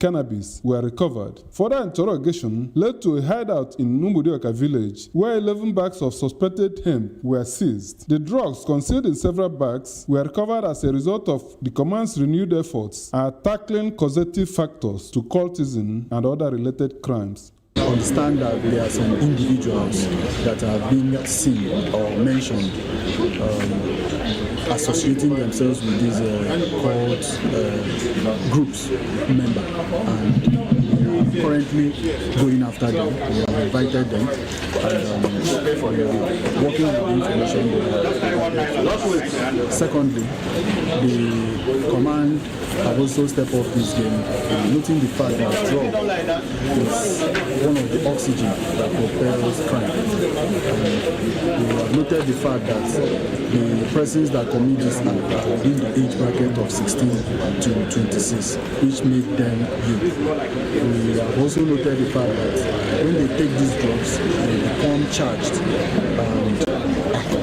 cannabis were recovered. Further interrogation led to a hideout in Numudioka village, where 11 bags of suspected hemp were seized. The drugs concealed in several bags were recovered as a result of the command's renewed efforts at tackling causative factors to cultism and other related crimes. Understand that there are some individuals that have been seen or mentioned associating themselves with these cult groups member, and currently going after them. We have invited them and we are working on the information. Secondly, the command have also stepped off this game, noting the fact that drug is one of the oxygen that propels crime. We have noted the fact that the persons that commit this act are within the age bracket of 16 to 26, which make them youth. We have also noted the fact that when they take these drugs, they become charged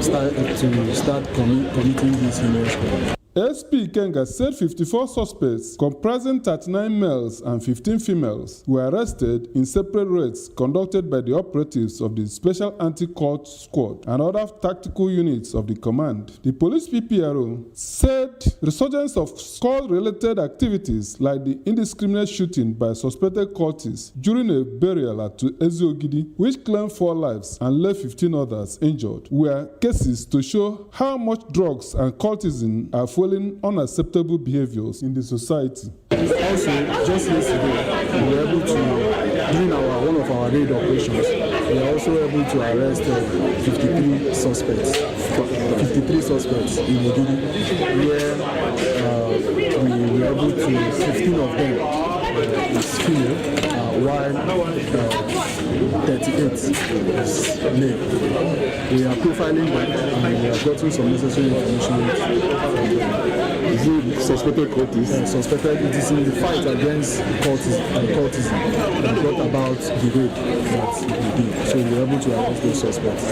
and start committing these heinous crimes. SP Kenga said 54 suspects, comprising 39 males and 15 females, were arrested in separate raids conducted by the operatives of the Special Anti-Cult Squad and other tactical units of the command. The police PPRO said resurgence of cult-related activities like the indiscriminate shooting by suspected cultists during a burial at Eziogidi, which claimed 4 lives and left 15 others injured, were cases to show how much drugs and cultism are fueling unacceptable behaviors in the society. Also, just yesterday, we were able to, during one of our raid operations, we were also able to arrest 53 suspects in Ogidi, where we were able to, 15 of them is female, while 38 is male. We are profiling them and we have gotten some necessary information from them. Is it suspected cultists? Suspected, it is in the fight against cultism that brought about the raid that we did. So we were able to arrest those suspects.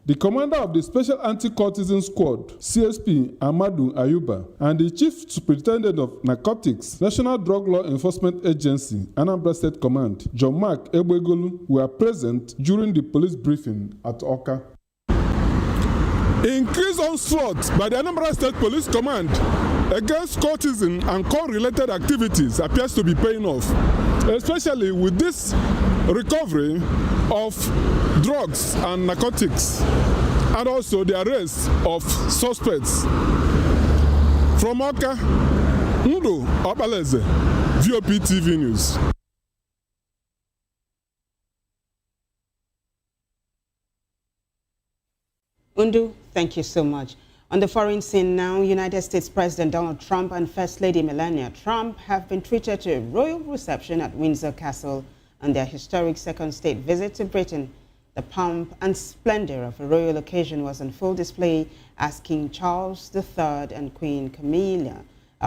The commander of the Special Anti-Cultism Squad, CSP Amadou Ayuba, and the Chief Superintendent of Narcotics, National Drug Law Enforcement Agency, Anambra State Command, John Mark Ebwegolu, were present during the police briefing at Oka. Increased onslaught by the Anambra State Police Command against cultism and cult-related activities appears to be paying off, especially with this recovery of drugs and narcotics, and also the arrest of suspects. From Oka, Ndu Opaleze, VOP TV News. Undu, thank you so much. On the foreign scene now, United States President Donald Trump and First Lady Melania Trump have been treated to a royal reception at Windsor Castle on their historic second state visit to Britain. The pomp and splendor of a royal occasion was on full display as King Charles III and Queen Camilla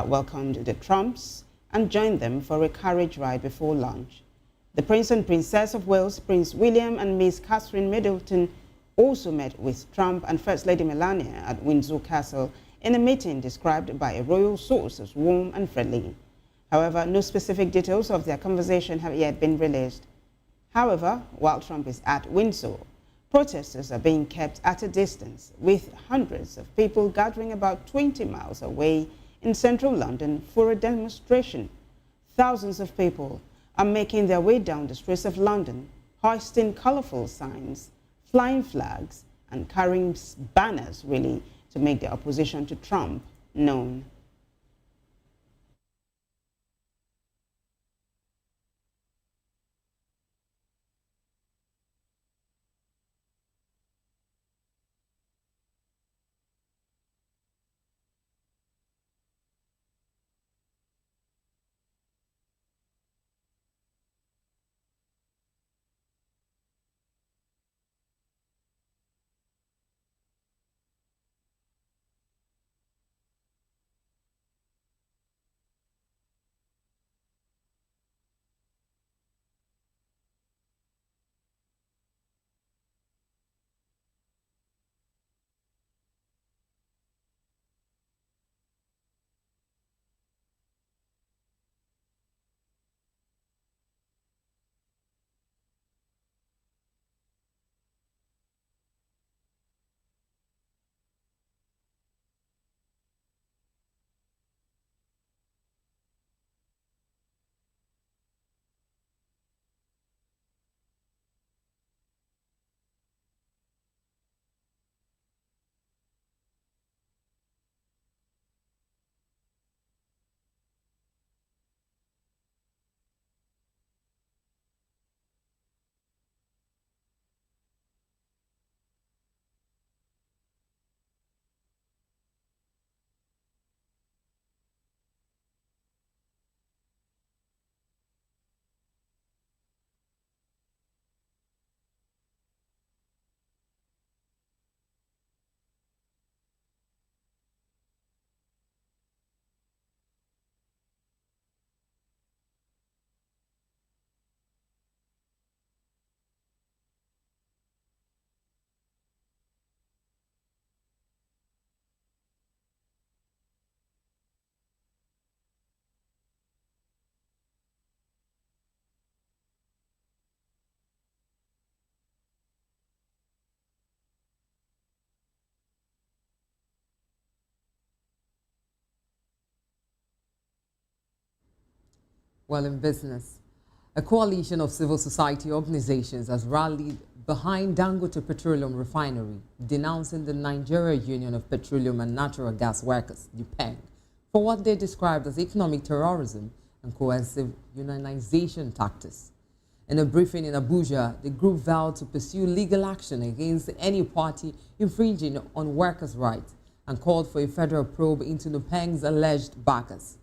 welcomed the Trumps and joined them for a carriage ride before lunch. The Prince and Princess of Wales, Prince William and Miss Catherine Middleton, also met with Trump and First Lady Melania at Windsor Castle in a meeting described by a royal source as warm and friendly. However, no specific details of their conversation have yet been released. However, while Trump is at Windsor, protesters are being kept at a distance, with hundreds of people gathering about 20 miles away in central London for a demonstration. Thousands of people are making their way down the streets of London, hoisting colorful signs, flying flags, and carrying banners, really, to make their opposition to Trump known. Well, in business, a coalition of civil society organizations has rallied behind Dangote Petroleum Refinery, denouncing the Nigeria Union of Petroleum and Natural Gas Workers, (UPENG), for what they described as economic terrorism and coercive unionization tactics. In a briefing in Abuja, the group vowed to pursue legal action against any party infringing on workers' rights and called for a federal probe into UPENG's alleged backers.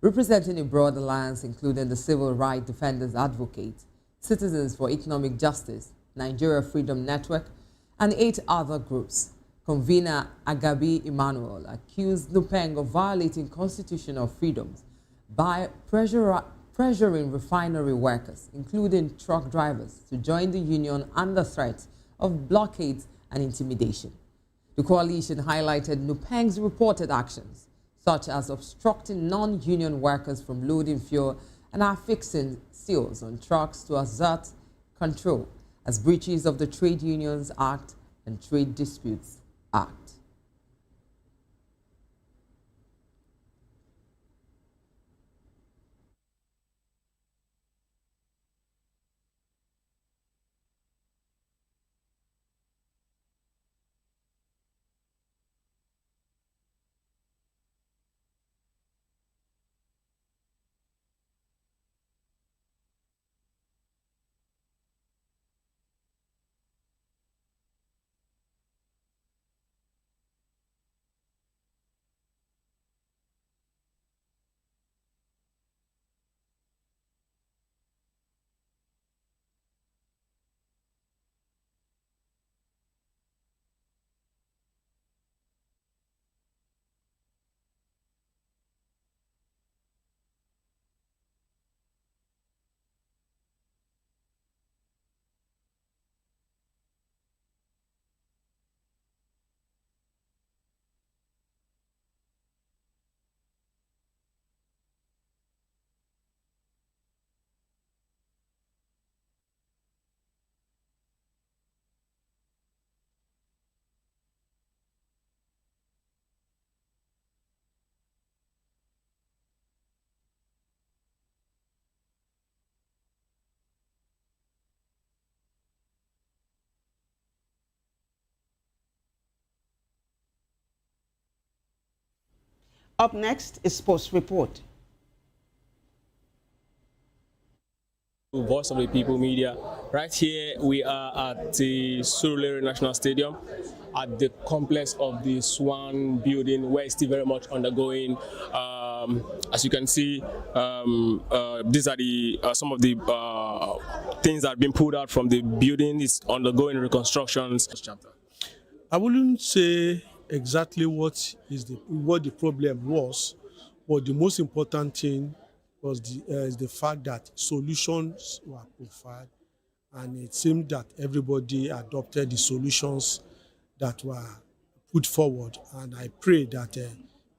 Representing a broad alliance including the Civil Rights Defenders Advocate, Citizens for Economic Justice, Nigeria Freedom Network, and 8 other groups, convener Agabi Emmanuel accused UPENG of violating constitutional freedoms by pressuring refinery workers, including truck drivers, to join the union under threat of blockades and intimidation. The coalition highlighted UPENG's reported actions, such as obstructing non-union workers from loading fuel and affixing seals on trucks to assert control, as breaches of the Trade Unions Act and Trade Disputes Act. Up next is Sports Report. Voice of the People Media. Right here we are at the Surulere National Stadium at the complex of the SWAN building, where it's still very much undergoing. As you can see, these are the some of the things that have been pulled out from the building. It's undergoing reconstructions. I wouldn't say exactly what the problem was, but the most important thing was the fact that solutions were profiled, and it seemed that everybody adopted the solutions that were put forward. And I pray that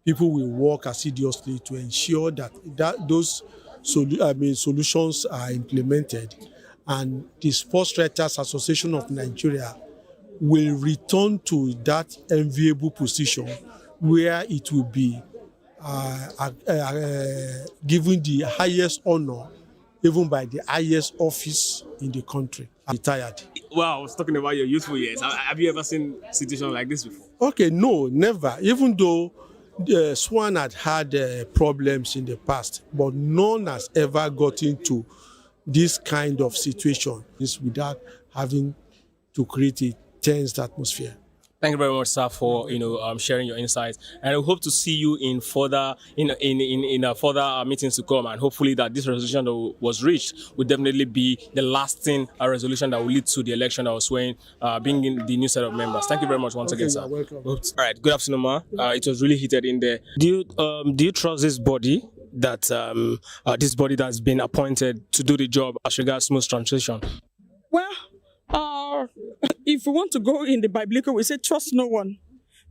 people will work assiduously to ensure that those solutions are implemented, and the Sports Writers Association of Nigeria will return to that enviable position where it will be given the highest honor, even by the highest office in the country. I'm retired. Well, I was talking about your youthful years. Have you ever seen a situation like this before? Okay, no, never. Even though SWAN had problems in the past, but none has ever gotten to this kind of situation without having to create a tense atmosphere. Thank you very much, sir, for sharing your insights, and I hope to see you in further further meetings to come, and hopefully that this resolution that was reached will definitely be the lasting resolution that will lead to the election that was swaying, bringing the new set of members. Thank you very much once again, sir. Welcome. All right, good afternoon, ma. It was really heated in there. Do you trust this body that's been appointed to do the job as regards smooth transition? Well, if we want to go in the biblical, we say trust no one.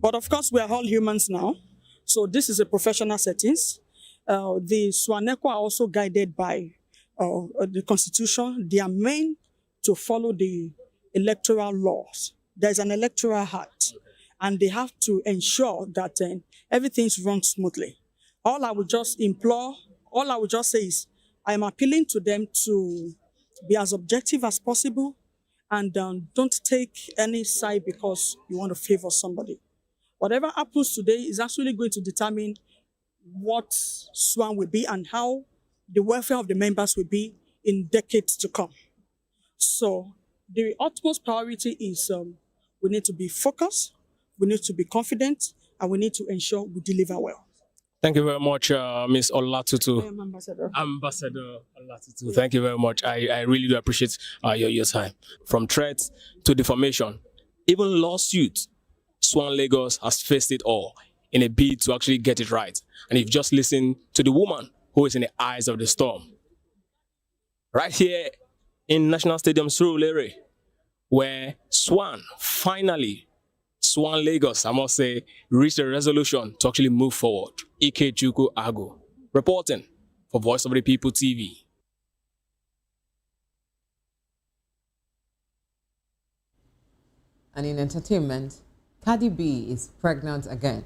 But of course, we are all humans now. So this is a professional settings. The SWANECO are also guided by the Constitution. They are meant to follow the electoral laws. There's an electoral act, and they have to ensure that everything's run smoothly. All I would just say is, I am appealing to them to be as objective as possible and don't take any side because you want to favor somebody. Whatever happens today is actually going to determine what SWAN will be and how the welfare of the members will be in decades to come. So the utmost priority is we need to be focused, we need to be confident, and we need to ensure we deliver well. Thank you very much, Ms. Olatutu. I am Ambassador. Ambassador Olatutu. Thank you very much. I really do appreciate your time. From threats to defamation, even lawsuits, SWAN Lagos has faced it all in a bid to actually get it right. And you've just listened to the woman who is in the eyes of the storm. Right here in National Stadium, Surulere, where SWAN Lagos, I must say, reached a resolution to actually move forward. Ikechukwu Agu, reporting for Voice of the People TV. And in entertainment, Cardi B is pregnant again,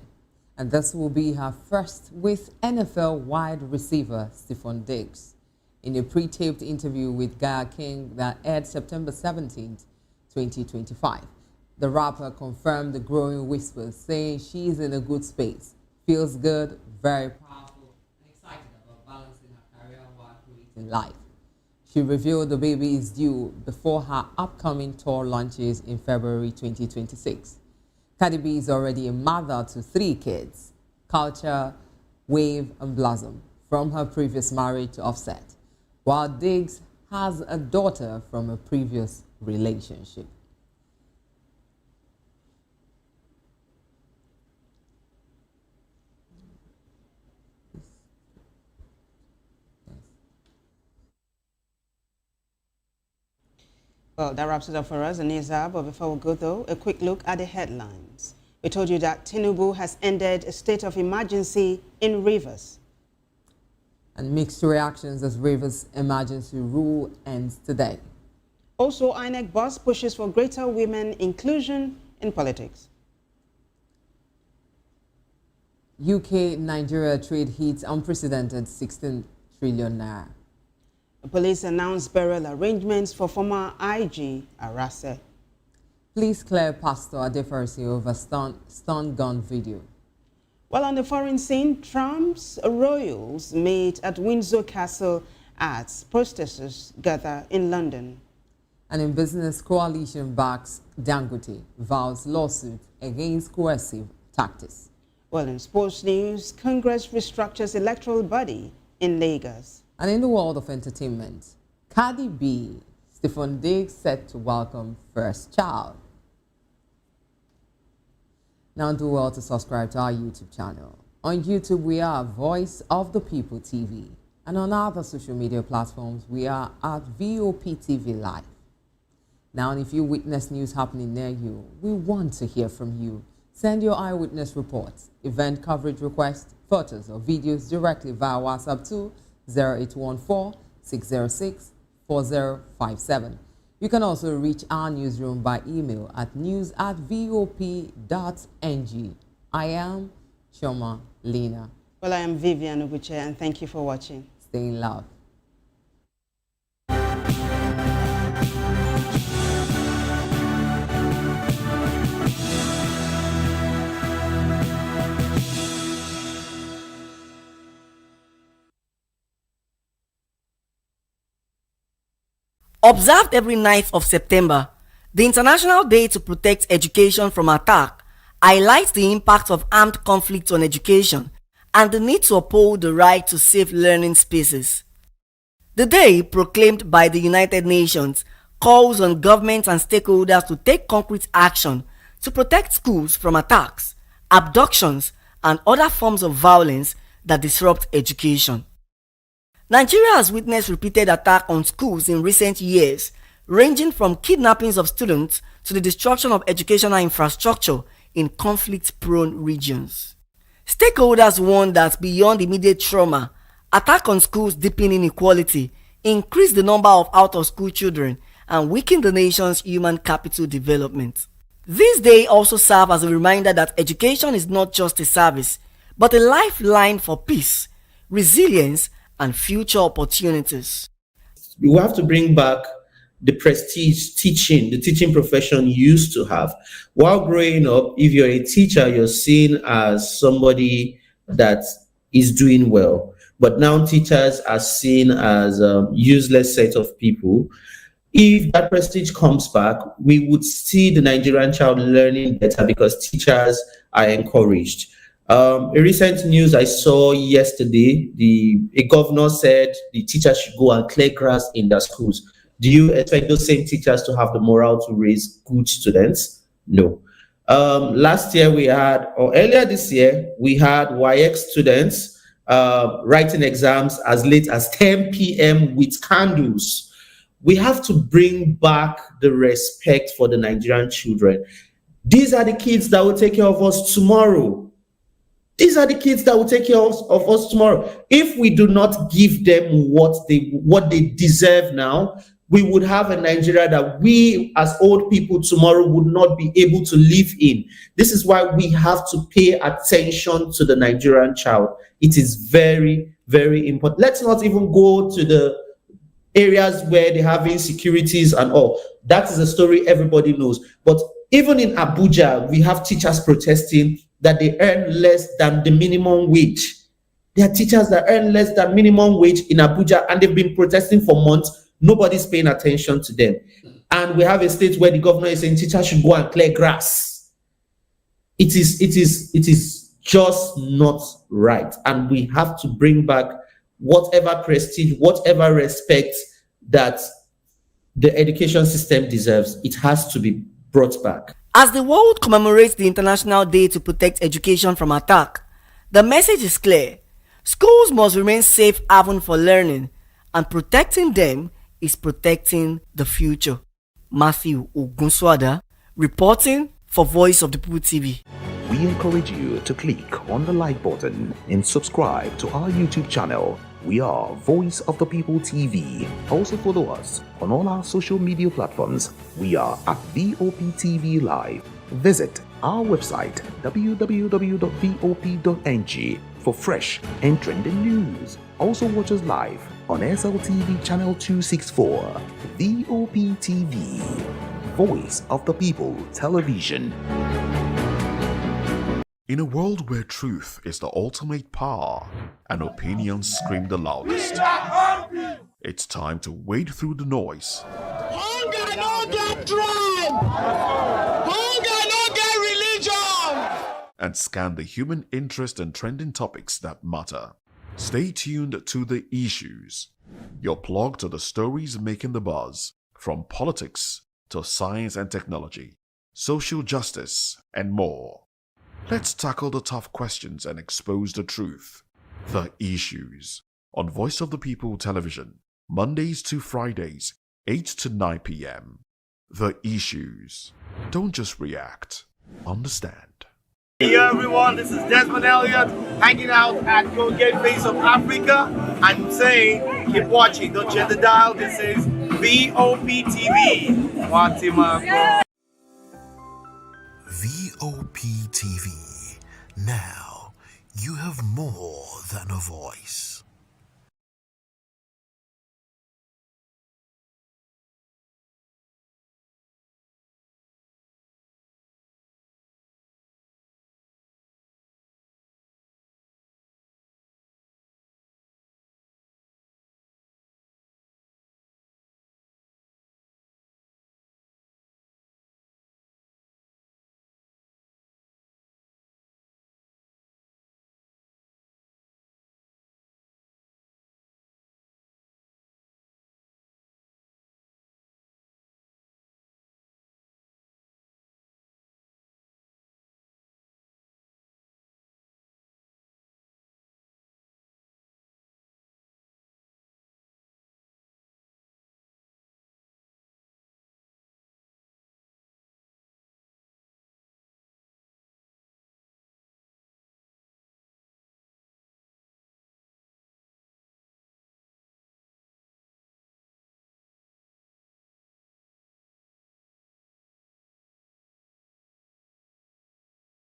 and this will be her first with NFL wide receiver Stephon Diggs. In a pre-taped interview with Gaia King that aired September 17th, 2025, the rapper confirmed the growing whispers, saying she's in a good space, feels good, very powerful, and excited about balancing her career while creating life. She revealed the baby is due before her upcoming tour launches in February 2026. Cardi B is already a mother to 3 kids, Culture, Wave, and Blossom, from her previous marriage to Offset, while Diggs has a daughter from a previous relationship. Well, that wraps it up for us, Anisa. But before we go, though, a quick look at the headlines. We told you that Tinubu has ended a state of emergency in Rivers. And mixed reactions as Rivers emergency rule ends today. Also, INEC boss pushes for greater women inclusion in politics. UK-Nigeria trade hits unprecedented 16 trillion naira. The police announced burial arrangements for former IG Arase. Police clear Pastor Adefarasin over stun gun video. While on the foreign scene, Trump's royals meet at Windsor Castle as protesters gather in London. And in business, coalition backs Dangote, vows lawsuit against coercive tactics. Well, in sports news, Congress restructures electoral body in Lagos. And in the world of entertainment, Cardi B, Stephon Diggs set to welcome first child. Now do well to subscribe to our YouTube channel. On YouTube, we are Voice of the People TV. And on other social media platforms, we are at VOP TV Live. Now, if you witness news happening near you, we want to hear from you. Send your eyewitness reports, event coverage requests, photos or videos directly via WhatsApp to 0814-606-4057. You can also reach our newsroom by email at news@vop.ng. I am Choma Lena. Well, I am Vivian Ubuche, and thank you for watching. Stay in love. Observed every 9th of September, the International Day to Protect Education from Attack highlights the impact of armed conflict on education and the need to uphold the right to safe learning spaces. The day, proclaimed by the United Nations, calls on governments and stakeholders to take concrete action to protect schools from attacks, abductions, and other forms of violence that disrupt education. Nigeria has witnessed repeated attacks on schools in recent years, ranging from kidnappings of students to the destruction of educational infrastructure in conflict-prone regions. Stakeholders warn that beyond immediate trauma, attacks on schools deepen inequality, increase the number of out-of-school children, and weaken the nation's human capital development. This day also serves as a reminder that education is not just a service, but a lifeline for peace, resilience, and future opportunities. We have to bring back the prestige the teaching profession used to have. While growing up, if you're a teacher, you're seen as somebody that is doing well. But now teachers are seen as a useless set of people. If that prestige comes back, we would see the Nigerian child learning better because teachers are encouraged. A recent news I saw yesterday, a governor said the teachers should go and clear grass in their schools. Do you expect those same teachers to have the morale to raise good students? No. Last year earlier this year, we had YX students writing exams as late as 10 p.m. with candles. We have to bring back the respect for the Nigerian children. These are the kids that will take care of us tomorrow. These are the kids that will take care of us tomorrow. If we do not give them what they deserve now, we would have a Nigeria that we as old people tomorrow would not be able to live in. This is why we have to pay attention to the Nigerian child. It is very, very important. Let's not even go to the areas where they have insecurities and all. That is a story everybody knows. But even in Abuja, we have teachers protesting that they earn less than the minimum wage. There are teachers that earn less than minimum wage in Abuja, and they've been protesting for months. Nobody's paying attention to them. And we have a state where the governor is saying teachers should go and clear grass. It is just not right. And we have to bring back whatever prestige, whatever respect that the education system deserves. It has to be brought back. As the world commemorates the International Day to protect education from attack, the message is clear. Schools must remain safe haven for learning, and protecting them is protecting the future. Matthew Ogunswada, reporting for Voice of the People TV. We encourage you to click on the like button and subscribe to our YouTube channel. We are Voice of the People TV. Also follow us on all our social media platforms. We are at VOP TV Live. Visit our website www.vop.ng for fresh and trending news. Also watch us live on SLTV channel 264. VOP TV, Voice of the People Television. In a world where truth is the ultimate power and opinions scream the loudest, it's time to wade through the noise. Hunger no get tribe! Hunger no get religion! And scan the human interest and trending topics that matter. Stay tuned to The Issues, your plug to the stories making the buzz, from politics to science and technology, social justice, and more. Let's tackle the tough questions and expose the truth. The Issues on Voice of the People Television, Mondays to Fridays, 8 to 9 p.m. The Issues. Don't just react, understand. Hey everyone, this is Desmond Elliott hanging out at Go Get Face of Africa. I'm saying, keep watching, don't change the dial. This is VOP TV. Fatima, bro. VOP TV. Now, you have more than a voice.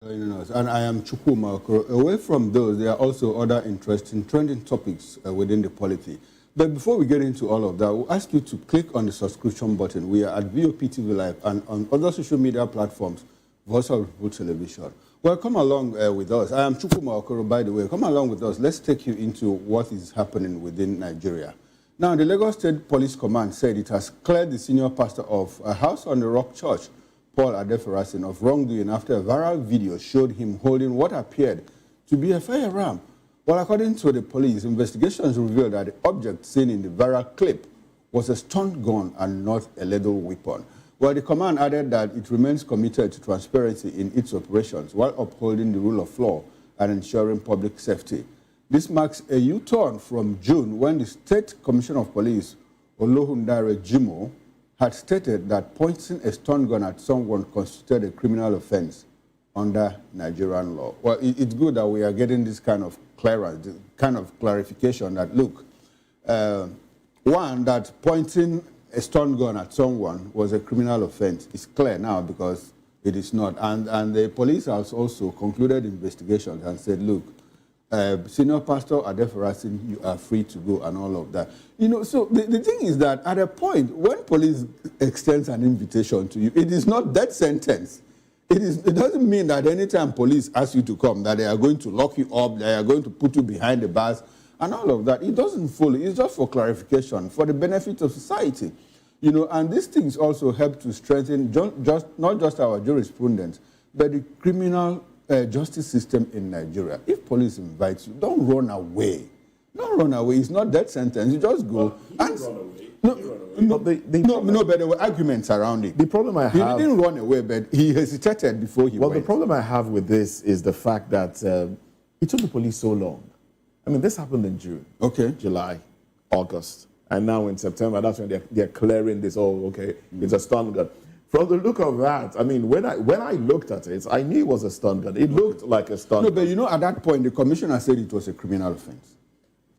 And I am Chukuma Okoro. Away from those, there are also other interesting trending topics within the polity. But before we get into all of that, we'll ask you to click on the subscription button. We are at VOP TV Live and on other social media platforms, Voice of People Television. Well, come along with us. I am Chukuma Okoro, by the way. Come along with us. Let's take you into what is happening within Nigeria. Now, the Lagos State Police Command said it has cleared the senior pastor of a House on the Rock Church, Paul Adefarasin, of wrongdoing after a viral video showed him holding what appeared to be a firearm. Well, according to the police, investigations revealed that the object seen in the viral clip was a stun gun and not a lethal weapon. Well, the command added that it remains committed to transparency in its operations while upholding the rule of law and ensuring public safety. This marks a U-turn from June when the State Commissioner of Police, Olohundare Jimo, had stated that pointing a stun gun at someone constituted a criminal offense under Nigerian law. Well, it's good that we are getting this kind of clearance, kind of clarification that, look, one, that pointing a stun gun at someone was a criminal offense is clear now because it is not. And the police has also concluded investigations and said, look, Senior Pastor Adefarasin, you are free to go and all of that. You know, so the thing is that at a point, when police extends an invitation to you, it is not that sentence. It doesn't mean that anytime police ask you to come, that they are going to lock you up, they are going to put you behind the bars, and all of that. It doesn't fully. It's just for clarification, for the benefit of society. You know, and these things also help to strengthen not just our jurisprudence, but the criminal justice system in Nigeria. If police invite you, don't run away. Don't run away. It's not that sentence. You just go. But there were arguments around it. The problem I have... He didn't run away, but he hesitated before he went. Well, the problem I have with this is the fact that it took the police so long. I mean, this happened in June, July, August, and now in September, that's when they're clearing this, it's a stun gun. From the look of that, I mean, when I looked at it, I knew it was a stun gun. It looked like a stun gun. No, but you know, at that point, the commissioner said it was a criminal offense.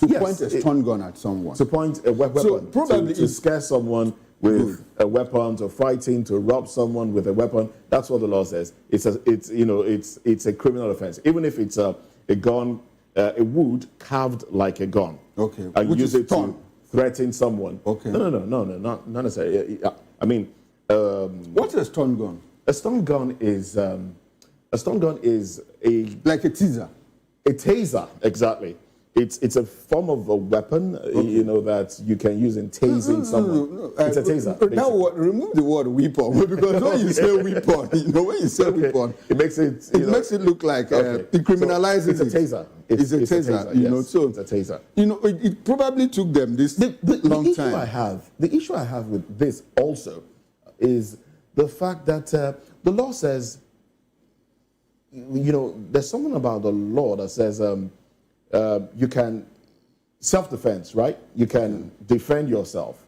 To point a stun gun at someone. To point a weapon. So probably to scare someone with a weapon, to fighting, to rob someone with a weapon. That's what the law says. It's a criminal offense. Even if it's a gun, a wood carved like a gun. Okay. And use it to threaten someone. Okay. No, not necessarily. I mean, what's a stun gun? A stun gun is a like a taser. A taser, exactly. It's a form of a weapon, you know, that you can use in tasing someone. It's a taser. Remove the word weapon, because when you say weapon, you know, when you say weapon, it makes it makes it look like it criminalizes it. It's a taser. It's a taser, you know. So it's a taser. You know, it probably took them this long time. The issue I have with this also is the fact that the law says, you know, there's something about the law that says you can self-defense, right? You can defend yourself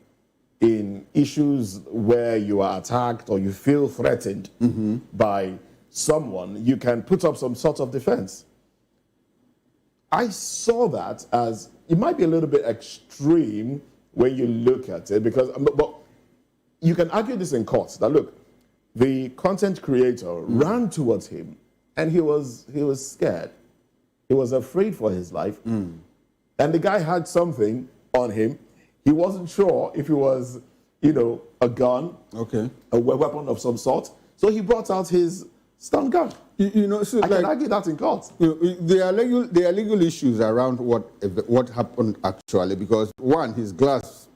in issues where you are attacked or you feel threatened by someone. You can put up some sort of defense. I saw that as it might be a little bit extreme when you look at it, because but you can argue this in court that, look, the content creator ran towards him and he was scared. He was afraid for his life. And the guy had something on him. He wasn't sure if it was, you know, a gun, a weapon of some sort. So he brought out his stun gun. You know, so I can argue that in court. You know, there are legal issues around what happened actually, because one, his glasses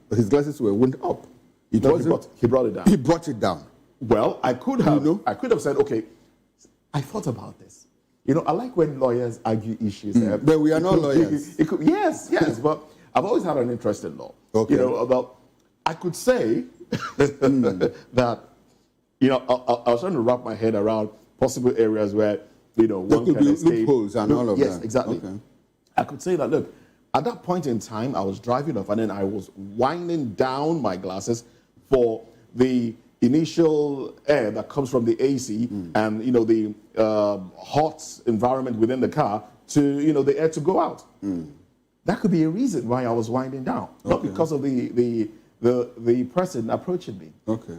were wound up. He brought it down. He brought it down. Well, I could have said, okay, I thought about this. You know, I like when lawyers argue issues. But we are not lawyers. Yes, but I've always had an interest in law. You know, I could say that, you know, I was trying to wrap my head around possible areas where, you know, one can escape. Loopholes and all of that. Yes, exactly. I could say that, look, at that point in time, I was driving off and then I was winding down my glasses for the initial air that comes from the AC and, you know, the hot environment within the car to, you know, the air to go out. That could be a reason why I was winding down, not because of the person approaching me. Okay.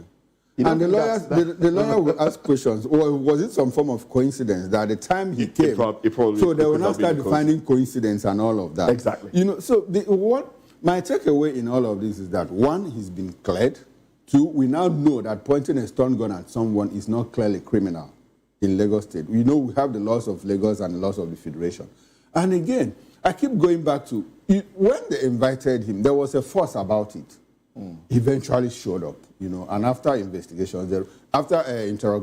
And the lawyer will ask questions. Or was it some form of coincidence that at the time he came? So they will now start defining coincidence and all of that. Exactly. You know, so what my takeaway in all of this is that, one, he's been cleared. Two, we now know that pointing a stun gun at someone is not clearly criminal in Lagos State. We know we have the laws of Lagos and the laws of the Federation. And again, I keep going back to, when they invited him, there was a fuss about it. He eventually showed up, you know, and after investigations,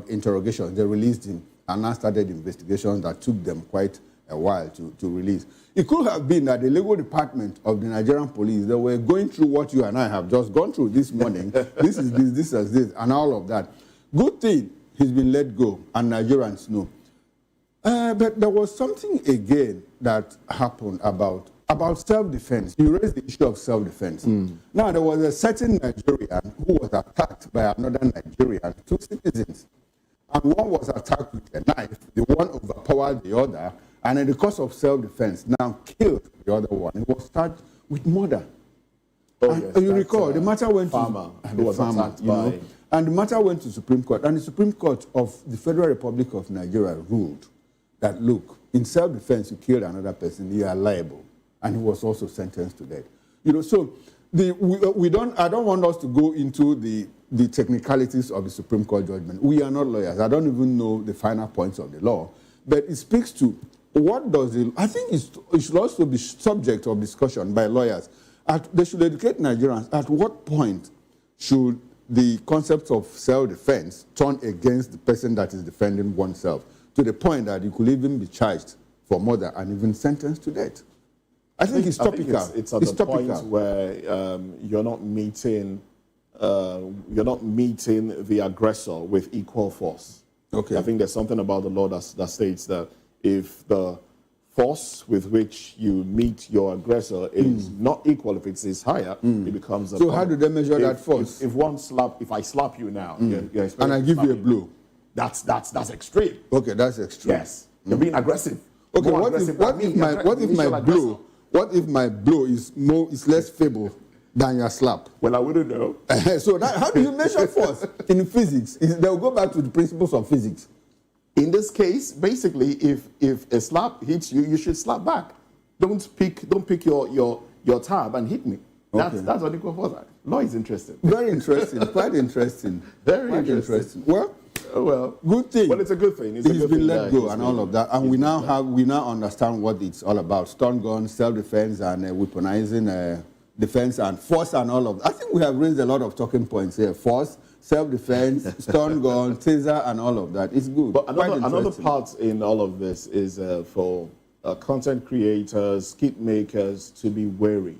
interrogations, they released him, and now started investigations that took them quite a while to release. It could have been that the legal department of the Nigerian police, they were going through what you and I have just gone through this morning. This is this is this, and all of that. Good thing he's been let go, and Nigerians know. But there was something again that happened about self-defense. You raised the issue of self-defense. Now, there was a certain Nigerian who was attacked by another Nigerian, two citizens. And one was attacked with a knife, the one overpowered the other, and in the course of self-defense, now killed the other one. He was charged with murder. You recall, the matter went to the farmer, you know, and the matter went to Supreme Court, and the Supreme Court of the Federal Republic of Nigeria ruled that, look, in self-defense, you killed another person, you are liable. And he was also sentenced to death. You know, so I don't want us to go into the technicalities of the Supreme Court judgment. We are not lawyers. I don't even know the final points of the law. But it speaks to what does it, I think it should also be subject of discussion by lawyers. They should educate Nigerians at what point should the concept of self-defense turn against the person that is defending oneself, to the point that you could even be charged for murder and even sentenced to death. I think it's topical. It's at the point where you're not meeting the aggressor with equal force. Okay. I think there's something about the law that states that if the force with which you meet your aggressor is not equal, if it's higher, it becomes a So how do they measure that force? If I slap you now, you're and I give you a blow, that's extreme. Okay, that's extreme. Yes, you're being aggressive. Okay, what if my blow is less feeble than your slap? Well, I wouldn't know. So how do you measure force in physics? They'll go back to the principles of physics. In this case, basically, if a slap hits you, you should slap back. Don't pick your tab and hit me. That's what equal force. Law is interesting. Very interesting. Quite interesting. Very interesting. Well, good thing. Well, it's a good thing. He's been let go and all of that, and we now understand what it's all about: stun guns, self-defense, and weaponizing defense and force and all of that. I think we have raised a lot of talking points here: force, self-defense, stun gun, taser, and all of that. It's good. But another part in all of this is for content creators, skit makers to be wary.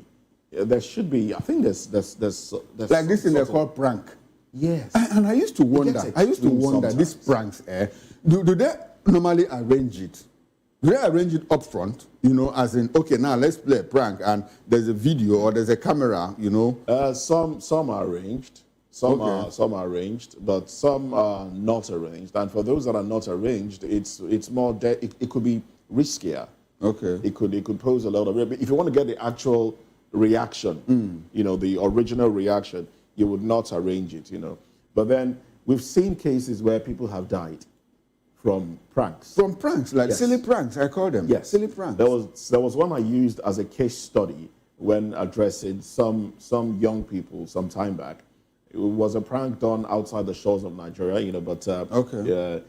There should be. I think there's like this thing they call prank. Yes. And I used to wonder. These pranks. Do they normally arrange it? Do they arrange it up front? You know, as in, okay, now let's play a prank, and there's a video or there's a camera. You know. Some are arranged. Some are arranged, but some are not arranged. And for those that are not arranged, it's more. It could be riskier. Okay. It could pose a lot of. If you want to get the actual reaction, you know, the original reaction, you would not arrange it, you know. But then we've seen cases where people have died from pranks. From pranks, like silly pranks, I call them. Yes. Silly pranks. There was one I used as a case study when addressing some young people some time back. It was a prank done outside the shores of Nigeria, you know, but the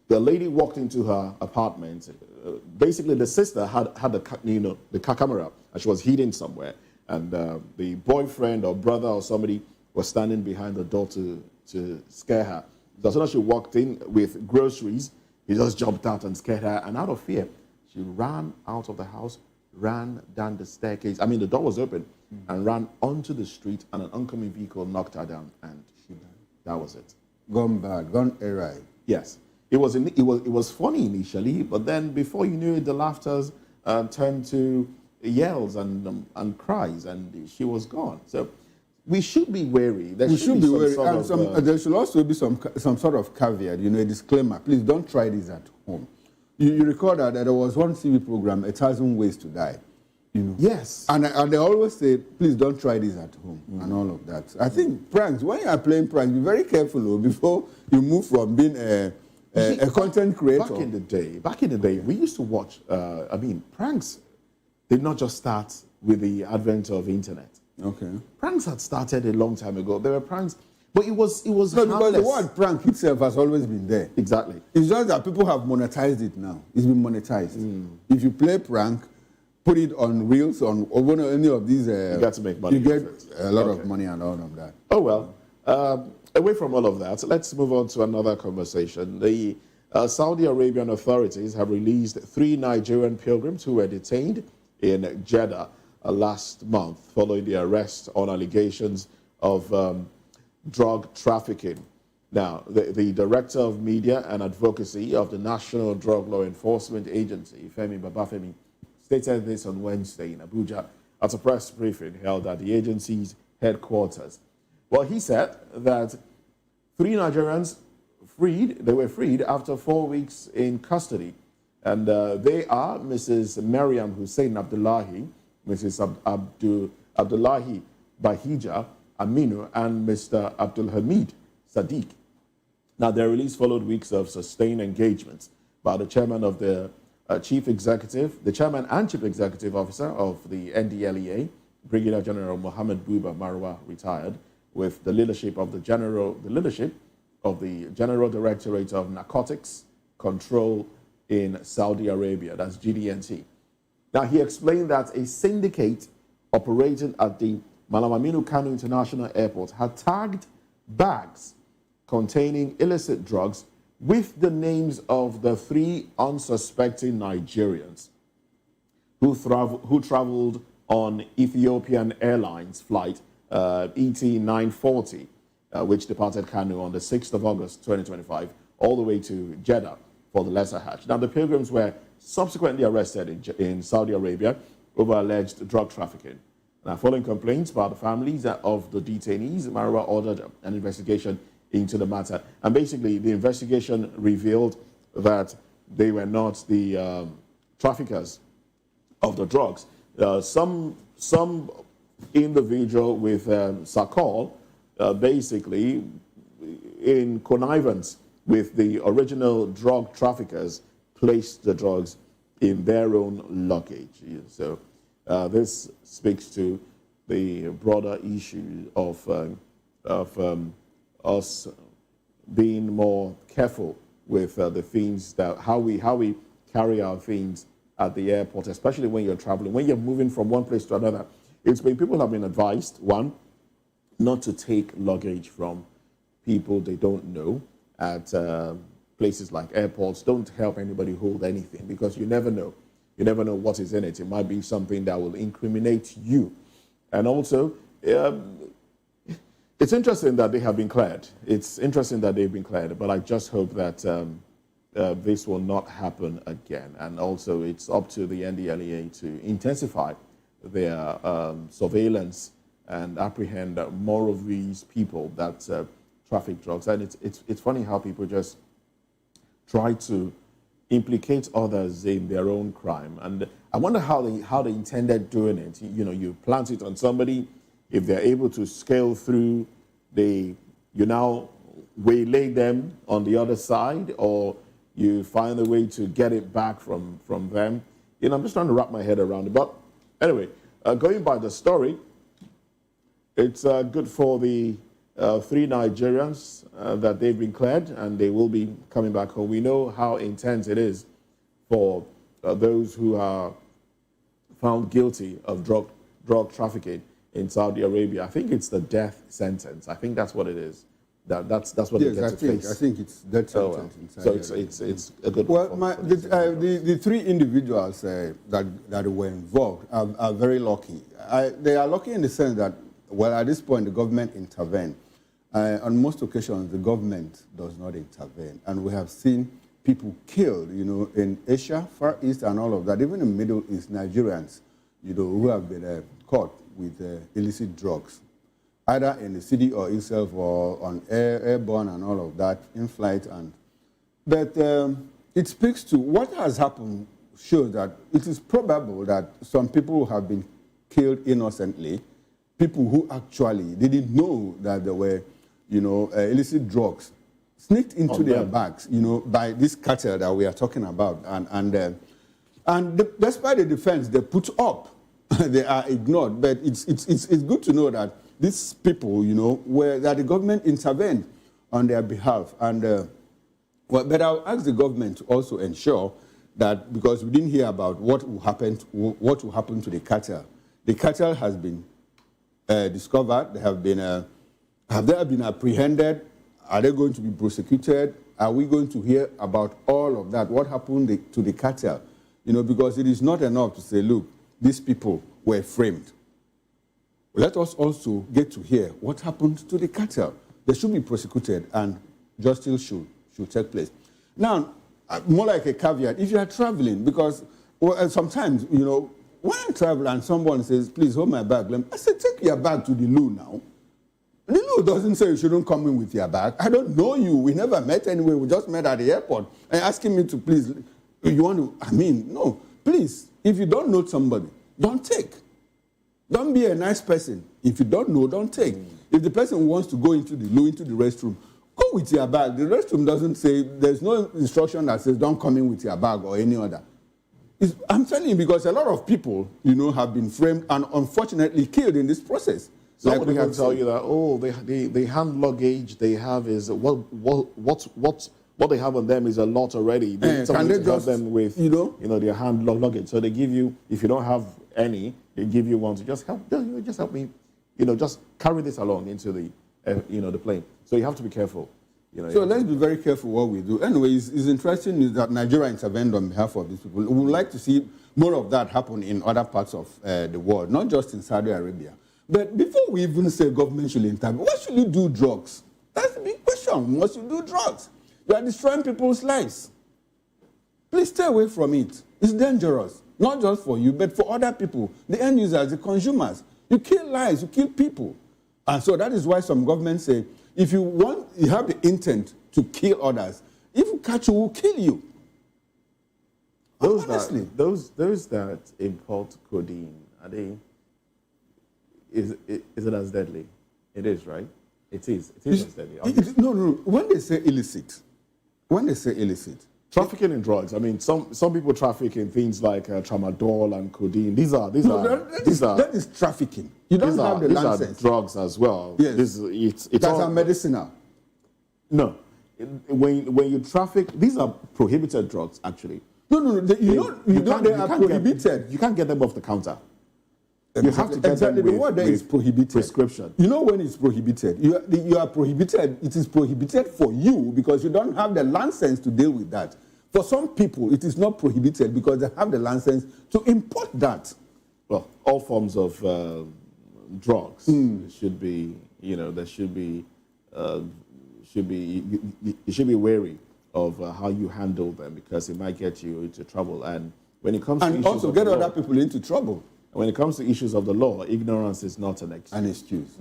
lady walked into her apartment. Basically, the sister had the camera, and she was hidden somewhere. And the boyfriend or brother or somebody was standing behind the door to scare her. So as soon as she walked in with groceries, he just jumped out and scared her. And out of fear, she ran out of the house, ran down the staircase. I mean, the door was open, and ran onto the street, and an oncoming vehicle knocked her down, and she died. That was it. Gone bad, gone awry. Yes. It was funny initially, but then before you knew it, the laughters turned to yells and cries, and she was gone. So we should be wary. There should be wary. There should also be some sort of caveat, you know, a disclaimer. Please don't try this at home. You recall that there was one TV program, 1,000 Ways to Die. You know? Yes. And they always say, please don't try this at home and all of that. I think pranks, when you are playing pranks, be very careful before you move from being a content creator. Back in the day, we used to watch, pranks did not just start with the advent of internet. Okay. Pranks had started a long time ago. There were pranks, but it was no, because the word prank itself has always been there. Exactly. It's just that people have monetized it now. It's been monetized. If you play prank, put it on Reels, on any of these, you got to make money. You get a lot of money and all of that. Oh, well. Away from all of that, let's move on to another conversation. The Saudi Arabian authorities have released 3 Nigerian pilgrims who were detained in Jeddah last month following the arrest on allegations of drug trafficking. Now, the Director of Media and Advocacy of the National Drug Law Enforcement Agency, Femi Babafemi, stated this on Wednesday in Abuja at a press briefing held at the agency's headquarters. Well, he said that 3 Nigerians were freed after 4 weeks in custody. And they are Mrs. Mariam Hussein Abdullahi, Mrs. Abdullahi Bahija Aminu, and Mr. Abdul Hamid Sadiq. Now, their release followed weeks of sustained engagements by the chairman of the chairman and chief executive officer of the NDLEA, Brigadier General Mohammed Buba Marwa, retired, with the leadership of the General Directorate of Narcotics Control in Saudi Arabia, that's GDNT. Now, he explained that a syndicate operating at the Malam Aminu Kano International Airport had tagged bags containing illicit drugs with the names of the 3 unsuspecting Nigerians who traveled on Ethiopian Airlines flight ET940, which departed Kano on the 6th of August 2025, all the way to Jeddah for the Lesser Hajj. Now, the pilgrims were subsequently arrested in Saudi Arabia over alleged drug trafficking. Now, following complaints by the families of the detainees, Marwa ordered an investigation into the matter. And basically, the investigation revealed that they were not the traffickers of the drugs. Some individual with Sakol, basically, in connivance with the original drug traffickers, placed the drugs in their own luggage. So this speaks to the broader issue of us being more careful with the things that how we carry our things at the airport, especially when you're traveling, when you're moving from one place to another. People have been advised, one, not to take luggage from people they don't know at places like airports. Don't help anybody hold anything, because you never know. You never know what is in it. It might be something that will incriminate you. And also, it's interesting that they have been cleared. It's interesting that they've been cleared, but I just hope that this will not happen again. And also, it's up to the NDLEA to intensify their surveillance and apprehend more of these people that traffic drugs. And it's funny how people just try to implicate others in their own crime. And I wonder how they intended doing it. You know, you plant it on somebody. If they're able to scale through, you now waylay them on the other side, or you find a way to get it back from them. You know, I'm just trying to wrap my head around it. But anyway, going by the story, it's good for the 3 Nigerians that they've been cleared, and they will be coming back home. We know how intense it is for those who are found guilty of drug trafficking in Saudi Arabia. I think it's the death sentence. I think that's what it is. That's what they get to face. I think it's death sentence. So it's a good one. Well, the 3 individuals that were involved are very lucky. They are lucky in the sense that, well, at this point, the government intervened. On most occasions, the government does not intervene. And we have seen people killed, you know, in Asia, Far East, and all of that. Even in the Middle East, Nigerians, you know, who have been caught with illicit drugs, either in the city or itself, or on airborne and all of that, in flight. But it speaks to what has happened shows that it is probable that some people have been killed innocently, people who actually didn't know that there were, illicit drugs sneaked into their bags, by this cartel that we are talking about. And despite the defense they put up, they are ignored. But it's good to know that these people, that the government intervened on their behalf. And but I'll ask the government to also ensure that, because we didn't hear about what will happen to the cartel. The cartel has been discovered. They have been have they been apprehended? Are they going to be prosecuted? Are we going to hear about all of that? What happened to the cartel? Because it is not enough to say, look, these people were framed. Let us also get to hear what happened to the cartel. They should be prosecuted and justice should take place. Now, more like a caveat, if you are traveling, because sometimes, when I travel and someone says, please hold my bag, I say, take your bag to the loo now. The loo doesn't say you shouldn't come in with your bag. I don't know you. We never met anyway. We just met at the airport. And asking me to please, you want to, no, please, if you don't know somebody, don't take. Don't be a nice person. If you don't know, don't take. If the person wants to go into the loo, into the restroom, go with your bag. The restroom doesn't say, there's no instruction that says don't come in with your bag or any other. I'm telling you, because a lot of people, have been framed and unfortunately killed in this process. Somebody can tell you that, the hand luggage they have is, what they have on them is a lot already. Can they just, them with, their hand luggage. So they give you, if you don't have any, they give you one to just help me, just carry this along into the, the plane. So you have to be careful. So let's be very careful what we do. Anyway, it's interesting is that Nigeria intervened on behalf of these people. We would like to see more of that happen in other parts of the world, not just in Saudi Arabia. But before we even say government should intervene, why should you do drugs? That's the big question. Why should you do drugs? You are destroying people's lives. Please stay away from it. It's dangerous, not just for you, but for other people, the end users, the consumers. You kill lives, you kill people. And so that is why some governments say, if you have the intent to kill others, if we catch you, we'll kill you. Those that import codeine, is it as deadly? It is, right? It is as deadly. No. When they say illicit, trafficking in drugs. I mean, some people traffic in things like tramadol and codeine. That is trafficking. You don't have the license. Are drugs as well. Yes. That's all medicinal. No. When you traffic, these are prohibited drugs, actually. No. They are prohibited. You can't get them off the counter. You have to get exactly them the word there is prohibited. Prescription. You know when it's prohibited? You are prohibited. It is prohibited for you because you don't have the license to deal with that. For some people, it is not prohibited because they have the license to import that. Well, all forms of drugs should be, there should be, you should be wary of how you handle them because it might get you into trouble. And when it comes to issues also get other people into trouble. When it comes to issues of the law, ignorance is not an excuse.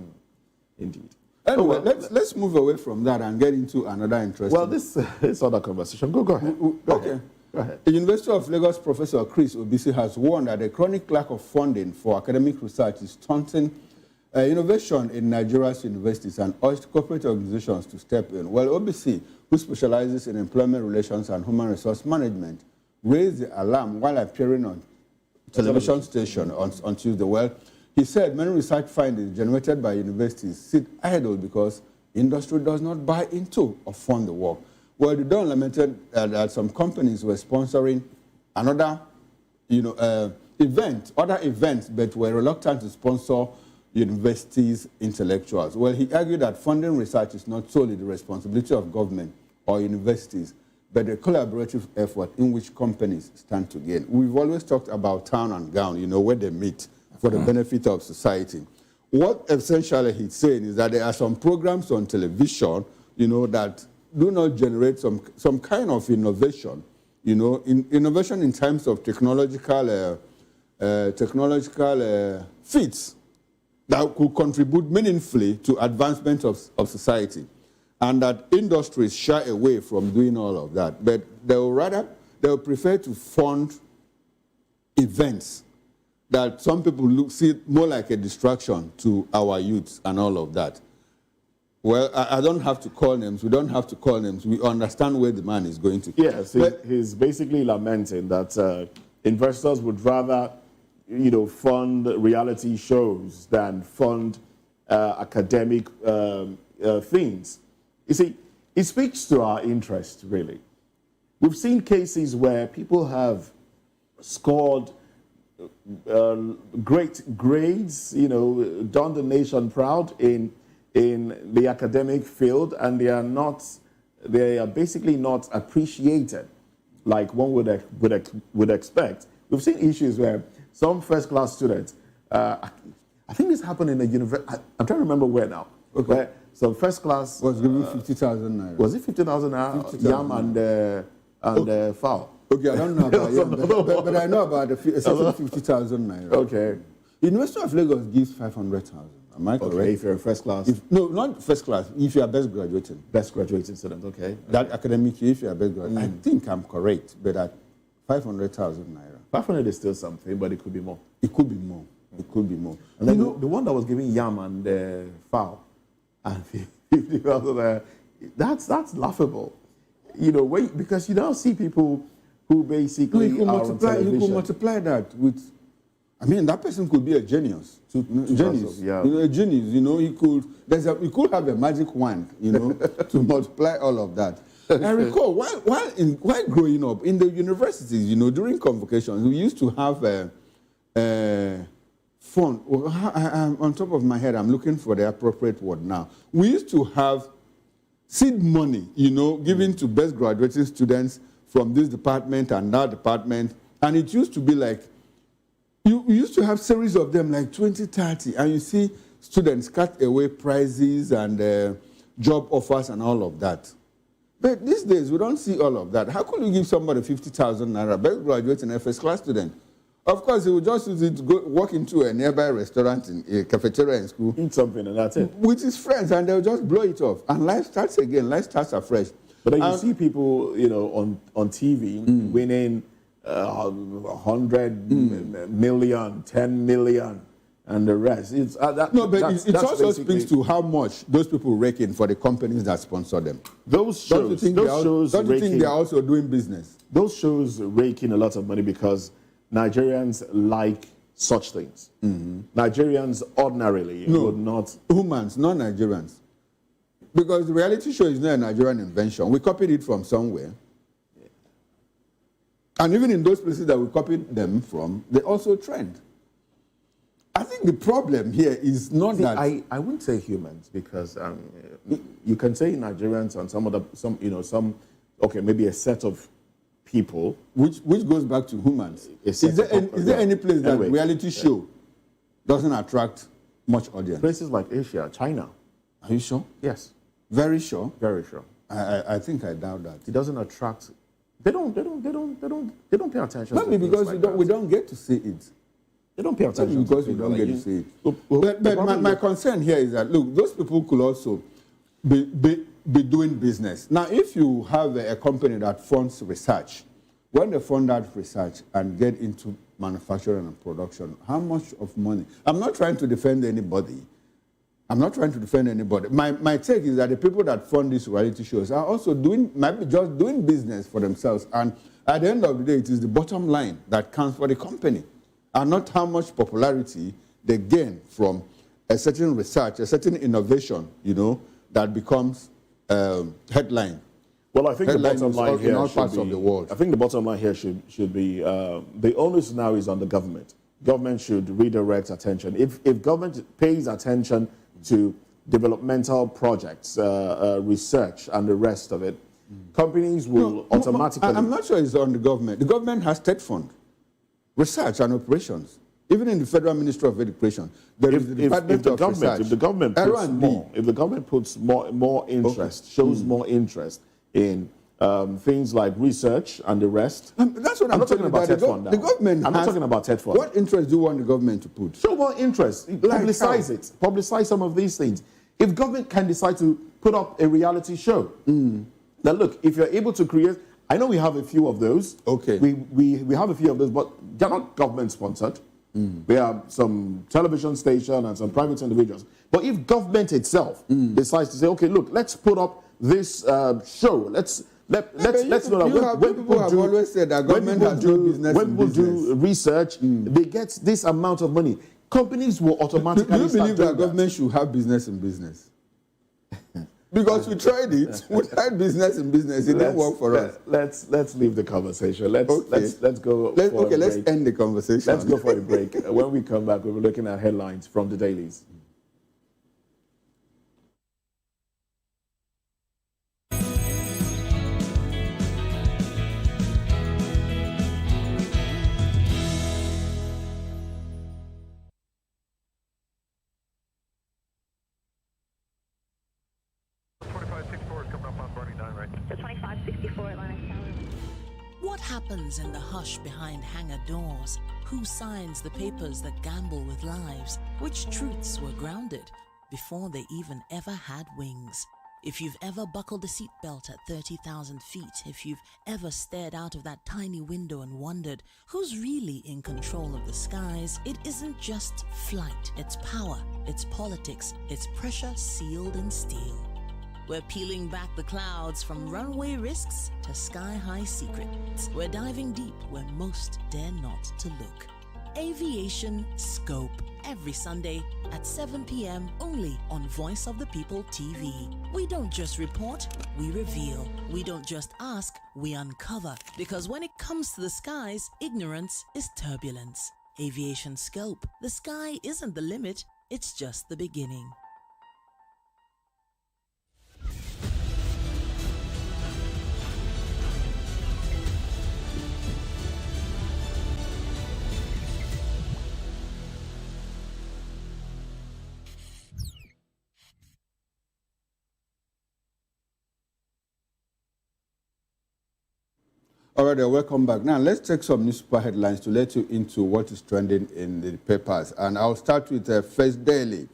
Indeed. Anyway, let's move away from that and get into another interesting... Well, this other conversation. Go ahead. Okay. Go ahead. The University of Lagos Professor Chris Obisi has warned that the chronic lack of funding for academic research is stunting innovation in Nigeria's universities and urged corporate organizations to step in. Well, Obisi, who specializes in employment relations and human resource management, raised the alarm while appearing on television station on Tuesday. Well, he said many research findings generated by universities sit idle because industry does not buy into or fund the work. Well, the Don lamented that some companies were sponsoring other events, but were reluctant to sponsor universities' intellectuals. Well, he argued that funding research is not solely the responsibility of government or universities, but a collaborative effort in which companies stand to gain. We've always talked about town and gown, where they meet for the benefit of society. What essentially he's saying is that there are some programs on television, that do not generate some kind of innovation, innovation in terms of technological feats that could contribute meaningfully to advancement of society. And that industries shy away from doing all of that. But they will prefer to fund events that some people see more like a distraction to our youths and all of that. Well, I don't have to call names. We don't have to call names. We understand where the man is going to. Yes, he's basically lamenting that investors would rather, fund reality shows than fund academic things. You see, it speaks to our interest, really. We've seen cases where people have scored great grades, done the nation proud in the academic field, and they are basically not appreciated like one would expect. We've seen issues where some first-class students, I think this happened in a university, I'm trying to remember where now, where some first-class... Was given 50,000 naira. Was it 50,000 naira? Yam and fowl. Okay, I don't know about yam, but I know about the 50,000 naira. Okay. University of Lagos gives 500,000. Am I correct? Okay, if you're a first class. No, not first class. If you are best graduating. Best graduating student, okay. That academic year, if you are best graduating. I think I'm correct, but at 500,000 naira. 500 is still something, but it could be more. It could be more. It could be more. And then the one that was giving yam and fowl and 50,000, that's laughable. Because you now see people who basically you could multiply that with. I mean, that person could be a genius. Genius. Yeah. A genius. He could have a magic wand. To multiply all of that. I recall while growing up in the universities, during convocations, we used to have a fund. On top of my head, I'm looking for the appropriate word now. We used to have seed money, given to best graduating students from this department and that department, and it used to be like. You used to have series of them, like 20, 30, and you see students cut away prizes and job offers and all of that. But these days, we don't see all of that. How could you give somebody 50,000 naira, best graduate and a first-class student? Of course, he would just use it to go walk into a nearby restaurant, in a cafeteria in school. Eat something and that's it. With his friends, and they'll just blow it off. And life starts again. Life starts afresh. But then you see people, on TV winning 100 million, 10 million, and the rest. It also speaks to how much those people rake in for the companies that sponsor them. Those shows, don't you think they're also doing business? Those shows rake in a lot of money because Nigerians like such things. Nigerians ordinarily would not. Humans, not Nigerians. Because the reality show is not a Nigerian invention. We copied it from somewhere. And even in those places that we copied them from, they also trend. I think the problem here is not that... I wouldn't say humans, because you can say Nigerians and some, maybe a set of people. Which goes back to humans. Is there any place that reality show doesn't attract much audience? Places like Asia, China. Are you sure? Yes. Very sure? Very sure. I think I doubt that. It doesn't attract... They don't pay attention. Maybe because we don't get to see it. They don't pay attention. Maybe because we don't get to see it. But my concern here is that, look, those people could also be doing business. Now, if you have a company that funds research, when they fund that research and get into manufacturing and production, how much of money? I'm not trying to defend anybody. My take is that the people that fund these reality shows are also might be just doing business for themselves. And at the end of the day, it is the bottom line that counts for the company, and not how much popularity they gain from a certain research, a certain innovation, that becomes headline. Well, I think the bottom line here in all parts of the world. I think the bottom line here should be the onus now is on the government. Government should redirect attention. If government pays attention to developmental projects, research, and the rest of it, companies will automatically... I'm not sure it's on the government. The government has state fund, research and operations. Even in the Federal Ministry of Education, there is the Department of Research. If the government puts more interest, shows more interest in things like research and the rest. That's what I'm talking about. The government. I'm not talking about TED fund. What interest do you want the government to put? Show more interest. Publicize it. Publicize some of these things. If government can decide to put up a reality show, that look, if you're able to create, I know we have a few of those. Okay. We have a few of those, but they're not government-sponsored. We have some television station and some private individuals. But if government itself decides to say, okay, look, let's put up this show. Let's know that when people have always said that government has no business. When people do research, they get this amount of money. Companies will automatically. Do you believe that government should have business in business? Because we tried it without business in business, it didn't work for us. Let's leave the conversation. Let's go. Let's end the conversation. Let's go for a break. When we come back, we'll be looking at headlines from the dailies. What happens in the hush behind hangar doors? Who signs the papers that gamble with lives? Which truths were grounded before they even ever had wings? If you've ever buckled a seatbelt at 30,000 feet, if you've ever stared out of that tiny window and wondered who's really in control of the skies, it isn't just flight, it's power, it's politics, it's pressure sealed in steel. We're peeling back the clouds from runway risks to sky-high secrets. We're diving deep where most dare not to look. Aviation Scope, every Sunday at 7 p.m. only on Voice of the People TV. We don't just report, we reveal. We don't just ask, we uncover. Because when it comes to the skies, ignorance is turbulence. Aviation Scope, the sky isn't the limit, it's just the beginning. All right, welcome back. Now, let's take some newspaper headlines to let you into what is trending in the papers. And I'll start with First Daily.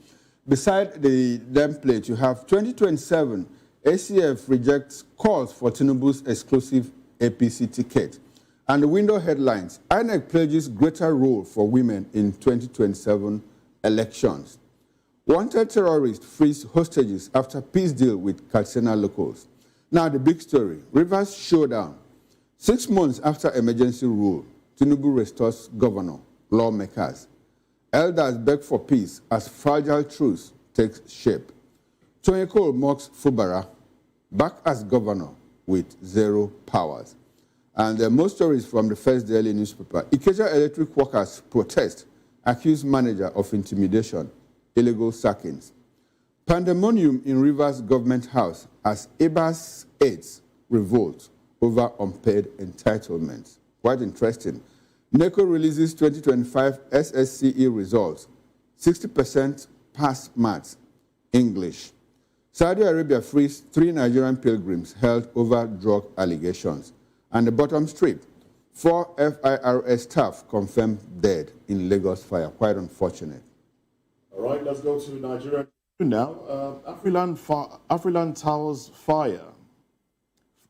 Beside the template, you have 2027, ACF rejects calls for Tinubu's exclusive APC ticket. And the window headlines, INEC pledges greater role for women in 2027 elections. Wanted terrorist frees hostages after peace deal with Katsina locals. Now, the big story, Rivers showdown. 6 months after emergency rule, Tinubu restores governor, lawmakers. Elders beg for peace as fragile truce takes shape. Tony Cole mocks Fubara, back as governor with zero powers. And most stories from the First Daily newspaper. Ikeja electric workers protest, accuse manager of intimidation, illegal sackings. Pandemonium in Rivers government house as Ibas aides revolt over unpaid entitlements. Quite interesting. NECO releases 2025 SSCE results. 60% pass maths, English. Saudi Arabia frees 3 Nigerian pilgrims held over drug allegations. And the bottom strip, 4 FIRS staff confirmed dead in Lagos fire. Quite unfortunate. All right, let's go to Nigeria now. Afriland Towers fire.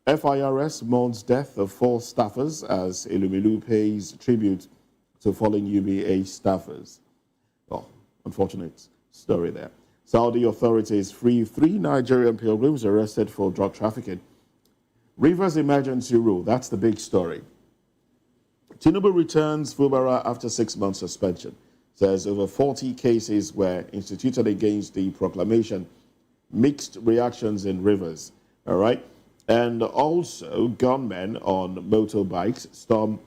FIRS mourns death of 4 staffers as Elumelu pays tribute to fallen UBA staffers. Well, unfortunate story there. Saudi authorities free 3 Nigerian pilgrims arrested for drug trafficking. Rivers emergency rule, that's the big story. Tinubu returns Fubara after 6 months suspension. Says over 40 cases were instituted against the proclamation. Mixed reactions in Rivers, all right? And also, gunmen on motorbikes storm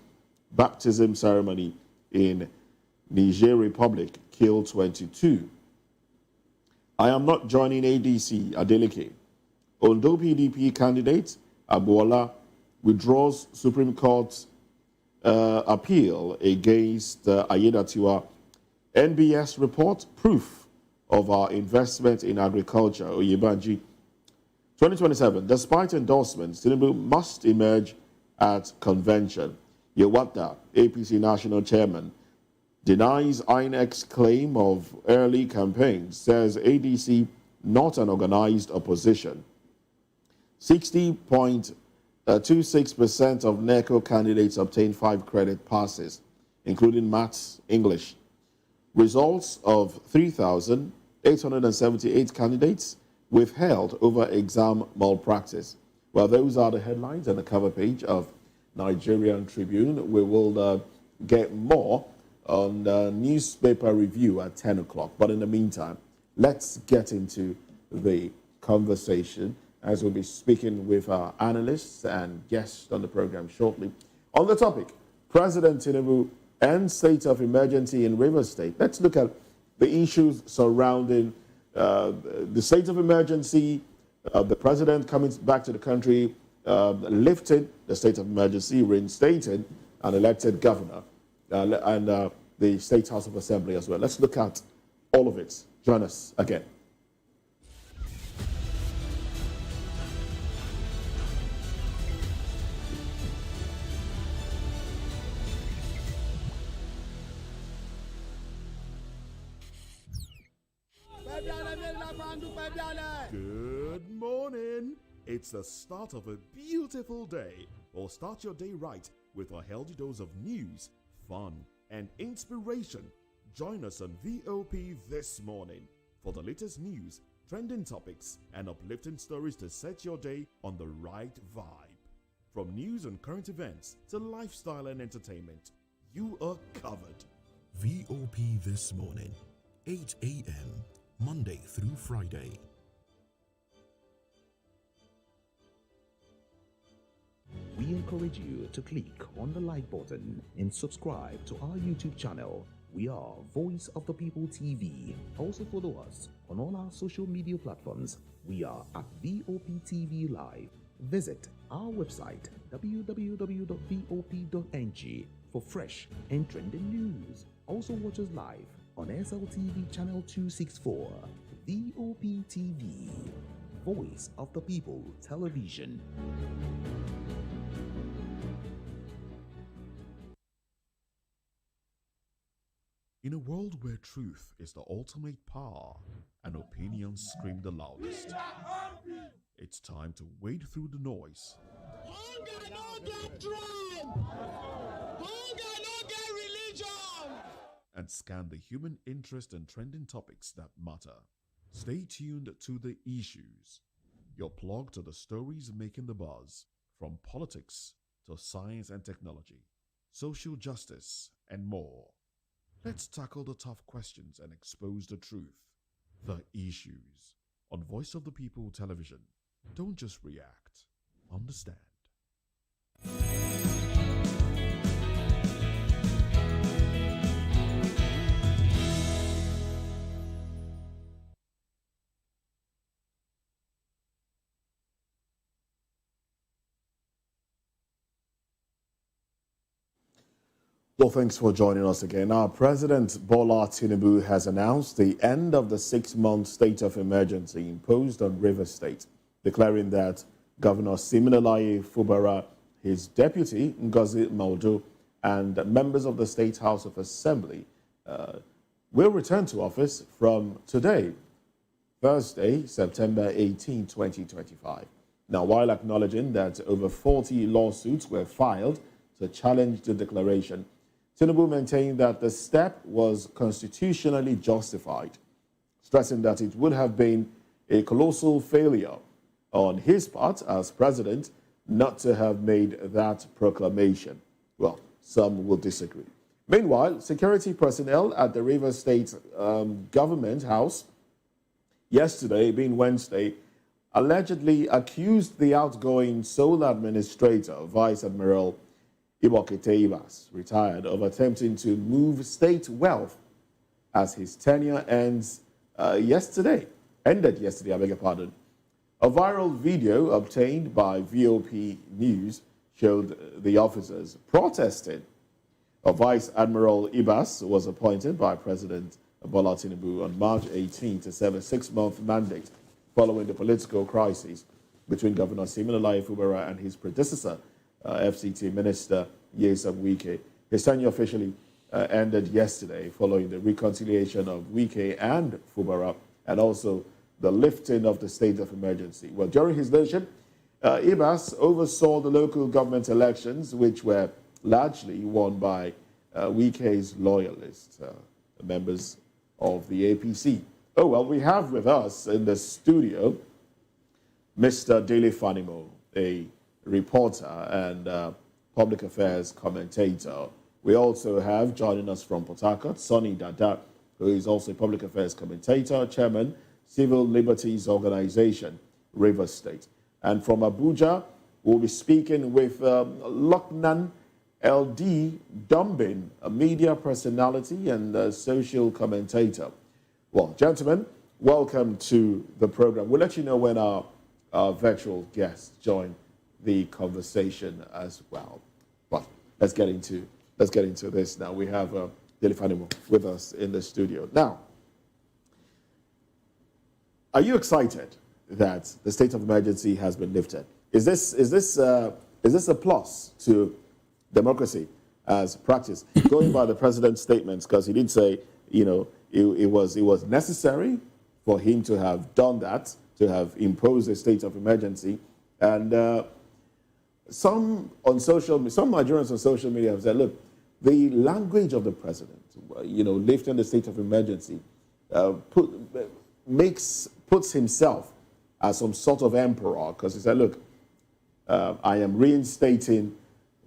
baptism ceremony in Niger Republic, kill 22. I am not joining ADC, Adeleke. Ondo PDP candidate, Abuola, withdraws Supreme Court appeal against Ayedatiwa. NBS report, proof of our investment in agriculture, Oyebanji. 2027, despite endorsements, Tinubu must emerge at convention. Yewata, APC national chairman, denies INEC's claim of early campaigns, says ADC not an organized opposition. 60.5 26% of NECO candidates obtained 5 credit passes, including maths, English. Results of 3,878 candidates withheld over exam malpractice. Well, those are the headlines on the cover page of Nigerian Tribune. We will get more on the newspaper review at 10 o'clock. But in the meantime, let's get into the conversation as we'll be speaking with our analysts and guests on the program shortly. On the topic, President Tinubu and state of emergency in Rivers State. Let's look at the issues surrounding the state of emergency, the president coming back to the country, lifted the state of emergency, reinstated an elected governor, and the State House of Assembly as well. Let's look at all of it. Join us again. Good morning. It's the start of a beautiful day. Or start your day right with a healthy dose of news, fun, and inspiration. Join us on VOP this morning for the latest news, trending topics, and uplifting stories to set your day on the right vibe. From news and current events to lifestyle and entertainment, you are covered. VOP This Morning, 8 a.m., Monday through Friday. We encourage you to click on the like button and subscribe to our YouTube channel. We are Voice of the People TV. Also follow us on all our social media platforms. We are at VOP TV Live. Visit our website www.vop.ng for fresh and trending news. Also watch us live on SLTV channel 264. VOP TV, Voice of the People Television. In a world where truth is the ultimate power and opinions scream the loudest, it's time to wade through the noise. Hunger no get tribe. Hunger no get religion. And scan the human interest and trending topics that matter. Stay tuned to The Issues, your plug to the stories making the buzz, from politics to science and technology, social justice, and more. Let's tackle the tough questions and expose the truth. The Issues on Voice of the People Television. Don't just react, understand. Well, thanks for joining us again. Now, President Bola Tinubu has announced the end of the 6-month state of emergency imposed on Rivers State, declaring that Governor Siminalayi Fubara, his deputy Ngozi Maudu, and members of the State House of Assembly will return to office from today, Thursday, September 18, 2025. Now, while acknowledging that over 40 lawsuits were filed to challenge the declaration, Tinubu maintained that the step was constitutionally justified, stressing that it would have been a colossal failure on his part as president not to have made that proclamation. Well, some will disagree. Meanwhile, security personnel at the Rivers State Government House yesterday, being Wednesday, allegedly accused the outgoing sole administrator, Vice Admiral Ibas, retired, of attempting to move state wealth as his tenure ended yesterday, I beg your pardon. A viral video obtained by VOP News showed the officers protesting. Vice Admiral Ibas was appointed by President Bola Tinubu on March 18 to serve a 6-month mandate following the political crisis between Governor Siminalayi Fubara and his predecessor, FCT Minister Nyesom Wike. His tenure officially ended yesterday following the reconciliation of Wike and Fubara and also the lifting of the state of emergency. Well, during his leadership, Ibas oversaw the local government elections, which were largely won by Wike's loyalists, members of the APC. Oh, well, we have with us in the studio Mr. Dele Fanimo, a reporter and public affairs commentator. We also have, joining us from Port Harcourt, Sonny Dada, who is also a public affairs commentator, chairman, Civil Liberties Organization, Rivers State. And from Abuja, we'll be speaking with Loknan LD Dumbin, a media personality and a social commentator. Well, gentlemen, welcome to the program. We'll let you know when our virtual guests join the conversation as well. But let's get into this now. We have Dele Fanimo with us in the studio. Now, are you excited that the state of emergency has been lifted? Is this a plus to democracy as practice? Going by the president's statements, because he did say, you know, it was necessary for him to have done that, to have imposed a state of emergency, and some Nigerians on social media have said, look, the language of the president, you know, lifting the state of emergency, puts himself as some sort of emperor, because he said, look, I am reinstating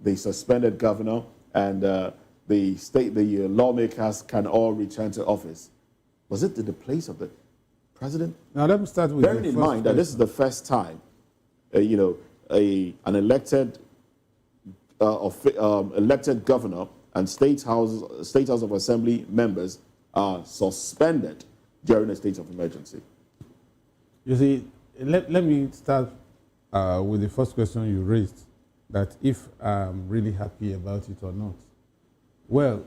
the suspended governor, and the lawmakers can all return to office. Was it the place of the president? Now let me start with bearing in mind that this is the first time, you know, an elected elected governor and state house of assembly members are suspended during a state of emergency. You see, let me start with the first question you raised, that if I'm really happy about it or not. Well,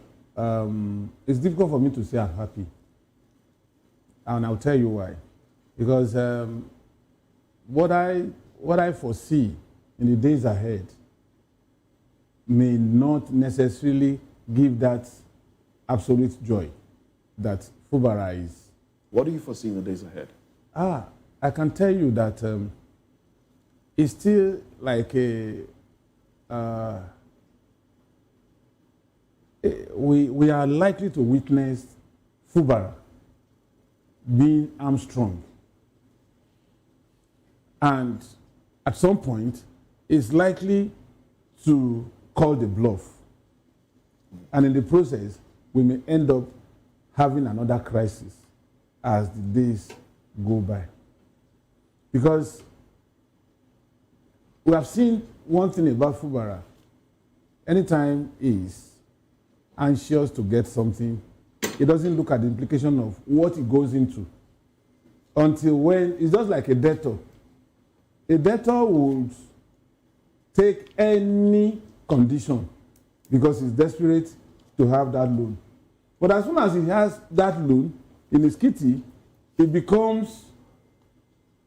it's difficult for me to say I'm happy. And I'll tell you why. Because what I foresee in the days ahead may not necessarily give that absolute joy that Fubara is. What do you foresee in the days ahead? I can tell you that it's still like we are likely to witness Fubara being Armstrong. And at some point, it's likely to call the bluff. And in the process, we may end up having another crisis as the days go by. Because we have seen one thing about Fubara. Anytime he's anxious to get something, he doesn't look at the implication of what it goes into. Until when, it's just like a debtor. A debtor would take any condition because he's desperate to have that loan. But as soon as he has that loan in his kitty, it becomes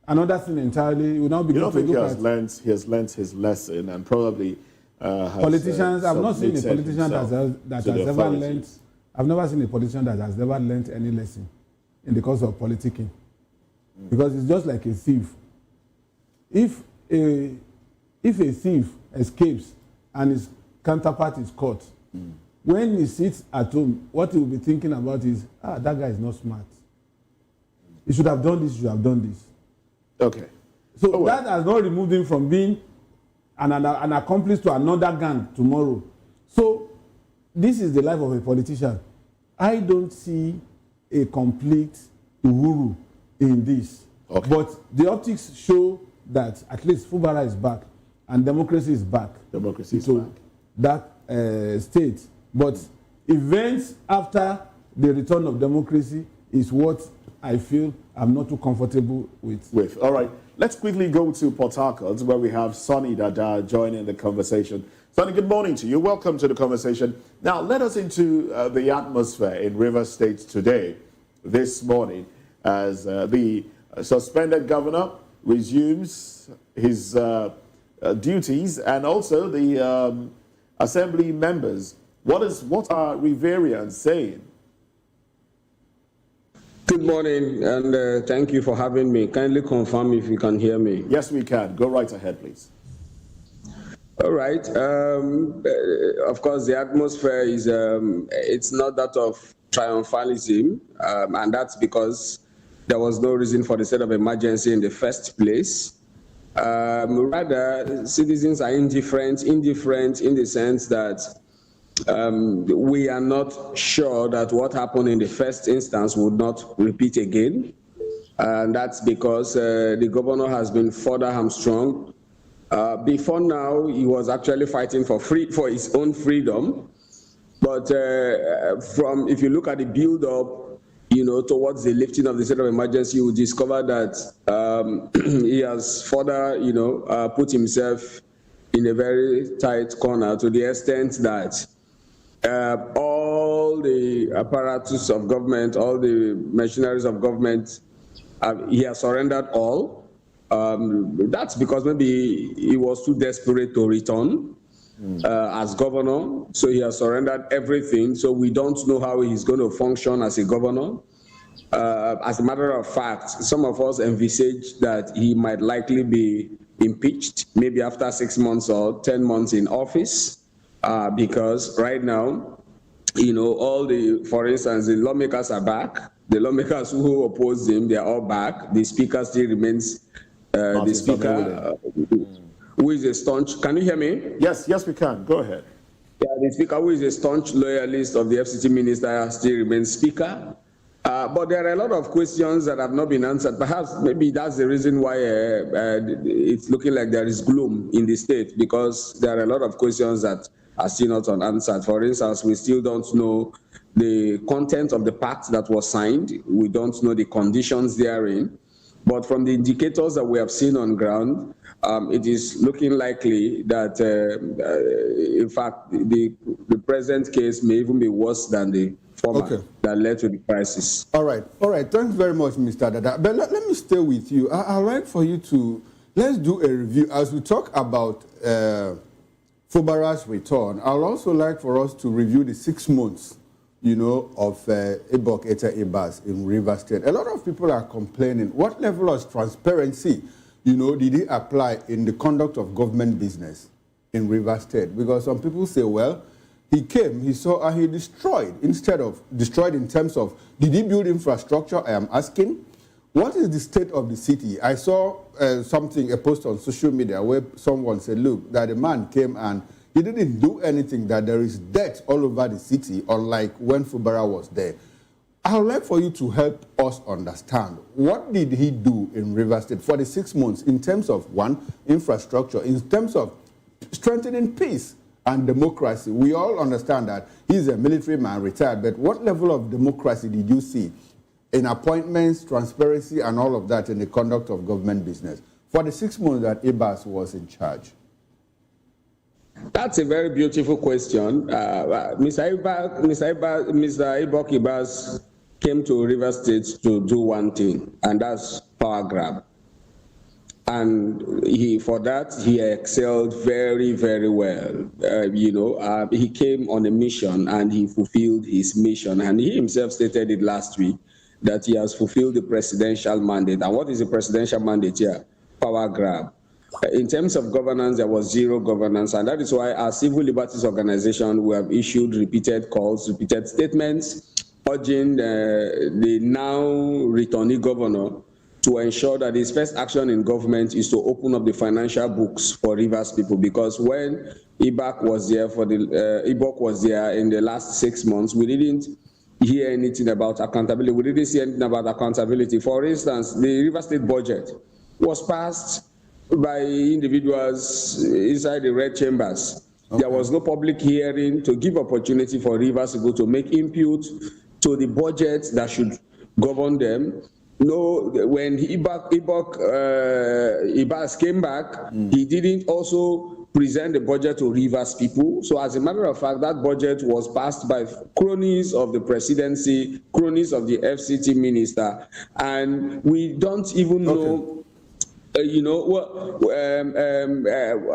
another thing entirely. He will now begin you don't to think look he has learned his lesson and probably politicians, I've not seen a politician that has ever learned. I've never seen a politician that has never learned any lesson in the course of politicking. Because it's just like a thief. If a thief escapes and his counterpart is caught, when he sits at home, what he will be thinking about is, that guy is not smart. He should have done this, he should have done this. Okay. So that has not removed him from being an accomplice to another gang tomorrow. So this is the life of a politician. I don't see a complete uhuru in this. Okay. But the optics show that at least Fubara is back and democracy is back. Democracy is back. That state. But events after the return of democracy is what I feel I'm not too comfortable with. All right. Let's quickly go to Port Harcourt, where we have Sonny Dada joining the conversation. Sonny, good morning to you. Welcome to the conversation. Now, let us into the atmosphere in Rivers State today, this morning, as the suspended governor resumes his duties, and also the assembly members. What are Riverians saying? Good Good morning, and thank you for having me. Kindly confirm if you can hear me. Yes, we can. Go right ahead, please. All right. Of course, the atmosphere is, it's not that of triumphalism, and that's because there was no reason for the state of emergency in the first place. Rather, citizens are indifferent in the sense that we are not sure that what happened in the first instance would not repeat again. And that's because the governor has been further hamstrung. Before now, he was actually fighting for his own freedom. But if you look at the build-up, towards the lifting of the state of emergency, you will discover that he has further, put himself in a very tight corner to the extent that all the apparatus of government, all the machineries of government, he has surrendered all. That's because maybe he was too desperate to return as governor, so he has surrendered everything. So we don't know how he's going to function as a governor. As a matter of fact, some of us envisage that he might likely be impeached, maybe after 6 months or 10 months in office, because right now, for instance, the lawmakers are back. The lawmakers who opposed him, they are all back. The speaker still remains the speaker, who is a staunch. Can you hear me? Yes, we can. Go ahead. Yeah, the speaker, who is a staunch loyalist of the FCT minister, still remains speaker. But there are a lot of questions that have not been answered. Perhaps maybe that's the reason why it's looking like there is gloom in the state, because there are a lot of questions that are still not unanswered. For instance, we still don't know the content of the pact that was signed. We don't know the conditions therein. But from the indicators that we have seen on ground, it is looking likely that, in fact, the present case may even be worse than the former that led to the crisis. All right. Thanks very much, Mr. Dada. But let me stay with you. I'd like for you to, let's do a review. As we talk about Fubara's return, I'd also like for us to review the 6 months of Ibok Eta Ibas in Rivers State. A lot of people are complaining. What level of transparency, did he apply in the conduct of government business in Rivers State? Because some people say, well, he came, he saw, and he destroyed. Instead of destroyed in terms of, did he build infrastructure? I am asking. What is the state of the city? I saw a post on social media where someone said, look, that a man came and he didn't do anything, that there is debt all over the city, unlike when Fubara was there. I would like for you to help us understand, what did he do in Rivers State for the 6 months in terms of, one, infrastructure, in terms of strengthening peace and democracy? We all understand that he's a military man, retired, but what level of democracy did you see in appointments, transparency, and all of that in the conduct of government business for the 6 months that Ibas was in charge? That's a very beautiful question. Mr. Ibok Ibas came to Rivers State to do one thing, and that's power grab. And for that, he excelled very, very well. He came on a mission and he fulfilled his mission. And he himself stated it last week that he has fulfilled the presidential mandate. And what is the presidential mandate here? Power grab. In terms of governance, there was zero governance, and that is why our civil liberties organization, we have issued repeated calls, repeated statements, urging the now returnee governor to ensure that his first action in government is to open up the financial books for Rivers people, because when Ibok was there in the last 6 months, we didn't hear anything about accountability. We didn't see anything about accountability. For instance, the Rivers State budget was passed by individuals inside the red chambers. Okay. There was no public hearing to give opportunity for Rivers people to make input to the budget that should govern them. No, when Ibas came back, he didn't also present the budget to Rivers people. So as a matter of fact, that budget was passed by cronies of the presidency, cronies of the FCT minister, and we don't even know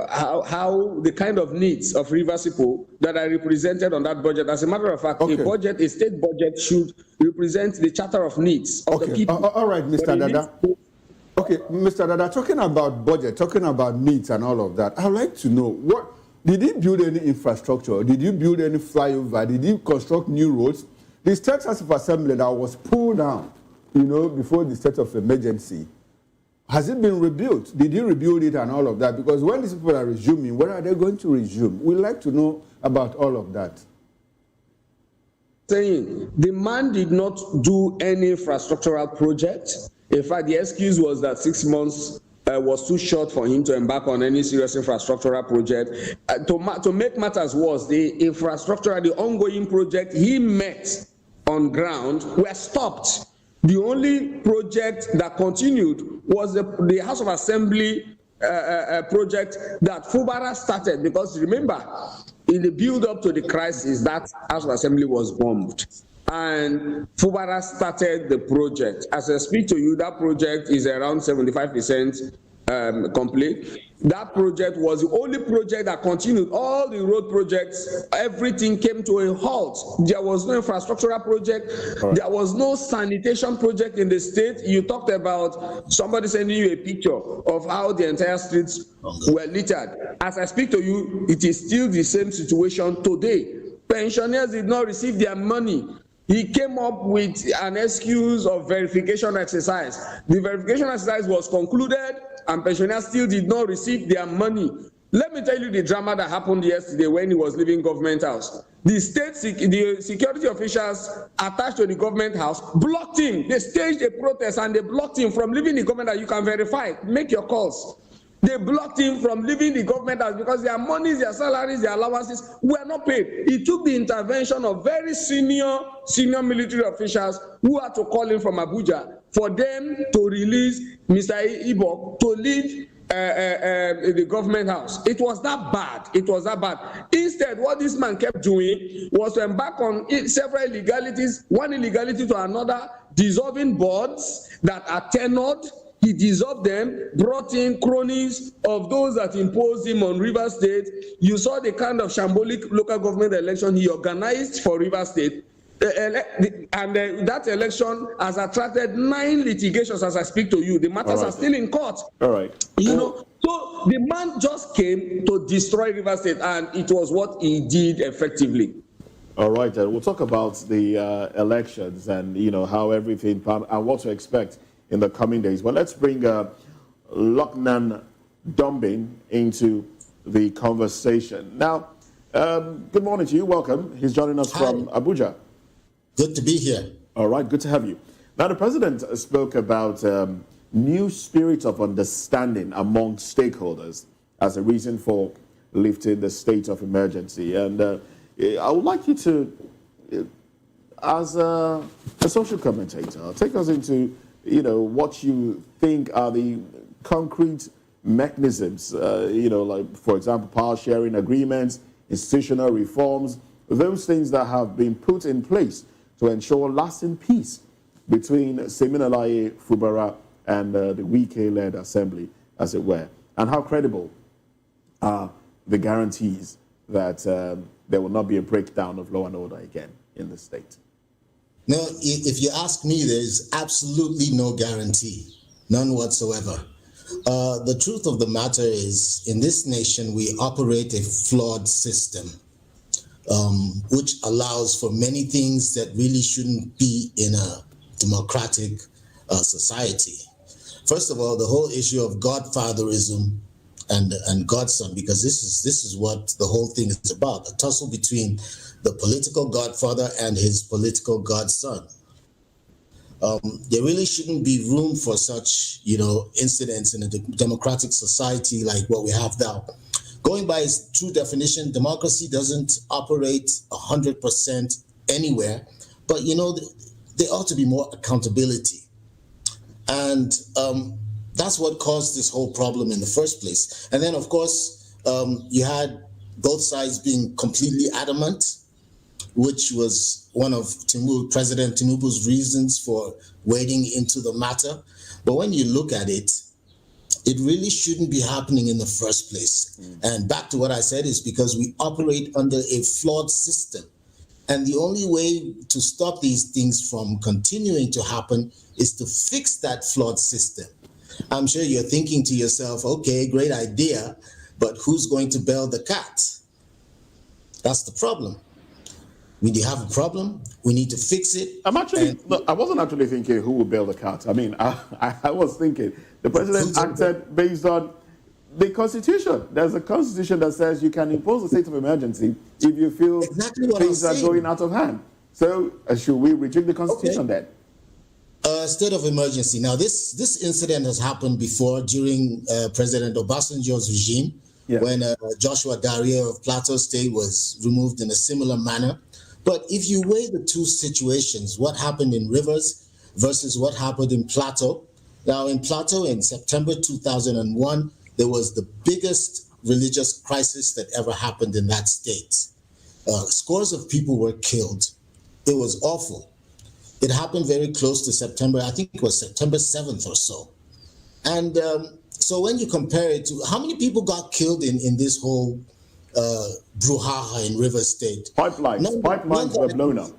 how the kind of needs of Rivers people that are represented on that budget. As a matter of fact, a state budget should represent the charter of needs of the people. All right, Mr. Dada. Okay, Mr. Dada, talking about budget, talking about needs and all of that, I'd like to know, did you build any infrastructure? Did you build any flyover? Did you construct new roads? The State House of Assembly that was pulled down, before the state of emergency, has it been rebuilt? Did you rebuild it and all of that? Because when these people are resuming, where are they going to resume? We'd like to know about all of that. Saying the man did not do any infrastructural project. In fact, the excuse was that 6 months was too short for him to embark on any serious infrastructural project. To make matters worse, the ongoing project he met on ground were stopped. The only project that continued was the House of Assembly project that Fubara started, because remember, in the build-up to the crisis, that House of Assembly was bombed. And Fubara started the project. As I speak to you, that project is around 75% complete. That project was the only project that continued. All the road projects, everything came to a halt. There was no infrastructural project. Right. There was no sanitation project in the state. You talked about somebody sending you a picture of how the entire streets were littered. As I speak to you, it is still the same situation today. Pensioners did not receive their money. He came up with an excuse of verification exercise. The verification exercise was concluded and pensioners still did not receive their money. Let me tell you the drama that happened yesterday when he was leaving government house. The security officials attached to the government house blocked him. They staged a protest and they blocked him from leaving the government house. You can verify, make your calls. They blocked him from leaving the government house because their monies, their salaries, their allowances were not paid. It took the intervention of very senior military officials who had to call him from Abuja for them to release Mr. Ibok to leave the government house. It was that bad. It was that bad. Instead, what this man kept doing was to embark on several illegalities, one illegality to another, dissolving boards that are tenured. He dissolved them, brought in cronies of those that imposed him on Rivers State. You saw the kind of shambolic local government election he organized for Rivers State. That election has attracted 9 litigations as I speak to you. The matters are still in court. All right. So the man just came to destroy Rivers State, and it was what he did effectively. All right. We'll talk about the elections and, how everything and what to expect in the coming days. But let's bring Loknan Dombin into the conversation. Now, good morning to you. Welcome. He's joining us from Abuja. Good to be here. All right, good to have you. Now, the president spoke about new spirit of understanding among stakeholders as a reason for lifting the state of emergency. And I would like you to, as a social commentator, take us into what you think are the concrete mechanisms, like, for example, power sharing agreements, institutional reforms, those things that have been put in place to ensure lasting peace between Seminalaye, Fubara, and the Wike-led assembly, as it were. And how credible are the guarantees that there will not be a breakdown of law and order again in the state? No, if you ask me, there's absolutely no guarantee, none whatsoever. The truth of the matter is, in this nation, we operate a flawed system, which allows for many things that really shouldn't be in a democratic society. First of all, the whole issue of godfatherism and godson, because this is what the whole thing is about, a tussle between the political godfather and his political godson. There really shouldn't be room for such, incidents in a democratic society like what we have now. Going by its true definition, democracy doesn't operate 100% anywhere, but there ought to be more accountability. And that's what caused this whole problem in the first place. And then, of course, you had both sides being completely adamant, which was one of President Tinubu's reasons for wading into the matter. But when you look at it, It really shouldn't be happening in the first place. And back to what I said is because we operate under a flawed system. And the only way to stop these things from continuing to happen is to fix that flawed system. I'm sure you're thinking to yourself, okay, great idea, but who's going to bail the cat? That's the problem. When you have a problem, we need to fix it. I wasn't actually thinking who will bail the cat. I mean, I was thinking the president acted based on the Constitution. There's a Constitution that says you can impose a state of emergency if you feel things are going out of hand. So should we reject the Constitution then? State of emergency. Now, this incident has happened before during President Obasanjo's regime, when Joshua Darie of Plateau State was removed in a similar manner. But if you weigh the two situations, what happened in Rivers versus what happened in Plateau. Now, in Plateau in September 2001, there was the biggest religious crisis that ever happened in that state. Scores of people were killed. It was awful. It happened very close to September, I think it was September 7th or so. And so when you compare it to, how many people got killed in this whole brouhaha in River State? Pipelines were blown up.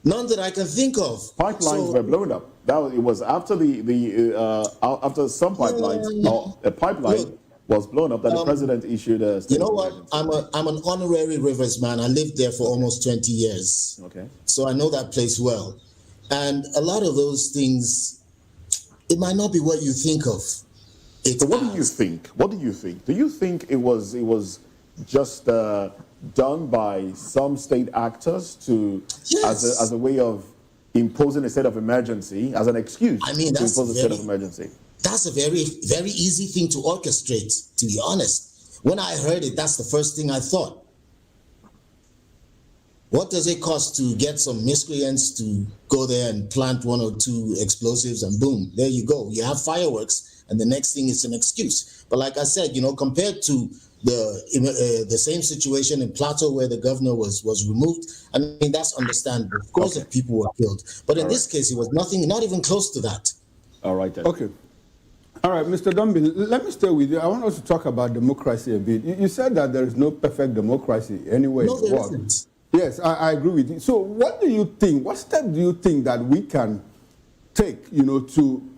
None that I can think of. Pipelines were blown up. It was after after some pipelines, or a pipeline was blown up that the president issued a statement. You know what? I'm an honorary Rivers man. I lived there for almost 20 years. Okay. So I know that place well. And a lot of those things, it might not be what you think of. So what do you think? What do you think? Do you think it was just done by some state actors to as a way of imposing a state of emergency, as an excuse to impose a state of emergency? That's a very, very easy thing to orchestrate, to be honest. When I heard it, that's the first thing I thought. What does it cost to get some miscreants to go there and plant one or two explosives and boom, there you go. You have fireworks and the next thing is an excuse. But like I said, compared to the same situation in Plateau where the governor was removed, I mean, that's understandable. Of course, that people were killed. But in this case, it was nothing, not even close to that. All right, then. Okay. All right, Mr. Dombi, let me stay with you. I want us to talk about democracy a bit. You said that there is no perfect democracy anywhere in the world. Isn't. Yes, I agree with you. So what do you think, what step do you think that we can take, to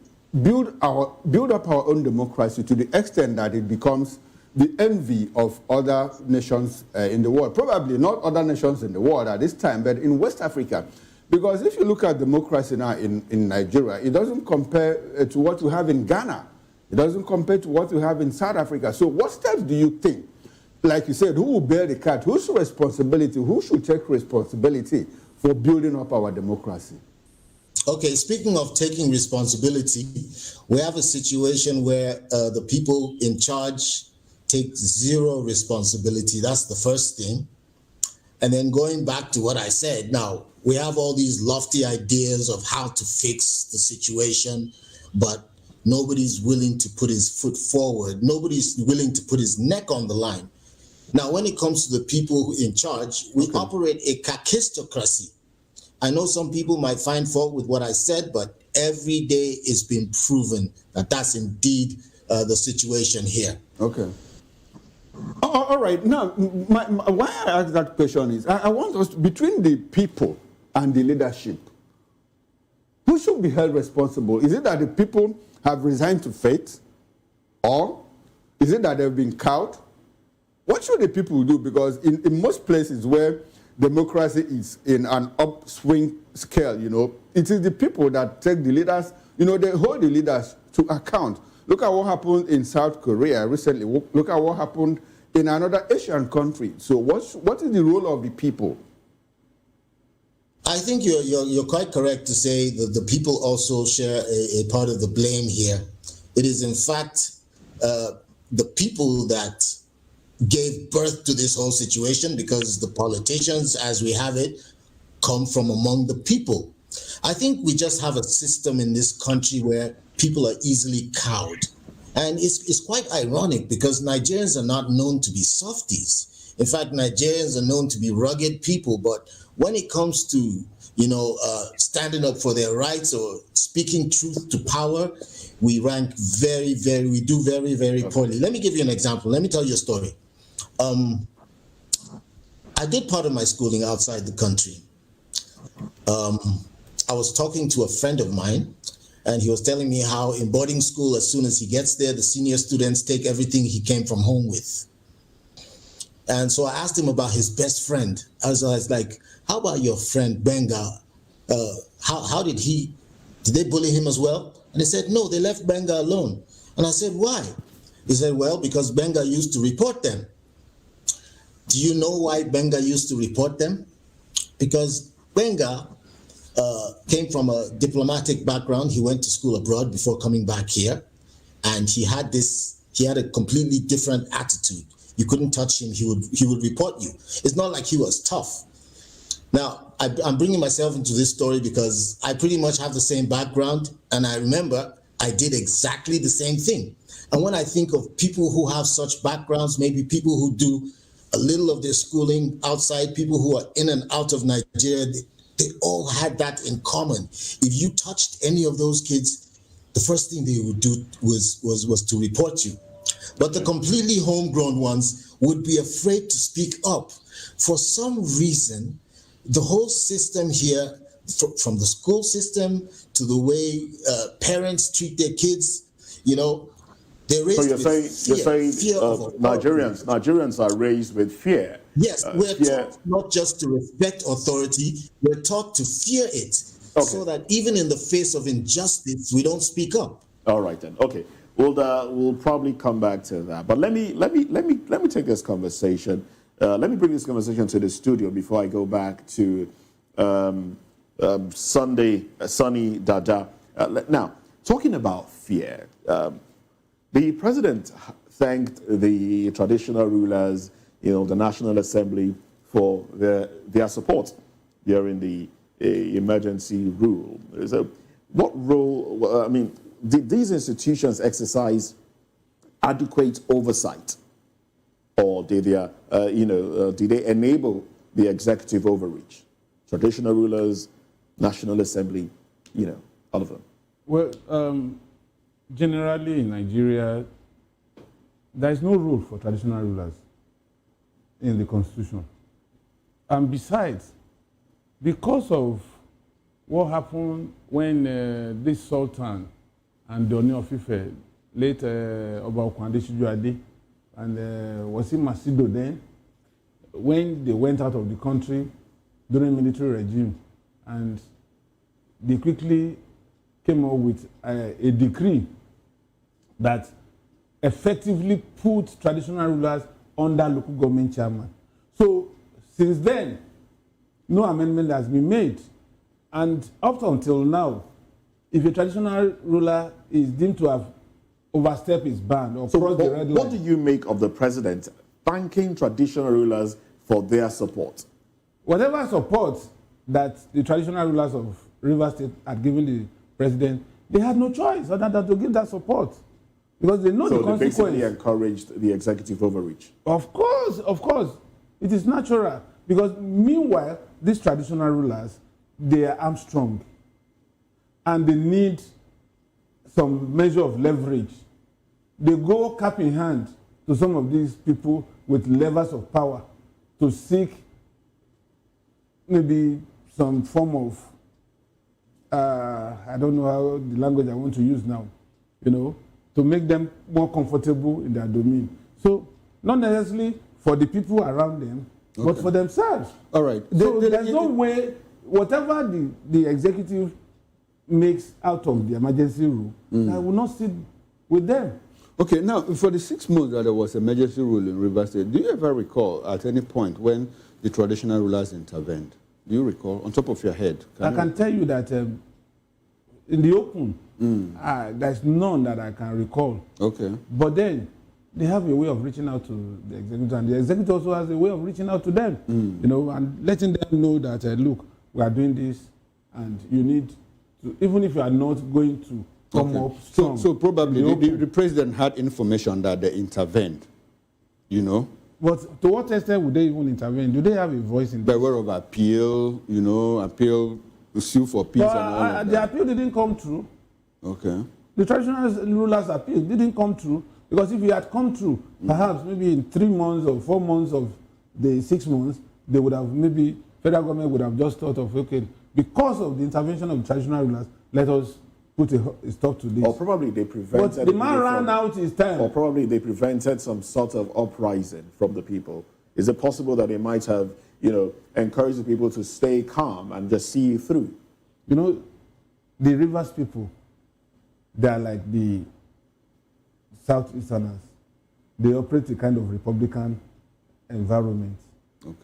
build up our own democracy to the extent that it becomes the envy of other nations in the world? Probably not other nations in the world at this time, but in West Africa. Because if you look at democracy now in Nigeria, it doesn't compare to what we have in Ghana. It doesn't compare to what we have in South Africa. So what steps do you think, like you said, who will bear the cat? Whose responsibility? Who should take responsibility for building up our democracy? Okay, speaking of taking responsibility, we have a situation where the people in charge take zero responsibility. That's the first thing. And then going back to what I said, now, we have all these lofty ideas of how to fix the situation, but nobody's willing to put his foot forward. Nobody's willing to put his neck on the line. Now, when it comes to the people in charge, we operate a kakistocracy. I know some people might find fault with what I said, but every day it's been proven that that's indeed the situation here. Okay. All right. Now, why I ask that question is, I want us, between the people and the leadership, who should be held responsible? Is it that the people have resigned to fate? Or is it that they've been cowed? What should the people do? Because in most places where democracy is in an upswing scale, it is the people that take the leaders, they hold the leaders to account. Look at what happened in South Korea recently. Look at what happened in another Asian country. So what is the role of the people? I think you're quite correct to say that the people also share a part of the blame here. It is, in fact, the people that gave birth to this whole situation, because the politicians, as we have it, come from among the people. I think we just have a system in this country where people are easily cowed. And it's quite ironic because Nigerians are not known to be softies. In fact, Nigerians are known to be rugged people, but when it comes to, standing up for their rights or speaking truth to power, we rank we do very, very poorly. Let me give you an example. Let me tell you a story. I did part of my schooling outside the country. I was talking to a friend of mine, and he was telling me how in boarding school, as soon as he gets there, the senior students take everything he came from home with. And so I asked him about his best friend. I was like, how about your friend Benga? How did they bully him as well? And he said, no, they left Benga alone. And I said, why? He said, well, because Benga used to report them. Do you know why Benga used to report them? Because Benga came from a diplomatic background. He went to school abroad before coming back here. And he had a completely different attitude. You couldn't touch him, he would report you. It's not like he was tough. Now, I'm bringing myself into this story because I pretty much have the same background, and I remember I did exactly the same thing. And when I think of people who have such backgrounds, maybe people who do a little of their schooling outside, people who are in and out of Nigeria, they all had that in common. If you touched any of those kids, the first thing they would do was to report you. But the completely homegrown ones would be afraid to speak up. For some reason, the whole system here, from the school system to the way parents treat their kids, they're raised with fear of Nigerians are raised with fear. Yes, we're taught not just to respect authority, we're taught to fear it, so that even in the face of injustice, we don't speak up. All right then. Okay. We'll probably come back to that. But let me take this conversation. Let me bring this conversation to the studio before I go back to Sunny Dada. Now, talking about fear, the president thanked the traditional rulers, the National Assembly, for their support during the emergency rule. So, what role? Did these institutions exercise adequate oversight, or did they enable the executive overreach? Traditional rulers, National Assembly, all of them. Well, generally in Nigeria, there is no rule for traditional rulers in the constitution. And besides, because of what happened when this Sultan and the Oni of Ife, late Oba Okwande Shijuade, and was in Masido then, when they went out of the country during military regime, and they quickly came up with a decree that effectively put traditional rulers under local government chairman. So since then, no amendment has been made. And up until now, if a traditional ruler is deemed to have overstepped his band or crossed the red line. What do you make of the president thanking traditional rulers for their support? Whatever support that the traditional rulers of Rivers State had given the president, they had no choice other than to give that support. Because they know the consequence. So they basically encouraged the executive overreach? Of course. It is natural. Because meanwhile, these traditional rulers, they are armstrong. And they need some measure of leverage. They go cap in hand to some of these people with levers of power to seek maybe some form of, I don't know how the language I want to use now, to make them more comfortable in their domain. So, not necessarily for the people around them, but for themselves. All right. So there's no way, whatever the executive makes out of the emergency rule, I will not sit with them. Okay, now, for the 6 months that there was emergency rule in Rivers State, do you ever recall at any point when the traditional rulers intervened? Do you recall, on top of your head? I can tell you that in the open, there's none that I can recall. Okay. But then, they have a way of reaching out to the executive, and the executive also has a way of reaching out to them, and letting them know that, look, we are doing this, and you need to, even if you are not going to come up strong. So probably the president had information that they intervened, But to what extent would they even intervene? Do they have a voice in this? By way of appeal, appeal to sue for peace and all of that. The appeal didn't come through. Okay. The traditional rulers' appeal didn't come through, because if it had come through, perhaps maybe in 3 months or 4 months of the 6 months, they would have, maybe federal government would have just thought of, okay, because of the intervention of the traditional rulers, let us put a stop to this. Or probably they prevented... But the man ran out his time. Or probably they prevented some sort of uprising from the people. Is it possible that they might have, encouraged the people to stay calm and just see it through? The Rivers people, they are like the Southeasterners. They operate a kind of Republican environment,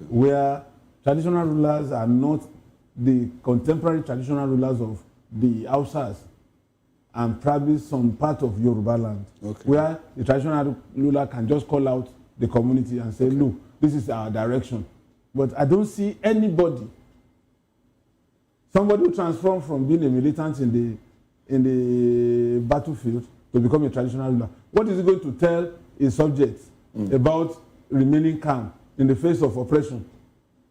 where traditional rulers are not the contemporary traditional rulers of the Hausas and probably some part of Yoruba land, where the traditional ruler can just call out the community and say, look, this is our direction. But I don't see anybody, somebody who transformed from being a militant in the battlefield to become a traditional ruler. What is he going to tell his subjects about remaining calm in the face of oppression?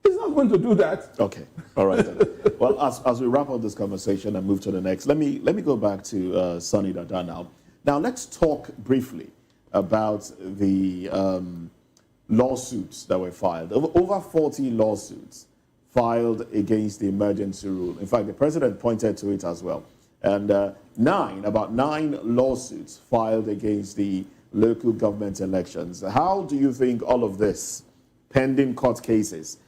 He's not going to do that. Okay, all right then. Well, as we wrap up this conversation and move to the next, let me go back to Sonny Dada now. Now let's talk briefly about the lawsuits that were filed. Over 40 lawsuits filed against the emergency rule. In fact, the president pointed to it as well. And about nine lawsuits filed against the local government elections. How do you think all of this, pending court cases,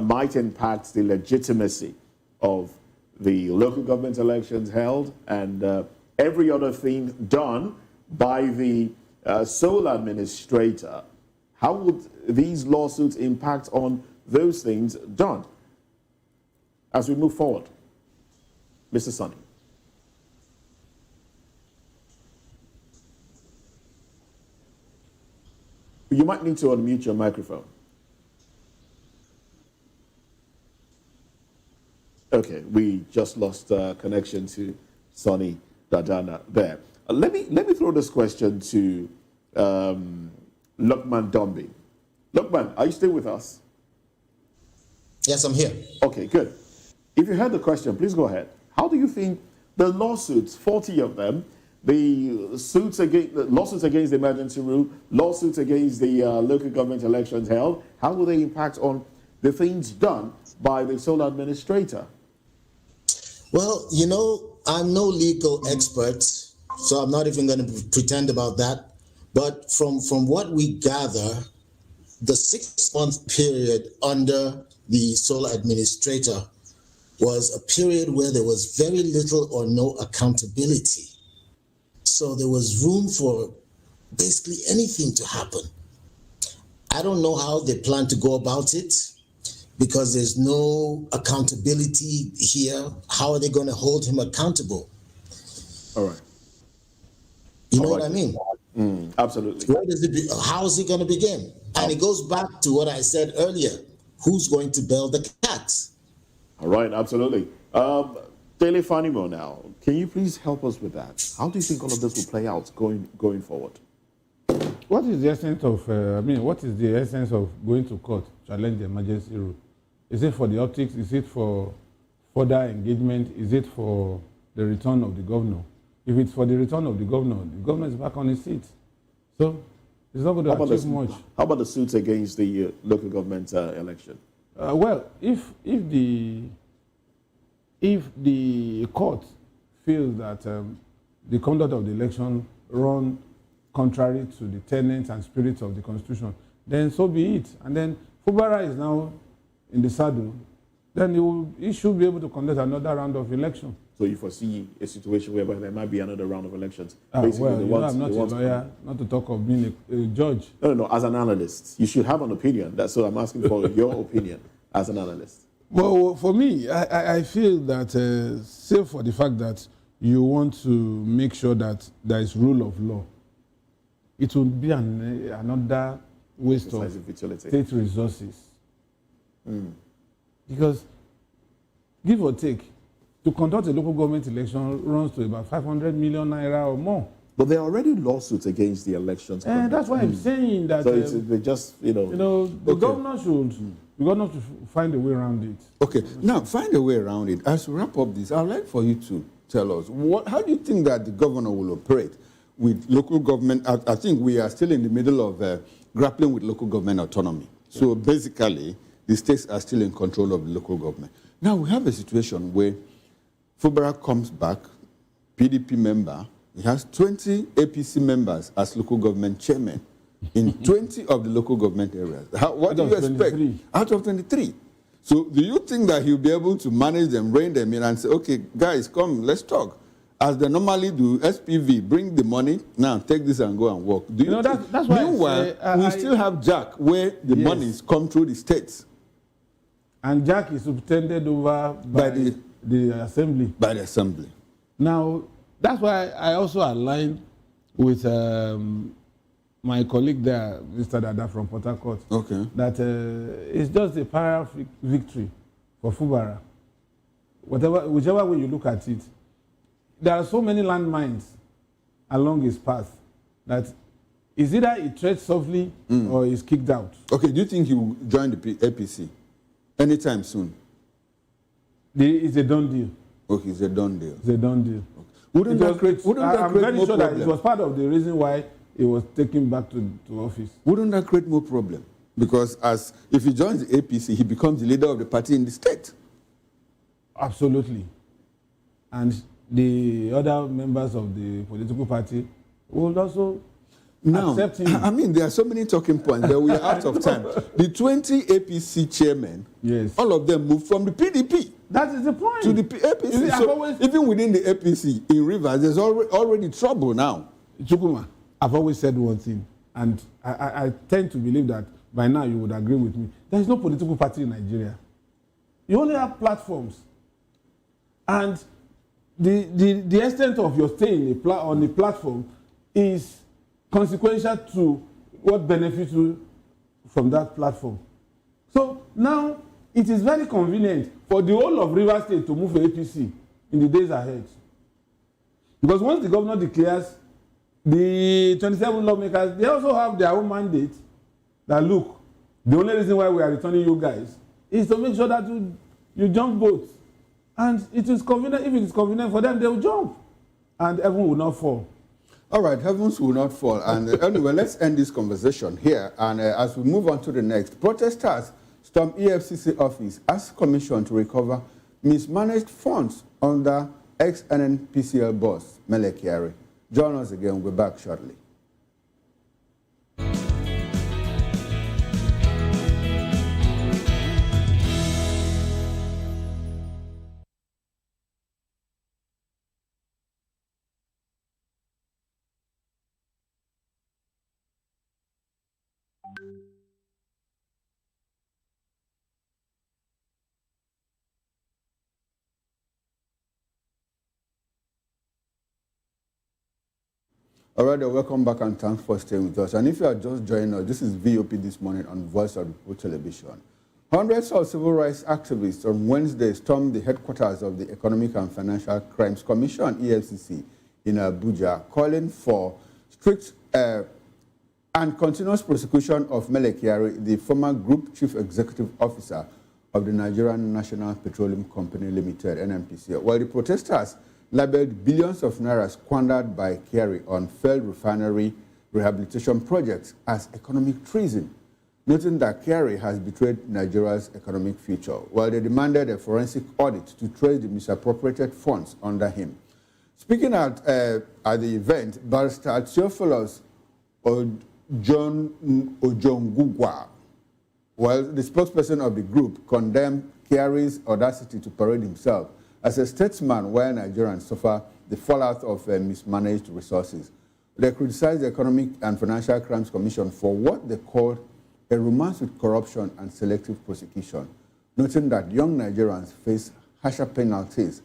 might impact the legitimacy of the local government elections held and every other thing done by the sole administrator? How would these lawsuits impact on those things done as we move forward? Mr. Sonny. You might need to unmute your microphone. Okay, we just lost connection to Sonny Dada there. Let me throw this question to Lukman Dombi. Lukman, are you still with us? Yes, I'm here. Okay, good. If you heard the question, please go ahead. How do you think the lawsuits, 40 of them, the lawsuits against the emergency rule, lawsuits against the local government elections held, how will they impact on the things done by the sole administrator? Well, I'm no legal expert, so I'm not even going to pretend about that. But from what we gather, the 6-month period under the sole administrator was a period where there was very little or no accountability. So there was room for basically anything to happen. I don't know how they plan to go about it because there's no accountability here. How are they going to hold him accountable? All right. You know what I mean? Absolutely. How is it going to begin? And it goes back to what I said earlier. Who's going to bail the cats? All right, absolutely. Dele Fanimo now, can you please help us with that? How do you think all of this will play out going forward? What is the essence of, what is the essence of going to court, challenge the emergency rule? Is it for the optics? Is it for further engagement? Is it for the return of the governor? If it's for the return of the governor is back on his seat. So it's not going to achieve much. How about the suits against the local government election? Well, if the court feels that the conduct of the election run contrary to the tenets and spirits of the Constitution, then so be it. And then Fubara is now in the saddle, then he should be able to conduct another round of election. So you foresee a situation whereby there might be another round of elections? Well, I'm not a lawyer, not to talk of being a judge. No, as an analyst, you should have an opinion. That's what I'm asking for, your opinion as an analyst. Well, for me, I feel that, save for the fact that you want to make sure that there is rule of law, it will be another waste of state resources. Because, give or take, to conduct a local government election runs to about 500 million naira or more. But there are already lawsuits against the elections. That's why I'm saying that. So they just, the governor should find a way around it. Okay, now find a way around it. As we wrap up this, I'd like for you to tell us, how do you think that the governor will operate with local government? I think we are still in the middle of grappling with local government autonomy. So basically, the states are still in control of the local government. Now we have a situation where Fubara comes back, PDP member, he has 20 APC members as local government chairman in 20 of the local government areas. What do you expect? 23. Out of 23. So do you think that he'll be able to manage them, rein them in and say, okay, guys, come, let's talk. As they normally do, SPV, bring the money, now take this and go and work. Do you think? That's why meanwhile, we still have Jack, where the monies come through the states. And Jack is subtended over by the assembly. By the assembly. Now, that's why I also aligned with my colleague there, Mr. Dada from Port Harcourt. Okay. That it's just a para victory for Fubara. Whichever way you look at it, there are so many landmines along his path that is either he treads softly or he's kicked out. Okay, do you think he will join the APC anytime soon? It's a done deal. Okay, it's a done deal. It's a done deal. Okay. Wouldn't that create more problem? I'm very sure that it was part of the reason why he was taken back to office. Wouldn't that create more problem? Because if he joins the APC, he becomes the leader of the party in the state. Absolutely. And the other members of the political party will also accept him. I mean, there are so many talking points that we are out of time. The 20 APC chairmen, all of them moved from the PDP. That is the point. To the APC. So even within the APC in Rivers, there's already trouble now. Chukuma, I've always said one thing, and I tend to believe that by now you would agree with me. There is no political party in Nigeria. You only have platforms. And the extent of your stay on the platform is consequential to what benefits you from that platform. So now it is very convenient for the whole of Rivers State to move to APC in the days ahead. Because once the governor declares, the 27 lawmakers, they also have their own mandate that, look, the only reason why we are returning you guys is to make sure that you jump boats. And it is convenient. If it is convenient for them, they will jump. And heaven will not fall. All right, heavens will not fall. And anyway, let's end this conversation here. And as we move on to the next, protesters stormed EFCC office, asked Commission to recover mismanaged funds under ex-NNPCL boss, Mele Kyari. Join us again. We'll be back shortly. All right, welcome back and thanks for staying with us. And if you are just joining us, this is VOP This Morning on Voice of the People Television. Hundreds of civil rights activists on Wednesday stormed the headquarters of the Economic and Financial Crimes Commission, EFCC, in Abuja, calling for strict and continuous prosecution of Mele Kyari, the former Group Chief Executive Officer of the Nigerian National Petroleum Company Limited, NNPC. While the protesters labeled billions of naira squandered by Kyari on failed refinery rehabilitation projects as economic treason, noting that Kyari has betrayed Nigeria's economic future, while they demanded a forensic audit to trace the misappropriated funds under him. Speaking at the event, Barrister Theophilus Ojongugwa, while the spokesperson of the group condemned Kyari's audacity to parade himself as a statesman while Nigerians suffer the fallout of mismanaged resources. They criticized the Economic and Financial Crimes Commission for what they called a romance with corruption and selective prosecution, noting that young Nigerians face harsher penalties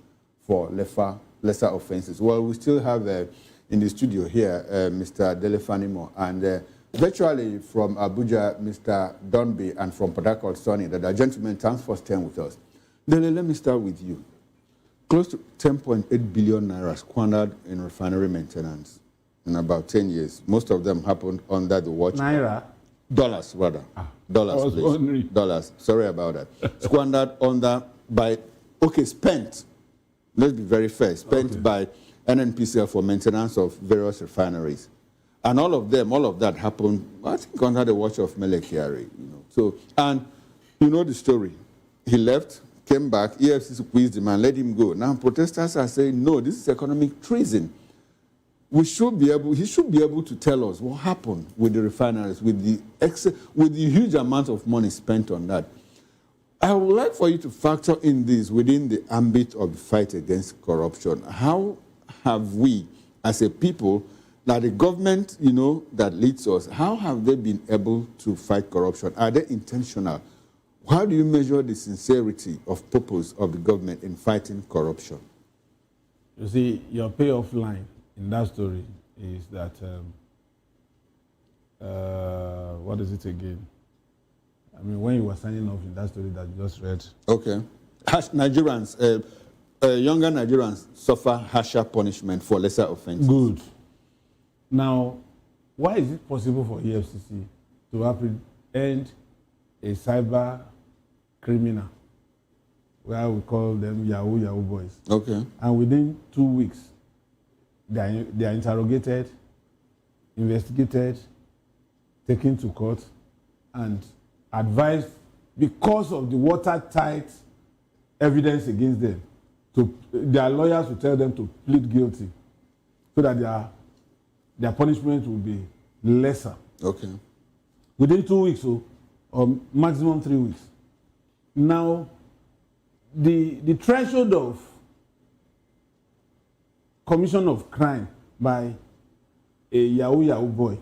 for lesser offenses. Well, we still have in the studio here Mr. Delefanimo, and virtually from Abuja, Mr. Donby, and from Port Harcourt, Sonny. The gentlemen, thanks for staying with us. Dele, let me start with you. Close to 10.8 billion naira squandered in refinery maintenance in about 10 years. Most of them happened under the watch. Naira? Dollars, rather. Dollars, please. Wondering. Dollars. Sorry about that. Squandered spent let's be very fair, spent by NNPC for maintenance of various refineries. And all of that happened, I think, under the watch of Mele Kyari. So, and you know the story. He left, came back, EFCC squeezed him and let him go. Now protesters are saying, no, this is economic treason. He should be able to tell us what happened with the refineries, with the huge amount of money spent on that. I would like for you to factor in this within the ambit of the fight against corruption. How have we, as a people, that the government, that leads us, how have they been able to fight corruption? Are they intentional? How do you measure the sincerity of purpose of the government in fighting corruption? You see, your payoff line in that story is that, what is it again? I mean, when you were signing off in that story that you just read. Okay. Nigerians, younger Nigerians suffer harsher punishment for lesser offenses. Good. Now, why is it possible for EFCC to apprehend a cyber criminal, where we call them Yahoo boys? Okay. And within 2 weeks, they are interrogated, investigated, taken to court, and advised, because of the watertight evidence against them, their lawyers will tell them to plead guilty, so that their punishment will be lesser. Okay. Within 2 weeks, or maximum 3 weeks. Now, the threshold of commission of crime by a Yahoo boy.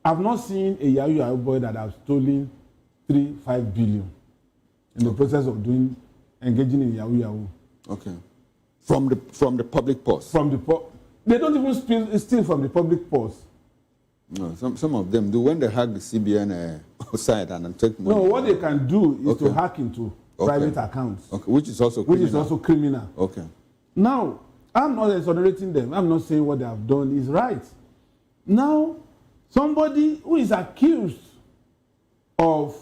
I've not seen a Yahoo boy that has stolen 3-5 billion in the process of engaging in Yahoo. Okay. From the public purse. They don't even steal from the public purse. No, some of them do. When they hack the CBN site and take money. No, what they can do is to hack into private accounts. Okay, which is also criminal. Okay. Now, I'm not exonerating them. I'm not saying what they have done is right. Now, somebody who is accused of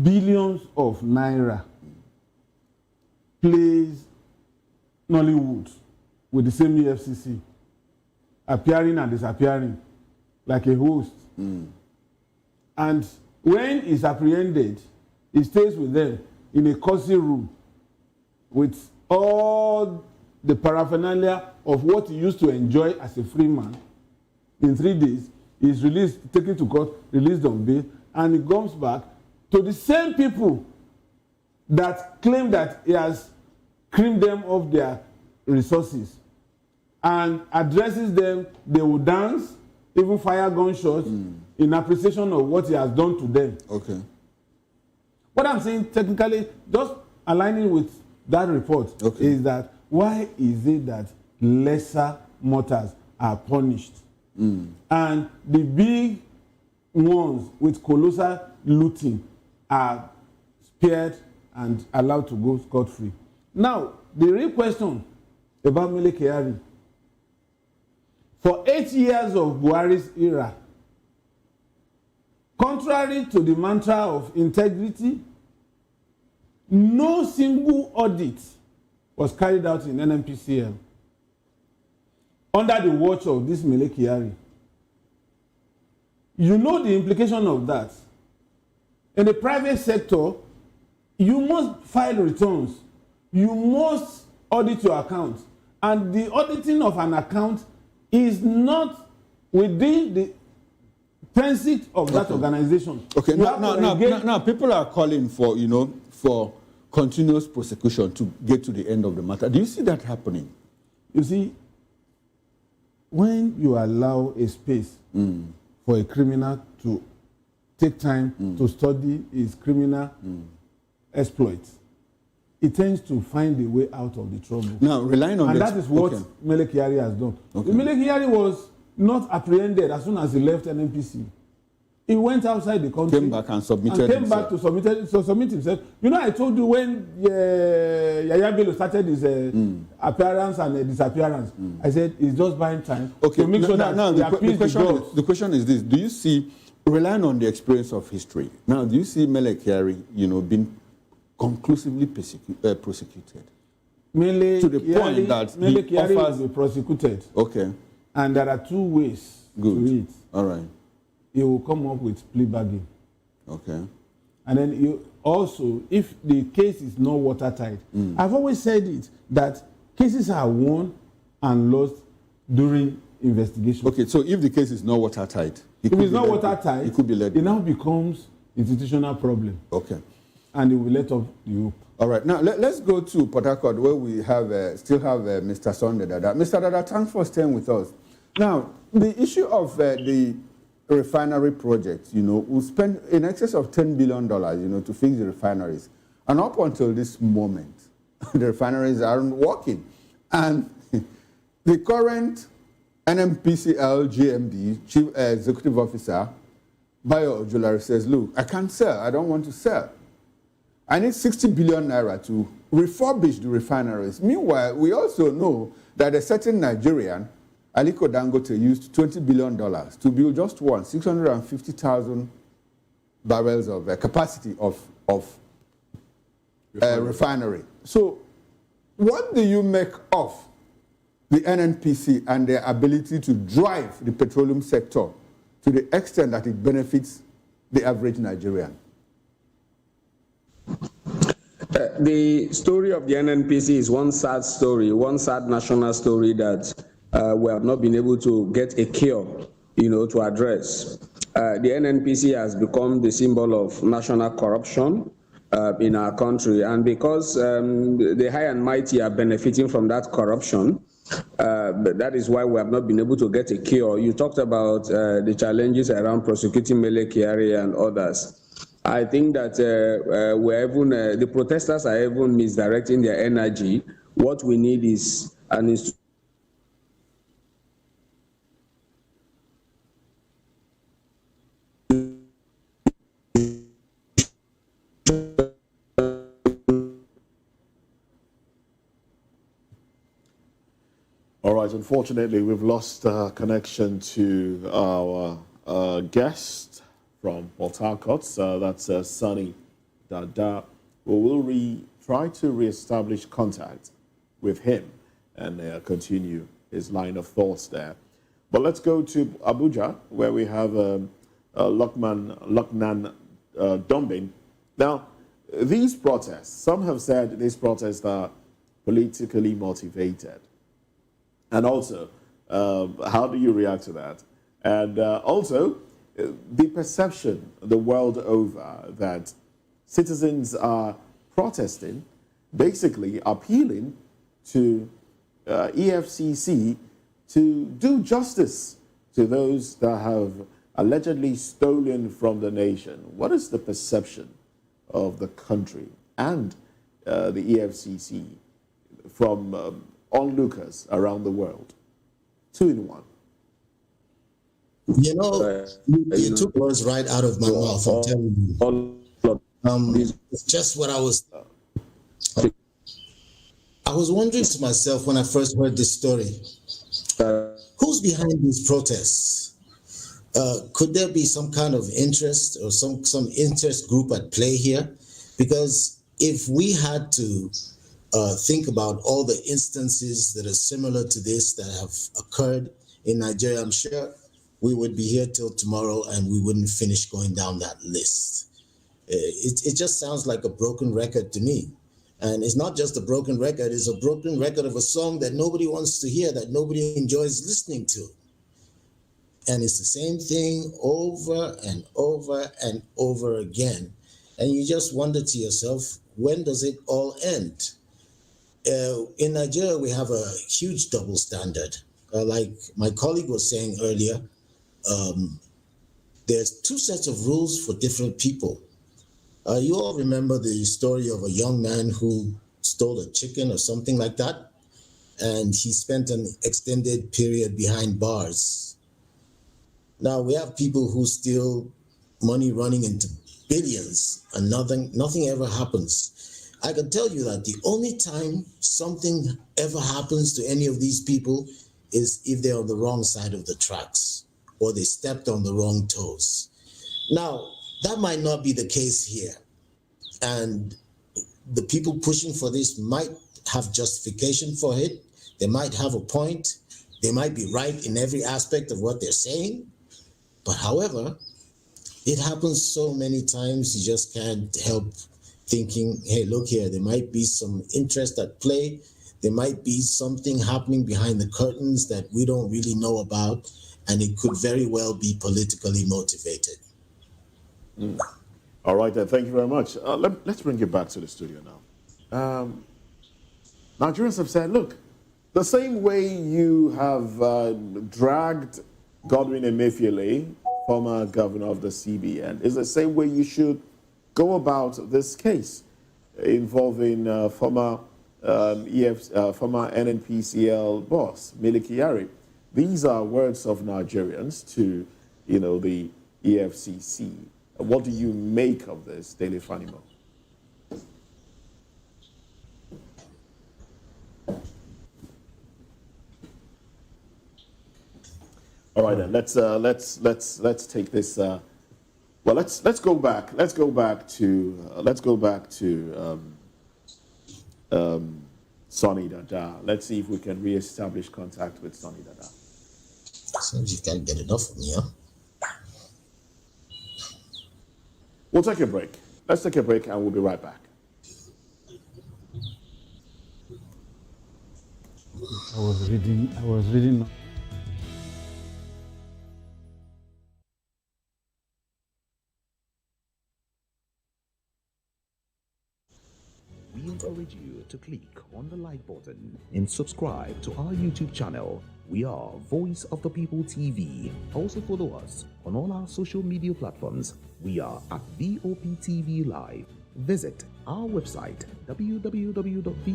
billions of naira plays Nollywood with the same EFCC, appearing and disappearing like a host. And when he's apprehended, he stays with them in a cozy room with all the paraphernalia of what he used to enjoy as a free man. In 3 days, he's released, taken to court, released on bail, and he comes back to the same people that claim that he has creamed them of their resources and addresses them. They will dance, even fire gunshots in appreciation of what he has done to them. Okay. What I'm saying technically, just aligning with that report, is that why is it that lesser matters are punished and the big ones with colossal looting are spared and allowed to go scot-free? Now, the real question about Mele Kyari, for 8 years of Buhari's era, contrary to the mantra of integrity, no single audit was carried out in NNPC under the watch of this Mele Kyari. You know the implication of that. In the private sector, you must file returns. You must audit your account. And the auditing of an account is not within the transit of that organization. Okay, now people are calling for, for continuous prosecution to get to the end of the matter. Do you see that happening? You see, when you allow a space for a criminal to take time to study his criminal exploits, it tends to find a way out of the trouble. Now, relying on that is what Mele Kyari has done. Mele Kyari was not apprehended as soon as he left NNPC. He went outside the country. Came back and submitted himself. To submit himself. You know, I told you when Yaya Bello started his appearance and disappearance, I said he's just buying time to make sure that the question is this. Do you see, relying on the experience of history, now do you see Mele Kyari, being conclusively prosecuted? Mainly, to the point that he offers will be prosecuted. Okay. And there are two ways to it. All right. He will come up with plea bargain. Okay. And then you also, if the case is not watertight, I've always said it, that cases are won and lost during investigation. Okay, so if the case is not watertight, if it's not watertight, it could be let it now becomes institutional problem. Okay. And it will let off the hope. All right, now let's go to Port Harcourt, where we have still have Mr. Sunday Dada. Mr. Dada, thanks for staying with us. Now, the issue of the refinery project, we spent in excess of $10 billion, to fix the refineries. And up until this moment, the refineries aren't working. And the current NNPCL GMD, Chief Executive Officer, Bayo Ojulari, says, look, I can't sell. I don't want to sell. I need 60 billion naira to refurbish the refineries. Meanwhile, we also know that a certain Nigerian, Aliko Dangote, used $20 billion to build just one, 650,000 barrels of capacity of refinery. So what do you make of the NNPC and their ability to drive the petroleum sector to the extent that it benefits the average Nigerian? The story of the NNPC is one sad story, one sad national story that we have not been able to get a cure, to address. The NNPC has become the symbol of national corruption in our country, and because the high and mighty are benefiting from that corruption, that is why we have not been able to get a cure. You talked about the challenges around prosecuting Mele Kyari and others. I think that the protesters are even misdirecting their energy. What we need is an institution. All right, unfortunately, we've lost connection to our guest from Port Harcourt. That's Sunny Dada. We will try to reestablish contact with him and continue his line of thoughts there. But let's go to Abuja, where we have Loknan Dombin. Now, these protests, some have said these protests are politically motivated. And also, how do you react to that? And also, the perception the world over that citizens are protesting, basically appealing to EFCC to do justice to those that have allegedly stolen from the nation. What is the perception of the country and the EFCC from onlookers around the world? 2 in 1. You took words right out of my mouth. I'm telling you. It's just what I was wondering to myself when I first heard this story. Who's behind these protests? Could there be some kind of interest or some interest group at play here? Because if we had to think about all the instances that are similar to this that have occurred in Nigeria, I'm sure we would be here till tomorrow and we wouldn't finish going down that list. It just sounds like a broken record to me. And it's not just a broken record, it's a broken record of a song that nobody wants to hear, that nobody enjoys listening to. And it's the same thing over and over and over again. And you just wonder to yourself, when does it all end? In Nigeria, we have a huge double standard. Like my colleague was saying earlier, there's 2 sets of rules for different people. You all remember the story of a young man who stole a chicken or something like that, and he spent an extended period behind bars. Now we have people who steal money running into billions and nothing ever happens. I can tell you that the only time something ever happens to any of these people is if they're on the wrong side of the tracks or they stepped on the wrong toes. Now, that might not be the case here. And the people pushing for this might have justification for it. They might have a point. They might be right in every aspect of what they're saying. But however, it happens so many times, you just can't help thinking, hey, look here, there might be some interest at play. There might be something happening behind the curtains that we don't really know about, and it could very well be politically motivated. All right, then. Thank you very much. Let's bring you back to the studio now. Nigerians have said, look, the same way you have dragged Godwin Emefiele, former governor of the CBN, is the same way you should go about this case involving former NNPCL boss, Mele Kyari. These are words of Nigerians to, the EFCC. What do you make of this, Dele Fanimo? All right, then. Let's take this. Let's go back. Let's go back to Sonny Dada. Let's see if we can re-establish contact with Sonny Dada. Seems you can't get enough of me, huh? We'll take a break. Let's take a break and we'll be right back. I was reading. We encourage you to click on the like button and subscribe to our YouTube channel. We are Voice of the People TV. Also follow us on all our social media platforms. We are at VOP TV Live. Visit our website www.vop.ng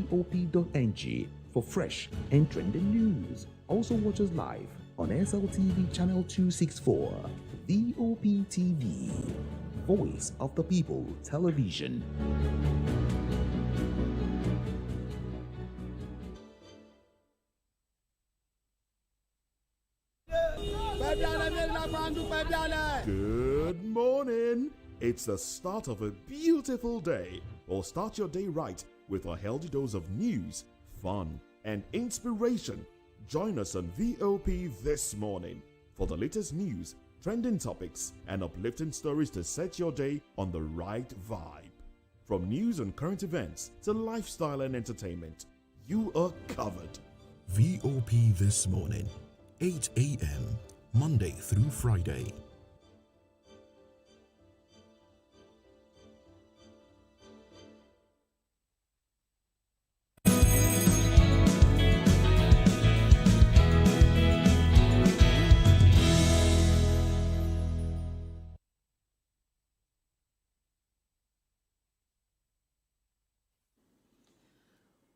for fresh and trending news. Also watch us live on SLTV channel 264. VOP TV, Voice of the People Television. Good morning. It's the start of a beautiful day. Or start your day right with a healthy dose of news, fun, and inspiration. Join us on VOP this morning for the latest news, trending topics, and uplifting stories to set your day on the right vibe. From news and current events to lifestyle and entertainment, you are covered. VOP This Morning, 8 a.m., Monday through Friday.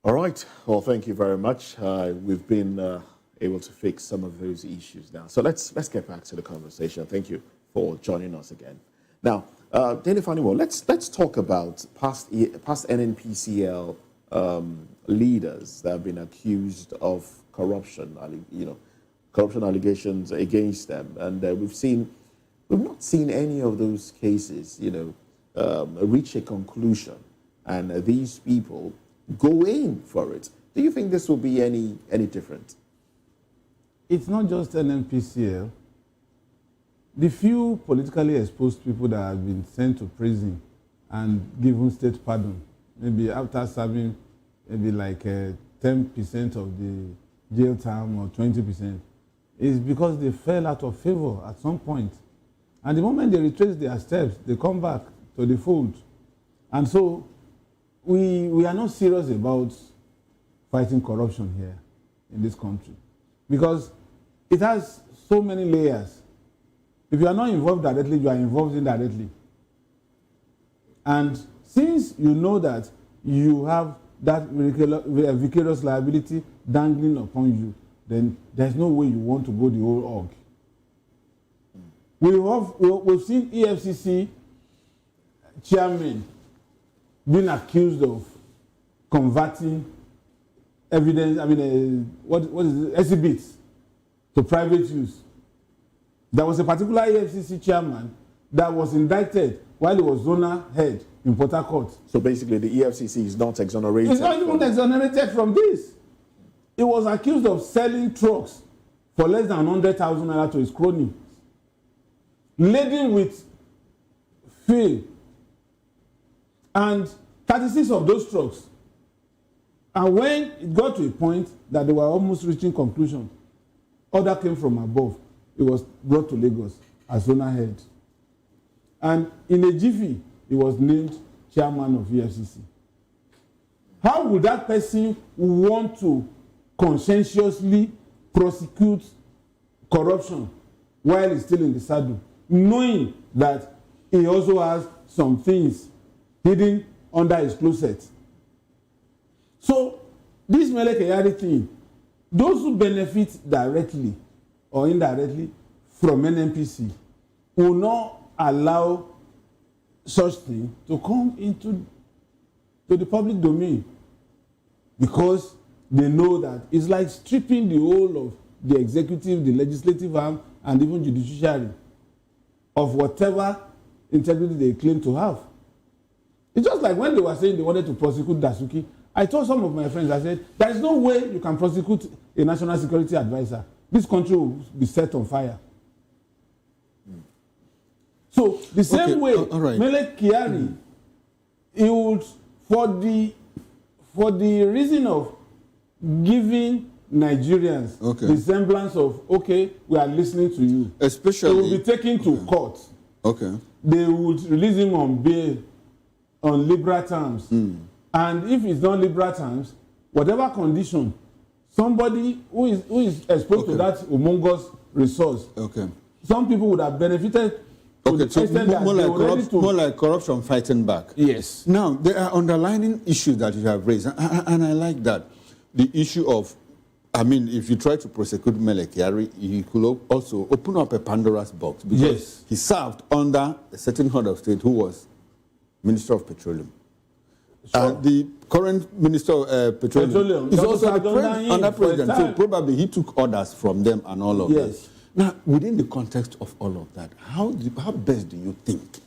All right. Well, thank you very much. We've been able to fix some of those issues now. So let's get back to the conversation. Thank you for joining us again. Now, Dele Fanimo, let's talk about past NNPCL leaders that have been accused of corruption. Corruption allegations against them, and we've not seen any of those cases, reach a conclusion, and these people go in for it. Do you think this will be any different? It's not just NNPCL. The few politically exposed people that have been sent to prison and given state pardon, maybe after serving maybe like 10% of the jail time or 20%, is because they fell out of favor at some point. And the moment they retrace their steps, they come back to the fold. And so we are not serious about fighting corruption here in this country, because it has so many layers. If you are not involved directly, you are involved indirectly. And since you know that you have that vicarious liability dangling upon you, then there's no way you want to go the whole hog. We've seen EFCC chairman being accused of converting evidence, what is it, exhibits to private use. There was a particular EFCC chairman that was indicted while he was zonal head in Port Harcourt. So basically, the EFCC is not exonerated. It's not even exonerated from this. He was accused of selling trucks for less than 100,000 naira to his crony, laden with fuel, and 36 of those trucks. And when it got to a point that they were almost reaching conclusion, order came from above. It was brought to Lagos as zona head. And in a jiffy, he was named chairman of EFCC. How would that person want to conscientiously prosecute corruption while he's still in the saddle, knowing that he also has some things hidden under his closet? So, this Mele Kyari thing, those who benefit directly or indirectly from NNPC will not allow such thing to come into the public domain, because they know that it's like stripping the whole of the executive, the legislative arm, and even judiciary of whatever integrity they claim to have. It's just like when they were saying they wanted to prosecute Dasuki. I told some of my friends, I said, there is no way you can prosecute a national security advisor. This country will be set on fire. So the same way, Mele Kyari, he would, for the reason of giving Nigerians the semblance of, okay, we are listening to you. Especially, he will be taken to court. Okay. They would release him on bail on liberal terms. And if it's not liberal terms, whatever condition, somebody who is exposed to that humongous resource, some people would have benefited. So more like corruption fighting back. Yes. Now, there are underlying issues that you have raised, and I like that. The issue of, I mean, if you try to prosecute Mele Kyari, you could also open up a Pandora's box, because he served under a certain head of state who was Minister of Petroleum. The current Minister of Petroleum is also under president, so probably he took orders from them and all of that. Now, within the context of all of that, how best do you think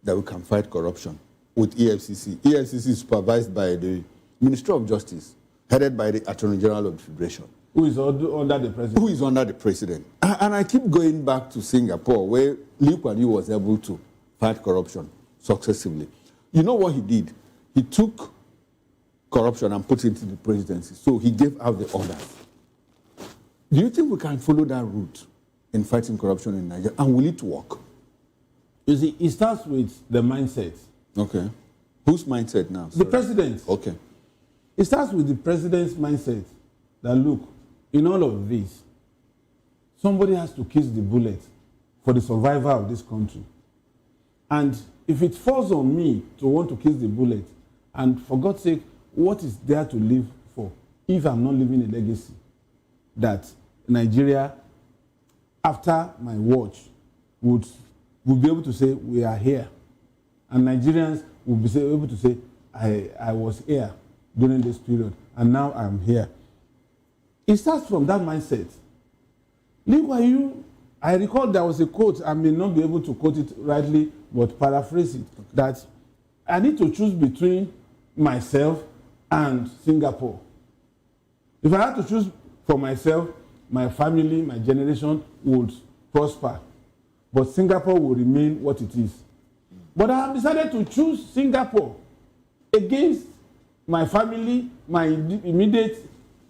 that we can fight corruption with EFCC? EFCC is supervised by the Ministry of Justice, headed by the Attorney General of the Federation. Who is under the president? Who is under the president. And I keep going back to Singapore, where Lee Kuan Yew was able to fight corruption successively. You know what he did? He took corruption and put it into the presidency. So he gave out the orders. Do you think we can follow that route in fighting corruption in Nigeria? And will it work? You see, it starts with the mindset. Okay. Whose mindset now? The president. Okay. It starts with the president's mindset that, look, in all of this, somebody has to kiss the bullet for the survival of this country. And if it falls on me to want to kiss the bullet, and for God's sake, what is there to live for if I'm not leaving a legacy that Nigeria, after my watch, would be able to say, we are here. And Nigerians will be able to say, I was here during this period, and now I'm here. It starts from that mindset. Lee Kuan Yew, I recall there was a quote, I may not be able to quote it rightly, but paraphrase it, that I need to choose between myself and Singapore. If I had to choose for myself, my family, my generation would prosper, but Singapore will remain what it is. But I have decided to choose Singapore against my family, my immediate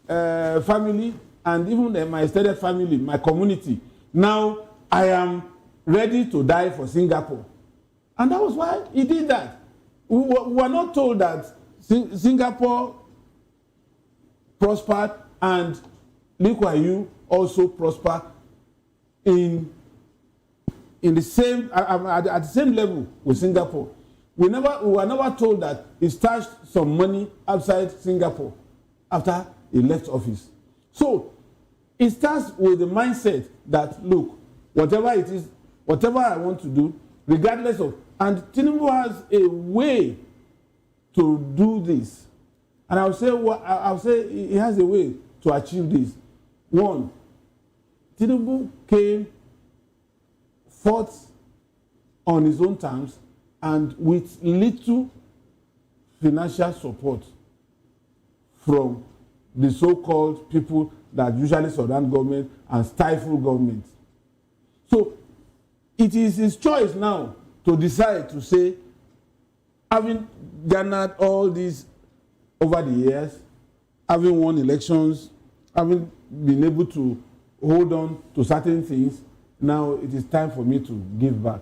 family, and even my extended family, my community. Now I am ready to die for Singapore. And that was why he did that. We were not told that Singapore prospered and Lee Kuan Yew also prospered in the same at the same level with Singapore. We were never told that he stashed some money outside Singapore after he left office. So it starts with the mindset that, look, whatever it is, whatever I want to do, regardless of, and Tinubu has a way to do this. And I'll say he has a way to achieve this. One, Tinubu came forth on his own terms and with little financial support from the so-called people that usually surround government and stifle government. So it is his choice now to decide to say, having garnered all these over the years, having won elections, having been able to hold on to certain things, now it is time for me to give back.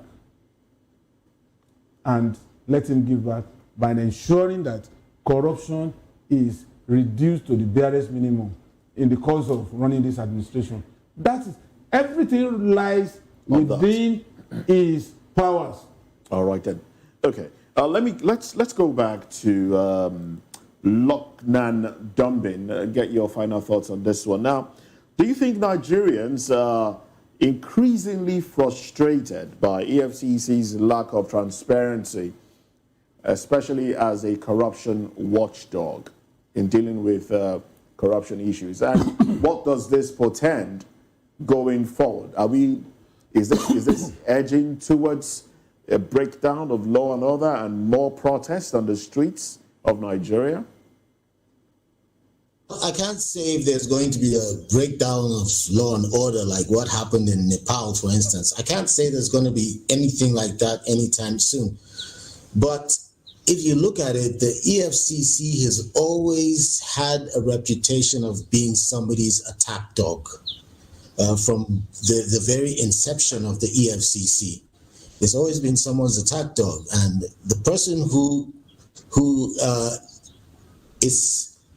And let him give back by ensuring that corruption is reduced to the barest minimum in the course of running this administration. That is, everything lies within his powers. All right then. Okay. Let's go back to Loknan Dumbin. Get your final thoughts on this one. Now, do you think Nigerians are increasingly frustrated by EFCC's lack of transparency, especially as a corruption watchdog in dealing with corruption issues? And what does this portend going forward? Is this edging towards a breakdown of law and order and more protests on the streets of Nigeria? I can't say if there's going to be a breakdown of law and order like what happened in Nepal, for instance. I can't say there's going to be anything like that anytime soon. But if you look at it, the EFCC has always had a reputation of being somebody's attack dog from the very inception of the EFCC. It's always been someone's attack dog, and the person who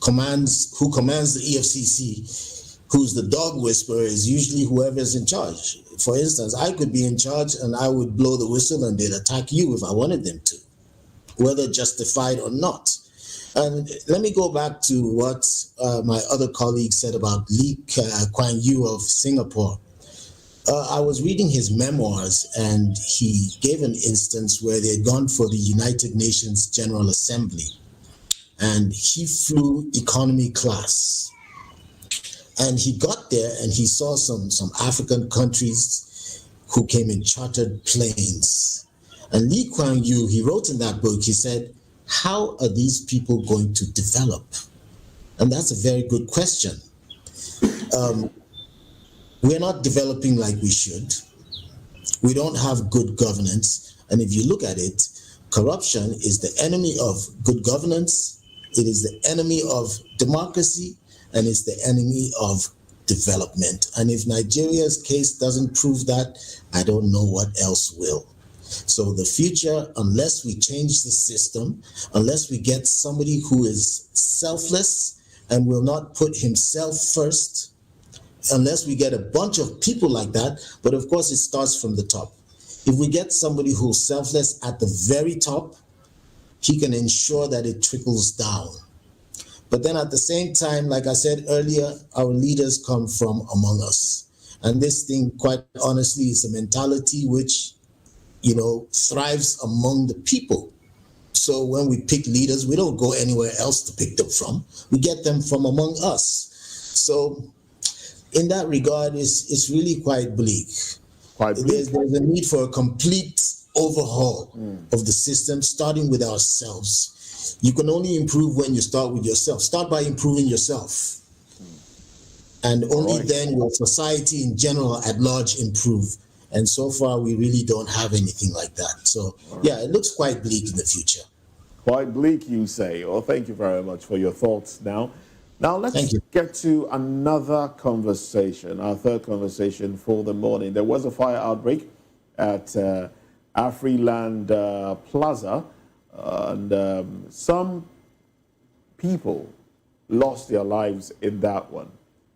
commands the EFCC, who's the dog whisperer, is usually whoever's in charge. For instance, I could be in charge and I would blow the whistle and they'd attack you if I wanted them to, whether justified or not. And let me go back to what my other colleague said about Lee Kuan Yew of Singapore. I was reading his memoirs, and he gave an instance where they had gone for the United Nations General Assembly, and he flew economy class. And he got there and he saw some African countries who came in chartered planes. And Lee Kuan Yew, he wrote in that book, he said, how are these people going to develop? And that's a very good question. We're not developing like we should. We don't have good governance. And if you look at it, corruption is the enemy of good governance. It is the enemy of democracy, and it's the enemy of development. And if Nigeria's case doesn't prove that, I don't know what else will. So the future, unless we change the system, unless we get somebody who is selfless and will not put himself first, unless we get a bunch of people like that, but of course it starts from the top. If we get somebody who's selfless at the very top, he can ensure that it trickles down. But then at the same time, like I said earlier, our leaders come from among us. And this thing, quite honestly, is a mentality which, thrives among the people. So when we pick leaders, we don't go anywhere else to pick them from. We get them from among us. So in that regard, it's really quite bleak. There's a need for a complete overhaul of the system, starting with ourselves. You can only improve when you start with yourself. Start by improving yourself. And only then will society in general at large improve. And so far, we really don't have anything like that. So, yeah, it looks quite bleak in the future. Quite bleak, you say. Well, thank you very much for your thoughts now. Now, let's get to another conversation, our third conversation for the morning. There was a fire outbreak at Afriland Plaza, and some people lost their lives in that one.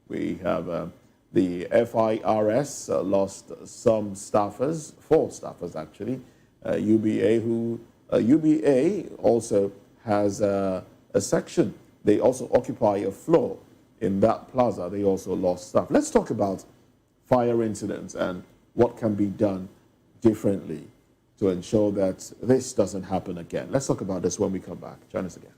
We have the FIRS lost some staffers, 4 staffers actually. UBA also has a section. They also occupy a floor in that plaza. They also lost staff. Let's talk about fire incidents and what can be done differently to ensure that this doesn't happen again. Let's talk about this when we come back. Join us again.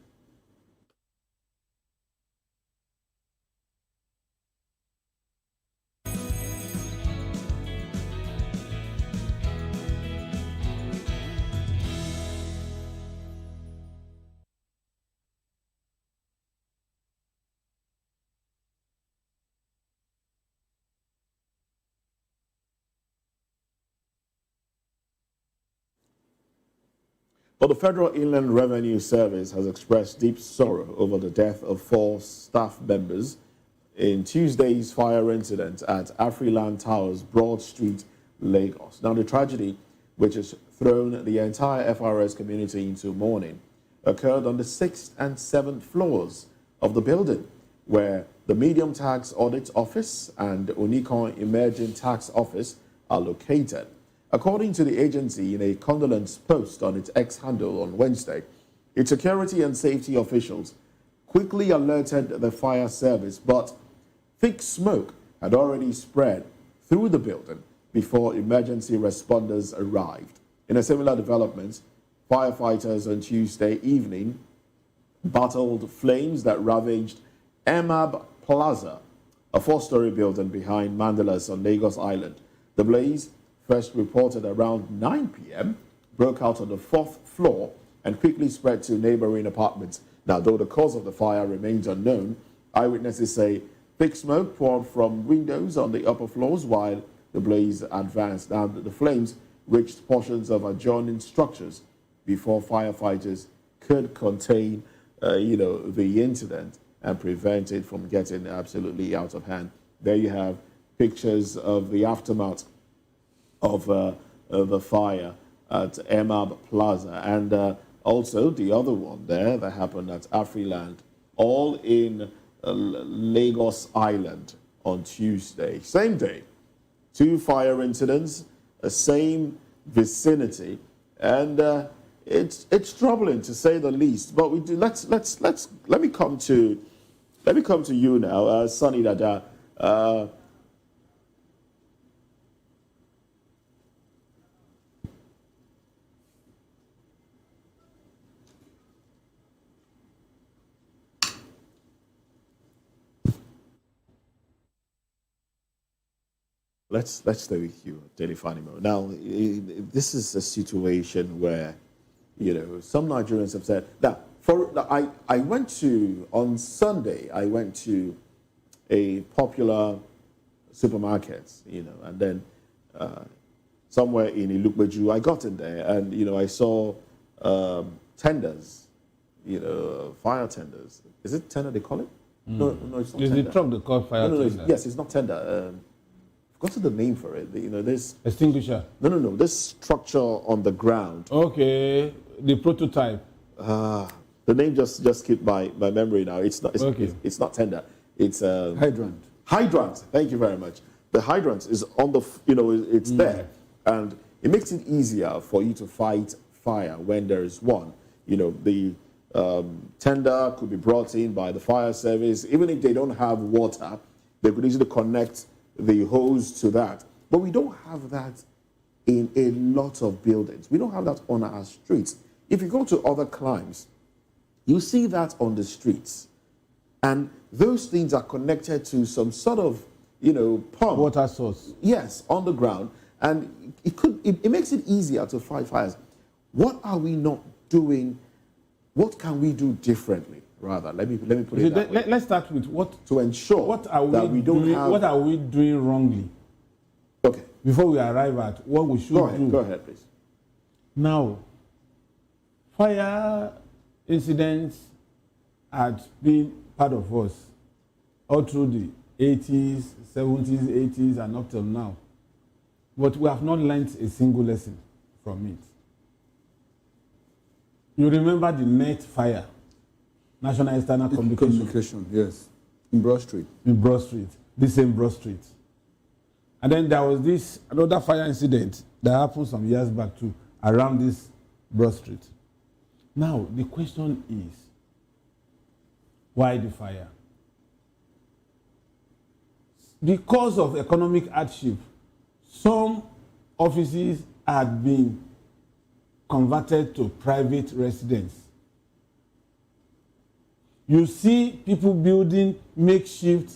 Well, the Federal Inland Revenue Service has expressed deep sorrow over the death of 4 staff members in Tuesday's fire incident at Afriland Towers, Broad Street, Lagos. Now, the tragedy, which has thrown the entire FRS community into mourning, occurred on the 6th and 7th floors of the building, where the Medium Tax Audit Office and Unicon Emerging Tax Office are located. According to the agency, in a condolence post on its X handle on Wednesday, its security and safety officials quickly alerted the fire service, but thick smoke had already spread through the building before emergency responders arrived. In a similar development, firefighters on Tuesday evening battled flames that ravaged Emab Plaza, a 4-story building behind Mandalas on Lagos Island. The blaze, first reported around 9 p.m., broke out on the 4th floor and quickly spread to neighboring apartments. Now, though the cause of the fire remains unknown, eyewitnesses say thick smoke poured from windows on the upper floors while the blaze advanced. Now, the flames reached portions of adjoining structures before firefighters could contain, the incident and prevent it from getting absolutely out of hand. There you have pictures of the aftermath of the fire at Emab Plaza, and also the other one there that happened at Afriland, all in Lagos Island on Tuesday. Same day, 2 fire incidents, same vicinity, and it's troubling to say the least. But we do. Let me come to you now, Sunny Dada. Let's stay with you, Delifanimo. Now, this is a situation where, some Nigerians have said that. I went to, on Sunday, I went to a popular supermarket, and then somewhere in Ilukbeju, I got in there, and, I saw tenders, fire tenders. Is it tender they call it? No, it's not Is tender. the truck they call fire tender? Yes, it's not tender. What's the name for it? This extinguisher. No. This structure on the ground. Okay, the prototype. The name just skipped my memory now. It's not. It's not tender. It's hydrant. Hydrant. Thank you very much. The hydrant is on the. It's there, and it makes it easier for you to fight fire when there is one. The tender could be brought in by the fire service. Even if they don't have water, they could easily connect the hose to that. But we don't have that in a lot of buildings. We don't have that on our streets. If you go to other climes, you see that on the streets. And those things are connected to some sort of, pump. Water source. Yes, on the ground. And it makes it easier to fight fires. What are we not doing? What can we do differently? Rather, let me put it that way. Let's start with what to ensure what are we that we don't doing, have. What are we doing wrongly? Okay. Before we arrive at what we should do. Go ahead, please. Now, fire incidents had been part of us all through the 80s, 70s, 80s, and up till now. But we have not learned a single lesson from it. You remember the net fire? National External Communication. Yes. In Broad Street. In Broad Street. This same Broad Street. And then there was another fire incident that happened some years back too, around this Broad Street. Now, the question is, why the fire? Because of economic hardship, some offices had been converted to private residence. You see people building makeshift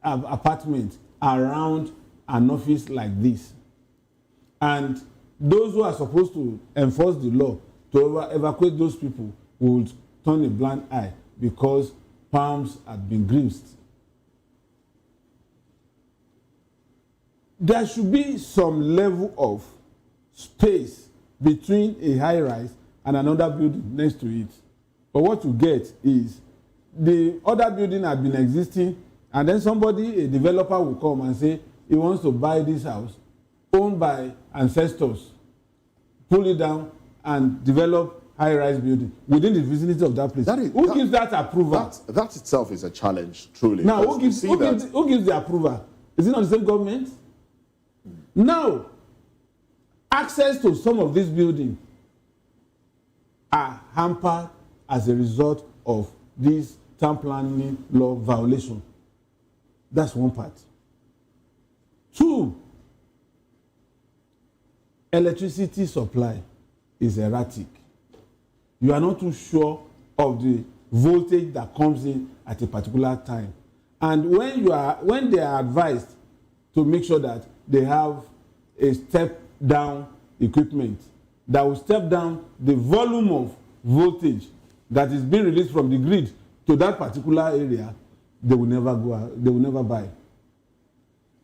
apartments around an office like this. And those who are supposed to enforce the law to evacuate those people would turn a blind eye because palms had been greased. There should be some level of space between a high-rise and another building next to it. But what you get is the other building had been existing, and then somebody, a developer, will come and say he wants to buy this house owned by ancestors, pull it down and develop high-rise building within the vicinity of that place. Who gives that approval? That itself is a challenge, truly. Now, who gives the approval? Is it not the same government? Now, access to some of these buildings are hampered as a result of this town planning law violation. That's one part. Two, electricity supply is erratic. You are not too sure of the voltage that comes in at a particular time. And when they are advised to make sure that they have a step-down equipment that will step down the volume of voltage that is being released from the grid to that particular area, they will never go out, they will never buy.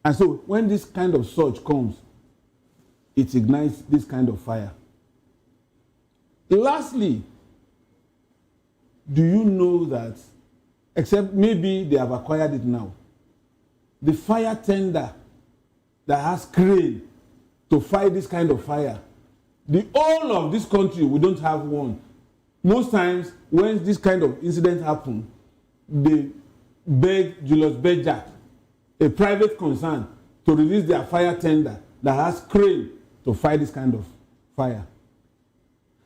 And so when this kind of surge comes, it ignites this kind of fire. Lastly, do you know that, except maybe they have acquired it now, the fire tender that has crane to fight this kind of fire, the whole of this country, we don't have one. Most times, when this kind of incident happens, they beg Julius Berger, a private concern, to release their fire tender that has crane to fight this kind of fire.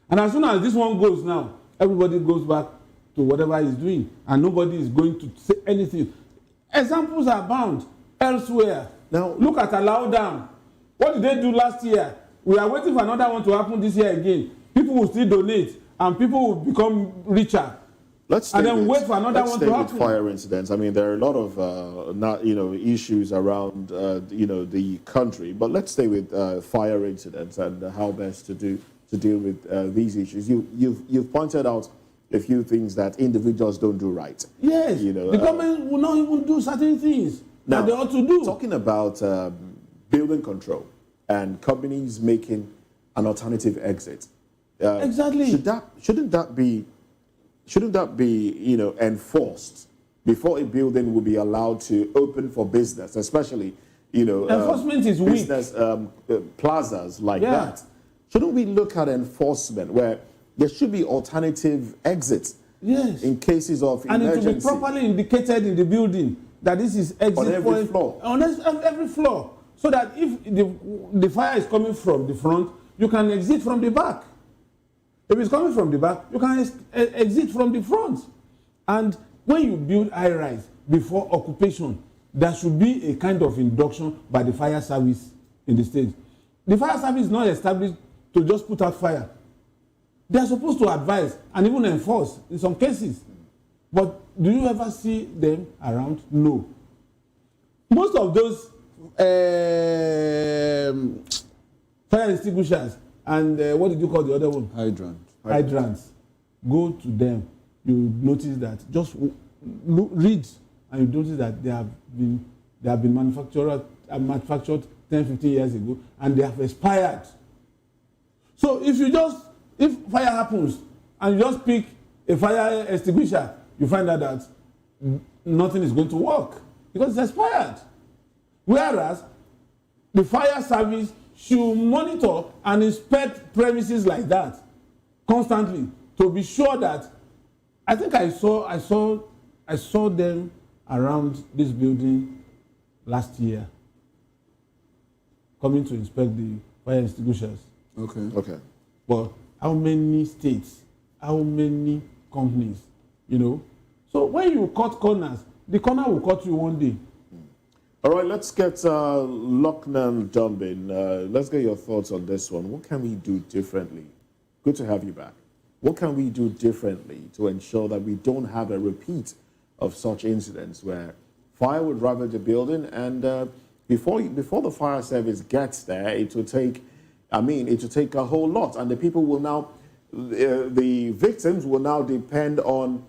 And as soon as this one goes now, everybody goes back to whatever he's doing, and nobody is going to say anything. Examples are bound elsewhere. Now, look at Alao Dam. What did they do last year? We are waiting for another one to happen this year again. People will still donate, and people will become richer. And then wait for another one to happen. Fire incidents. I mean, there are a lot of issues around the country, but let's stay with fire incidents and how best to deal with these issues. You've pointed out a few things that individuals don't do right. Yes, the government will not even do certain things that they ought to do. Talking about building control and companies making an alternative exit. Exactly. Shouldn't that be enforced before a building will be allowed to open for business, especially enforcement is weak. Business plazas like that. Shouldn't we look at enforcement where there should be alternative exits? Yes. In cases of emergency. And it will be properly indicated in the building that this is exit on every floor. On every floor, so that if the fire is coming from the front, you can exit from the back. If it's coming from the back, you can exit from the front. And when you build high-rise before occupation, there should be a kind of induction by the fire service in the state. The fire service is not established to just put out fire. They are supposed to advise and even enforce in some cases. But do you ever see them around? No. Most of those fire extinguishers and what did you call the other one? Hydrants. Go to them. You notice that. Just read and you notice that they have been manufactured 10, 15 years ago and they have expired. So if fire happens and you just pick a fire extinguisher, you find out that nothing is going to work because it's expired. Whereas the fire service should monitor and inspect premises like that constantly to be sure that I think I saw them around this building last year coming to inspect the fire extinguishers. Okay. But how many states, how many companies, So when you cut corners, the corner will cut you one day. All right, let's get Lochnan Dumbin. Let's get your thoughts on this one. What can we do differently? Good to have you back. What can we do differently to ensure that we don't have a repeat of such incidents where fire would ravage a building and before the fire service gets there, it will take a whole lot, and the people will now, the victims will now depend on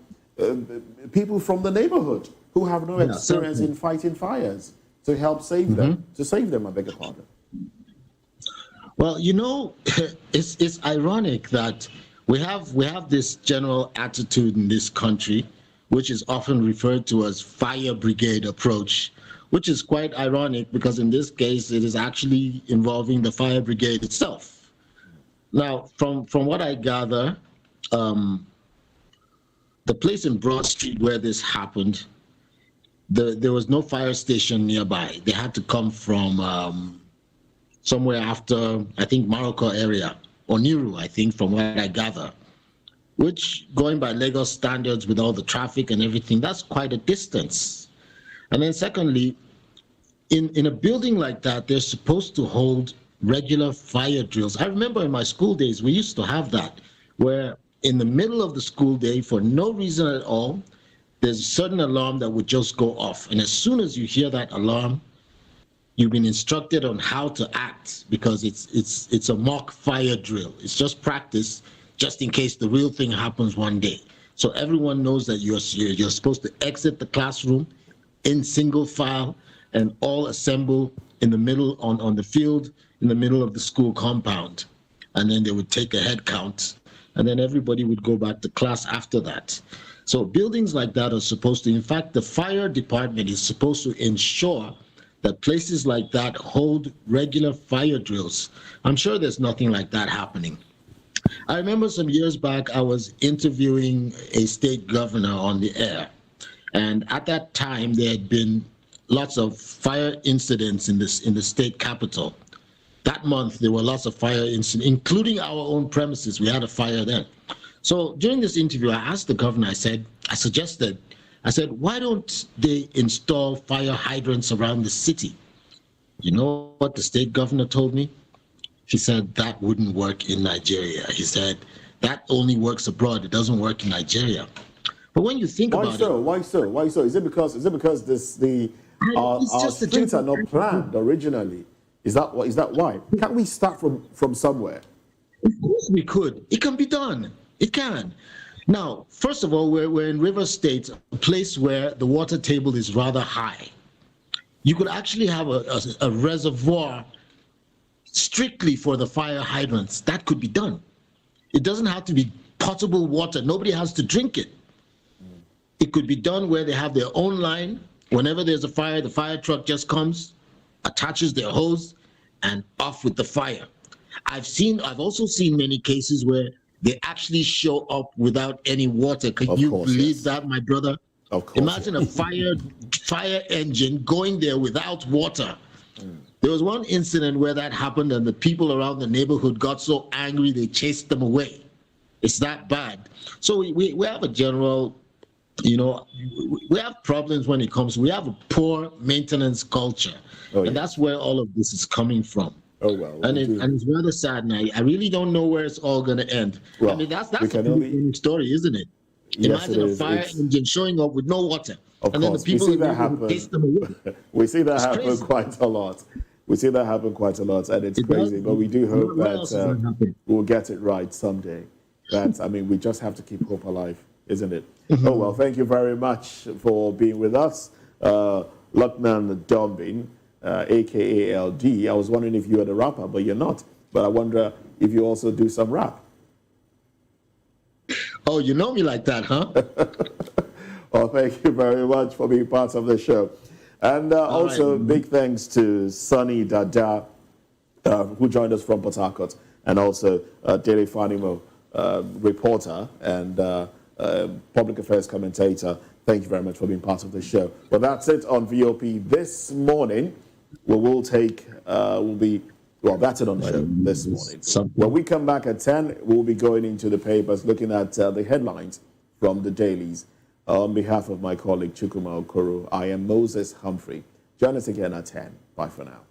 people from the neighborhood who have no experience in fighting fires to help save them, I beg your pardon. Well, it's ironic that we have this general attitude in this country, which is often referred to as fire brigade approach, which is quite ironic because in this case it is actually involving the fire brigade itself. Now, from what I gather, the place in Broad Street where this happened, there was no fire station nearby. They had to come from somewhere after, I think, Morocco area, or Niru, I think, from what I gather, which, going by Lagos standards with all the traffic and everything, that's quite a distance. And then secondly, in a building like that, they're supposed to hold regular fire drills. I remember in my school days, we used to have that, where in the middle of the school day, for no reason at all, there's a certain alarm that would just go off. And as soon as you hear that alarm, you've been instructed on how to act, because it's a mock fire drill. It's just practice, just in case the real thing happens one day. So everyone knows that you're supposed to exit the classroom in single file and all assemble in the middle on the field, in the middle of the school compound. And then they would take a head count, and then everybody would go back to class after that. So buildings like that are supposed to, in fact, the fire department is supposed to ensure that places like that hold regular fire drills. I'm sure there's nothing like that happening. I remember some years back, I was interviewing a state governor on the air. And at that time, there had been lots of fire incidents in the state capital. That month, there were lots of fire incidents, including our own premises. We had a fire then. So during this interview, I asked the governor, I said, why don't they install fire hydrants around the city? You know what the state governor told me? He said, that wouldn't work in Nigeria. He said, that only works abroad. It doesn't work in Nigeria. But when you think about it... Why so? Is it because our streets are not planned originally? Is that why? Can't we start from somewhere? Of course we could. It can be done. It can. Now, first of all, we're in River State, a place where the water table is rather high. You could actually have a reservoir strictly for the fire hydrants. That could be done. It doesn't have to be potable water. Nobody has to drink it. It could be done where they have their own line. Whenever there's a fire, the fire truck just comes, attaches their hose, and off with the fire. I've also seen many cases where they actually show up without any water. Can you believe that, my brother? Of course. Imagine a fire engine going there without water. There was one incident where that happened, and the people around the neighborhood got so angry they chased them away. It's that bad. So we have a general, we have problems when it comes. We have a poor maintenance culture, and that's where all of this is coming from. Oh well, and it's rather sad. And I really don't know where it's all going to end. Well, I mean, that's a story, isn't it? Yes, Imagine a fire engine showing up with no water, and then the people chase them away. We see that happen quite a lot. We see that happen quite a lot, and it's crazy. But we do hope that we'll get it right someday. We just have to keep hope alive, isn't it? Oh well, thank you very much for being with us, Lieutenant Dombin. AKA LD. I was wondering if you were the rapper, but you're not. But I wonder if you also do some rap. Oh, you know me like that, huh? Well, thank you very much for being part of the show. And also, big thanks to Sunny Dada, who joined us from Port Harcourt, and also Daily Fanimo, reporter and public affairs commentator. Thank you very much for being part of the show. Well, that's it on VOP this morning. That's it on the show this morning. When we come back at 10, we'll be going into the papers, looking at the headlines from the dailies. On behalf of my colleague Chukuma Okoro, I am Moses Humphrey. Join us again at 10. Bye for now.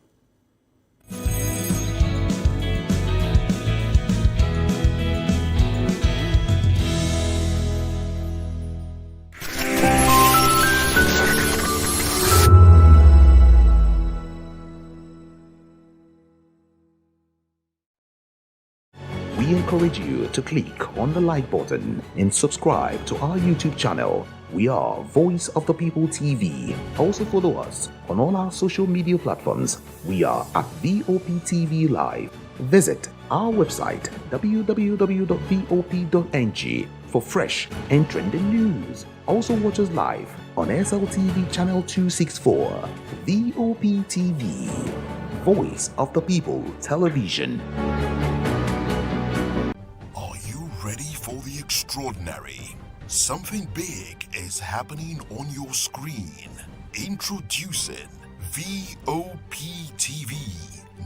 We encourage you to click on the like button and subscribe to our YouTube channel. We are Voice of the People TV. Also follow us on all our social media platforms. We are at VOP TV Live. Visit our website www.vop.ng for fresh and trending news. Also watch us live on SLTV channel 264, VOP TV, Voice of the People Television. Are you ready for the extraordinary? Something big is happening on your screen. Introducing VOP TV.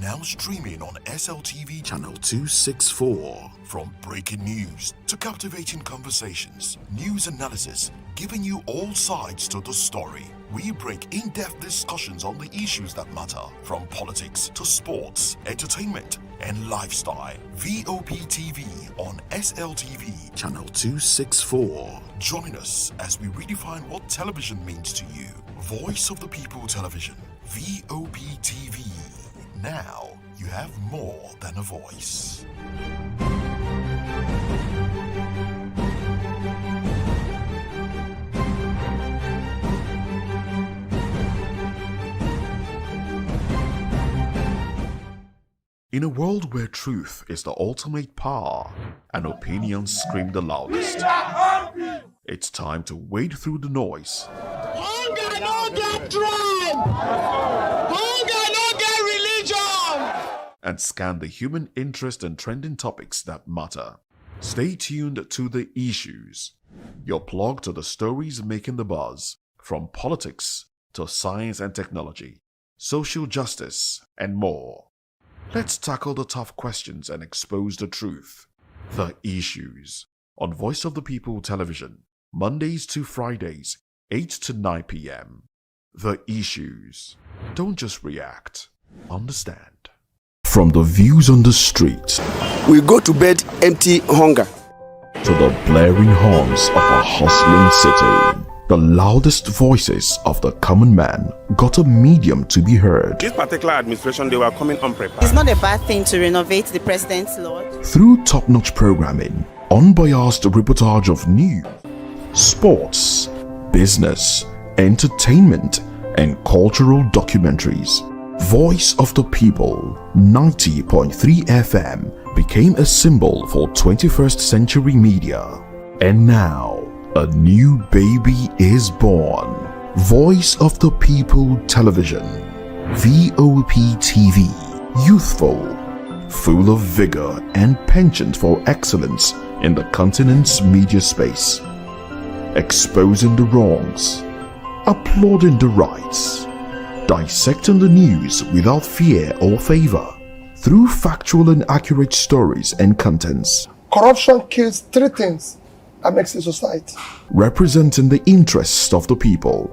Now streaming on SLTV channel 264. From breaking news to captivating conversations, news analysis, giving you all sides to the story. We bring in-depth discussions on the issues that matter, from politics to sports, entertainment, and lifestyle. VOP TV on SLTV channel 264. Join us as we redefine what television means to you. Voice of the People Television, VOP TV. Now you have more than a voice. In a world where truth is the ultimate power and opinions scream the loudest, it's time to wade through the noise. Hunger no get tribe. Hunger no get religion. And scan the human interest and trending topics that matter. Stay tuned to The Issues, your plug to the stories making the buzz, from politics to science and technology, social justice, and more. Let's tackle the tough questions and expose the truth. The Issues, on Voice of the People Television, Mondays to Fridays, 8 to 9 p.m. The Issues. Don't just react, understand. From the views on the street, we go to bed empty hunger, to the blaring horns of a hustling city, the loudest voices of the common man got a medium to be heard. This particular administration, they were coming unprepared. It's not a bad thing to renovate the president's lodge. Through top-notch programming, unbiased reportage of news, sports, business, entertainment, and cultural documentaries, Voice of the People 90.3 FM became a symbol for 21st century media. And now, a new baby is born. Voice of the People Television, VOP TV, youthful, full of vigor and penchant for excellence in the continent's media space, exposing the wrongs, applauding the rights, dissecting the news without fear or favor, through factual and accurate stories and contents. Corruption kills three things that makes a society. Representing the interests of the people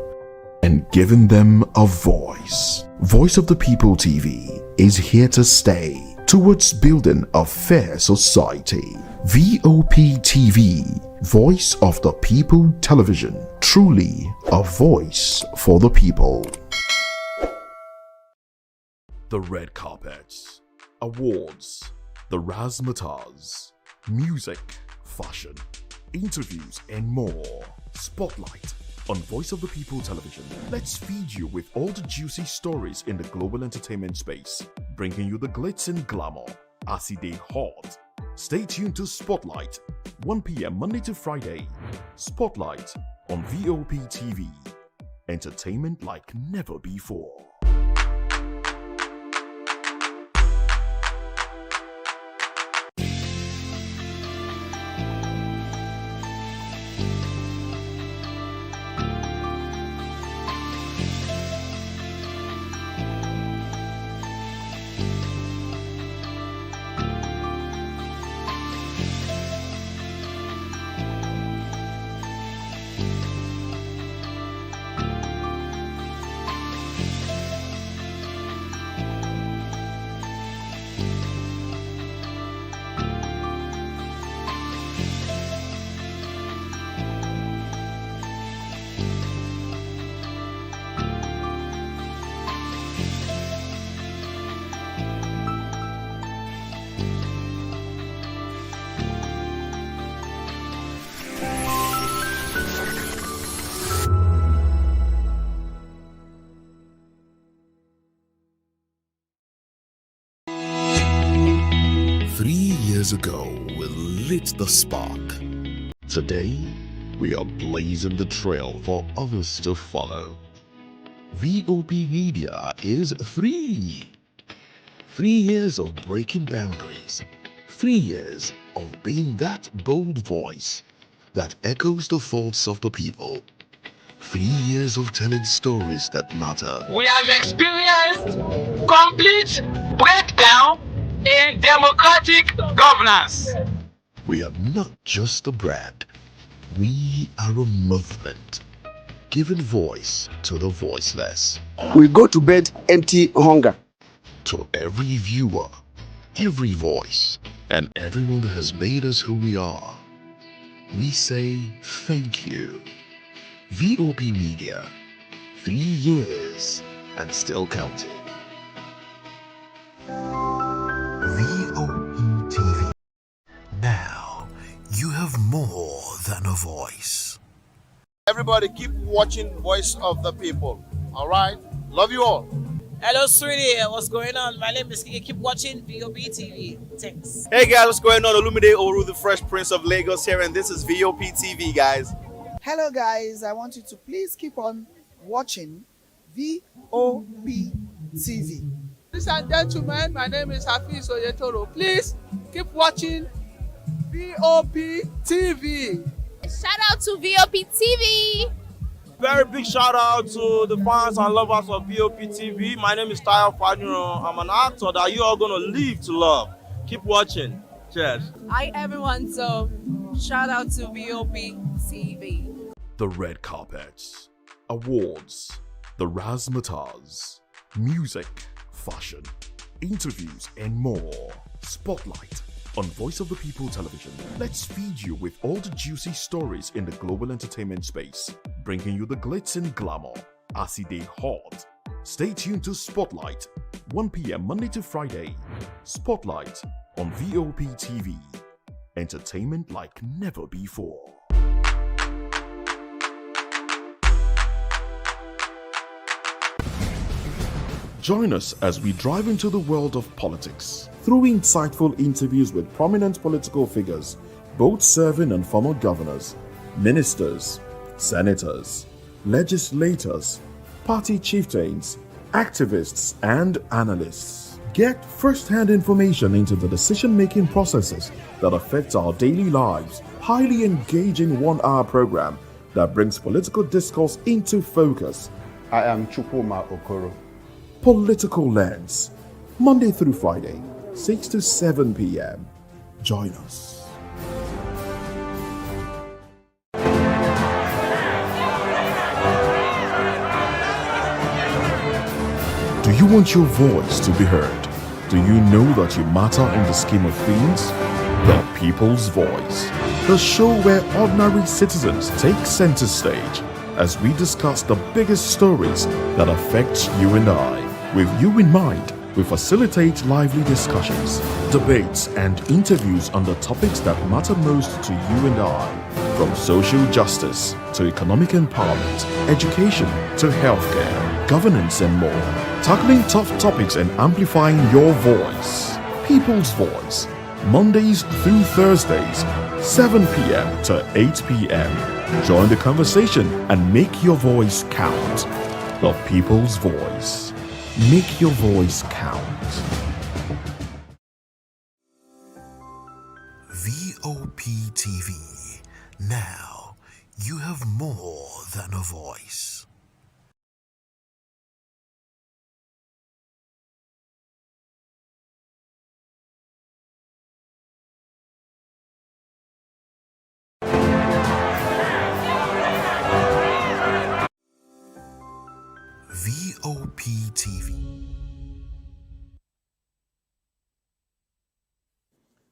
and giving them a voice. Voice of the People TV is here to stay towards building a fair society. VOP TV, Voice of the People Television, truly a voice for the people. The red carpets, awards, the razzmatazz, music, fashion, interviews, and more. Spotlight on Voice of the People Television. Let's feed you with all the juicy stories in the global entertainment space, bringing you the glitz and glamour as it is hot. Stay tuned to Spotlight, 1 p.m. Monday to Friday. Spotlight on VOP TV. Entertainment like never before. years ago, we lit the spark. Today, we are blazing the trail for others to follow. VOP Media is free. 3 years of breaking boundaries. 3 years of being that bold voice that echoes the thoughts of the people. 3 years of telling stories that matter. We have experienced complete breakdown in democratic governance. We are not just a brand. We are a movement, giving voice to the voiceless. We go to bed empty hunger. To every viewer, every voice, and everyone that has made us who we are, we say thank you. VOP Media, 3 years and still counting. VOP TV. Now, you have more than a voice. Everybody keep watching Voice of the People. All right? Love you all. Hello, sweetie. What's going on? My name is Kiki. Keep watching VOP TV. Thanks. Hey guys, what's going on? Olumide Oru, the Fresh Prince of Lagos here, and this is VOP TV, guys. Hello guys, I want you to please keep on watching VOP TV. Ladies and gentlemen, my name is Hafiz Oyetoro. Please keep watching VOP TV. Shout out to VOP TV. Very big shout out to the fans and lovers of VOP TV. My name is Tayo Faduro. I'm an actor that you are going to live to love. Keep watching. Cheers. Hi everyone, so shout out to VOP TV. The red carpets, awards, the razzmatazz, music, fashion, interviews, and more. Spotlight on Voice of the People television. Let's feed you with all the juicy stories in the global entertainment space, bringing you the glitz and glamour as it is hot. Stay tuned to Spotlight, 1 p.m. Monday to Friday. Spotlight on VOP TV. Entertainment like never before. Join us as we drive into the world of politics through insightful interviews with prominent political figures, both serving and former governors, ministers, senators, legislators, party chieftains, activists, and analysts. Get first-hand information into the decision-making processes that affect our daily lives. Highly engaging 1-hour program that brings political discourse into focus. I am Chukwuma Okoro. Political Lens, Monday through Friday, 6 to 7 p.m. Join us. Do you want your voice to be heard? Do you know that you matter in the scheme of things? The People's Voice, the show where ordinary citizens take center stage as we discuss the biggest stories that affect you and I. With you in mind, we facilitate lively discussions, debates, and interviews on the topics that matter most to you and I, from social justice to economic empowerment, education to healthcare, governance, and more. Tackling tough topics and amplifying your voice. People's Voice, Mondays through Thursdays, 7 p.m. to 8 p.m. Join the conversation and make your voice count. The People's Voice. Make your voice count. VOP TV. Now, you have more than a voice. VOP TV.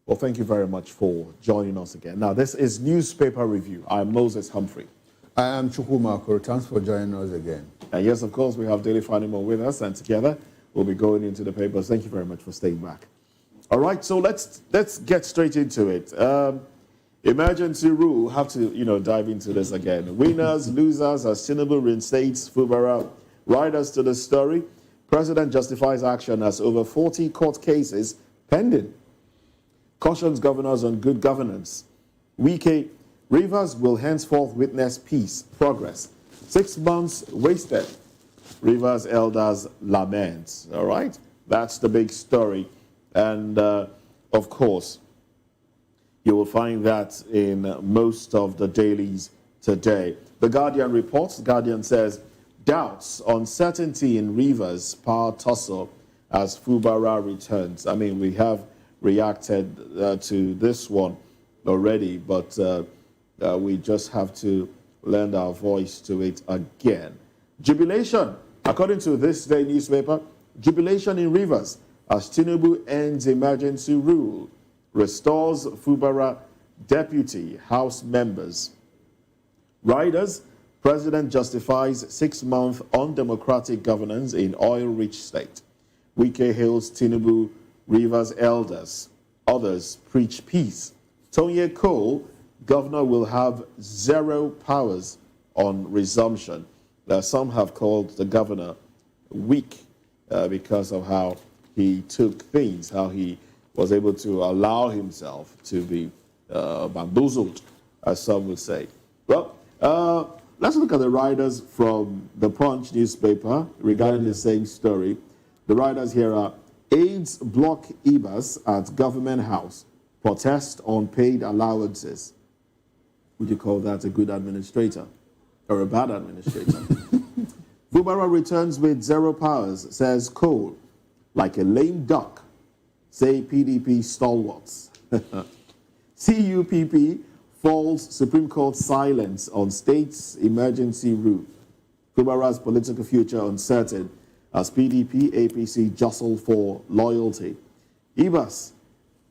Well, thank you very much for joining us again. Now, this is Newspaper Review. I'm Moses Humphrey. I am Chukwuma Okoro. Thanks for joining us again. And yes, of course, we have Daily Fanimo with us, and together we'll be going into the papers. Thank you very much for staying back. All right, so let's get straight into it. Emergency rule. Have to dive into this again. Winners, losers, as Tinubu reinstates Fubara. Riders to the story. President justifies action as over 40 court cases pending. cautions governors on good governance. Wike, Rivers will henceforth witness peace, progress. 6 months wasted. Rivers elders lament. All right? That's the big story. And, of course, you will find that in most of the dailies today. The Guardian reports, Guardian says, doubts, uncertainty in Rivers power tussle as Fubara returns. I mean, we have reacted to this one already, but we just have to lend our voice to it again. Jubilation, according to this day newspaper, jubilation in Rivers as Tinubu ends emergency rule, restores Fubara deputy House members. Riders, President justifies 6-month undemocratic governance in oil-rich state. Wike hails Tinubu, Rivers elders. Others preach peace. Tonye Cole, governor will have 0 powers on resumption. Some have called the governor weak because of how he took things, how he was able to allow himself to be bamboozled, as some would say. Well, let's look at the riders from the Punch newspaper regarding the same story. The riders here are: aides block Ibas at government house, protest on paid allowances. Would you call that a good administrator or a bad administrator? Fubara returns with 0 powers, says Cole. Like a lame duck, say PDP stalwarts. CUPP falls Supreme Court silence on state's emergency rule. Fubara's political future uncertain as PDP, APC jostle for loyalty. Ibas,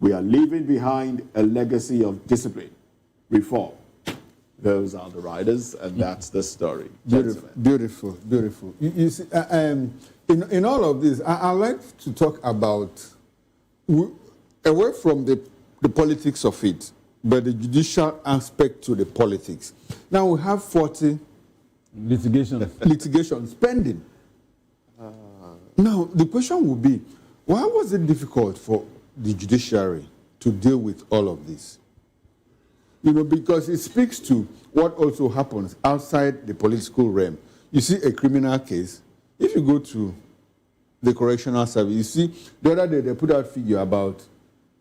we are leaving behind a legacy of discipline, reform. Those are the riders, and that's the story. Beautiful, beautiful, beautiful. You see, in all of this, I like to talk about, away from the politics of it, but the judicial aspect to the politics. Now we have 40 litigation spending. Now the question would be, why was it difficult for the judiciary to deal with all of this? You know, because it speaks to what also happens outside the political realm. You see a criminal case, if you go to the correctional service, you see the other day they put out figure about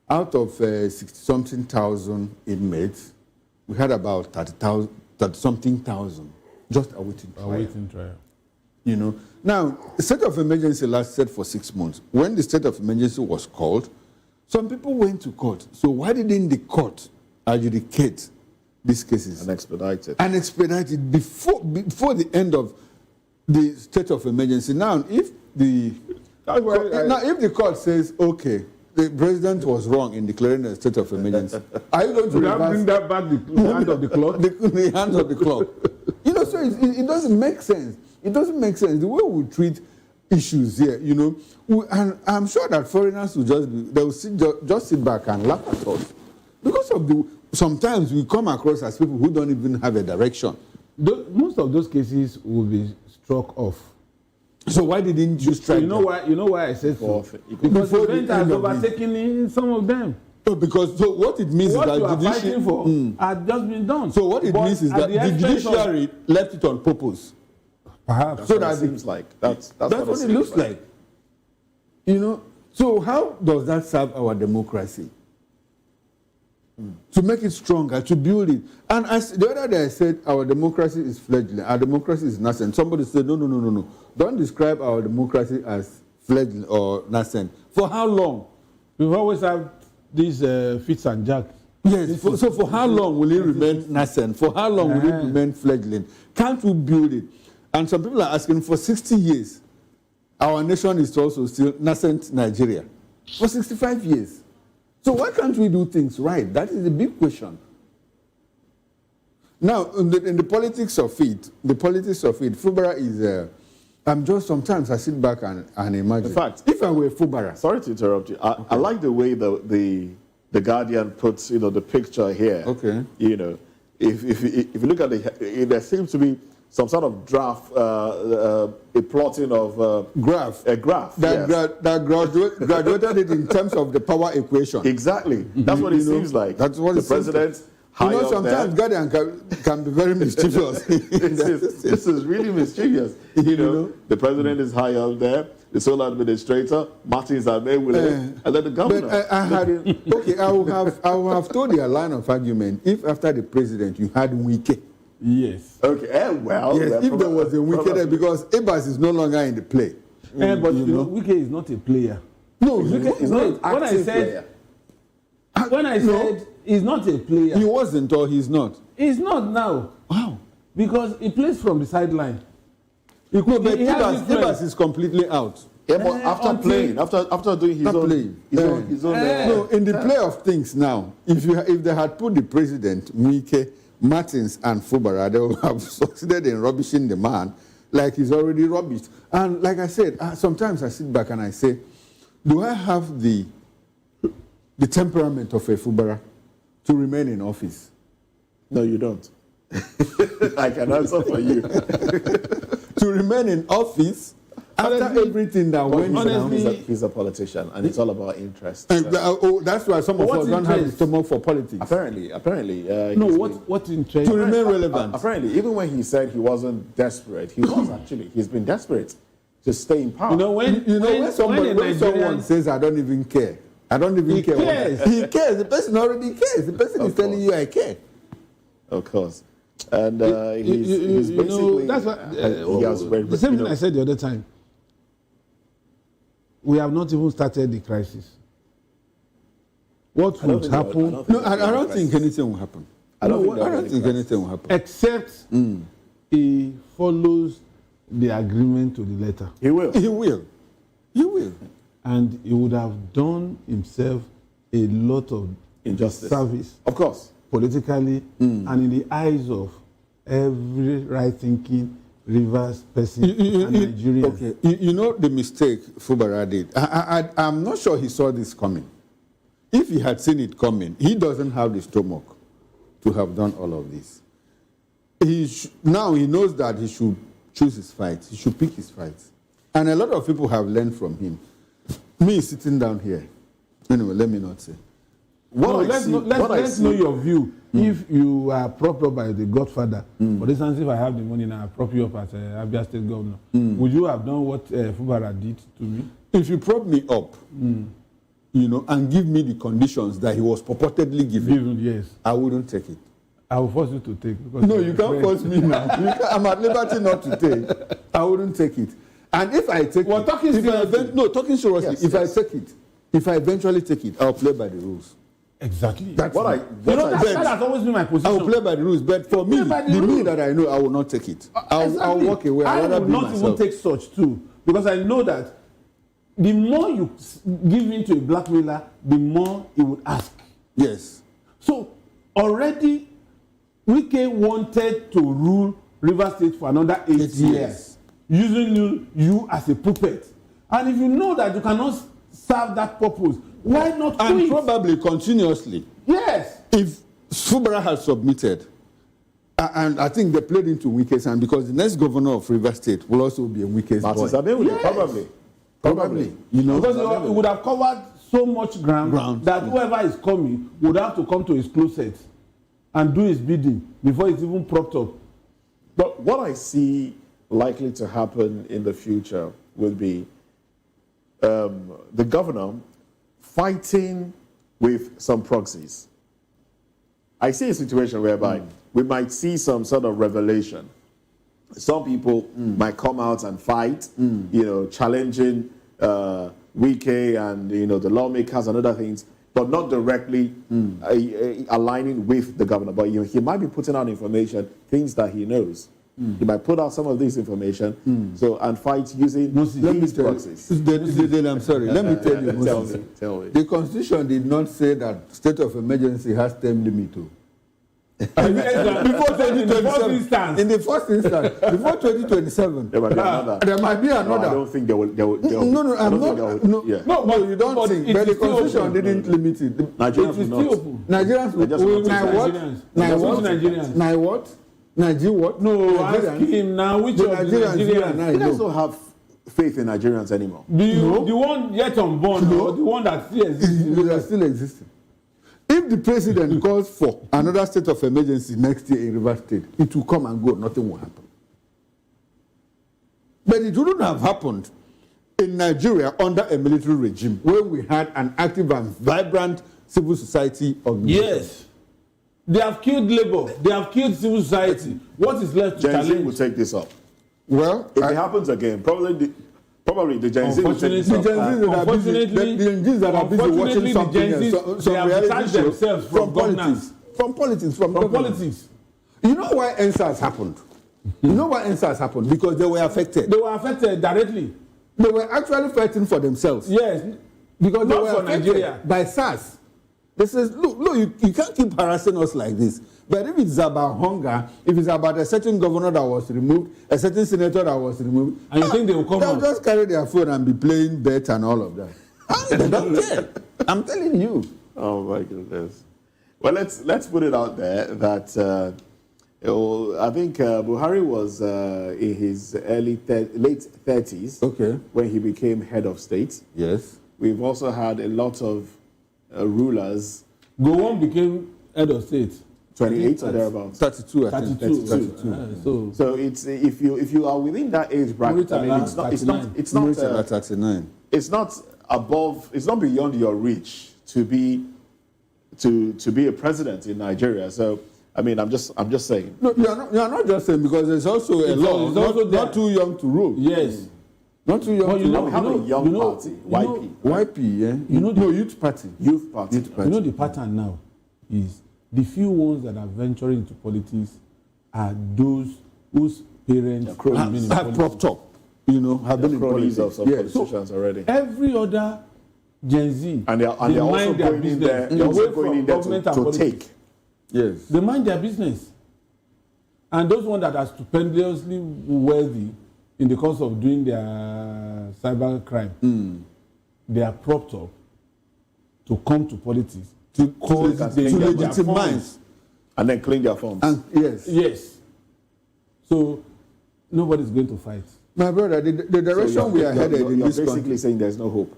out of 60-something thousand inmates, we had about 30-something thousand just awaiting trial. You know, now the state of emergency lasted for 6 months. When the state of emergency was called, some people went to court. So why didn't the court adjudicate these cases and expedite it before the end of the state of emergency? Now, if the court says, okay, the president was wrong in declaring a state of emergency, are you going to bring that back the hand of the clock? The hand of the clock. You know, so it doesn't make sense. It doesn't make sense the way we treat issues here. You know, and I'm sure that foreigners will just sit back and laugh at us because of sometimes we come across as people who don't even have a direction. Most of those cases will be struck off. So why didn't you strike? You know why I said so? Because the event has overtaken in some of them. So what it means is that what you are fighting for had just been done. So what it means is that the judiciary left it on purpose. Perhaps. So that seems like that's what it looks like. You know. So how does that serve our democracy? To make it stronger, to build it. And as the other day I said, our democracy is fledgling. Our democracy is nascent. Somebody said, no. Don't describe our democracy as fledgling or nascent. For how long? We've always had these fits and jacks. Yes. So for how long will it remain nascent? For how long will it remain fledgling? Can't we build it? And some people are asking, for 60 years, our nation is also still nascent Nigeria. For 65 years. So why can't we do things right? That is the big question. Now, in the politics of it, Fubara is, sometimes I sit back and imagine. In fact, if I were Fubara. Sorry to interrupt you. I like the way the Guardian puts, the picture here. Okay. You know, if you look at there seems to be some sort of draft, a plotting of graph. A graph that graduated it in terms of the power equation. Exactly. That's what it seems like. That's what the president. Sometimes Guardian can be very mischievous. This is really mischievous. The president is high up there. The sole administrator, Martins Amewule, and then the governor. But I will have told you a line of argument if after the president you had Wike. Yes. Okay. Yes, if there was a Wike there, because Ibas is no longer in the play. But Wike is not a player. No, Wike is not an active player. When I said he's not a player. He wasn't, or he's not? He's not now. Wow. Because he plays from the sideline. But Ibas is completely out. Yeah, but after doing his own, no, in the play of things now, if they had put the president, Wike, Martins, and Fubara, they would have succeeded in rubbishing the man like he's already rubbished. And like I said, sometimes I sit back and I say, do I have the temperament of a Fubara to remain in office? No, you don't. I can answer for you. To remain in office after everything that went down. He's a politician, and it's all about interest. That's why some of us don't have the stomach for politics. Apparently. What interest? To remain relevant. Apparently, even when he said he wasn't desperate, he was actually. He's been desperate to stay in power. When someone says, I don't even care. I don't even care. He cares. The person already cares. The person is telling you, I care. Of course. And he's basically... that's what, the same thing I said the other time. We have not even started the crisis. What would happen? I don't think anything will happen. I don't think anything will happen. Except he follows the agreement to the letter. He will. He will. He will. And he would have done himself a lot of injustice. Service. Of course. Politically and in the eyes of every right-thinking Rivers person and Nigerian. Okay, you know the mistake Fubara did. I'm not sure he saw this coming. If he had seen it coming, he doesn't have the stomach to have done all of this. Now he knows that he should choose his fights. He should pick his fights. And a lot of people have learned from him. Me sitting down here. Anyway, let me not say. Let's know your view. If you are propped up by the Godfather, for instance, if I have the money and I prop you up as Abia State Governor, would you have done what Fubara did to me? If you prop me up, and give me the conditions that he was purportedly given, yes, I wouldn't take it. I will force you to take. No, you can't force me now. I'm at liberty not to take. I wouldn't take it. And if I take it, talking seriously, if I eventually take it, I'll play by the rules. Exactly. That's that has always been my position. I will play by the rules, but for me, the me that I know, I will not take it. I'll walk away. I will not even take such too, because I know that the more you give in to a blackmailer, the more he would ask. Yes. So already, Wike wanted to rule Rivers State for another 8 years, using you as a puppet. And if you know that you cannot serve that purpose, why not quit? And probably continuously. Yes. If Fubara had submitted, and I think they played into Wike's hand, because the next governor of Rivers State will also be a Wike's boy. Yes. Probably. Because it would have covered so much ground that whoever is coming would have to come to his closet and do his bidding before it's even propped up. But what I see likely to happen in the future will be the governor fighting with some proxies. I see a situation whereby we might see some sort of revelation. Some people might come out and fight, challenging Wike and the lawmakers and other things, but not directly aligning with the governor. But he might be putting out information, things that he knows. He might put out some of this information, and fight using these proxies. I'm sorry. Let me tell you, tell me. The Constitution did not say that state of emergency has term limit. Before 2027, in the first instance, before 2027, there might be another. No, I don't think there will. No, I'm not. No, you don't think. But the Constitution didn't limit it. Nigerians will not. Nigerians will. Now what? Nigeria what? No, ask him now. Which of the Nigerians? You guys don't have faith in Nigerians anymore. The one yet unborn, or the one that still exists? They are still existing. If the president calls for another state of emergency next year in Rivers State, it will come and go. Nothing will happen. But it wouldn't have happened in Nigeria under a military regime where we had an active and vibrant civil society organization. Yes. They have killed labor. They have killed civil society. What is left to challenge? Gen Z will take this up. Well, if it happens again, probably the Gen Z will take this up. The Gen Zs that are busy watching something else, some reality show from politics. From politics. You know why NSAS happened? You know why NSAS happened? Because they were affected. They were affected directly. They were actually fighting for themselves. Yes. Because Not they were for affected Nigeria. by SARS. They says, look, you can't keep harassing us like this. But if it's about hunger, if it's about a certain governor that was removed, a certain senator that was removed, and you think they will come out? They'll just carry their phone and be playing bet and all of that. They don't care. I'm telling you. Oh my goodness. Well, let's put it out there that I think Buhari was in his late 30s when he became head of state. Yes. We've also had a lot of rulers. Gowon became head of state. 28 or thereabouts. 32, I think. 32. So it's if you are within that age bracket, I mean, it's not above, it's not beyond your reach to be a president in Nigeria. So I mean, I'm just saying. No, you're not just saying, because there's also a law. Not too young to rule. Yes. Not too young to rule. We have a young party, YP. YP, yeah. Youth party. Youth party. You know the pattern now is the few ones that are venturing into politics are those whose parents have been in politics. Propped up, have been in politics. Of some politicians already. Every other Gen Z, and they're also going in there. They're also going in there to take. Yes. They mind their business. And those ones that are stupendously wealthy in the course of doing their cyber crime, they are propped up to come to politics to legitimize and then clean their phones. Yes. So nobody's going to fight. My brother, the direction we are headed in this country. You're basically saying there's no hope.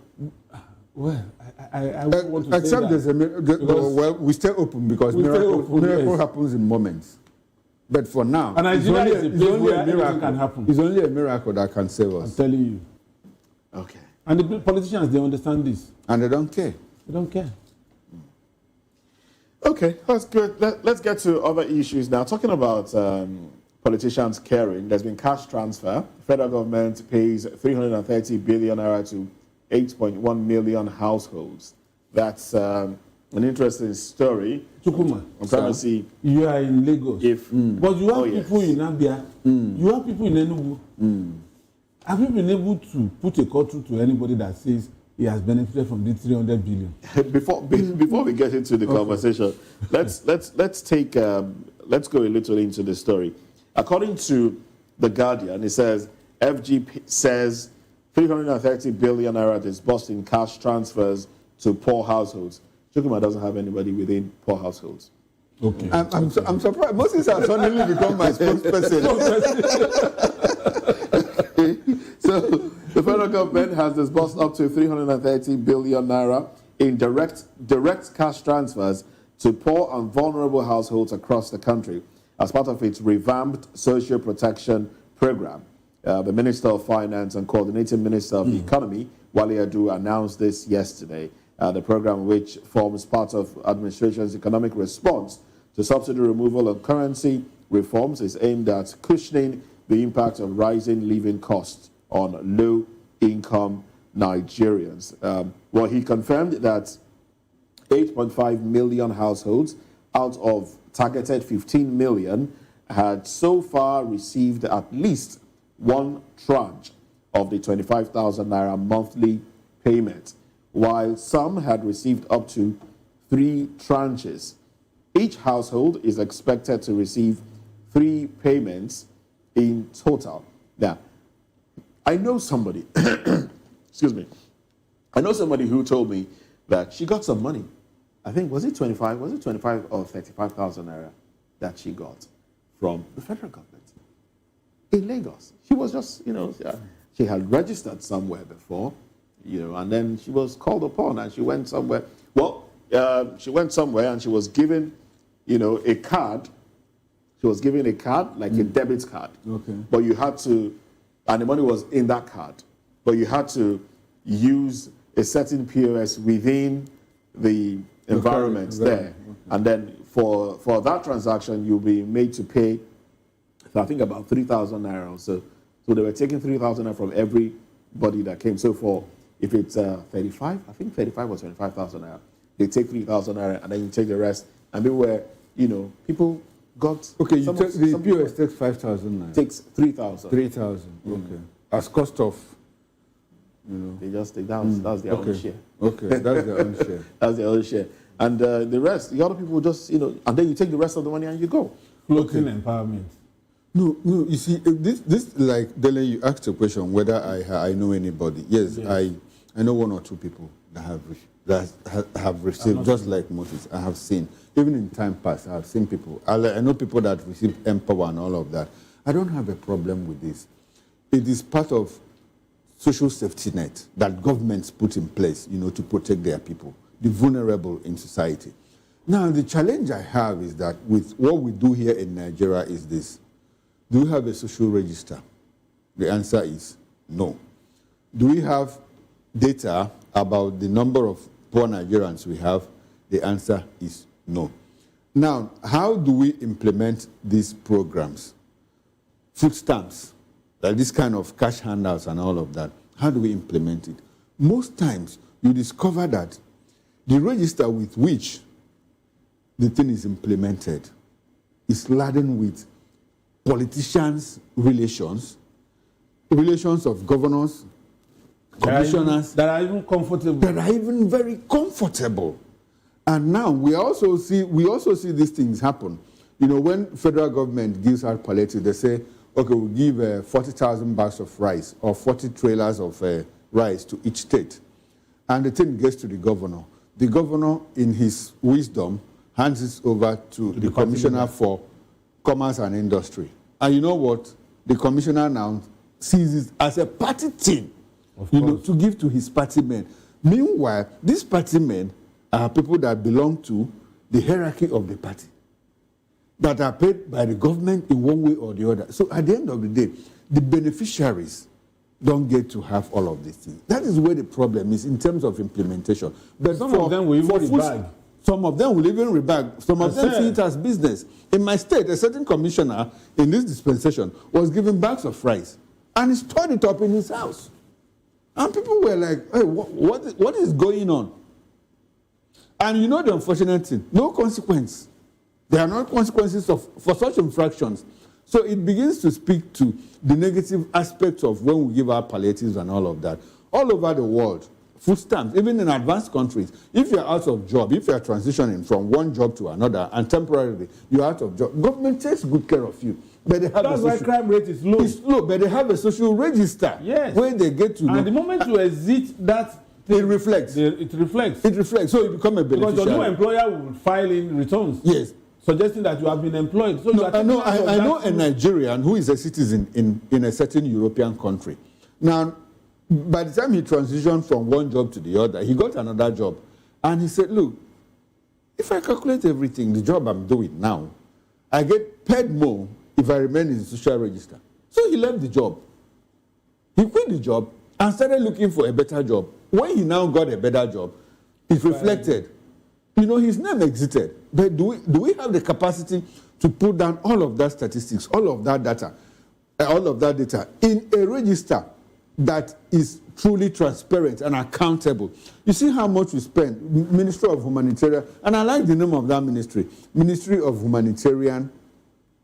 Well, I want to except say that. we stay open because miracle happens in moments. But for now, and Nigeria is a place where anything can happen. It's only a miracle that can save us. I'm telling you. Okay. And the politicians, they understand this. And they don't care. They don't care. Okay, that's good. Let's get to other issues now. Talking about politicians caring, there's been cash transfer. The federal government pays 330 billion naira to 8.1 million households. That's an interesting story. Chukuma, I'm trying to see. You are in Lagos. But you have people in Abia. You have people in Enugu. Have you been able to put a call through to anybody that says he has benefited from the 300 billion? Before we get into the conversation, let's go a little into the story. According to The Guardian, it says FGP says 330 billion naira disbursed in cash transfers to poor households. Chukuma doesn't have anybody within poor households. Okay. I'm surprised. Moses has suddenly become my spokesperson. So the federal government has disbursed up to 330 billion naira in direct cash transfers to poor and vulnerable households across the country as part of its revamped social protection program. The Minister of Finance and Coordinating Minister of the Economy, Wale Adu, announced this yesterday. The program, which forms part of administration's economic response to subsidy removal and currency reforms, is aimed at cushioning the impact of rising living costs on low-income Nigerians. Well, he confirmed that 8.5 million households out of targeted 15 million had so far received at least one tranche of the 25,000 naira monthly payment, while some had received up to 3 tranches. Each household is expected to receive 3 payments in total. Now, I know somebody, excuse me, I know somebody who told me that she got some money. I think, was it 25 or 35,000 naira that she got from the federal government in Lagos. She was just, she had registered somewhere before, and then she was called upon and she went somewhere. Well, she went somewhere and she was given, a card. She was given a card, like a debit card. Okay. But you had to, and the money was in that card, but you had to use a certain POS within the environment there. Okay. And then for that transaction, you'll be made to pay, I think, about 3,000 naira. So they were taking 3,000 naira from everybody that came. So if it's 35, I think 35 or 25,000 naira, they take 3,000 naira and then you take the rest. And people got... Okay, the POS takes 5,000 naira. Takes 3,000. 3,000, okay. As cost of... They just take that. That's their own share. Okay, that's their own share. That's their own share. And the rest, the other people just, and then you take the rest of the money and you go. Floating empowerment. No, you see, this like, Dele, you asked a question whether I know anybody. Yes, I know one or two people that have received, just like Moses, I have seen. Even in time past, I have seen people. I know people that received Empower and all of that. I don't have a problem with this. It is part of social safety net that governments put in place, to protect their people, the vulnerable in society. Now, the challenge I have is that with what we do here in Nigeria is this. Do we have a social register? The answer is no. Do we have data about the number of poor Nigerians we have? The answer is no. Now, how do we implement these programs? Food stamps, like this kind of cash handouts and all of that. How do we implement it? Most times, you discover that the register with which the thing is implemented is laden with politicians' relations of governors, commissioners. That are even comfortable. That are even very comfortable. And now we also see these things happen. When federal government gives out palliative, they say, okay, we'll give 40,000 bags of rice or 40 trailers of rice to each state. And the thing gets to the governor. The governor, in his wisdom, hands it over to the commissioner for commerce and industry. And you know what? The commissioner now sees it as a party thing, to give to his party men. Meanwhile, these party men are people that belong to the hierarchy of the party, that are paid by the government in one way or the other. So at the end of the day, the beneficiaries don't get to have all of these things. That is where the problem is in terms of implementation. But some of them will even rebag. Some of them will even rebag. Some of them see it as business. In my state, a certain commissioner in this dispensation was given bags of rice, and he stored it up in his house. And people were like, hey, what is going on? And the unfortunate thing, no consequence. There are no consequences for such infractions. So it begins to speak to the negative aspects of when we give our palliatives and all of that. All over the world, food stamps, even in advanced countries, if you're out of job, if you're transitioning from one job to another and temporarily you're out of job, government takes good care of you. But they have That's why crime rate is low. It's low, but they have a social register where they get to And the moment you exit that, it reflects. It reflects. It reflects. So you become a beneficiary. Because your new employer will file in returns. Yes. Suggesting that you have been employed. So I know a Nigerian who is a citizen in a certain European country. Now, by the time he transitioned from one job to the other, he got another job. And he said, look, if I calculate everything, the job I'm doing now, I get paid more if I remain in the social register. So he left the job. He quit the job and started looking for a better job. When he now got a better job, it reflected. His name exited. But do we have the capacity to put down all of that statistics, all of that data in a register that is truly transparent and accountable? You see how much we spend, Ministry of Humanitarian, and I like the name of that ministry, Ministry of Humanitarian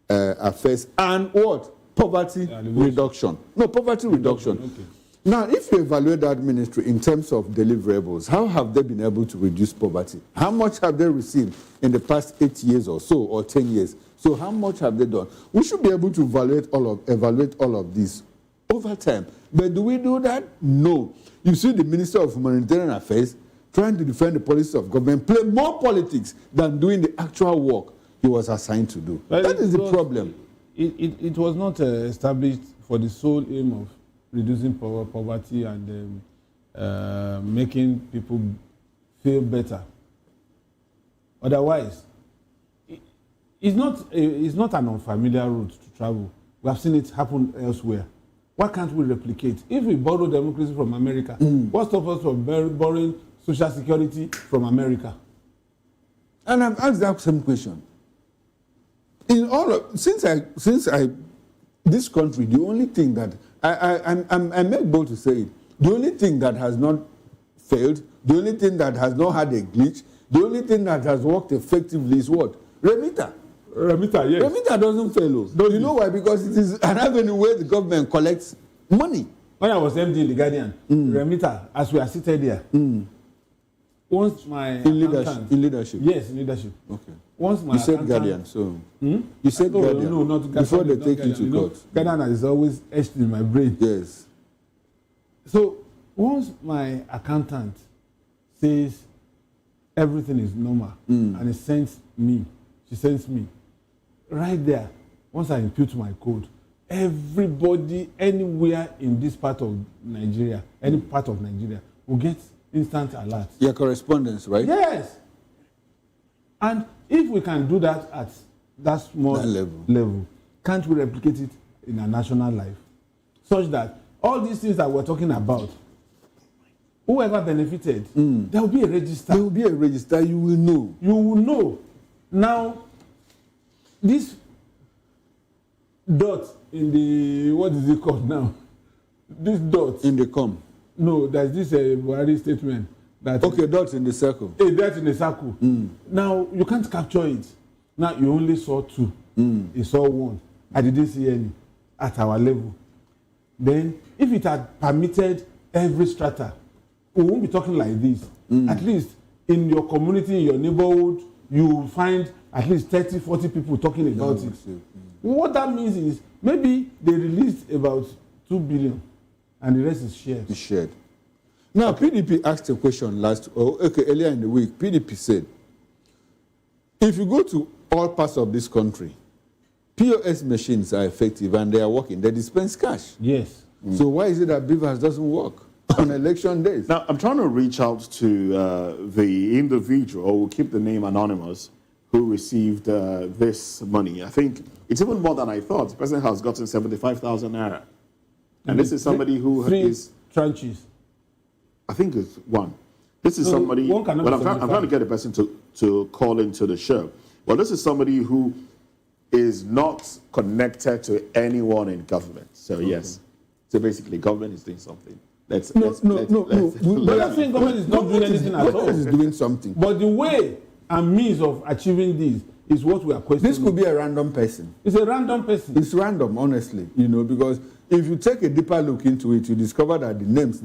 Affairs and what? Poverty reduction. No, poverty reduction. Okay. Now, if you evaluate that ministry in terms of deliverables, how have they been able to reduce poverty? How much have they received in the past 8 years or so, or 10 years? So how much have they done? We should be able to evaluate all of this over time. But do we do that? No. You see the Minister of Humanitarian Affairs trying to defend the policies of government, play more politics than doing the actual work he was assigned to do. That is the problem. it was not established for the sole aim of reducing poverty and making people feel better. Otherwise, it's not an unfamiliar route to travel. We have seen it happen elsewhere. Why can't we replicate? If we borrow democracy from America, what stops us from borrowing social security from America? And I've asked that same question. In all of, since this country, the only thing that I make bold to say it, the only thing that has not failed, the only thing that has not had a glitch, the only thing that has worked effectively is what? Remita. Remita, yes. Remita doesn't fail. You know why? Because it is an avenue where the government collects money. When I was MD in the Guardian, Remita, as we are seated here, once my in leadership. Yes, in leadership. Okay. Once my you said Guardian, so you said Guardian. No, not Guardian. Before they take you to court. Guardian is always etched in my brain. Yes. So once my accountant says everything is normal and she sends me right there. Once I impute my code, everybody anywhere in this part of Nigeria, any part of Nigeria, will get instant alert. Your correspondence, right? Yes. And if we can do that at that small level, can't we replicate it in a national life? Such that all these things that we're talking about, whoever benefited, there will be a register. There will be a register, you will know. You will know. Now, this dot in the, what is it called now? This dot. In the com. No, there's this Buhari statement. That okay, dots in the circle. A dot in the circle. Now, you can't capture it. Now, you only saw 2. You saw 1. I didn't see any at our level. Then, if it had permitted every strata, we won't be talking like this. At least in your community, in your neighborhood, you will find at least 30, 40 people talking about it. What that means is maybe they released about 2 billion and the rest is shared. It's shared. Now, PDP asked a question earlier in the week. PDP said, if you go to all parts of this country, POS machines are effective and they are working. They dispense cash. Yes. So why is it that Ibas doesn't work on election days? Now, I'm trying to reach out to the individual, we'll keep the name anonymous, who received this money. I think it's even more than I thought. The person has gotten 75,000 naira. And this is somebody who is... 3 tranches. I think it's 1. This is somebody... One cannot I'm trying to get a person to call into the show. Well, this is somebody who is not connected to anyone in government. So, yes. So, basically, government is doing something. No. We're not saying government is not doing anything at all. Government is doing something. But the way and means of achieving this is what we are questioning. This could be a random person. It's a random person. It's random, honestly, because if you take a deeper look into it, you discover that the names...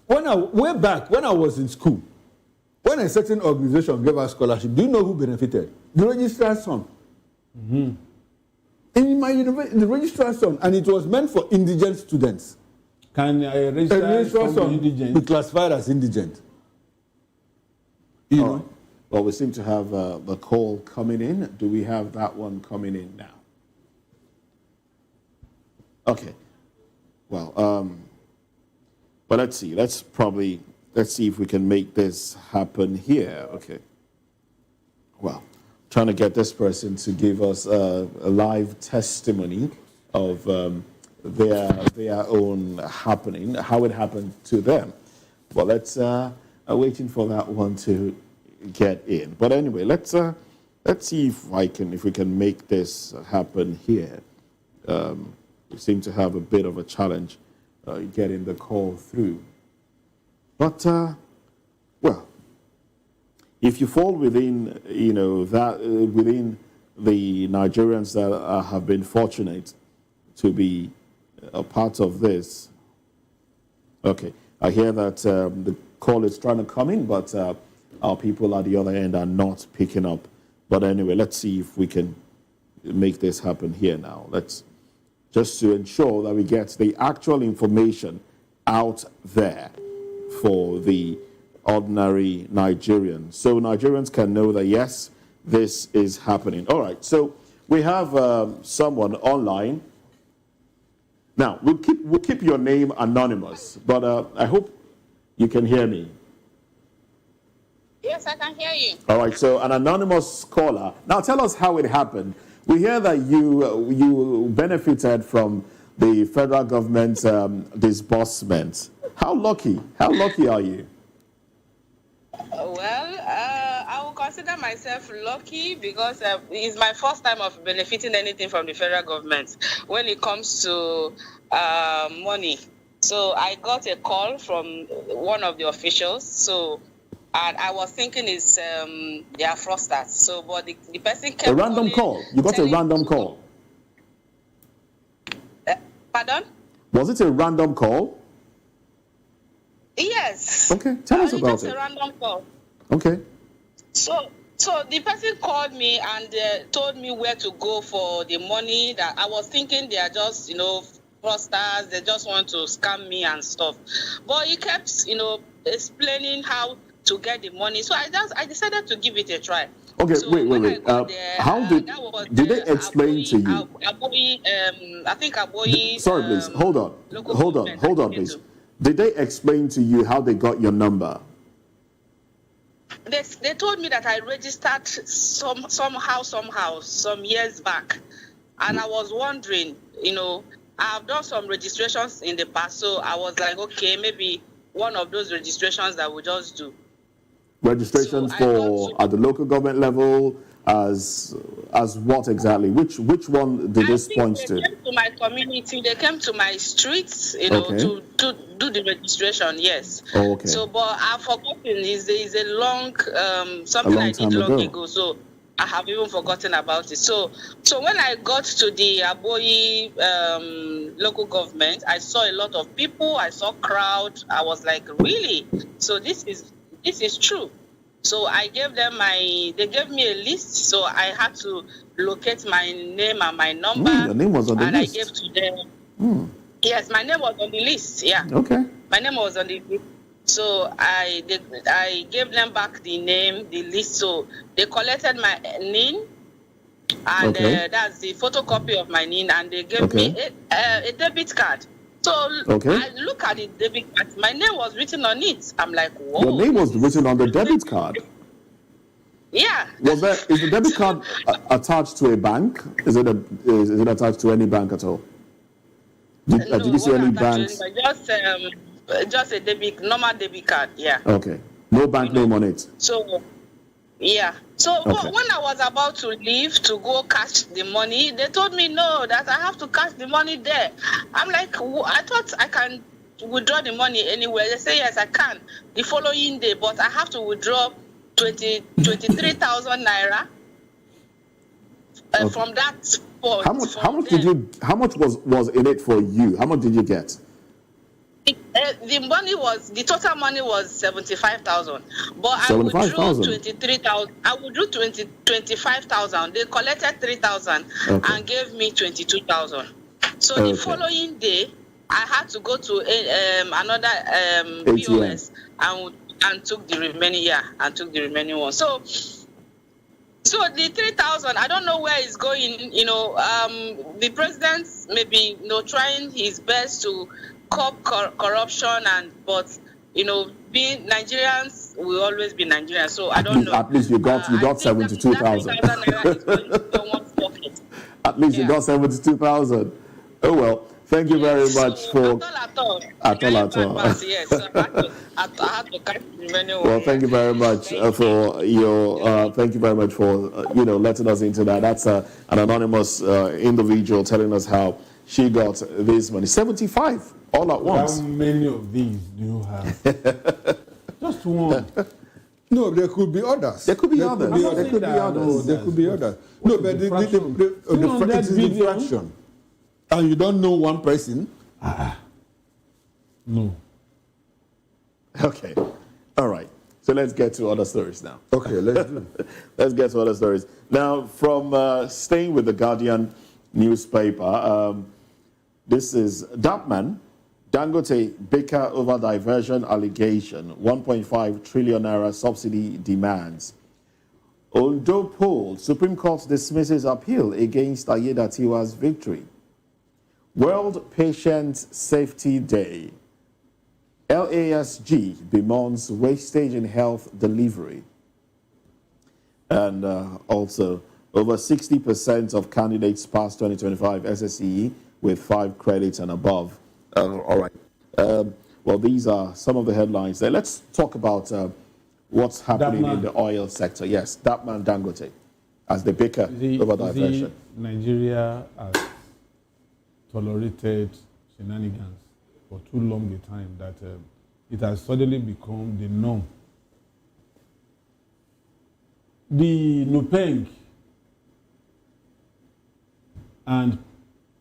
Way back, when I was in school, when a certain organization gave us scholarship, do you know who benefited? The registrar's son. In my university, the registrar's son, and it was meant for indigent students. Can a registrar's son be classified as indigent? You know? Well, we seem to have the call coming in. Do we have that one coming in now? Okay. Well, but let's see. Let's see if we can make this happen here. Okay. Well, trying to get this person to give us a live testimony of their own happening, how it happened to them. Well, let's waiting for that one to get in. But anyway, let's see if we can make this happen here. We seem to have a bit of a challenge getting the call through. But well, if you fall within within the Nigerians that have been fortunate to be a part of this. Okay, I hear that the call is trying to come in, but our people at the other end are not picking up. But anyway, let's see if we can make this happen here now. Let's just to ensure that we get the actual information out there for the ordinary Nigerians. So Nigerians can know that, yes, this is happening. All right, so we have someone online. Now, we'll keep your name anonymous, but I hope you can hear me. Yes, I can hear you. All right, so an anonymous caller. Now, tell us how it happened. We hear that you benefited from the federal government's disbursement. How lucky are you? Well, I will consider myself lucky because it's my first time of benefiting anything from the federal government when it comes to money. So I got a call from one of the officials. And I was thinking they are fraudsters. So, but the person kept a random call. You got a random call. Pardon? Was it a random call? Yes. Okay, tell us about just it. A random call. Okay. So the person called me and told me where to go for the money. That I was thinking they are just, fraudsters. They just want to scam me and stuff. But he kept, explaining how to get the money. So I decided to give it a try. Okay, so wait. How did they explain to you? I think Aboyi. Sorry, please. Hold on, please. Did they explain to you how they got your number? They told me that I registered somehow some years back, and I was wondering, I've done some registrations in the past, so I was like, okay, maybe one of those registrations that we just do. Registrations at the local government level, as what exactly? Which one did this point to? They came to my community. They came to my streets, to do the registration. Yes. Oh, okay. So, but I've forgotten. It's a long something I did long ago. So I have even forgotten about it. So when I got to the Aboyi local government, I saw a lot of people. I saw crowd. I was like, really? So this is true. So I gave them they gave me a list. So I had to locate my name and my number. Your name was on the list. And I gave to them. Yes, my name was on the list. Yeah. Okay. My name was on the list. So I gave them back the name, the list. So they collected my NIN, and that's the photocopy of my NIN, and they gave me a debit card. So I look at the debit card. My name was written on it. I'm like, whoa. Your name was written on the debit card? Yeah. Is the debit card attached to a bank? Is it attached to any bank at all? Did you see any banks? Just a normal debit card. Yeah. Okay. No bank name on it. So. Yeah. So when I was about to leave to go cash the money, they told me no, that I have to cash the money there. I'm like, I thought I can withdraw the money anywhere. They say yes, I can the following day, but I have to withdraw 23,000 naira from that spot. How much was in it for you? How much did you get? The total money was 75,000, but I withdrew 23,000. I withdrew 25,000. They collected 3,000 and gave me 22,000. So the following day, I had to go to another POS and took the remaining one. So the 3,000, I don't know where it's going. The president maybe trying his best to curb corruption, but being Nigerians will always be Nigerians. So I don't know. At least you got 72,000. At least you got 72,000. Oh well. Thank you very much for at all. Yes, so I had to catch the remaining. Well, thank you very much for your. Thank you very much for letting us into that. That's an anonymous individual telling us how she got this money. 75 all at once. How many of these do you have? Just one. No, there could be others. There could be others. There could be others. No, but it is the fraction. And you don't know one person? No. Okay. All right. So let's get to other stories now. Okay, let's do it. Let's get to other stories. Now, from staying with the Guardian newspaper, this is Dapman, Dangote bicker over diversion allegation, 1.5 trillion naira subsidy demands. Ondo poll, Supreme Court dismisses appeal against Ayedatiwa's victory. World Patient Safety Day. LASG bemoans wastage in health delivery. And also, over 60% of candidates passed 2025 SSE with 5 credits and above. All right. Well, these are some of the headlines there. Let's talk about what's happening in the oil sector. Yes, that man Dangote as the baker over diversion. Nigeria has tolerated shenanigans for too long a time that it has suddenly become the norm. The Nupeng and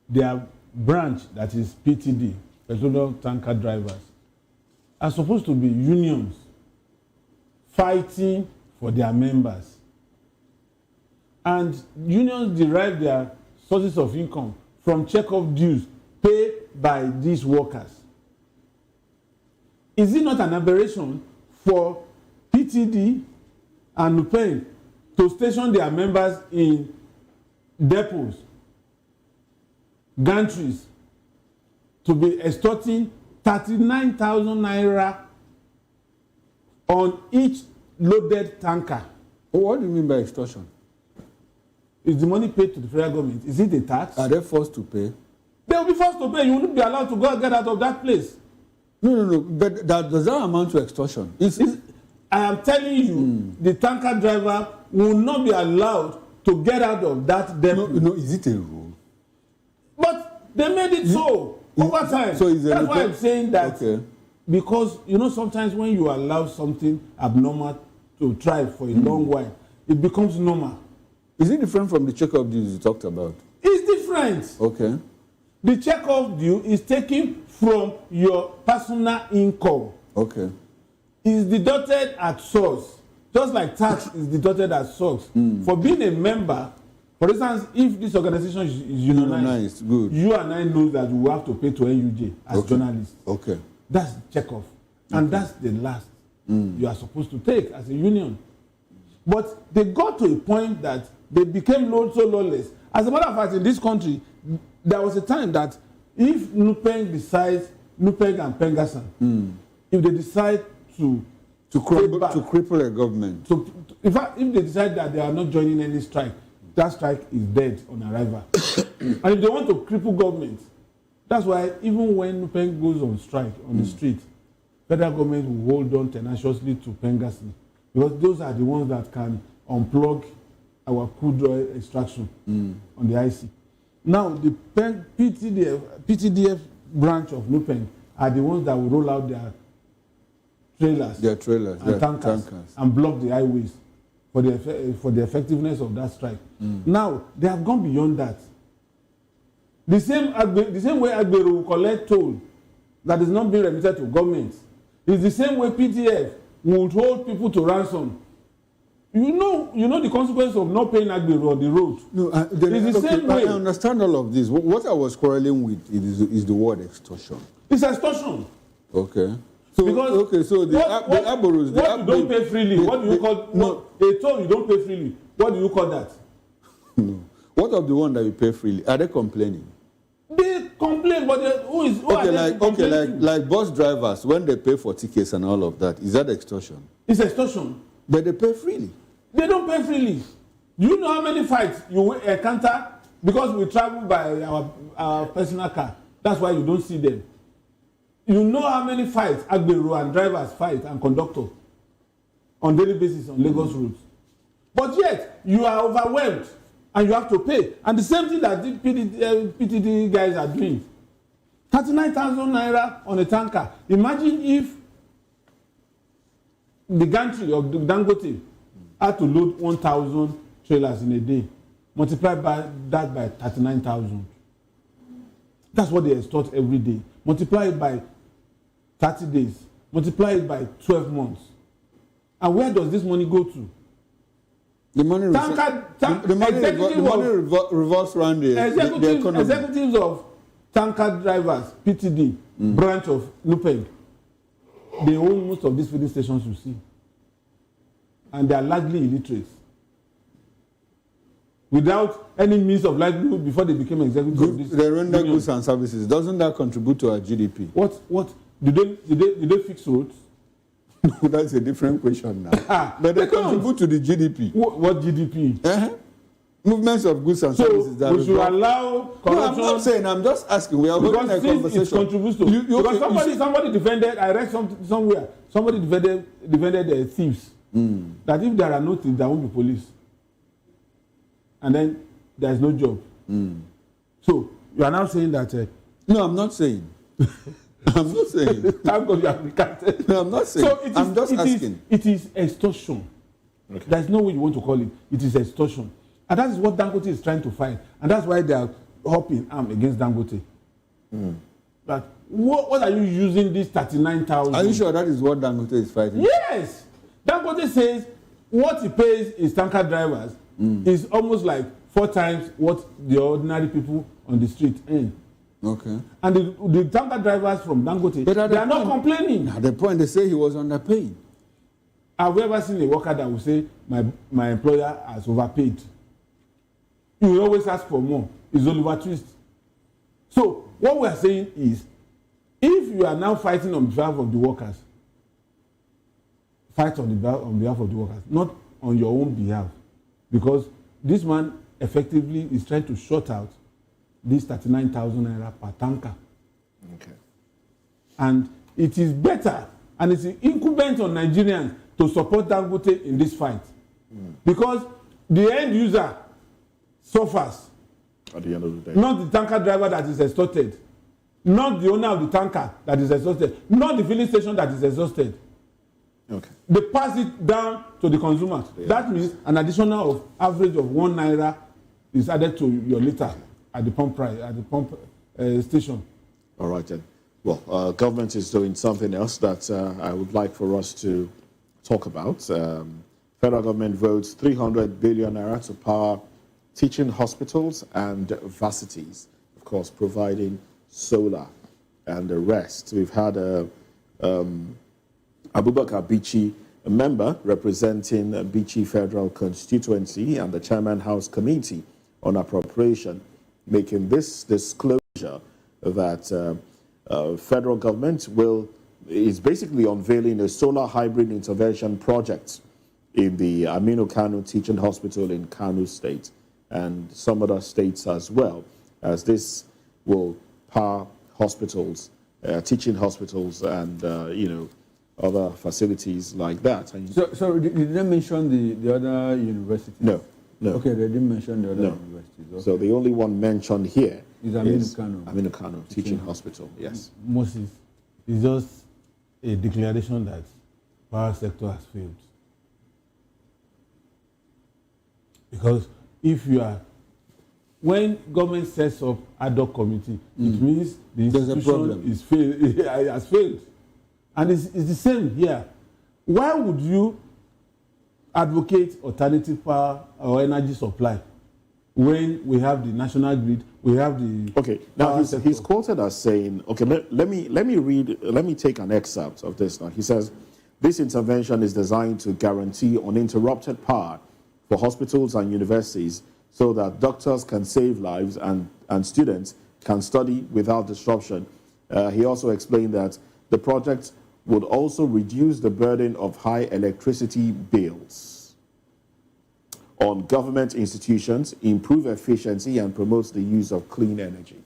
their branch, that is PTD, petroleum tanker drivers, are supposed to be unions fighting for their members. And unions derive their sources of income from check-off dues paid by these workers. Is it not an aberration for PTD and Nupeng to station their members in depots, gantries, to be extorting 39,000 naira on each loaded tanker? What do you mean by extortion? Is the money paid to the federal government? Is it a tax? Are they forced to pay? They will be forced to pay. You will not be allowed to go and get out of that place. No. But does that amount to extortion? I am telling you, the tanker driver will not be allowed to get out of that depot. No, is it a rule? But they made it so over time. So that's why I'm saying that. Okay. Because, sometimes when you allow something abnormal to thrive for a long while, it becomes normal. Is it different from the check-off dues you talked about? It's different. Okay. The check-off due is taken from your personal income. Okay. Is deducted at source, just like tax is deducted at source. For being a member, for instance, if this organization is unionized, good. You and I know that we will have to pay to NUJ as journalists. Okay. That's check-off. And that's the last you are supposed to take as a union. But they got to a point that they became so lawless. As a matter of fact, in this country, there was a time that if Nupeng and Pengassan, if they decide to cripple a government. If they decide that they are not joining any strike, that strike is dead on arrival. And if they want to cripple government, that's why even when Nupeng goes on strike on the street, federal government will hold on tenaciously to Pengassan, because those are the ones that can unplug our crude oil extraction on the IC. Now, the PTDF branch of Nupeng are the ones that will roll out their trailers and tankers and block the highways for the effectiveness of that strike. Now, they have gone beyond that. The same way Agbero will collect toll that is not being remitted to government is the same way PTF would hold people to ransom. You know the consequence of not paying Agbero on the road. No, it's the same way. I understand all of this. What I was quarreling with is the word extortion. It's extortion. Okay. So the Agberos, what you don't pay freely. What do you call a toll you don't pay freely? What do you call that? No. What of the one that you pay freely? Are they complaining? They complain, but who like bus drivers, when they pay for tickets and all of that, is that extortion? It's extortion. But they pay freely. They don't pay freely. Do you know how many fights you encounter because we travel by our personal car? That's why you don't see them. You know how many fights Agbero and drivers fight and conductor on daily basis on Lagos roads. But yet, you are overwhelmed and you have to pay. And the same thing that the PTD guys are doing. 39,000 naira on a tanker. Imagine if the gantry of Dangote had to load 1,000 trailers in a day. Multiply that by 39,000. That's what they extort every day. Multiply it by 30 days. Multiply it by 12 months. And where does this money go to? The money revolves around the economy. Executives of tanker drivers, PTD, branch of Nupeng, they own most of these filling stations you see. And they are largely illiterate. without any means of livelihood before they became executives. They render goods and services. Doesn't that contribute to our GDP? What? Did they fix roads? No, that's a different question now. But they contribute to the GDP. What GDP? Movements of goods and services. So we should allow corruption. No, I'm not saying. I'm just asking. We are holding a conversation. It contributes to. Because somebody defended. I read somewhere. Somebody defended thieves. That if there are no thieves, there won't be police. And then there is no job. So you are now saying that. No, I'm not saying. I'm not saying. Thank God you have recanted. No, I'm not saying. So I'm just asking. It is extortion. Okay. There's no way you want to call it. It is extortion. And that is what Dangote is trying to fight. And that's why they are hopping arm against Dangote. But what are you using this 39,000? Are you sure that is what Dangote is fighting? Yes! Dangote says what he pays his tanker drivers is almost like 4 times what the ordinary people on the street earn. Okay. And the tanker drivers from Dangote, they are not complaining. At the point they say he was underpaid. Have you ever seen a worker that will say, my employer has overpaid? You will always ask for more. It's Oliver Twist. So what we are saying is, if you are now fighting on behalf of the workers, fight on behalf of the workers, not on your own behalf. Because this man effectively is trying to short out this 39,000 naira per tanker. Okay. And it is better, and it's incumbent on Nigerians to support Dangote in this fight. Because the end user suffers. At the end of the day. Not the tanker driver that is extorted. Not the owner of the tanker that is exhausted. Not the filling station that is exhausted. Okay. They pass it down to the consumer. Yeah. That means an additional of average of 1 naira is added to your liter at the pump price, at the pump station. All right then. Well, government is doing something else that I would like for us to talk about. Federal government votes 300 billion naira to power teaching hospitals and varsities, of course, providing solar and the rest. We've had Abubakar Bichi, a member representing Bichi Federal Constituency and the Chairman House Committee on Appropriation, making this disclosure that federal government is basically unveiling a solar hybrid intervention project in the Aminu Kano Teaching Hospital in Kano State and some other states as well, as this will power hospitals, teaching hospitals, and other facilities like that. And so did they mention the other universities? No. Okay, they didn't mention the other universities. Okay. So the only one mentioned here is Aminu Kano Teaching Hospital. Yes. Moses, it's just a declaration that power sector has failed. Because when government sets up ad hoc committee, it means the institution has failed. And it's the same here. Why would you advocate alternative power or energy supply when we have the national grid, we have the... Okay, now he's quoted as saying, okay, let me take an excerpt of this now. He says, this intervention is designed to guarantee uninterrupted power for hospitals and universities so that doctors can save lives and students can study without disruption. He also explained that the project would also reduce the burden of high electricity bills on government institutions, improve efficiency, and promotes the use of clean energy.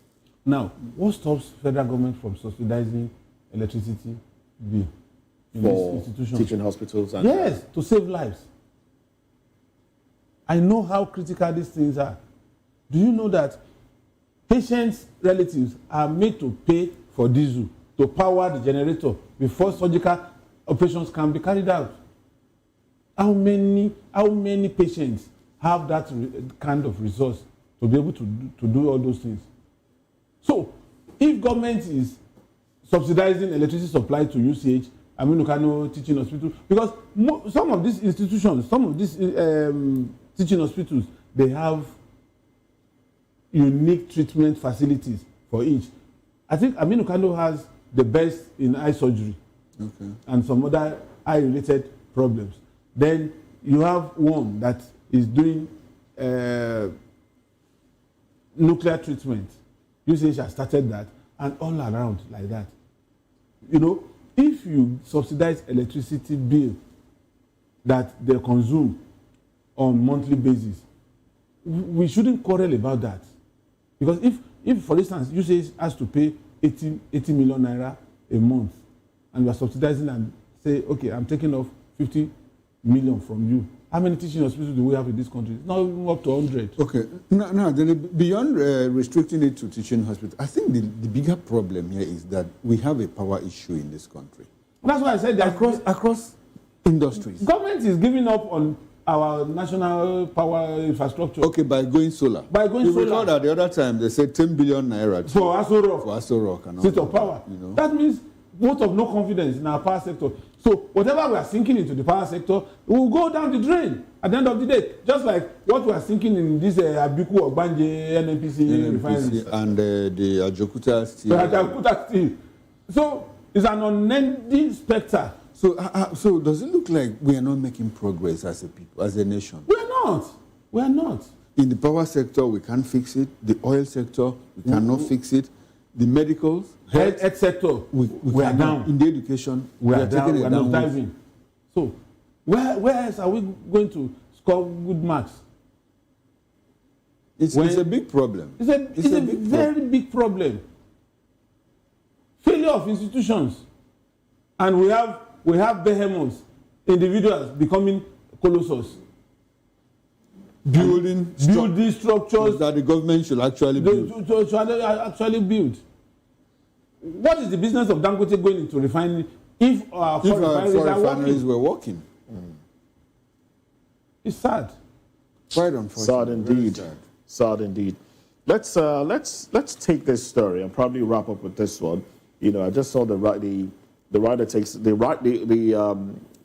Now, what stops federal government from subsidizing electricity bill in for these institutions? Teaching hospitals? And yes, to save lives. I know how critical these things are. Do you know that patients' relatives are made to pay for diesel to power the generator before surgical operations can be carried out? How many patients have that kind of resource to be able to do all those things? So, if government is subsidizing electricity supply to UCH, Aminu Kano Teaching Hospital, because some of these institutions, some of these teaching hospitals, they have unique treatment facilities for each. I think Aminu Kano has the best in eye surgery, and some other eye-related problems. Then you have one that is doing nuclear treatment. UCH has started that, and all around like that. You know, if you subsidize electricity bill that they consume on monthly basis, we shouldn't quarrel about that. Because if for instance, UCH has to pay 80 million naira a month, and we are subsidizing and say, okay, I'm taking off 50 million from you. How many teaching hospitals do we have in this country? It's not even up to 100. Okay. Now, beyond restricting it to teaching hospitals, I think the bigger problem here is that we have a power issue in this country. That's why I said that across industries. Government is giving up on our national power infrastructure. Okay, by going solar. By going solar. You recall that the other time they said 10 billion naira for Aso Rock. For Aso Rock and all state of power. You know? That means vote of no confidence in our power sector. So whatever we are sinking into the power sector, we will go down the drain at the end of the day. Just like what we are sinking in this Abiku Ogbanje NNPC refinery. And the Ajokuta steel. The Ajokuta steel. So it's an unending spectre. So does it look like we are not making progress as a people, as a nation? We are not. We are not. In the power sector, we can't fix it. The oil sector, we cannot fix it. The medical, health sector, we are down. In the education, we are down. We are not diving. So where else are we going to score good marks? It's a big problem. It's a very big problem. Failure of institutions. And we have behemoths, individuals becoming colossus. Building structures that the government should actually build. Actually build. What is the business of Dangote going into refinery if our four refineries were working? It's sad. Quite unfortunate. Sad indeed. Sad indeed. Let's take this story and probably wrap up with this one. You know, I just saw the writer takes the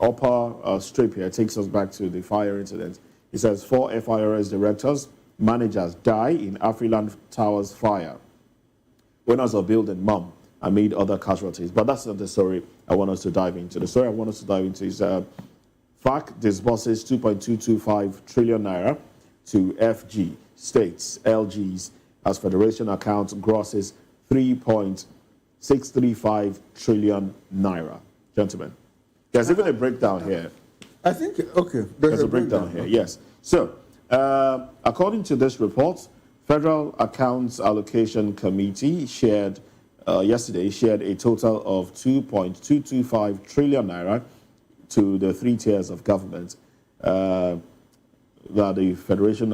upper strip here takes us back to the fire incident. It says 4 FIRS directors, managers die in Afriland Towers fire. Owners of building mum amid other casualties. But that's not the story I want us to dive into. The story I want us to dive into is FAC disburses 2.225 trillion naira to FG states, LGs, as federation account grosses 3.635 trillion naira. Gentlemen, there's even a breakdown here. I think, okay. There's a breakdown here, yes. So, according to this report, Federal Accounts Allocation Committee yesterday shared a total of 2.225 trillion naira to the 3 tiers of government that the Federation,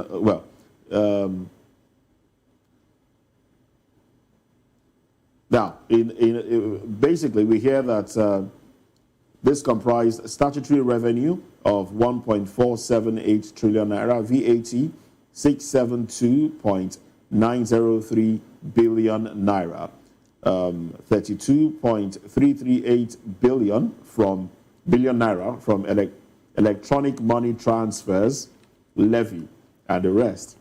now, basically, we hear that this comprised statutory revenue of 1.478 trillion naira, VAT 672.903 billion naira, 32.338 billion naira from electronic money transfers, levy, and the rest,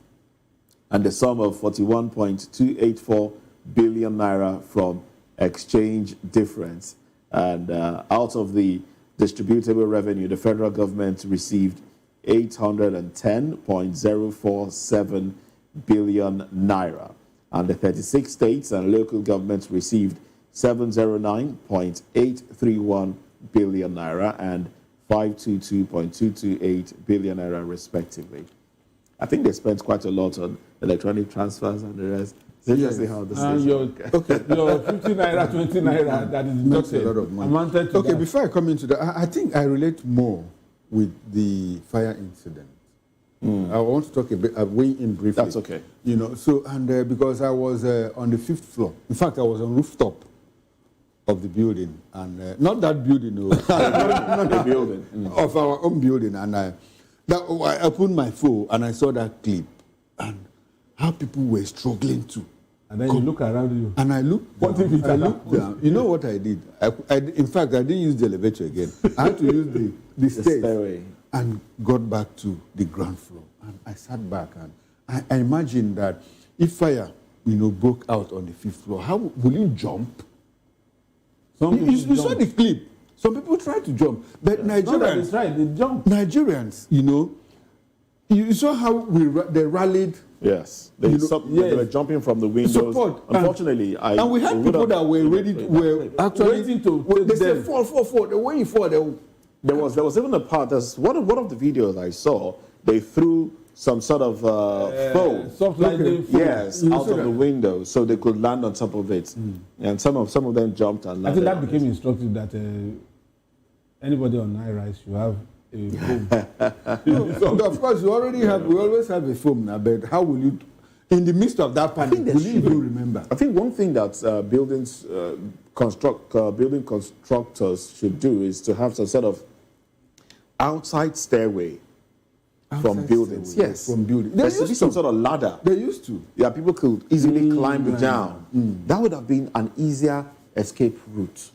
and the sum of 41.284 billion naira from exchange difference. And out of the distributable revenue, the federal government received 810.047 billion naira. And the 36 states and local governments received 709.831 billion naira and 522.228 billion naira, respectively. I think they spent quite a lot on electronic transfers and the rest. Yes. How this is. Your 50 naira, 20 naira, that is not a lot of money. Okay, before I come into that, I think I relate more with the fire incident. I want to talk a bit, way in briefly. That's okay. You know, so, and because I was on the 5th floor. In fact, I was on rooftop of the building, and not that building, no, not the building, of our own building. And I opened my phone and I saw that clip, and how people were struggling to. And then you look around you. And I looked down. You know what I did? In fact, I didn't use the elevator again. I had to use the stairs and got back to the ground floor. And I sat back and I imagined that if fire, broke out on the 5th floor, how will you jump? You saw the clip. Some people try to jump, but Nigerians, they jump. Nigerians, You saw how they rallied. Yes, they were jumping from the windows. Support. Unfortunately, and we had people that were ready, were actually waiting to. They said fall. They were waiting for them. There was even a part. That's one of the videos I saw. They threw some sort of foam, soft landing foam. Yes, out of the window so they could land on top of it. And some of them jumped and landed. I think that became instructive that anybody on high rise should have a foam. So of course, we always have a foam now, but how will you, in the midst of that panic, will you even remember? I think one thing that building constructors should do is to have some sort of outside stairway from buildings. Stairway, yes, from buildings. There should be some sort of ladder. They used to. Yeah, people could easily climb it down. That would have been an easier escape route.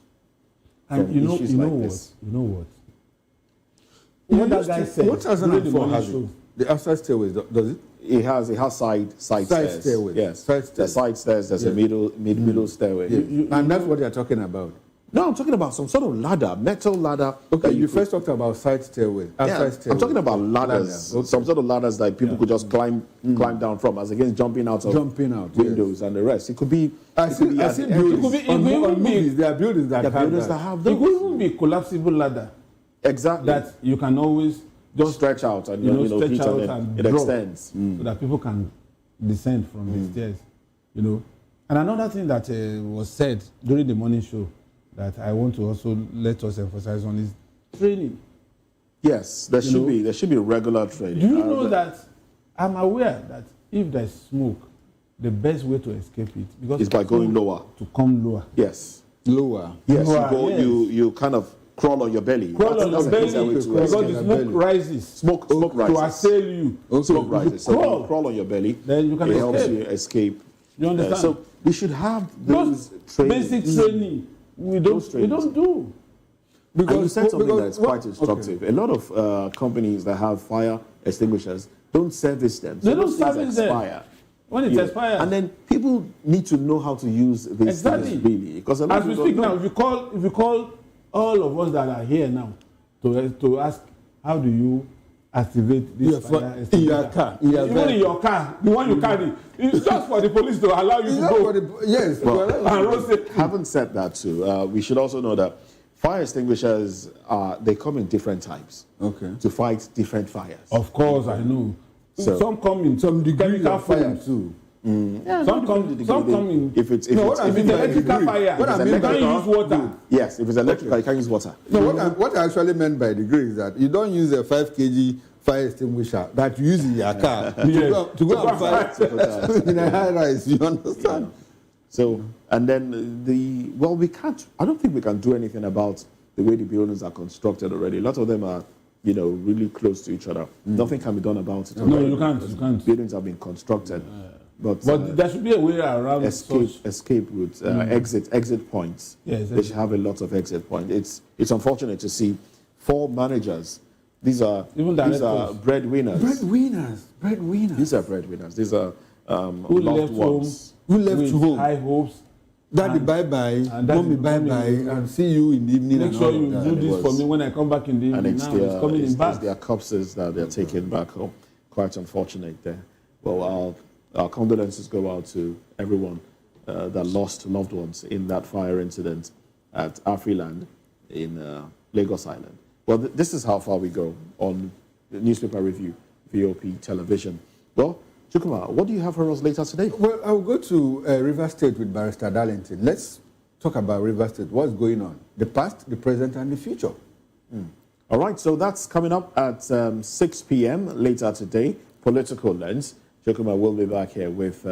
And you know what? What that guy said. What has the outside stairways? Does it? It has side stairs. Stairways. Yes, side stairs. The side stairs. There's a middle stairway. And that's what they are talking about. No, I'm talking about some sort of ladder, metal ladder. Okay, you first talked about side stairways. Yeah, I'm talking about ladders. Okay. Some sort of ladders that people could just climb down from, as against jumping out windows and the rest. It could be. I see buildings. There are buildings that have those. It could even be a collapsible ladder. Exactly. That you can always just stretch out and stretch out and it drop, extends so that people can descend from the stairs. And another thing that was said during the morning show that I want to also let us emphasize on is training. Yes, there should be regular training. Do you know that I'm aware that if there's smoke, the best way to escape it because is by going lower. To come lower. Yes. Lower. Yes. You kind of crawl on your belly. Crawl on your belly because the smoke rises. Smoke rises. To assail you. Smoke rises. So when you crawl on your belly, then you can escape. Helps you escape. You understand? So we should have those basic training. We don't do. Because you said something that's quite instructive. Okay. A lot of companies that have fire extinguishers don't service them. So they don't service them. When it expires. And then people need to know how to use these things really. Because as we speak now, if you call all of us that are here now to ask how do you activate this fire extinguisher in your car, even in your car, the one you carry, it's just for the police to allow you to go. Yes. Having said that too, we should also know that fire extinguishers they come in different types. Okay. To fight different fires. Of course, I know. So, some come in some chemical fire too. Yeah, some come in. If it's electrical fire, you can't use water. Yes, if it's electrical, you can't use water. No, what I actually meant by degree is that you don't use a 5 kg fire extinguisher that you use in your car to go and fight in a high rise. You understand? Yeah. So, and then we can't. I don't think we can do anything about the way the buildings are constructed already. A lot of them are, really close to each other. Nothing can be done about it. No, you can't. Buildings have been constructed. But there should be a way around escape routes, exit points. Yes, they should have a lot of exit points. It's unfortunate to see 4 managers. These are breadwinners. Breadwinners. These are breadwinners. These are who loved left ones. Who left home? High hopes. Daddy bye-bye, mommy bye-bye, and see you in the evening. Make sure you do this for me when I come back in the evening. And it's coming in back. It's their corpses that they're taking back home. Quite unfortunate there. Well, our condolences go out to everyone that lost loved ones in that fire incident at Afriland in Lagos Island. Well, this is how far we go on the newspaper review, VOP television. Well, Chukuma, what do you have for us later today? Well, I'll go to River State with Barrister Darlington. Let's talk about River State. What's going on? The past, the present, and the future. All right, so that's coming up at 6 p.m. later today, Political Lens. Chukuma will be back here with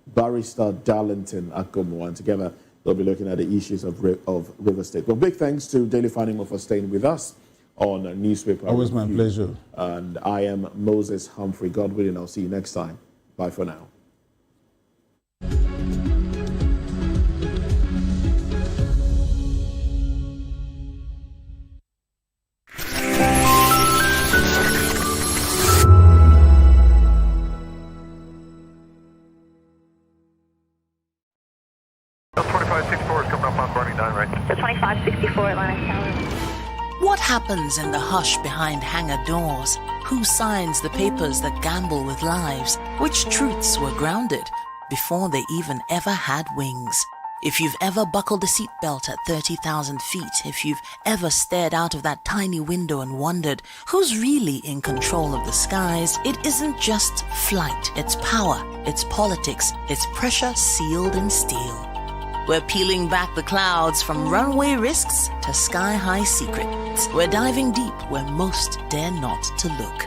Barrister Darlington Akomo, and together they'll be looking at the issues of River State. Well, big thanks to Daily Fanimo for staying with us on Newspaper Always Review. My pleasure. And I am Moses Humphrey. God willing, I'll see you next time. Bye for now. The 2564 Atlantic Tower. What happens in the hush behind hangar doors? Who signs the papers that gamble with lives? Which truths were grounded before they even ever had wings? If you've ever buckled a seatbelt at 30,000 feet, if you've ever stared out of that tiny window and wondered who's really in control of the skies, it isn't just flight, it's power, it's politics, it's pressure sealed in steel. We're peeling back the clouds from runway risks to sky-high secrets. We're diving deep where most dare not to look.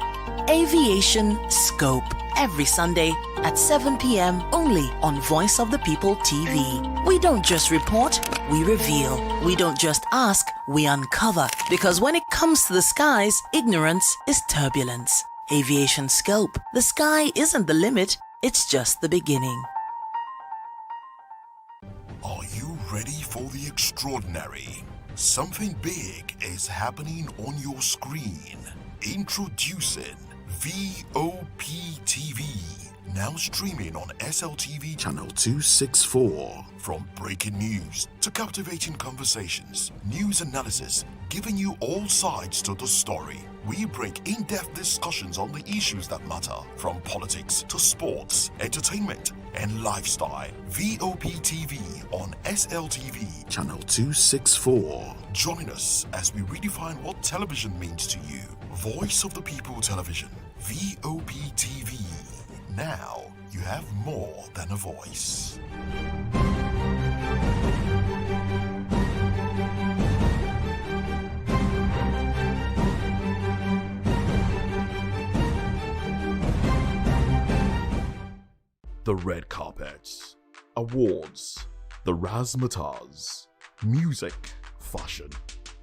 Aviation Scope, every Sunday at 7 p.m. only on Voice of the People TV. We don't just report, we reveal. We don't just ask, we uncover. Because when it comes to the skies, ignorance is turbulence. Aviation Scope, the sky isn't the limit, it's just the beginning. Are you ready for the extraordinary? Something big is happening on your screen. Introducing VOP TV, now streaming on SLTV channel 264. From breaking news to captivating conversations, news analysis, giving you all sides to the story. We bring in-depth discussions on the issues that matter, from politics to sports, entertainment, and lifestyle. VOP TV on SLTV channel 264. Join us as we redefine what television means to you. Voice of the People Television, VOP TV. Now you have more than a voice. The red carpets, awards, the razzmatazz, music, fashion,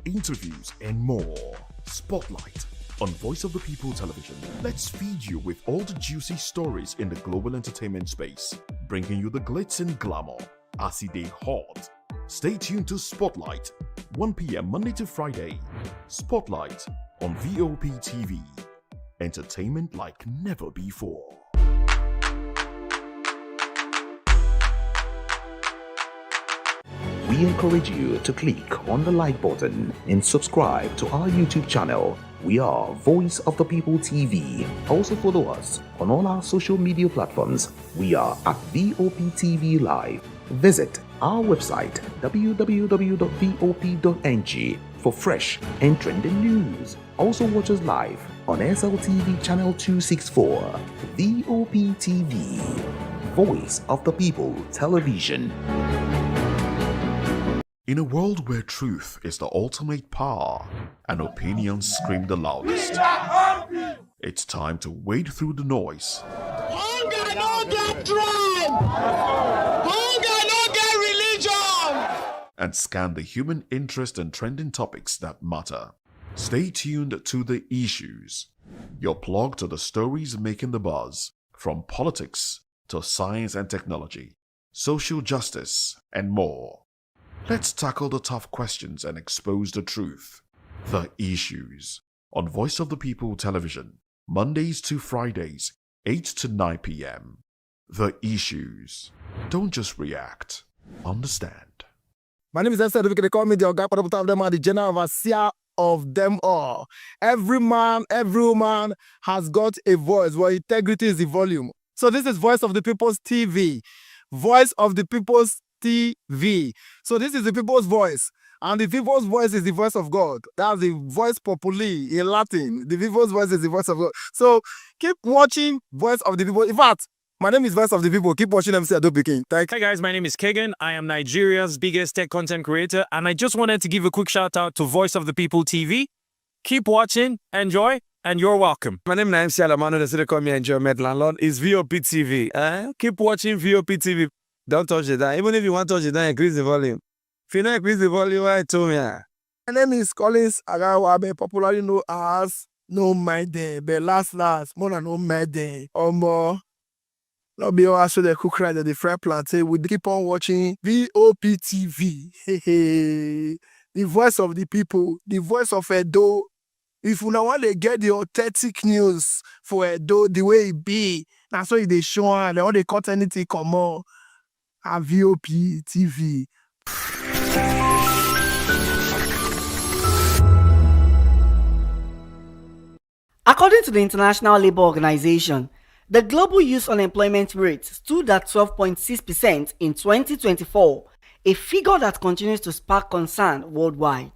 interviews, and more. Spotlight on Voice of the People Television. Let's feed you with all the juicy stories in the global entertainment space, bringing you the glitz and glamour as it is hot. Stay tuned to Spotlight, 1 p.m. Monday to Friday. Spotlight on VOP TV. Entertainment like never before. We encourage you to click on the like button and subscribe to our YouTube channel. We are Voice of the People TV. Also follow us on all our social media platforms. We are at VOP TV Live. Visit our website www.vop.ng for fresh and trending news. Also watch us live on SLTV channel 264. VOP TV, Voice of the People Television. In a world where truth is the ultimate power and opinions scream the loudest, it's time to wade through the noise. Hunger no get tribe! Hunger no get religion! And scan the human interest and trending topics that matter. Stay tuned to The Issues, your plug to the stories making the buzz, from politics to science and technology, social justice, and more. Let's tackle the tough questions and expose the truth. The Issues on Voice of the People Television, Mondays to Fridays, 8 to 9 p.m. The Issues. Don't just react. Understand. My name is Esther. They call me the Oga of them are the general overseer of them all. Every man, every woman has got a voice where integrity is the volume. So this is Voice of the People's TV. Voice of the People's TV. So this is the people's voice. And the people's voice is the voice of God. That's the voice populi in Latin. The people's voice is the voice of God. So keep watching Voice of the People. In fact, my name is Voice of the People. Keep watching MC Ado Pikin. Hi guys, my name is Kagan. I am Nigeria's biggest tech content creator. And I just wanted to give a quick shout out to Voice of the People TV. Keep watching, enjoy, and you're welcome. My name is MC Alamano. They say call me Enjoyment Landlord. It's VOP TV. Keep watching VOP TV. Don't touch it down. Even if you want to touch it down, increase the volume. If you don't increase the volume, why told me? My name is Collins Agawabe, popularly known as No Maiden, but last, more than No Maiden. Or more. Not be all so the cook right at the fry plantain. We keep on watching VOP TV. The voice of the people, the voice of Edo. If you don't want to get the authentic news for Edo, the way it be, that's why they show and they want to cut anything come on. A VOP TV. According to the International Labour Organization, the global youth unemployment rate stood at 12.6% in 2024, a figure that continues to spark concern worldwide.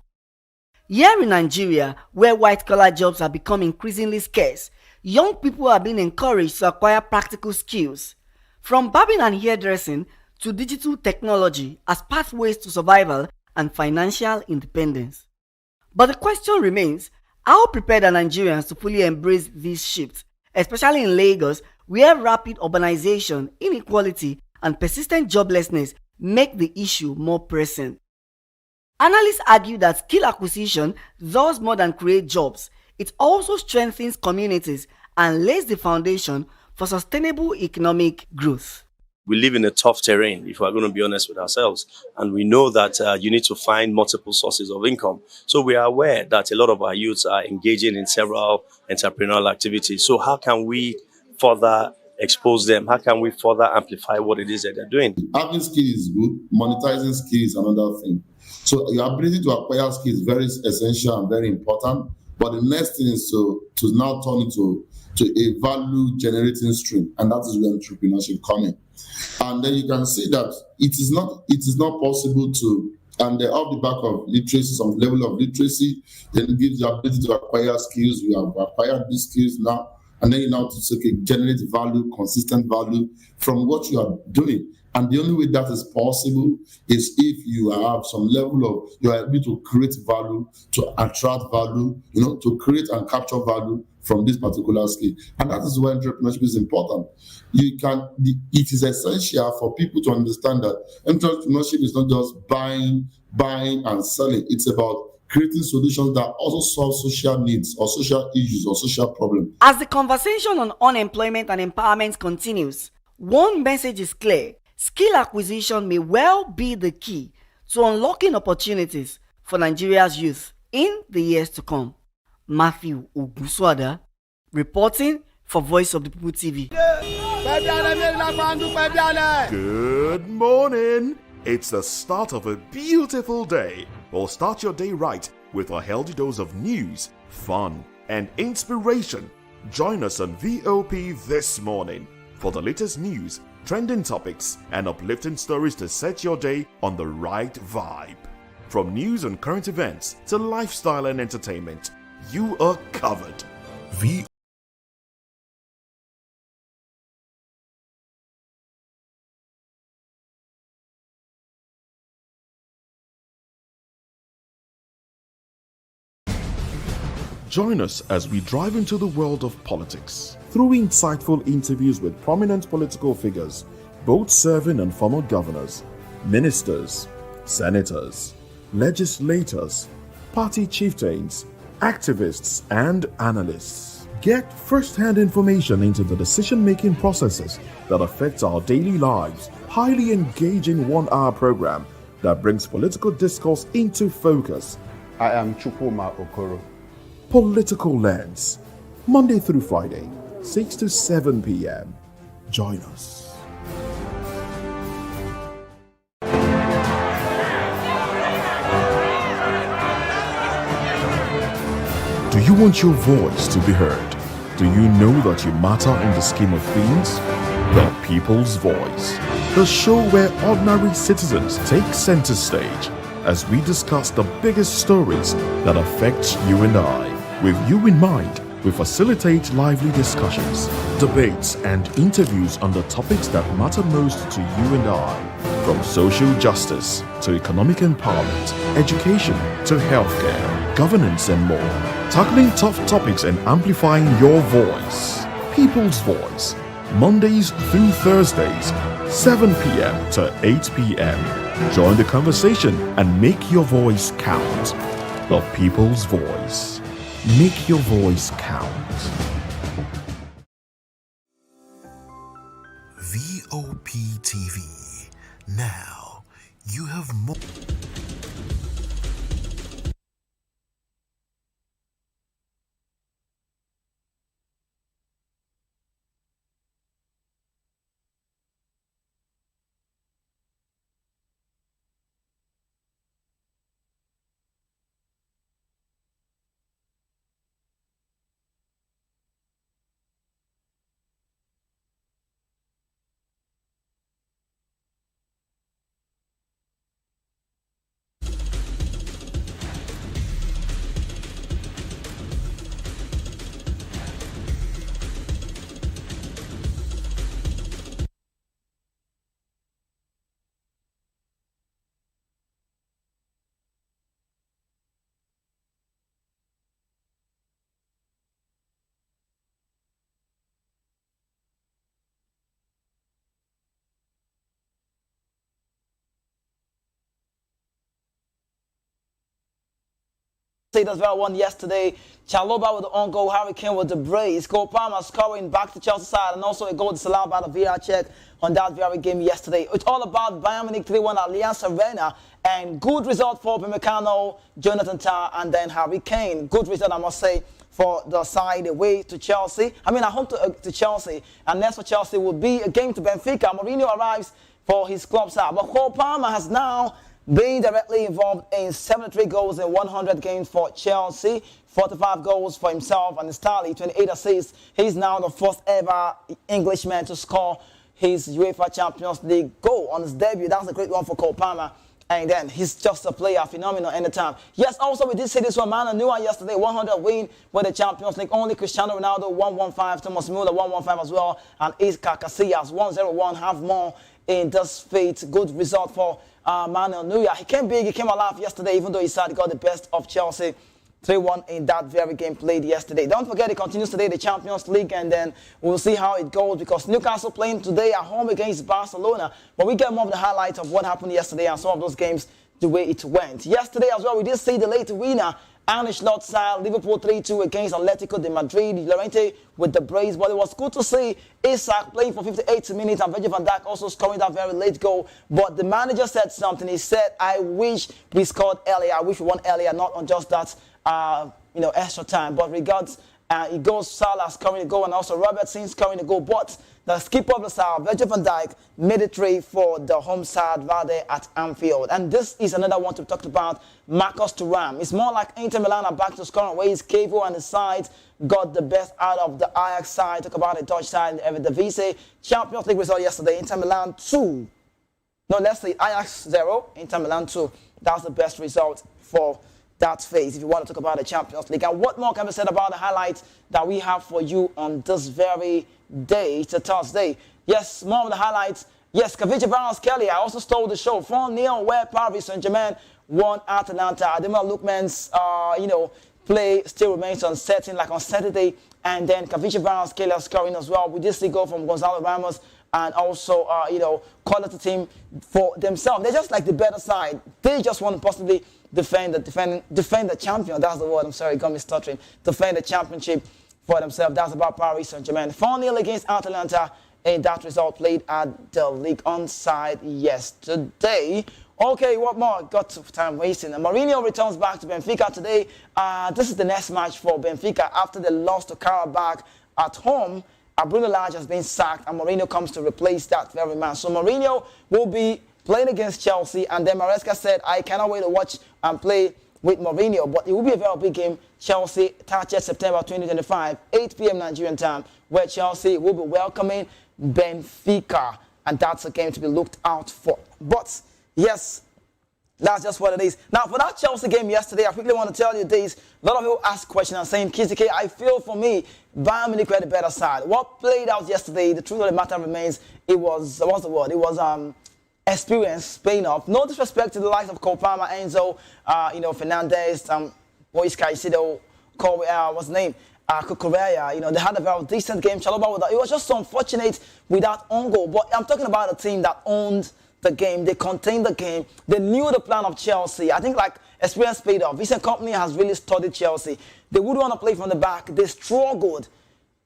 Here in Nigeria, where white-collar jobs have become increasingly scarce, young people are being encouraged to acquire practical skills, from barbing and hairdressing to digital technology as pathways to survival and financial independence. But the question remains, how prepared are Nigerians to fully embrace these shifts, especially in Lagos, where rapid urbanization, inequality, and persistent joblessness make the issue more pressing? Analysts argue that skill acquisition does more than create jobs. It also strengthens communities and lays the foundation for sustainable economic growth. We live in a tough terrain, if we're going to be honest with ourselves. And we know that you need to find multiple sources of income. So we are aware that a lot of our youths are engaging in several entrepreneurial activities. So how can we further expose them? How can we further amplify what it is that they're doing? Having skills is good. Monetizing skills is another thing. So your ability to acquire skills is very essential and very important. But the next thing is to now turn it to a value generating stream, and that is where entrepreneurship comes in. And then you can see that it is not possible to, and off the back of literacy, some level of literacy, then it gives the ability to acquire skills. You have acquired these skills now, and then you now generate value, consistent value from what you are doing. And the only way that is possible is if you have some level of, you are able to create value, to attract value, to create and capture value from this particular skill. And that is why entrepreneurship is important. It is essential for people to understand that entrepreneurship is not just buying and selling. It's about creating solutions that also solve social needs or social issues or social problems. As the conversation on unemployment and empowerment continues, one message is clear. Skill acquisition may well be the key to unlocking opportunities for Nigeria's youth in the years to come. Matthew Oguswada, reporting for Voice of the People TV. Good morning. It's the start of a beautiful day. Well, start your day right with a healthy dose of news, fun, and inspiration. Join us on VOP this morning for the latest news, trending topics, and uplifting stories to set your day on the right vibe. From news and current events to lifestyle and entertainment, you are covered. Join us as we drive into the world of politics through insightful interviews with prominent political figures, both serving and former governors, ministers, senators, legislators, party chieftains, activists, and analysts. Get first-hand information into the decision-making processes that affect our daily lives. Highly engaging one-hour program that brings political discourse into focus. I am Chukwuma Okoro. Political Lens, Monday through Friday, 6 to 7 p.m. Join us. Do you want your voice to be heard? Do you know that you matter in the scheme of things? The People's Voice, the show where ordinary citizens take center stage as we discuss the biggest stories that affect you and I. With you in mind, we facilitate lively discussions, debates, and interviews on the topics that matter most to you and I. From social justice to economic empowerment, education to healthcare, governance, and more. Tackling tough topics and amplifying your voice. People's Voice, Mondays through Thursdays, 7 p.m. to 8 p.m. Join the conversation and make your voice count. The People's Voice. Make your voice count. VOP TV. Now you have more. That's very one yesterday. Chaloba with the own goal, Harry Kane with the brace. Cole Palmer scoring back to Chelsea side, and also a goal disallowed by the VAR check on that very game yesterday. It's all about Bayern Munich 3-1 at Allianz Arena, and good result for Upamecano, Jonathan Tah, and then Harry Kane. Good result, I must say, for the side away to Chelsea. I mean, at home to Chelsea, and next for Chelsea will be a game to Benfica. Mourinho arrives for his club side, but Cole Palmer has now being directly involved in 73 goals in 100 games for Chelsea, 45 goals for himself and his tally, 28 assists. He's now the first ever Englishman to score his UEFA Champions League goal on his debut. That's a great one for Cole Palmer. And then he's just a player, phenomenal anytime. Yes, also we did see this one, man. A new one yesterday, 100 win with the Champions League. Only Cristiano Ronaldo, 115, Thomas Müller, 115 as well. And Iker Casillas, 101, have more in this feat. Good result for Manuel Neuer. He came big, he came alive yesterday, even though he said he got the best of Chelsea. 3-1 in that very game played yesterday. Don't forget, it continues today, the Champions League, and then we'll see how it goes because Newcastle playing today at home against Barcelona. But we get more of the highlights of what happened yesterday and some of those games, the way it went. Yesterday as well, we did see the late winner, Arne Slot side, Liverpool 3-2 against Atletico de Madrid. Llorente with the brace, but it was good to see Isak playing for 58 minutes and Virgil van Dijk also scoring that very late goal. But the manager said something. He said, I wish we scored earlier. I wish we won earlier, not on just that extra time. But regards, it goes Salah scoring a goal and also Robertson scoring a goal. But the skipper of the side, Virgil van Dijk, made it 3 for the home side Vade at Anfield. And this is another one to talk about, Marcus Thuram. It's more like Inter Milan are back to scoring ways. Cavo and his side got the best out of the Ajax side. Talk about the Dutch side, the Vise Champions League result yesterday. Inter Milan 2. No, let's say Ajax 0, Inter Milan 2. That's the best result for that phase, if you want to talk about the Champions League. And what more can be said about the highlights that we have for you on this very day? It's a Thursday. Yes, more of the highlights. Yes, Kvaratskhelia also stole the show. 4-0 where Paris Saint-Germain won Atalanta. Ademola Lookman's, play still remains uncertain, like on Saturday. And then Kvaratskhelia scoring as well. We did see goal from Gonzalo Ramos and also, quality team for themselves. They're just like the better side. They just want to possibly defend the champion. That's the word. I'm sorry, it got me stuttering. Defend the championship for themselves. That's about Paris Saint-Germain. 4-0 against Atalanta in that result played at the League On side yesterday. Okay, what more? Got time wasting. And Mourinho returns back to Benfica today. This is the next match for Benfica after they lost to Karabakh at home. Bruno Lage has been sacked and Mourinho comes to replace that very man. So Mourinho will be playing against Chelsea, and then Maresca said, I cannot wait to watch and play with Mourinho. But it will be a very big game. Chelsea, 30th September 2025, 8 p.m. Nigerian time, where Chelsea will be welcoming Benfica. And that's a game to be looked out for. But, yes, that's just what it is. Now, for that Chelsea game yesterday, I quickly want to tell you this. A lot of people ask questions and saying, Kizike, I feel for me, Bayern Munich were the better side. What played out yesterday, the truth of the matter remains, it was, what's the word? It was, experience paying off. No disrespect to the likes of Cole Palmer, Enzo, Fernandez, Moise Caicedo, what's the name? Kukureya. They had a very decent game. Chaloba, it was just so unfortunate with that own goal. But I'm talking about a team that owned the game. They contained the game. They knew the plan of Chelsea. I think like experience paid off. Vincent Kompany has really studied Chelsea. They would want to play from the back. They struggled.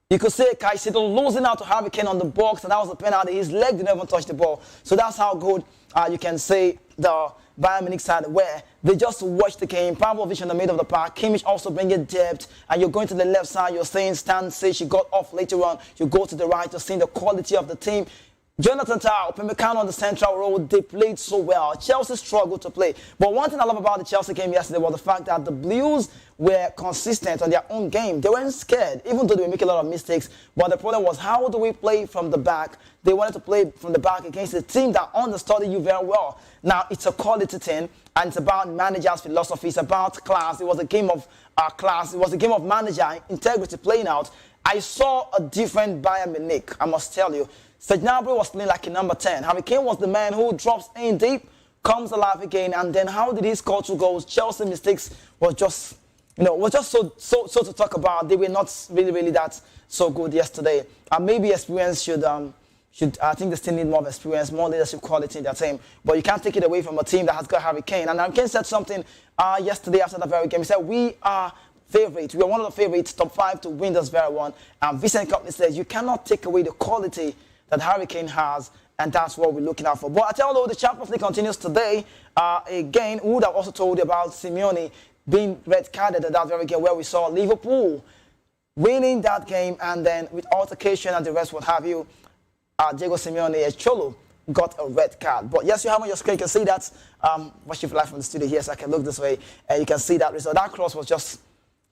You could say Caicedo losing out to Harry Kane on the box, and that was a penalty. His leg didn't even touch the ball. So that's how good you can say the Bayern Munich side were. They just watched the game. Pavlovic in the middle of the park. Kimmich also bringing depth. And you're going to the left side. You're saying Stan says she got off later on. You go to the right. You're seeing the quality of the team. Jonathan Tah, Upamecano on the central role, they played so well. Chelsea struggled to play. But one thing I love about the Chelsea game yesterday was the fact that the Blues were consistent on their own game. They weren't scared, even though they were making a lot of mistakes. But the problem was, how do we play from the back? They wanted to play from the back against a team that understudied you very well. Now, it's a quality thing, and it's about manager's philosophy. It's about class. It was a game of class. It was a game of manager integrity playing out. I saw a different Bayern Munich, I must tell you. Serge Gnabry was playing like a number 10. Harry Kane was the man who drops in deep, comes alive again, and then how did he score 2 goals? Chelsea mistakes was just, so to talk about. They were not really that so good yesterday. Maybe experience should, I think they still need more experience, more leadership quality in their team. But you can't take it away from a team that has got Harry Kane. And Harry Kane said something yesterday after the very game. He said, we are favorites. We are one of the favorites, top 5 to win this very one. And Vincent Company says, you cannot take away the quality that Harry Kane has, and that's what we're looking out for. But I tell you, the Champions League continues today. Again, we would have also told you about Simeone being red-carded at that very game where we saw Liverpool winning that game, and then with altercation and the rest, what have you, Diego Simeone, Cholo, got a red card. But yes, you have on your screen, you can see that. Watch it live from the studio here, so I can look this way, and you can see that result. That cross was just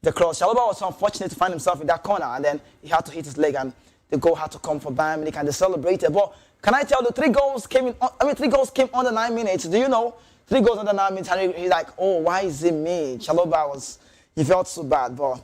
the cross. Chalobah was so unfortunate to find himself in that corner, and then he had to hit his leg, and the goal had to come for Bayern Munich, and they celebrated. But can I tell you, 3 goals came under 9 minutes. Do you know? 3 goals under 9 minutes, and he's like, oh, why is it me? Chalobah he felt so bad, but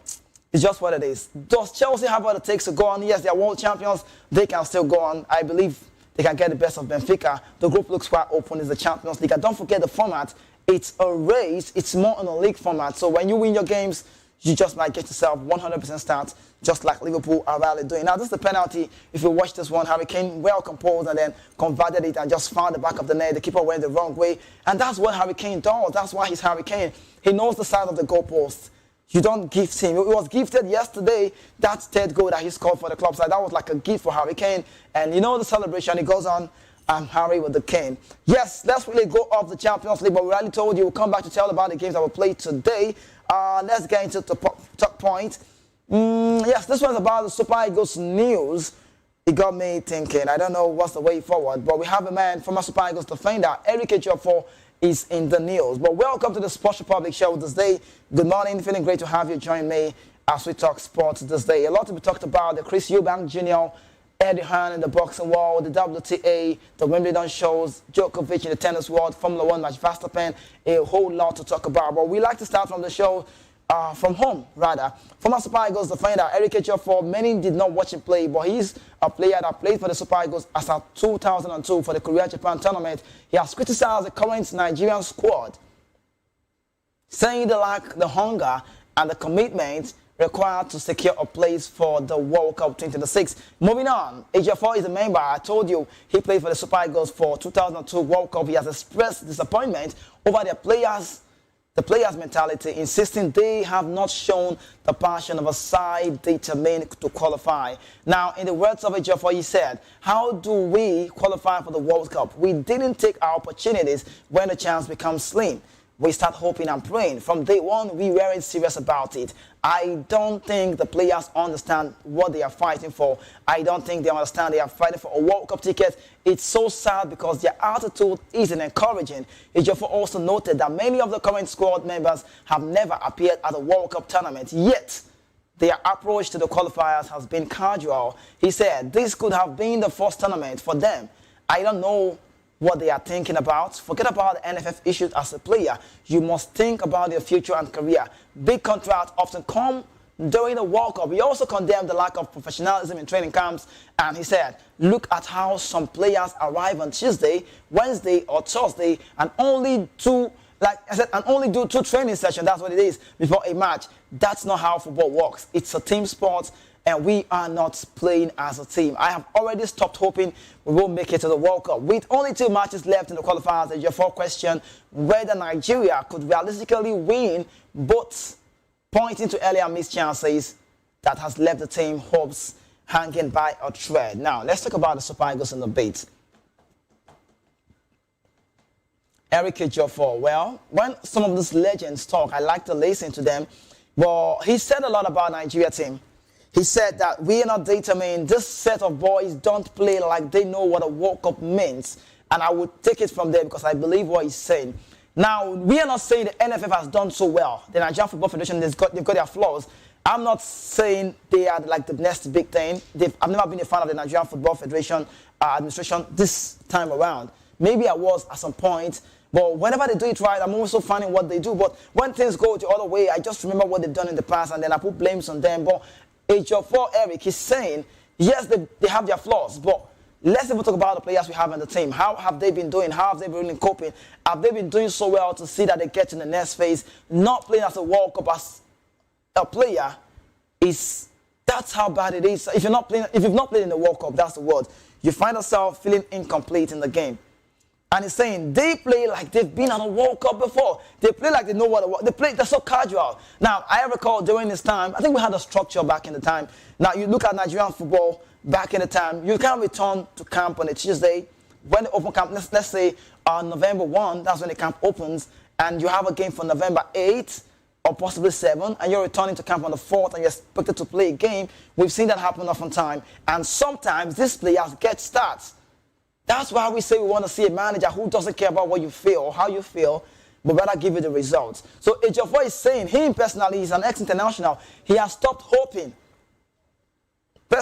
it's just what it is. Does Chelsea have what it takes to go on? Yes, they are world champions. They can still go on. I believe they can get the best of Benfica. The group looks quite open. It's the Champions League. And don't forget the format. It's a race. It's more on a league format. So when you win your games, you just might get yourself 100% start, just like Liverpool are rarely doing. Now, this is the penalty. If you watch this one, Harry Kane well composed and then converted it and just found the back of the net. The keeper went the wrong way. And that's what Harry Kane does. That's why he's Harry Kane. He knows the side of the goalpost. You don't gift him. It was gifted yesterday, that 3rd goal that he scored for the club side. That was like a gift for Harry Kane. And you know the celebration, it goes on, Harry with the cane. Yes, let's really go off the Champions League, but we already told you we'll come back to tell about the games that were played today. Let's get into the top point. Yes, this one's about the Super Eagles news. It got me thinking. I don't know what's the way forward, but we have a man, former Super Eagles defender, Eric Ejiofor, is in the news. But welcome to the Sports Republic show this day. Good morning. Feeling great to have you join me as we talk sports this day. A lot to be talked about. The Chris Eubank Jr., Eddie Hearn in the boxing world, the WTA, the Wimbledon shows, Djokovic in the tennis world, Formula 1 Max Verstappen, a whole lot to talk about. But we like to start from the show, from home, rather. Former Super Eagles defender Eric Ejiofor, many did not watch him play, but he's a player that played for the Super Eagles as of 2002 for the Korea Japan tournament. He has criticized the current Nigerian squad, saying they lack the hunger and the commitment required to secure a place for the World Cup 2026. Moving on, Ejiofor is a member. I told you he played for the Super Eagles for 2002 World Cup. He has expressed disappointment over the players' mentality, insisting they have not shown the passion of a side determined to qualify. Now, in the words of Ejiofor, he said, how do we qualify for the World Cup? We didn't take our opportunities when the chance becomes slim. We start hoping and praying. From day one, we weren't serious about it. I don't think the players understand what they are fighting for. I don't think they understand they are fighting for a World Cup ticket. It's so sad because their attitude isn't encouraging. Ejiofor also noted that many of the current squad members have never appeared at a World Cup tournament, yet their approach to the qualifiers has been casual. He said, this could have been the first tournament for them. I don't know what they are thinking about. Forget about the NFF issues as a player. You must think about your future and career. Big contracts often come during the World Cup. He also condemned the lack of professionalism in training camps, and he said, look at how some players arrive on Tuesday, Wednesday, or Thursday, and only do 2 training sessions. That's what it is before a match. That's not how football works. It's a team sport, and we are not playing as a team. I have already stopped hoping we will make it to the World Cup. With only 2 matches left in the qualifiers, Ejiofor questioned whether Nigeria could realistically win, both pointing to earlier missed chances that has left the team hopes hanging by a thread. Now, let's talk about the Super Eagles in the beat. Eric Ejiofor, well, when some of these legends talk, I like to listen to them. Well, he said a lot about Nigeria team. He said that we are not determined. This set of boys don't play like they know what a World Cup means. And I would take it from there because I believe what he's saying. Now, we are not saying the NFF has done so well. The Nigerian Football Federation, they've got their flaws. I'm not saying they are like the next big thing. I've never been a fan of the Nigerian Football Federation administration this time around. Maybe I was at some point. But whenever they do it right, I'm also finding what they do. But when things go the other way, I just remember what they've done in the past and then I put blames on them. But Ejiofor Eric, he's saying, yes, they have their flaws, but let's even talk about the players we have in the team. How have they been doing? How have they been really coping? Have they been doing so well to see that they get in the next phase? Not playing as a World Cup as a player is That's how bad it is. If you've not played in the World Cup, that's the word. You find yourself feeling incomplete in the game. And he's saying they play like they've been on a World Cup before. They play like they know what they play. They're so casual. Now, I recall during this time, I think we had a structure back in the time. Now, you look at Nigerian football back in the time, you can return to camp on a Tuesday. When the open camp, let's say on November 1, that's when the camp opens, and you have a game for November 8 or possibly 7, and you're returning to camp on the 4th, and you're expected to play a game. We've seen that happen often time. And sometimes these players get starts. That's why we say we want to see a manager who doesn't care about what you feel or how you feel, but rather give you the results. So Ejiofor is saying, him personally, he's an ex-international, he has stopped hoping.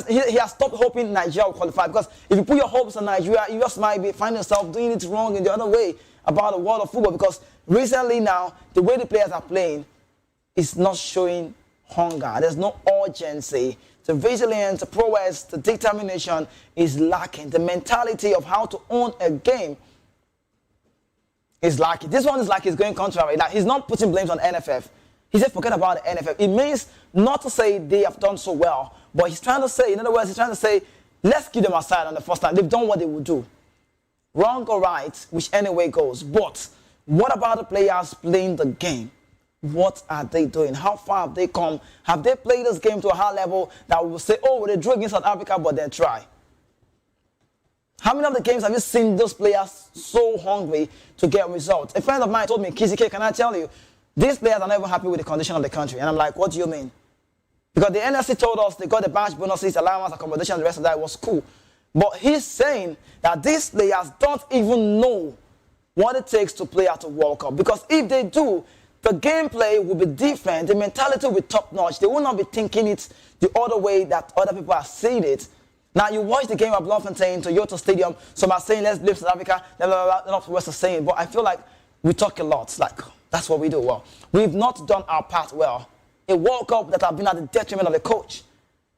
He has stopped hoping Nigeria will qualify, because if you put your hopes on Nigeria, you just might find yourself doing it wrong in the other way about the world of football, because recently now, the way the players are playing is not showing hunger. There's no urgency. The vigilance, the prowess, the determination is lacking. The mentality of how to own a game is lacking. This one is like he's going contrary. Like he's not putting blames on NFF. He said forget about the NFF. It means not to say they have done so well, but he's trying to say, in other words, he's trying to say, let's give them a side on the first time. They've done what they would do. Wrong or right, which anyway goes. But what about the players playing the game? What are they doing? How far have they come? Have they played this game to a high level that we will say, oh, they drew against South Africa, but then try? How many of the games have you seen those players so hungry to get results? A friend of mine told me, Kizike, can I tell you, these players are never happy with the condition of the country. And I'm like, what do you mean? Because the NSC told us they got the badge bonuses, allowance, accommodation, and the rest of that was cool. But he's saying that these players don't even know what it takes to play at a World Cup. Because if they do, the gameplay will be different. The mentality will be top-notch. They will not be thinking it the other way that other people are seeing it. Now, you watch the game at Bloemfontein, Toyota Stadium. Some are saying, let's blame South Africa. Blah, blah, blah, blah. Not what we're saying. But I feel like we talk a lot. Like, that's what we do well. We've not done our part well. A World Cup that have been at the detriment of the coach.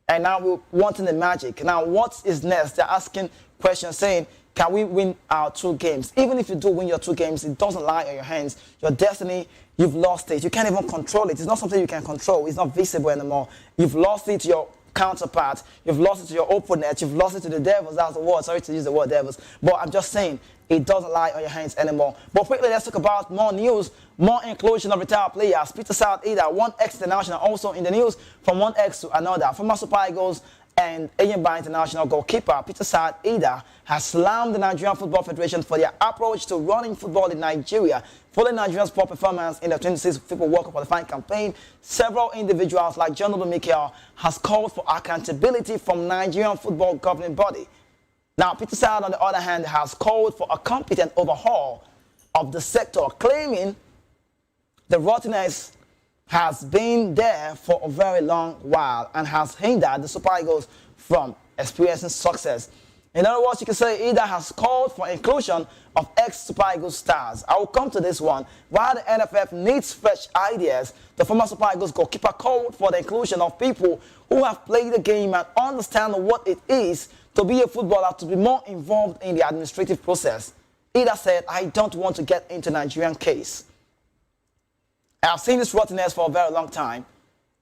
And now we're wanting the magic. Now, what is next? They're asking questions saying, can we win our 2 games? Even if you do win your 2 games, it doesn't lie on your hands. Your destiny, you've lost it. You can't even control it. It's not something you can control. It's not visible anymore. You've lost it to your counterpart. You've lost it to your opponent. You've lost it to the devils. That's the word. Sorry to use the word devils. But I'm just saying, it doesn't lie on your hands anymore. But quickly, let's talk about more news. More inclusion of retired players. Peter South-Ida, one ex-international, also in the news from one ex to another. Former Super Eagles and Ayimba international goalkeeper Peter South-Ida has slammed the Nigerian Football Federation for their approach to running football in Nigeria. Following Nigeria's poor performance in the 26th FIFA World Cup qualifying campaign, several individuals like John Mikel has called for accountability from Nigerian football governing body. Now, Peter South, on the other hand, has called for a competent overhaul of the sector, claiming the rottenness has been there for a very long while and has hindered the Super Eagles from experiencing success. In other words, you can say Ida has called for inclusion of ex-Super Eagles stars. I will come to this one. While the NFF needs fresh ideas, the former Super Eagles goalkeeper called for the inclusion of people who have played the game and understand what it is to be a footballer, to be more involved in the administrative process. Ida said, I don't want to get into Nigerian case. I've seen this rottenness for a very long time.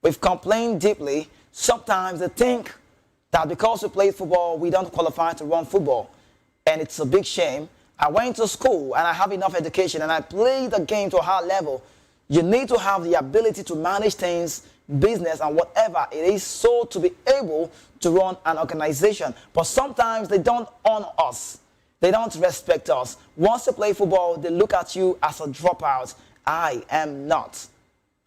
We've complained deeply. Sometimes they think that because we play football, we don't qualify to run football. And it's a big shame. I went to school and I have enough education and I play the game to a high level. You need to have the ability to manage things, business and whatever it is, so to be able to run an organization. But sometimes they don't honor us. They don't respect us. Once you play football, they look at you as a dropout. I am not.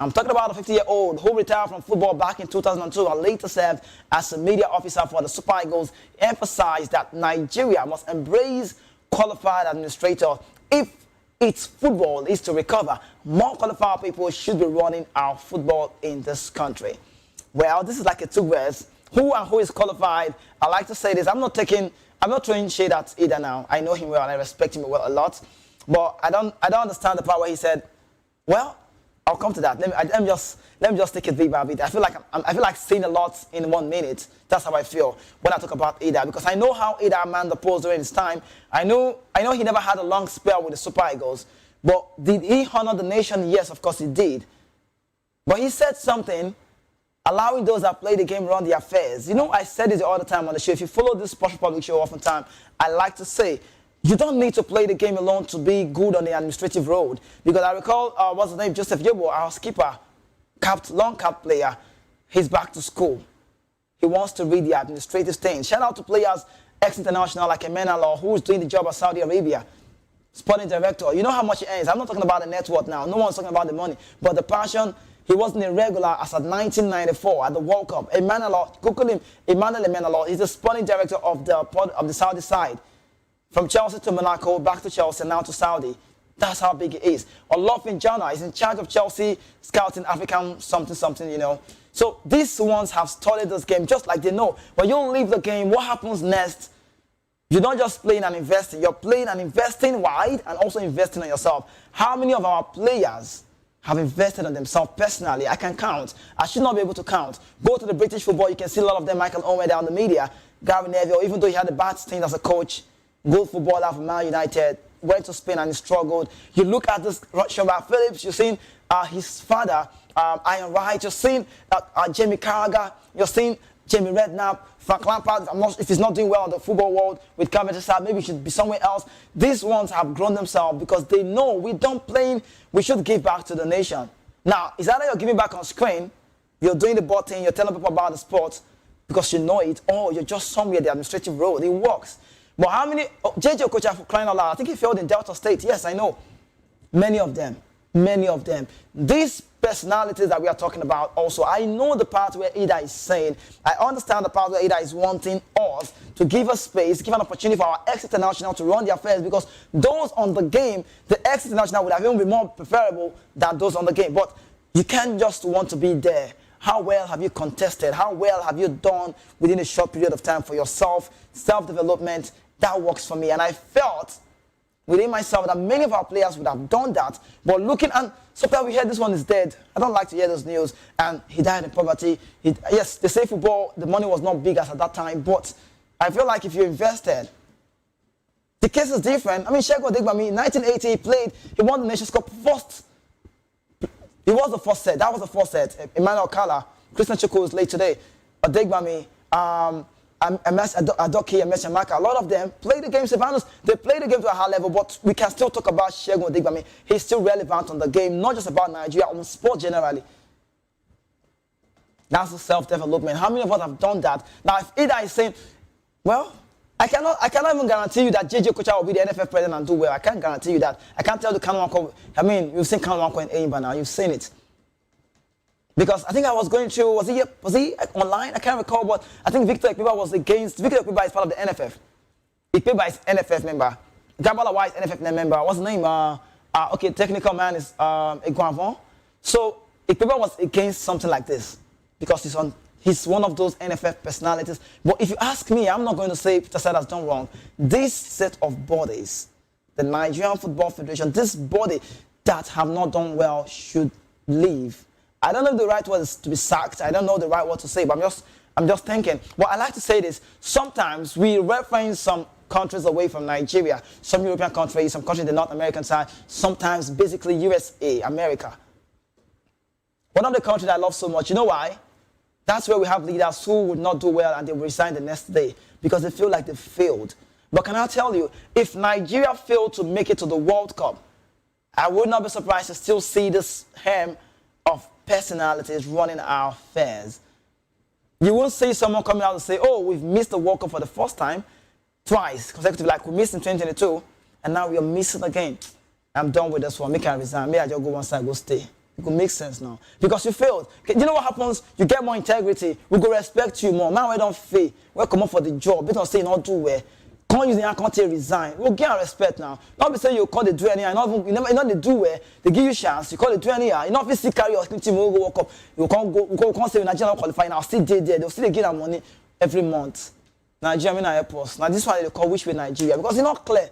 I'm talking about a 50-year-old who retired from football back in 2002 and later served as a media officer for the Super Eagles. He emphasized that Nigeria must embrace qualified administrators if its football is to recover. More qualified people should be running our football in this country. Well, this is like a two-words. Who and who is qualified? I like to say this. I'm not throwing shade at Ida now. I know him well and I respect him well a lot. But I don't understand the part where he said, well, I'll come to that. Let me just take it bit by bit. I feel like saying a lot in 1 minute. That's how I feel when I talk about Ida, because I know how Ida manned the post during his time. I know he never had a long spell with the Super Eagles, but did he honor the nation? Yes, of course he did. But he said something allowing those that play the game run their affairs. You know, I said it all the time on the show. If you follow this Sports Public show oftentimes, I like to say, you don't need to play the game alone to be good on the administrative road. Because I recall, what's his name, Joseph Yobo, our skipper, long cap player, he's back to school. He wants to read the administrative things. Shout out to players, ex-international like Emenalo, who's doing the job at Saudi Arabia. Sporting director, you know how much he earns. I'm not talking about the net worth now. No one's talking about the money. But the passion, he wasn't a regular as at 1994 at the World Cup. Emenalo, Google him, Emmanuel Emenalo, he's the sporting director of the Saudi side. From Chelsea to Monaco, back to Chelsea, now to Saudi. That's how big it is. Olofin Jana is in charge of Chelsea, scouting African something, you know. So these ones have studied this game just like they know. When you leave the game, what happens next? You're not just playing and investing. You're playing and investing wide and also investing on yourself. How many of our players have invested on themselves personally? I can count. I should not be able to count. Go to the British football, you can see a lot of them. Michael Owen down the media. Gary Neville, even though he had a bad stint as a coach, good footballer for Man United, went to Spain and he struggled. You look at this Shabba Phillips, you've seen his father, Ian Wright, you've seen Jamie Carragher, you've seen Jamie Redknapp, Frank Lampard. If he's not doing well in the football world with Coventry side, maybe he should be somewhere else. These ones have grown themselves because they know we don't play, we should give back to the nation. Now, is that you're giving back on screen, you're doing the ball thing, you're telling people about the sport because you know it, or you're just somewhere the administrative road, it works. But how many, JJ Okocha for crying out loud, I think he failed in Delta State. Yes, I know. Many of them. These personalities that we are talking about also, I know the part where Ida is saying, I understand the part where Ida is wanting us to give us space, give an opportunity for our ex-international to run their affairs because those on the game, the ex-international would have even been more preferable than those on the game. But you can't just want to be there. How well have you contested? How well have you done within a short period of time for yourself? Self-development, that works for me. And I felt within myself that many of our players would have done that. But looking, and sometimes we hear this one is dead. I don't like to hear those news. And he died in poverty. Yes, they say football, the money was not big as at that time. But I feel like if you invested, the case is different. I mean, Shegun Odegbami, in 1980, he played, he won the Nations Cup first. He was the first set. That was the first set. Emmanuel Kala, Christian Chukwu is late today. Odegbami, Adoki, and Meshamaka, a lot of them play the game. They play the game to a high level, but we can still talk about Shegun Odegbami. He's still relevant on the game, not just about Nigeria, on sport generally. That's the self-development. How many of us have done that? Now, if Ida is saying, well, I cannot even guarantee you that JJ Okocha will be the NFF president and do well. I can't guarantee you that. I can't tell you Kanu. I mean, you've seen Kanu in Aimba now. You've seen it. Because I think I was going through, was he online? I can't recall, but I think Victor Ekpeba was against, Victor Ekpeba is part of the NFF. Ekpeba is NFF member. Gabala White is NFF member. What's the name? Okay, technical man is Eguavon. So Ekpeba was against something like this because he's one of those NFF personalities. But if you ask me, I'm not going to say Peter Said has done wrong. This set of bodies, the Nigerian Football Federation, this body that have not done well should leave. I don't know if the right word is to be sacked. I don't know the right word to say, but I'm just thinking. But I like to say this. Sometimes we reference some countries away from Nigeria, some European countries, some countries in the North American side, sometimes basically USA, America. One of the countries I love so much, you know why? That's where we have leaders who would not do well and they will resign the next day because they feel like they failed. But can I tell you, if Nigeria failed to make it to the World Cup, I would not be surprised to still see this hem of personalities running our affairs. You won't see someone coming out and say, oh, we've missed the World Cup for the first time, twice consecutively, like we missed in 2022, and now we are missing again. I'm done with this one. Make I resign. May I just go one side, go stay. It could make sense now. Because you failed. You know what happens? You get more integrity. We go respect you more. Man, we don't fail. We come up for the job. They don't say not do well. Can't use the can't resign. We'll get our respect now. Not be saying you call the do any, you know they do where they give you chance. You call the do any, you know if you carry your team will go walk up. You can't say Nigeria qualify now. Still there. They'll still give them money every month. Nigeria airports. Now this one they call which way Nigeria because it's not clear.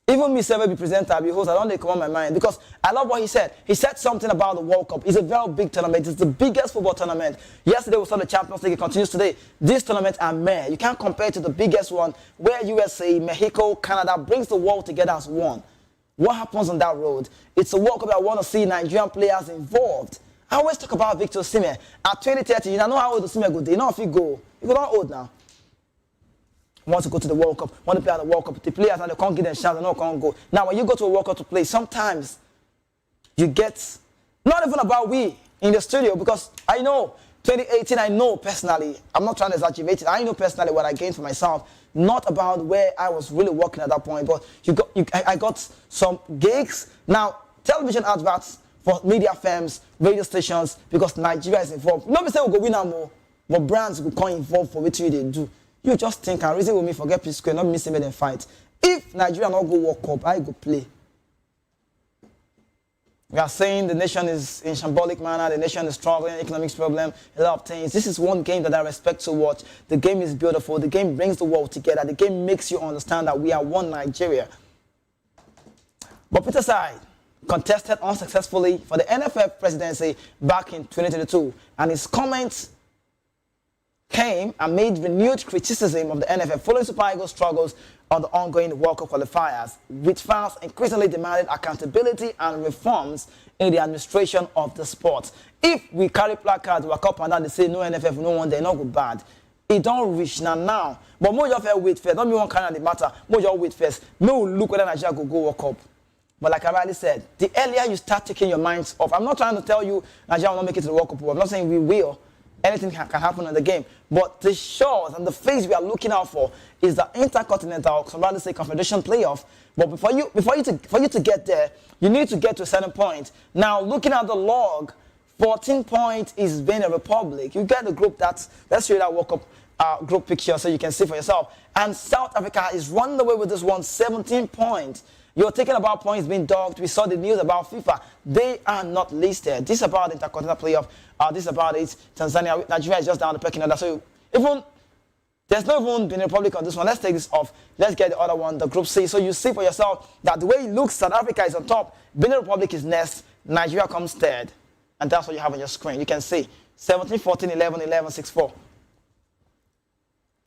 Even me seven be presenter, be host, I don't come on my mind because I love what he said. He said something about the World Cup. It's a very big tournament. It's the biggest football tournament. Yesterday we saw the Champions League. It continues today. These tournaments are meh. You can't compare it to the biggest one where USA, Mexico, Canada brings the world together as one. What happens on that road? It's a World Cup I want to see Nigerian players involved. I always talk about Victor Osimhen. At 2030, you know how old Osimhen go. You know if he go. He go not old now. Want to go to the World Cup, want to play at the World Cup. The players and they can't get them chance, they can't go. Now, when you go to a World Cup to play, sometimes you get, not even about we in the studio, because I know, 2018, I know personally, I'm not trying to exaggerate it, I know personally what I gained for myself, not about where I was really working at that point, but I got some gigs. Now, television adverts for media firms, radio stations, because Nigeria is involved. Nobody say we'll go win more, but brands will come involved for what they do. You just think and reason with me forget peace square, not missing me then fight. If Nigeria not go World Cup, I go play. We are saying the nation is in shambolic manner, the nation is struggling, economic problem, a lot of things. This is one game that I respect to watch. The game is beautiful. The game brings the world together. The game makes you understand that we are one Nigeria. But Peter Side contested unsuccessfully for the NFF presidency back in 2022, and his comments came and made renewed criticism of the NFF following Super Eagles' struggles on the ongoing World Cup qualifiers, which fans increasingly demanded accountability and reforms in the administration of the sport. If we carry placards, walk up and down, they say no NFF, no one, they're not good bad. It don't reach now. But more of wait first. Don't be one kind of the matter. More of wait first. No look whether Nigeria go World Cup. But like I rightly said, the earlier you start taking your minds off, I'm not trying to tell you Nigeria will not make it to the World Cup. I'm not saying we will. Anything can happen in the game. But the shows and the phase we are looking out for is the Intercontinental, some rather say Confederation playoff. But for you to get there, you need to get to a certain point. Now, looking at the log, 14 points is Benin Republic. You get the group let's show you that World Cup group picture so you can see for yourself. And South Africa is running away with this one, 17 points. You're thinking about points being dogged. We saw the news about FIFA. They are not listed. This is about the Intercontinental playoff. This is about it. Tanzania, Nigeria is just down the pecking order. So there's no even Benin Republic on this one. Let's take this off. Let's get the other one, the Group C. So you see for yourself that the way it looks, South Africa is on top. Benin Republic is next. Nigeria comes third. And that's what you have on your screen. You can see 17, 14, 11, 11, 6, 4.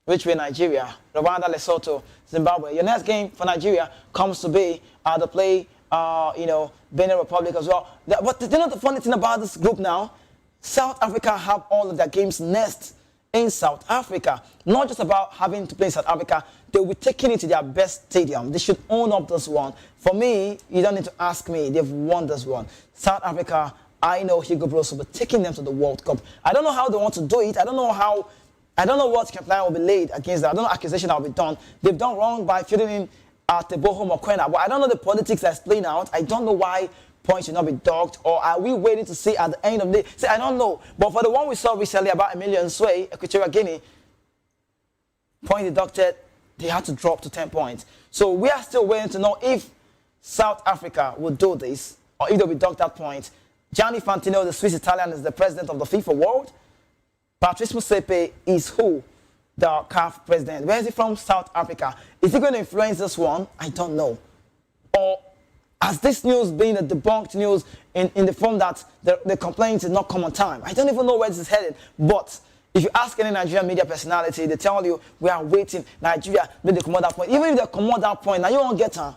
Which way Nigeria, Rwanda, Lesotho, Zimbabwe. Your next game for Nigeria comes to be the play, Benin Republic as well. But you know the funny thing about this group now? South Africa have all of their games next in South Africa. Not just about having to play in South Africa, they will be taking it to their best stadium. They should own up this one. For me, you don't need to ask me. They've won this one. South Africa, I know Hugo Broos will be taking them to the World Cup. I don't know how they want to do it. I don't know what complaint will be laid against them. I don't know accusation that will be done. They've done wrong by filling in Teboho Mokoena. But I don't know the politics that's playing out. I don't know why points should not be dogged. Or are we waiting to see at the end of the day? See, I don't know. But for the one we saw recently about Emilion Sway, Equatorial Guinea, point deducted, they had to drop to 10 points. So we are still waiting to know if South Africa will do this or if they'll be docked that point. Gianni Infantino, the Swiss Italian, is the president of the FIFA World. Patrice Motsepe is who? The CAF president. Where is he from? South Africa. Is he going to influence this one? I don't know. Or has this news been a debunked news in the form that the complaint did not come on time? I don't even know where this is headed. But if you ask any Nigerian media personality, they tell you, we are waiting. Nigeria, maybe they come out that point. Even if they come out that point, now you won't get her.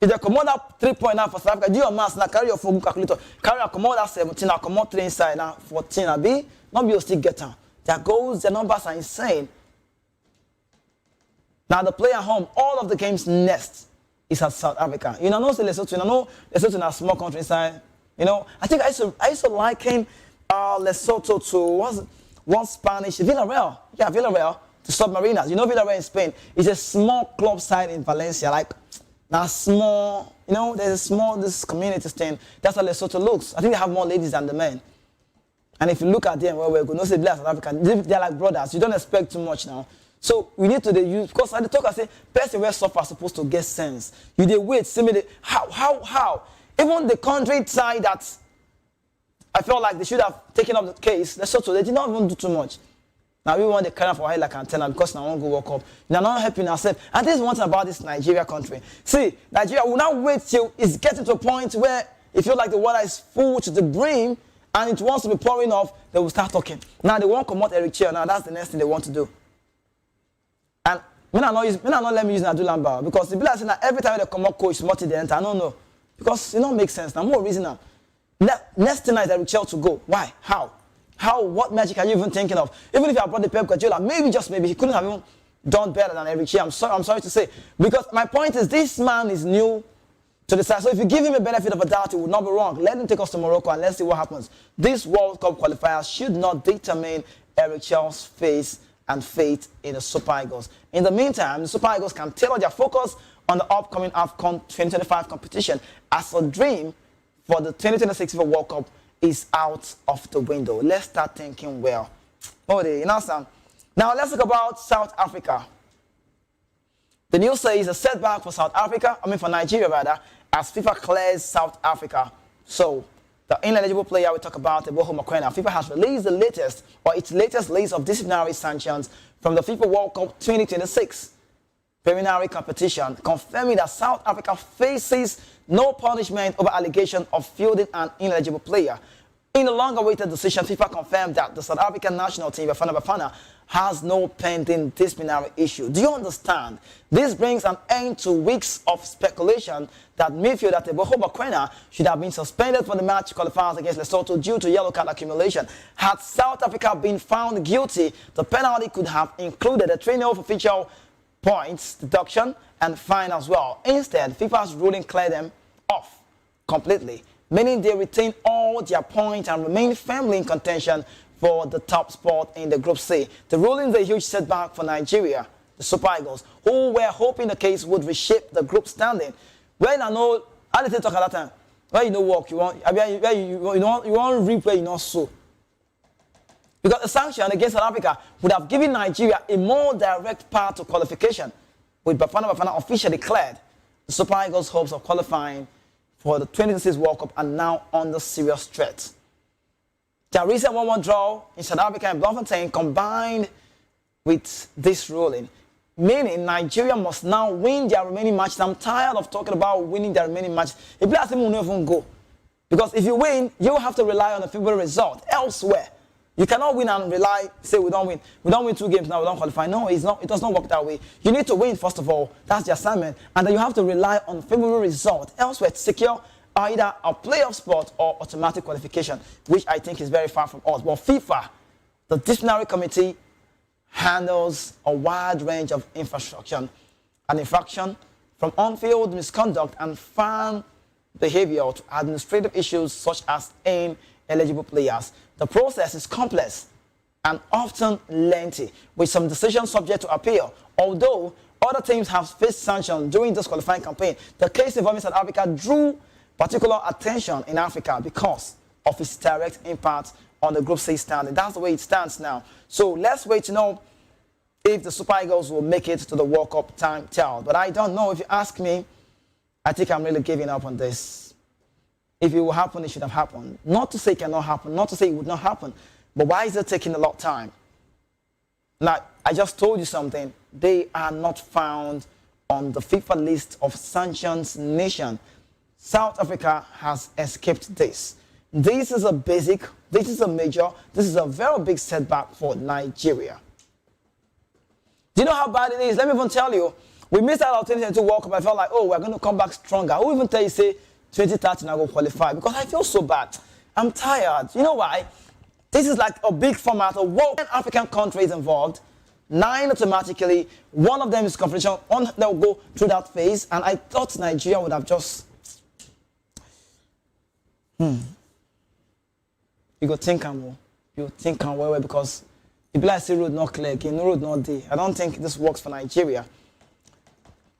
If they come out that 3 point now for South Africa, do your maths now, carry your phone calculator. Carry a come out that 17, now come out 3 inside, now 14, now B. Not be still get her. Their goals, their numbers are insane. Now the play at home, all of the games next is at South Africa. You know, Lesotho, Lesotho is a small country inside. You know, I think I used to liken Lesotho to one Spanish Villarreal. Yeah, Villarreal to Submarinas. You know, Villarreal in Spain is a small club side in Valencia. Like now small, you know, there's a small this community thing. That's how Lesotho looks. I think they have more ladies than the men. And if you look at them, well, we're going to say South Africa, they're like brothers. You don't expect too much now. So we need to use, because at the talk I say, person where suffer are supposed to get sense. You they wait, similar. How? Even the country side that I felt like they should have taken up the case, they did not even do too much. Now we want the kind of for high like antenna because now I won't go walk up. Now not helping ourselves. And this is one thing about this Nigeria country. See, Nigeria will now wait till it's getting to a point where it feels like the water is full to the brim and it wants to be pouring off, they will start talking. Now they won't come out Eric Chair. Now that's the next thing they want to do. And when I not let me use Nadu Lamba because the people saying that every time they come out coach multi they enter, I don't know. Because it don't make sense. Now more reason now. next thing is Eric Chelsea to go. Why? How? What magic are you even thinking of? Even if you have brought the Pep Guardiola, maybe, just maybe, he couldn't have even done better than Eric Chelsea. I'm sorry to say. Because my point is, this man is new to the side. So if you give him a benefit of a doubt, it would not be wrong. Let him take us to Morocco and let's see what happens. This World Cup qualifiers should not determine Eric Chelsea's fate in the Super Eagles. In the meantime, the Super Eagles can tailor their focus on the upcoming AFCON 2025 competition, as a dream for the 2026 FIFA World Cup is out of the window. Let's start thinking well. Now let's talk about South Africa. The news says a setback for for Nigeria rather, as FIFA clears South Africa. So the ineligible player we talk about, Obudu Mountain, FIFA has released its latest list of disciplinary sanctions from the FIFA World Cup 2026 preliminary competition, confirming that South Africa faces no punishment over allegation of fielding an ineligible player. In a long-awaited decision, FIFA confirmed that the South African national team, Bafana, has no pending disciplinary issue. Do you understand? This brings an end to weeks of speculation that midfielder Obudu Mountain should have been suspended for the match qualifiers against Lesotho due to yellow card accumulation. Had South Africa been found guilty, the penalty could have included a 3-0 forfeiture, points deduction, and fine as well. Instead, FIFA's ruling cleared them off completely, meaning they retain all their points and remain firmly in contention for the top spot in the Group C. The ruling is a huge setback for Nigeria, the Super Eagles, who were hoping the case would reshape the group standing. When I know, how did they talk at that time? Where you know work, you want reap where you not sow. Because the sanction against South Africa would have given Nigeria a more direct path to qualification. With Bafana officially declared, the Super Eagles' hopes of qualifying for the 2026 World Cup are now under serious threat. Their recent 1-1 draw in South Africa and Bloemfontein combined with this ruling, meaning Nigeria must now win their remaining matches. I'm tired of talking about winning their remaining matches. If players will not even go. Because if you win, you have to rely on the February result elsewhere. You cannot win and rely, say we don't win. We don't win 2 games now, we don't qualify. No, it does not work that way. You need to win, first of all. That's the assignment. And then you have to rely on February result elsewhere to secure either a playoff spot or automatic qualification, which I think is very far from us. But FIFA, the disciplinary committee, handles a wide range of infraction from on-field misconduct and fan behavior to administrative issues such as ineligible players. The process is complex and often lengthy, with some decisions subject to appeal. Although other teams have faced sanctions during this qualifying campaign, the case involving South Africa drew particular attention in Africa because of its direct impact on the Group C standing. That's the way it stands now. So let's wait to know if the Super Eagles will make it to the World Cup time tell. But I don't know. If you ask me, I think I'm really giving up on this. If it will happen, it should have happened. Not to say it cannot happen, not to say it would not happen, but why is it taking a lot of time? Like I just told you something, they are not found on the FIFA list of sanctions nation. South Africa has escaped this. This is a major, this is a very big setback for Nigeria. Do you know how bad it is? Let me even tell you, we missed out on 2022 World Cup. I felt like, oh, we're going to come back stronger. Who even tell you, say, 2030 I go qualify? Because I feel so bad. I'm tired. You know why? This is like a big format of 10 African countries involved, 9 automatically. One of them is confidential. They'll go through that phase. And I thought Nigeria would have just... You go think and well. You think and well because if I say road not clear, again, road not there. I don't think this works for Nigeria.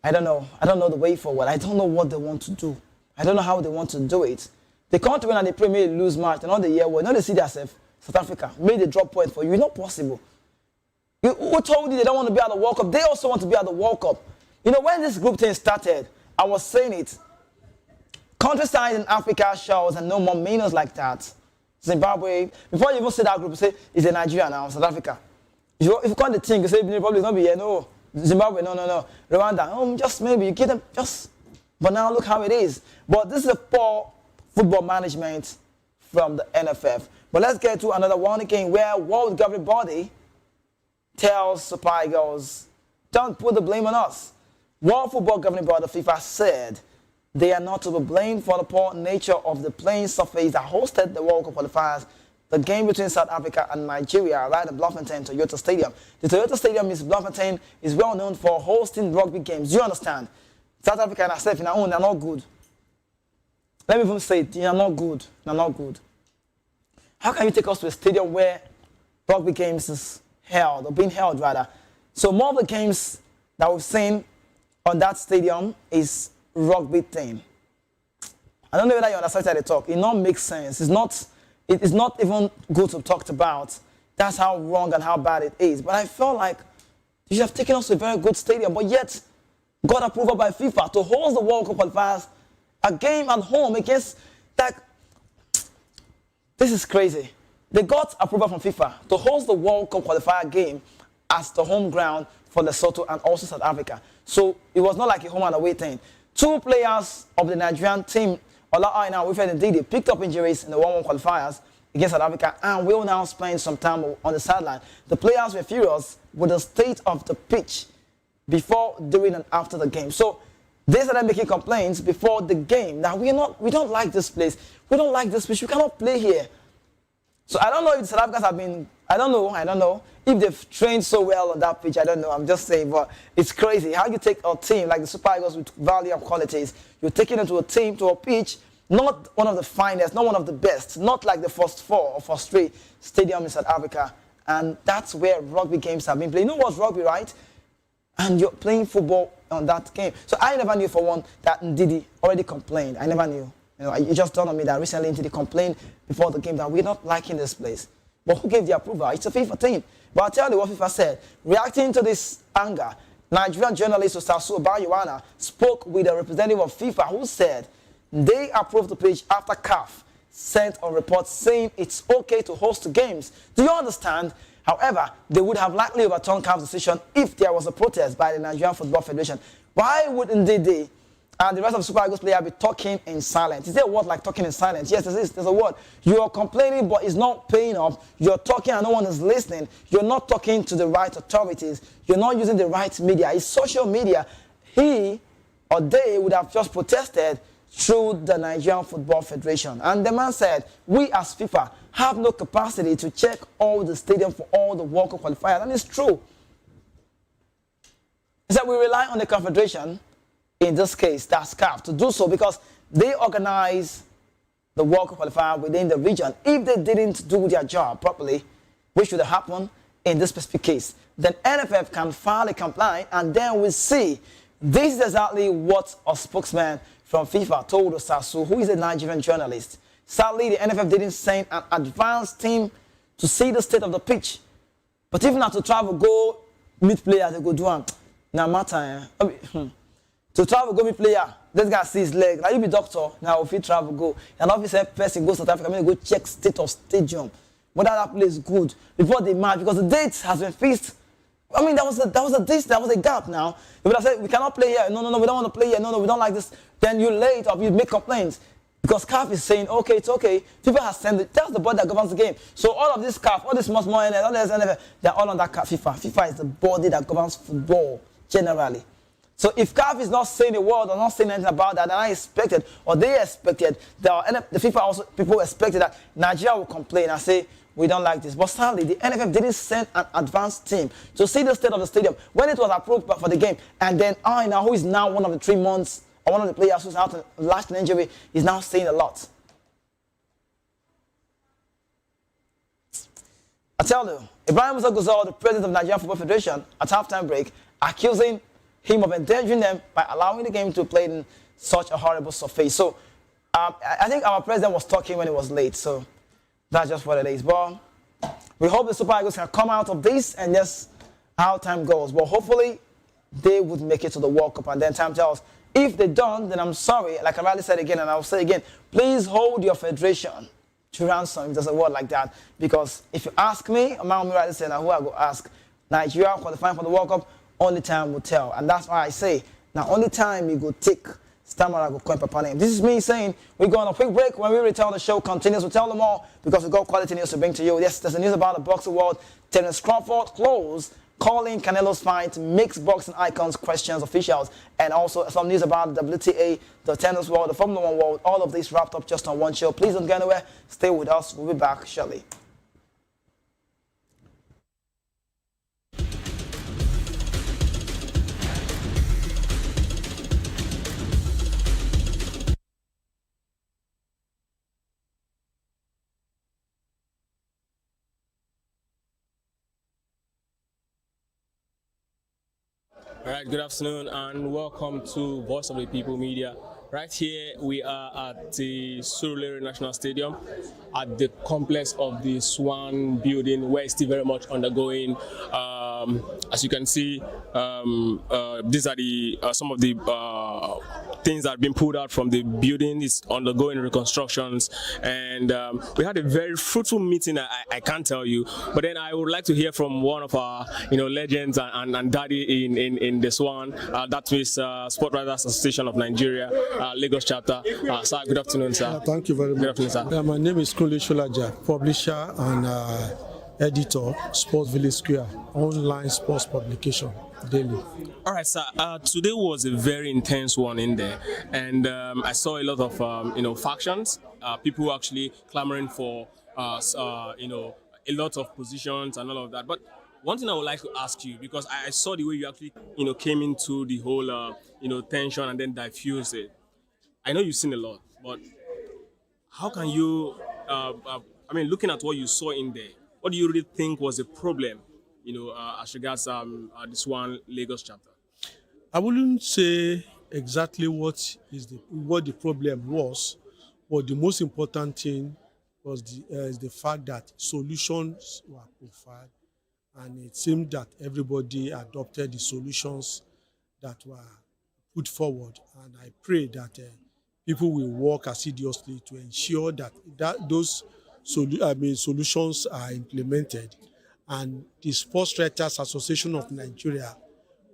I don't know. I don't know the way forward. I don't know what they want to do. I don't know how they want to do it. They can't win and they pray may lose match. They're not the year one. Now they see themselves. South Africa made a drop point for you. It's not possible. Who told you they don't want to be at the World Cup? They also want to be at the World Cup. You know, when this group thing started, I was saying it. Countryside in Africa shows and no more minors like that. Zimbabwe, before you even say that group, you say, it's a Nigeria now, South Africa. If you can't think, you say, Benin Republic not be here, no. Zimbabwe, no. Rwanda, just maybe, you get them, just. But now look how it is. But this is a poor football management from the NFF. But let's get to another one again where World Governing Body tells Super Eagles, don't put the blame on us. World Football Governing Body, FIFA, said they are not to be blamed for the poor nature of the playing surface that hosted the World Cup qualifiers. The game between South Africa and Nigeria right at Bloemfontein Toyota Stadium. The Toyota Stadium is Bloemfontein is well known for hosting rugby games. Do you understand? South Africa and ourselves in our own, they're not good. Let me even say it, they are not good. They're not good. How can you take us to a stadium where rugby games is held, or being held rather? So more of the games that we've seen on that stadium is rugby thing. I don't know whether you understand how they talk. It not makes sense. It is not even good to talk about. That's how wrong and how bad it is. But I felt like you should have taken us to a very good stadium, but yet got approval by FIFA to host the World Cup qualifiers, a game at home against that. This is crazy. They got approval from FIFA to host the World Cup qualifier game as the home ground for Lesotho and also South Africa. So it was not like a home and away thing. Two players of the Nigerian team, Ola Aina, we've heard indeed, they picked up injuries in the 1-1 qualifiers against South Africa and will now spend some time on the sideline. The players were furious with the state of the pitch before, during, and after the game. So they started making complaints before the game. Now we don't like this place. We don't like this pitch. We cannot play here. So I don't know if the South Africans have been, I don't know. If they've trained so well on that pitch, I don't know. I'm just saying, but it's crazy. How you take a team like the Super Eagles with value of qualities, you're taking them to a team, to a pitch, not one of the finest, not one of the best, not like the first four or first three stadium in South Africa. And that's where rugby games have been played. You know what's rugby, right? And you're playing football on that game. So I never knew, for one, that Ndidi already complained. I never knew. You know, it just dawned on me that recently Ndidi complained before the game that we're not liking this place. But who gave the approval? It's a FIFA team. But I'll tell you what FIFA said. Reacting to this anger, Nigerian journalist Osasu Bayuana spoke with a representative of FIFA who said they approved the pitch after CAF sent a report saying it's okay to host games. Do you understand? However, they would have likely overturned CAF's decision if there was a protest by the Nigerian Football Federation. Why would Ndidi and the rest of the Super Eagles players be talking in silence? Is there a word like talking in silence? Yes, there's a word. You are complaining, but it's not paying off. You're talking and no one is listening. You're not talking to the right authorities. You're not using the right media. It's social media. He or they would have just protested through the Nigerian Football Federation. And the man said, we as FIFA have no capacity to check all the stadium for all the World Cup qualifiers. And it's true. He said we rely on the Confederation, in this case, that's CAF, to do so because they organize the World Cup qualifier within the region. If they didn't do their job properly, which would have happened in this specific case, then NFF can file a complaint and then we'll see. This is exactly what a spokesman from FIFA told Osasu, who is a Nigerian journalist. Sadly, the NFF didn't send an advanced team to see the state of the pitch. But even now to travel, go meet players, they go do one. Now, Maritime, to travel, go meet player, this guy see his leg. Now, you be doctor, now if you travel, go. And obviously, person goes to South Africa, maybe go check state of stadium. Whether that place is good before they match, because the date has been fixed. I mean, there was a gap now. If I said, we cannot play here. No, we don't want to play here. No, we don't like this. Then you late or you make complaints. Because CAF is saying, okay, it's okay. FIFA has sent it. That's the body that governs the game. So all of this CAF, all this small NL, all this NFL, they're all under FIFA. FIFA is the body that governs football generally. So if CAF is not saying a word or not saying anything about that, then I expected, or they expected, the FIFA also, people expected that Nigeria will complain and say, we don't like this. But sadly, the NFF didn't send an advanced team to see the state of the stadium when it was approved for the game. And then Aina, who is now one of the 3 months, or one of the players who's out on last injury, is now saying a lot. I tell you, Ibrahim Musa Guzal, the president of Nigerian Football Federation, at halftime break, accusing him of endangering them by allowing the game to play in such a horrible surface. So I think our president was talking when it was late. So that's just what it is. But we hope the Super Eagles can come out of this and just how time goes. But hopefully they would make it to the World Cup. And then time tells, if they don't, then I'm sorry. Like I already said again, and I'll say again, please hold your federation to ransom, if there's a word like that. Because if you ask me, I'm rightly saying, who I go ask, Nigeria qualifying for the World Cup, only time will tell. And that's why I say, now only time you go take Stamara go coin Papa name. This is me saying we're going on a quick break. When we return, the show continues. We'll tell them all because we got quality news to bring to you. Yes, there's a news about the boxing world. Terence Crawford closed Calling Canelo's fight makes boxing icons questions officials, and also some news about the WTA, the tennis world, the Formula 1 world, all of this wrapped up just on one show. Please don't go anywhere. Stay with us. We'll be back shortly. All right, good afternoon and welcome to Voice of the People Media. Right here we are at the Surulere National Stadium at the complex of the SWAN building where it's still very much undergoing. As you can see, these are the some of the things that have been pulled out from the building. It's undergoing reconstructions, and we had a very fruitful meeting. I can't tell you, but then I would like to hear from one of our legends and daddy in the SWAN. That is Sport Writers Association of Nigeria, Lagos chapter. Sir, good afternoon, sir. Thank you very much. Good afternoon, sir. My name is Kunle Sholaja, publisher and editor, Sports Village Square, online sports publication daily. All right, sir. Today was a very intense one in there, and I saw a lot of factions, people actually clamoring for a lot of positions and all of that. But one thing I would like to ask you, because I saw the way you actually came into the whole tension and then diffused it. I know you've seen a lot, but how can you? Looking at what you saw in there, what do you really think was the problem? As regards the SWAN Lagos chapter. I wouldn't say exactly what the problem was, but the most important thing was the fact that solutions were profiled, and it seemed that everybody adopted the solutions that were put forward. And I pray that people will work assiduously to ensure that those solutions are implemented, and the Sports Writers Association of Nigeria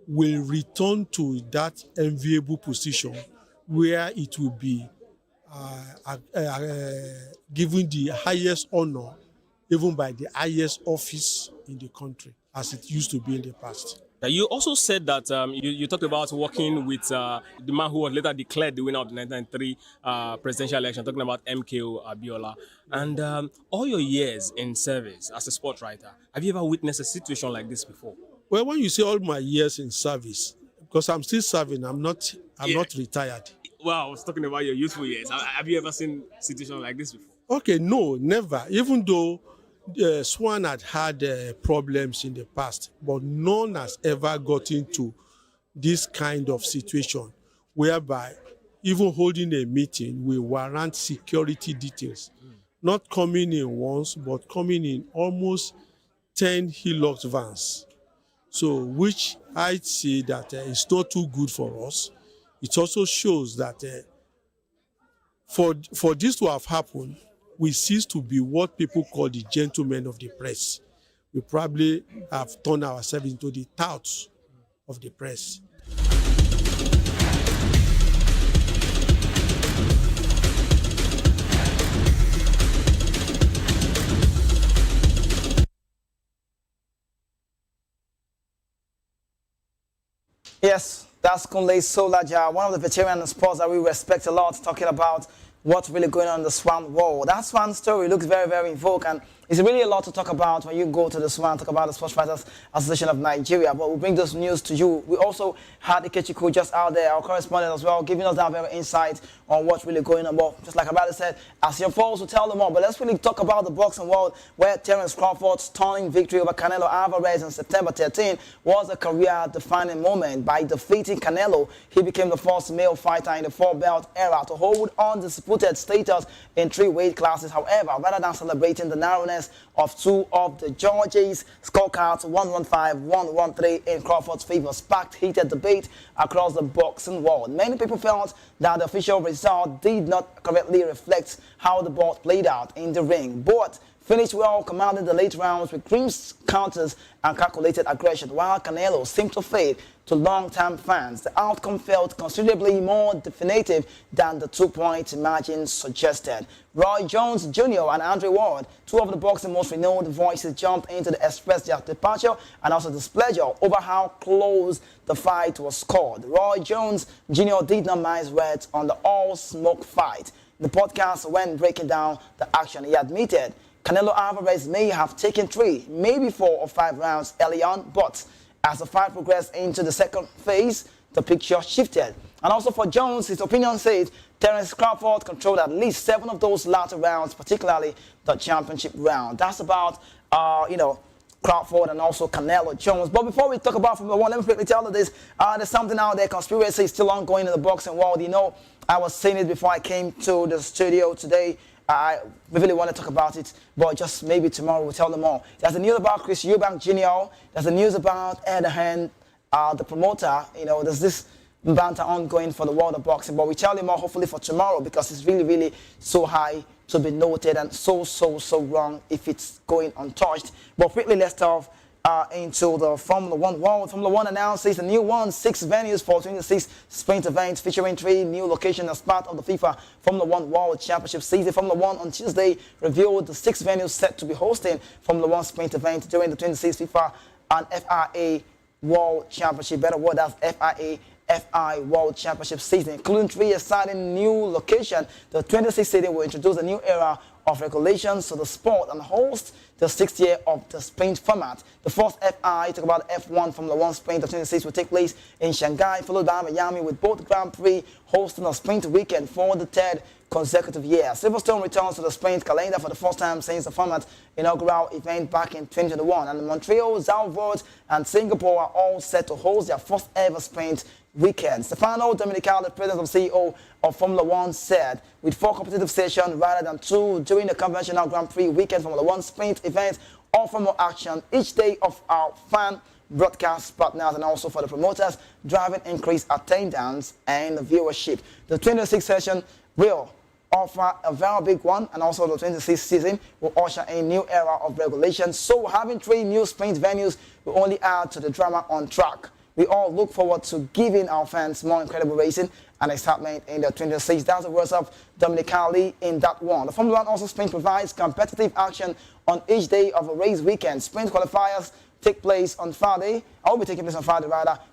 will return to that enviable position where it will be given the highest honor, even by the highest office in the country, as it used to be in the past. You also said that you talked about working with the man who was later declared the winner of the 1993 presidential election, talking about MKO Abiola. And all your years in service as a sport writer, have you ever witnessed a situation like this before? Well, when you say all my years in service, because I'm still serving, I'm not retired. Well, I was talking about your youthful years. Have you ever seen a situation like this before? Okay, no, never. Even though SWAN had problems in the past, but none has ever got into this kind of situation whereby even holding a meeting will warrant security details. Not coming in once, but coming in almost 10 Hilux vans. So, which I'd say that it's not too good for us. It also shows that for this to have happened, we cease to be what people call the gentlemen of the press. We probably have turned ourselves into the touts of the press. Yes, that's Kunle Solaja, one of the veteran sports that we respect a lot, talking about what's really going on in the SWAN world. That SWAN story looks very, very in vogue, and it's really a lot to talk about when you go to the SWAN, talk about the Sports Writers Association of Nigeria. But we'll bring this news to you. We also had Ikechukwu just out there, our correspondent as well, giving us that very insight on what's really going on. But just like Abadi said, as your foes will tell them all. But let's really talk about the boxing world, where Terence Crawford's stunning victory over Canelo Alvarez on September 13 was a career-defining moment. By defeating Canelo, he became the first male fighter in the four-belt era to hold undisputed status in 3 weight classes. However, rather than celebrating the narrowness of 2 of the judges' scorecards, 115, 113 in Crawford's favor, sparked heated debate across the boxing world. Many people felt that the official result did not correctly reflect how the bout played out in the ring. But finished well, commanding the late rounds with crisp counters and calculated aggression, while Canelo seemed to fade to long-term fans. The outcome felt considerably more definitive than the 2-point margin suggested. Roy Jones Jr. and Andre Ward, two of the boxing most renowned voices, jumped into the express their departure and also displeasure over how close the fight was scored. Roy Jones Jr. did not mince words on the all-smoke fight. The podcast, when breaking down the action, he admitted Canelo Alvarez may have taken 3, maybe 4 or 5 rounds early on, but as the fight progressed into the second phase, the picture shifted. And also for Jones, his opinion said Terence Crawford controlled at least 7 of those latter rounds, particularly the championship round. That's about, Crawford and also Canelo Jones. But before we talk about Formula 1, let me quickly tell you this. There's something out there, conspiracy is still ongoing in the boxing world. You know, I was saying it before I came to the studio today. I really want to talk about it, but just maybe tomorrow we'll tell them all. There's the news about Chris Eubank Jr. There's the news about Ederhan, the promoter. You know, there's this banter ongoing for the world of boxing, but we tell you more hopefully for tomorrow because it's really, really so high to be noted and so wrong if it's going untouched. But quickly, let's talk into the Formula 1 world. Formula 1 announces a new 6 venues for 26 sprint events featuring 3 new locations as part of the FIFA Formula 1 World Championship season. Formula 1 on Tuesday revealed the 6 venues set to be hosting Formula 1 sprint event during the 26 FIFA and FIA World Championship. Better word, that's FI World Championship season, including 3 exciting new locations. The 26th season will introduce a new era of regulations to the sport and host the 6th year of the sprint format. The first FI, talk about F1 Formula 1 sprint of 26 will take place in Shanghai, followed by Miami, with both Grand Prix hosting a sprint weekend for the 3rd consecutive year. Silverstone returns to the sprint calendar for the first time since the format inaugural event back in 2021. And Montreal, Zalvoort, and Singapore are all set to host their first ever sprint weekend. Stefano Domenicali, the president and CEO of Formula 1, said, with 4 competitive sessions rather than 2 during the conventional Grand Prix weekend Formula 1 sprint event, offer more action each day of our fan broadcast partners and also for the promoters, driving increased attendance and viewership. The 26th session will offer a very big one, and also the 26th season will usher a new era of regulation. So having 3 new sprint venues will only add to the drama on track. We all look forward to giving our fans more incredible racing and excitement in the 26th. That's the words of Domenicali in that one. The Formula 1 also sprint provides competitive action on each day of a race weekend. Sprint qualifiers take place on Friday. I will be taking place on Friday,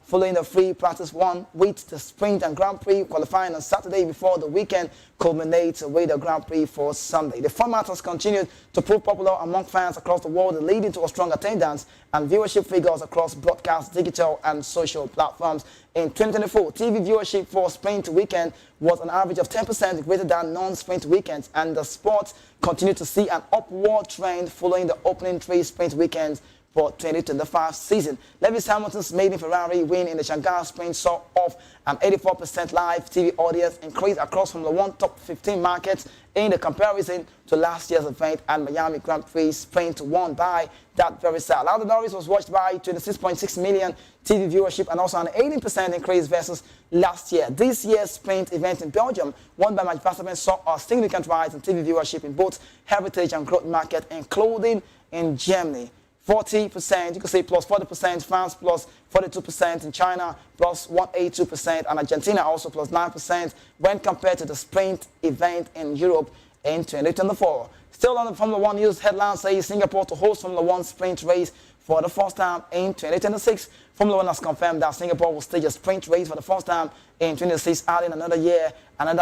following the free practice one with the sprint and Grand Prix qualifying on Saturday before the weekend culminates with the Grand Prix for Sunday. The format has continued to prove popular among fans across the world, leading to a strong attendance and viewership figures across broadcast, digital, and social platforms. In 2024, TV viewership for sprint weekend was an average of 10% greater than non-sprint weekends, and the sport continued to see an upward trend following the opening 3 sprint weekends for 2025 season. Lewis Hamilton's maiden Ferrari win in the Shanghai sprint saw off an 84% live TV audience increase across Formula 1 top 15 markets in the comparison to last year's event and Miami Grand Prix sprint won by that very side. Lando Norris was watched by 26.6 million TV viewership and also an 18% increase versus last year. This year's sprint event in Belgium, won by Max Verstappen, saw a significant rise in TV viewership in both heritage and growth market, including in Germany. 40%, you could say plus 40%, France plus 42%, in China plus 182%, and Argentina also plus 9% when compared to the sprint event in Europe in 2024. Still on the Formula 1 news, headline says Singapore to host Formula 1 sprint race for the first time in 2026. Formula 1 has confirmed that Singapore will stage a sprint race for the first time in 2026, adding another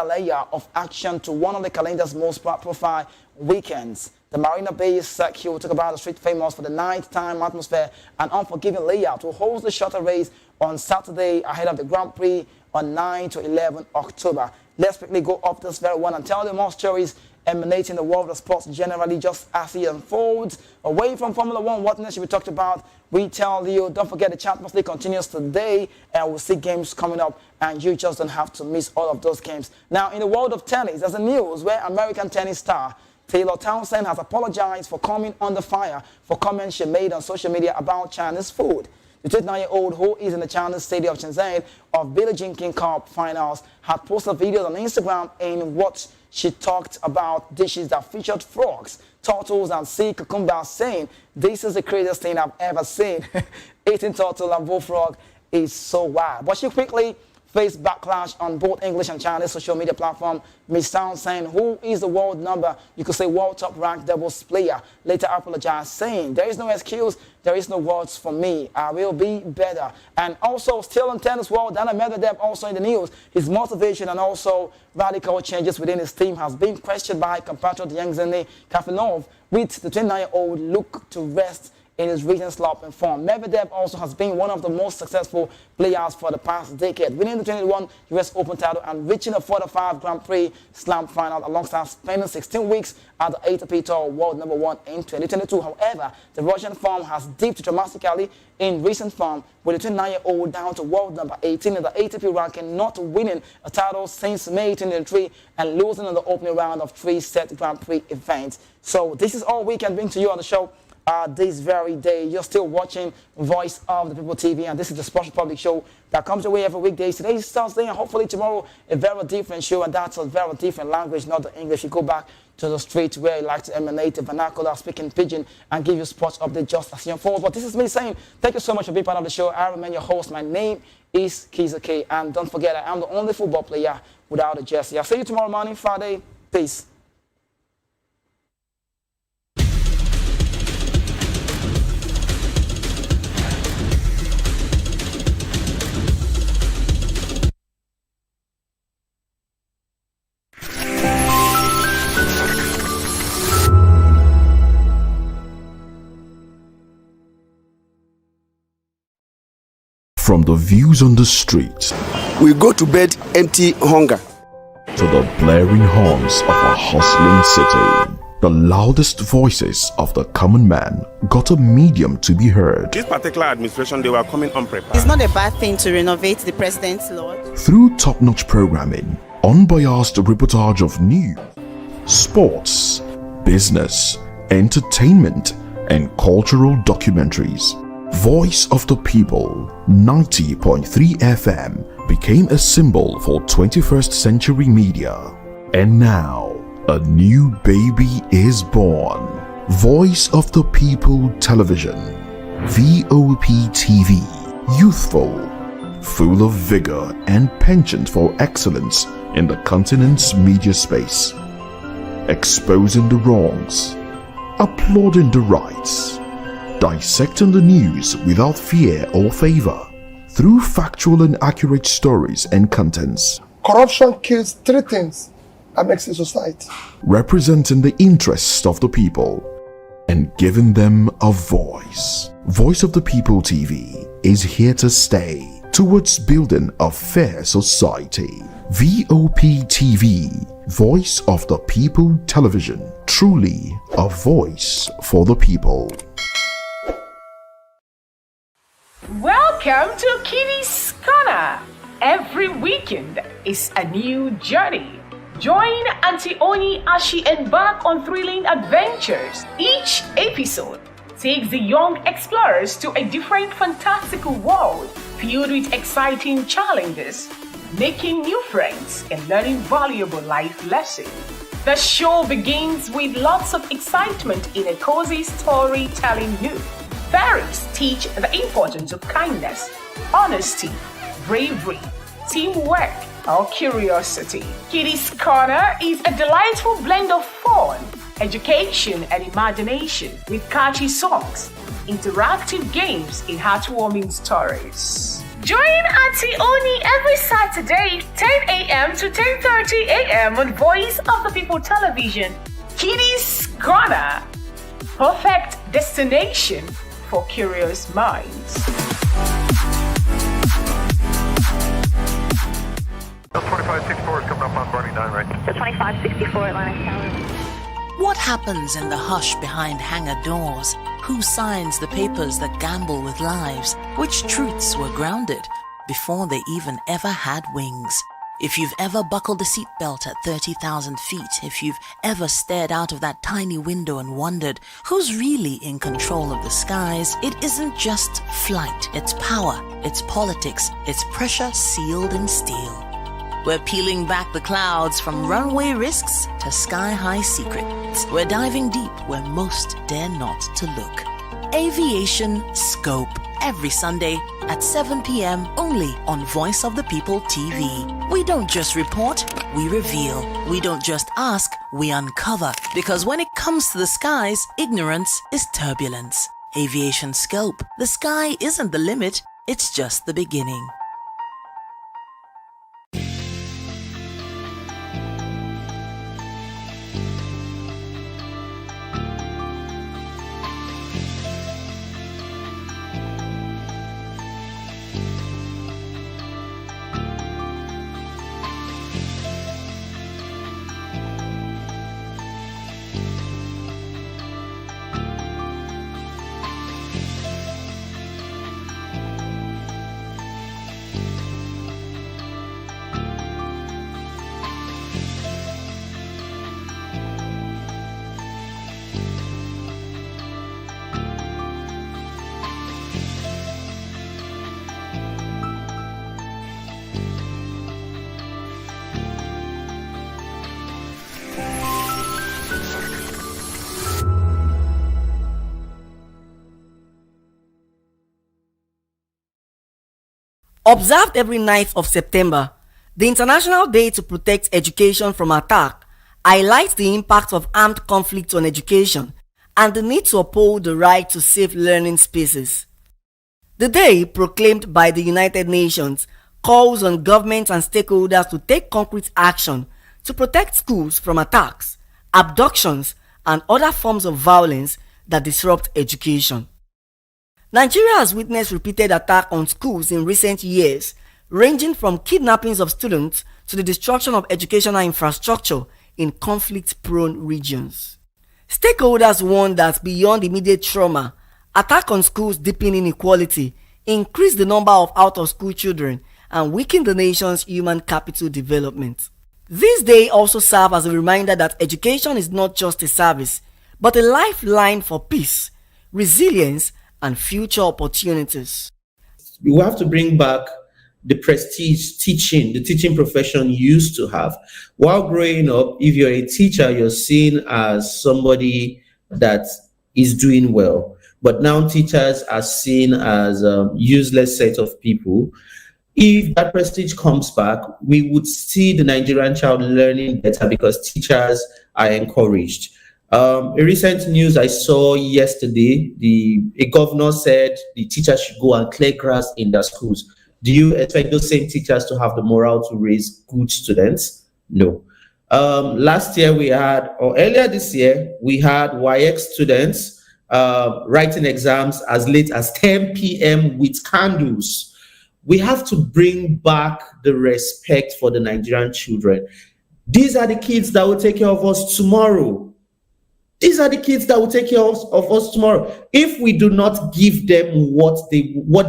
layer of action to one of the calendar's most profile weekends. The Marina Bay circuit will talk about the street famous for the nighttime atmosphere and unforgiving layout will host the shorter race on Saturday ahead of the Grand Prix on 9 to 11 October. Let's quickly go up this very one and tell you more stories emanating the world of sports generally just as it unfolds. Away from Formula 1, what next should we talk about? We tell you, don't forget the Champions League continues today and we'll see games coming up and you just don't have to miss all of those games. Now, in the world of tennis, there's a news where American tennis star Taylor Townsend has apologized for coming under fire for comments she made on social media about Chinese food. The 29-year-old, who is in the Chinese city of Shenzhen of Billie Jean King Cup finals, had posted videos on Instagram in what she talked about dishes that featured frogs. turtles and sea cucumbers, saying, "This is the craziest thing I've ever seen." Eating turtle and bullfrog is so wild. But she quickly faced backlash on both English and Chinese social media platform. Miss Sound saying, "Who is the world number, you could say world top ranked doubles player?" Later apologized, saying, "There is no excuse, there is no words for me. I will be better." And also still in tennis world, Daniil Medvedev also in the news. His motivation and also radical changes within his team has been questioned by compatriot Yevgeny Kafelov, with the 29-year-old look to rest in his recent slump in form. Medvedev also has been one of the most successful players for the past decade, winning the 2021 US Open title and reaching a 4-5 Grand Prix Slam final alongside spending 16 weeks at the ATP Tour World number 1 in 2022. However, the Russian form has dipped dramatically in recent form, with the 29-year-old down to world number 18 in the ATP ranking, not winning a title since May 2023 and losing in the opening round of 3-set Grand Prix events. So this is all we can bring to you on the show this very day. You're still watching Voice of the People TV, and this is the Sports Republic show that comes your way every weekday. Today is Thursday, and hopefully tomorrow a very different show, and that's a very different language, not the English. You go back to the street where you like to emanate the vernacular, speaking pidgin, and give you sports update just as you unfold. But this is me saying thank you so much for being part of the show. I remain your host. My name is Kiza K, and don't forget I am the only football player without a jersey. I'll see you tomorrow morning, Friday. Peace. From the views on the street, we go to bed empty hunger, to the blaring horns of a hustling city, the loudest voices of the common man got a medium to be heard. This particular administration, they were coming unprepared. It's not a bad thing to renovate the president's lodge. Through top-notch programming, unbiased reportage of news, sports, business, entertainment, and cultural documentaries, Voice of the People 90.3 FM became a symbol for 21st century media. And now, a new baby is born. Voice of the People Television, VOP TV, youthful, full of vigor and penchant for excellence in the continent's media space, exposing the wrongs, applauding the rights, dissecting the news without fear or favor, through factual and accurate stories and contents. Corruption kills three things that makes a society. Representing the interests of the people and giving them a voice. Voice of the People TV is here to stay towards building a fair society. VOP TV, Voice of the People Television, truly a voice for the people. Welcome to Kitty's Corner. Every weekend is a new journey. Join Auntie Oni as she embarks on thrilling adventures. Each episode takes the young explorers to a different fantastical world filled with exciting challenges, making new friends and learning valuable life lessons. The show begins with lots of excitement in a cozy storytelling mood. Fairies teach the importance of kindness, honesty, bravery, teamwork, or curiosity. Kitty's Corner is a delightful blend of fun, education, and imagination with catchy songs, interactive games, and heartwarming stories. Join Auntie Oni every Saturday, 10 a.m. to 10:30 a.m. on Voice of the People Television. Kitty's Corner, perfect destination for curious minds. 2564 is coming up on Burning 9, right? The 2564 Atlantic Tower. What happens in the hush behind hangar doors? Who signs the papers that gamble with lives? Which truths were grounded before they even ever had wings? If you've ever buckled a seatbelt at 30,000 feet, if you've ever stared out of that tiny window and wondered who's really in control of the skies, it isn't just flight, it's power, it's politics, it's pressure sealed in steel. We're peeling back the clouds from runway risks to sky-high secrets. We're diving deep where most dare not to look. Aviation Scope, every Sunday at 7 p.m. only on Voice of the People TV. We don't just report, we reveal. We don't just ask, we uncover. Because when it comes to the skies, ignorance is turbulence. Aviation Scope, the sky isn't the limit, it's just the beginning. Observed every 9th of September, the International Day to Protect Education from Attack highlights the impact of armed conflict on education and the need to uphold the right to safe learning spaces. The day, proclaimed by the United Nations, calls on governments and stakeholders to take concrete action to protect schools from attacks, abductions, and other forms of violence that disrupt education. Nigeria has witnessed repeated attacks on schools in recent years, ranging from kidnappings of students to the destruction of educational infrastructure in conflict-prone regions. Stakeholders warn that beyond immediate trauma, attacks on schools deepen inequality, increase the number of out-of-school children, and weaken the nation's human capital development. This day also serves as a reminder that education is not just a service, but a lifeline for peace, resilience, and future opportunities. We have to bring back the prestige the teaching profession used to have. While growing up, if you're a teacher, you're seen as somebody that is doing well. But now teachers are seen as a useless set of people. If that prestige comes back, we would see the Nigerian child learning better because teachers are encouraged. A recent news I saw yesterday, a governor said the teachers should go and clear grass in their schools. Do you expect those same teachers to have the morale to raise good students? No. Last year earlier this year, we had WAEC students writing exams as late as 10 p.m. with candles. We have to bring back the respect for the Nigerian children. These are the kids that will take care of us tomorrow. These are the kids that will take care of us tomorrow. If we do not give them what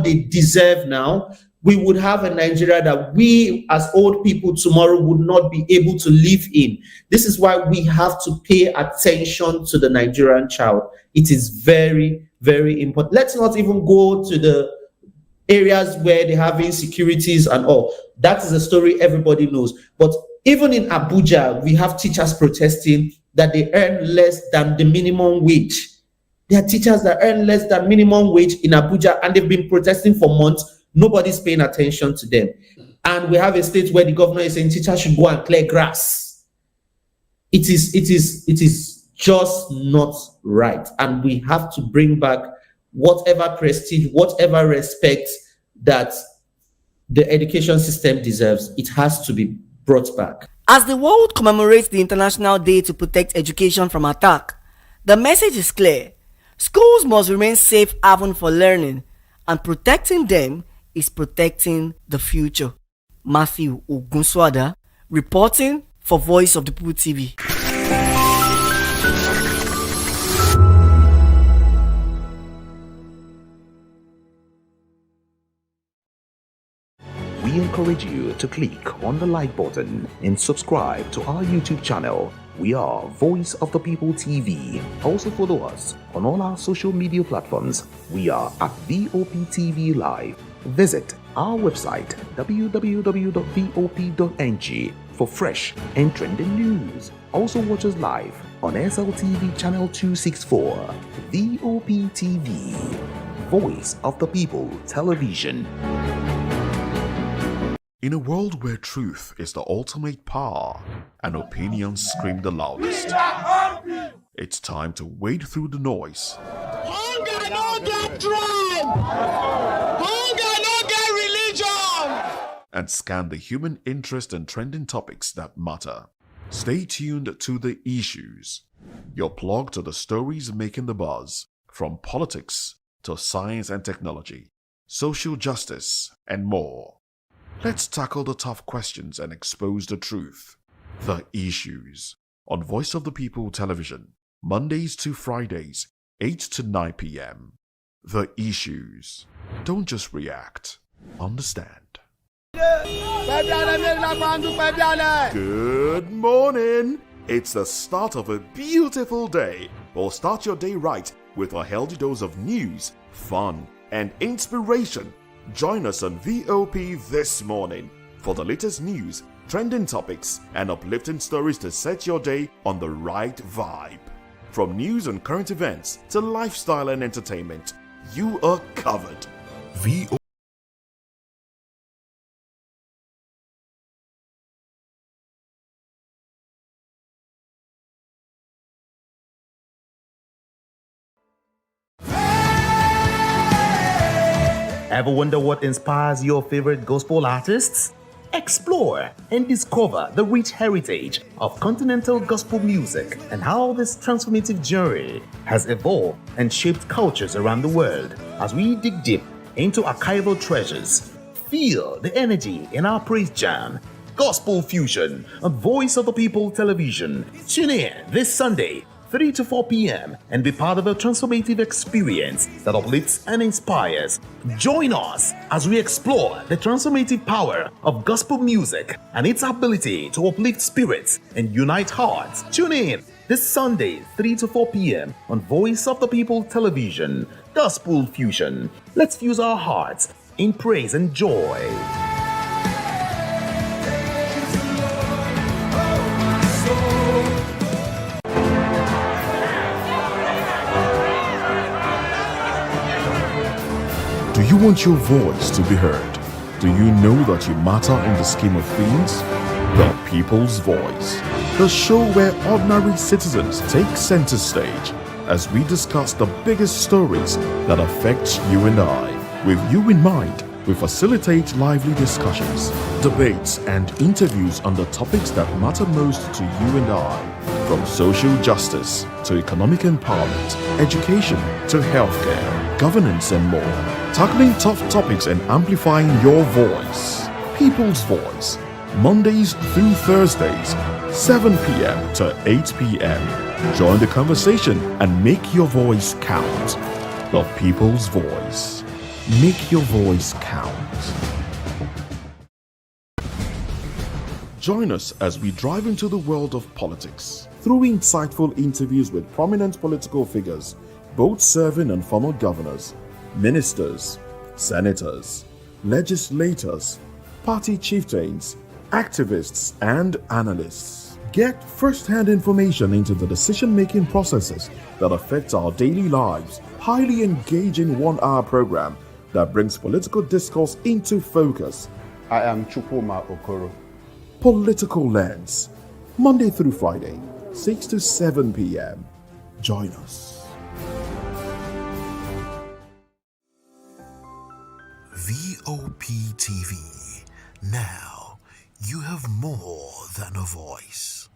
they deserve now, we would have a Nigeria that we as old people tomorrow would not be able to live in. This is why we have to pay attention to the Nigerian child. It is very, very important. Let's not even go to the areas where they have insecurities and all. That is a story everybody knows. But even in Abuja, we have teachers protesting that they earn less than the minimum wage. There are teachers that earn less than minimum wage in Abuja, and they've been protesting for months. Nobody's paying attention to them. And we have a state where the governor is saying teachers should go and clear grass. It is just not right. And we have to bring back whatever prestige, whatever respect that the education system deserves. It has to be brought back. As the world commemorates the International Day to Protect Education from Attack, the message is clear. Schools must remain safe haven for learning, and protecting them is protecting the future. Matthew Ogunswada, reporting for Voice of the People TV. We encourage you to click on the like button and subscribe to our YouTube channel. We are Voice of the People TV. Also follow us on all our social media platforms. We are at VOP TV Live. Visit our website www.vop.ng for fresh and trending news. Also watch us live on SLTV channel 264, VOP TV, Voice of the People Television. In a world where truth is the ultimate power and opinions scream the loudest, it's time to wade through the noise. Hunger no get drum! Hunger no get religion! And scan the human interest and trending topics that matter. Stay tuned to The Issues, your plug to the stories making the buzz, from politics to science and technology, social justice, and more. Let's tackle the tough questions and expose the truth. The Issues on Voice of the People Television, Mondays to Fridays, 8 to 9 p.m. The Issues. Don't just react, understand. Good morning. It's the start of a beautiful day. Well, start your day right with a healthy dose of news, fun, and inspiration. Join us on VOP this morning for the latest news, trending topics, and uplifting stories to set your day on the right vibe. From news and current events to lifestyle and entertainment, you are covered. VOP. Ever wonder what inspires your favorite gospel artists? Explore and discover the rich heritage of continental gospel music and how this transformative journey has evolved and shaped cultures around the world. As we dig deep into archival treasures, feel the energy in our praise jam, Gospel Fusion on Voice of the People Television. Tune in this Sunday, 3 to 4 p.m. and be part of a transformative experience that uplifts and inspires. Join us as we explore the transformative power of gospel music and its ability to uplift spirits and unite hearts. Tune in this Sunday, 3 to 4 p.m. on Voice of the People Television. Gospel Fusion. Let's fuse our hearts in praise and joy. Do you want your voice to be heard? Do you know that you matter in the scheme of things? The People's Voice, the show where ordinary citizens take center stage as we discuss the biggest stories that affect you and I. With you in mind, we facilitate lively discussions, debates, and interviews on the topics that matter most to you and I. From social justice to economic empowerment, education to healthcare, governance, and more. Tackling tough topics and amplifying your voice. People's Voice. Mondays through Thursdays, 7 p.m. to 8 p.m. Join the conversation and make your voice count. The People's Voice. Make your voice count. Join us as we drive into the world of politics through insightful interviews with prominent political figures, both serving and former governors, ministers, senators, legislators, party chieftains, activists, and analysts. Get first-hand information into the decision-making processes that affect our daily lives. Highly engaging one-hour program that brings political discourse into focus. I am Chukwuma Okoro. Political Lens, Monday through Friday, 6 to 7 p.m. Join us. VOP TV. Now, you have more than a voice.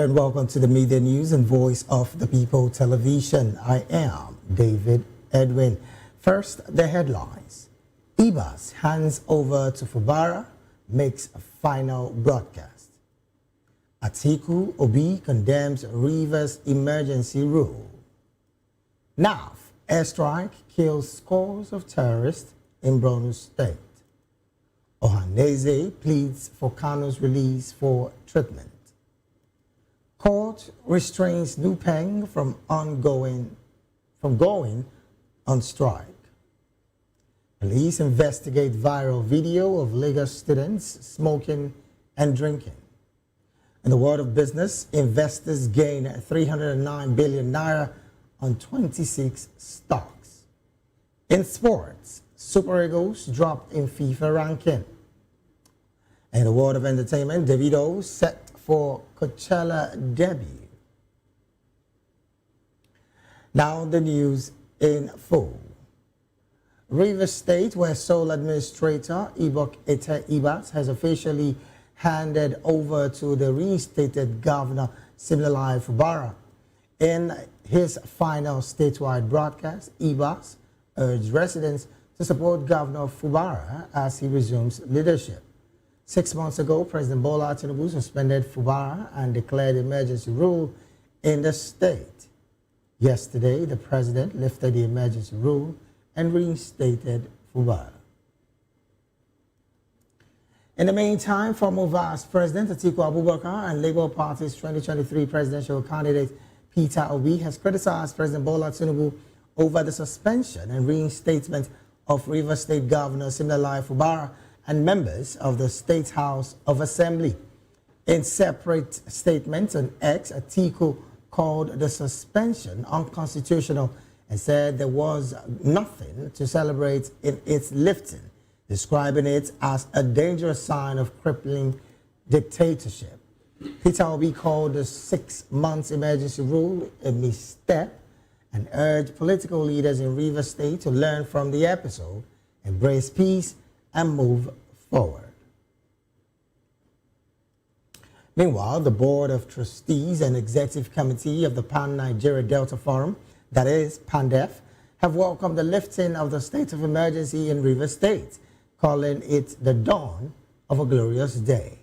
Hello and welcome to the Media News and Voice of the People Television. I am David Edwin. First, the headlines. Ibas hands over to Fubara, makes a final broadcast. Atiku Obi condemns Rivers emergency rule. NAF airstrike kills scores of terrorists in Borno State. Ohaneze pleads for Kano's release for treatment. Court restrains Nupeng from going on strike. Police investigate viral video of Lagos students smoking and drinking. In the world of business, investors gain 309 billion naira on 26 stocks. In sports, Super Eagles dropped in FIFA ranking. In the world of entertainment, Davido set for Coachella debut. Now the news in full. Rivers State, where sole administrator Ibas has officially handed over to the reinstated governor Siminalayi Fubara. In his final statewide broadcast, Ibas urged residents to support Governor Fubara as he resumes leadership. 6 months ago, President Bola Tinubu suspended Fubara and declared emergency rule in the state. Yesterday, the president lifted the emergency rule and reinstated Fubara. In the meantime, former Vice President Atiku Abubakar and Labour Party's 2023 presidential candidate Peter Obi has criticized President Bola Tinubu over the suspension and reinstatement of Rivers State Governor Siminalayi Fubara and members of the State House of Assembly. In separate statements on X, Atiku called the suspension unconstitutional and said there was nothing to celebrate in its lifting, describing it as a dangerous sign of crippling dictatorship. Peter Obi called the 6 months emergency rule a misstep and urged political leaders in Rivers State to learn from the episode, embrace peace, and move forward. Meanwhile, the Board of Trustees and Executive Committee of the Pan-Nigeria Delta Forum, that is, PANDEF, have welcomed the lifting of the state of emergency in Rivers State, calling it the dawn of a glorious day.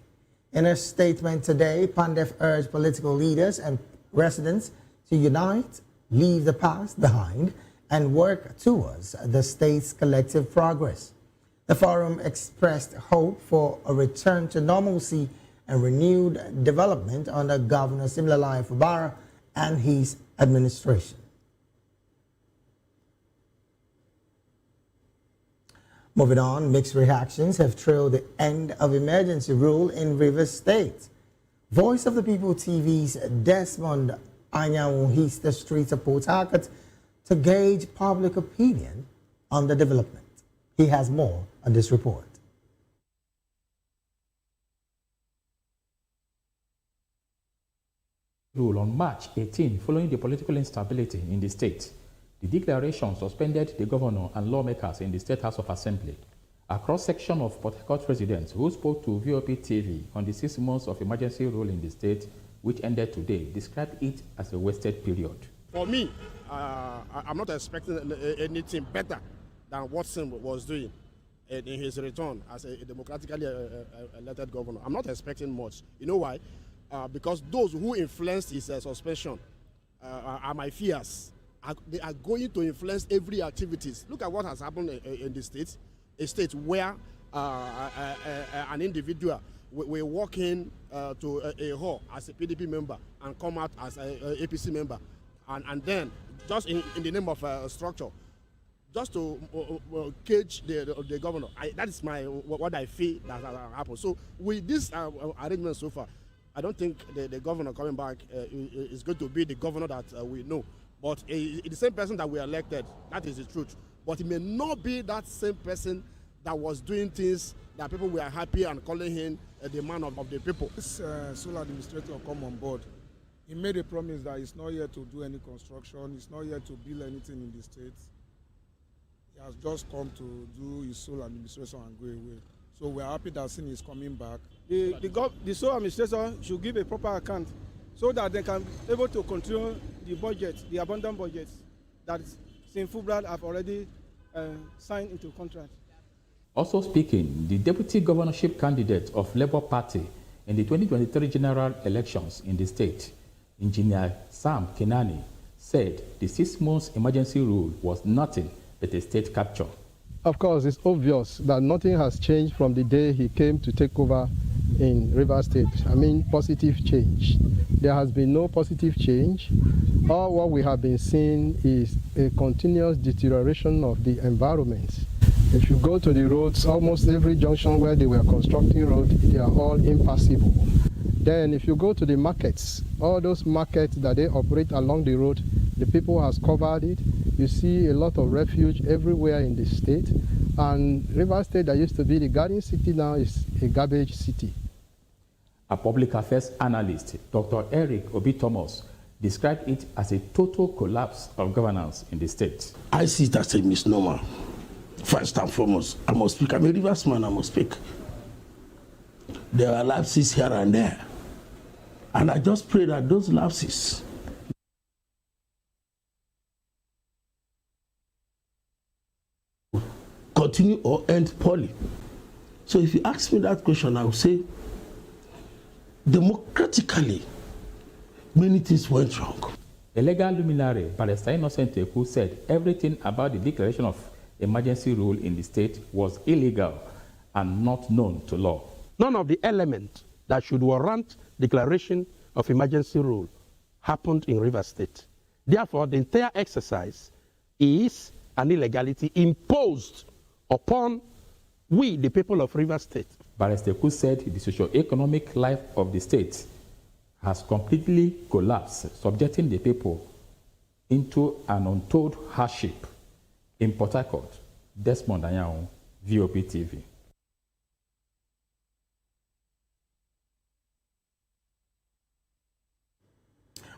In a statement today, PANDEF urged political leaders and residents to unite, leave the past behind, and work towards the state's collective progress. The forum expressed hope for a return to normalcy and renewed development under Governor Siminalayi Fubara and his administration. Moving on, mixed reactions have trailed the end of emergency rule in Rivers State. Voice of the People TV's Desmond Anyanwu hits the streets of Port Harcourt to gauge public opinion on the development. He has more on this report. Rule on March 18 following the political instability in the state. The declaration suspended the governor and lawmakers in the State House of Assembly. A cross-section of Port Harcourt residents who spoke to VOP TV on the 6 months of emergency rule in the state, which ended today, described it as a wasted period. For me, I'm not expecting anything better than what Sim was doing in his return as a democratically elected governor. I'm not expecting much. You know why? Because those who influenced his suspension are my fears. They are going to influence every activities. Look at what has happened in the state, a state where an individual will walk in to a hall as a PDP member and come out as a APC member, and then just in the name of structure, just to cage the governor. That is what I feel that has happened. So with this arrangement so far, I don't think the governor coming back is going to be the governor that we know. But the same person that we elected, that is the truth. But it may not be that same person that was doing things that people were happy and calling him the man of the people. This sole administrator come on board. He made a promise that he's not here to do any construction. He's not here to build anything in the state. He has just come to do his sole administration and go away. So we're happy that Sin is coming back. The sole administrator should give a proper account so that they can be able to control the budget, the abundant budgets that Fubara have already signed into contract. Also speaking, the deputy governorship candidate of Labour Party in the 2023 general elections in the state, Engineer Sam Kenani, said the 6 months emergency rule was nothing but a state capture. Of course, it's obvious that nothing has changed from the day he came to take over in Rivers State. I mean, positive change. There has been no positive change. All what we have been seeing is a continuous deterioration of the environment. If you go to the roads, almost every junction where they were constructing roads, they are all impassable. Then if you go to the markets, all those markets that they operate along the road, the people has covered it. You see a lot of refuge everywhere in the state. And Rivers State, that used to be the garden city, now is a garbage city. A public affairs analyst, Dr. Eric Obi-Thomas, described it as a total collapse of governance in the state. I see it as a misnomer. First and foremost, I must speak. I'm a Rivers man, I must speak. There are lapses here and there. And I just pray that those lapses continue or end poorly. So if you ask me that question, I will say, democratically, many things went wrong. The legal luminary, Barrister Innocent Eku, said everything about the declaration of emergency rule in the state was illegal and not known to law. None of the elements that should warrant declaration of emergency rule happened in Rivers State. Therefore, the entire exercise is an illegality imposed upon we, the people of Rivers State. Barrister Eku said the socio-economic life of the state has completely collapsed, subjecting the people into an untold hardship. In Port Harcourt, Desmond Anyao, VOP TV.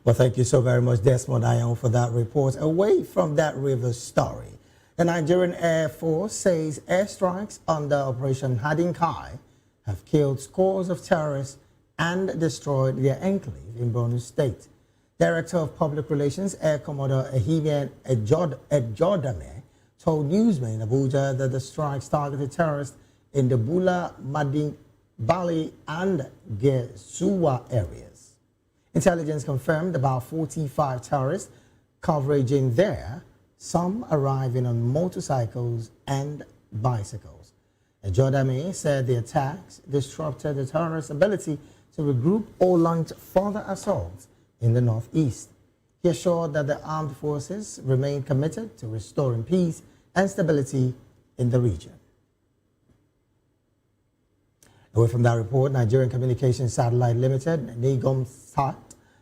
Well, thank you so very much, Desmond Anyao, for that report. Away from that river story, the Nigerian Air Force says airstrikes under Operation Hadin Kai have killed scores of terrorists and destroyed their enclave in Borno State. Director of Public Relations, Air Commodore Ehimian Ejodame, told newsmen in Abuja that the strikes targeted terrorists in the Bula, Madin, Bali, and Gesuwa areas. Intelligence confirmed about 45 terrorists converging there, some arriving on motorcycles and bicycles. Ejodame said the attacks disrupted the terrorists' ability to regroup or launch further assaults in the northeast. He assured that the armed forces remain committed to restoring peace and stability in the region. Away from that report, Nigerian Communications Satellite Limited, NIGOMSAT,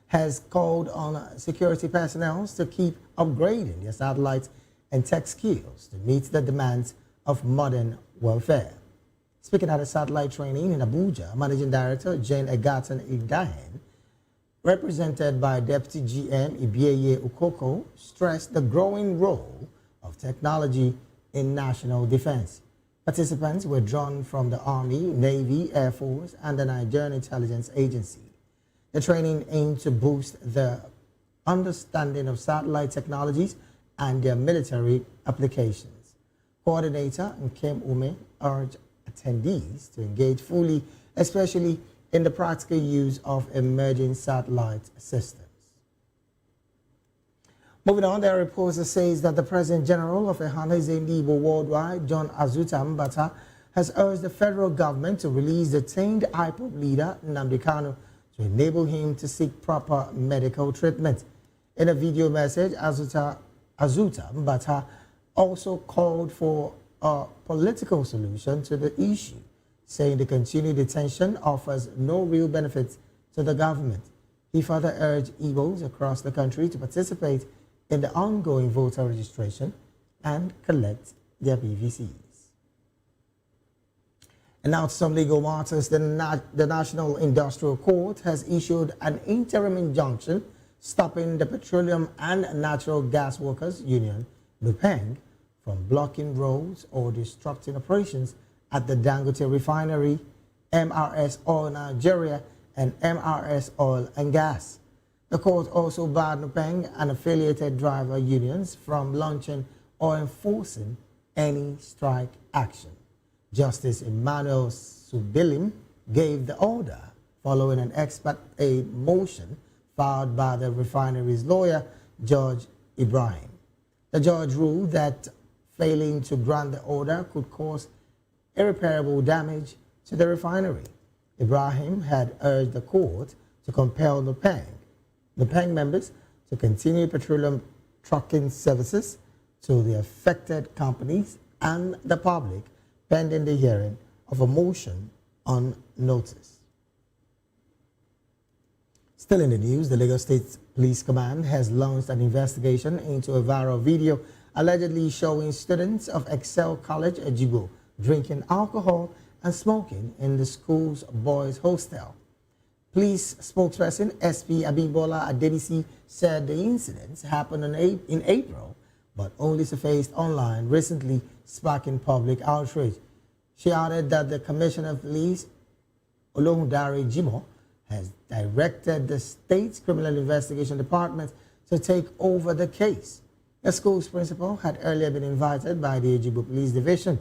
has called on security personnel to keep upgrading their satellites and tech skills to meet the demands of modern warfare. Speaking at a satellite training in Abuja, Managing Director Jane Egaton Idahen, represented by Deputy GM Ibieye Ukoko, stressed the growing role of technology in national defense. Participants were drawn from the Army, Navy, Air Force, and the Nigerian Intelligence Agency. The training aimed to boost the understanding of satellite technologies and their military applications. Coordinator Nkem Ume urged attendees to engage fully, especially in the practical use of emerging satellite systems. Moving on, there are reports that says that the President General of Ehanaze Igbo Worldwide, John Azuta Mbata, has urged the federal government to release the detained IPOB leader, Nnamdi Kanu, to enable him to seek proper medical treatment. In a video message, Azuta Mbata also called for a political solution to the issue, saying the continued detention offers no real benefits to the government. He further urged Igbos across the country to participate in the ongoing voter registration and collect their PVCs. And now to some legal matters. The National Industrial Court has issued an interim injunction stopping the Petroleum and Natural Gas Workers Union, NUPENG, from blocking roads or disrupting operations at the Dangote refinery, MRS Oil Nigeria, and MRS Oil and Gas. The court also barred Nupeng and affiliated driver unions from launching or enforcing any strike action. Justice Emmanuel Subilim gave the order following an ex parte motion filed by the refinery's lawyer, Judge Ibrahim. The judge ruled that failing to grant the order could cause irreparable damage to the refinery. Ibrahim had urged the court to compel Nupeng members to continue petroleum trucking services to the affected companies and the public pending the hearing of a motion on notice. Still in the news, the Lagos State Police Command has launched an investigation into a viral video allegedly showing students of Excel College Ejigbo drinking alcohol and smoking in the school's boys' hostel. Police spokesperson SP Abimbola Adebisi said the incidents happened in April, but only surfaced online recently, sparking public outrage. She added that the Commissioner of Police, Olorundare Jimoh, has directed the state's Criminal Investigation Department to take over the case. The school's principal had earlier been invited by the Ejigbo Police Division.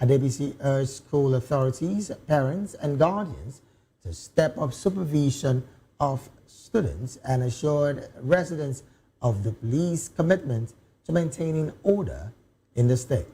Adebisi urged school authorities, parents, and guardians to step up supervision of students and assured residents of the police commitment to maintaining order in the state.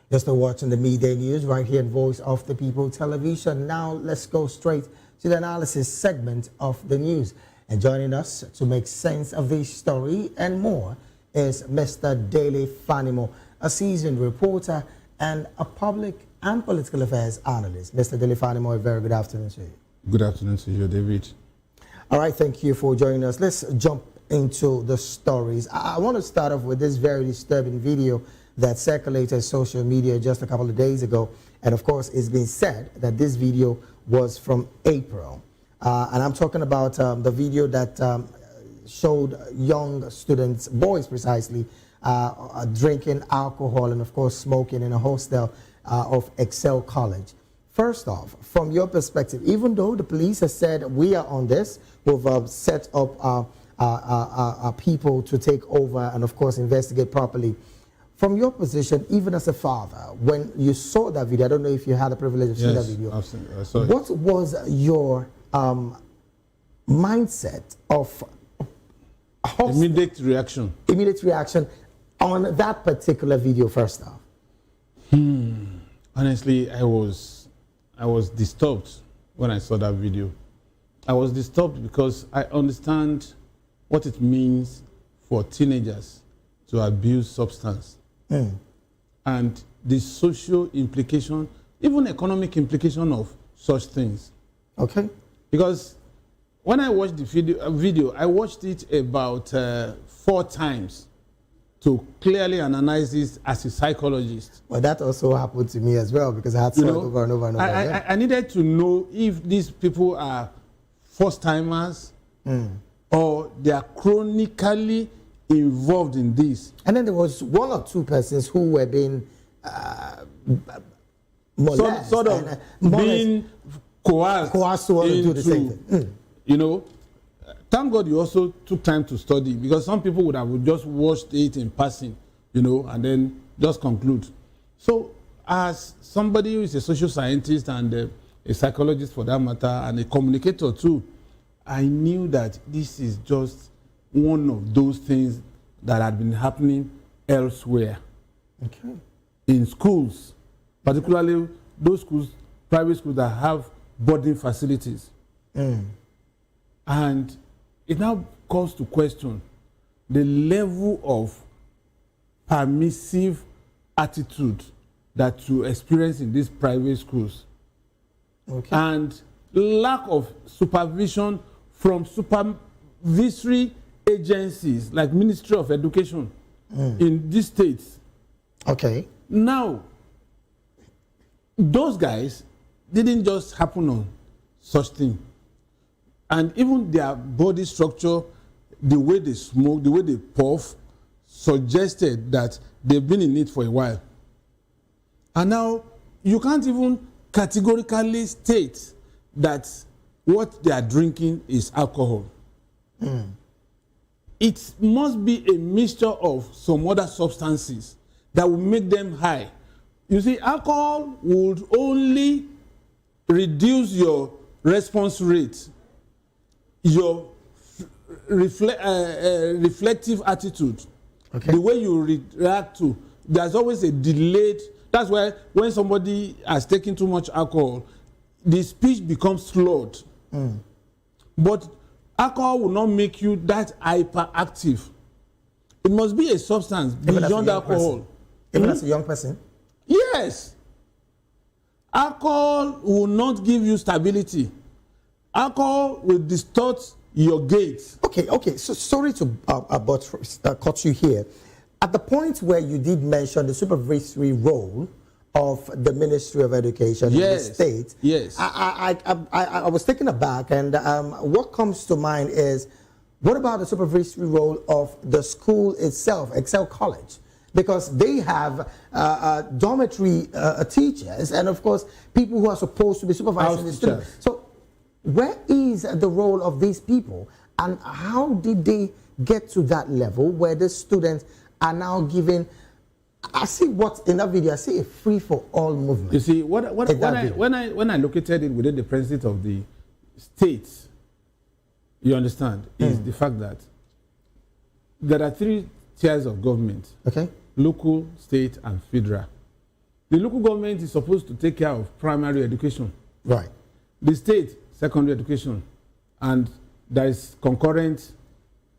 You're still watching the Midday News right here at Voice of the People Television. Now let's go straight to the analysis segment of the news. And joining us to make sense of this story and more is Mr. Dele Fanimo, a seasoned reporter and a public and political affairs analyst. Mr. Dele Fanimo, a very good afternoon to you. Good afternoon to you, David. All right, thank you for joining us. Let's jump into the stories. I want to start off with this very disturbing video that circulated social media just a couple of days ago. And of course, it's been said that this video was from April. And I'm talking about the video that showed young students, boys precisely, drinking alcohol and of course smoking in a hostel of Excel College. First off, from your perspective, even though the police has said we are on this, we've set up people to take over and of course investigate properly. From your position, even as a father, when you saw that video, I don't know if you had the privilege of seeing that video. I saw it. What was your mindset of immediate reaction? Immediate reaction on that particular video, first off. Honestly, I was disturbed when I saw that video. I was disturbed because I understand what it means for teenagers to abuse substance. And the social implication, even economic implication of such things. Okay. Because when I watched the video, I watched it about 4 times to clearly analyze this as a psychologist. Well, that also happened to me as well because I had to over and over and over. I needed to know if these people are first-timers or they are chronically involved in this. And then there was 1 or 2 persons who were being molested, sort of being coerced to do the same thing. You know, thank God you also took time to study, because some people would have just watched it in passing, you know, and then just conclude. So as somebody who is a social scientist and a psychologist for that matter and a communicator too, I knew that this is just one of those things that had been happening elsewhere. Okay. In schools, particularly those schools, private schools that have boarding facilities. And it now calls to question the level of permissive attitude that you experience in these private schools. Okay. And lack of supervision from supervisory agencies like Ministry of Education in these states. Okay. Now, those guys didn't just happen on such thing. And even their body structure, the way they smoke, the way they puff, suggested that they've been in it for a while. And now, you can't even categorically state that what they are drinking is alcohol. It must be a mixture of some other substances that will make them high. You see, alcohol would only reduce your response rate, your reflective attitude, the way you react to. There's always a delayed. That's why when somebody has taken too much alcohol, the speech becomes slurred. But alcohol will not make you that hyperactive. It must be a substance beyond alcohol. Even as a young person? Yes. Alcohol will not give you stability. Alcohol will distort your gait. Okay. So sorry to cut you here. At the point where you did mention the supervisory role of the Ministry of Education in the state, I was taken aback, and what comes to mind is, what about the supervisory role of the school itself, Excel College? Because they have dormitory teachers and, of course, people who are supposed to be supervising the students. So where is the role of these people, and how did they get to that level where the students are now given, I see what in that video, I see a free-for-all movement. You see, when I located it within the president of the state, you understand, is the fact that there are 3 tiers of government. Local, state, and federal. The local government is supposed to take care of primary education. Right. The state, secondary education. And there is concurrent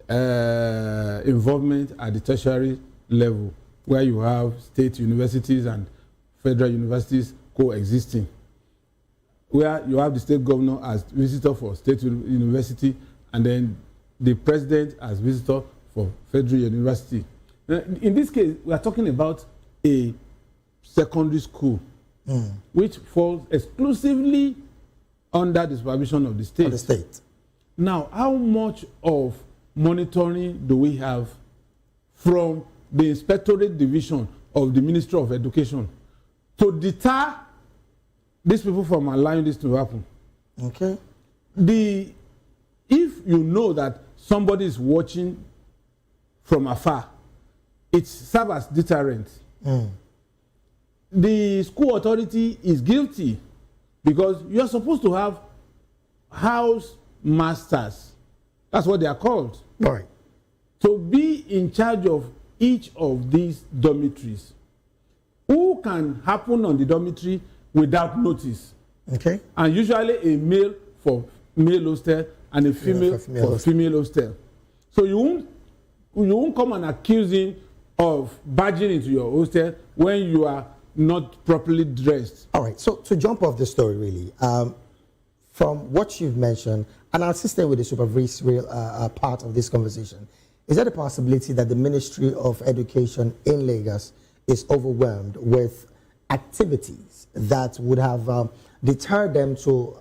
involvement at the tertiary level, where you have state universities and federal universities coexisting, where you have the state governor as visitor for state university, and then the president as visitor for federal university. In this case, we are talking about a secondary school, which falls exclusively under the supervision of the state. Now, how much of monitoring do we have from the Inspectorate Division of the Ministry of Education to deter these people from allowing this to happen? If you know that somebody is watching from afar, it serves as deterrent. The school authority is guilty because you are supposed to have house masters. That's what they are called. Right. To be in charge of each of these dormitories. Who can happen on the dormitory without notice? And usually a male for male hostel and a female for female hostel. So you won't come and accuse him of barging into your hostel when you are not properly dressed. All right, so to jump off the story, really, from what you've mentioned, and I'll stay with the supervisory part of this conversation, is there a possibility that the Ministry of Education in Lagos is overwhelmed with activities that would have deterred them to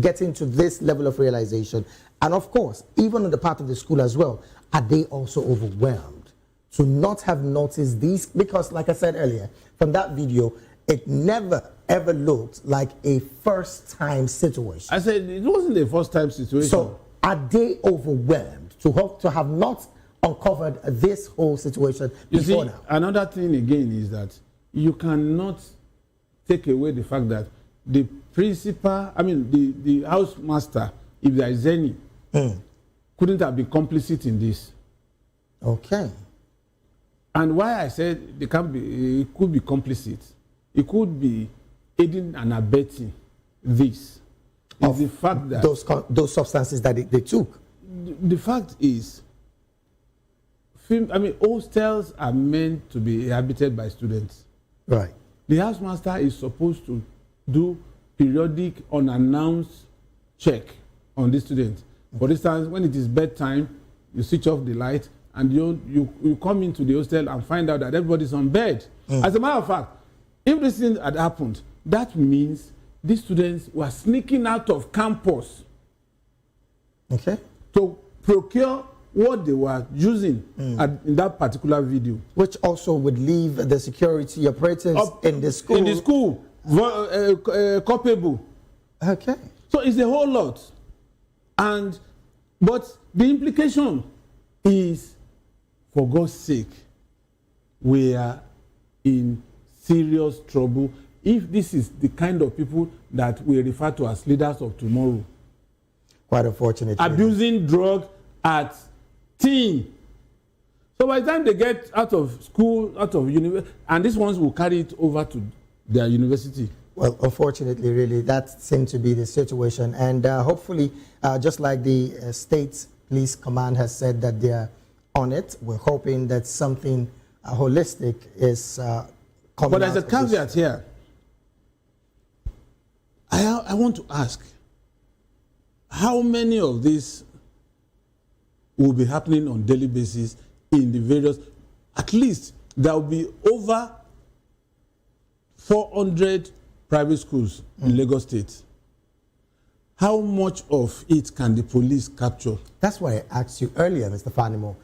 getting to this level of realization? And of course, even on the part of the school as well, are they also overwhelmed to not have noticed these? Because like I said earlier, from that video, it never ever looked like a first-time situation. I said it wasn't a first-time situation. So are they overwhelmed to have not uncovered this whole situation before now? Another thing again is that you cannot take away the fact that the principal, the house master, if there is any, couldn't have been complicit in this. And why I said it could be complicit, it could be aiding and abetting this. Is the fact that those substances that they took. The fact is, hostels are meant to be inhabited by students. Right. The housemaster is supposed to do periodic, unannounced check on the students. For instance, when it is bedtime, you switch off the light and you come into the hostel and find out that everybody's on bed. As a matter of fact, if this thing had happened, that means these students were sneaking out of campus to procure what they were using in that particular video. Which also would leave the security operatives in the school. Culpable. So it's a whole lot. But the implication is, for God's sake, we are in serious trouble if this is the kind of people that we refer to as leaders of tomorrow. Quite unfortunate. Abusing drug at teen. So by the time they get out of school, out of university, and these ones will carry it over to their university. Well, unfortunately, really, that seems to be the situation. And hopefully, just like the State Police Command has said that they're on it, we're hoping that something holistic is coming. But there's a caveat here. I want to ask, how many of these will be happening on daily basis in the various, at least there will be over 400 private schools in Lagos State. How much of it can the police capture? That's why I asked you earlier, Mr. Fanimo.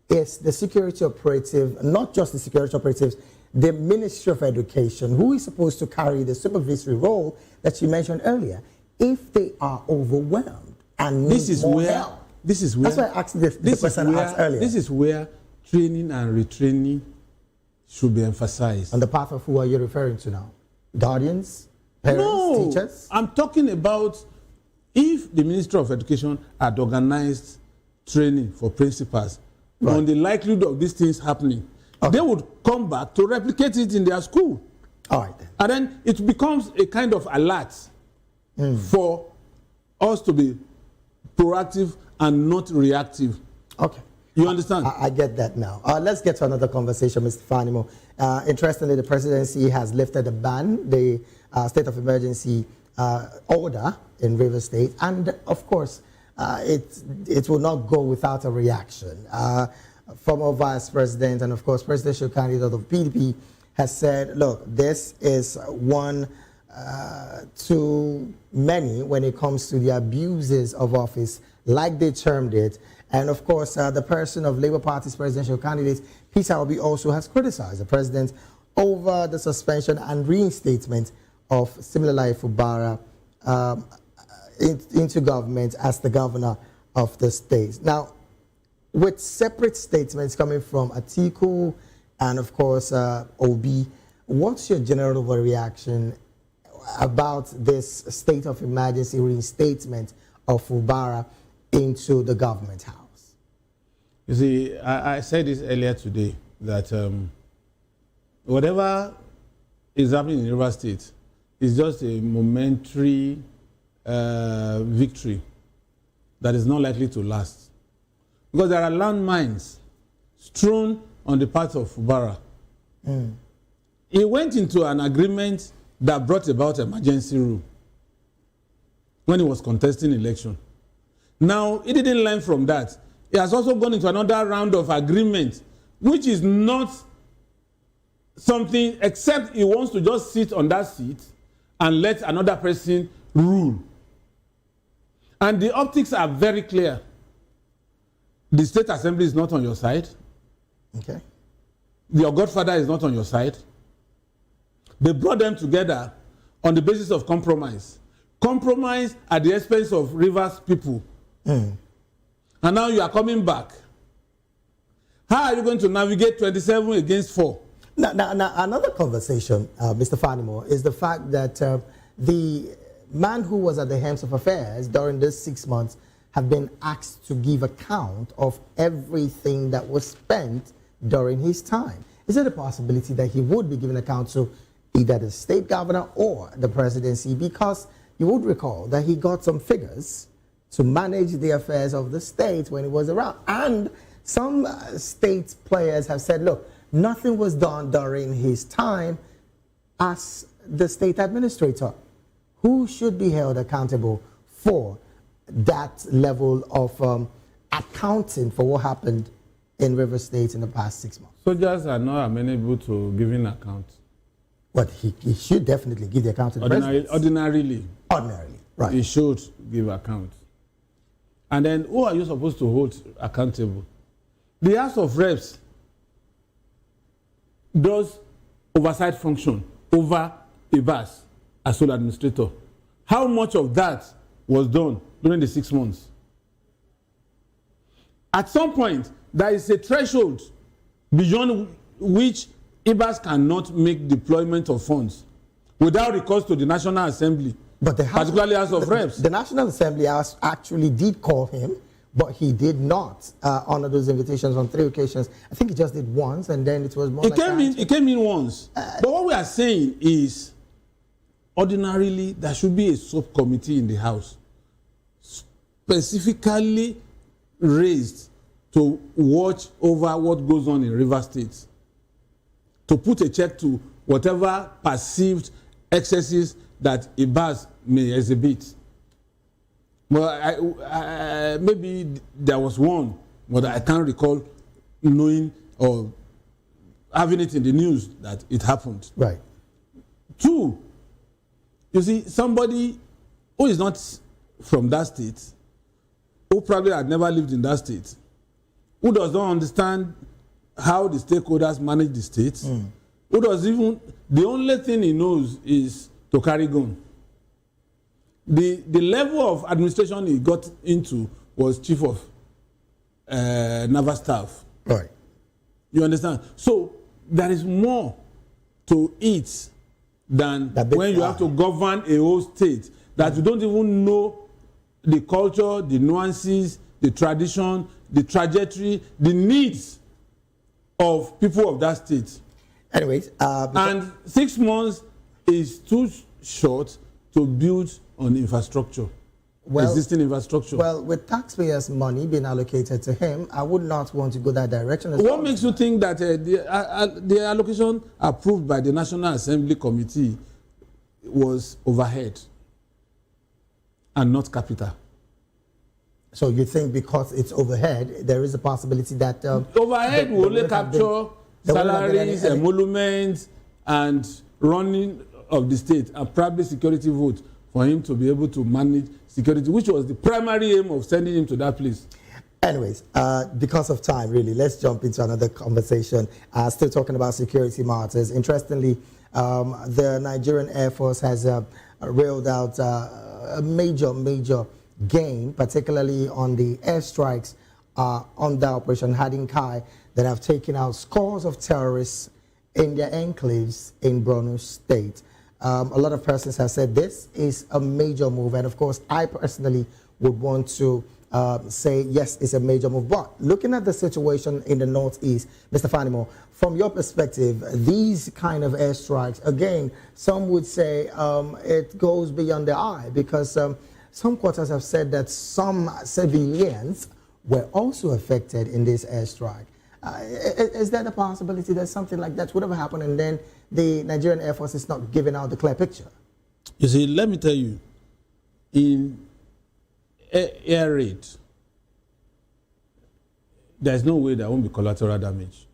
Is the security operative, not just the security operatives, the Ministry of Education, who is supposed to carry the supervisory role that you mentioned earlier, if they are overwhelmed and need more help? This is where. That's why I asked the question I asked earlier. This is where training and retraining should be emphasized. On the part of who are you referring to now? Guardians? Parents? Teachers? I'm talking about if the Ministry of Education had organized training for principals on the likelihood of these things happening, they would come back to replicate it in their school. All right, then. And then it becomes a kind of alert for us to be proactive and not reactive. Okay. You understand? I get that now. Let's get to another conversation, Mr. Fanimo. Interestingly, the presidency has lifted the ban, the state of emergency order in Rivers State, and of course, it will not go without a reaction. Former Vice President and of course presidential candidate of PDP has said, look, this is one too many when it comes to the abuses of office, like they termed it. And of course, the person of Labour Party's presidential candidate, Peter Obi, also has criticized the president over the suspension and reinstatement of similarly Fubara into government as the governor of the state. Now, with separate statements coming from Atiku and of course Obi, what's your general reaction about this state of emergency reinstatement of Fubara into the government house? You see, I said this earlier today that whatever is happening in River State is just a momentary victory that is not likely to last. Because there are landmines strewn on the path of Fubara. He went into an agreement that brought about emergency rule when he was contesting election. Now, he didn't learn from that. He has also gone into another round of agreement, which is not something, except he wants to just sit on that seat and let another person rule. And the optics are very clear. The State Assembly is not on your side. Okay. Your godfather is not on your side. They brought them together on the basis of compromise. Compromise at the expense of Rivers people. And now you are coming back. How are you going to navigate 27 against 4? Now another conversation, Mr. Fanimo, is the fact that the man who was at the helm of affairs during this 6 months have been asked to give account of everything that was spent during his time. Is it a possibility that he would be given account to either the state governor or the presidency? Because you would recall that he got some figures to manage the affairs of the state when he was around. And some state players have said, look, nothing was done during his time as the state administrator. Who should be held accountable for that level of accounting for what happened in River State in the past 6 months? Soldiers are not amenable to giving account. But he should definitely give the account to the president. Ordinarily, right. He should give account. And then who are you supposed to hold accountable? The House of Reps does oversight function over Ibas as sole administrator. How much of that was done during the 6 months? At some point, there is a threshold beyond which Ibas cannot make deployment of funds without recourse to the National Assembly, but particularly House of Reps. The National Assembly actually did call him, but he did not honor those invitations on 3 occasions. I think he just did once, and then it was more It came in once. But what we are saying is, ordinarily, there should be a subcommittee in the House specifically raised to watch over what goes on in Rivers State, to put a check to whatever perceived excesses that Ibas may exhibit. Well, maybe there was one, but I can't recall knowing or having it in the news that it happened. Right. 2, you see, somebody who is not from that state, who probably had never lived in that state, who does not understand how the stakeholders manage the state, who does even, the only thing he knows is to carry gun. The level of administration he got into was chief of naval staff. Right. You understand? So there is more to it than when you have to govern a whole state, that you don't even know the culture, the nuances, the tradition, the trajectory, the needs of people of that state. Anyways, and 6 months is too short to build on infrastructure, existing infrastructure. Well, with taxpayers' money being allocated to him, I would not want to go that direction. What makes you think that the allocation approved by the National Assembly Committee was overhead and not capital? So you think because it's overhead, there is a possibility that overhead will only capture salaries, emoluments, and running of the state, and probably security vote for him to be able to manage security, which was the primary aim of sending him to that place. Anyways, because of time, really, let's jump into another conversation. Still talking about security matters. Interestingly, the Nigerian Air Force has railed out a major gain, particularly on the airstrikes under Operation Hardin Kai, that have taken out scores of terrorists in their enclaves in Borno State. A lot of persons have said this is a major move, and of course, I personally would want to say yes, it's a major move. But looking at the situation in the Northeast, Mr. Fanimo, from your perspective, these kind of airstrikes, again, some would say it goes beyond the eye, because some quarters have said that some civilians were also affected in this airstrike. Is there the possibility that something like that would have happened and then the Nigerian Air Force is not giving out the clear picture? You see, let me tell you, in air raid, there's no way there won't be collateral damage.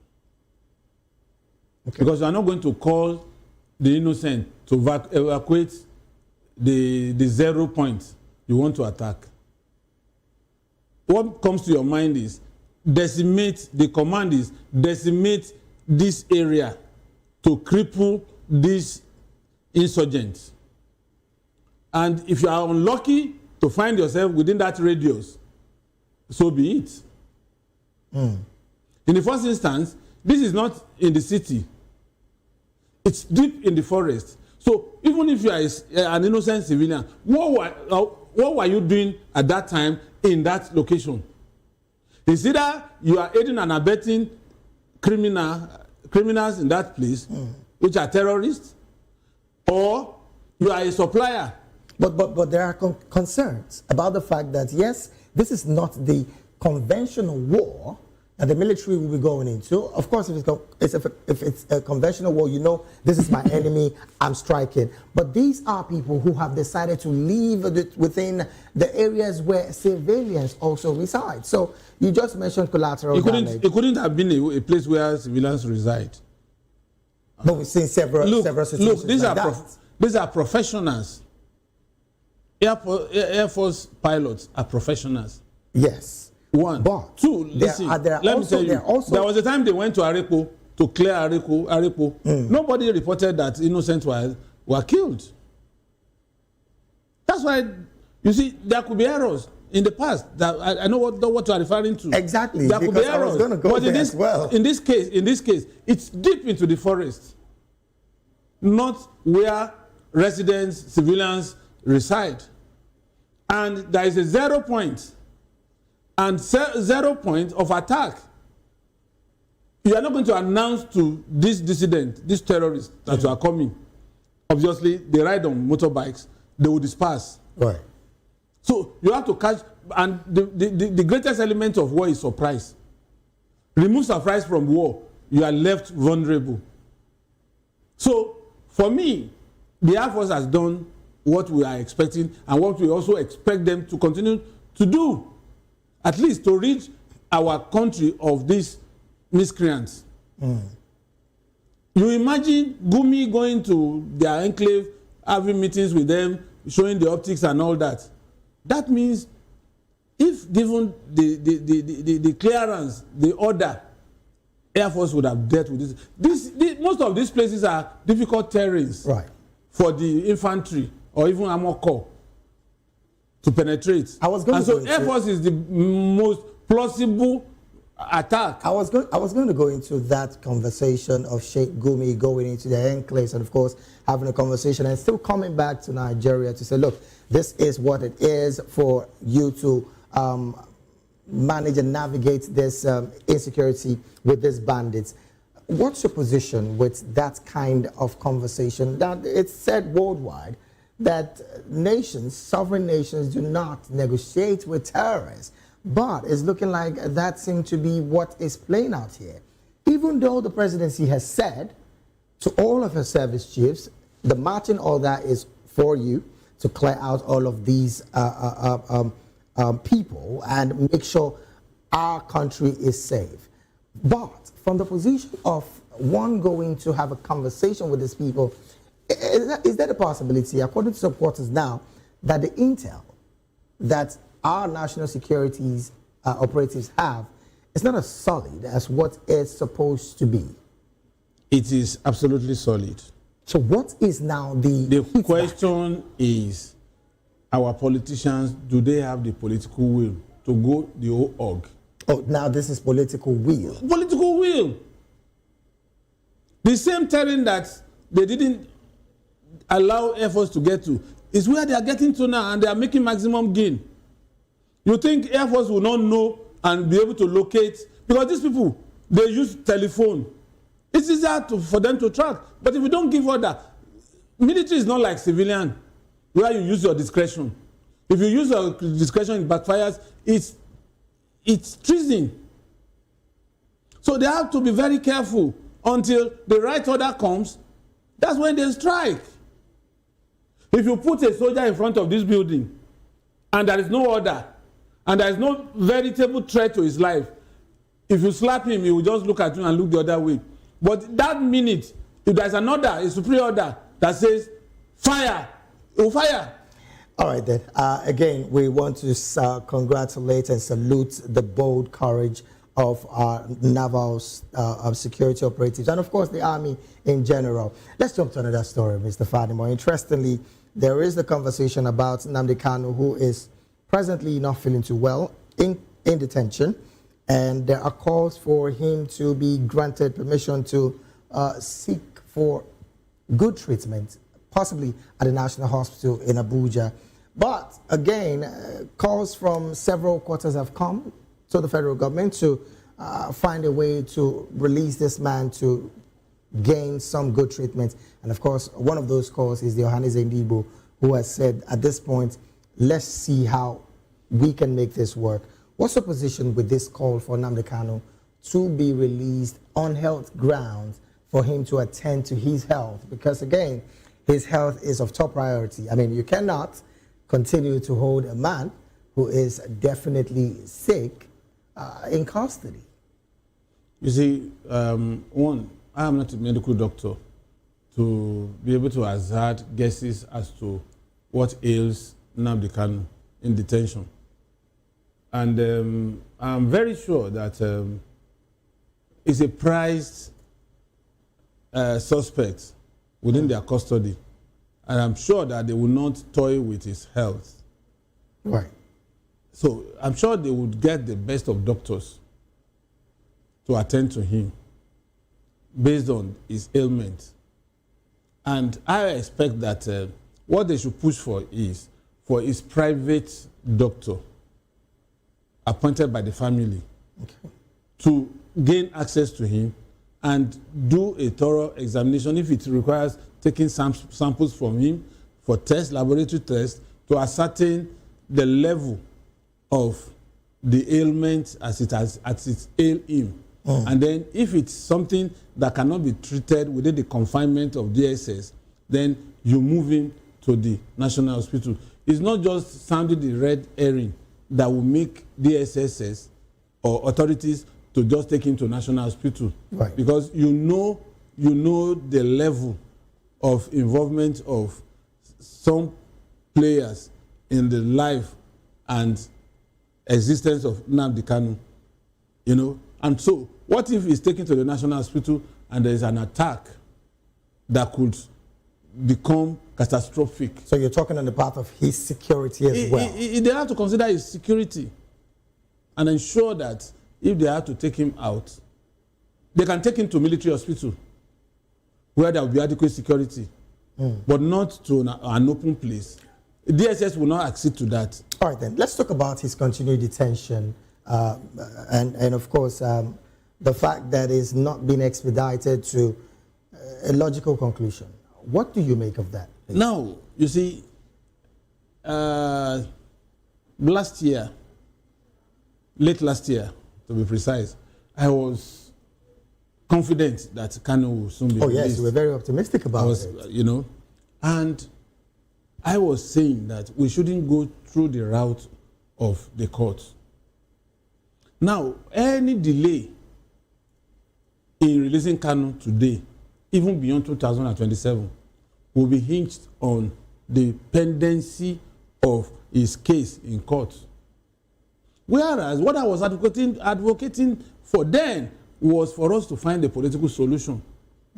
Okay. Because you are not going to call the innocent to evacuate the 0 point you want to attack. What comes to your mind is decimate, the command is decimate this area to cripple these insurgents. And if you are unlucky to find yourself within that radius, so be it. In the first instance, this is not in the city. It's deep in the forest. So even if you are an innocent civilian, what were you doing at that time in that location? It's either you are aiding and abetting criminals in that place, which are terrorists, or you are a supplier. But there are concerns about the fact that, yes, this is not the conventional war that the military will be going into. Of course, if it's a conventional war, you know, this is my enemy, I'm striking. But these are people who have decided to live within the areas where civilians also reside. So you just mentioned collateral damage. It couldn't have been a place where civilians reside. But we've seen several situations. Look, these are professionals. Air Force pilots are professionals. Yes. One. But two, listen, let me tell you, there was a time they went to Arepo to clear Arepo. Nobody reported that innocents were killed. That's why, you see, there could be errors. in the past. That I know what you are referring to. Exactly. There could be Because I was errors. going to go But there as well. in this case, it's deep into the forest, not where residents, civilians reside. And there is a 0 point and 0 point of attack. You are not going to announce to this dissident, this terrorist that you are coming. Obviously, they ride on motorbikes, they will disperse. Right. So you have to catch, and the greatest element of war is surprise. Remove surprise from war, you are left vulnerable. So for me, the Air Force has done what we are expecting and what we also expect them to continue to do, at least to rid our country of these miscreants. You imagine Gumi going to their enclave, having meetings with them, showing the optics and all that. That means if given the clearance, the order, Air Force would have dealt with this. Most of these places are difficult terrains for the infantry or even armor corps to penetrate. Air Force is the most plausible attack. I was going to go into that conversation of Sheikh Gumi going into the enclaves and, of course, having a conversation and still coming back to Nigeria to say, look, this is what it is for you to manage and navigate this insecurity with these bandits. What's your position with that kind of conversation? That it's said worldwide that nations, sovereign nations, do not negotiate with terrorists. But it's looking like that seems to be what is playing out here. Even though the presidency has said to all of her service chiefs, the marching order is for you to clear out all of these people and make sure our country is safe. But from the position of one going to have a conversation with these people, is there a possibility, according to some quarters now, that the intel that our national securities operatives have is not as solid as what it's supposed to be? It is absolutely solid. So what is now the question is, our politicians, do they have the political will to go the whole hog? Oh, now this is political will. Political will. The same terrain that they didn't allow Air Force to get to is where they are getting to now, and they are making maximum gain. You think Air Force will not know and be able to locate? Because these people, they use telephone. It's easier for them to track. But if you don't give order, military is not like civilian, where you use your discretion. If you use your discretion, it backfires. It's treason. So they have to be very careful until the right order comes. That's when they strike. If you put a soldier in front of this building and there is no order and there is no veritable threat to his life, if you slap him, he will just look at you and look the other way. But that minute, if there's an order, a supreme order that says fire, he will fire. All right, then. Again, we want to congratulate and salute the bold courage of our naval security operatives and, of course, the Army in general. Let's jump to another story, Mr. Fadimo. Interestingly, there is the conversation about Nnamdi Kanu, who is presently not feeling too well, in detention, and there are calls for him to be granted permission to seek for good treatment, possibly at the National Hospital in Abuja. But again, calls from several quarters have come to the federal government to find a way to release this man to gain some good treatment. And of course, one of those calls is the Ohanaeze Ndigbo, who has said at this point, let's see how we can make this work. What's your position with this call for Nnamdi Kanu to be released on health grounds for him to attend to his health? Because again, his health is of top priority. I mean, you cannot continue to hold a man who is definitely sick in custody. You see, one, I am not a medical doctor to be able to hazard guesses as to what ails Nnamdi Kanu in detention. And I'm very sure that it's a prized suspect within their custody. And I'm sure that they will not toy with his health. Right. So I'm sure they would get the best of doctors to attend to him based on his ailment. And I expect that what they should push for is for his private doctor appointed by the family to gain access to him and do a thorough examination if it requires taking samples from him for tests, laboratory tests, to ascertain the level of the ailment as it ails him. And then if it's something that cannot be treated within the confinement of DSS, then you move him to the National Hospital. It's not just sounding the red herring that will make DSSs or authorities to just take him to National Hospital. Right. Because you know the level of involvement of some players in the life and existence of Nnamdi Kanu, you know. And so, what if he's taken to the National Hospital and there is an attack that could become catastrophic? So you're talking on the part of his security as well? They have to consider his security and ensure that if they have to take him out, they can take him to military hospital where there will be adequate security, but not to an open place. DSS will not accede to that. All right, then. Let's talk about his continued detention and of course, the fact that it's not been expedited to a logical conclusion. What do you make of that? Please? Now, you see, last year, late last year, to be precise, I was confident that Kanu will soon be released. Oh, yes, you were very optimistic about it. You know, and I was saying that we shouldn't go through the route of the courts. Now, any delay in releasing Kanu today, even beyond 2027, will be hinged on the pendency of his case in court. Whereas what I was advocating for then was for us to find a political solution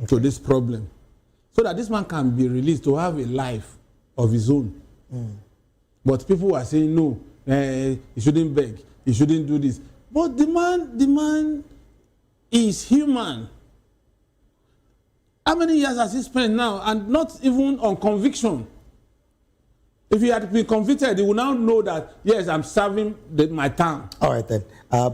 to this problem, so that this man can be released to have a life of his own. But people are saying, no, he shouldn't beg, he shouldn't do this. But the man is human. How many years has he spent now, and not even on conviction? If he had been convicted, he would now know that, yes, I'm serving my time. All right, then.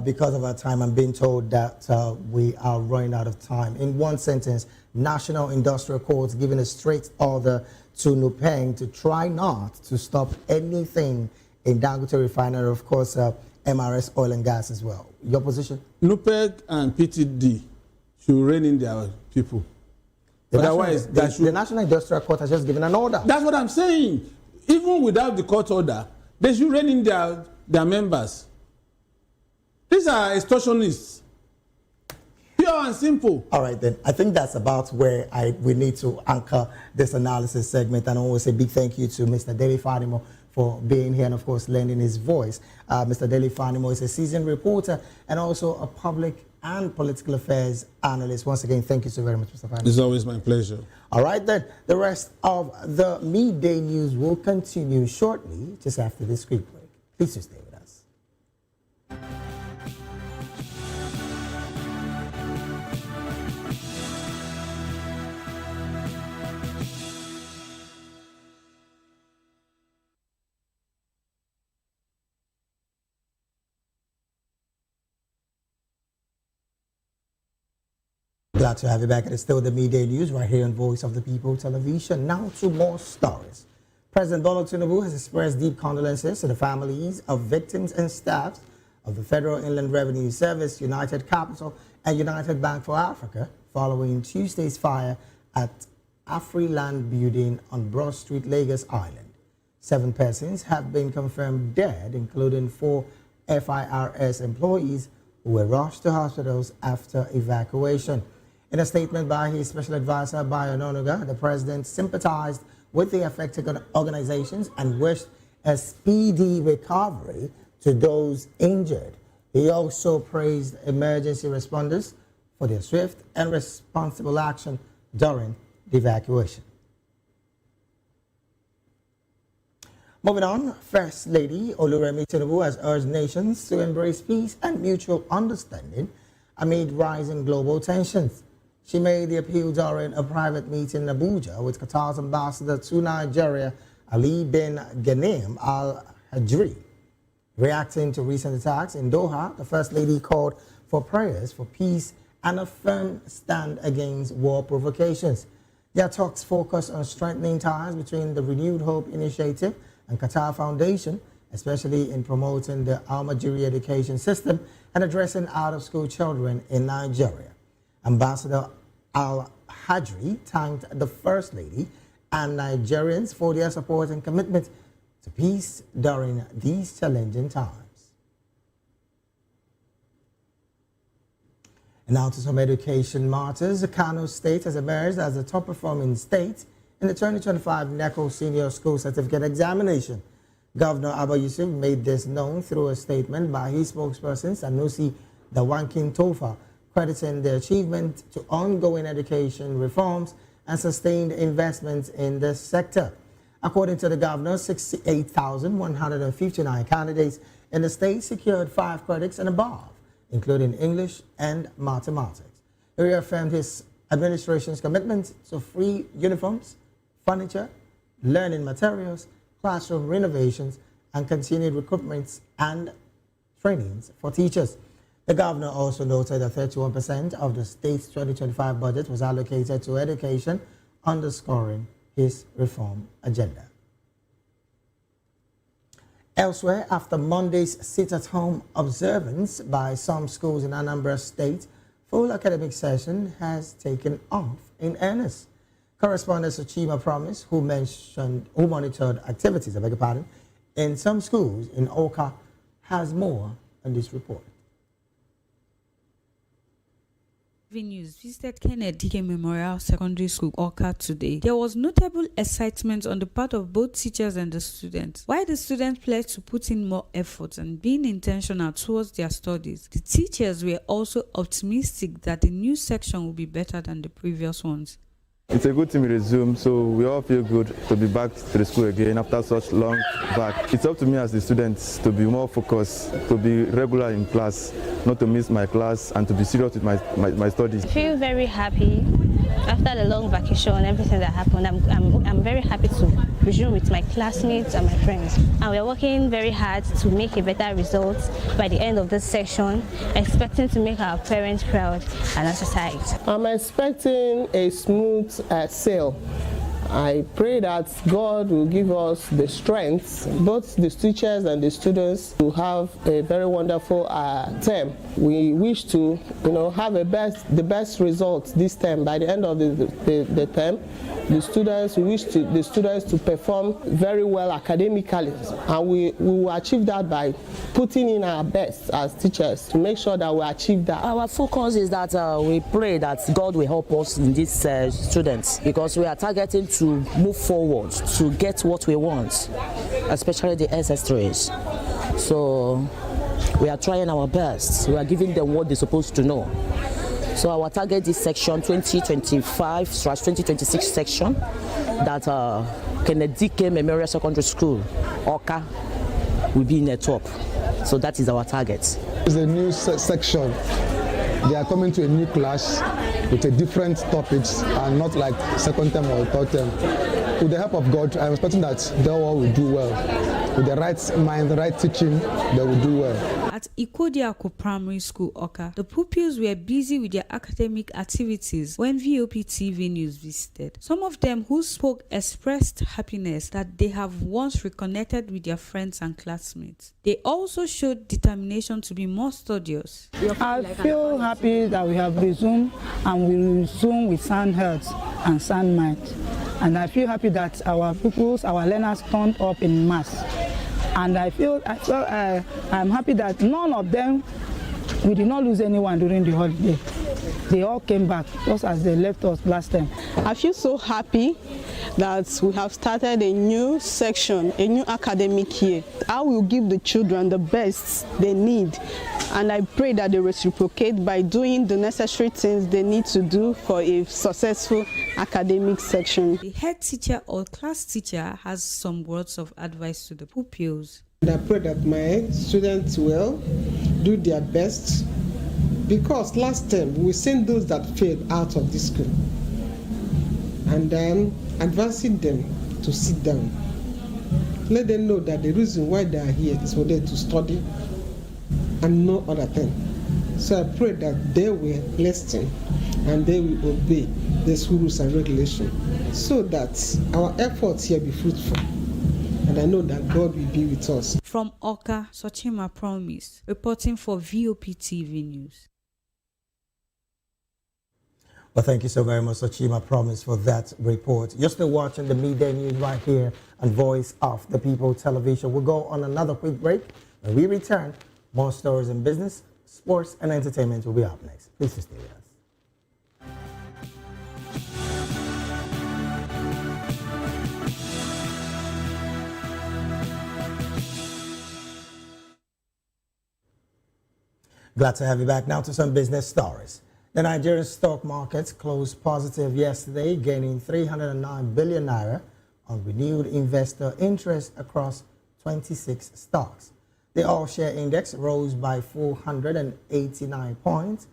Because of our time, I'm being told that we are running out of time. In one sentence, National Industrial Court's given a straight order to Nupeng to try not to stop anything in Dangote refinery, of course, MRS Oil and Gas as well. Your position? Nupeng and PTD should rein in their people. Otherwise, the National Industrial Court has just given an order. That's what I'm saying. Even without the court order, they should rein in their members. These are extortionists. Pure and simple. All right, then. I think that's about where we need to anchor this analysis segment. And I want to say a big thank you to Mr. Dele Fanimo for being here and, of course, lending his voice. Mr. Dele Fanimo is a seasoned reporter and also a public and political affairs analyst. Once again, thank you so very much, Mr. Fanimo. It's always my pleasure. All right, then. The rest of the midday news will continue shortly, just after this quick break. Please do stay with us. Glad to have you back. It is still the midday news right here on Voice of the People Television. Now to more stories. President Bola Tinubu has expressed deep condolences to the families of victims and staffs of the Federal Inland Revenue Service, United Capital, and United Bank for Africa following Tuesday's fire at Afriland Building on Broad Street, Lagos Island. 7 persons have been confirmed dead, including 4 FIRS employees who were rushed to hospitals after evacuation. In a statement by his special advisor, Bayo Ononuga, the president sympathized with the affected organizations and wished a speedy recovery to those injured. He also praised emergency responders for their swift and responsible action during the evacuation. Moving on, First Lady Oluremi Tinubu has urged nations to embrace peace and mutual understanding amid rising global tensions. She made the appeal during a private meeting in Abuja with Qatar's ambassador to Nigeria, Ali bin Ghanem Al Hajri. Reacting to recent attacks in Doha, the First Lady called for prayers for peace and a firm stand against war provocations. Their talks focus on strengthening ties between the Renewed Hope Initiative and Qatar Foundation, especially in promoting the Al-Majiri education system and addressing out-of-school children in Nigeria. Ambassador Al-Hajri thanked the First Lady and Nigerians for their support and commitment to peace during these challenging times. And now to some education matters. Kano State has emerged as the top-performing state in the 2025 NECO Senior School Certificate Examination. Governor Abba Yusuf made this known through a statement by his spokesperson, Sanusi Dawankin Tofa, crediting the achievement to ongoing education reforms and sustained investments in this sector. According to the governor, 68,159 candidates in the state secured 5 credits and above, including English and mathematics. He reaffirmed his administration's commitment to free uniforms, furniture, learning materials, classroom renovations, and continued recruitments and trainings for teachers. The governor also noted that 31% of the state's 2025 budget was allocated to education, underscoring his reform agenda. Elsewhere, after Monday's sit-at-home observance by some schools in Anambra State, full academic session has taken off in earnest. Correspondent Chima Promise, who monitored activities, in some schools in Oka, has more on this report. News visited Kennedy Memorial Secondary School, Oka, today. There was notable excitement on the part of both teachers and the students. While the students pledged to put in more effort and being intentional towards their studies, the teachers were also optimistic that the new section will be better than the previous ones. It's a good thing we resume, so we all feel good to be back to the school again after such long back. It's up to me as the students to be more focused, to be regular in class, not to miss my class, and to be serious with my studies. I feel very happy after the long vacation and everything that happened. I'm very happy to resume with my classmates and my friends. And we're working very hard to make a better result by the end of this session, expecting to make our parents proud and our society. I'm expecting a smooth sail. I pray that God will give us the strength, both the teachers and the students, to have a very wonderful term. We wish to, have the best results this term. By the end of the term, we wish the students to perform very well academically, and we will achieve that by putting in our best as teachers to make sure that we achieve that. Our focus is that we pray that God will help us in these students, because we are targeting to move forward to get what we want, especially the SS3s. So we are trying our best. We are giving them what they're supposed to know. So our target is section 2025/2026 section, that Kennedy Memorial Secondary School, Oka, will be in the top. So that is our target. It's a new section. They are coming to a new class with a different topics, and not like second term or third term. With the help of God, I'm expecting that they all will do well. With the right mind, the right teaching, they will do well. At Ikodiako Primary School, Oka, the pupils were busy with their academic activities when VOP TV News visited. Some of them who spoke expressed happiness that they have once reconnected with their friends and classmates. They also showed determination to be more studious. I feel happy that we have resumed, and we resume with sound health and sound mind. And I feel happy that our pupils, our learners turned up in mass. And I'm happy that none of them, we did not lose anyone during the holiday. They all came back just as they left us last time. I feel so happy that we have started a new section, a new academic year. I will give the children the best they need and I pray that they reciprocate by doing the necessary things they need to do for a successful academic section. The head teacher or class teacher has some words of advice to the pupils. And I pray that my students will do their best, because last time we sent those that failed out of this school, and then advising them to sit down. Let them know that the reason why they are here is for them to study and no other thing. So I pray that they will listen and they will obey the school rules and regulations, so that our efforts here be fruitful. And I know that God will be with us. From Oka, Sochima Promise, reporting for VOP TV News. Well, thank you so very much, Sochima Promise, for that report. You're still watching the Midday News right here on Voice of the People Television. We'll go on another quick break. When we return, more stories in business, sports, and entertainment will be up next. Please stay with us. Glad to have you back. Now to some business stories. The Nigerian stock markets closed positive yesterday, gaining 309 billion naira on renewed investor interest across 26 stocks. The all-share index rose by 489 points,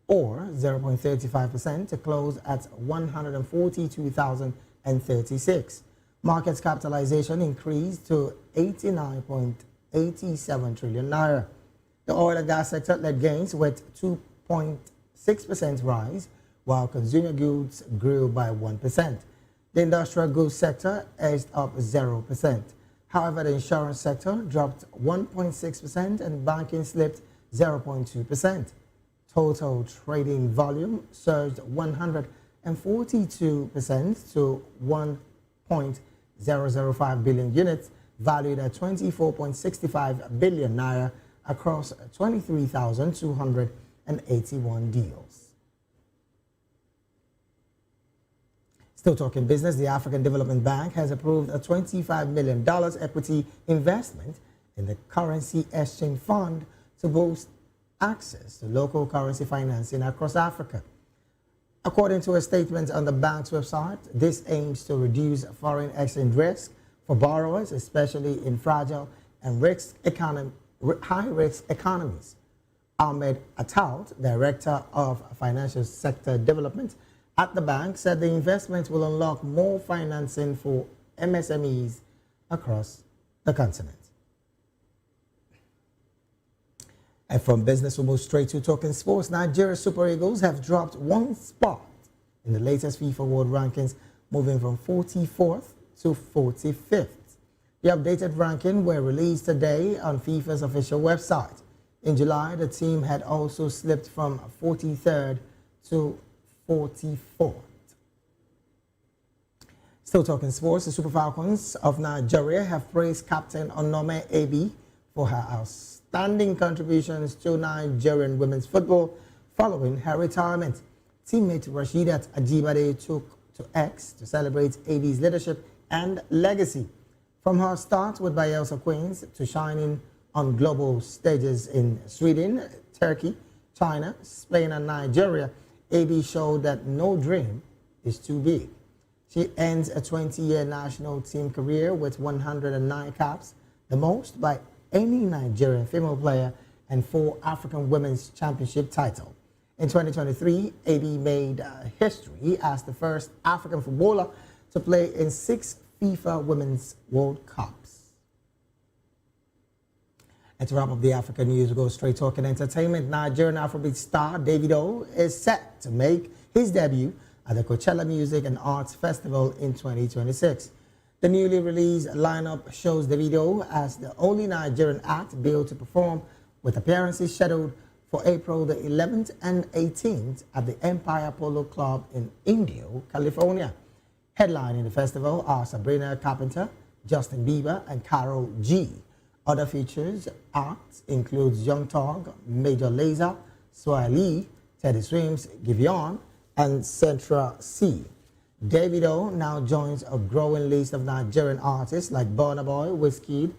or 0.35%, to close at 142,036. Market capitalization increased to 89.87 trillion naira. The oil and gas sector led gains with 2.6% rise, while consumer goods grew by 1%. The industrial goods sector edged up 0%. However, the insurance sector dropped 1.6% and banking slipped 0.2%. Total trading volume surged 142% to 1.005 billion units, valued at 24.65 billion naira across 23,281 deals. Still talking business, the African Development Bank has approved a $25 million equity investment in the Currency Exchange Fund to boost access to local currency financing across Africa. According to a statement on the bank's website, this aims to reduce foreign exchange risk for borrowers, especially in fragile and high-risk economies. Ahmed Atout, Director of Financial Sector Development at the bank, said the investment will unlock more financing for MSMEs across the continent. And from business, we move straight to talking sports. Nigeria Super Eagles have dropped one spot in the latest FIFA World Rankings, moving from 44th to 45th. The updated ranking were released today on FIFA's official website. In July, the team had also slipped from 43rd to 44th. Still talking sports, the Super Falcons of Nigeria have praised Captain Onome Ebi for her outstanding contributions to Nigerian women's football following her retirement. Teammate Rasheedat Ajibade took to X to celebrate Ebi's leadership and legacy. From her start with Bayelsa Queens to shining on global stages in Sweden, Turkey, China, Spain, and Nigeria, Ebi showed that no dream is too big. She ends a 20-year national team career with 109 caps, the most by any Nigerian female player, and 4 African Women's Championship titles. In 2023, Ebi made history as the first African footballer to play in 6 FIFA Women's World Cups. And to wrap up the African news, we go straight talking entertainment. Nigerian Afrobeat star Davido is set to make his debut at the Coachella Music and Arts Festival in 2026. The newly released lineup shows Davido as the only Nigerian act billed to perform, with appearances scheduled for April the 11th and 18th at the Empire Polo Club in Indio, California. Headlining the festival are Sabrina Carpenter, Justin Bieber, and Karol G. Other features acts includes Young Thug, Major Lazer, Swahili, Teddy Swims, Giveon, and Centra C. Davido now joins a growing list of Nigerian artists like Burna Boy, Wizkid,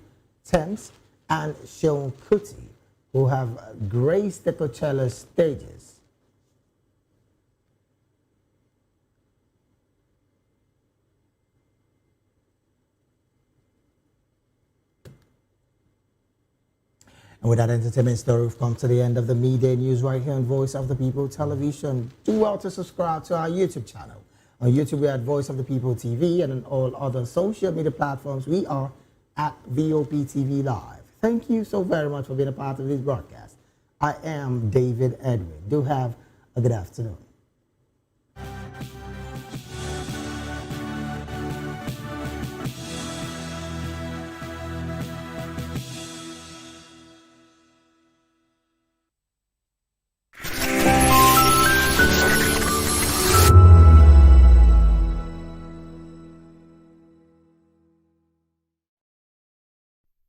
Tems, and Seun Kuti, who have graced the Coachella stages. And with that entertainment story, we've come to the end of the midday news right here on Voice of the People Television. Do well to subscribe to our YouTube channel. On YouTube, we are at Voice of the People TV, and on all other social media platforms, we are at VOP TV Live. Thank you so very much for being a part of this broadcast. I am David Edwin. Do have a good afternoon.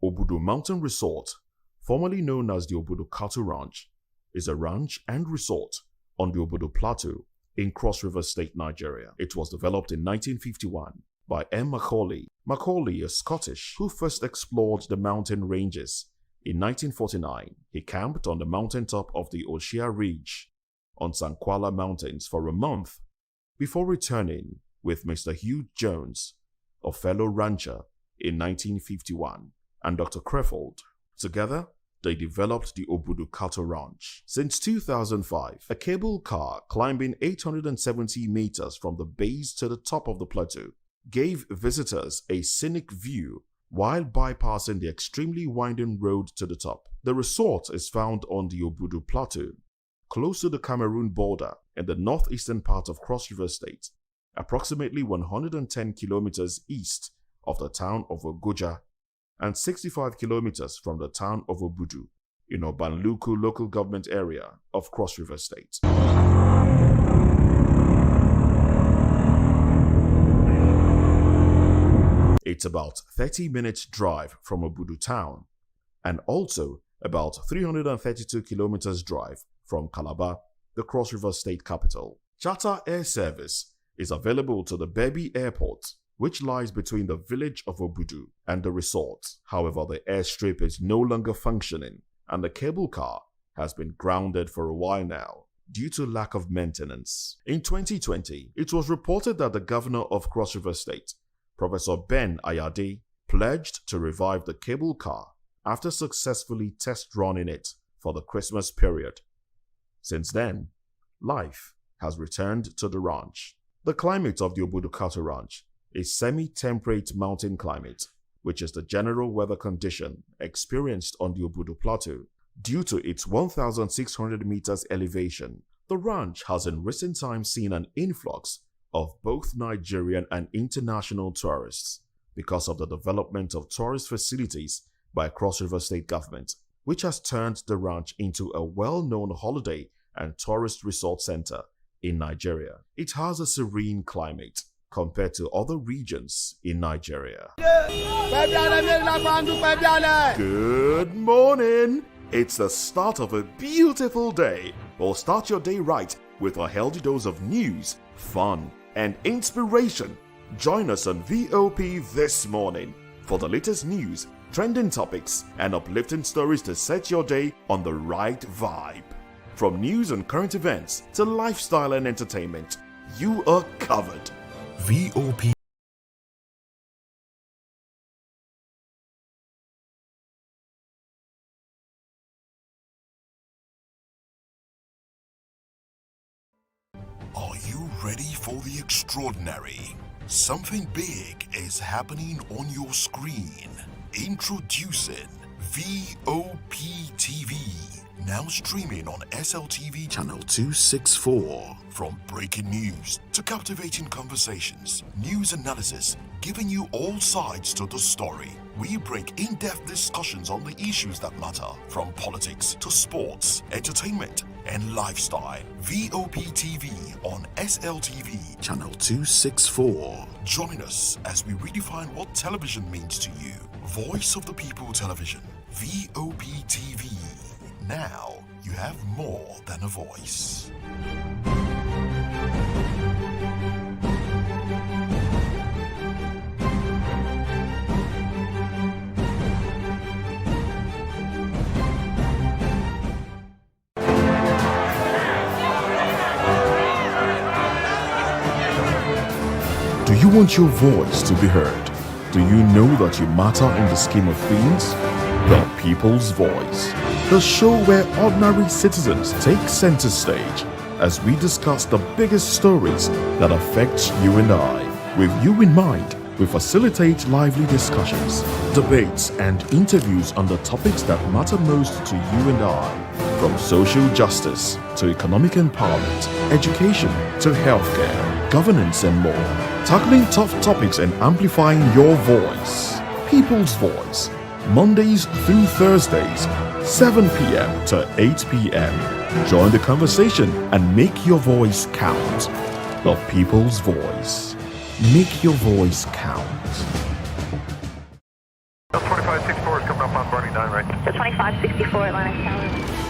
Obudu Mountain Resort, formerly known as the Obudu Cattle Ranch, is a ranch and resort on the Obudu Plateau in Cross River State, Nigeria. It was developed in 1951 by M. Macaulay. Macaulay, a Scottish who first explored the mountain ranges. In 1949, he camped on the mountaintop of the Oshia Ridge on Sankwala Mountains for a month before returning with Mr. Hugh Jones, a fellow rancher, in 1951. And Dr. Crefeld. Together, they developed the Obudu Cattle Ranch. Since 2005, a cable car climbing 870 meters from the base to the top of the plateau gave visitors a scenic view while bypassing the extremely winding road to the top. The resort is found on the Obudu Plateau, close to the Cameroon border in the northeastern part of Cross River State, approximately 110 kilometers east of the town of Ogoja, and 65 kilometers from the town of Obudu in Obanluku local government area of Cross River State. It's about 30 minutes drive from Obudu town and also about 332 kilometers drive from Calabar, the Cross River State capital. Charter air service is available to the Bebi Airport, which lies between the village of Obudu and the resort. However, the airstrip is no longer functioning and the cable car has been grounded for a while now due to lack of maintenance. In 2020, it was reported that the governor of Cross River State, Professor Ben Ayade, pledged to revive the cable car after successfully test running it for the Christmas period. Since then, life has returned to the ranch. The climate of the Obudu Cattle Ranch is semi-temperate mountain climate, which is the general weather condition experienced on the Obudu Plateau. Due to its 1,600 meters elevation, the ranch has in recent times seen an influx of both Nigerian and international tourists because of the development of tourist facilities by Cross River State government, which has turned the ranch into a well-known holiday and tourist resort center in Nigeria. It has a serene climate compared to other regions in Nigeria. Good morning! It's the start of a beautiful day. Well, start your day right with a healthy dose of news, fun, and inspiration. Join us on VOP this morning for the latest news, trending topics, and uplifting stories to set your day on the right vibe. From news and current events to lifestyle and entertainment, you are covered. VOP. Are you ready for the extraordinary? Something big is happening on your screen. Introducing VOP TV. Now streaming on SLTV channel 264. From breaking news to captivating conversations, news analysis, giving you all sides to the story. We bring in-depth discussions on the issues that matter, from politics to sports, entertainment, and lifestyle. VOP TV on SLTV channel 264. Join us as we redefine what television means to you. Voice of the People Television. VOP TV. Now you have more than a voice. want your voice to be heard? Do you know that you matter in the scheme of things? The People's Voice, the show where ordinary citizens take center stage as we discuss the biggest stories that affect you and I. With you in mind, we facilitate lively discussions, debates, and interviews on the topics that matter most to you and I, from social justice to economic empowerment, education to healthcare, governance, and more. Tackling tough topics and amplifying your voice. People's Voice, Mondays through Thursdays, 7 p.m. to 8 p.m. Join the conversation and make your voice count. The People's Voice. Make your voice count. 2564 is coming up on Burning 9, right? The 2564 Atlantic Tower.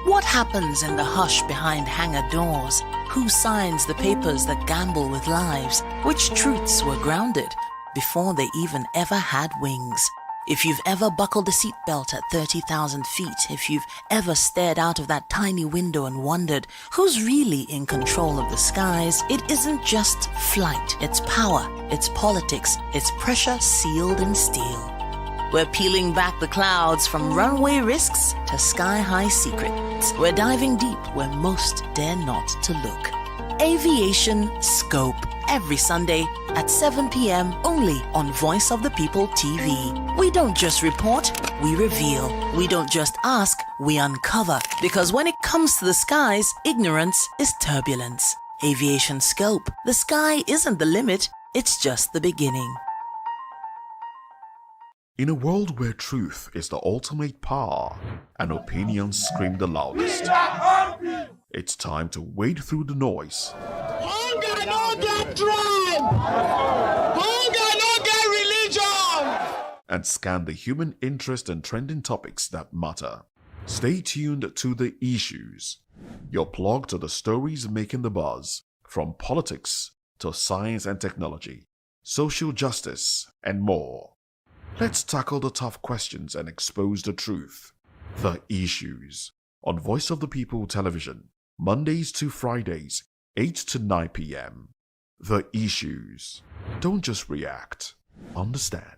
What happens in the hush behind hangar doors? Who signs the papers that gamble with lives? Which truths were grounded before they even ever had wings? If you've ever buckled a seatbelt at 30,000 feet, if you've ever stared out of that tiny window and wondered who's really in control of the skies, it isn't just flight, it's power, it's politics, it's pressure sealed in steel. We're peeling back the clouds from runway risks to sky-high secrets. We're diving deep where most dare not to look. Aviation Scope, every Sunday at 7 p.m. only on Voice of the People TV. We don't just report, we reveal. We don't just ask, we uncover. Because when it comes to the skies, ignorance is turbulence. Aviation Scope, the sky isn't the limit, it's just the beginning. In a world where truth is the ultimate power and opinions scream the loudest, it's time to wade through the noise. Hunger no get tribe! Hunger no get religion! And scan the human interest and trending topics that matter. Stay tuned to The Issues, your plug to the stories making the buzz, from politics to science and technology, social justice, and more. Let's tackle the tough questions and expose the truth. The Issues on Voice of the People Television, Mondays to Fridays, 8 to 9 p.m. The Issues. Don't just react, understand.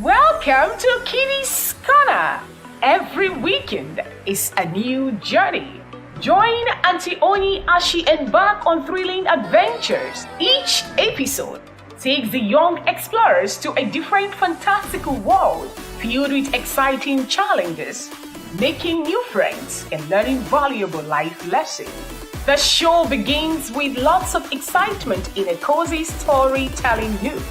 Welcome to Kitty's Corner. Every weekend is a new journey. Join Auntie Oni as she embarks on thrilling adventures. Each episode takes the young explorers to a different fantastical world filled with exciting challenges, making new friends and learning valuable life lessons. The show begins with lots of excitement in a cozy storytelling mood.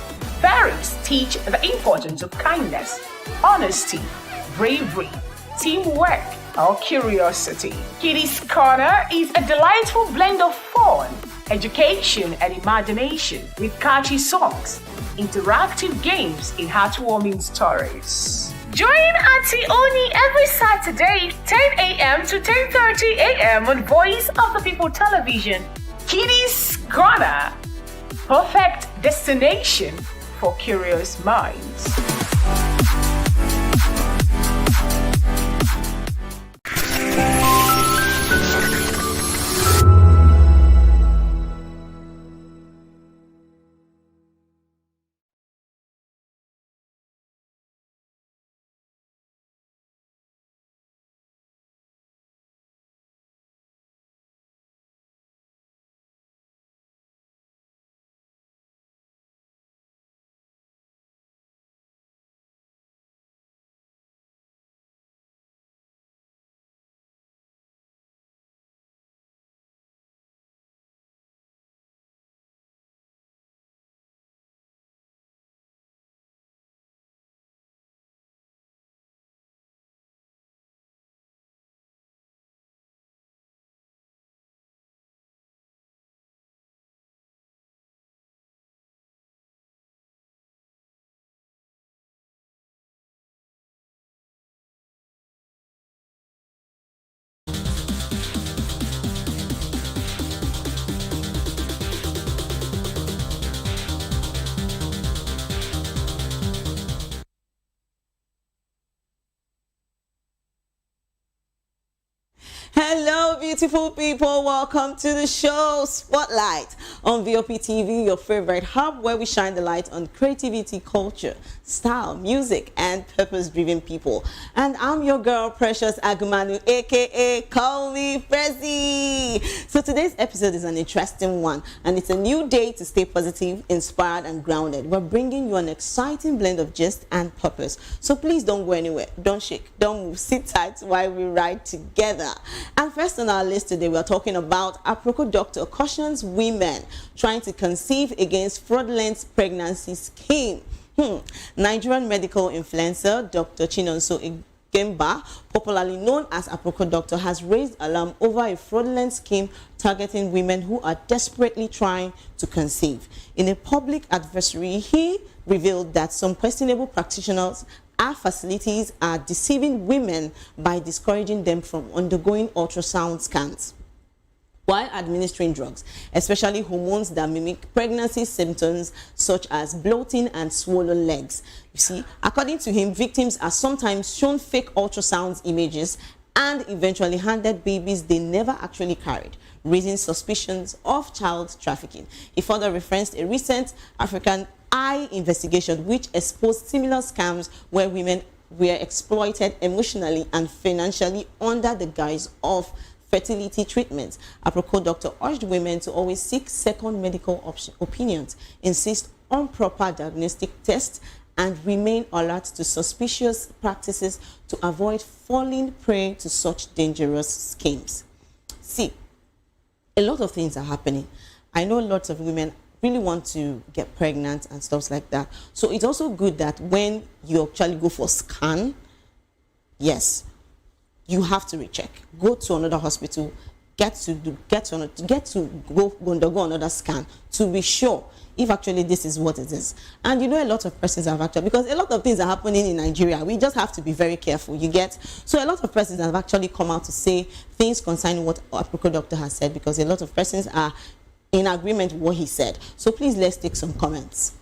Parents teach the importance of kindness, honesty, bravery, teamwork, or curiosity. Kitty's Corner is a delightful blend of fun, education, and imagination with catchy songs, interactive games, and heartwarming stories. Join Auntie Oni every Saturday, 10 a.m. to 10:30 a.m. on Voice of the People Television. Kitty's Corner, perfect destination for curious minds. Hello, beautiful people. Welcome to the show Spotlight on VOP TV, your favorite hub where we shine the light on creativity, culture, style, music, and purpose-driven people. And I'm your girl, Precious Agumanu, aka Call Me Prezi. So today's episode is an interesting one, and it's a new day to stay positive, inspired, and grounded. We're bringing you an exciting blend of gist and purpose. So please don't go anywhere. Don't shake. Don't move. Sit tight while we ride together. And first on our list today, we're talking about Aproko doctor cautions women trying to conceive against fraudulent pregnancy scheme. Nigerian medical influencer Dr. Chinonso Gemba, popularly known as Aproko doctor, has raised alarm over a fraudulent scheme targeting women who are desperately trying to conceive. In a public adversary, he revealed that some questionable practitioners our facilities are deceiving women by discouraging them from undergoing ultrasound scans while administering drugs, especially hormones that mimic pregnancy symptoms such as bloating and swollen legs. You see, according to him, victims are sometimes shown fake ultrasound images and eventually handed babies they never actually carried, raising suspicions of child trafficking. He further referenced a recent African Eye investigation which exposed similar scams where women were exploited emotionally and financially under the guise of fertility treatments. Aproko doctor urged women to always seek second medical opinions, insist on proper diagnostic tests, and remain alert to suspicious practices to avoid falling prey to such dangerous schemes. See, a lot of things are happening. I know lots of women really want to get pregnant and stuff like that. So it's also good that when you actually go for scan, yes, you have to recheck. Go to another hospital, get to go undergo another scan to be sure if actually this is what it is. And you know, a lot of persons have actually, because a lot of things are happening in Nigeria, we just have to be very careful, you get. So a lot of persons have actually come out to say things concerning what Aproko doctor has said, because a lot of persons are in agreement with what he said. So please, let's take some comments.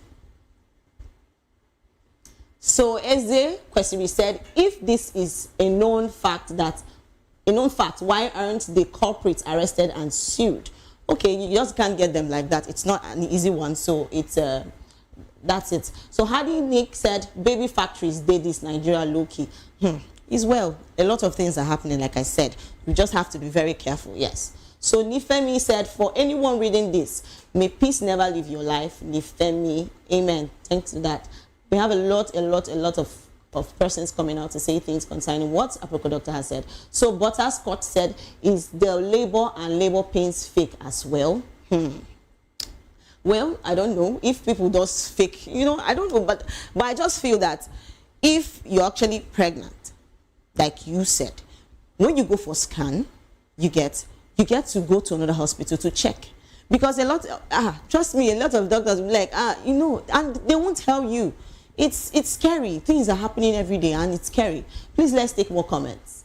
So Eze Kwesiri said, if this is a known fact, why aren't the culprits arrested and sued? Okay, you just can't get them like that. It's not an easy one, so it's that's it. So Hadi Nick said, baby factories did this Nigeria low-key. Is well, a lot of things are happening, like I said. You just have to be very careful, yes. So Nifemi said, for anyone reading this, may peace never leave your life. Nifemi, amen. Thanks to that. We have a lot of persons coming out to say things concerning what Aproko doctor has said. So Butter Scott said, is the labor and labor pains fake as well? Well, I don't know if people just fake, you know, I don't know, but I just feel that if you're actually pregnant, like you said, when you go for scan, you get to go to another hospital to check, because a lot trust me, a lot of doctors will be like, you know, and they won't tell you. It's scary. Things are happening every day and it's scary. Please, let's take more comments.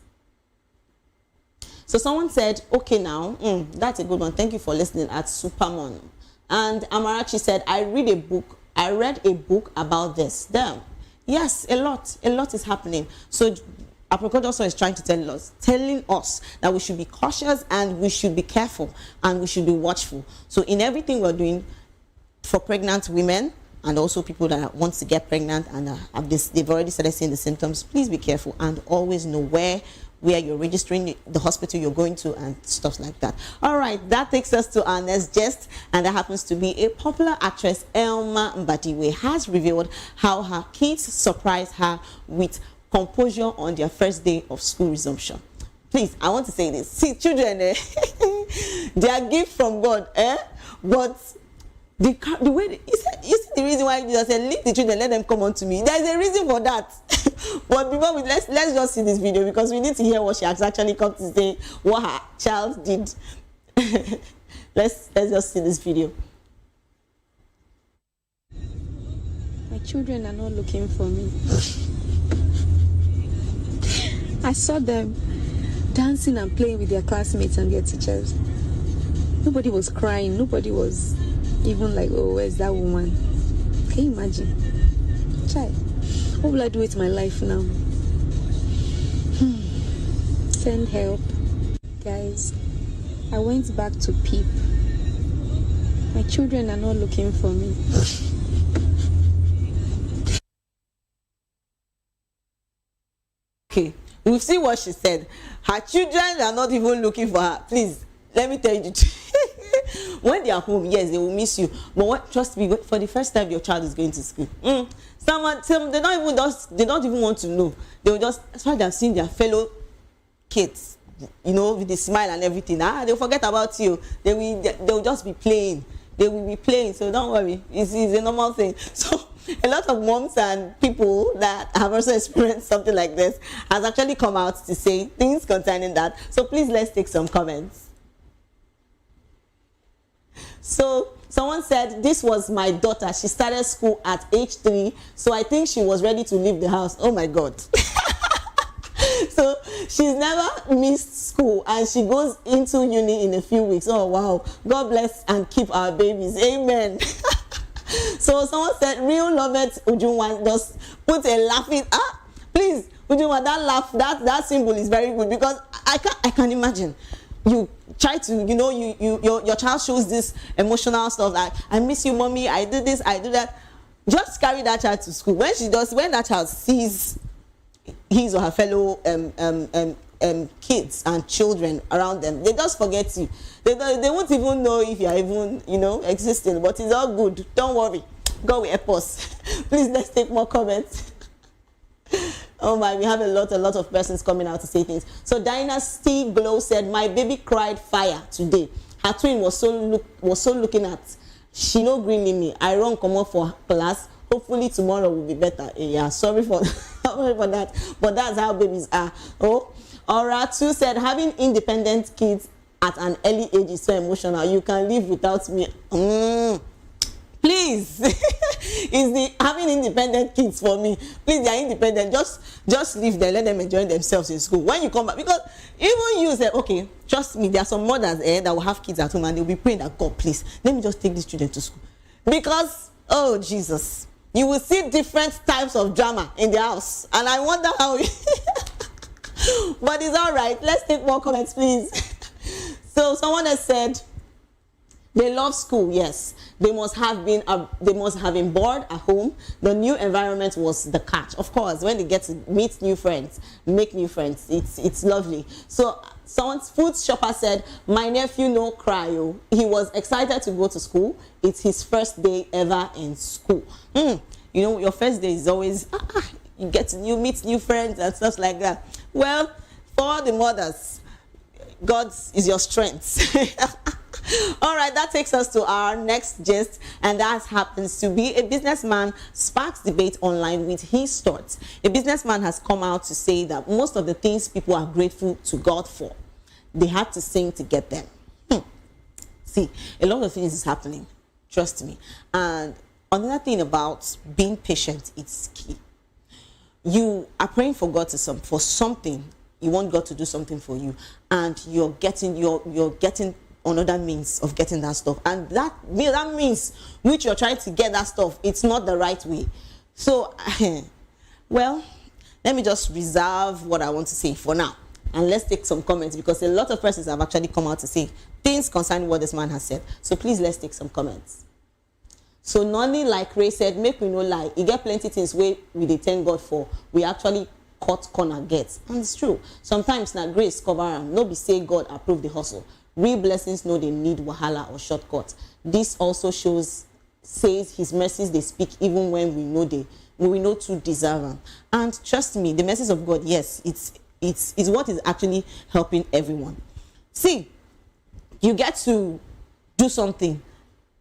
So someone said, okay, now that's a good one, thank you for listening, at Supermon. And Amarachi said, I read a book about this. Damn, yes, a lot is happening. So Aproko also is trying to telling us that we should be cautious and we should be careful and we should be watchful. So in everything we're doing for pregnant women and also people that want to get pregnant and they've already started seeing the symptoms, please be careful and always know where you're registering, the hospital you're going to, and stuff like that. All right, that takes us to our next guest, and that happens to be a popular actress. Elma Mbadiwe has revealed how her kids surprised her with composure on their first day of school resumption. Please, I want to say this. See, children, they are gift from God, but the way you see the reason why Jesus said, leave the children, let them come unto me. There's a reason for that. But before let's just see this video, because we need to hear what she has actually come to say, what her child did. let's just see this video. My children are not looking for me. I saw them dancing and playing with their classmates and their teachers. Nobody was crying. Nobody was even like, oh, where's that woman? Can you imagine? Child, what will I do with my life now? Send help. guys, I went back to peep. My children are not looking for me. Okay, we've seen what she said. Her children are not even looking for her. Please, let me tell you the truth. When they are home, yes, they will miss you. But what, trust me, for the first time your child is going to school, some they don't even want to know. They will just, as far as they have seen their fellow kids, you know, with the smile and everything, they'll forget about you. They'll just be playing. They will be playing, so don't worry. It's a normal thing. So a lot of moms and people that have also experienced something like this has actually come out to say things concerning that. So please, let's take some comments. So someone said, this was my daughter. She started school at age 3, so I think she was ready to leave the house. Oh my God. So she's never missed school and she goes into uni in a few weeks. Oh wow, God bless and keep our babies, amen. So someone said, real Lovett Ujunwa just put a laughing, please Ujunwa, that laugh, that symbol is very good, because I can imagine you try to, you know, your child shows this emotional stuff like, I miss you mommy, I do this, I do that. Just carry that child to school. When that child sees his or her fellow kids and children around them, they just forget you. They won't even know if you are even, you know, existing. But it's all good. Don't worry. God will help us. Please, let's take more comments. Oh my, we have a lot of persons coming out to say things. So Dynasty Glow said, my baby cried fire today. Her twin was so looking at. She no greening me. I run come up for class. Hopefully tomorrow will be better. Yeah, sorry for that. But that's how babies are. Oh, Aura 2 said, having independent kids at an early age is so emotional. You can live without me. Please. Is the having independent kids for me. Please, they are independent. Just leave them. Let them enjoy themselves in school. When you come back, because even you say, okay, trust me, there are some mothers that will have kids at home and they'll be praying that, God, please, let me just take these children to school. Because, oh, Jesus. You will see different types of drama in the house. And I wonder how... But it's all right. Let's take more comments, please. So someone has said, they love school, yes. They must have been bored at home. The new environment was the catch. Of course, when they get to meet new friends, make new friends, it's lovely. So someone's food shopper said, my nephew no cry. He was excited to go to school. It's his first day ever in school. You know, your first day is always, you meet new friends and stuff like that. Well, for the mothers, God is your strength. All right, that takes us to our next gist, and that happens to be a businessman sparks debate online with his thoughts. A businessman has come out to say that most of the things people are grateful to God for, they had to sing to get them. See, a lot of things is happening, trust me. And another thing about being patient, it's key. You are praying for God for something. You want God to do something for you, and you're getting another means of getting that stuff, and that means which you're trying to get that stuff, it's not the right way. So well, let me just reserve what I want to say for now, and let's take some comments, because a lot of persons have actually come out to say things concerning what this man has said. So please, let's take some comments. So Noni like Ray said, make we no lie, you get plenty things we dey thank God for, we actually cut corner gets, and it's true. Sometimes na grace cover am, no be say God approve the hustle. Real blessings know they need wahala or shortcut. This also says his mercies they speak even when we know to deserve them. And trust me, the mercies of God, yes, it's what is actually helping everyone. See, you get to do something.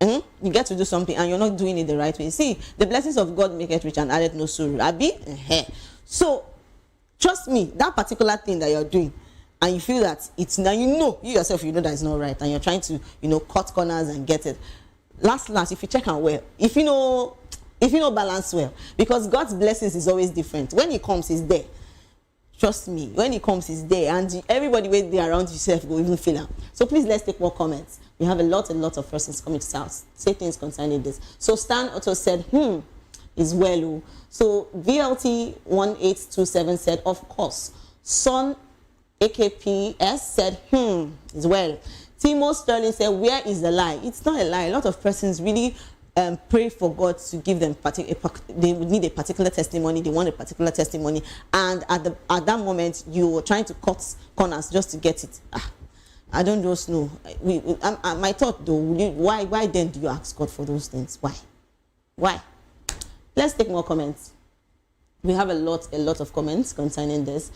You get to do something and you're not doing it the right way. See, the blessings of God make it rich and added no sorrow. Abi? So, trust me, that particular thing that you're doing, and you feel that it's now, you yourself, you know that it's not right, and you're trying to, cut corners and get it. Last, if you check out well, if you know balance well, because God's blessings is always different. When He comes, He's there. Trust me, when He comes, He's there, and everybody wait there around yourself will even feel Him. So please, let's take more comments. We have a lot of persons coming to us say things concerning this. So Stan Otto said, is well. So VLT 1827 said, of course, son AKPS said, as well. Timo Sterling said, where is the lie? It's not a lie. A lot of persons really pray for God to give them they would need a particular testimony, they want a particular testimony, and at that moment you were trying to cut corners just to get it. I don't just know. My thought though, why then do you ask God for those things? Why? Let's take more comments. We have a lot of comments concerning this.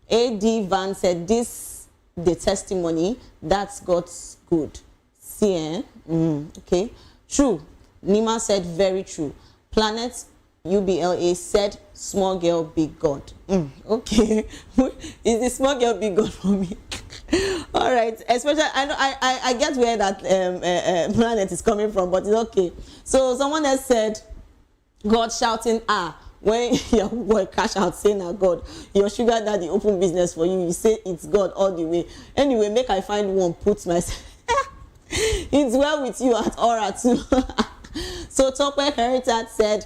AD Van said, the testimony, that's God's good. See, okay, true. Nima said, very true. Planet UBLA said, small girl, big God. Okay, is the small girl big God for me? All right, especially I know I get where that Planet is coming from, but it's okay. So someone else said, God shouting, when your boy cash out saying, God, your sugar daddy open business for you, you say it's God all the way. Anyway, make I find one, put myself. It's well with you at Aura too. So Tope Heritage said,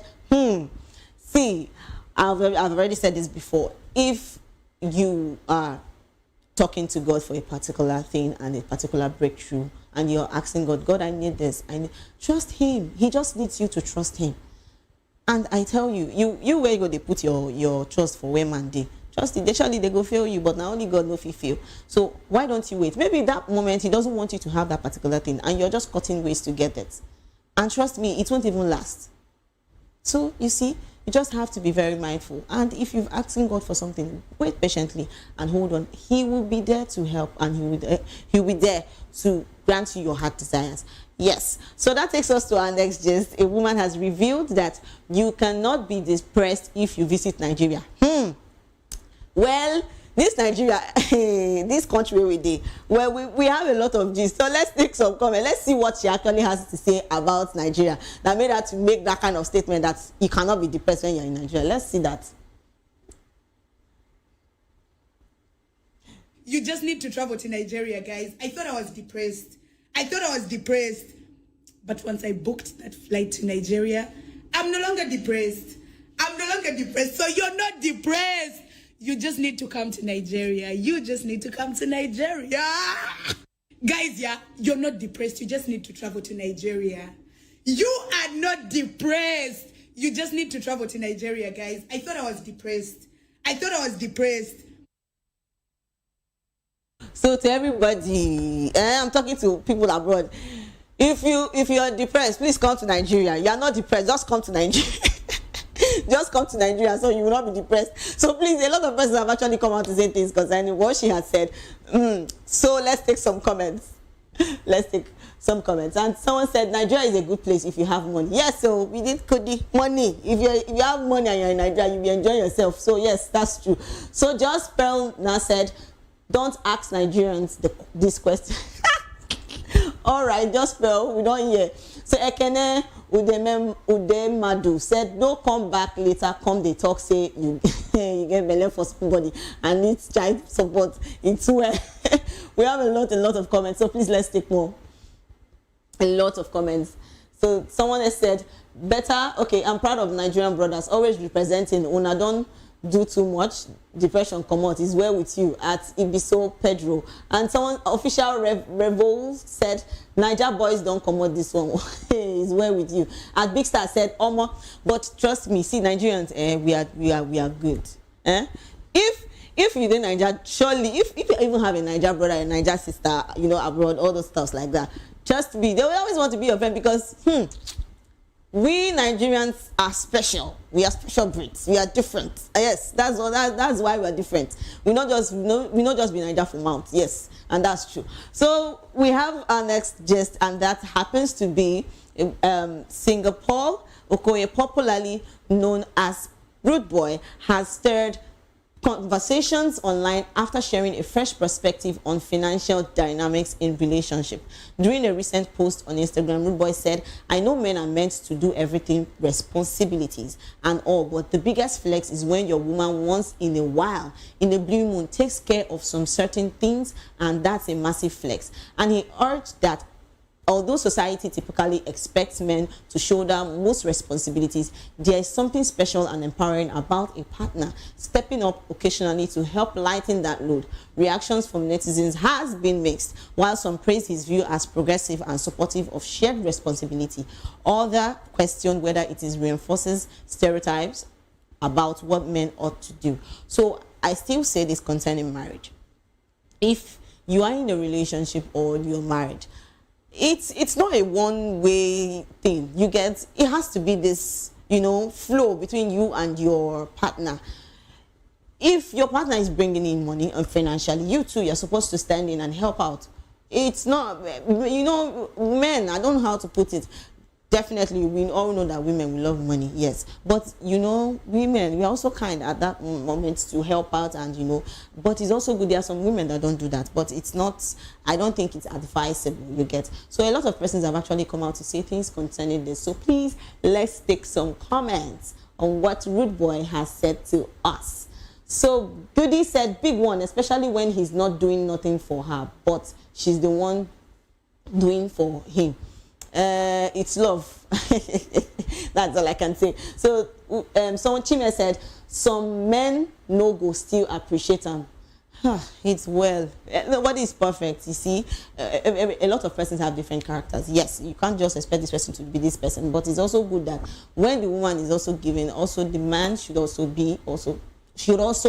see, I've already said this before. If you are talking to God for a particular thing and a particular breakthrough, and you're asking God, God, I need this, trust him. He just needs you to trust him. And I tell you, you where you go, they put your trust for where man they trust it. Surely they go fail you, but now only God knows if he fail. So why don't you wait? Maybe that moment he doesn't want you to have that particular thing, and you're just cutting ways to get it. And trust me, it won't even last. So you see, you just have to be very mindful. And if you've asked God for something, wait patiently and hold on. He will be there to help, and he will be there to grant you your heart desires. Yes. So that takes us to our next gist. A woman has revealed that you cannot be depressed if you visit Nigeria. Well, this Nigeria, this country we did, well, we have a lot of gist. So let's take some comment. Let's see what she actually has to say about Nigeria that made her to make that kind of statement that you cannot be depressed when you're in Nigeria. Let's see that. You just need to travel to Nigeria, guys. I thought I was depressed. But once I booked that flight to Nigeria, I'm no longer depressed. So you're not depressed. You just need to come to Nigeria. Guys, yeah, you're not depressed. You just need to travel to Nigeria. You are not depressed. You just need to travel to Nigeria, guys. I thought I was depressed. So to everybody, I'm talking to people abroad. If you are depressed, please come to Nigeria. You are not depressed, just come to Nigeria. Just come to Nigeria, so you will not be depressed. So please, a lot of persons have actually come out to say things concerning what she has said. So let's take some comments. And someone said Nigeria is a good place if you have money. Yes, so we did Kodi money. If you have money and you're in Nigeria, you'll be enjoying yourself. So yes, that's true. So Just Pearl now said, don't ask Nigerians this question. All right, Just Pearl, we don't hear. So Ekene Udemadu said, don't come back later, come they talk, say you get belly for somebody and need child support. It's where we have a lot of comments, so please let's take more. A lot of comments. So someone has said, better, okay, I'm proud of Nigerian brothers, always representing Una, don't do too much, depression come out, is well with you at Ibiso Pedro. And someone, official Revol said, Niger boys don't come out this one. Is well with you. At Big Star said, Omo, but trust me, see Nigerians, we are good. If you in Niger, surely if you even have a Niger brother, a Niger sister, abroad, all those stuff like that, just be, they will always want to be your friend because we Nigerians are special. We are special breeds. We are different. Yes, that's why we are different. We not just be Niger from Mount. Yes, and that's true. So we have our next gist, and that happens to be Singapore. Okoye, popularly known as Rude Boy, has stirred conversations online after sharing a fresh perspective on financial dynamics in relationship. During a recent post on Instagram, Rude Boy said, I know men are meant to do everything, responsibilities and all, but the biggest flex is when your woman once in a while, in a blue moon, takes care of some certain things, and that's a massive flex. And he urged that although society typically expects men to shoulder most responsibilities, there is something special and empowering about a partner stepping up occasionally to help lighten that load. Reactions from netizens has been mixed, while some praise his view as progressive and supportive of shared responsibility. Others question whether it is reinforces stereotypes about what men ought to do. So I still say this concerning marriage. If you are in a relationship or you're married, it's not a one-way thing. You get, it has to be this, you know, flow between you and your partner. If your partner is bringing in money and financially, you too, you're supposed to stand in and help out. It's not, you know, men, I don't know how to put it. Definitely, we all know that women will love money, yes. But, you know, women, we are also kind at that moment to help out and, you know, but it's also good. There are some women that don't do that, but it's not, I don't think it's advisable, you get. So a lot of persons have actually come out to say things concerning this. So please, let's take some comments on what Rude Boy has said to us. So Goody said, big one, especially when he's not doing nothing for her, but she's the one doing for him. It's love. That's all I can say. So someone, Chime said, some men no go still appreciate them. It's well, nobody is perfect, you see. A lot of persons have different characters. Yes, you can't just expect this person to be this person, but it's also good that when the woman is also giving, also the man should also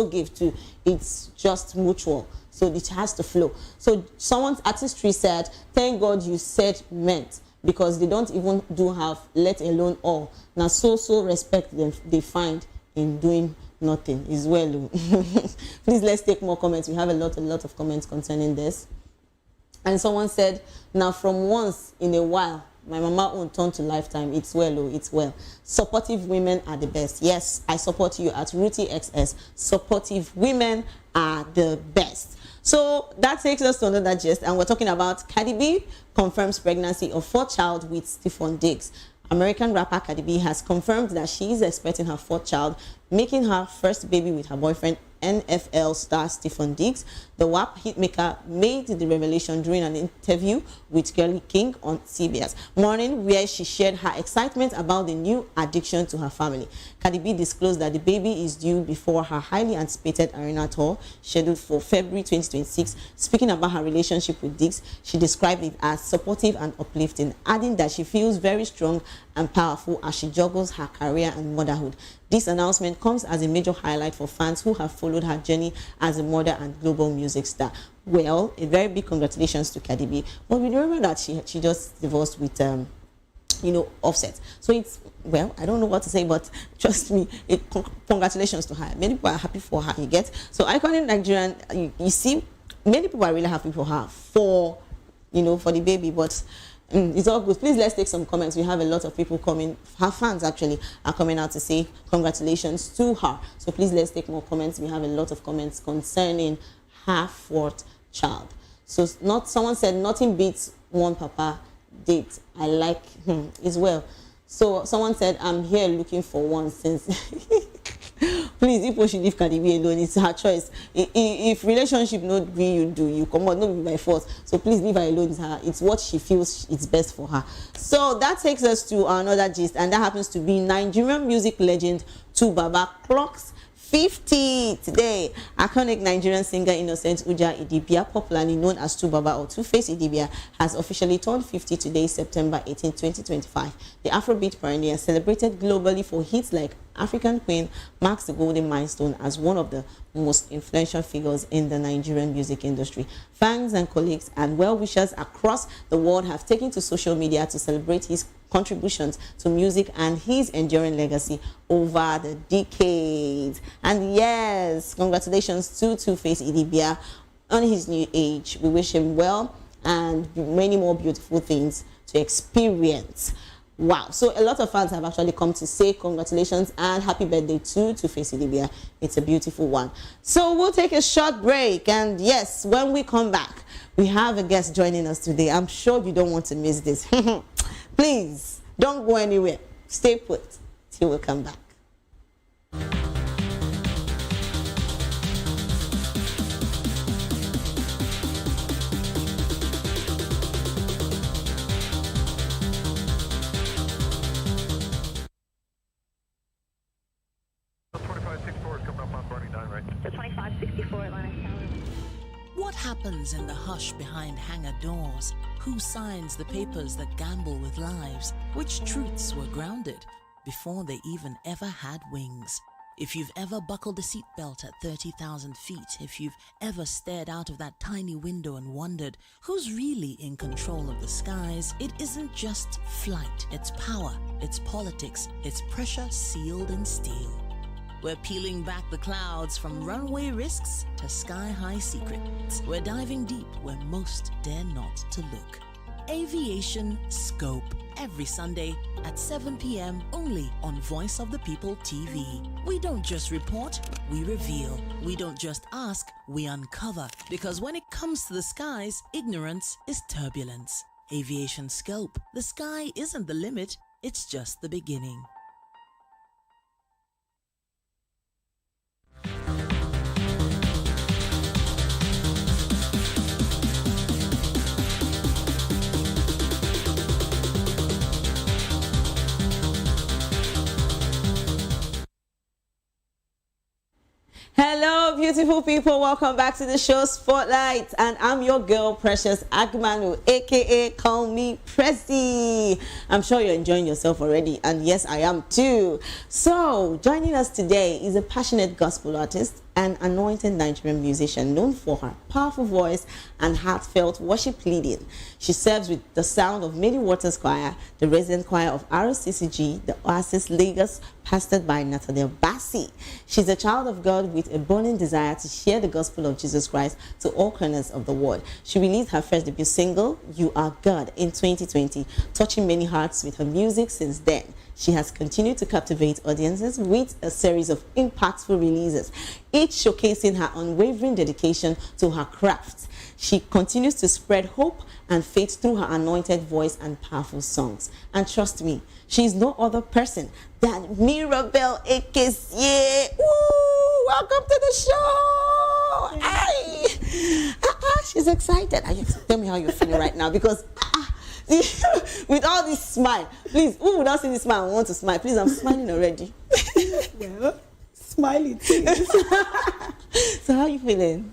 give too. It's just mutual, so it has to flow. So someone's artistry said, thank God you said meant, because they don't even do half, let alone all. Now so respect them they find in doing nothing is well. Please, let's take more comments. We have a lot of comments concerning this. And someone said, now from once in a while my mama won't turn to lifetime. It's well, it's well. Supportive women are the best. Yes, I support you at Ruti XS. Supportive women are the best. So that takes us to another gist, and we're talking about Cardi B confirms pregnancy of 4th child with Stephen Diggs. American rapper Cardi B has confirmed that she is expecting her 4th child, making her first baby with her boyfriend NFL star Stephen Diggs. The WAP hitmaker made the revelation during an interview with Girly King on CBS Morning, where she shared her excitement about the new addition to her family. Cardi B disclosed that the baby is due before her highly anticipated arena tour scheduled for February 2026. Speaking about her relationship with Diggs, she described it as supportive and uplifting, adding that she feels very strong and powerful as she juggles her career and motherhood. This announcement comes as a major highlight for fans who have followed her journey as a mother and global music star. Well, a very big congratulations to Cardi B. But we remember that she just divorced with you know, Offset. So it's, well, I don't know what to say, but trust me, congratulations to her. Many people are happy for her, you get. So iconic Nigerian, you see, many people are really happy for her, for, you know, for the baby, but it's all good. Please, let's take some comments. We have a lot of people coming, her fans actually are coming out to say congratulations to her. So please, let's take more comments. We have a lot of comments concerning her 4th child. So someone said nothing beats one papa date. I like as well. So someone said, I'm here looking for one since please, people should leave Cardi B alone. It's her choice. If relationship not be you do, you come on, not be by force. So please leave her alone. It's what she feels it's best for her. So that takes us to another gist, and that happens to be Nigerian music legend Fubara clocks 50 today. Iconic Nigerian singer Innocent Uja Idibia, popularly known as Fubara or Two-Face Idibia, has officially turned 50 today, September 18, 2025. The Afrobeat pioneer, celebrated globally for hits like African Queen, marks the golden milestone as one of the most influential figures in the Nigerian music industry. Fans and colleagues and well-wishers across the world have taken to social media to celebrate his contributions to music and his enduring legacy over the decades. And yes, congratulations to Two-Face Idibia on his new age. We wish him well and many more beautiful things to experience. Wow. So a lot of fans have actually come to say congratulations and happy birthday to Two-Face Idibia. It's a beautiful one. So we'll take a short break, and yes, when we come back, we have a guest joining us today. I'm sure you don't want to miss this. Please don't go anywhere. Stay put till we come back. for 2564 Atlantic Tower. What happens in the hush behind hangar doors? Who signs the papers that gamble with lives? Which truths were grounded before they even ever had wings? If you've ever buckled a seatbelt at 30,000 feet, if you've ever stared out of that tiny window and wondered who's really in control of the skies, it isn't just flight, it's power, it's politics, it's pressure sealed in steel. We're peeling back the clouds from runway risks to sky-high secrets. We're diving deep where most dare not to look. Aviation Scope, every Sunday at 7 p.m. only on Voice of the People TV. We don't just report, we reveal. We don't just ask, we uncover. Because when it comes to the skies, ignorance is turbulence. Aviation Scope, the sky isn't the limit, it's just the beginning. Hello, beautiful people. Welcome back to the show Spotlight. And I'm your girl, Precious Agmanu, aka Call Me Pressy. I'm sure you're enjoying yourself already. And yes, I am too. So, joining us today is a passionate gospel artist and anointed Nigerian musician known for her powerful voice and heartfelt worship leading. She serves with the sound of Many Waters Choir, the resident choir of RCCG, the Oasis Lagos, pastored by Nathaniel Bassi. She's a child of God with a burning desire to share the gospel of Jesus Christ to all corners of the world. She released her first debut single, You Are God, in 2020, touching many hearts with her music since then. She has continued to captivate audiences with a series of impactful releases, each showcasing her unwavering dedication to her craft. She continues to spread hope and faith through her anointed voice and powerful songs. And trust me, she is no other person than Mirabel Ekesye. Woo! Welcome to the show! Hey! She's excited. Tell me how you're feeling right now, because with all this smile, please, who would not see this smile and want to smile? Please, I'm smiling already. Yeah, smiley too. So how are you feeling?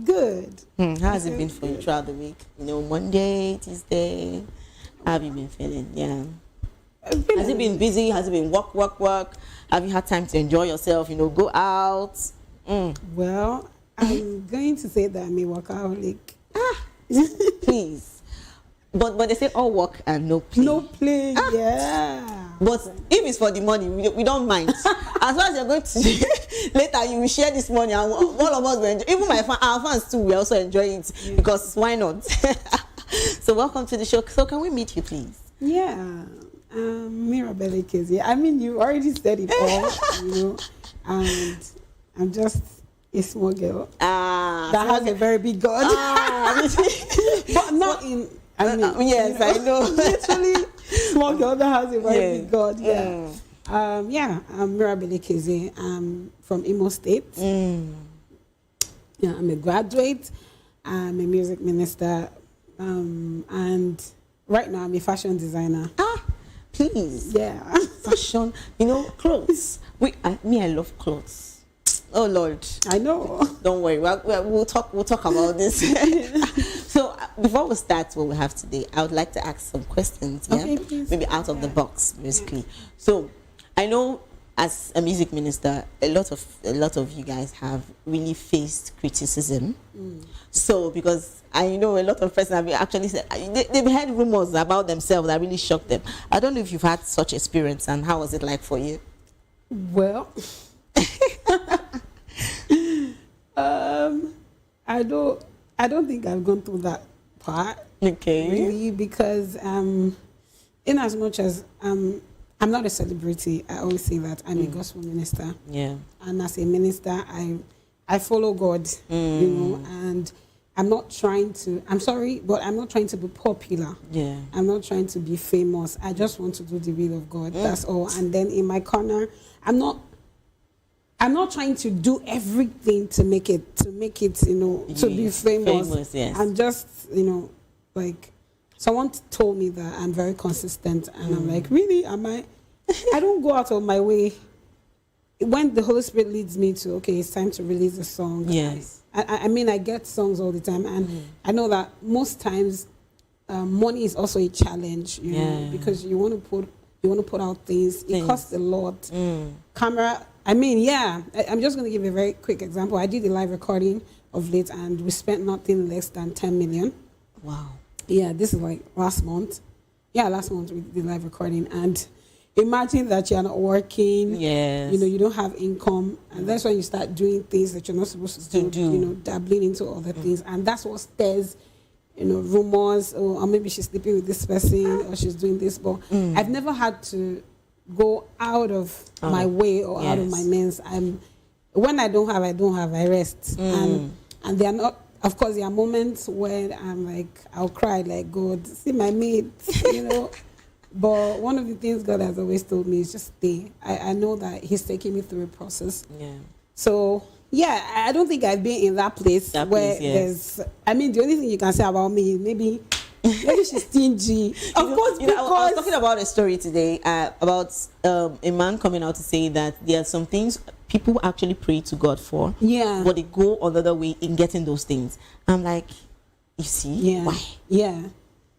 Good. How has it been for you throughout the week? You know, Monday, Tuesday. How have you been feeling? Yeah. Has it been busy? Has it been work? Have you had time to enjoy yourself? You know, go out? Well, I'm going to say that I'm a workaholic. Please. But they say all work and no play. No play, yeah. But if it's for the money, we don't mind. As long as you're going to later, you will share this money, and all of us will enjoy. Even our fans too will also enjoy it, because why not? So welcome to the show. So can we meet you, please? Yeah, Mirabel Ekesye. I mean, you already said it all, you know. And I'm just a small girl that has a very big God, but not in. I mean, yes, you know, I know. Literally, small girl that has a very big God. Yeah. I'm Mirabel Ekesye. I'm from Imo State. Yeah, I'm a graduate. I'm a music minister. And right now I'm a fashion designer. Please. Yeah. Fashion. You know, clothes. I love clothes. Oh Lord, I know. Don't worry, we'll talk about this. So before we start what we have today, I would like to ask some questions. Yeah? Okay, please. Maybe out of the box, basically. So I know as a music minister, a lot of you guys have really faced criticism. So because I know a lot of persons have actually said they've heard rumors about themselves that really shocked them. I don't know if you've had such experience, and how was it like for you? Well, I don't think I've gone through that part. Okay. Really, because in as much as I'm not a celebrity, I always say that I'm a gospel minister. Yeah. And as a minister, I follow God, you know, and I'm not trying to, I'm sorry, but I'm not trying to be popular. Yeah. I'm not trying to be famous. I just want to do the will of God. That's all. And then in my corner, I'm not trying to do everything to make it, you know, to be famous. Yes. I'm just, you know, like, someone told me that I'm very consistent, and I'm like, really? Am I? I don't go out of my way when the Holy Spirit leads me to, okay, it's time to release a song. Yes. I mean, I get songs all the time, and I know that most times money is also a challenge, you know, because you want to put out things. It costs a lot. Camera. I mean, I'm just going to give a very quick example. I did a live recording of late, and we spent nothing less than 10 million. Wow. Yeah, this is like last month. Yeah, last month we did live recording, and imagine that you're not working. Yes. You know, you don't have income, and that's when you start doing things that you're not supposed to do. You know, dabbling into other things, and that's what stirs, you know, rumors. Or maybe she's sleeping with this person, or she's doing this. But I've never had to go out of my way or out of my means. When I don't have, I rest, and they are not. Of course, there are moments when I'm like, I'll cry, like, God, see my mate, you know. But one of the things God has always told me is just stay. I know that He's taking me through a process. Yeah. So, yeah, I don't think I've been in that place where there's... I mean, the only thing you can say about me, maybe she's stingy. Of course, because... I was talking about a story today about a man coming out to say that there are some things people actually pray to God for, but they go another way in getting those things. I'm like, you see, why?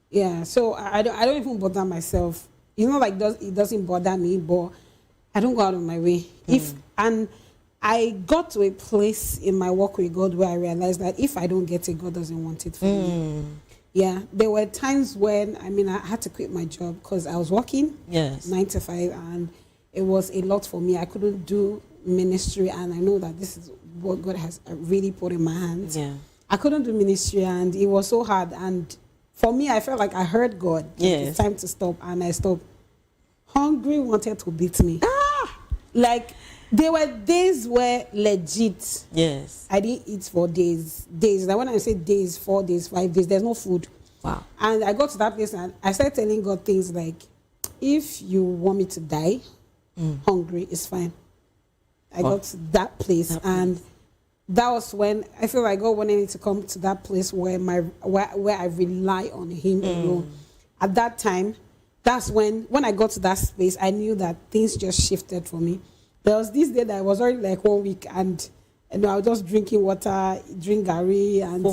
Yeah. So I don't even bother myself. It's not like it doesn't bother me, but I don't go out of my way. And I got to a place in my walk with God where I realized that if I don't get it, God doesn't want it for me. Yeah, there were times when I had to quit my job because I was working 9 to 5, and it was a lot for me. I couldn't do ministry, and I know that this is what God has really put in my hands. I couldn't do ministry, and it was so hard. And for me, I felt like I heard God. It's time to stop, and I stopped. Hungry wanted to beat me. Like, there were days where legit. I didn't eat for days. Like when I say days, 4 days, 5 days, there's no food. Wow. And I got to that place, and I started telling God things like, if you want me to die hungry, it's fine. I got to that place, and that was when I feel like God wanted me to come to that place where where I rely on Him alone. At that time, that's when I got to that space, I knew that things just shifted for me. There was this day that I was already like 1 week, and I was just drinking water, drink gari, and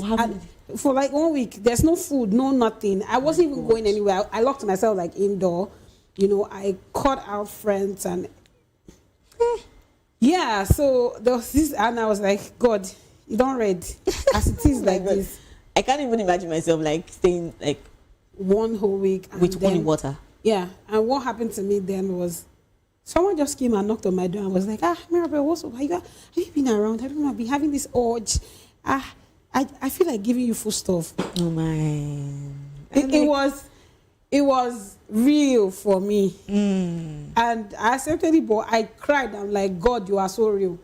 for like 1 week, there's no food, no nothing. I wasn't even going anywhere. I locked myself like indoor. You know, I cut out friends, and so there was this, and I was like, God, you don't read as it is like this. I can't even imagine myself like staying like 1 whole week with only water. Yeah, and what happened to me then was someone just came and knocked on my door and was like, Mirabel, what's up? Have you been around? I don't know, I've been having this urge. I feel like giving you food stuff. Oh my! It was real for me. And I accepted it, but I cried. I'm like, God, you are so real.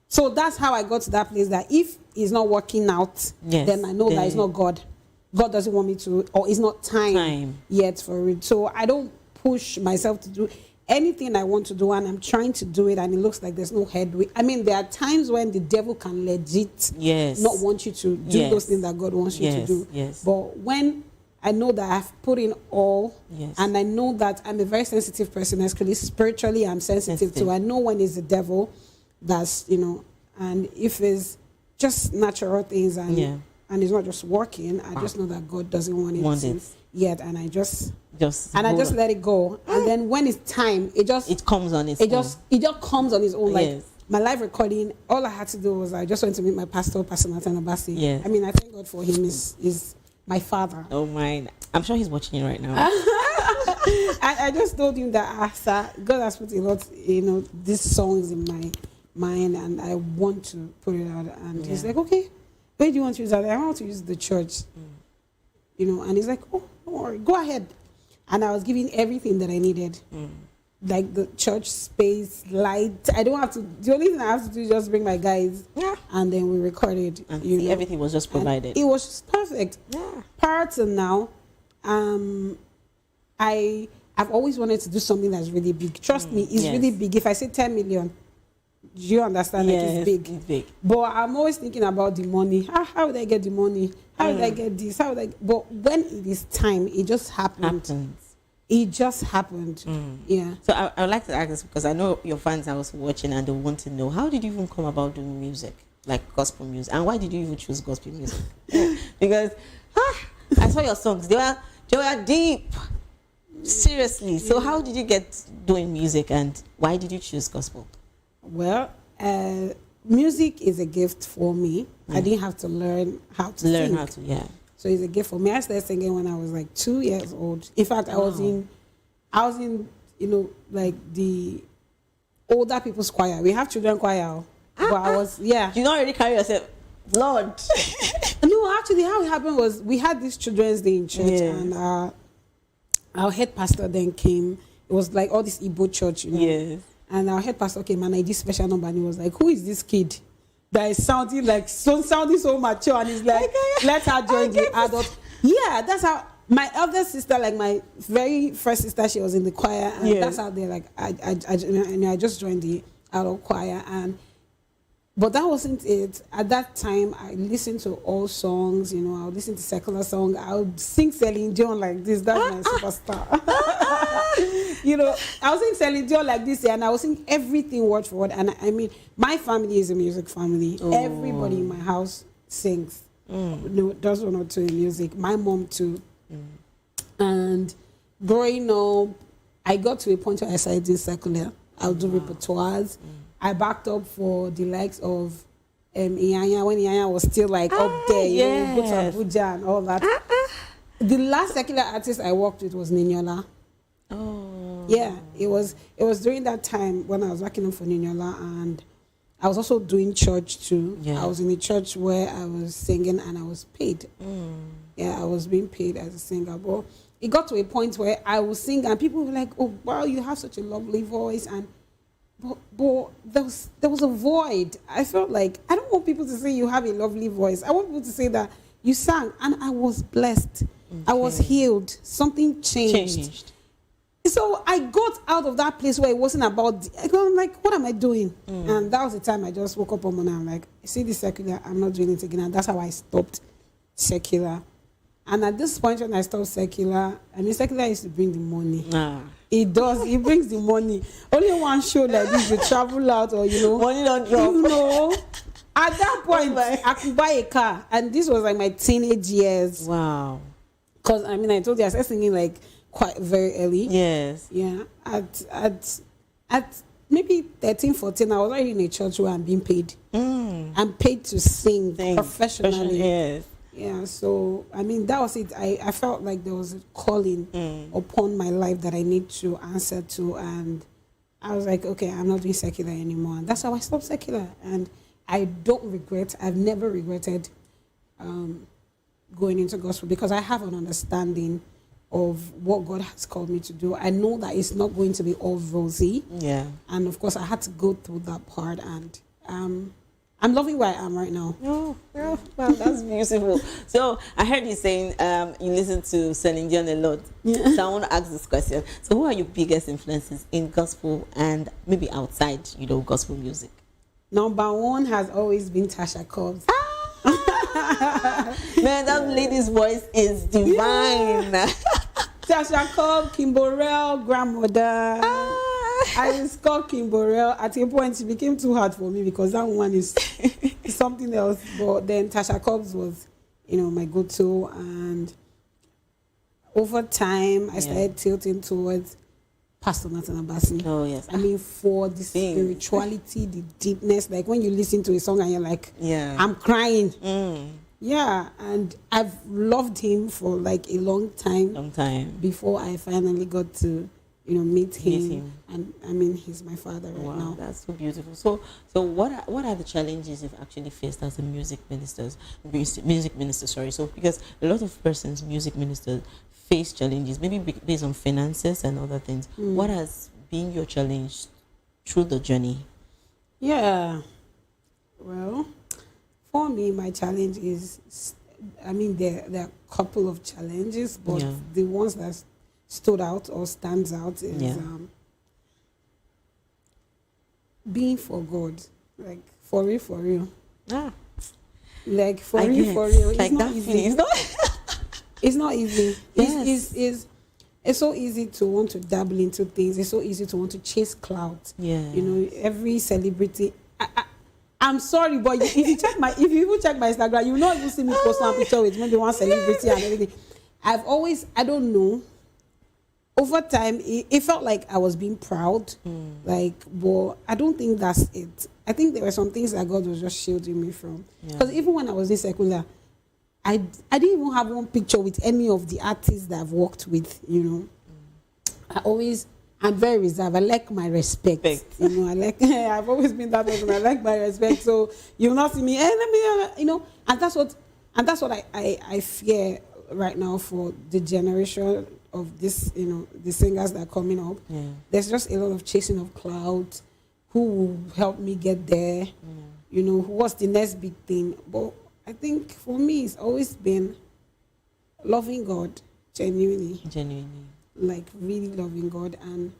So that's how I got to that place, that if it's not working out, then I know that it's not God. God doesn't want me to, or it's not time yet for it. So I don't push myself to do anything I want to do, and I'm trying to do it, and it looks like there's no headway. I mean, there are times when the devil can legit not want you to do those things that God wants you to do. But when I know that I've put in all, and I know that I'm a very sensitive person. Actually, spiritually, I'm sensitive to. I know when it's the devil, that's, you know, and if it's just natural things, and it's not just working, I just know that God doesn't want it yet, and I just let it go. And then when it's time, it comes on its own. It just comes on its own. Like my live recording, all I had to do was I just went to meet my pastor, Pastor Adefarasin. I mean, I thank God for him. Is my father. Oh my! I'm sure he's watching you right now. I just told him that sir, God has put a lot, you know, these songs in my mind, and I want to put it out. And he's like, okay, where do you want to use that? I want to use the church. You know, and he's like, oh, don't worry, go ahead. And I was giving everything that I needed. Like the church space, light. I don't have to, the only thing I have to do is just bring my guys. And then we recorded. And you know, everything was just provided. And it was just perfect. Prior to now, I've always wanted to do something that's really big. Trust me, it's really big. If I say 10 million, do you understand that it's big? It's big. But I'm always thinking about the money. How would I get the money? How would I get this? But when it is time, it just happens. It just happened. Yeah. So I would like to ask this because I know your fans are also watching and they want to know, how did you even come about doing music, like gospel music, and why did you even choose gospel music? Because I saw your songs; they were deep. Seriously. So how did you get doing music, and why did you choose gospel? Well, music is a gift for me. I didn't have to learn how to sing. So it's a gift for me. I started singing when I was like 2 years old. In fact, I was in, like the older people's choir. We have children choir. But I was, yeah. You don't already carry yourself, Lord. No, actually, how it happened was we had this children's day in church, and our head pastor then came. It was like all this Igbo church, Yes. And our head pastor came and I did special number, and he was like, "Who is this kid that is sounding so mature?" And he's like, "Let her join the adult." Yeah, that's how my elder sister, like my very first sister, she was in the choir, and that's how they like. I just joined the adult choir, but that wasn't it. At that time, I listened to all songs. I would listen to secular songs. I would sing Celine Dion like this. That's my superstar. I was sing Celine Dion like this, and I was sing everything word for word. And I mean, my family is a music family. Oh. Everybody in my house sings. Does one or two in music. My mom too. And growing up, I got to a point where I started doing secular. I would do repertoires. I backed up for the likes of Iyanya, when Iyanya was still like up there, go to Abuja and all that. The last secular artist I worked with was Ninyola. Oh. Yeah, it was during that time when I was working for Ninyola, and I was also doing church too. Yeah. I was in a church where I was singing and I was paid. Yeah, I was being paid as a singer. But it got to a point where I would sing and people were like, "Oh, wow, you have such a lovely voice." But there was a void. I felt like I don't want people to say you have a lovely voice. I want people to say that you sang, and I was blessed. Okay. I was healed. Something changed. So I got out of that place where it wasn't about. I'm like, what am I doing? And that was the time I just woke up one morning. I'm like, see this secular, I'm not doing it again. And that's how I stopped secular. And at this point when I stopped secular, I mean, secular used to bring the money. It does. It brings the money. Only one show like this, you travel out or, money don't drop. At that point, I could buy a car. And this was like my teenage years. Wow. Because, I mean, I told you, I started singing like quite very early. Yes. Yeah. At maybe 13, 14, I was already in a church where I'm being paid. I'm paid to sing professionally. Yes. Yeah, so, I mean, that was it. I felt like there was a calling upon my life that I need to answer to. And I was like, okay, I'm not doing secular anymore. And that's how I stopped secular. And I don't regret, I've never regretted going into gospel because I have an understanding of what God has called me to do. I know that it's not going to be all rosy. Yeah. And, of course, I had to go through that part. And I'm loving where I am right now. Oh, wow, that's beautiful. So I heard you saying you listen to Celine Dion a lot. Yeah. So I want to ask this question. So who are your biggest influences in gospel and maybe outside, gospel music? Number one has always been Tasha Cobbs. Man, that lady's voice is divine. Yeah. Tasha Cobbs, Kimborel, grandmother. I just called Kimborel. At a point, it became too hard for me because that one is something else. But then Tasha Cobbs was, my go-to. And over time, I started tilting towards Pastor Adefarasin. Oh, yes. I mean, for the spirituality, the deepness, like when you listen to a song and you're like, I'm crying. Yeah, and I've loved him for like a long time. Before I finally got to meet him. And I mean, he's my father right now. That's so beautiful. So what are the challenges you've actually faced as a music minister? Sorry. So because a lot of persons, music ministers, face challenges, maybe based on finances and other things. What has been your challenge through the journey? Yeah. Well, for me, my challenge is, I mean, there are a couple of challenges, but the ones that stood out or stands out is being for God, like for real. Like for real. Like that easy. It's not easy. Yes. It's it's so easy to want to dabble into things. It's so easy to want to chase clout. Yeah. You know, every celebrity. I'm sorry, but if you even check my Instagram, you will not even see me post one picture with maybe one celebrity and everything. I don't know. Over time, it felt like I was being proud. But I don't think that's it. I think there were some things that God was just shielding me from. Because even when I was in secular, I didn't even have one picture with any of the artists that I've worked with, you know. I'm very reserved. I like my respect. You know, I've always been that person. I like my respect. So you will not see me, you know, and that's what I fear right now for the generation of this, you know, the singers that are coming up. There's just a lot of chasing of clouds. Who will help me get there? You know, what's the next big thing? But I think for me, it's always been loving God genuinely. Like really loving God and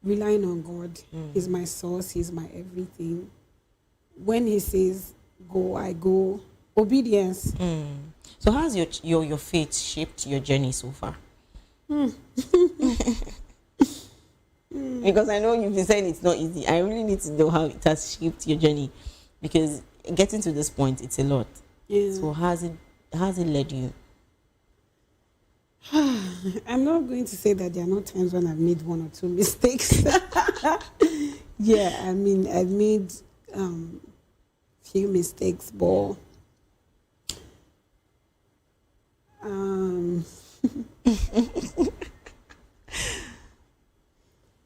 relying on God. He's my source. He's my everything. When He says go, I go. Obedience. So how's your faith shaped your journey so far? Because I know you've been saying it's not easy. I really need to know how it has shaped your journey, because getting to this point, it's a lot. So how's it led you? I'm not going to say that there are not times when I've made one or two mistakes. I mean, I've made few mistakes, but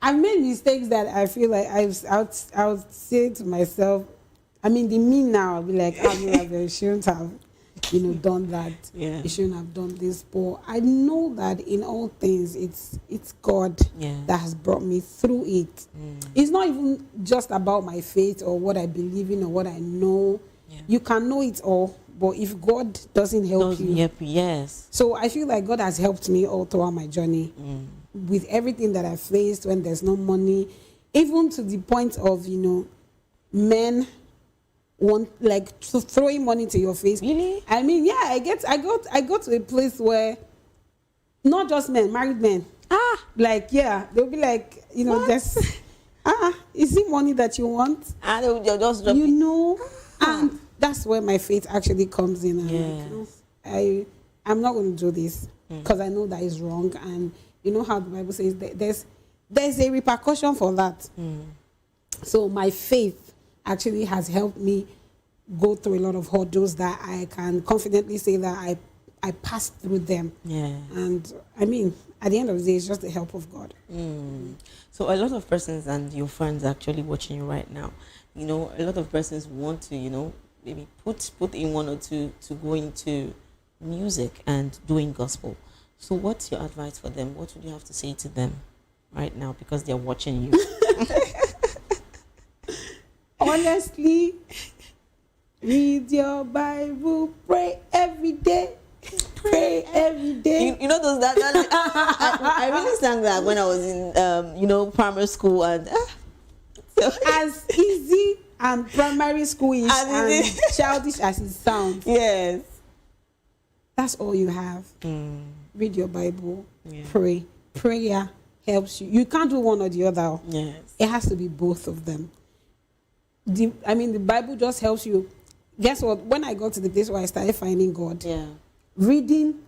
I've made mistakes that I feel like I would say to myself, I mean, the me now, I'll be like, I shouldn't have, you know, done that. You shouldn't have done this. But I know that in all things, it's God that has brought me through it. It's not even just about my faith or what I believe in or what I know. You can know it all, but if God doesn't help you. So I feel like God has helped me all throughout my journey. With everything that I faced, when there's no money, even to the point of, you know, men throwing money to your face. Really? I mean, I got to a place where not just men, married men. They'll be like, you know, there's is it money that you want? And they'll just drop you know, and that's where my faith actually comes in. And I'm not going to do this because I know that is wrong. And you know how the Bible says that there's a repercussion for that. So my faith actually has helped me go through a lot of hurdles that I can confidently say that I passed through them. And I mean, at the end of the day, it's just the help of God. So a lot of persons and your friends are actually watching you right now. You know, a lot of persons want to, you know, maybe put in one or two to go into music and doing gospel. So what's your advice for them? What would you have to say to them right now, because they're watching you? Honestly, read your Bible, pray every day. Pray every day. You know those that I really sang that when I was in you know, primary school, and as easy and primary school-ish and childish as it sounds. That's all you have. Read your Bible, pray. Prayer helps you. You can't do one or the other. It has to be both of them. The Bible just helps you. Guess what? When I got to the place where I started finding God, reading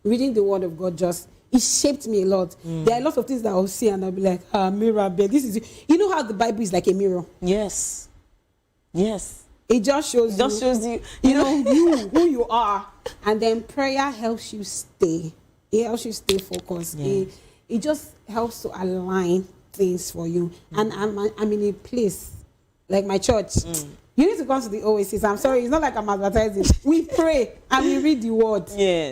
the Word of God it shaped me a lot. There are a lot of things that I'll see and I'll be like, mirror, this is it. You know how the Bible is like a mirror? Yes. It just shows you, you know, who you are. And then prayer helps you stay. It helps you stay focused. It just helps to align things for you. And I'm in a place like my church. You need to come to the Oasis. I'm sorry, it's not like I'm advertising. We pray and we read the word.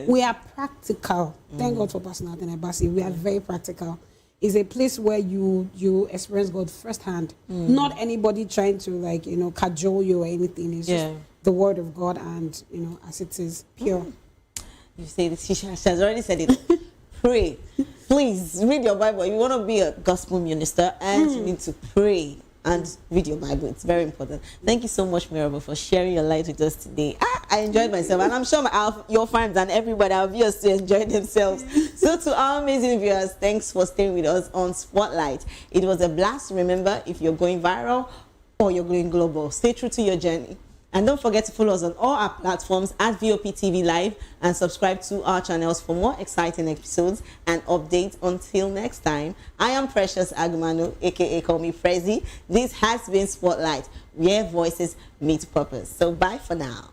We are practical. Thank God for Pastor Adefarasin. We are very practical. It's a place where you experience God firsthand. Not anybody trying to, like, you know, cajole you or anything. It's just the word of God, and, you know, as it is, pure. You say this, she has already said it. Pray. Please read your Bible. You want to be a gospel minister, and you need to pray. and read your Bible. It's very important. Thank you so much, Mirabel, for sharing your light with us today. I enjoyed myself, and I'm sure your fans and everybody, our viewers, too, enjoyed themselves. So to our amazing viewers, thanks for staying with us on Spotlight. It was a blast. Remember, if you're going viral or you're going global, stay true to your journey. And don't forget to follow us on all our platforms at VOP TV Live and subscribe to our channels for more exciting episodes and updates. Until next time, I am Precious Agumano, aka call me Prezi. This has been Spotlight, where voices meet purpose. So bye for now.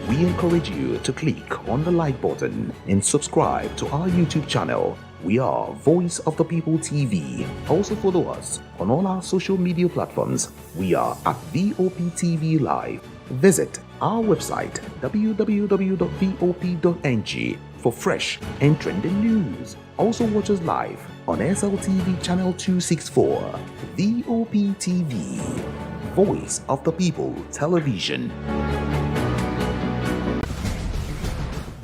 We encourage you to click on the like button and subscribe to our YouTube channel. We are Voice of the People TV. Also follow us on all our social media platforms. We are at VOP TV Live. Visit our website www.vop.ng for fresh and trending news. Also watch us live on SLTV channel 264. VOP TV, Voice of the People Television.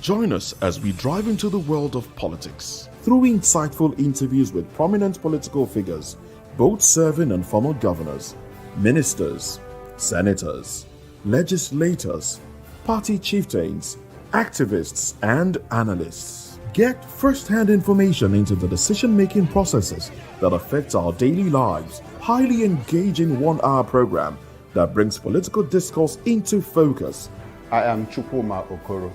Join us as we dive into the world of politics through insightful interviews with prominent political figures, both serving and former governors, ministers, senators, legislators, party chieftains, activists, and analysts. Get first-hand information into the decision-making processes that affect our daily lives. Highly engaging one-hour program that brings political discourse into focus. I am Chukwuma Okoro.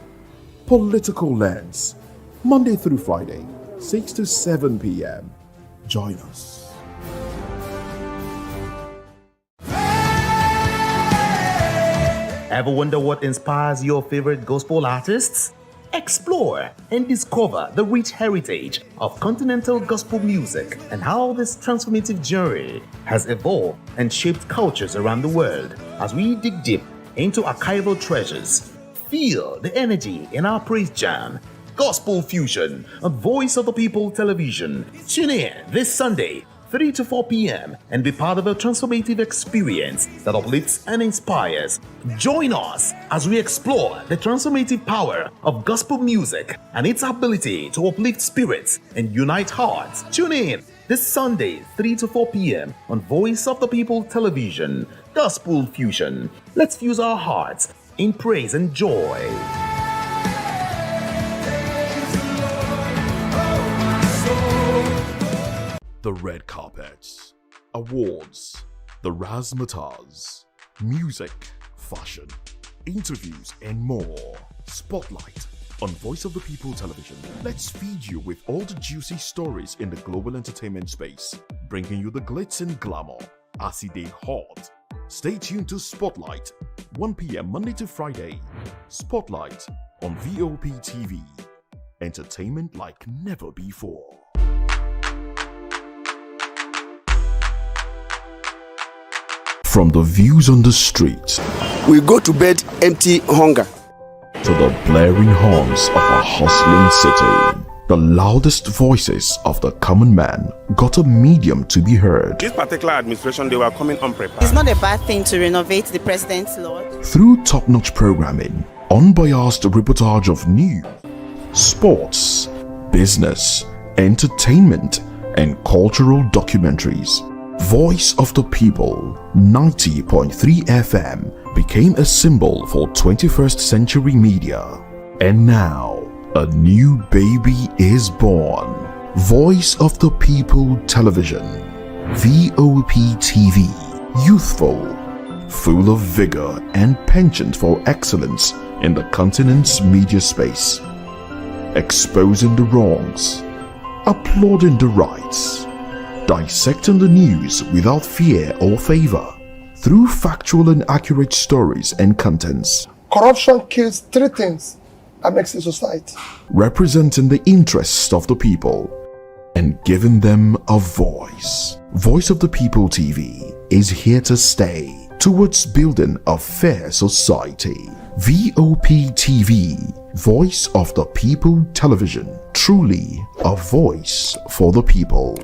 Political Lens, Monday through Friday, 6 to 7 p.m. Join us. Ever wonder what inspires your favorite gospel artists? Explore and discover the rich heritage of continental gospel music and how this transformative journey has evolved and shaped cultures around the world as we dig deep into archival treasures. Feel the energy in our praise jam, Gospel Fusion, on Voice of the People Television. Tune in this Sunday, 3 to 4 p.m. and be part of a transformative experience that uplifts and inspires. Join us as we explore the transformative power of gospel music and its ability to uplift spirits and unite hearts. Tune in this Sunday, 3 to 4 p.m. on Voice of the People Television, Gospel Fusion. Let's fuse our hearts in praise and joy. The red carpets, awards, the razzmatazz, music, fashion, interviews, and more. Spotlight on Voice of the People Television. Let's feed you with all the juicy stories in the global entertainment space, bringing you the glitz and glamour as it is hot. Stay tuned to Spotlight, 1 p.m. Monday to Friday. Spotlight on VOP TV. Entertainment like never before. From the views on the streets, we go to bed empty hunger, to the blaring horns of a hustling city. The loudest voices of the common man got a medium to be heard. This particular administration, they were coming unprepared. It's not a bad thing to renovate the president's lodge. Through top-notch programming, unbiased reportage of news, sports, business, entertainment, and cultural documentaries, Voice of the People 90.3 FM became a symbol for 21st century media. And now, a new baby is born. Voice of the People Television, VOP TV. Youthful, full of vigor and penchant for excellence in the continent's media space. Exposing the wrongs, applauding the rights, dissecting the news without fear or favor, through factual and accurate stories and contents. Corruption kills three things that makes a society. Representing the interests of the people and giving them a voice. Voice of the People TV is here to stay. towards building a fair society. VOP TV, Voice of the People Television, truly a voice for the people.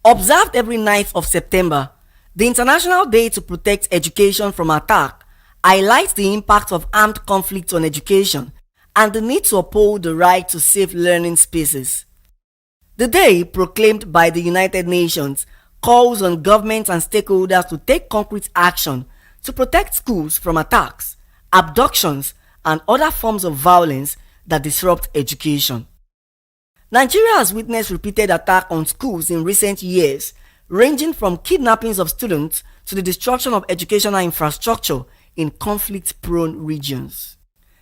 Observed every 9th of September, the International Day to Protect Education from Attack highlights the impact of armed conflict on education and the need to uphold the right to safe learning spaces. The day, proclaimed by the United Nations, calls on governments and stakeholders to take concrete action to protect schools from attacks, abductions, and other forms of violence that disrupt education. Nigeria has witnessed repeated attacks on schools in recent years, ranging from kidnappings of students to the destruction of educational infrastructure in conflict-prone regions.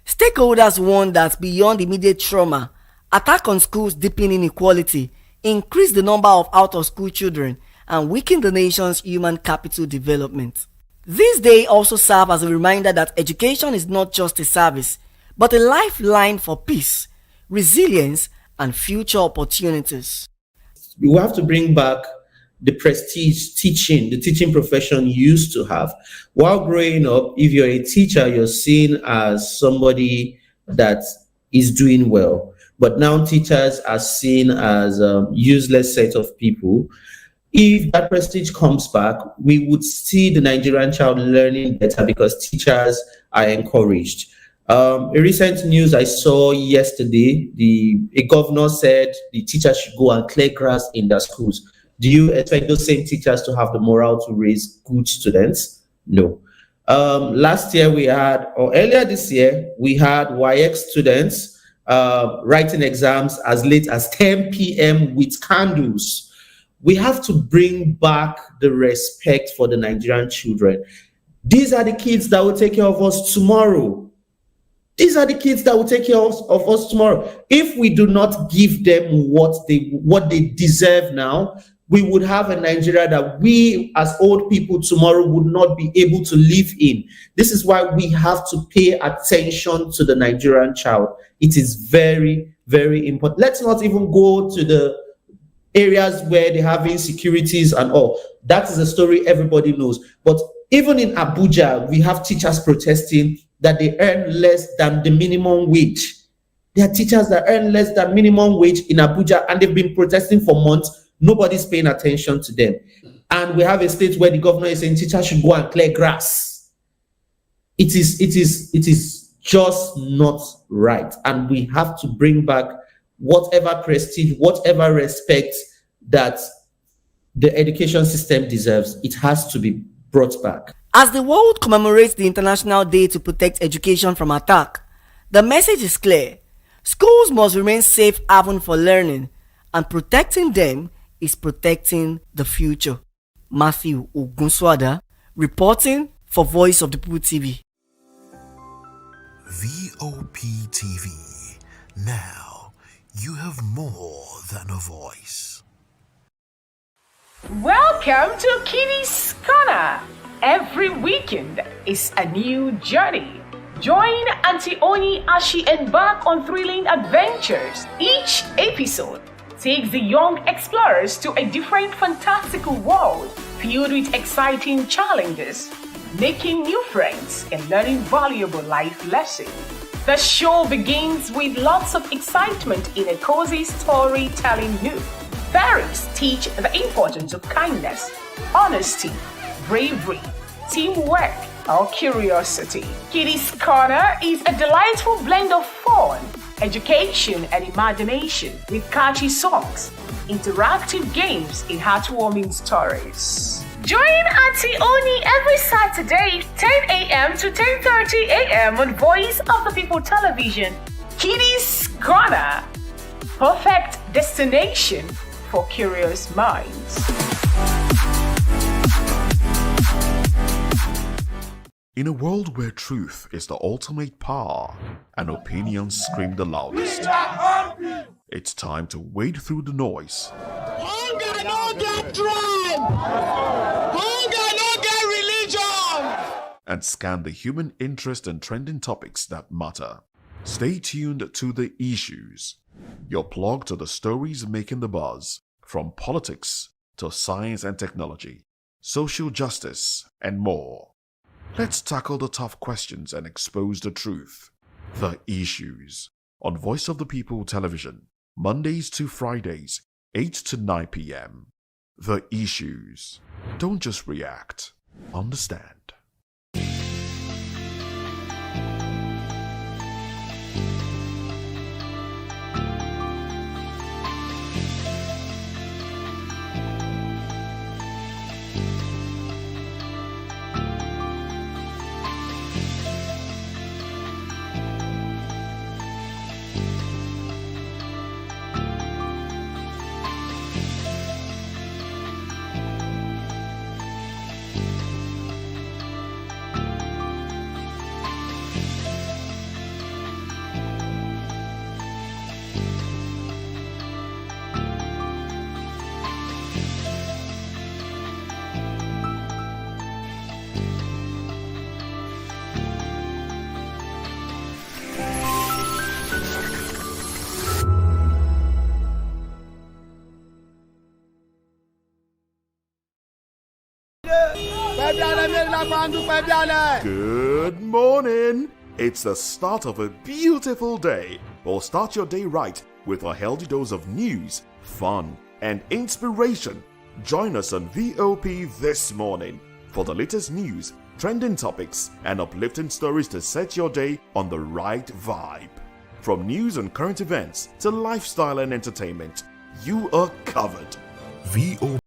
Stakeholders warn that beyond immediate trauma, attack on schools deepen inequality, increase the number of out-of-school children, and weaken the nation's human capital development. This day also serves as a reminder that education is not just a service, but a lifeline for peace, resilience, and future opportunities. We have to bring back the prestige the teaching profession used to have. While growing up, if you're a teacher, you're seen as somebody that is doing well. But now teachers are seen as a useless set of people. If that prestige comes back, we would see the Nigerian child learning better because teachers are encouraged. A recent news I saw yesterday, a governor said the teachers should go and clear grass in their schools. Do you expect those same teachers to have the morale to raise good students? No. Last year earlier this year, we had WAEC students writing exams as late as 10 p.m. with candles. We have to bring back the respect for the Nigerian children. These are the kids that will take care of us tomorrow. These are the kids that will take care of us tomorrow. If we do not give them what they deserve now, we would have a Nigeria that we as old people tomorrow would not be able to live in. This is why we have to pay attention to the Nigerian child. It is very, very important. Let's not even go to the areas where they have insecurities and all. That is a story everybody knows. But even in Abuja, we have teachers protesting that they earn less than the minimum wage. There are teachers that earn less than minimum wage in Abuja, and they've been protesting for months. Nobody's paying attention to them. And we have a state where the governor is saying teachers should go and clear grass. It is just not right. And we have to bring back whatever prestige, whatever respect that the education system deserves. It has to be brought back. As the world commemorates the International Day to Protect Education from Attack, the message is clear. Schools must remain safe haven for learning, and protecting them is protecting the future. Matthew Ogunswada, reporting for Voice of the People TV. VOP TV. Now, you have more than a voice. Welcome to Kitty's Corner. Every weekend is a new journey. Join Auntie Oni as she embarks on thrilling adventures. Each episode takes the young explorers to a different fantastical world filled with exciting challenges, making new friends and learning valuable life lessons. The show begins with lots of excitement in a cozy storytelling mood. Parents teach the importance of kindness, honesty, bravery, teamwork, or curiosity. Kitty's Corner is a delightful blend of fun, education, and imagination with catchy songs, interactive games, and heartwarming stories. Join Auntie Oni every Saturday, 10 a.m. to 10:30 a.m. on Voice of the People Television. Kitty's Corner, perfect destination for curious minds. In a world where truth is the ultimate power and opinions scream the loudest, it's time to wade through the noise. Hunger no get tribe! Hunger no get religion! And scan the human interest and trending topics that matter. Stay tuned to The Issues, your plug to the stories making the buzz, from politics to science and technology, social justice, and more. Let's tackle the tough questions and expose the truth. The Issues on Voice of the People Television, Mondays to Fridays, 8 to 9 p.m. The Issues. Don't just react. Understand. Good morning. It's the start of a beautiful day. Well, start your day right with a healthy dose of news, fun, and inspiration. Join us on VOP this morning for the latest news, trending topics, and uplifting stories to set your day on the right vibe. From news and current events to lifestyle and entertainment, you are covered. VOP.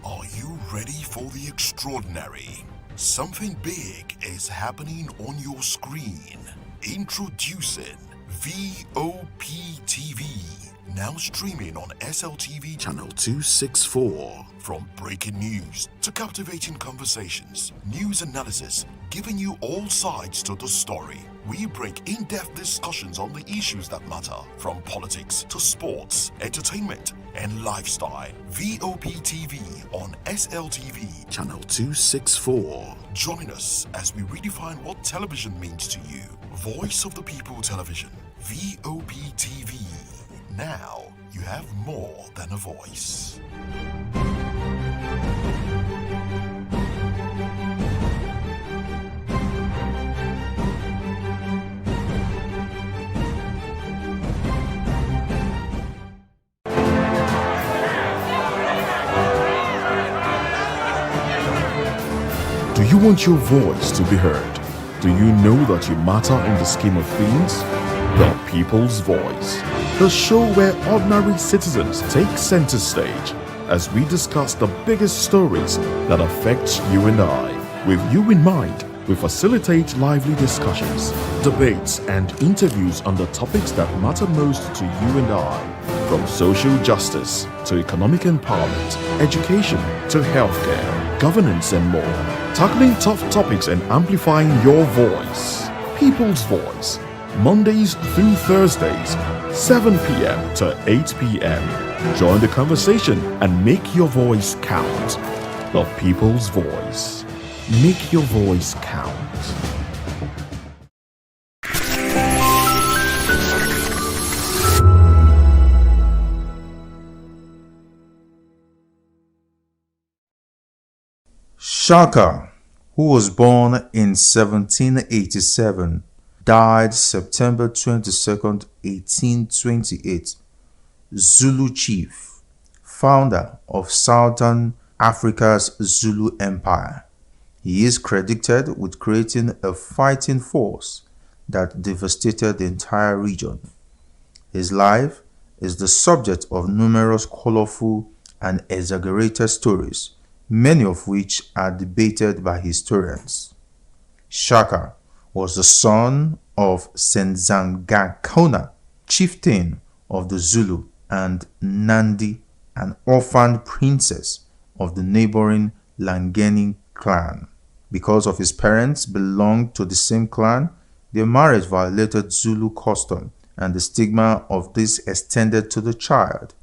Are you ready for the extraordinary? Something big is happening on your screen. Introducing VOP TV. Now streaming on SLTV channel 264. From breaking news to captivating conversations, news analysis, giving you all sides to the story. We bring in-depth discussions on the issues that matter, from politics to sports, entertainment, and lifestyle. VOP TV on SLTV channel 264. Join us as we redefine what television means to you. Voice of the People Television, VOP TV. Now you have more than a voice. Do you want your voice to be heard? Do you know that you matter in the scheme of things? The People's Voice, the show where ordinary citizens take center stage as we discuss the biggest stories that affect you and I. With you in mind, we facilitate lively discussions, debates, and interviews on the topics that matter most to you and I. From social justice to economic empowerment, education to healthcare, governance, and more. Tackling tough topics and amplifying your voice. People's Voice. Mondays through Thursdays, 7 p.m. to 8 p.m. Join the conversation and make your voice count. The People's Voice. Make your voice count. Shaka, who was born in 1787, died September 22nd, 1828. Zulu chief, founder of Southern Africa's Zulu Empire. He is credited with creating a fighting force that devastated the entire region. His life is the subject of numerous colorful and exaggerated stories, many of which are debated by historians. Shaka was the son of Senzangakona, chieftain of the Zulu, and Nandi, an orphaned princess of the neighboring Langeni clan. Because of his parents belonged to the same clan, their marriage violated Zulu custom, and the stigma of this extended to the child.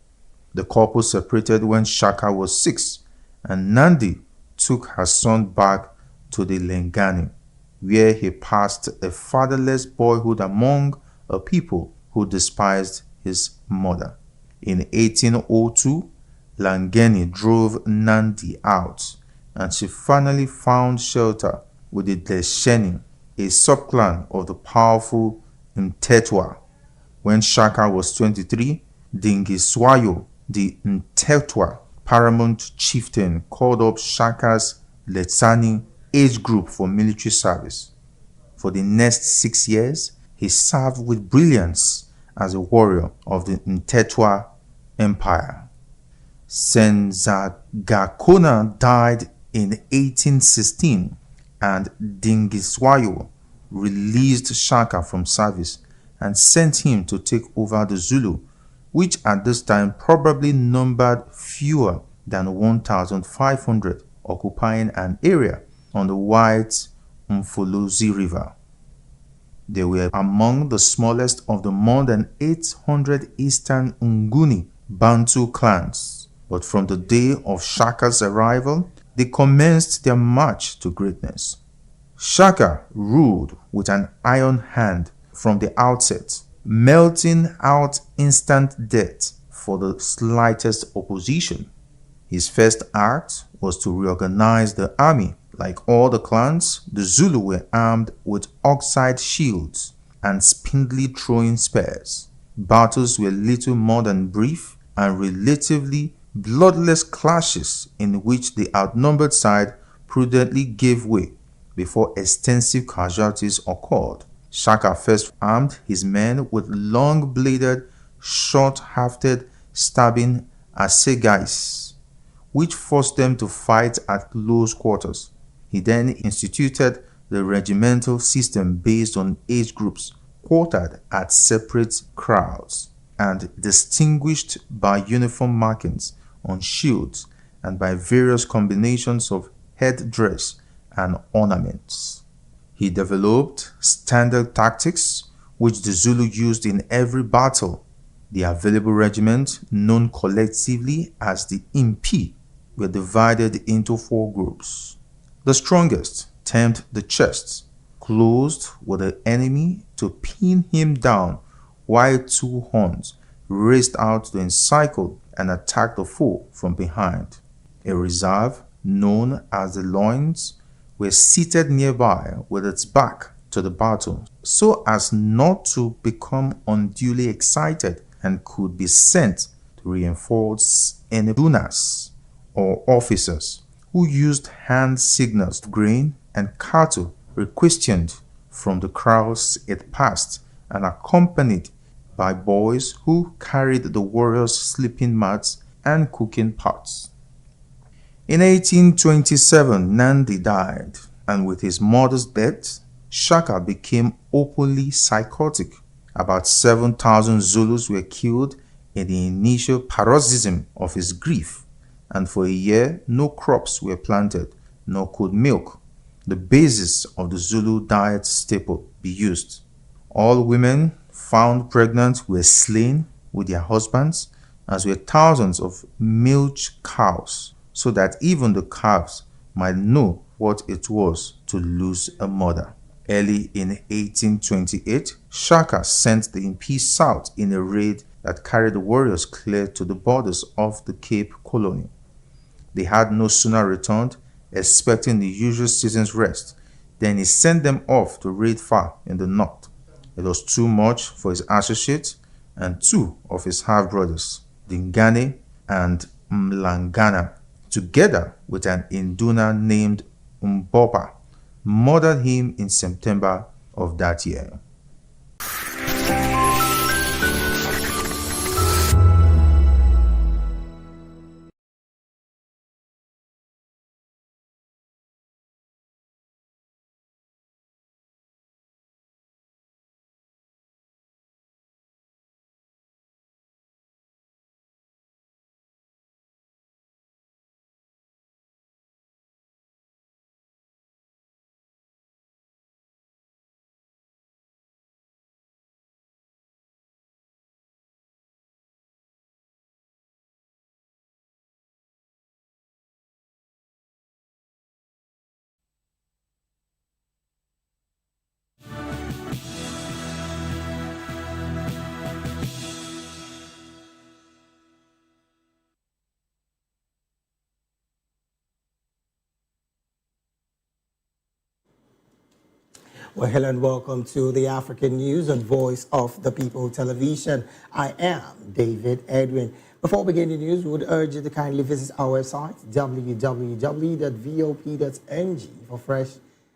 The couple separated when Shaka was 6, and Nandi took her son back to the Lengani. where he passed a fatherless boyhood among a people who despised his mother. In 1802, Langeni drove Nandi out, and she finally found shelter with the Desheni, a subclan of the powerful Mtetwa. When Shaka was 23, Dingiswayo, the Mtetwa paramount chieftain, called up Shaka's Letsani age group for military service. For the next 6 years, he served with brilliance as a warrior of the Mtetwa Empire. Senzagakona died in 1816, and Dingiswayo released Shaka from service and sent him to take over the Zulu, which at this time probably numbered fewer than 1,500, occupying an area on the White Mfolozi River. They were among the smallest of the more than 800 Eastern Nguni Bantu clans, but from the day of Shaka's arrival, they commenced their march to greatness. Shaka ruled with an iron hand from the outset, melting out instant death for the slightest opposition. His first act was to reorganize the army. Like all the clans, the Zulu were armed with oxide shields and spindly throwing spears. Battles were little more than brief and relatively bloodless clashes in which the outnumbered side prudently gave way before extensive casualties occurred. Shaka first armed his men with long-bladed, short-hafted stabbing assegais, which forced them to fight at close quarters. He then instituted the regimental system based on age groups quartered at separate crowds and distinguished by uniform markings on shields and by various combinations of headdress and ornaments. He developed standard tactics which the Zulu used in every battle. The available regiments, known collectively as the Impi, were divided into 4 groups. The strongest, termed the chest, closed with the enemy to pin him down, while 2 horns raced out to encircle and attack the foe from behind. A reserve, known as the loins, were seated nearby with its back to the battle so as not to become unduly excited, and could be sent to reinforce any dunas or officers who used hand signals to grain and cattle requestioned from the crowds it passed, and accompanied by boys who carried the warriors' sleeping mats and cooking pots. In 1827, Nandi died, and with his mother's death, Shaka became openly psychotic. About 7,000 Zulus were killed in the initial paroxysm of his grief, and for a year no crops were planted, nor could milk, the basis of the Zulu diet staple, be used. All women found pregnant were slain with their husbands, as were thousands of milch cows, so that even the calves might know what it was to lose a mother. Early in 1828, Shaka sent the Impi south in a raid that carried the warriors clear to the borders of the Cape Colony. They had no sooner returned, expecting the usual season's rest, than he sent them off to raid far in the north. It was too much for his associates, and 2 of his half-brothers, Dingane and Mlangana, together with an Induna named Mbopa, murdered him in September of that year. Well, hello and welcome to the African News on Voice of the People Television. I am David Edwin. Before we begin the news, we would urge you to kindly visit our website, www.vop.ng, for fresh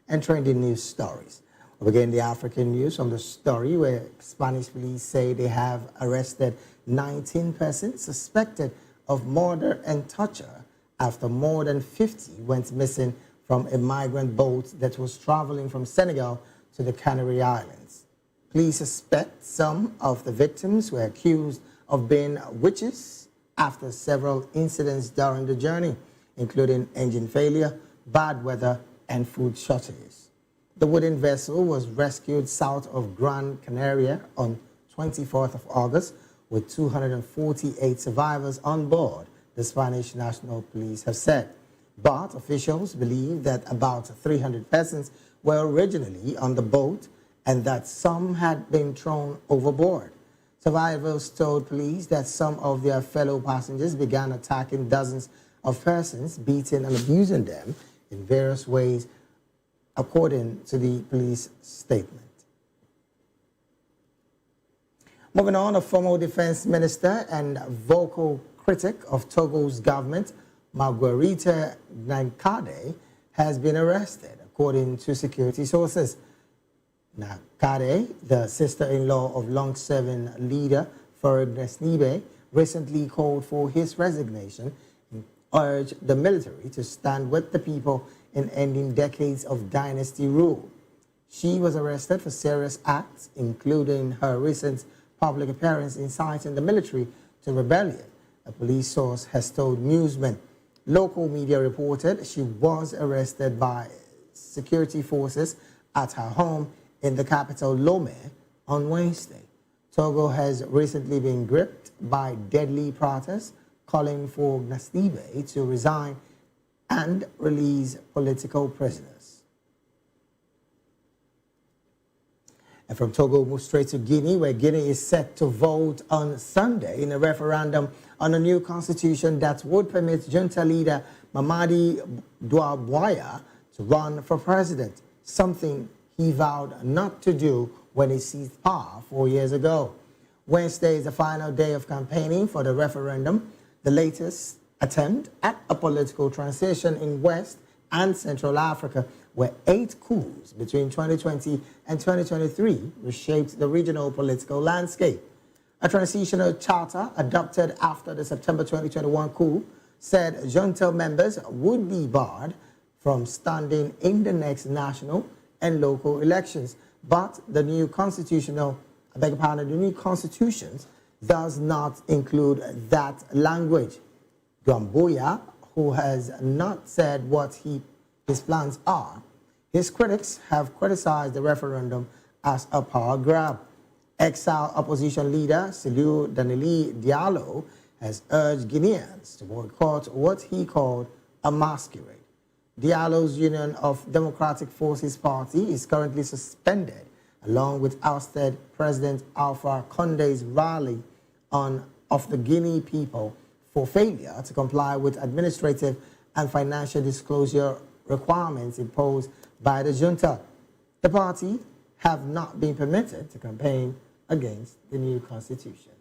and trending news stories. We begin the African News from the story where Spanish police say they have arrested 19 persons suspected of murder and torture after more than 50 went missing from a migrant boat that was traveling from Senegal to the Canary Islands. Police suspect some of the victims were accused of being witches after several incidents during the journey, including engine failure, bad weather, and food shortages. The wooden vessel was rescued south of Gran Canaria on 24th of August with 248 survivors on board, the Spanish National Police have said. But officials believe that about 300 persons were originally on the boat and that some had been thrown overboard. Survivors told police that some of their fellow passengers began attacking dozens of persons, beating and abusing them in various ways, according to the police statement. Moving on, a former defense minister and vocal critic of Togo's government, Marguerite Nankade, has been arrested, according to security sources. Nankade, the sister-in-law of long-serving leader Farid Gnassingbé, recently called for his resignation and urged the military to stand with the people in ending decades of dynasty rule. She was arrested for serious acts, including her recent public appearance inciting the military to rebellion, a police source has told newsmen. Local media reported she was arrested by security forces at her home in the capital Lomé on Wednesday. Togo has recently been gripped by deadly protests calling for Gnassingbé to resign and release political prisoners. And from Togo, move straight to Guinea, where Guinea is set to vote on Sunday in a referendum on a new constitution that would permit junta leader Mamadi Doumbouya to run for president, something he vowed not to do when he seized power 4 years ago. Wednesday is the final day of campaigning for the referendum, the latest attempt at a political transition in West and Central Africa, where 8 coups between 2020 and 2023 reshaped the regional political landscape. A transitional charter adopted after the September 2021 coup said junta members would be barred from standing in the next national and local elections. But the new constitution does not include that language. Doumbouya, who has not said what his plans are, his critics have criticized the referendum as a power grab. Exiled opposition leader Cellou Dalein Diallo has urged Guineans to boycott what he called a masquerade. Diallo's Union of Democratic Forces Party is currently suspended, along with ousted President Alpha Conde's rally of the Guinea people for failure to comply with administrative and financial disclosure requirements imposed by the junta. The party have not been permitted to campaign against the new constitution.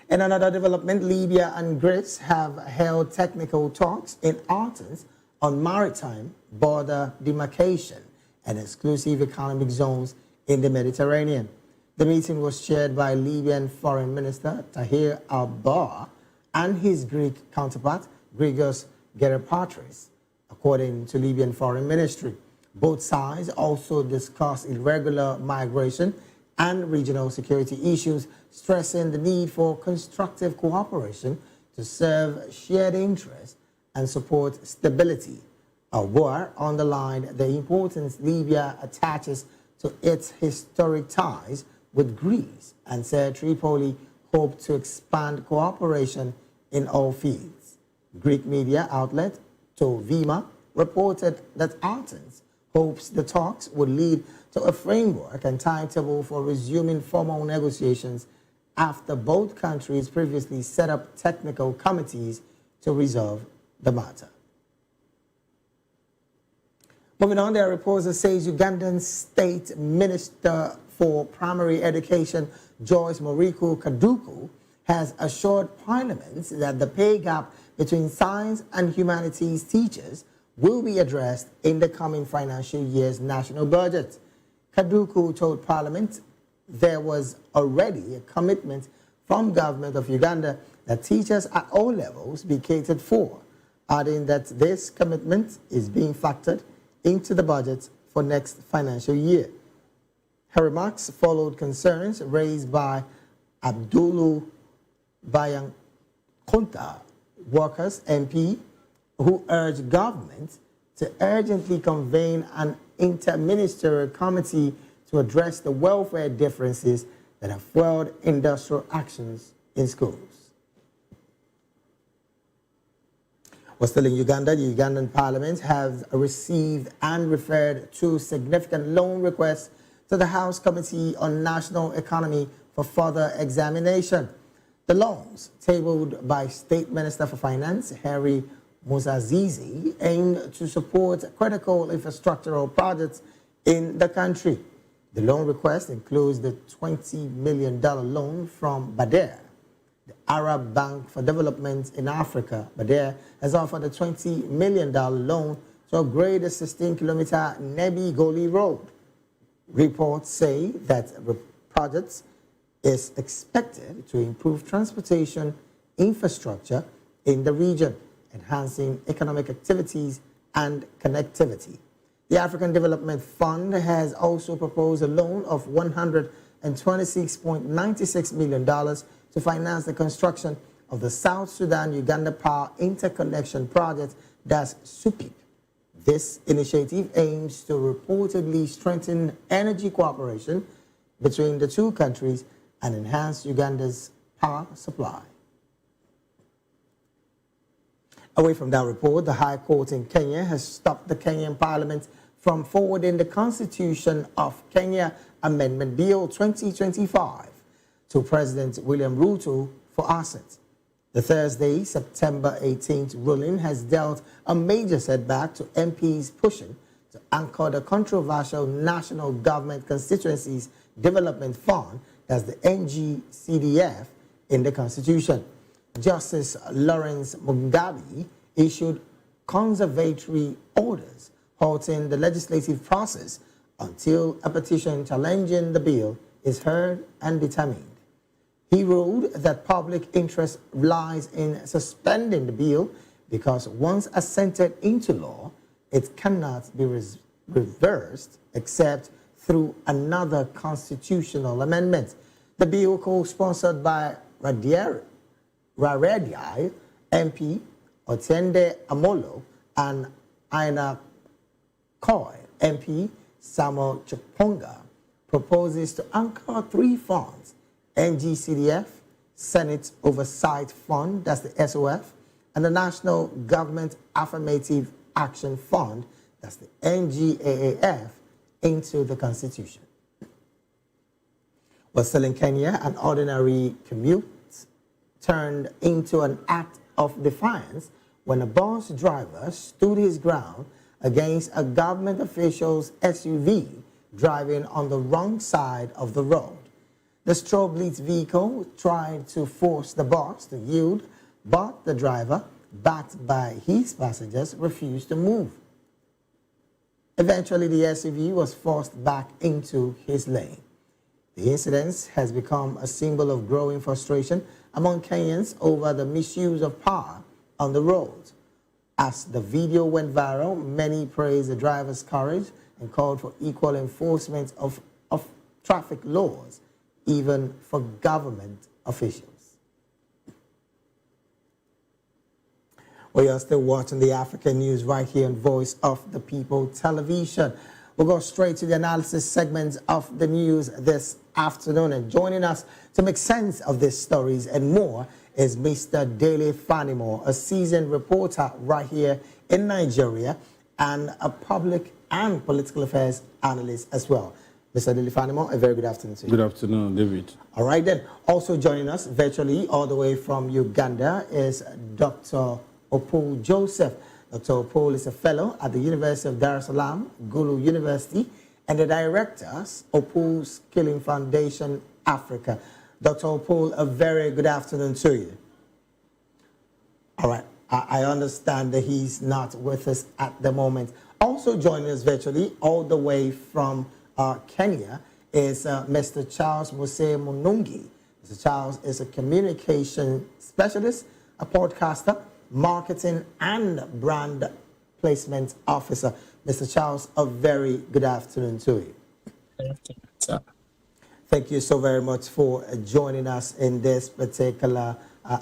In another development, Libya and Greece have held technical talks in Athens on maritime border demarcation and exclusive economic zones in the Mediterranean. The meeting was chaired by Libyan Foreign Minister Tahir al-Bar and his Greek counterpart, Grigos Gerapatris, according to Libyan Foreign Ministry. Both sides also discussed irregular migration and regional security issues, stressing the need for constructive cooperation to serve shared interests and support stability. Al-Bar underlined the importance Libya attaches to its historic ties with Greece and said Tripoli hoped to expand cooperation in all fields. Greek media outlet Tovima reported that Athens hopes the talks would lead to a framework and timetable for resuming formal negotiations after both countries previously set up technical committees to resolve the matter. Moving on, there are reports that says Ugandan State Minister for Primary Education, Joyce Muriku Kaduku, has assured Parliament that the pay gap between science and humanities teachers will be addressed in the coming financial year's national budget. Kaduku told Parliament there was already a commitment from government of Uganda that teachers at all levels be catered for, adding that this commitment is being factored into the budget for next financial year. Her remarks followed concerns raised by Abdulu Bayankonta Workers MP, who urged government to urgently convene an interministerial committee to address the welfare differences that have fueled industrial actions in schools. Well, still in Uganda, the Ugandan Parliament has received and referred two significant loan requests to the House Committee on National Economy for further examination. The loans, tabled by State Minister for Finance, Harry Muzazizi, aim to support critical infrastructural projects in the country. The loan request includes the $20 million loan from Badr, the Arab Bank for Development in Africa. Badr has offered a $20 million loan to upgrade the 16-kilometer Nebi Goli Road. Reports say that the project is expected to improve transportation infrastructure in the region, enhancing economic activities and connectivity. The African Development Fund has also proposed a loan of $126.96 million to finance the construction of the South Sudan-Uganda Power Interconnection Project, that's SUPIP. This initiative aims to reportedly strengthen energy cooperation between the two countries and enhance Uganda's power supply. Away from that report, the High Court in Kenya has stopped the Kenyan Parliament from forwarding the Constitution of Kenya Amendment Bill 2025 to President William Ruto for assent. The Thursday, September 18th ruling has dealt a major setback to MPs pushing to anchor the controversial National Government Constituencies Development Fund, that's the NGCDF, in the Constitution. Justice Lawrence Mugabe issued conservatory orders halting the legislative process until a petition challenging the bill is heard and determined. He ruled that public interest lies in suspending the bill because once assented into law, it cannot be reversed except through another constitutional amendment. The bill, co-sponsored by Raredi MP, Otiende Amolo, and Aina Koi MP, Samuel Chiponga, proposes to anchor three funds: NGCDF, Senate Oversight Fund, that's the SOF, and the National Government Affirmative Action Fund, that's the NGAAF, into the Constitution. But still in Kenya, an ordinary commute turned into an act of defiance when a bus driver stood his ground against a government official's SUV driving on the wrong side of the road. The strobe-lit vehicle tried to force the bus to yield, but the driver, backed by his passengers, refused to move. Eventually, the SUV was forced back into his lane. The incident has become a symbol of growing frustration among Kenyans over the misuse of power on the roads. As the video went viral, many praised the driver's courage and called for equal enforcement of traffic laws, even for government officials. We are still watching the African news right here on Voice of the People television. We'll go straight to the analysis segments of the news this afternoon. And joining us to make sense of these stories and more is Mr. Dele Fanimo, a seasoned reporter right here in Nigeria and a public and political affairs analyst as well. Mr. Dele Fanimo, a very good afternoon to you. Good afternoon, David. All right then. Also joining us virtually all the way from Uganda is Dr. Opu Joseph. Dr. Opol is a fellow at the University of Dar es Salaam, Gulu University, and the director, Opol Skilling Foundation, Africa. Dr. Opol, a very good afternoon to you. All right, I understand that he's not with us at the moment. Also joining us virtually, all the way from Kenya, is Mr. Charles Muse Munungi. Mr. Charles is a communication specialist, a podcaster, marketing and brand placement officer. Mr. Charles, a very good afternoon to you. Good afternoon, sir. Thank you so very much for joining us in this particular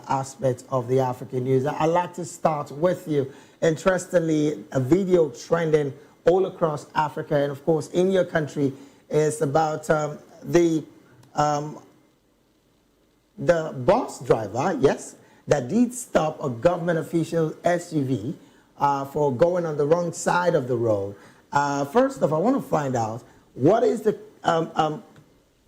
aspect of the African news. I'd like to start with you. Interestingly, a video trending all across Africa and, of course, in your country is about the bus driver, yes, that did stop a government official SUV for going on the wrong side of the road. First off, I want to find out what is the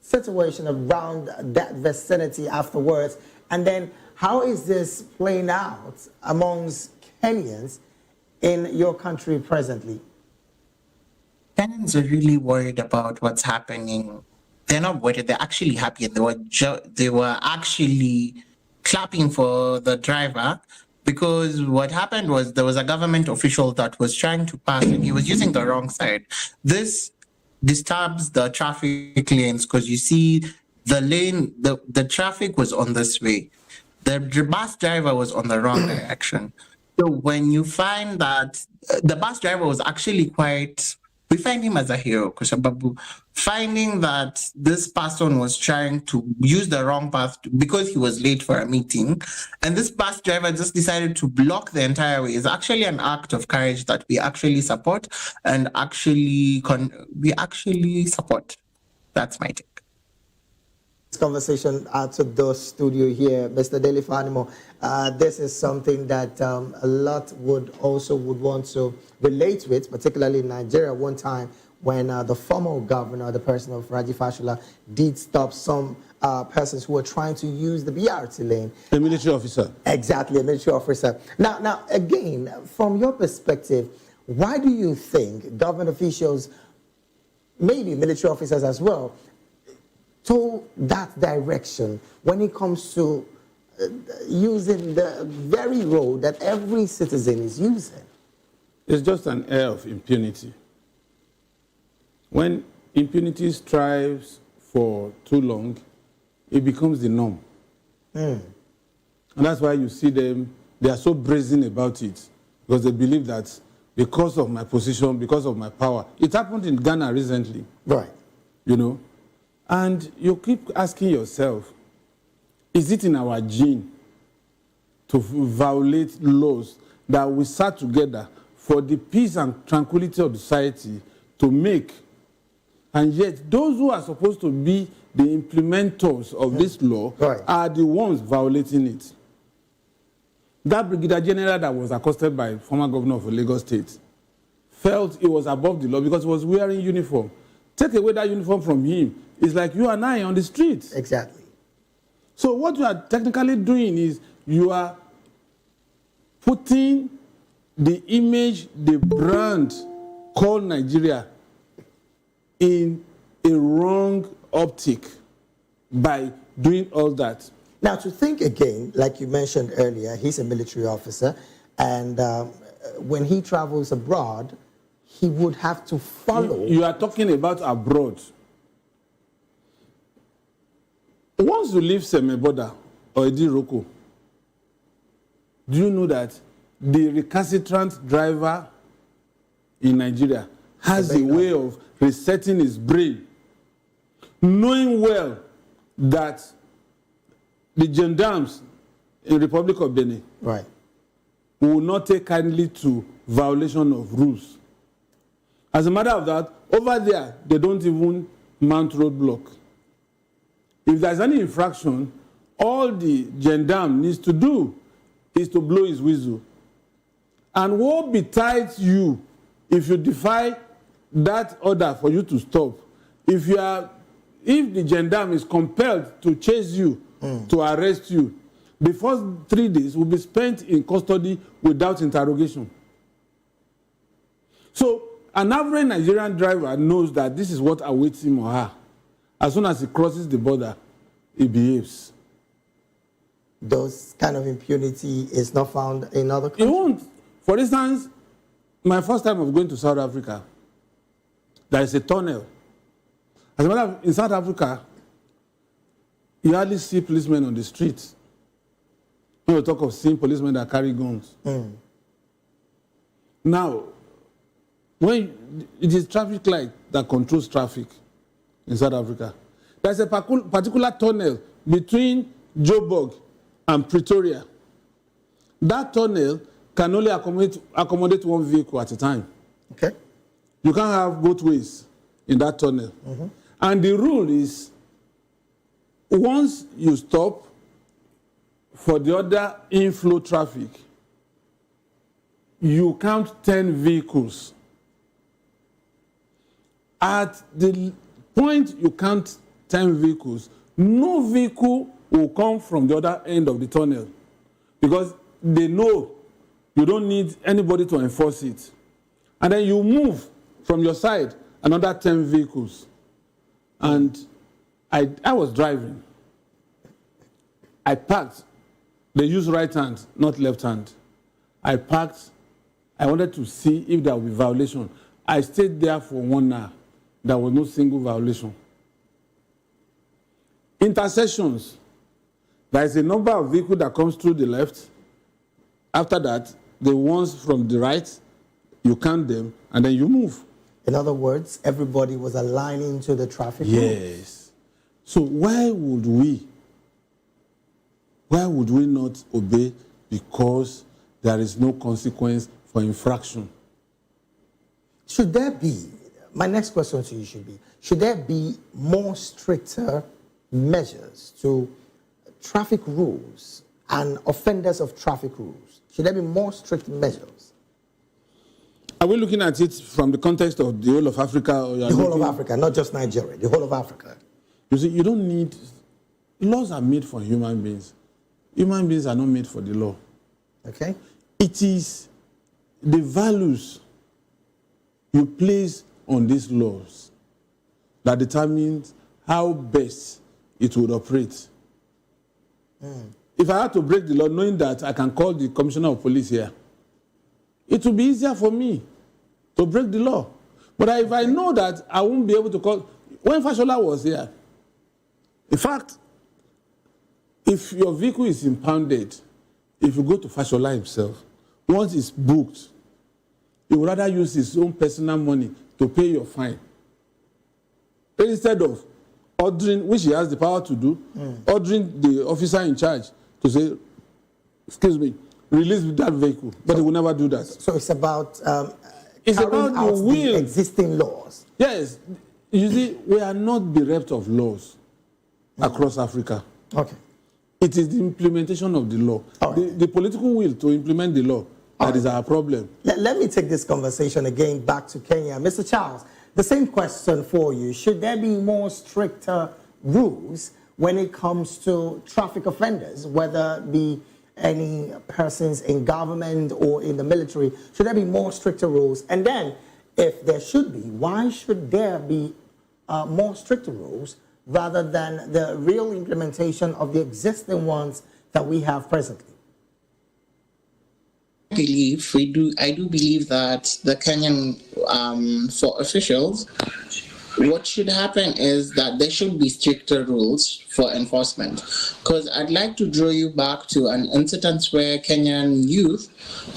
situation around that vicinity afterwards, and then how is this playing out amongst Kenyans in your country presently? Kenyans are really worried about what's happening. They're not worried, they're actually happy. They were actually clapping for the driver, because what happened was there was a government official that was trying to pass and he was using the wrong side. This disturbs the traffic lanes, because you see the lane, the traffic was on this way. The bus driver was on the wrong direction. So when you find that the bus driver was actually we find him as a hero, Kushababu, finding that this person was trying to use the wrong path because he was late for a meeting, and this bus driver just decided to block the entire way, is actually an act of courage that we actually support and we actually support. That's my take. This conversation out of the studio here, Mr. Delifanimo, this is something that a lot would want to relate with, particularly in Nigeria. One time when the former governor, the person of Raji Fashola, did stop some persons who were trying to use the BRT lane. A military officer. Exactly, a military officer. Now, again, from your perspective, why do you think government officials, maybe military officers as well, to that direction when it comes to using the very road that every citizen is using? It's just an air of impunity. When impunity strives for too long, it becomes the norm. And that's why you see them, they are so brazen about it, because they believe that because of my position, because of my power. It happened in Ghana recently. Right. You know? And you keep asking yourself, is it in our gene to violate laws that we sat together for the peace and tranquility of society to make? And yet, those who are supposed to be the implementers of this law are the ones violating it. That Brigadier General that was accosted by former governor of Lagos State felt it was above the law because he was wearing uniform. Take away that uniform from him, it's like you and I on the streets. Exactly. So what you are technically doing is you are putting the image, the brand called Nigeria in a wrong optic by doing all that. Now, to think again, like you mentioned earlier, he's a military officer, and when he travels abroad, he would have to follow. You are talking about abroad. Once you leave Semeboda or Ediroko, do you know that the recalcitrant driver in Nigeria has a way of resetting his brain, knowing well that the gendarmes in Republic of Benin will not take kindly to violation of rules. As a matter of that, over there, they don't even mount roadblock. If there's any infraction, all the gendarme needs to do is to blow his whistle. And woe betides you if you defy that order for you to stop. If the gendarme is compelled to chase you, to arrest you, the first 3 days will be spent in custody without interrogation. So an average Nigerian driver knows that this is what awaits him or her. As soon as he crosses the border, he behaves. Those kind of impunity is not found in other countries? It won't. For instance, my first time of going to South Africa, there is a tunnel. As a matter of, in South Africa, you hardly see policemen on the streets. When we talk of seeing policemen that carry guns. Now, when it is traffic light that controls traffic in South Africa, there's a particular tunnel between Joburg and Pretoria. That tunnel can only accommodate one vehicle at a time. Okay. You can't have both ways in that tunnel. And the rule is, once you stop for the other inflow traffic, you count 10 vehicles. At the point you count 10 vehicles, no vehicle will come from the other end of the tunnel because they know you don't need anybody to enforce it. And then you move from your side another 10 vehicles. And I was driving. I parked. They use right hand, not left hand. I parked. I wanted to see if there would be violation. I stayed there for 1 hour. There was no single violation. Intersections. There is a number of vehicles that comes through the left. After that, the ones from the right, you count them, and then you move. In other words, everybody was aligning to the traffic rules. Yes. So why would we not obey because there is no consequence for infraction? Should there be, my next question to you should there be more stricter measures to traffic rules and offenders of traffic rules? Should there be more strict measures? Are we looking at it from the context of the whole of Africa? Or the whole of Africa, not just Nigeria, the whole of Africa. You see, you don't need, laws are made for human beings. Human beings are not made for the law. Okay. It is the values you place on these laws that determines how best it would operate. If I had to break the law knowing that I can call the commissioner of police here, it would be easier for me to break the law. But if I know that I won't be able to call, when Fashola was here, in fact, if your vehicle is impounded, if you go to Fashola himself, once it's booked, he would rather use his own personal money to pay your fine. Instead of ordering, which he has the power to do, ordering the officer in charge to say, excuse me, release that vehicle. But he will never do that. So it's about it's about the will. Existing laws. Yes. You see, we are not bereft of laws across Africa. Okay. It is the implementation of the law. The political will to implement the law that is our problem. Let me take this conversation again back to Kenya. Mr. Charles, the same question for you. Should there be more stricter rules when it comes to traffic offenders, whether it be any persons in government or in the military? Should there be more stricter rules? And then, if there should be, why should there be more stricter rules rather than the real implementation of the existing ones that we have presently? I do believe that the Kenyan for officials, what should happen is that there should be stricter rules for enforcement. Because I'd like to draw you back to an incident where Kenyan youth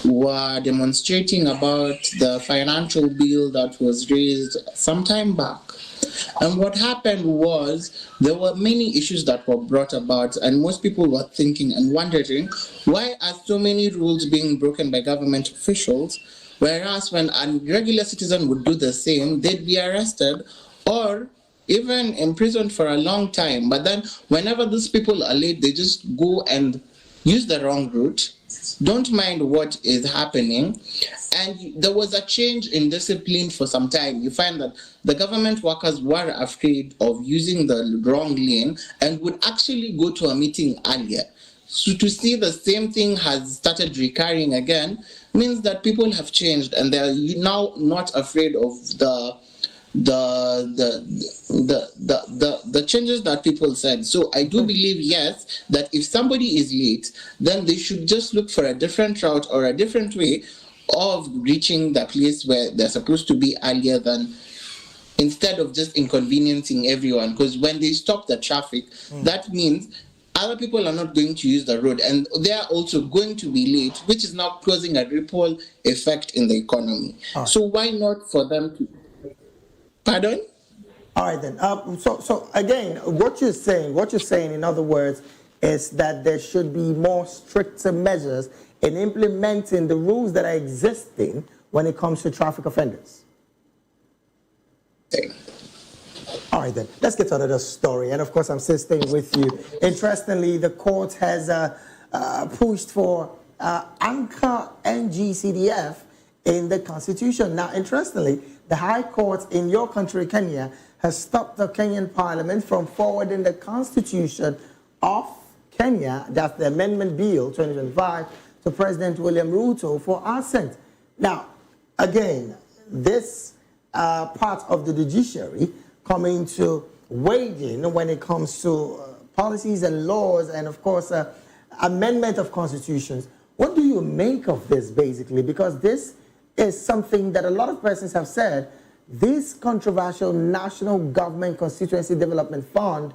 were demonstrating about the financial bill that was raised some time back. And what happened was there were many issues that were brought about, and most people were thinking and wondering, why are so many rules being broken by government officials, whereas when a regular citizen would do the same, they'd be arrested or even imprisoned for a long time. But then whenever these people are late, they just go and use the wrong route, don't mind what is happening. And there was a change in discipline for some time. You find that the government workers were afraid of using the wrong lane and would actually go to a meeting earlier. So to see the same thing has started recurring again means that people have changed and they're now not afraid of the changes that people said. So I do believe, yes, that if somebody is late, then they should just look for a different route or a different way of reaching the place where they're supposed to be earlier than, instead of just inconveniencing everyone. Because when they stop the traffic, that means other people are not going to use the road and they're also going to be late, which is now causing a ripple effect in the economy. Right. So why not for them to... Pardon? All right then. So again, what you're saying, in other words, is that there should be more stricter measures in implementing the rules that are existing when it comes to traffic offenders. Okay. All right then. Let's get to another story. And of course, I'm still staying with you. Interestingly, the court has pushed for anchor NGCDF in the Constitution. Now, interestingly, the High Court in your country, Kenya, has stopped the Kenyan Parliament from forwarding the Constitution of Kenya, that's the Amendment Bill 2025, to President William Ruto for assent. Now, again, this part of the judiciary coming to wade in when it comes to policies and laws and, of course, amendment of constitutions. What do you make of this, basically? Because this is something that a lot of persons have said, this controversial National Government Constituency Development Fund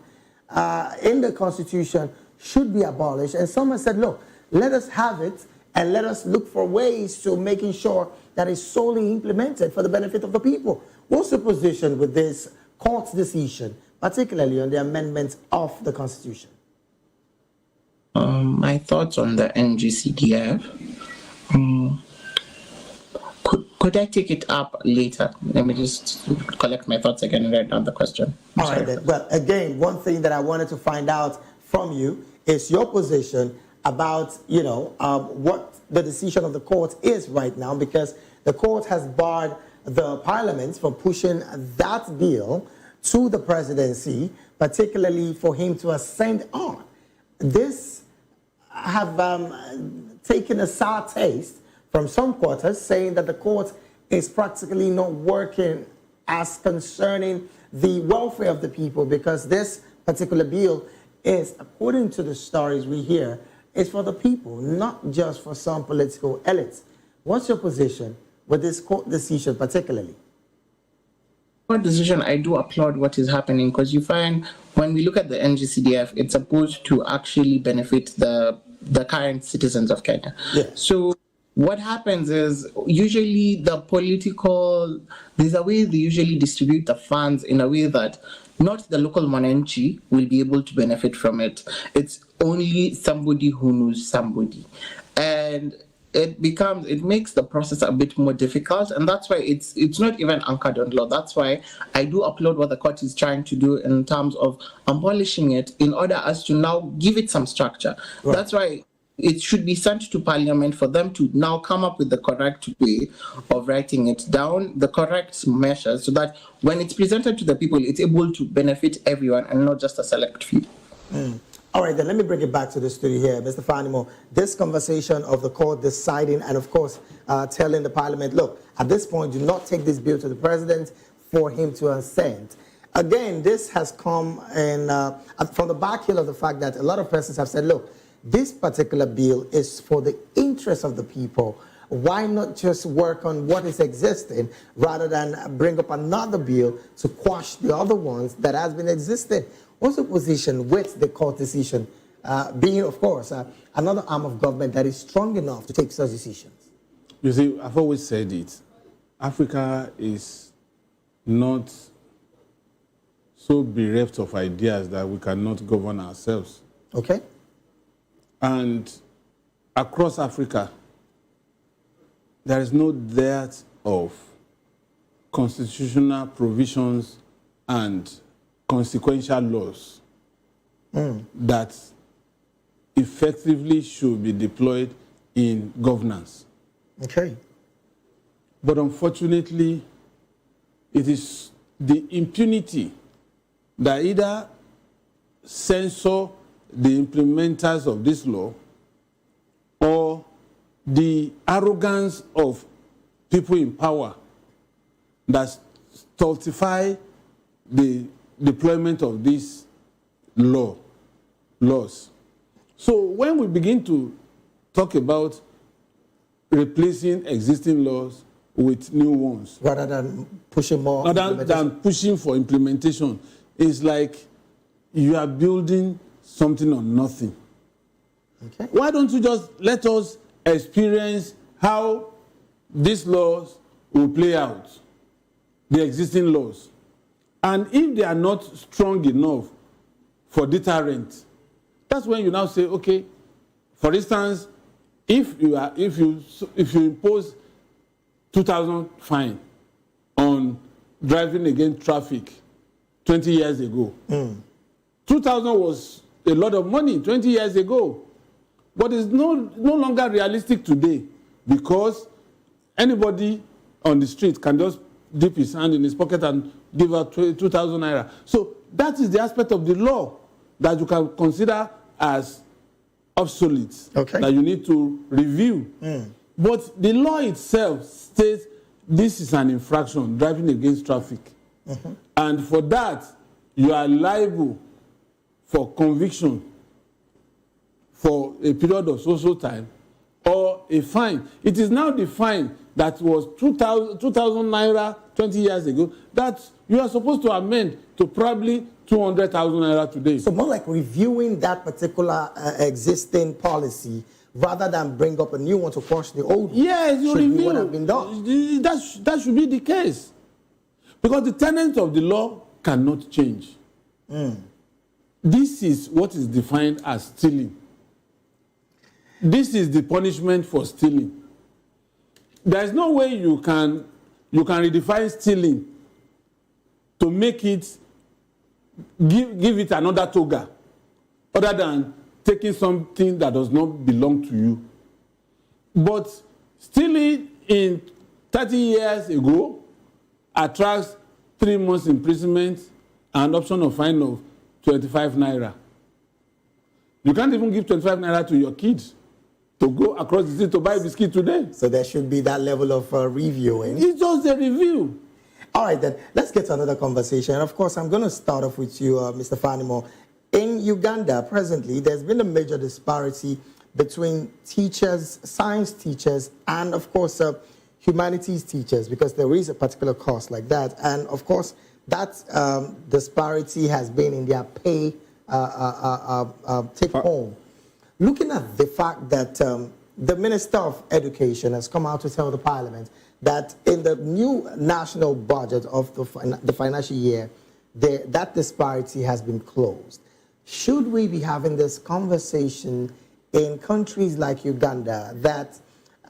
in the Constitution should be abolished. And someone said, look, let us have it and let us look for ways to making sure that it's solely implemented for the benefit of the people. What's your position with this court's decision, particularly on the amendments of the Constitution? My thoughts on the NGCDF. Could I take it up later? Let me just collect my thoughts again and write down the question. All right then. Well, again, one thing that I wanted to find out from you is your position about, what the decision of the court is right now, because the court has barred the parliament from pushing that bill to the presidency, particularly for him to ascend on. This have taken a sour taste from some quarters, saying that the court is practically not working as concerning the welfare of the people, because this particular bill is, according to the stories we hear, is for the people, not just for some political elites. What's your position with this court decision particularly? Court decision, I do applaud what is happening, because you find when we look at the NGCDF, it's supposed to actually benefit the current citizens of Kenya. Yeah. So what happens is usually there's a way they usually distribute the funds in a way that not the local mwananchi will be able to benefit from it. It's only somebody who knows somebody. And it makes the process a bit more difficult, and that's why it's not even anchored on law. That's why I do applaud what the court is trying to do in terms of abolishing it in order as to now give it some structure. Right. That's why it should be sent to Parliament for them to now come up with the correct way of writing it down, the correct measures, so that when it's presented to the people, it's able to benefit everyone and not just a select few. All right, then let me bring it back to the studio here. Mr. Fanimo, this conversation of the court deciding and, of course, telling the Parliament, look, at this point, do not take this bill to the President for him to assent. Again, this has come in, from the back heel of the fact that a lot of persons have said, look, this particular bill is for the interest of the people. Why not just work on what is existing rather than bring up another bill to quash the other ones that has been existing? What's the position with the court decision being, of course, another arm of government that is strong enough to take such decisions? You see, I've always said it. Africa is not so bereft of ideas that we cannot govern ourselves. Okay. And across Africa, there is no dearth of constitutional provisions and consequential laws that effectively should be deployed in governance. Okay. But unfortunately, it is the impunity that either censor the implementers of this law or the arrogance of people in power that stultify the deployment of these laws. So when we begin to talk about replacing existing laws with new ones, rather than pushing more, rather than pushing for implementation, it's like you are building something on nothing. Okay. Why don't you just let us experience how these laws will play out, the existing laws? And if they are not strong enough for deterrent, that's when you now say, okay, for instance, if you impose 2,000 fine on driving against traffic 20 years ago, 2,000 was a lot of money 20 years ago, but it's no longer realistic today because anybody on the street can just dip his hand in his pocket and give out 2,000 naira. So that is the aspect of the law that you can consider as obsolete, that you need to review. But the law itself states this is an infraction, driving against traffic. And for that, you are liable for conviction for a period of so time or a fine. It is now the fine that was 2,000 naira 20 years ago that you are supposed to amend to probably 200,000 naira today. So more like reviewing that particular existing policy rather than bring up a new one to quash the old one. Yes, you review review. what has been done. That should be the case. Because the tenets of the law cannot change. This is what is defined as stealing. This is the punishment for stealing. There is no way you can redefine stealing to make it give it another toga other than taking something that does not belong to you. But stealing in 30 years ago attracts 3 months imprisonment and option of fine of 25 naira. You can't even give 25 naira to your kids to go across the street to buy biscuit today. So there should be that level of reviewing. It's just a review. All right, then, let's get to another conversation. And of course, I'm going to start off with you, Mr. Fanimo. In Uganda, presently, there's been a major disparity between teachers, science teachers, and of course, humanities teachers, because there is a particular course like that. And of course, that disparity has been in their pay take home. Looking at the fact that the Minister of Education has come out to tell the Parliament that in the new national budget of the financial year, that disparity has been closed. Should we be having this conversation in countries like Uganda that,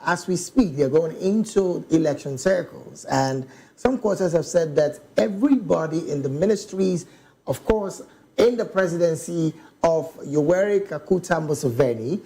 as we speak, they're going into election circles? And some quarters have said that everybody in the ministries, of course, in the presidency of Yoweri Kaguta Museveni,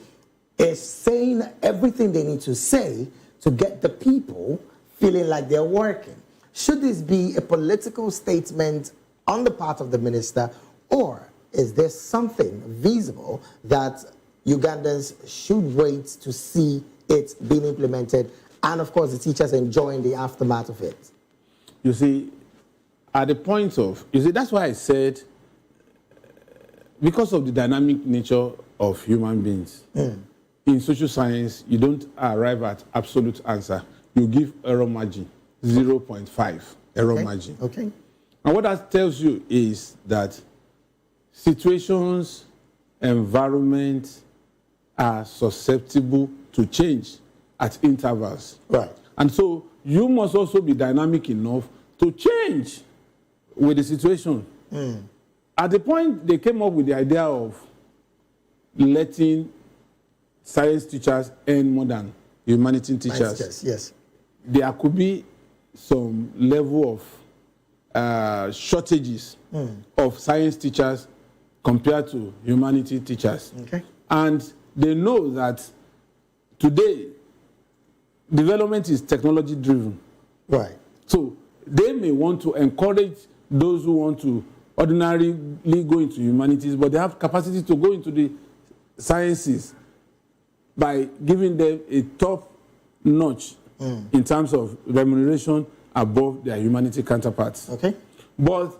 is saying everything they need to say to get the people feeling like they're working. Should this be a political statement on the part of the minister, or is there something visible that Ugandans should wait to see it being implemented, and of course the teachers enjoying the aftermath of it? You see, at the point of, that's why I said, because of the dynamic nature of human beings, in social science, you don't arrive at absolute answer. You give error margin, 0.5 error margin. Okay. And what that tells you is that situations, environment are susceptible to change at intervals. Right. And so you must also be dynamic enough to change with the situation. At the point they came up with the idea of letting science teachers earn more than humanities teachers, yes, there could be some level of shortages of science teachers compared to humanities teachers. Okay. And they know that today development is technology driven. Right. So they may want to encourage those who want to ordinarily go into humanities, but they have capacity to go into the sciences by giving them a top notch in terms of remuneration above their humanity counterparts. Okay. But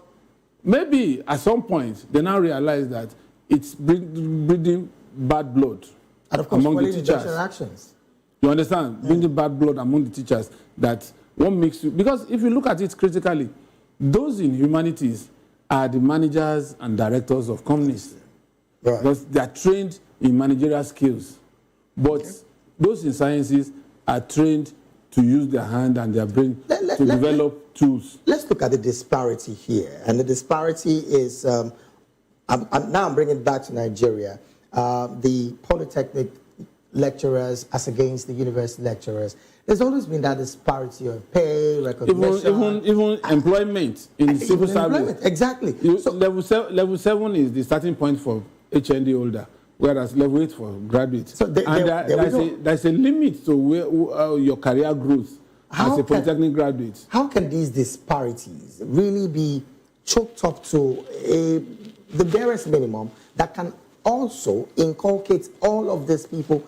maybe at some point they now realize that it's breeding bad blood and of course, among the teachers. Actions. You understand? Breeding bad blood among the teachers. That what makes you, because if you look at it critically, those in humanities are the managers and directors of companies. Right. Because they are trained in managerial skills. But those in sciences are trained to use their hand and their brain to develop tools. Let's look at the disparity here. And the disparity is, now I'm bringing it back to Nigeria. The polytechnic lecturers as against the university lecturers. There's always been that disparity of pay, recognition. Even employment in the civil service. Exactly. Level 7 is the starting point for HND holder, whereas level 8 for graduates. So there's a limit to where your career growth as a polytechnic graduate. How can these disparities really be choked up to the barest minimum that can also inculcate all of these people,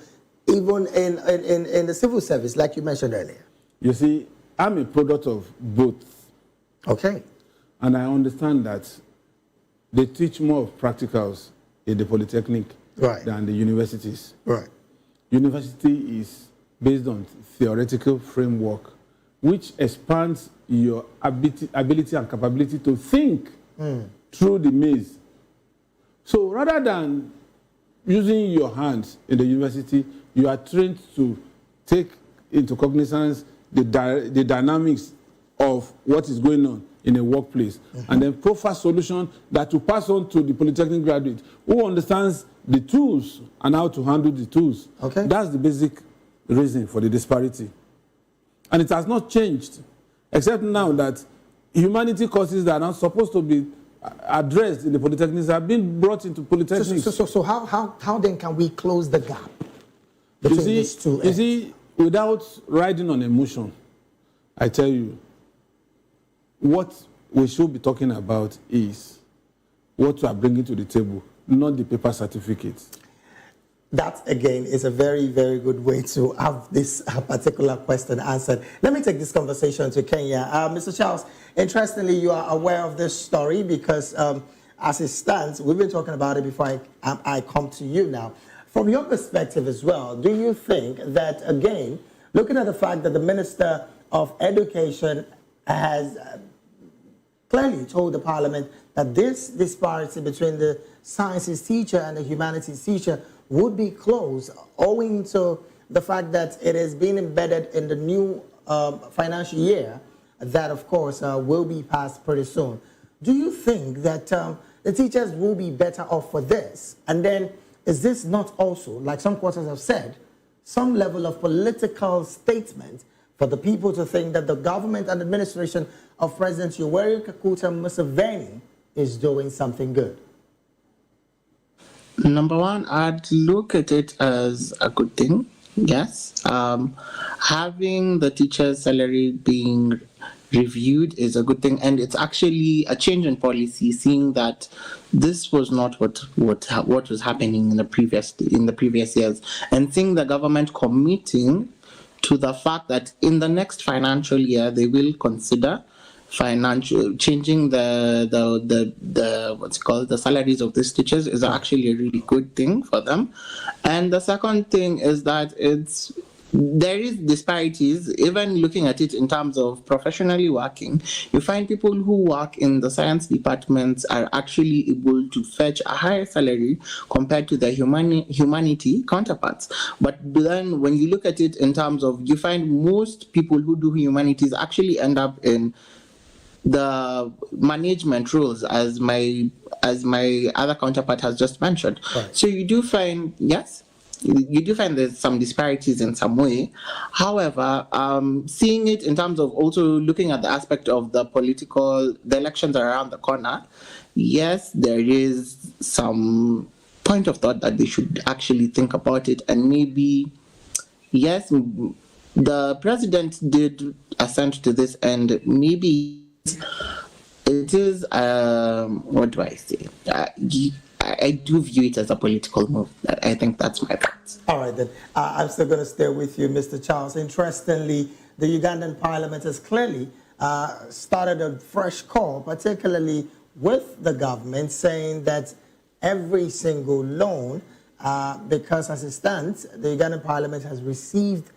even in the civil service, like you mentioned earlier? You see, I'm a product of both. Okay. And I understand that they teach more of practicals in the polytechnic than the universities. Right. University is based on theoretical framework, which expands your ability and capability to think through the maze. So rather than using your hands in the university, you are trained to take into cognizance the dynamics of what is going on in a workplace, and then profile solution that will pass on to the polytechnic graduate who understands the tools and how to handle the tools. Okay. That's the basic reason for the disparity. And it has not changed, except now that humanity courses that are not supposed to be addressed in the polytechnics have been brought into polytechnics. So how then can we close the gap between these two ends? You see, without riding on emotion, I tell you, what we should be talking about is what we are bringing to the table, not the paper certificates. That, again, is a very, very good way to have this particular question answered. Let me take this conversation to Kenya. Mr. Charles, interestingly, you are aware of this story because as it stands, we've been talking about it before I come to you now. From your perspective as well, do you think that, again, looking at the fact that the Minister of Education has clearly told the Parliament that this disparity between the sciences teacher and the humanities teacher would be closed owing to the fact that it is being embedded in the new financial year that, of course, will be passed pretty soon. Do you think that the teachers will be better off for this? And then is this not also, like some quarters have said, some level of political statement for the people to think that the government and administration of President Yoweri Kaguta Museveni is doing something good? Number one, I'd look at it as a good thing, yes. Having the teacher's salary being reviewed is a good thing, and it's actually a change in policy, seeing that this was not what was happening in the previous years, and seeing the government committing to the fact that in the next financial year they will consider changing the what's called the salaries of these teachers is actually a really good thing for them. And the second thing is that there is disparities, even looking at it in terms of professionally working. You find people who work in the science departments are actually able to fetch a higher salary compared to their humanity counterparts. But then when you look at it in terms of, you find most people who do humanities actually end up in the management roles, as my other counterpart has just mentioned. Right. So you do find, yes, you do find there's some disparities in some way. However, seeing it in terms of also looking at the aspect of the elections are around the corner, yes, there is some point of thought that they should actually think about it, and maybe, yes, the president did assent to this, and maybe it is, what do I say? I do view it as a political move. I think that's my thoughts. All right, then. I'm still going to stay with you, Mr. Charles. Interestingly, the Ugandan parliament has clearly started a fresh call, particularly with the government, saying that every single loan, because as it stands, the Ugandan parliament has received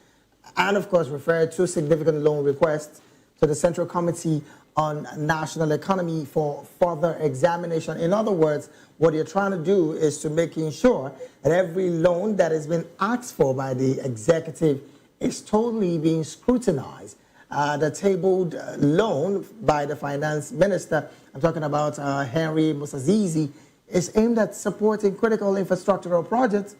and, of course, referred two significant loan requests to the Central Committee on National Economy for further examination. In other words, what you're trying to do is to making sure that every loan that has been asked for by the executive is totally being scrutinized. The tabled loan by the finance minister, I'm talking about Henry Musazizi, is aimed at supporting critical infrastructural projects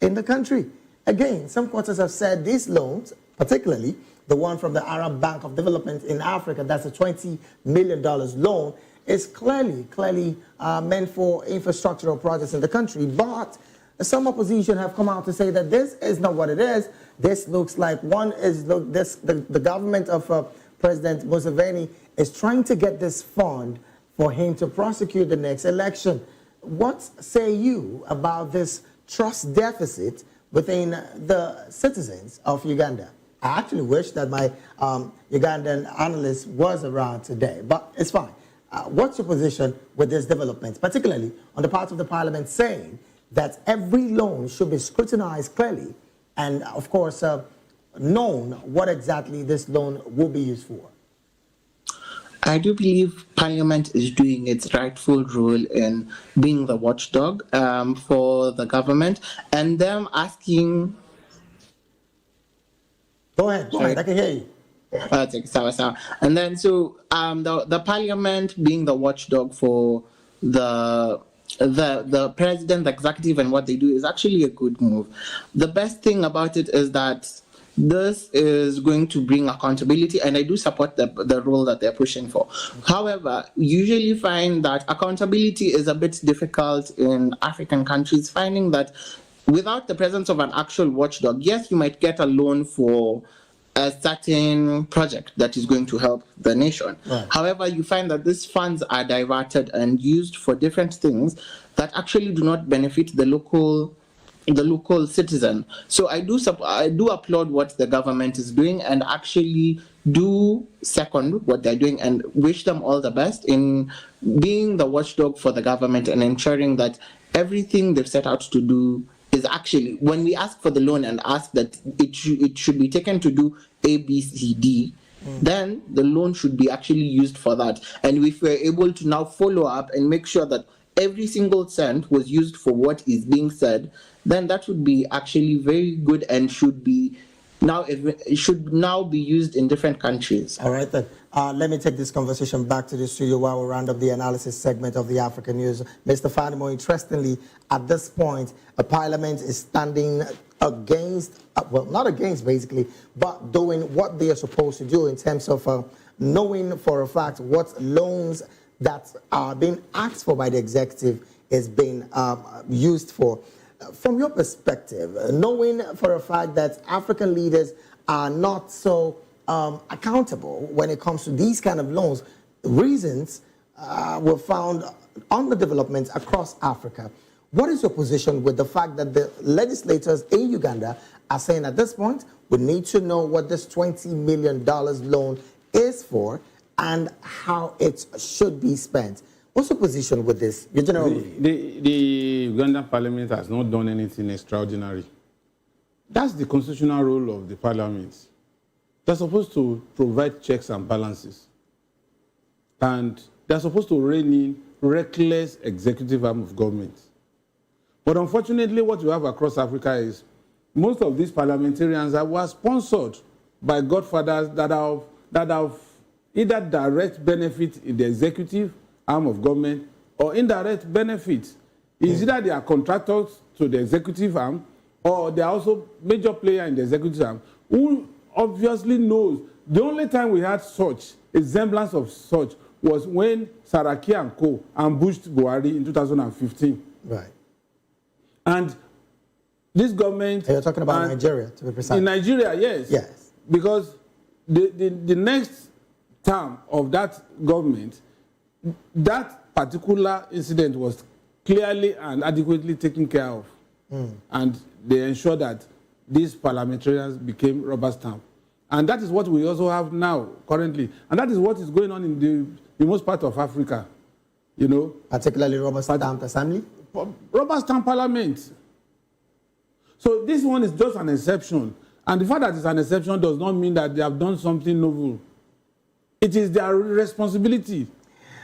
in the country. Again, some quarters have said these loans, particularly the one from the Arab Bank of Development in Africa, that's a $20 million loan, is clearly meant for infrastructural projects in the country. But some opposition have come out to say that this is not what it is. This looks like the government of President Museveni is trying to get this fund for him to prosecute the next election. What say you about this trust deficit within the citizens of Uganda? I actually wish that my Ugandan analyst was around today, but it's fine. What's your position with this development, particularly on the part of the parliament saying that every loan should be scrutinized clearly and, of course, known what exactly this loan will be used for? I do believe Parliament is doing its rightful role in being the watchdog for the government, and them asking. Go ahead, I can hear you. And then the Parliament being the watchdog for the president, the executive, and what they do is actually a good move. The best thing about it is that this is going to bring accountability, and I do support the role that they're pushing for. However, usually find that accountability is a bit difficult in African countries, finding that without the presence of an actual watchdog, yes, you might get a loan for a certain project that is going to help the nation. Right. However, you find that these funds are diverted and used for different things that actually do not benefit the local citizen. So I do applaud what the government is doing, and actually do second what they're doing, and wish them all the best in being the watchdog for the government and ensuring that everything they've set out to do is actually, when we ask for the loan and ask that it should be taken to do A, B, C, D, then the loan should be actually used for that. And if we're able to now follow up and make sure that every single cent was used for what is being said, then that would be actually very good and should now be used in different countries. All right, then. Let me take this conversation back to the studio while we round up the analysis segment of the African News. Mr. Fadimo, interestingly, at this point, a parliament is standing against, well, not against basically, but doing what they are supposed to do in terms of knowing for a fact what loans that are being asked for by the executive is being used for. From your perspective, knowing for a fact that African leaders are not so accountable when it comes to these kind of loans, reasons were found on the developments across Africa. What is your position with the fact that the legislators in Uganda are saying at this point, we need to know what this $20 million loan is for and how it should be spent? What's your position with this? Your general the Ugandan parliament has not done anything extraordinary. That's the constitutional role of the parliament. They're supposed to provide checks and balances. And they're supposed to rein in reckless executive arm of government. But unfortunately, what you have across Africa is most of these parliamentarians were sponsored by godfathers that have either direct benefit in the executive arm of government or indirect benefits. Is either they are contractors to the executive arm or they are also major player in the executive arm who obviously knows. The only time we had such a semblance of such was when Saraki and Co. ambushed Buhari in 2015. Right. And this government... You're talking about Nigeria, to be precise. In Nigeria, yes. Yes. Because the next term of that government, that particular incident was clearly and adequately taken care of. And they ensured that these parliamentarians became rubber stamp. And that is what we also have now, currently. And that is what is going on in the most part of Africa, you know. Particularly rubber stamp assembly? Rubber stamp parliament. So this one is just an exception. And the fact that it's an exception does not mean that they have done something novel. It is their responsibility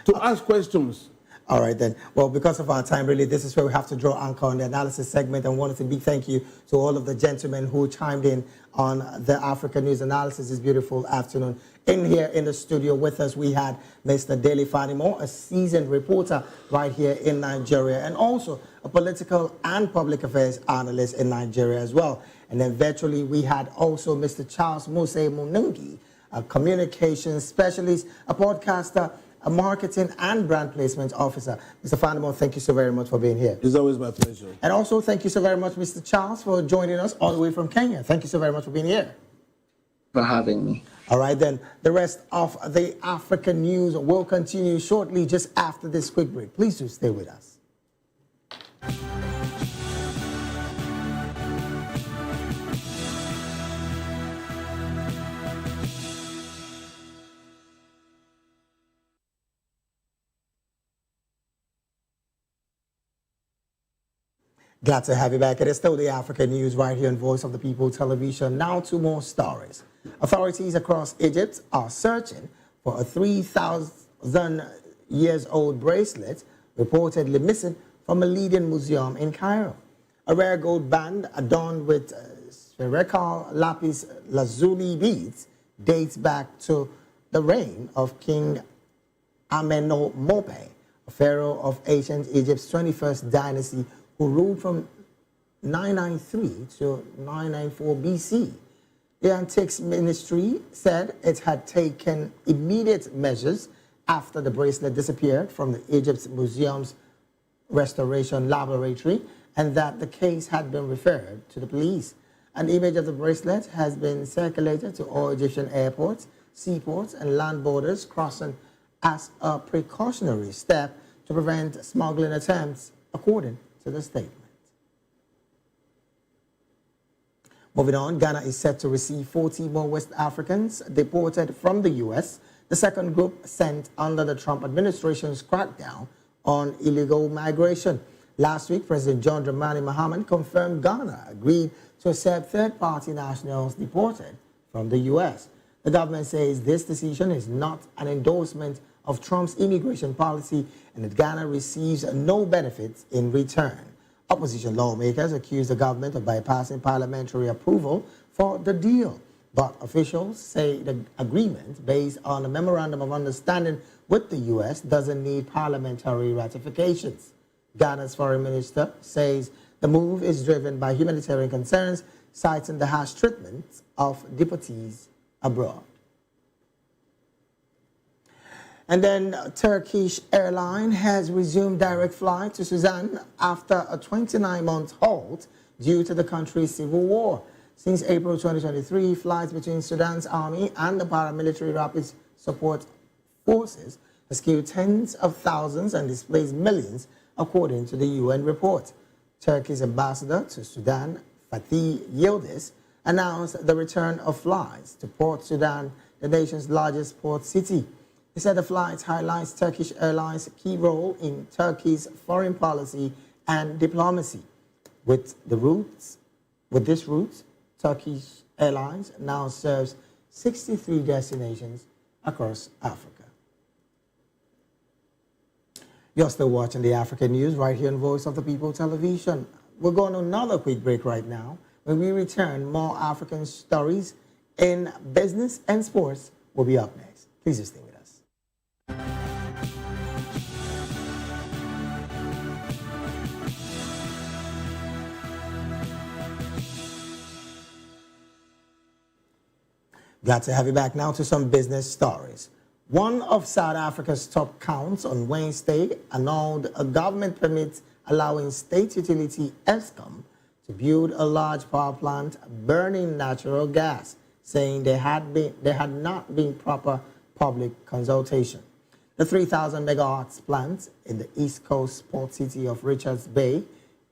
to ask questions. All right, then. Well, because of our time, really, this is where we have to draw anchor on the analysis segment. And wanted to big thank you to all of the gentlemen who chimed in on the African News Analysis this beautiful afternoon. In here in the studio with us, we had Mr. Dele Fanimo, a seasoned reporter right here in Nigeria, and also a political and public affairs analyst in Nigeria as well. And then virtually, we had also Mr. Charles Muse Munungi, a communications specialist, a podcaster, a marketing and brand placement officer. Mr. Fanimo, thank you so very much for being here. It's always my pleasure. And also, thank you so very much, Mr. Charles, for joining us all the way from Kenya. Thank you so very much for being here. For having me. All right, then. The rest of the African news will continue shortly, just after this quick break. Please do stay with us. Glad to have you back. It is still the African News right here on Voice of the People Television. Now to more stories. Authorities across Egypt are searching for a 3,000-years-old bracelet reportedly missing from a leading museum in Cairo. A rare gold band adorned with spherical lapis lazuli beads dates back to the reign of King Amenhotep, a pharaoh of ancient Egypt's 21st dynasty who ruled from 993 to 994 BC. The Antiques Ministry said it had taken immediate measures after the bracelet disappeared from the Egypt's museum's restoration laboratory and that the case had been referred to the police. An image of the bracelet has been circulated to all Egyptian airports, seaports, and land borders crossing as a precautionary step to prevent smuggling attempts, according to the statement. Moving on, Ghana is set to receive 40 more West Africans deported from the U.S., the second group sent under the Trump administration's crackdown on illegal migration. Last week, President John Dramani Mahama confirmed Ghana agreed to accept third-party nationals deported from the U.S. The government says this decision is not an endorsement of Trump's immigration policy and that Ghana receives no benefits in return. Opposition lawmakers accuse the government of bypassing parliamentary approval for the deal. But officials say the agreement, based on a memorandum of understanding with the U.S., doesn't need parliamentary ratifications. Ghana's foreign minister says the move is driven by humanitarian concerns, citing the harsh treatment of deportees abroad. And then Turkish Airlines has resumed direct flight to Sudan after a 29-month halt due to the country's civil war. Since April 2023, flights between Sudan's army and the paramilitary rapid support forces has killed tens of thousands and displaced millions, according to the UN report. Turkey's ambassador to Sudan, Fatih Yildiz, announced the return of flights to Port Sudan, the nation's largest port city. He said the flight highlights Turkish Airlines' key role in Turkey's foreign policy and diplomacy. With this route, Turkish Airlines now serves 63 destinations across Africa. You're still watching the African News right here on Voice of the People Television. We're going on another quick break right now. When we return, more African stories in business and sports will be up next. Please just stay with us. Glad to have you back now to some business stories. One of South Africa's top counts on Wednesday annulled a government permit allowing state utility Eskom to build a large power plant burning natural gas, saying there had not been proper public consultation. The 3,000 megawatts plant in the East Coast port city of Richards Bay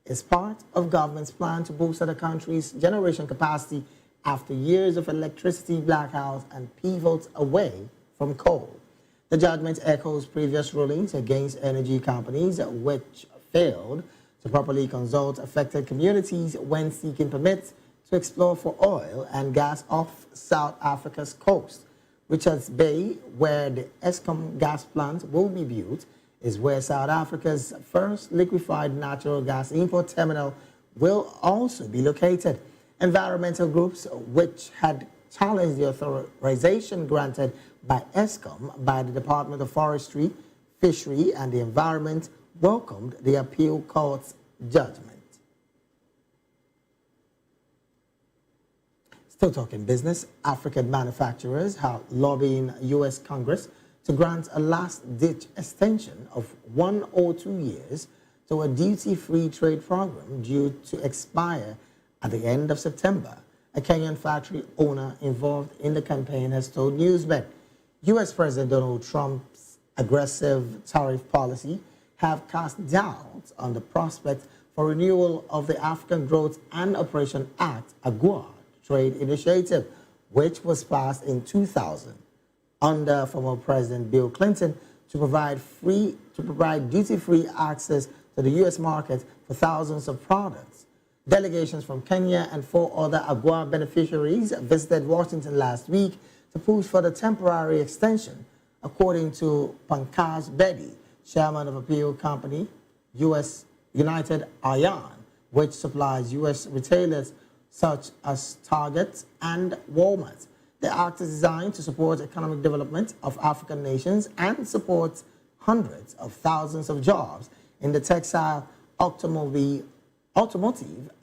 is part of government's plan to boost the country's generation capacity after years of electricity blackouts and pivots away from coal. The judgment echoes previous rulings against energy companies which failed to properly consult affected communities when seeking permits to explore for oil and gas off South Africa's coast. Richards Bay, where the Eskom gas plant will be built, is where South Africa's first liquefied natural gas import terminal will also be located. Environmental groups which had challenged the authorization granted by Eskom by the Department of Forestry, Fishery and the Environment welcomed the appeal court's judgment. Still talking business, African manufacturers are lobbying U.S. Congress to grant a last-ditch extension of 1 or 2 years to a duty-free trade program due to expire at the end of September. A Kenyan factory owner involved in the campaign has told Newsmed U.S. President Donald Trump's aggressive tariff policy have cast doubt on the prospect for renewal of the African Growth and Operation Act, AGOA, trade initiative, which was passed in 2000 under former President Bill Clinton to provide duty-free access to the U.S. market for thousands of products. Delegations from Kenya and 4 other AGOA beneficiaries visited Washington last week to push for the temporary extension, according to Pankaj Bedi, chairman of appeal company U.S. United Iron, which supplies U.S. retailers such as Target and Walmart. The act is designed to support economic development of African nations and support hundreds of thousands of jobs in the textile, automotive,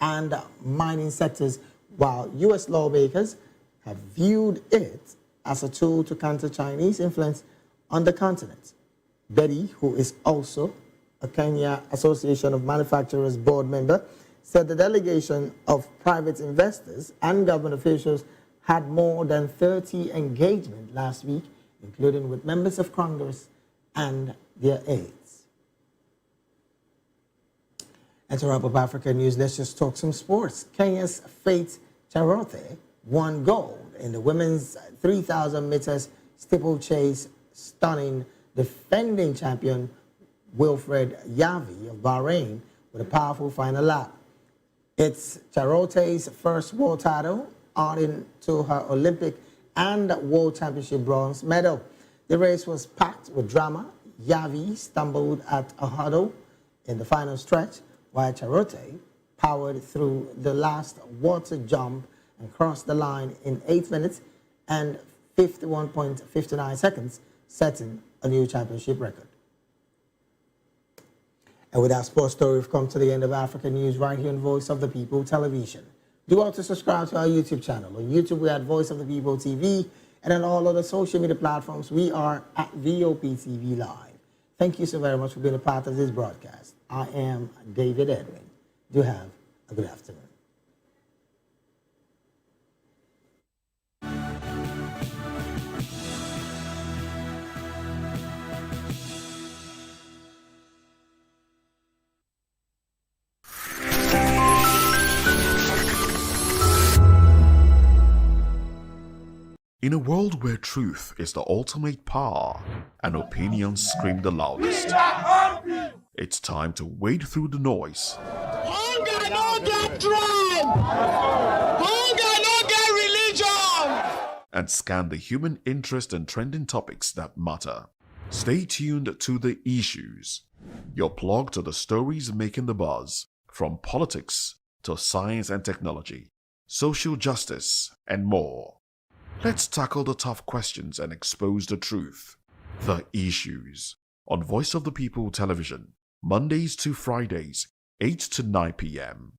and mining sectors, while U.S. lawmakers have viewed it as a tool to counter Chinese influence on the continent. Betty, who is also a Kenya Association of Manufacturers board member, said the delegation of private investors and government officials had more than 30 engagements last week, including with members of Congress and their aides. And to wrap up African news, let's just talk some sports. Kenya's Faith Charote won gold in the women's 3,000 meters steeplechase, stunning defending champion Wilfred Yavi of Bahrain with a powerful final lap. It's Charote's first world title, adding to her Olympic and World Championship bronze medal. The race was packed with drama. Yavi stumbled at a hurdle in the final stretch, while Charote powered through the last water jump and crossed the line in 8 minutes and 51.59 seconds, setting a new championship record. And with that sports story, we've come to the end of African News right here on Voice of the People Television. Do also subscribe to our YouTube channel. On YouTube, we are at Voice of the People TV, and on all other social media platforms, we are at VOP TV Live. Thank you so very much for being a part of this broadcast. I am David Edwin. Do have a good afternoon. In a world where truth is the ultimate power and opinions scream the loudest, it's time to wade through the noise. Hunger no get tribe! Hunger no get religion! And scan the human interest and trending topics that matter. Stay tuned to The Issues, your plug to the stories making the buzz, from politics to science and technology, social justice, and more. Let's tackle the tough questions and expose the truth. The Issues, on Voice of the People Television, Mondays to Fridays, 8 to 9 p.m.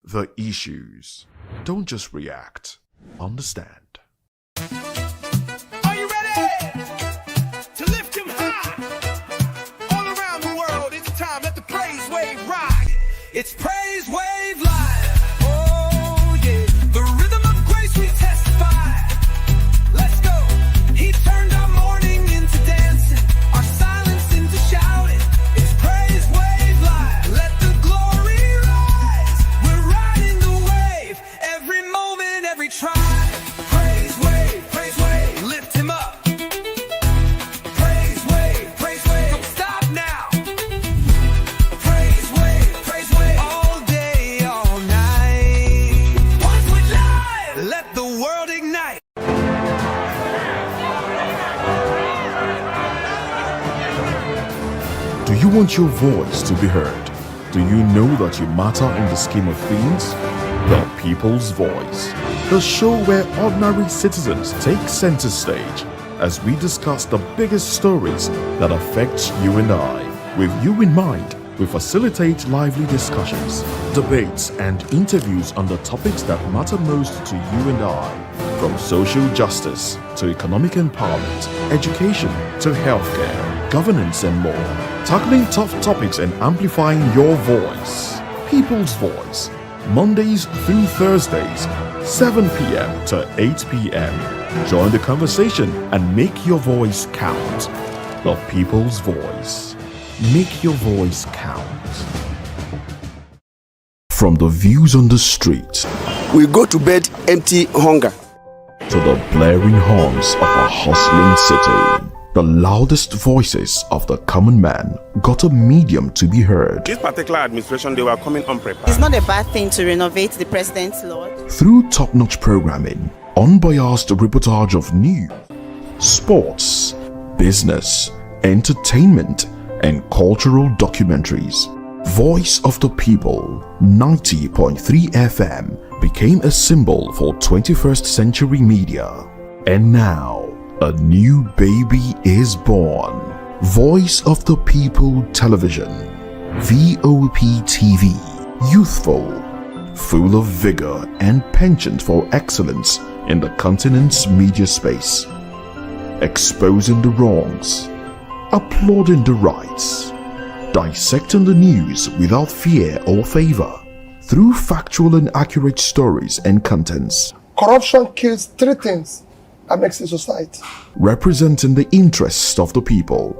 The Issues. Don't just react, understand. Are you ready to lift him high? All around the world, it's time. Let the praise wave rock. It's Praise Wave Live. Oh yeah, the rhythm of grace we testify. Let's go. He turned our mourning into dancing, our silence you want your voice to be heard? Do you know that you matter in the scheme of things? The People's Voice, the show where ordinary citizens take center stage as we discuss the biggest stories that affect you and I. With you in mind, we facilitate lively discussions, debates, and interviews on the topics that matter most to you and I. From social justice to economic empowerment, education to healthcare, governance, and more. Tackling tough topics and amplifying your voice. People's Voice. Mondays through Thursdays, 7 p.m. to 8 p.m. Join the conversation and make your voice count. The People's Voice. Make your voice count. From the views on the street, we go to bed empty hunger, to the blaring horns of a hustling city, the loudest voices of the common man got a medium to be heard. This particular administration, they were coming unprepared. It's not a bad thing to renovate the president's lodge. Through top-notch programming, unbiased reportage of news, sports, business, entertainment, and cultural documentaries, Voice of the People 90.3 FM became a symbol for 21st century media. And now, a new baby is born. Voice of the People Television, VOP TV, youthful, full of vigor and penchant for excellence in the continent's media space, exposing the wrongs, applauding the rights, dissecting the news without fear or favor, through factual and accurate stories and contents. Corruption kills three things that makes a society. Representing the interests of the people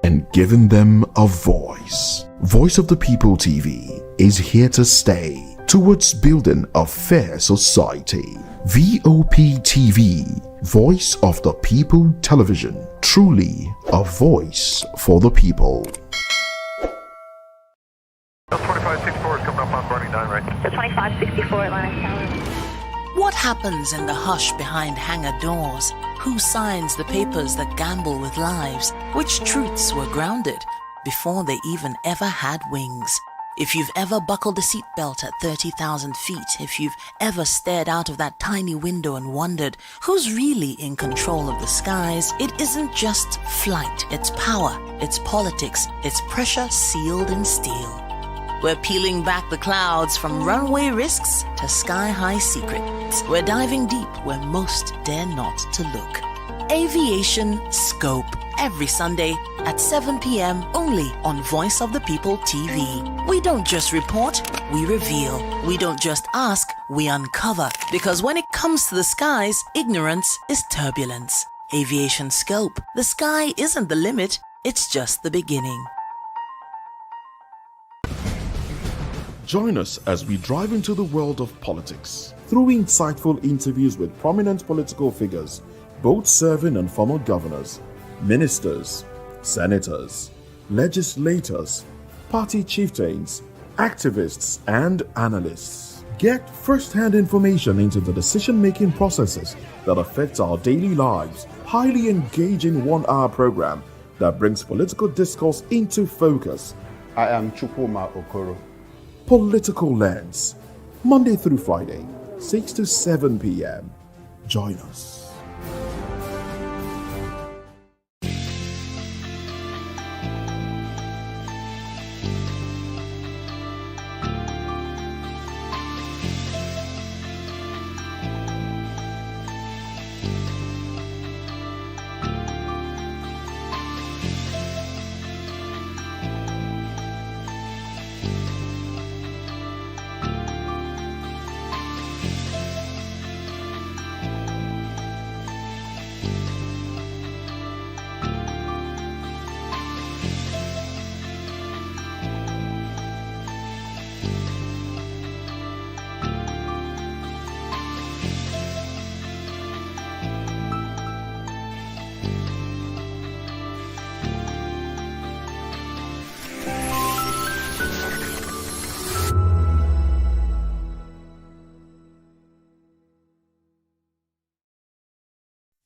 and giving them a voice. Voice of the People TV is here to stay towards building a fair society. VOP TV, Voice of the People Television, truly a voice for the people. 2564 is coming up on Burning 9 right. So 2564 Atlantic Tower. What happens in the hush behind hangar doors? Who signs the papers that gamble with lives? Which truths were grounded before they even ever had wings? If you've ever buckled a seatbelt at 30,000 feet, if you've ever stared out of that tiny window and wondered who's really in control of the skies, it isn't just flight, it's power, it's politics, it's pressure sealed in steel. We're peeling back the clouds from runway risks to sky-high secrets. We're diving deep where most dare not to look. Aviation Scope, every Sunday at 7 p.m. only on Voice of the People TV. We don't just report, we reveal. We don't just ask, we uncover. Because when it comes to the skies, ignorance is turbulence. Aviation Scope, the sky isn't the limit, it's just the beginning. Join us as we drive into the world of politics through insightful interviews with prominent political figures, both serving and former governors, ministers, senators, legislators, party chieftains, activists, and analysts. Get first-hand information into the decision-making processes that affect our daily lives. Highly engaging one-hour program that brings political discourse into focus. I am Chukwuma Okoro. Political Lens, Monday through Friday, 6 to 7 p.m. Join us.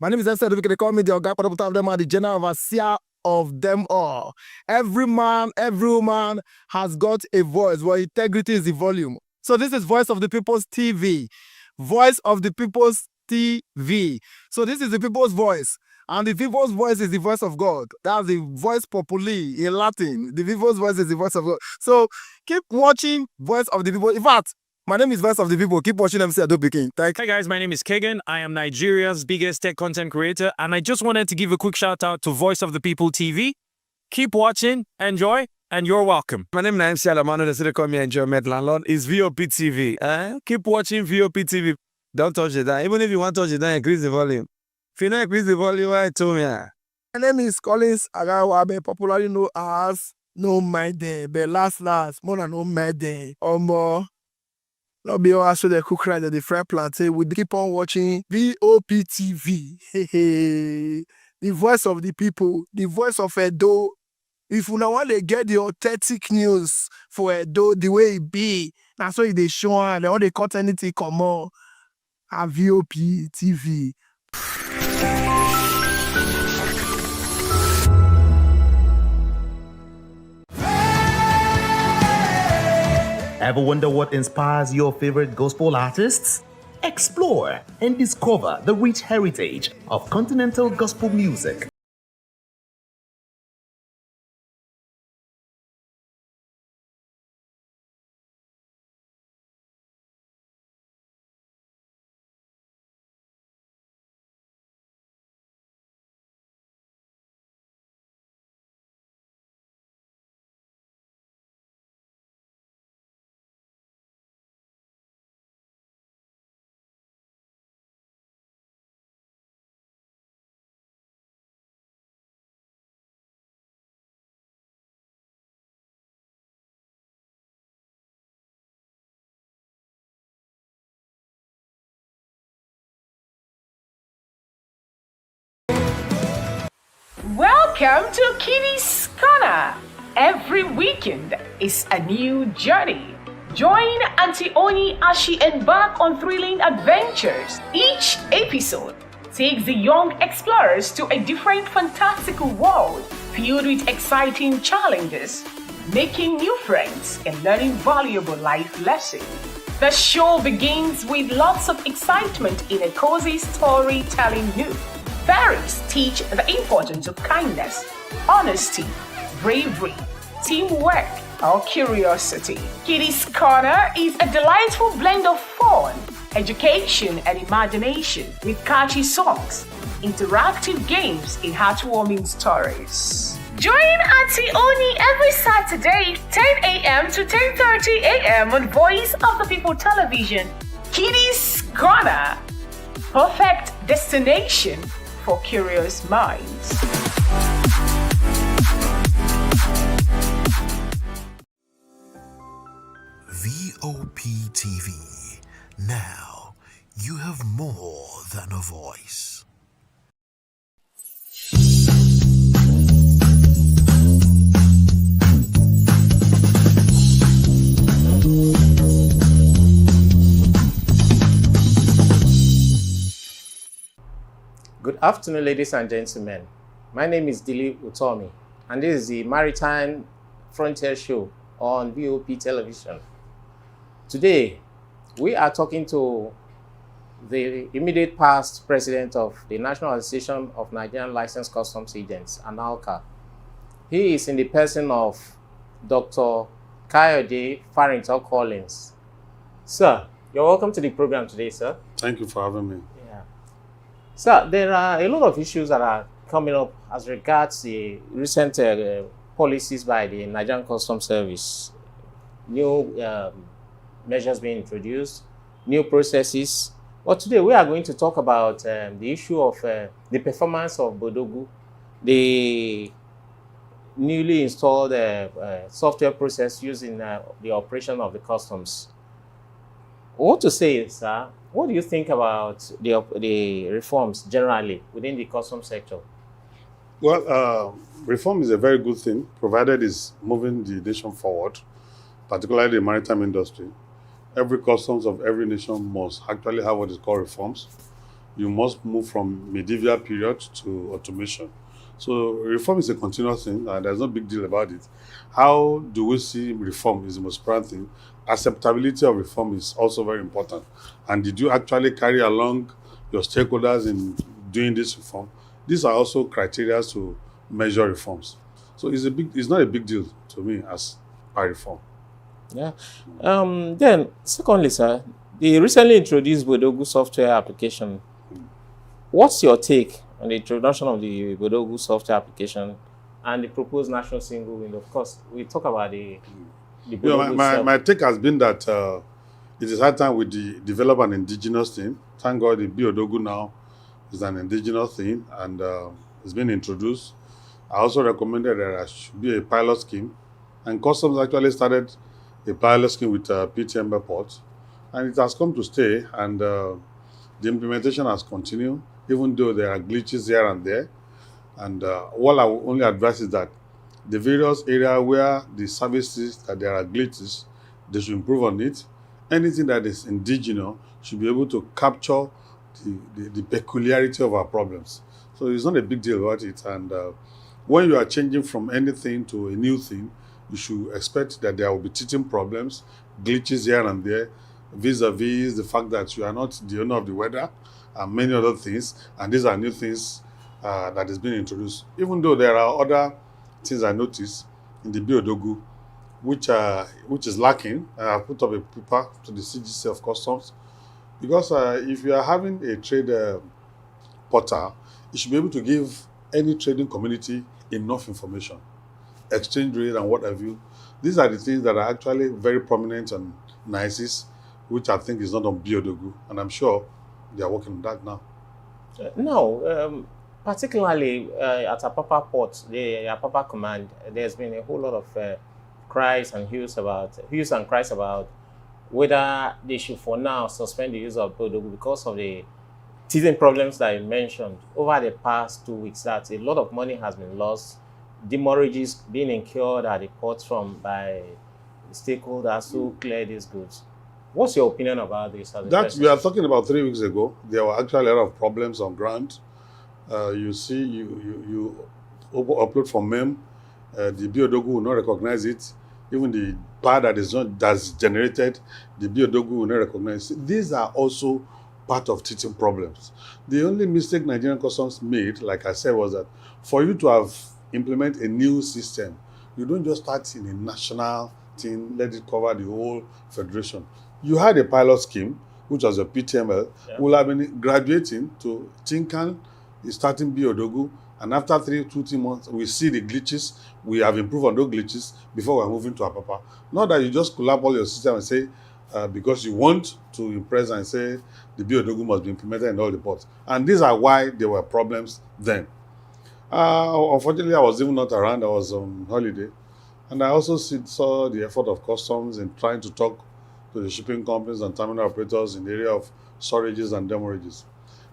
My name is Esther. They call me the Oga, but I'm the general overseer of them all. Every man, every woman has got a voice where integrity is the volume. So this is Voice of the People's TV. Voice of the People's TV. So this is the people's voice. And the people's voice is the voice of God. That's the voice populi in Latin. The people's voice is the voice of God. So keep watching Voice of the People. In fact, my name is Voice of the People. Keep watching MC Adobe King. Hi guys, my name is Kagan. I am Nigeria's biggest tech content creator, and I just wanted to give a quick shout out to Voice of the People TV. Keep watching, enjoy, and you're welcome. My name is MC Alamano. They say call me Enjoy Landlord. It's VOP TV. Keep watching VOP TV. Don't touch it down. Even if you want to touch it down, increase the volume. If you don't increase the volume, I told me. My name is Collins Agawabe, popularly known as No Maiden, but last, more than No Maiden, or more. Not be all so the cook right at the fry plantain. We keep on watching VOP TV. The voice of the people, the voice of Edo. If you want to get the authentic news for Edo, the way it be, that's why they show and all they cut anything come on. At VOP TV. Ever wonder what inspires your favorite gospel artists? Explore and discover the rich heritage of continental gospel music. Welcome to Kitty's Corner. Every weekend is a new journey. Join Auntie Oni as she embarks on thrilling adventures. Each episode takes the young explorers to a different fantastical world filled with exciting challenges, making new friends and learning valuable life lessons. The show begins with lots of excitement in a cozy storytelling mood. Fairies teach the importance of kindness, honesty, bravery, teamwork, or curiosity. Kitty's Corner is a delightful blend of fun, education, and imagination with catchy songs, interactive games, and heartwarming stories. Join Auntie Oni every Saturday, 10 a.m. to 10:30 a.m. on Voice of the People Television. Kitty's Corner, perfect destination for curious minds. VOP TV. Now you have more than a voice. Good afternoon, ladies and gentlemen. My name is Dilip Utomi, and this is the Maritime Frontier Show on VOP Television. Today, we are talking to the immediate past president of the National Association of Nigerian Licensed Customs Agents, ANALCA. He is in the person of Dr. Kayode Farrington Collins. Sir, you're welcome to the program today, sir. Thank you for having me. Sir, there are a lot of issues that are coming up as regards the recent policies by the Nigerian Customs Service. New measures being introduced, new processes. But today we are going to talk about the issue of the performance of Bodogu, the newly installed software process used in the operation of the customs. What to say, sir? What do you think about the reforms generally within the customs sector? Well, reform is a very good thing, provided it's moving the nation forward, particularly the maritime industry. Every customs of every nation must actually have what is called reforms. You must move from medieval period to automation. So reform is a continuous thing, and there's no big deal about it. How do we see reform is the most important thing. Acceptability of reform is also very important. And did you actually carry along your stakeholders in doing this reform? These are also criteria to measure reforms. So it's not a big deal to me as by reform. Yeah. Then, secondly, sir, the recently introduced Bodogu software application. What's your take on the introduction of the Bodogu software application and the proposed national single window? Of course, we talk about the Bodogu my take has been that it is high time we develop an indigenous thing. Thank God the Bodogu now is an indigenous thing, and it's been introduced. I also recommended that there should be a pilot scheme, and Customs actually started a pilot scheme with PTM Airport, and it has come to stay, and the implementation has continued, even though there are glitches here and there. And what I will only advise is that the various areas where the services that there are glitches, they should improve on it. Anything that is indigenous should be able to capture the peculiarity of our problems. So it's not a big deal about it. And when you are changing from anything to a new thing, you should expect that there will be teething problems, glitches here and there, vis-a-vis the fact that you are not the owner of the weather and many other things. And these are new things that is being introduced. Even though there are other things I noticed in the Bodogu, which is lacking. I put up a paper to the CGC of Customs, because if you are having a trade portal, you should be able to give any trading community enough information, exchange rate and what have you. These are the things that are actually very prominent on NICES, which I think is not on Bodogu, and I'm sure they are working on that now. No, particularly at Apapa Port, the Apapa Command, there's been a whole lot of cries and hues and cries about whether they should for now suspend the use of Bodogu because of the teething problems that you mentioned. Over the past 2 weeks, that a lot of money has been lost, demurrages being incurred at the ports by stakeholders who clear these goods. What's your opinion about this? That we are talking about 3 weeks ago. There were actually a lot of problems on ground. You see, you upload from MEM, the Bodogu will not recognize it. Even the part that's generated, the Bodogu will not recognize it. These are also part of teaching problems. The only mistake Nigerian Customs made, like I said, was that for you to have implement a new system, you don't just start in a national thing, let it cover the whole federation. You had a pilot scheme, which was a PTML, will have been graduating to Tinkan, starting Bodogu, and after 3 months, we see the glitches. We have improved on those glitches before we're moving to Apapa. Not that you just collapse all your system and say, because you want to impress and say the Bodogu must be implemented in all the ports. And these are why there were problems then. Unfortunately, I was even not around. I was on holiday. And I also saw the effort of Customs in trying to talk to the shipping companies and terminal operators in the area of storages and demorages.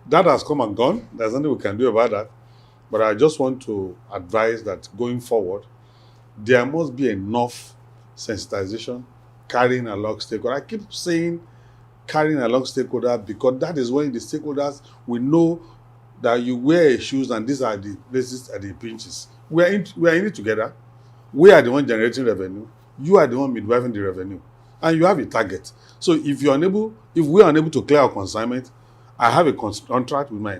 That has come and gone. There's nothing we can do about that. But I just want to advise that going forward, there must be enough sensitization, carrying along stakeholders. I keep saying carrying along stakeholders because that is when the stakeholders will know that you wear shoes and these are the places at the pinches. We are in it together. We are the one generating revenue. You are the one midwifing the revenue. And you have a target. So if we are unable to clear our consignment, I have a contract with my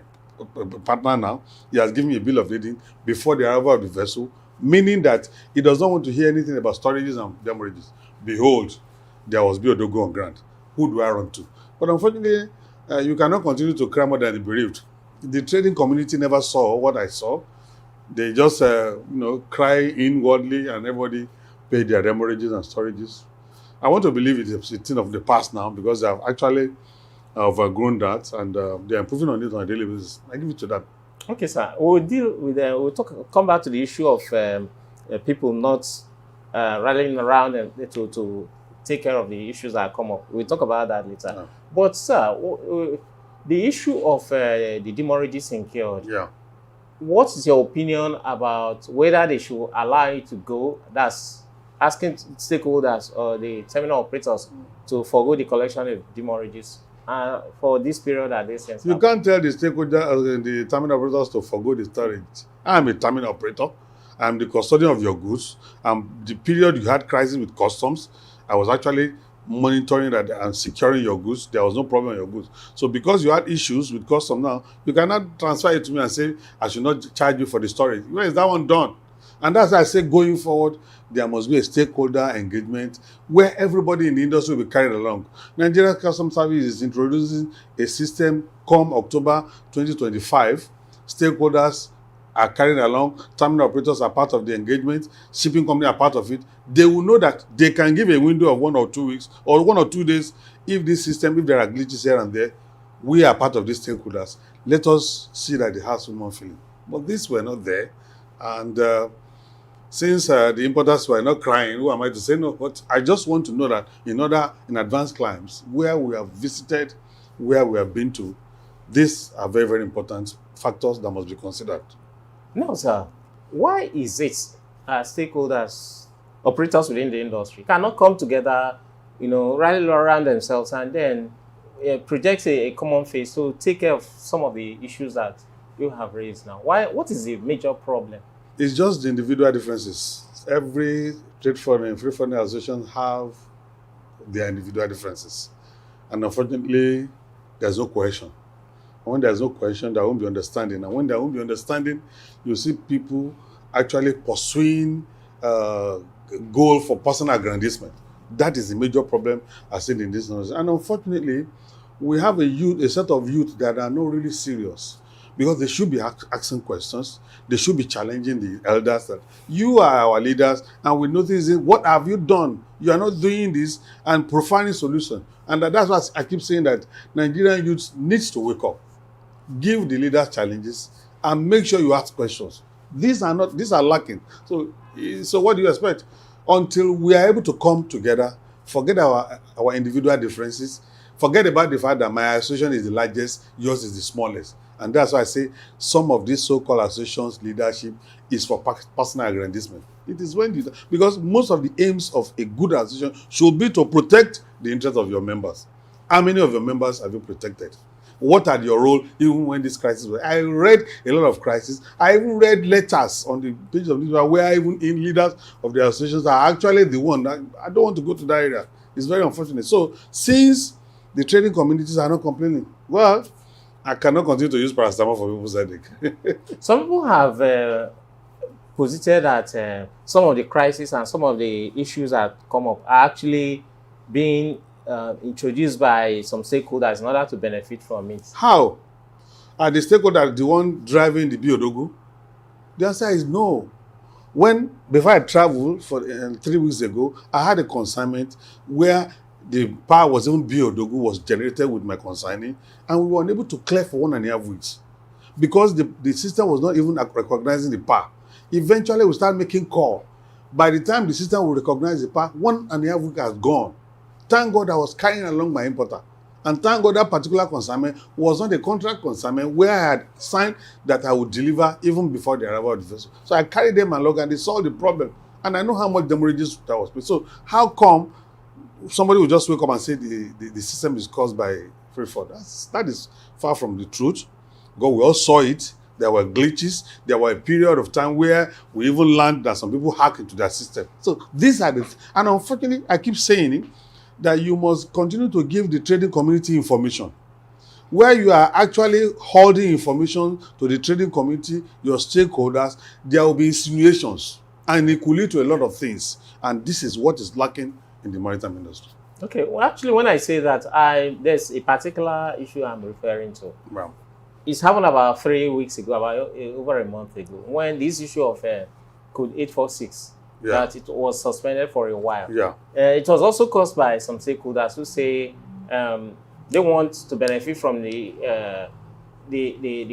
partner now. He has given me a bill of lading before the arrival of the vessel, meaning that he does not want to hear anything about storages and demorages. Behold, there was Bodogu on ground. Who do I run to? But unfortunately, you cannot continue to cry more than the bereaved. The trading community never saw what I saw. They just, cry inwardly, and everybody paid their demorages and storages. I want to believe it's a thing of the past now because they have actually outgrown that, and they are improving on it on a daily basis. I give it to that. Okay, sir. We'll come back to the issue of people not rallying around and to take care of the issues that come up. We'll talk about that later. Yeah. But, sir, the issue of the demurrages incurred. Yeah. What is your opinion about whether they should allow it to go? That's asking stakeholders or the terminal operators to forgo the collection of demurrages. for this period at this sense? You can't tell the stakeholder, the terminal operators to forgo the storage. I'm a terminal operator. I'm the custodian of your goods. The period you had crisis with customs, I was actually monitoring that and securing your goods. There was no problem on your goods. So because you had issues with customs now, you cannot transfer it to me and say, I should not charge you for the storage. Where is that one done? And that's why I say going forward, there must be a stakeholder engagement where everybody in the industry will be carried along. Nigerian Customs Service is introducing a system come October 2025. Stakeholders are carried along. Terminal operators are part of the engagement. Shipping company are part of it. They will know that they can give a window of 1 or 2 weeks or 1 or 2 days if this system, if there are glitches here and there, we are part of these stakeholders. Let us see that they have human feeling. But these were not there. And since the importers were not crying, who am I to say no? But I just want to know that in advanced climes, where we have visited, where we have been to, these are very, very important factors that must be considered. No, sir. Why is it stakeholders, operators within the industry, cannot come together, rally around themselves and then project a common face to take care of some of the issues that you have raised now? What is the major problem? It's just the individual differences. Every trade foreign and free foreign association have their individual differences. And unfortunately, there's no cohesion. And when there's no cohesion, there won't be understanding. And when there won't be understanding, you see people actually pursuing goal for personal aggrandizement. That is the major problem I see in this industry. And unfortunately, we have a set of youth that are not really serious. Because they should be asking questions. They should be challenging the elders that you are our leaders and we notice what have you done? You are not doing this and providing solution. And that's why I keep saying that Nigerian youth needs to wake up. Give the leaders challenges and make sure you ask questions. These are lacking. So what do you expect? Until we are able to come together, forget our individual differences, forget about the fact that my association is the largest, yours is the smallest. And that's why I say some of these so-called associations leadership is for personal aggrandizement. It is because most of the aims of a good association should be to protect the interests of your members. How many of your members have you protected? What are your role even when this crisis was? I read a lot of crises. I even read letters on the page of newspaper where even in leaders of the associations are actually the one. I don't want to go to that area. It's very unfortunate. So since the trading communities are not complaining, well, I cannot continue to use paracetamol for people's headache. Some people have posited that some of the crises and some of the issues that come up are actually being introduced by some stakeholders in order to benefit from it. How? Are the stakeholders the one driving the Biodogu? The answer is no. Before I traveled for 3 weeks ago, I had a consignment where the power was even Biodogu was generated with my consignee, and we were unable to clear for 1.5 weeks because the system was not even recognizing the power. Eventually, we started making call. By the time the system will recognize the power, 1.5 weeks has gone. Thank God I was carrying along my importer. And thank God that particular consignment was not a contract consignment where I had signed that I would deliver even before the arrival of the vessel. So I carried them along and they solved the problem. And I know how much damages that was paid. So how come somebody will just wake up and say the system is caused by free fall? That is far from the truth. God, we all saw it. There were glitches. There were a period of time where we even learned that some people hack into that system. So these are and unfortunately, I keep saying it, that you must continue to give the trading community information. Where you are actually holding information to the trading community, your stakeholders, there will be insinuations and it could lead to a lot of things. And this is what is lacking in the maritime industry. Okay, well, actually, when I say that, there's a particular issue I'm referring to. Wow. It's happened about 3 weeks ago, about over a month ago, when this issue of Code 846, that it was suspended for a while. Yeah. It was also caused by some stakeholders who say they want to benefit from the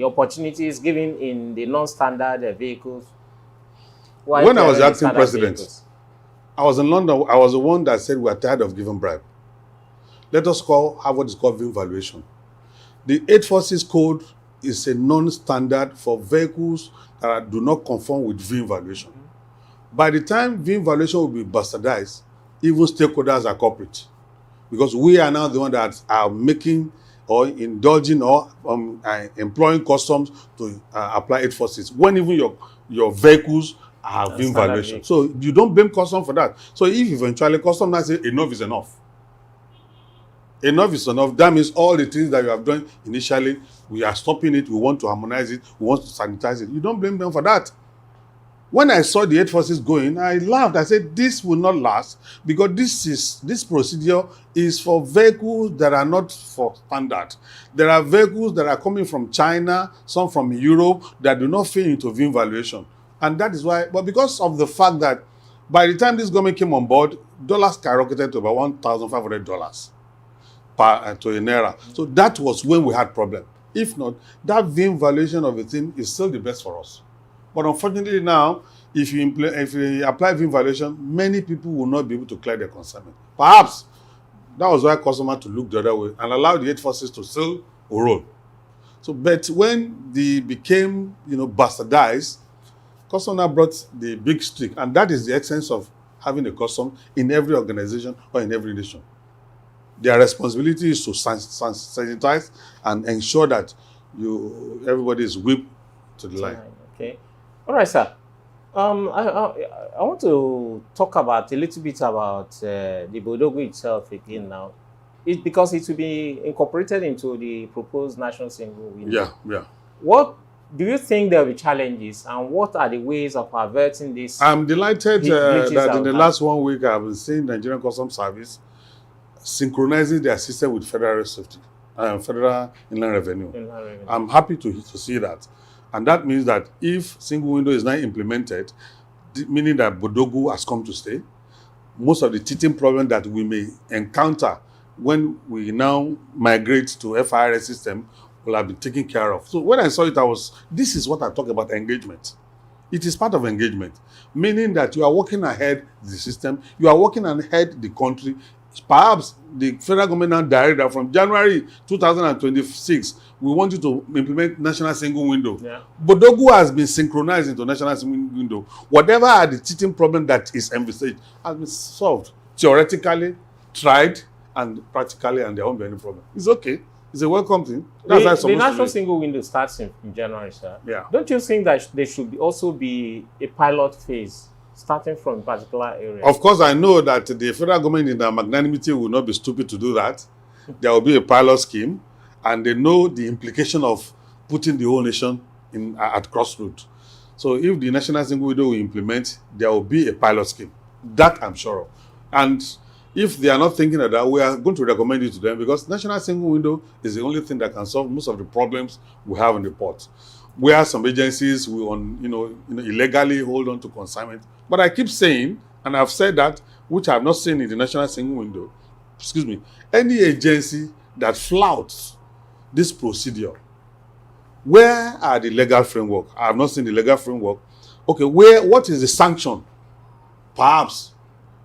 opportunities given in the non-standard vehicles. When I was acting president, vehicles. I was in London. I was the one that said we are tired of giving bribe. Let us have what is called VIN valuation. The 846 code is a non-standard for vehicles that do not conform with VIN valuation. By the time VIN valuation will be bastardized, even stakeholders are culprit. Because we are now the ones that are making or indulging or employing customs to apply 846 when even your vehicles are having valuation. So you don't blame customs for that. So if eventually customs now say enough is enough, enough is enough, that means all the things that you have done initially, we are stopping it, we want to harmonize it, we want to sanitize it. You don't blame them for that. When I saw the 846 going, I laughed. I said, this will not last because this procedure is for vehicles that are not for standard. There are vehicles that are coming from China, some from Europe, that do not fit into VIN valuation. And that is why, but because of the fact that by the time this government came on board, dollars skyrocketed to about $1,500 to a naira. So that was when we had problem. If not, that VIN valuation of a thing is still the best for us. But unfortunately now, if you apply VIN valuation, many people will not be able to clear their consignment. Perhaps that was why customer to look the other way and allow the 846 to still roll. So, but when they became, bastardized, customer brought the big stick, and that is the essence of having a custom in every organization or in every nation. Their responsibility is to sanitize and ensure that everybody is whipped to the line. Okay. All right, sir. I want to talk a little bit about the Bodogu itself again now. Because it will be incorporated into the proposed national single window. Yeah. What do you think there will be challenges, and what are the ways of averting this? I'm delighted that in the last 1 week I've been seeing Nigerian Customs Service synchronizing their system with Federal Safety, Federal Inland Revenue. I'm happy to see that. And that means that if single window is now implemented, meaning that Bodogu has come to stay, most of the teething problems that we may encounter when we now migrate to FIRS system will have been taken care of. So when I saw it, this is what I talk about engagement. It is part of engagement, meaning that you are working ahead the system, you are working ahead the country. Perhaps the federal government now directed that from January 2026, we want you to implement national single window. Yeah. Bodogu has been synchronized into national single window. Whatever are the teething problem that is envisaged has been solved. Theoretically, tried, and practically, and there won't be any problem. It's okay. It's a welcome thing. That's the national single window starts in January, sir. Yeah. Don't you think that there should also be a pilot phase starting from a particular area? Of course, I know that the federal government in their magnanimity will not be stupid to do that. There will be a pilot scheme, and they know the implication of putting the whole nation at crossroads. So if the national single window will implement, there will be a pilot scheme. That I'm sure of. And if they are not thinking of that, we are going to recommend it to them, because national single window is the only thing that can solve most of the problems we have in the port. Where some agencies will illegally hold on to consignment. But I keep saying, and I've said that, which I have not seen in the national single window, any agency that flouts this procedure, where are the legal framework? I have not seen the legal framework. Okay, what is the sanction? Perhaps,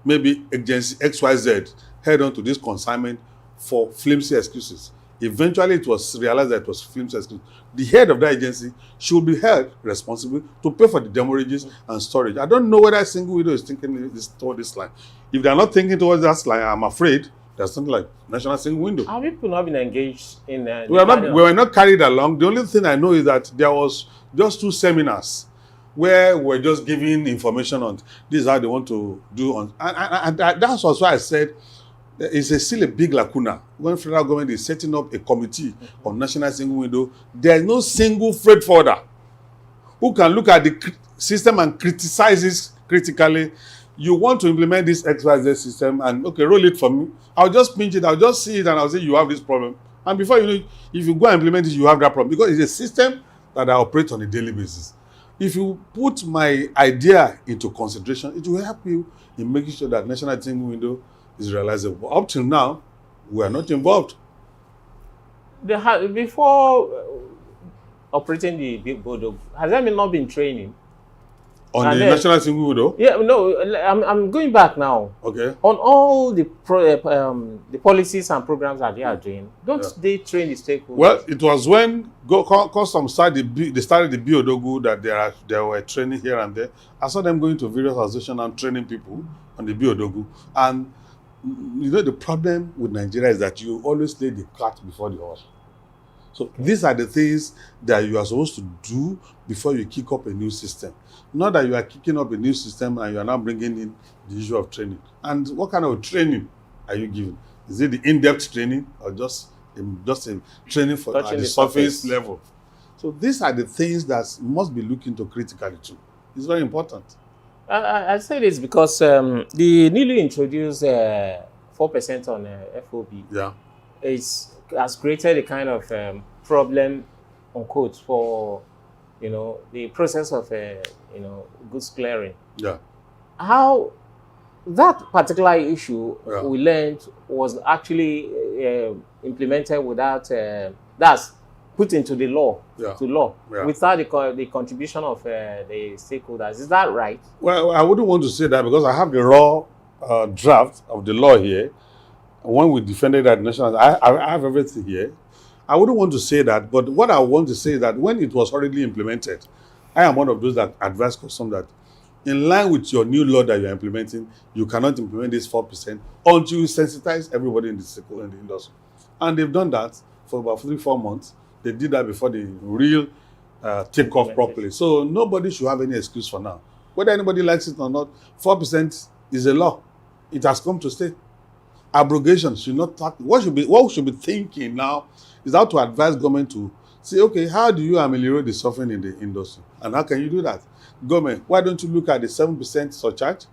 maybe agency XYZ held on to this consignment for flimsy excuses. Eventually, it was realized that it was flimsy excuses. The head of that agency should be held responsible to pay for the damages and storage. I don't know whether a single window is thinking toward this line. If they are not thinking towards that line, I'm afraid there's something like national single window. Have people not been engaged in we were not carried along. The only thing I know is that there was just 2 seminars where we're just giving information on this is how they want to do and that's also why I said it's still a big lacuna. When federal government is setting up a committee on national single window, there is no single freight forwarder who can look at the system and criticize it critically. You want to implement this XYZ system and okay, roll it for me. I'll just pinch it, I'll just see it, and I'll say you have this problem. And before you know, if you go and implement it, you have that problem, because it's a system that I operate on a daily basis. If you put my idea into consideration, it will help you in making sure that national single window is realizable. But up till now, we are not involved. Before operating the big Bodo, has there not been training? On the national single window? Yeah, no, I'm going back now. Okay. On all the policies and programs that they are doing, don't they train the stakeholders? Well, it was when Customs started the Biodogu that there were training here and there. I saw them going to various associations and training people on the Biodogu. And you know, the problem with Nigeria is that you always lay the cart before the horse. So these are the things that you are supposed to do before you kick up a new system. Not that you are kicking up a new system and you are now bringing in the issue of training. And what kind of training are you giving? Is it the in-depth training or just a training for at the surface level? So these are the things that must be looked into critically too. It's very important. I say this because the newly introduced 4% on FOB has created a kind of problem, unquote, for the process of goods clearing. Yeah. How that particular issue we learned was actually implemented without that's put into the law without the contribution of the stakeholders. Is that right? Well, I wouldn't want to say that because I have the raw draft of the law here. When we defended that national, I have everything here. I wouldn't want to say that, but what I want to say is that when it was already implemented, I am one of those that advise custom that in line with your new law that you are implementing, you cannot implement this 4% until you sensitize everybody in the industry. And they've done that for about 3-4 months. They did that before the real take off properly. So nobody should have any excuse for now. Whether anybody likes it or not, 4% is a law. It has come to stay. Abrogation should not talk. What we should be thinking now is how to advise government to say, okay, how do you ameliorate the suffering in the industry? And how can you do that? Government, why don't you look at the 7% surcharge?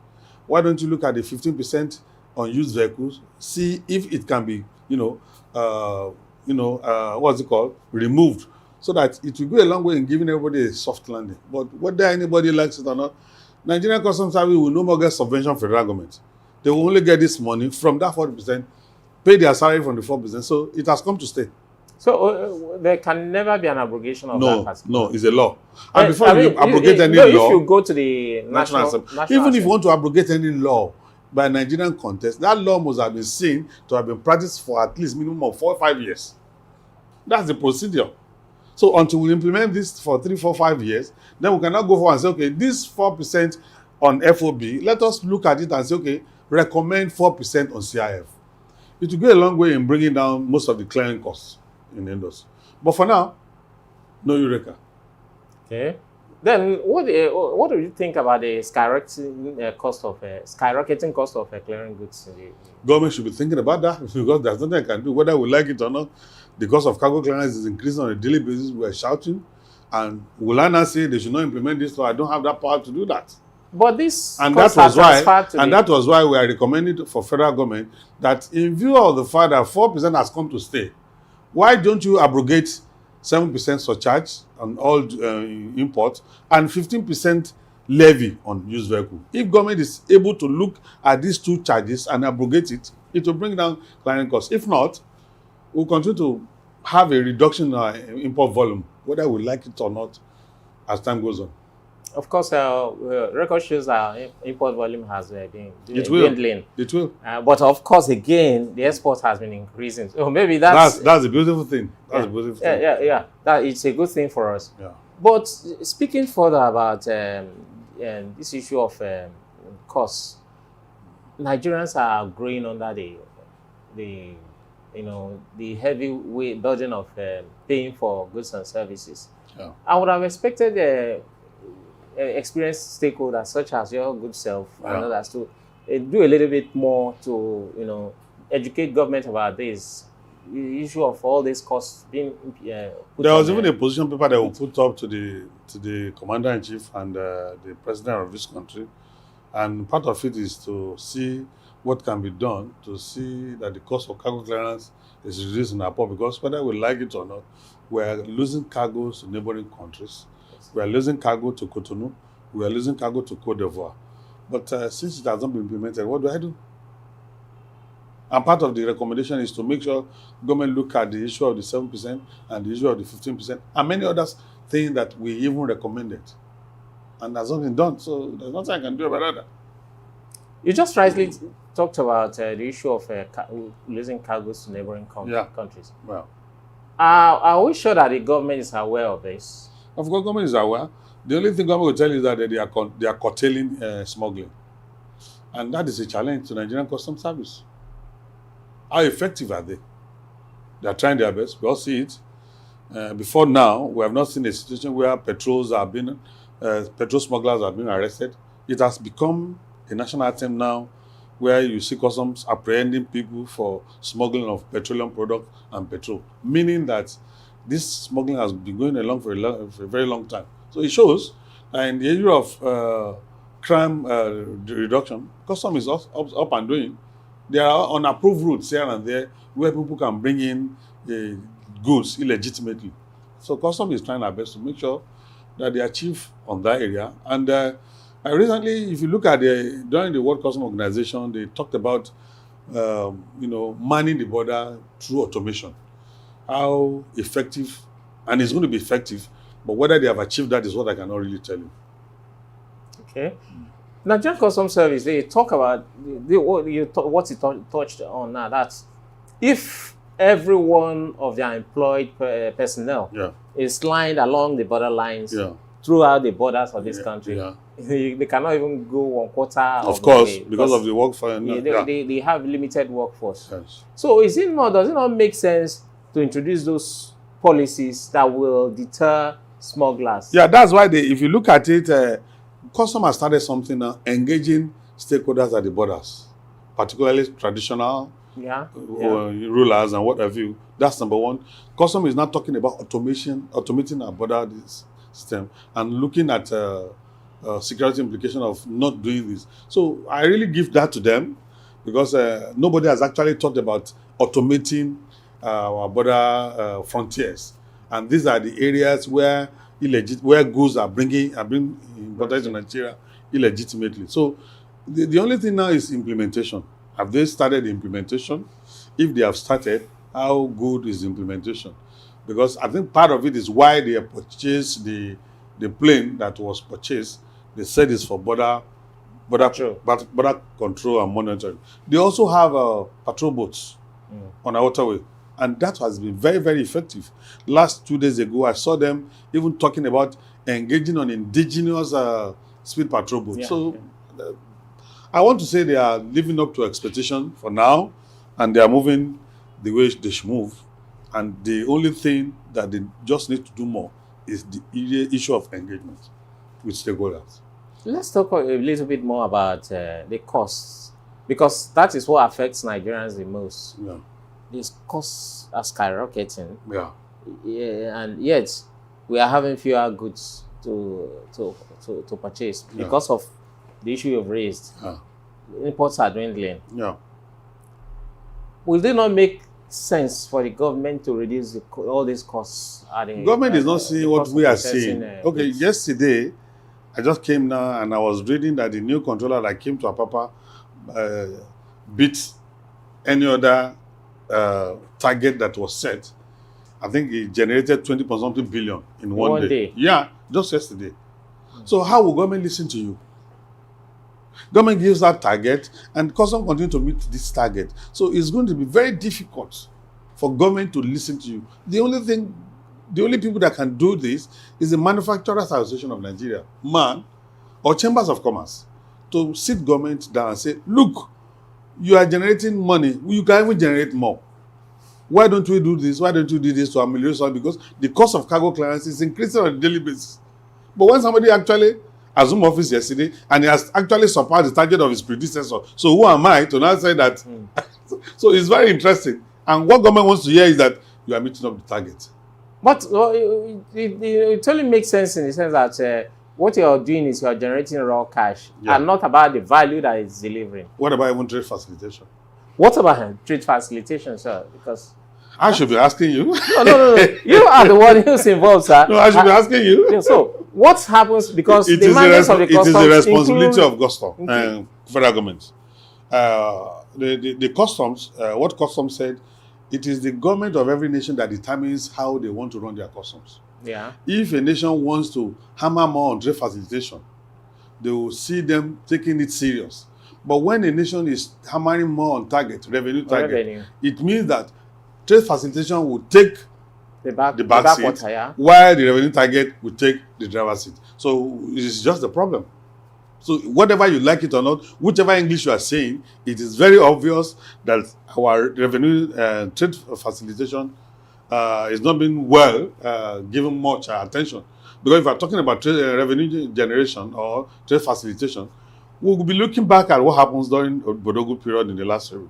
Why don't you look at the 15% on used vehicles? See if it can be, what's it called? Removed. So that it will go a long way in giving everybody a soft landing. But whether anybody likes it or not, Nigerian Customs Service will no more get subvention from the federal government. They will only get this money from that 40%, pay their salary from the 4%. So it has come to stay. So there can never be an abrogation of that. No, it's a law. And before you abrogate any law, if you go to the national even if you want to abrogate any law by Nigerian context, that law must have been seen to have been practiced for at least minimum of 4 or 5 years. That's the procedure. So until we implement this for 3, 4, 5 years, then we cannot go forward and say, okay, this 4% on FOB, let us look at it and say, okay, recommend 4% on CIF. It will go a long way in bringing down most of the clearing costs in the industry. But for now, no Eureka. Okay. Then what do you think about the skyrocketing cost of clearing goods? Government should be thinking about that because there's nothing I can do. Whether we like it or not, the cost of cargo clearance is increasing on a daily basis. We are shouting. And will I not say they should not implement this law? I don't have that power to do that. But this that was why we are recommending for federal government that in view of the fact that 4% has come to stay, why don't you abrogate 7% surcharge on all imports and 15% levy on used vehicle? If government is able to look at these two charges and abrogate it, it will bring down clearing costs. If not, we'll continue to have a reduction in import volume, whether we like it or not, as time goes on. Of course, record shows that import volume has been dwindling. It will. But of course, again, the export has been increasing. So maybe that's a beautiful thing. That's a beautiful thing. Yeah. That it's a good thing for us. Yeah. But speaking further about this issue of costs, Nigerians are growing under the heavy weight burden of paying for goods and services. Yeah. I would have expected experienced stakeholders such as your good self and others to do a little bit more to educate government about this issue of all these costs being put. There was even a position paper that we put up to the commander-in-chief and the president of this country, and part of it is to see what can be done to see that the cost of cargo clearance is reduced in our port, because whether we like it or not, we are losing cargoes to neighboring countries. We are losing cargo to Cotonou. We are losing cargo to Côte d'Ivoire. But since it has not been implemented, what do? And part of the recommendation is to make sure government look at the issue of the 7% and the issue of the 15% and many other things that we even recommended. And that's not been done. So there's nothing I can do about that. You just rightly talked about the issue of losing cargoes to neighboring countries. Well, are we sure that the government is aware of this? Of course, government is aware. The only thing government will tell you is that they are curtailing smuggling. And that is a challenge to Nigerian Customs Service. How effective are they? They are trying their best. We all see it. Before now, we have not seen a situation where petrol smugglers have been arrested. It has become a national item now, where you see customs apprehending people for smuggling of petroleum products and petrol, meaning that this smuggling has been going along for a very long time. So it shows that in the area of crime reduction, customs is up and doing. There are unapproved routes here and there where people can bring in goods illegitimately. So customs is trying their best to make sure that they achieve on that area. And recently, if you look at during the World Customs Organization, they talked about manning the border through automation. How effective, and it's going to be effective, but whether they have achieved that is what I cannot really tell you. Okay. Nigerian Customs Service, they talk about what you touched on now. That's if every one of their employed personnel is lined along the border lines throughout the borders of this country, they cannot even go 1/4 of the way because of the workforce. They have limited workforce. Yes. So does it not make sense to introduce those policies that will deter smugglers? Yeah, that's why if you look at it, Customs has started something now, engaging stakeholders at the borders, particularly traditional rulers and what have you. That's number one. Customs is now talking about automating our border system and looking at security implication of not doing this. So I really give that to them, because nobody has actually thought about automating our border frontiers, and these are the areas where goods are being imported to Nigeria illegitimately. So the only thing now is implementation. Have they started the implementation? If they have started, how good is the implementation? Because I think part of it is why they purchased the plane that was purchased. They said it's for border control and monitoring. They also have patrol boats on our waterway, and that has been very, very effective. Last 2 days ago, I saw them even talking about engaging on indigenous speed patrol boats. I want to say they are living up to expectation for now, and they are moving the way they should move. And the only thing that they just need to do more is the issue of engagement with stakeholders. Let's talk a little bit more about the costs, because that is what affects Nigerians the most. Yeah. These costs are skyrocketing. Yeah. And yet we are having fewer goods to purchase because of the issue you've raised. Imports are dwindling. Yeah. Will they not make sense for the government to reduce all these costs? The government is not seeing what we are seeing. Okay, yesterday I just came now and I was reading that the new controller that came to Apapa beat any other target that was set. I think it generated 20.something billion in one day. Yeah, just yesterday. So how will government listen to you? Government gives that target, and customs continue to meet this target. So it's going to be very difficult for government to listen to you. The only people that can do this is the Manufacturers Association of Nigeria, MAN, or Chambers of Commerce, to sit government down and say, look, you are generating money, you can even generate more. Why don't we do this? Why don't you do this to ameliorate something? Because the cost of cargo clearance is increasing on a daily basis. But when somebody actually assumed office yesterday and he has actually surpassed the target of his predecessor, so who am I to now say that? So it's very interesting. And what government wants to hear is that you are meeting up the target. But it totally makes sense in the sense that what you are doing is you are generating raw cash and not about the value that it's delivering. What about even trade facilitation? What about trade facilitation, sir? Because I should be asking you. No. You are the one who's involved, sir. No, I should be asking you. So what happens, because it the mandates of the customs... It is the responsibility of customs and federal government. The customs, what customs said, it is the government of every nation that determines how they want to run their customs. Yeah. If a nation wants to hammer more on trade facilitation, they will see them taking it serious. But when a nation is hammering more on revenue target, it means that trade facilitation will take the back seat, while the revenue target will take the driver's seat. So it's just the problem. So whatever you like it or not, whichever English you are saying, it is very obvious that our revenue trade facilitation is not being well given much attention. Because if we are talking about trade, revenue generation or trade facilitation, we will be looking back at what happens during the Bodogu period in the last year.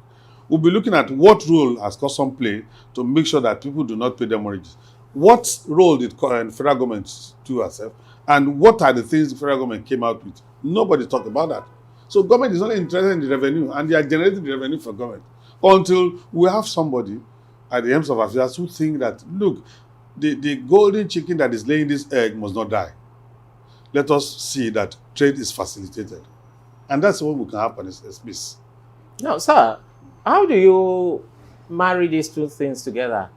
We'll be looking at what role has custom played to make sure that people do not pay their mortgages. What role did federal government do herself? And what are the things the federal government came out with? Nobody talked about that. So government is only interested in the revenue, and they are generating the revenue for government. Until we have somebody at the helms of affairs who think that, look, the golden chicken that is laying this egg must not die. Let us see that trade is facilitated. And that's what we can happen as peace. Now, sir, how do you marry these two things together?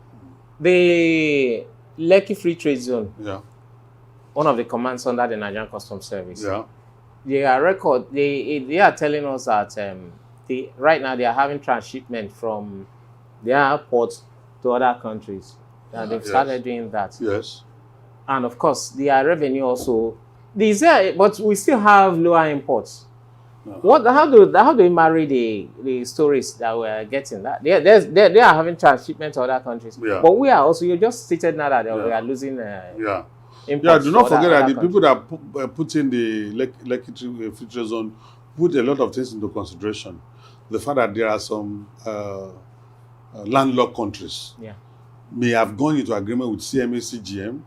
The Lekki Free Trade Zone, one of the commands under the Nigerian Customs Service, they are telling us that right now they are having transshipment from their ports to other countries. They've started doing that. Yes. And of course, their revenue also. But we still have lower imports. How do they marry the stories that we're getting? That they are having transshipment to other countries, but we are also. You just stated now that we are losing. Imports do not forget that the people that put in the Lekki Free Trade Zone put a lot of things into consideration. The fact that there are some landlocked countries may have gone into agreement with CMA CGM,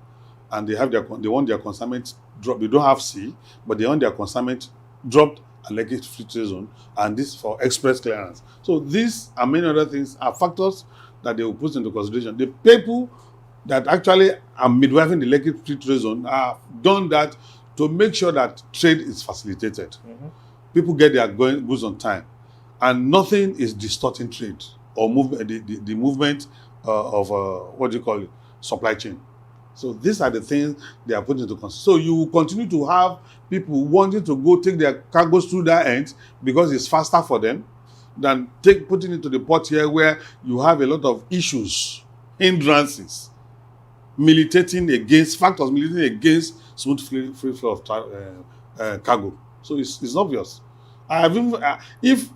and they want their consignment dropped. They don't have C, but they want their consignment dropped at Lekki Free Trade Zone, and this for express clearance. So these and many other things are factors that they will put into consideration. The people that actually are midwifing the Lekki Free Trade Zone have done that to make sure that trade is facilitated. People get their goods on time, and nothing is distorting trade or the movement of supply chain. So these are the things they are putting into consideration. So you will continue to have people wanting to go take their cargoes through that end because it's faster for them than putting it to the port here where you have a lot of issues, hindrances, militating against smooth free flow of cargo. So it's obvious. If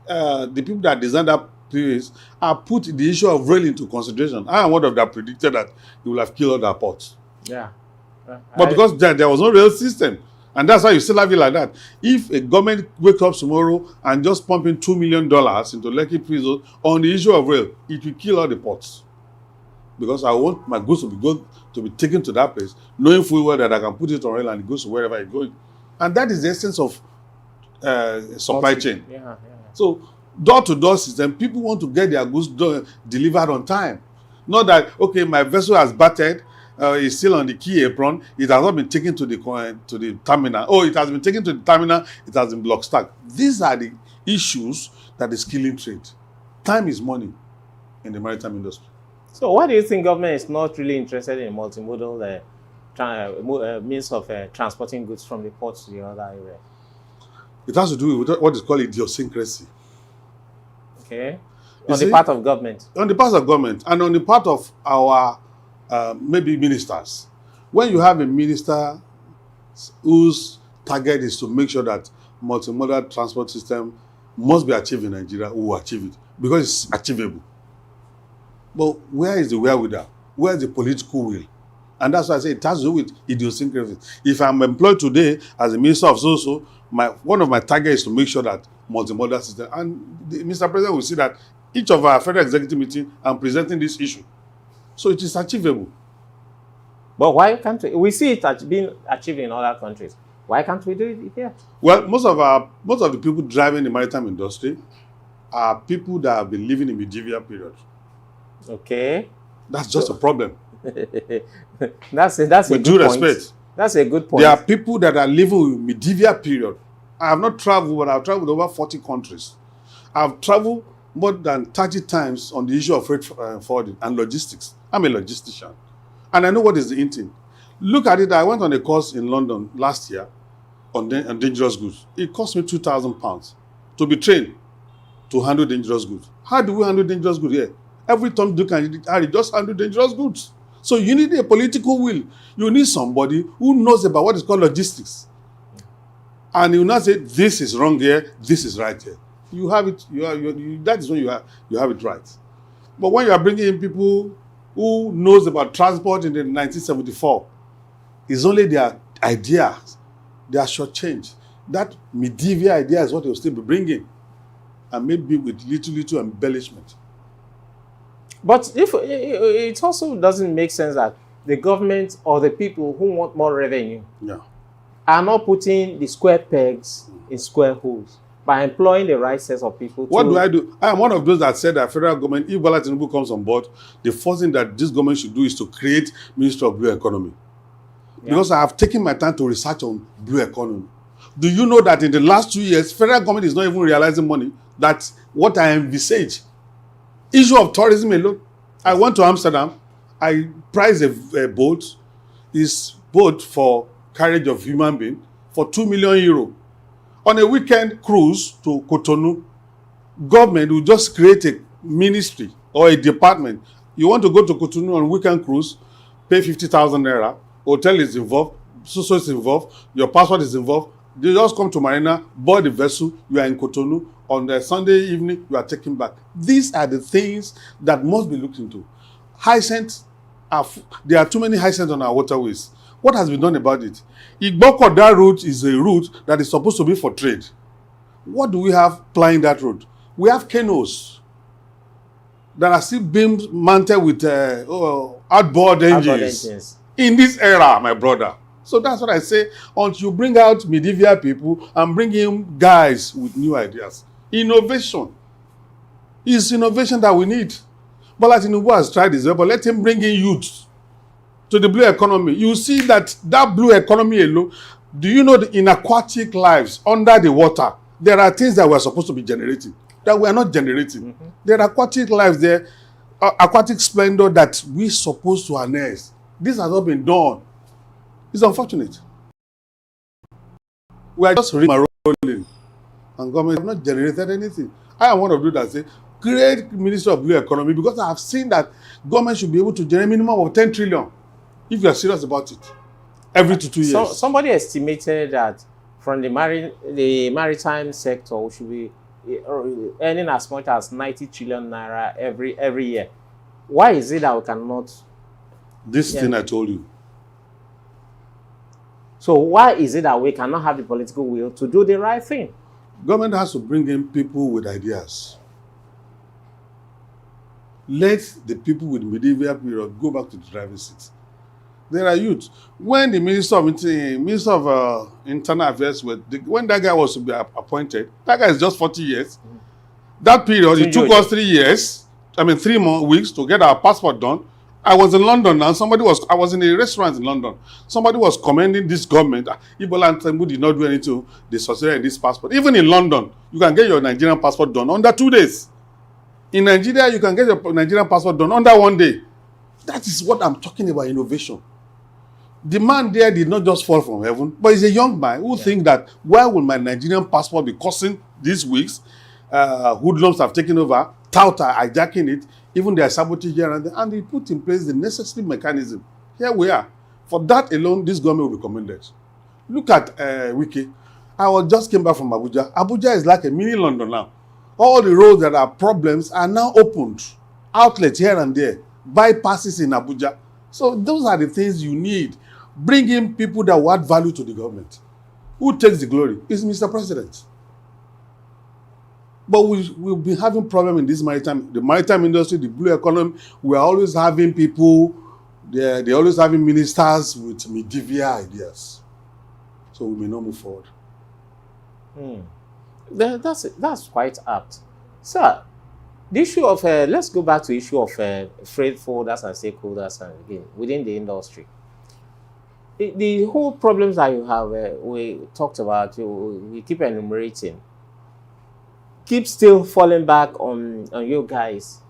the people that designed that place are put the issue of rail into consideration, I am one of that predicted that it will have killed other ports. But because there was no rail system, and that's why you still have it like that. If a government wakes up tomorrow and just pump in $2 million into Lekki Free Zone on the issue of rail, it will kill all the ports. Because I want my goods to be taken to that place, knowing full well that I can put it on rail and it goes to wherever it's going. And that is the essence of supply chain. So door-to-door system, people want to get their goods delivered on time. Not that, okay, my vessel has battered, it's still on the key apron, it has not been taken to the terminal. Oh, it has been taken to the terminal, it has been block stacked. These are the issues that is killing trade. Time is money in the maritime industry. So why do you think government is not really interested in multimodal means of transporting goods from the ports to the other area? It has to do with what is called idiosyncrasy. Okay. On the part of government. On the part of government and on the part of our maybe ministers. When you have a minister whose target is to make sure that multimodal transport system must be achieved in Nigeria, we will achieve it because it's achievable. But where is the wherewithal? Where is the political will? And that's why I say it has to do with idiosyncrasy. If I'm employed today as a minister of social, one of my targets is to make sure that multimodal system, and Mr. President will see that each of our federal executive meeting I'm presenting this issue. So it is achievable. But why can't we see it being achieved in other countries? Why can't we do it here? Well, most of the people driving the maritime industry are people that have been living in medieval period. Okay. That's just a problem. That's With a good due point. respect. That's a good point. There are people that are living in medieval period. I have not traveled, but I've traveled over 40 countries. I've traveled more than 30 times on the issue of freight forwarding and logistics. I'm a logistician. And I know what is the intent. Look at it. I went on a course in London last year on dangerous goods. It cost me £2,000 to be trained to handle dangerous goods. How do we handle dangerous goods here? Every Tom, Dick, and Harry just handle dangerous goods. So you need a political will. You need somebody who knows about what is called logistics. And you will not say, this is wrong here, this is right here. You have it, that is when you have it right. But when you are bringing in people who knows about transport in the 1974, it's only their ideas, they are shortchanged. That medieval idea is what they will still be bringing, and maybe with little embellishment. But if it also doesn't make sense that the government or the people who want more revenue are not putting the square pegs in square holes by employing the right set of people. What do I do? I am one of those that said that federal government, if Bola Tinubu comes on board, the first thing that this government should do is to create Ministry of Blue Economy. Because I have taken my time to research on blue economy. Do you know that in the last 2 years, federal government is not even realizing money? That's what I envisage. Issue of tourism alone. I went to Amsterdam. I priced a boat. This boat for carriage of human being for €2 million. On a weekend cruise to Cotonou, government will just create a ministry or a department. You want to go to Cotonou on weekend cruise, pay 50,000 naira. Hotel is involved, so is involved, your passport is involved. You just come to Marina, board the vessel, you are in Cotonou. On the Sunday evening, you are taken back. These are the things that must be looked into. Hyacinth, there are too many hyacinths on our waterways. What has been done about it? Igbokoda route is a route that is supposed to be for trade. What do we have plying that route? We have canoes that are still being mounted with outboard engines. In this era, my brother. So that's what I say. Until you bring out medieval people and bring in guys with new ideas. Innovation. It's innovation that we need. Bola Tinubu has tried this, but let him bring in youth to the blue economy. You see that blue economy alone, do you know that in aquatic lives, under the water, there are things that we are supposed to be generating, that we are not generating. There are aquatic lives there, aquatic splendor that we supposed to harness. This has not been done. It's unfortunate. We are just rolling, and government have not generated anything. I am one of those that say, create Ministry of Blue Economy, because I have seen that government should be able to generate minimum of 10 trillion if you are serious about it every 2 years. So, somebody estimated that from the maritime sector, we should be earning as much as 90 trillion naira every year. Why is it that we cannot? This thing I told you. So why is it that we cannot have the political will to do the right thing? Government has to bring in people with ideas. Let the people with medieval period go back to the driving seat. There are youth. When the Minister of Internal Affairs, when that guy was to be appointed, that guy is just 40 years. That period, it took us 3 years, 3 more weeks to get our passport done. I was in London and I was in a restaurant in London. Somebody was commending this government. Bola Tinubu did not do anything. They succeeded in this passport. Even in London, you can get your Nigerian passport done under 2 days. In Nigeria, you can get your Nigerian passport done under 1 day. That is what I'm talking about, innovation. The man there did not just fall from heaven, but he's a young man who thinks that, why will my Nigerian passport be costing these weeks? Hoodlums have taken over, touts are hijacking it, even they are sabotaging here and there, and they put in place the necessary mechanism. Here we are. For that alone, this government will be commended. Look at Wiki. I just came back from Abuja. Abuja is like a mini London now. All the roads that are problems are now opened. Outlets here and there. Bypasses in Abuja. So those are the things you need. Bring in people that will add value to the government. Who takes the glory? It's Mr. President. But we'll be having problem in this the maritime industry, the blue economy. We are always having people, they're always having ministers with medieval ideas. So we may not move forward. That's quite apt. Sir, the issue of, let's go back to the issue of freight forwarders and stakeholders and again, within the industry. The whole problems that you have, we talked about, we keep enumerating, keep still falling back on you guys.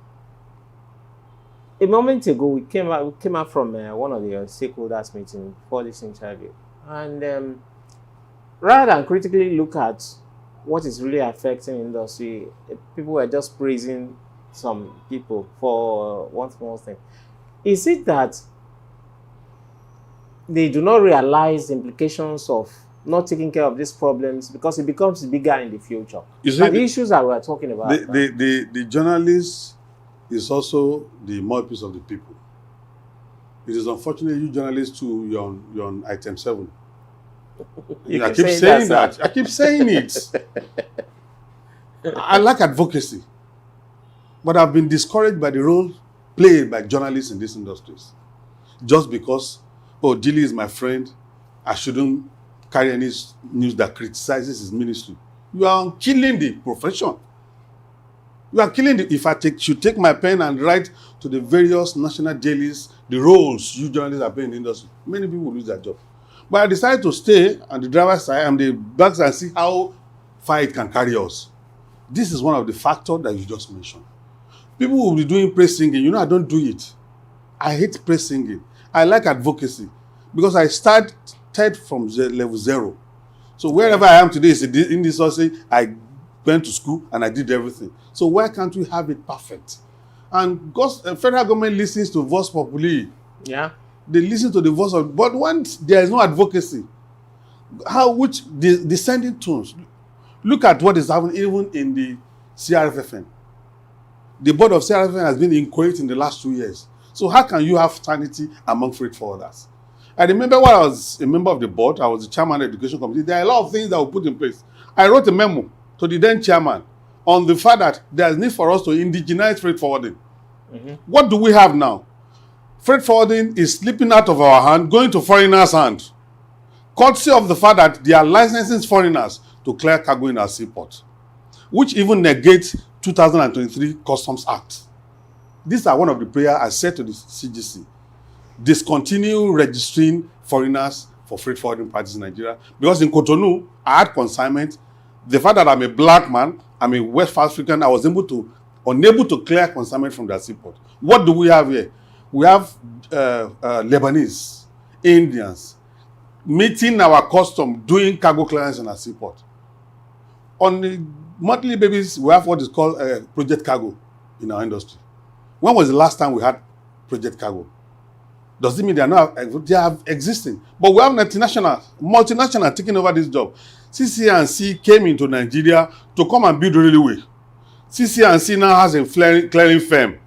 A moment ago, we came out from one of the stakeholders meeting before this interview, and rather than critically look at what is really affecting industry, people were just praising some people for one small thing. Is it that they do not realize the implications of not taking care of these problems because it becomes bigger in the future. You see, and the issues that we are talking about. The journalist is also the mouthpiece of the people. It is unfortunate you journalists too, you're on item 7. I keep saying that. I keep saying it. I like advocacy, but I've been discouraged by the role played by journalists in these industries. Just because, oh, Dili is my friend, I shouldn't carry any news that criticizes his ministry. You are killing the profession. You are killing the. If I should take my pen and write to the various national dailies the roles you journalists are playing in the industry, many people will lose their job. But I decided to stay on the driver's side and the back side and see how far it can carry us. This is one of the factors that you just mentioned. People will be doing praise singing. You know, I don't do it. I hate praise singing. I like advocacy because I started from level 0. So wherever I am today is in this industry. I went to school and I did everything. So why can't we have it perfect? And federal government listens to voice populi. Yeah. They listen to the voice of, but once there is no advocacy, descending tones. Look at what is happening even in the CRFFN. The board of CRFFN has been inquired in the last 2 years. So how can you have sanity among freight forwarders? I remember when I was a member of the board, I was the chairman of the education committee. There are a lot of things that were put in place. I wrote a memo to the then chairman on the fact that there is need for us to indigenize freight forwarding. Mm-hmm. What do we have now? Freight forwarding is slipping out of our hand, going to foreigners' hand. Courtesy of the fact that they are licensing foreigners to clear cargo in our seaport, which even negates 2023 Customs Act. These are one of the prayers I said to the CGC. Discontinue registering foreigners for freight forwarding parties in Nigeria. Because in Cotonou, I had consignment. The fact that I'm a black man, I'm a West African, I was unable to clear consignment from that seaport. What do we have here? We have Lebanese, Indians, meeting our custom, doing cargo clearance in our seaport. On the monthly basis, we have what is called project cargo in our industry. When was the last time we had project cargo? Does it mean they are existing? But we have multinational taking over this job. CC&C came into Nigeria to come and build railway. CC&C now has a clearing firm.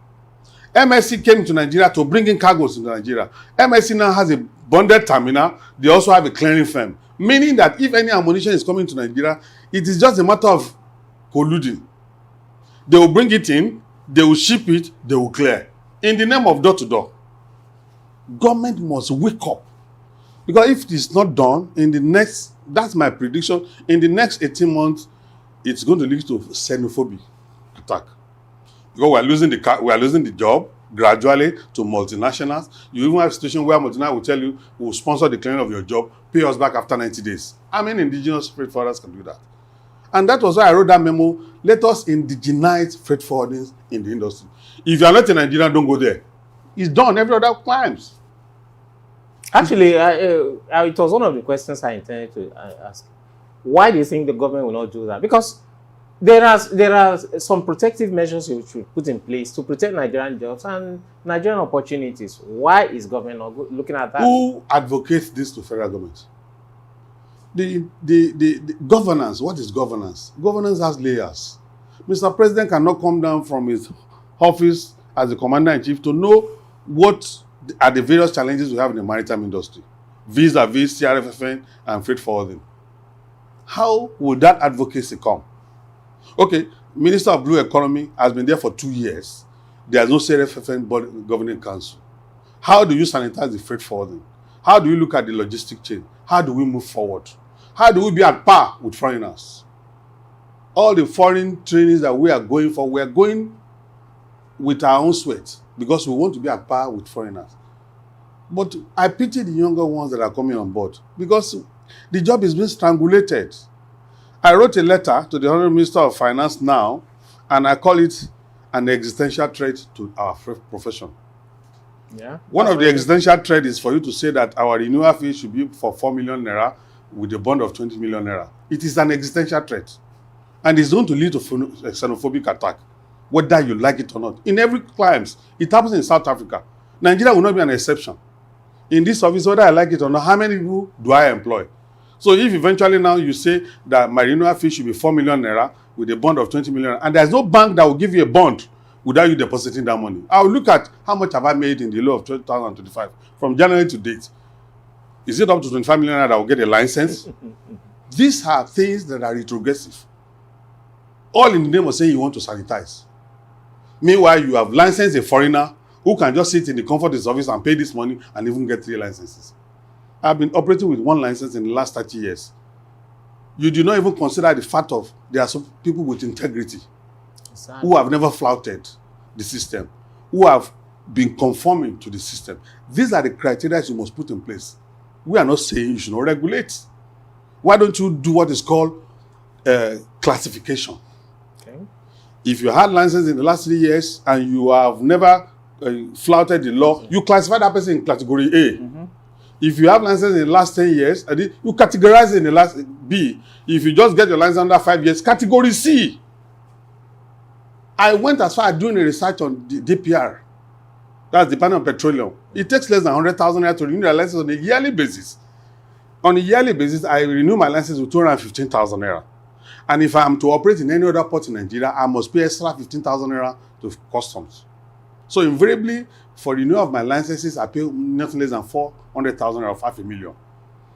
MSC came to Nigeria to bring in cargoes into Nigeria. MSC now has a bonded terminal. They also have a clearing firm. Meaning that if any ammunition is coming to Nigeria, it is just a matter of colluding. They will bring it in, they will ship it, they will clear. In the name of door-to-door. Government must wake up. Because if it is not done, that's my prediction, in the next 18 months, it's going to lead to xenophobia attack. Because we are losing the job gradually to multinationals. You even have a situation where multinationals will tell you, we'll sponsor the clearing of your job, pay us back after 90 days. How many indigenous freight forwarders can do that? And that was why I wrote that memo. Let us indigenize freight forwarding in the industry. If you are not in Nigeria, don't go there. It's done. Every other climbs. Actually, it was one of the questions I intended to ask. Why do you think the government will not do that? Because there are some protective measures you should put in place to protect Nigerian jobs and Nigerian opportunities. Why is government not looking at that? Who advocates this to federal government? The governance. What is governance? Governance has layers. Mr. President cannot come down from his office as the commander-in-chief to know what are the various challenges we have in the maritime industry, vis-a-vis CRFFN and freight forwarding. How will that advocacy come? Okay, Minister of Blue Economy has been there for 2 years. There is no CRFFN governing council. How do you sanitize the freight forwarding? How do you look at the logistic chain? How do we move forward? How do we be at par with foreigners? All the foreign trainings that we are going for, we are going with our own sweat because we want to be at par with foreigners. But I pity the younger ones that are coming on board because the job is being strangulated. I wrote a letter to the Honorable Minister of Finance now, and I call it an existential threat to our profession. Yeah. One of the existential threats is for you to say that our renewal fee should be for 4 million naira with a bond of 20 million naira. It is an existential threat. And it's going to lead to a xenophobic attack, whether you like it or not. In every climate, it happens in South Africa. Nigeria will not be an exception. In this office, whether I like it or not, how many people do I employ? So if eventually now you say that my renewal fee should be 4 million naira with a bond of 20 million, and there's no bank that will give you a bond without you depositing that money. I'll look at how much have I made in the law of 2025 from January to date. Is it up to 25 million naira that will get a license? These are things that are retrogressive. All in the name of saying you want to sanitize. Meanwhile, you have licensed a foreigner who can just sit in the comfort of his office and pay this money and even get 3 licenses. I've been operating with 1 license in the last 30 years. You do not even consider the fact of there are some people with integrity who have never flouted the system, who have been conforming to the system. These are the criteria you must put in place. We are not saying you should not regulate. Why don't you do what is called classification? Okay. If you had license in the last 3 years and you have never flouted the law, you classify that person in category A. Mm-hmm. If you have license in the last 10 years, you categorize it in the last B. If you just get your license under 5 years, category C. I went as far as doing a research on the DPR. That's Department of Petroleum. It takes less than 100,000 naira to renew your license on a yearly basis. On a yearly basis, I renew my license with 215,000 naira. And if I am to operate in any other port in Nigeria, I must pay extra 15,000 naira to customs. So invariably, for renewal of my licenses, I pay nothing less than 400,000 naira or 5 million.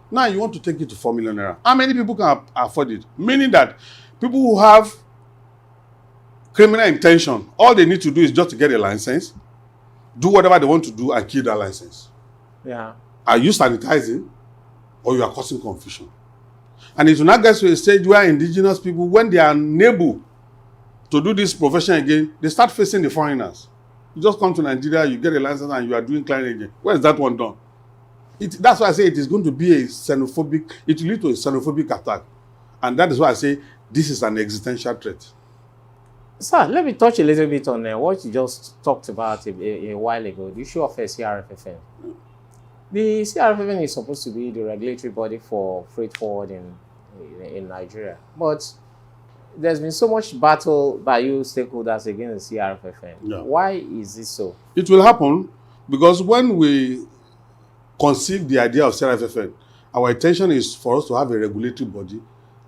Now you want to take it to 4 million naira. How many people can afford it? Meaning that people who have criminal intention, all they need to do is just to get a license, do whatever they want to do, and kill that license. Yeah. Are you sanitizing, or you are causing confusion? And it will not get to a stage where indigenous people, when they are unable to do this profession again, they start facing the foreigners. You just come to Nigeria, you get a license, and you are doing client agent. Where is that one done? That's why I say it is going to be a xenophobic, it will lead to a xenophobic attack. And that is why I say this is an existential threat. Sir, let me touch a little bit on what you just talked about a while ago, the issue of CRFFN. The CRFFN is supposed to be the regulatory body for freight forwarding in Nigeria. But there's been so much battle by you stakeholders against the CRFFN. Yeah. Why is this so? It will happen because when we conceive the idea of CRFFN, our intention is for us to have a regulatory body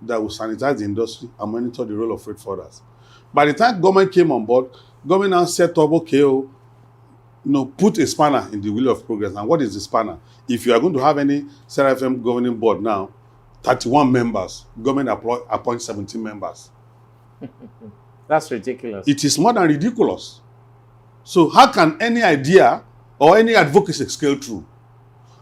that will sanitize the industry and monitor the role of freight forwarders. By the time government came on board, government now set up, put a spanner in the wheel of progress. And what is the spanner? If you are going to have any CRFM governing board now, 31 members, government appoints 17 members. That's ridiculous. It is more than ridiculous. So how can any idea or any advocacy scale through?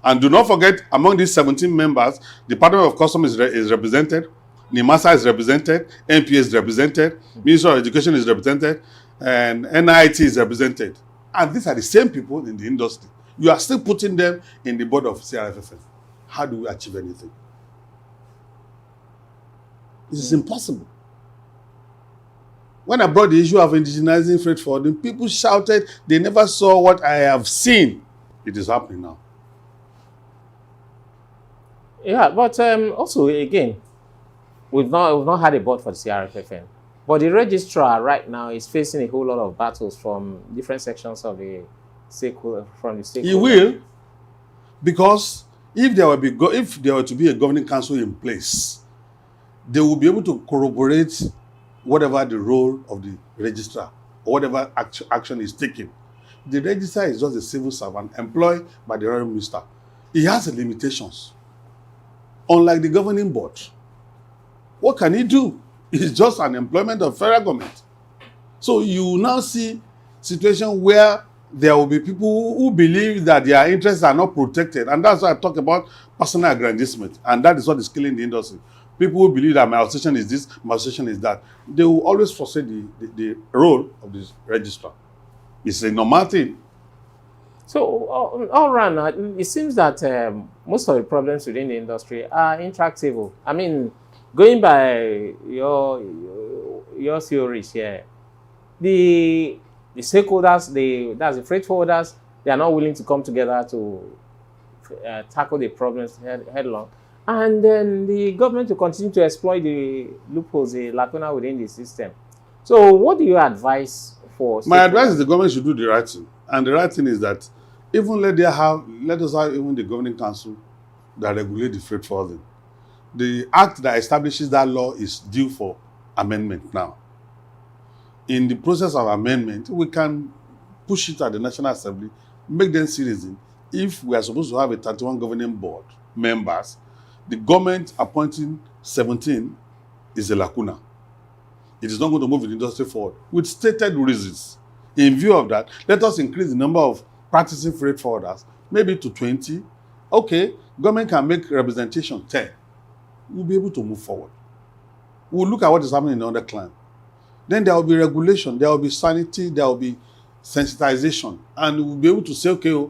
And do not forget, among these 17 members, the Department of Customs is represented, NIMASA is represented, NPA is represented, Ministry of Education is represented, and NIT is represented. And these are the same people in the industry. You are still putting them in the board of CRFFN. How do we achieve anything? It is impossible. When I brought the issue of indigenizing freight forwarding, people shouted they never saw what I have seen. It is happening now. Yeah, but also, again, we've not had a board for the CRFFN. But the registrar right now is facing a whole lot of battles from different sections of the stakeholder. He will, because if there were to be a governing council in place, they will be able to corroborate whatever the role of the registrar or whatever action is taken. The registrar is just a civil servant employed by the royal minister. He has limitations, unlike the governing board. What can he do? It's just an employment of federal government. So you now see situation where there will be people who believe that their interests are not protected. And that's why I talk about personal aggrandizement. And that is what is killing the industry. People who believe that my association is this, my association is that. They will always forsake the role of this registrar. It's a normal thing. So all around, it seems that most of the problems within the industry are intractable. I mean, going by your theories here, the stakeholders, that's the freight forwarders, they are not willing to come together to tackle the problems headlong. And then the government will continue to exploit the loopholes, the lacuna within the system. So what do you advise for? My advice is the government should do the right thing. And the right thing is that even let us have even the governing council that regulate the freight forwarding. The act that establishes that law is due for amendment now. In the process of amendment, we can push it at the National Assembly, make them citizens. If we are supposed to have a 31 governing board members, the government appointing 17 is a lacuna. It is not going to move the industry forward with stated reasons. In view of that, let us increase the number of practicing freight forwarders, maybe to 20. Okay, government can make representation 10. We'll be able to move forward. We'll look at what is happening in other climes. Then there will be regulation, there will be sanity, there will be sensitization, and we'll be able to say, okay,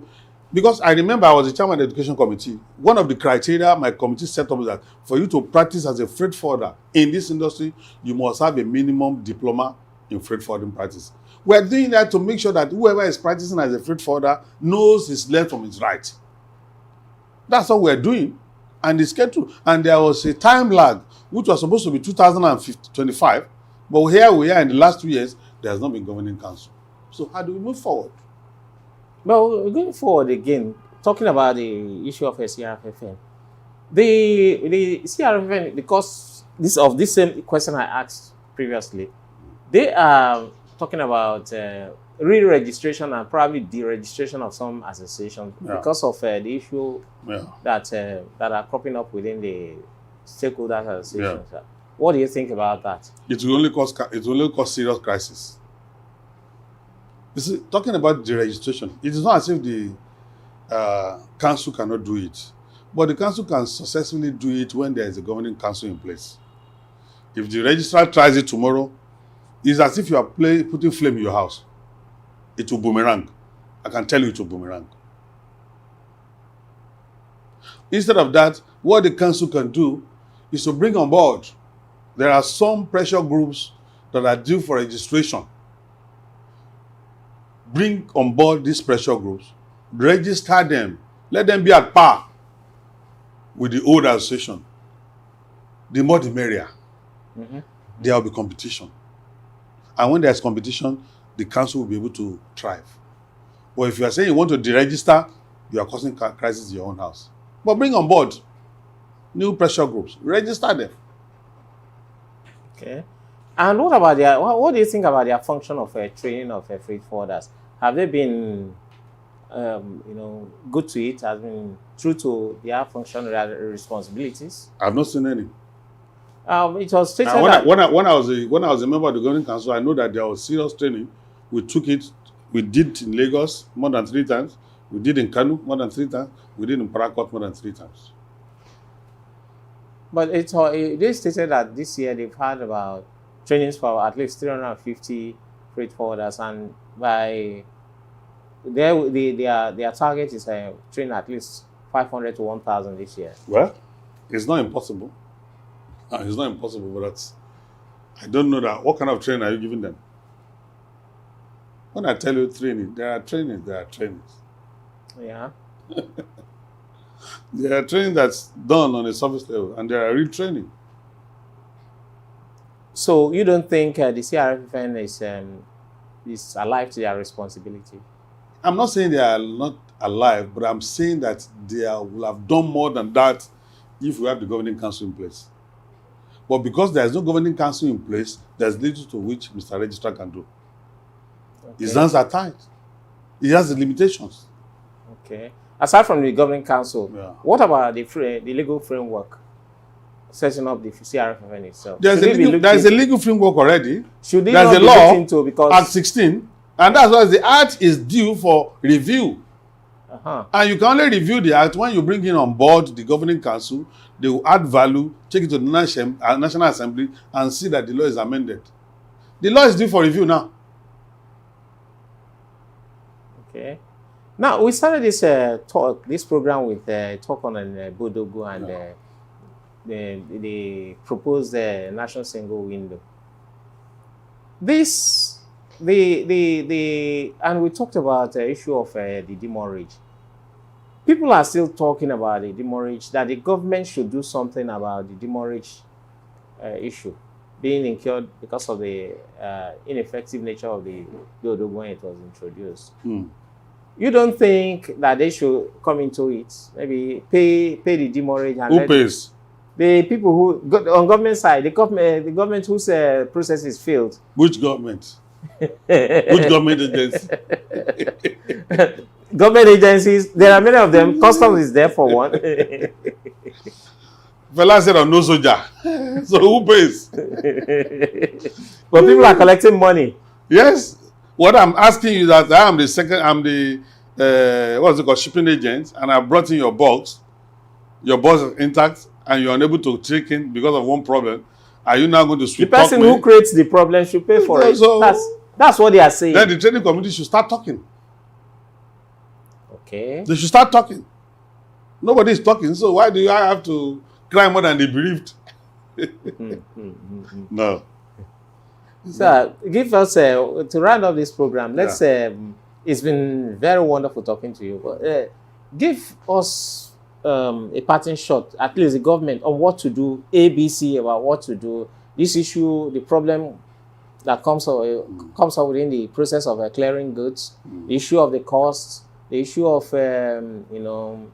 because I remember I was the chairman of the education committee. One of the criteria my committee set up is that for you to practice as a freight forwarder in this industry, you must have a minimum diploma in freight forwarding practice. We're doing that to make sure that whoever is practicing as a freight forwarder knows his left from his right. That's what we're doing. And it's scheduled. And there was a time lag, which was supposed to be 2025. But here we are in the last 2 years, there has not been governing council. So how do we move forward? Well, going forward again, talking about the issue of a CRFFN, the CRFFN, because this same question I asked previously, they are talking about re-registration and probably deregistration of some associations because of the issue that are cropping up within the stakeholders associations. What do you think about that? It will only cause serious crisis. You see, talking about deregistration, it is not as if the council cannot do it, but the council can successfully do it when there is a governing council in place. If the registrar tries it tomorrow, it's as if you are putting flame in your house. It will boomerang. I can tell you it will boomerang. Instead of that, what the council can do is to bring on board. There are some pressure groups that are due for registration. Bring on board these pressure groups, register them, let them be at par with the old association. The more the merrier. There will be competition. And when there's competition, the council will be able to thrive. But if you are saying you want to deregister, you are causing crisis in your own house. But bring on board new pressure groups, register them. Okay. And what about what do you think about their function of training of freight forwarders? Have they been, good to it? Has been true to their function responsibilities? I've not seen any. It was stated when I was a member of the governing council, I know that there was serious training. We did in Lagos more than 3 times. We did in Kano more than 3 times. We did in Parakot more than 3 times. But they stated that this year they've had about trainings for at least 350 freight forwarders, and by their target is train at least 500 to 1,000 this year. Well, it's not impossible. It's not impossible, but I don't know that. What kind of training are you giving them? When I tell you training, there are trainings. Yeah. There are training that's done on a surface level, and there are real training. So you don't think the CRFFN is alive to their responsibility? I'm not saying they are not alive, but I'm saying that they will have done more than that if we have the governing council in place. But because there is no governing council in place, there's little to which Mr. Registrar can do. Okay. His hands are tied. He has the limitations. Okay. Aside from the governing council, what about the legal framework setting up the CRFFN itself? There's a legal framework already. Should there's a law because Act 16, and that's why the act is due for review. And you can only review the act when you bring in on board the governing council. They will add value, take it to the National Assembly, and see that the law is amended. The law is due for review now. Okay. Now, we started this program with talk on Bodogu and the proposed national single window. And we talked about the issue of the demurrage. People are still talking about the demurrage, that the government should do something about the demurrage issue being incurred because of the ineffective nature of the Bodogu when it was introduced. You don't think that they should come into it? Maybe pay the demurrage and who pays? The people who on government side, the government whose process is failed. Which government? Which government agency? Government agencies. There are many of them. Customs is there for one. Fella said on no soldier. So who pays? But people are collecting money. Yes. What I'm asking you is that I'm the what's it called, shipping agent, and I brought in your box. Your box is intact, and you're unable to take in because of one problem. Are you now going to sweep the person who creates the problem should pay for it? So, that's what they are saying. Then the trading committee should start talking. Okay. They should start talking. Nobody is talking, so why do I have to cry more than the bereaved? No. So give us to round up this program. Let's it's been very wonderful talking to you. But give us a parting shot, at least the government, on what to do, ABC about what to do. This issue, the problem that comes up within the process of clearing goods, the issue of the costs, the issue of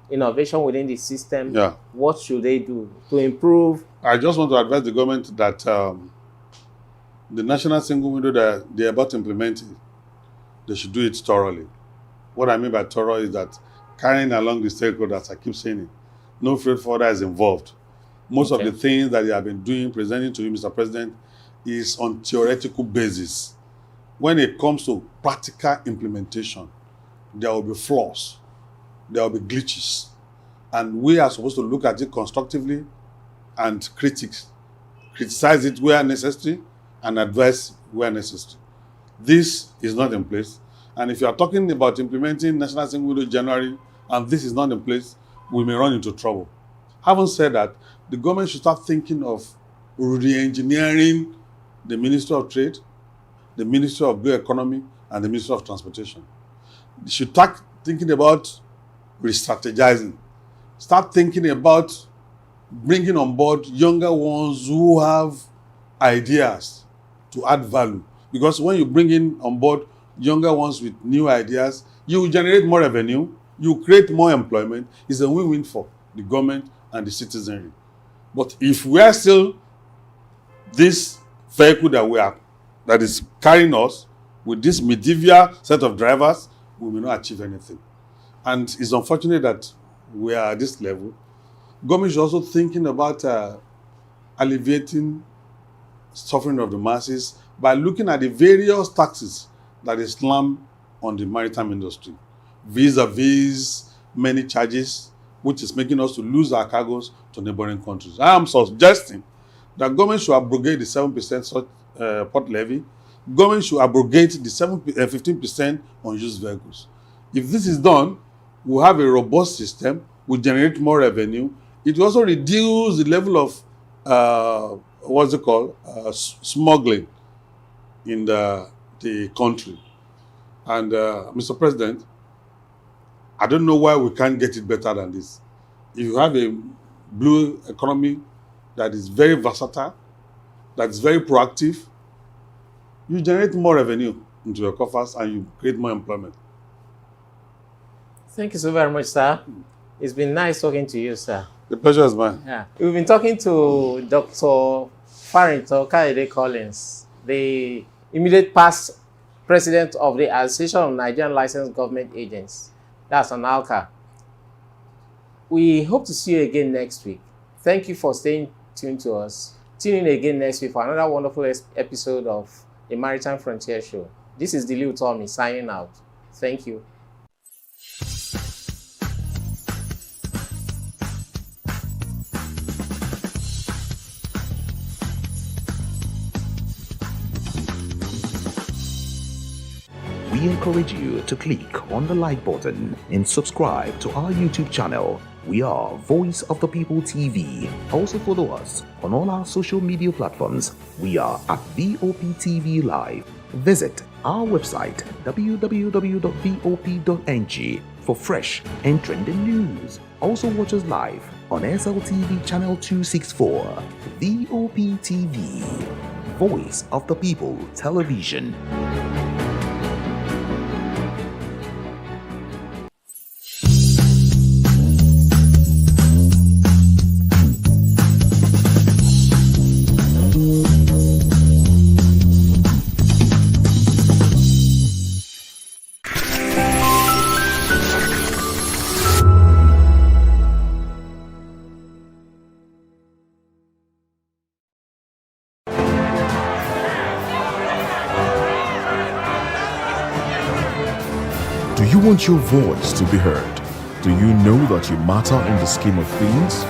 innovation within the system. Yeah. What should they do to improve? I just want to advise the government that the national single window that they're about to implement, they should do it thoroughly. What I mean by thorough is that carrying along the stakeholders, I keep saying it, no freight forwarder is involved. Most of the things that they have been doing, presenting to you, Mr. President, is on theoretical basis. When it comes to practical implementation, there will be flaws, there will be glitches, and we are supposed to look at it constructively and criticize it where necessary and advise where necessary. This is not in place, and if you are talking about implementing National Single Window January and this is not in place, we may run into trouble. Having said that, the government should start thinking of re-engineering the Ministry of Trade, the Ministry of Blue Economy, and the Ministry of Transportation. They should start thinking about re-strategizing. Start thinking about bringing on board younger ones who have ideas to add value. Because when you bring in on board younger ones with new ideas, you will generate more revenue, you create more employment. It's a win-win for the government and the citizenry. But if we are still this vehicle that is carrying us with this medieval set of drivers, we will not achieve anything. And it's unfortunate that we are at this level. Government is also thinking about alleviating suffering of the masses by looking at the various taxes that is slammed on the maritime industry, vis-a-vis many charges, which is making us to lose our cargoes to neighboring countries. I am suggesting that government should abrogate the 7% port levy. Government should abrogate the 15% on used vehicles. If this is done, we'll have a robust system, we'll generate more revenue. It will also reduce the level of smuggling in the country. And Mr. President, I don't know why we can't get it better than this. If you have a blue economy that is very versatile, that is very proactive, you generate more revenue into your coffers and you create more employment. Thank you so very much, sir. It's been nice talking to you, sir. The pleasure is mine. Yeah. We've been talking to Dr. Farrington Kayode Collins, the immediate past president of the Association of Nigerian Licensed Government Agents. That's an ALCA. We hope to see you again next week. Thank you for staying tuned to us. Tune in again next week for another wonderful episode of the Maritime Frontier Show. This is Diliu Tommy signing out. Thank you. We encourage you to click on the like button and subscribe to our YouTube channel. We are Voice of the People TV. Also follow us on all our social media platforms. We are at VOP TV Live. Visit our website www.vop.ng for fresh and trending news. Also watch us live on SLTV channel 264. VOP TV, Voice of the People Television. want your voice to be heard? Do you know that you matter in the scheme of things?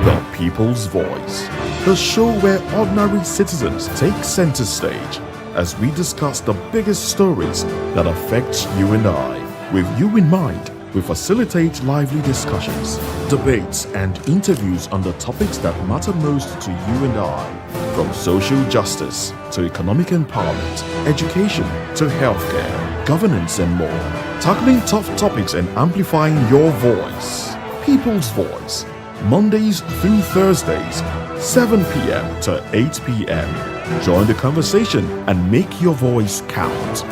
The People's Voice, the show where ordinary citizens take center stage as we discuss the biggest stories that affect you and I. With you in mind, we facilitate lively discussions, debates, and interviews on the topics that matter most to you and I, from social justice to economic empowerment, education to healthcare, governance, and more. Tackling tough topics and amplifying your voice. People's Voice, Mondays through Thursdays, 7 p.m. to 8 p.m. Join the conversation and make your voice count.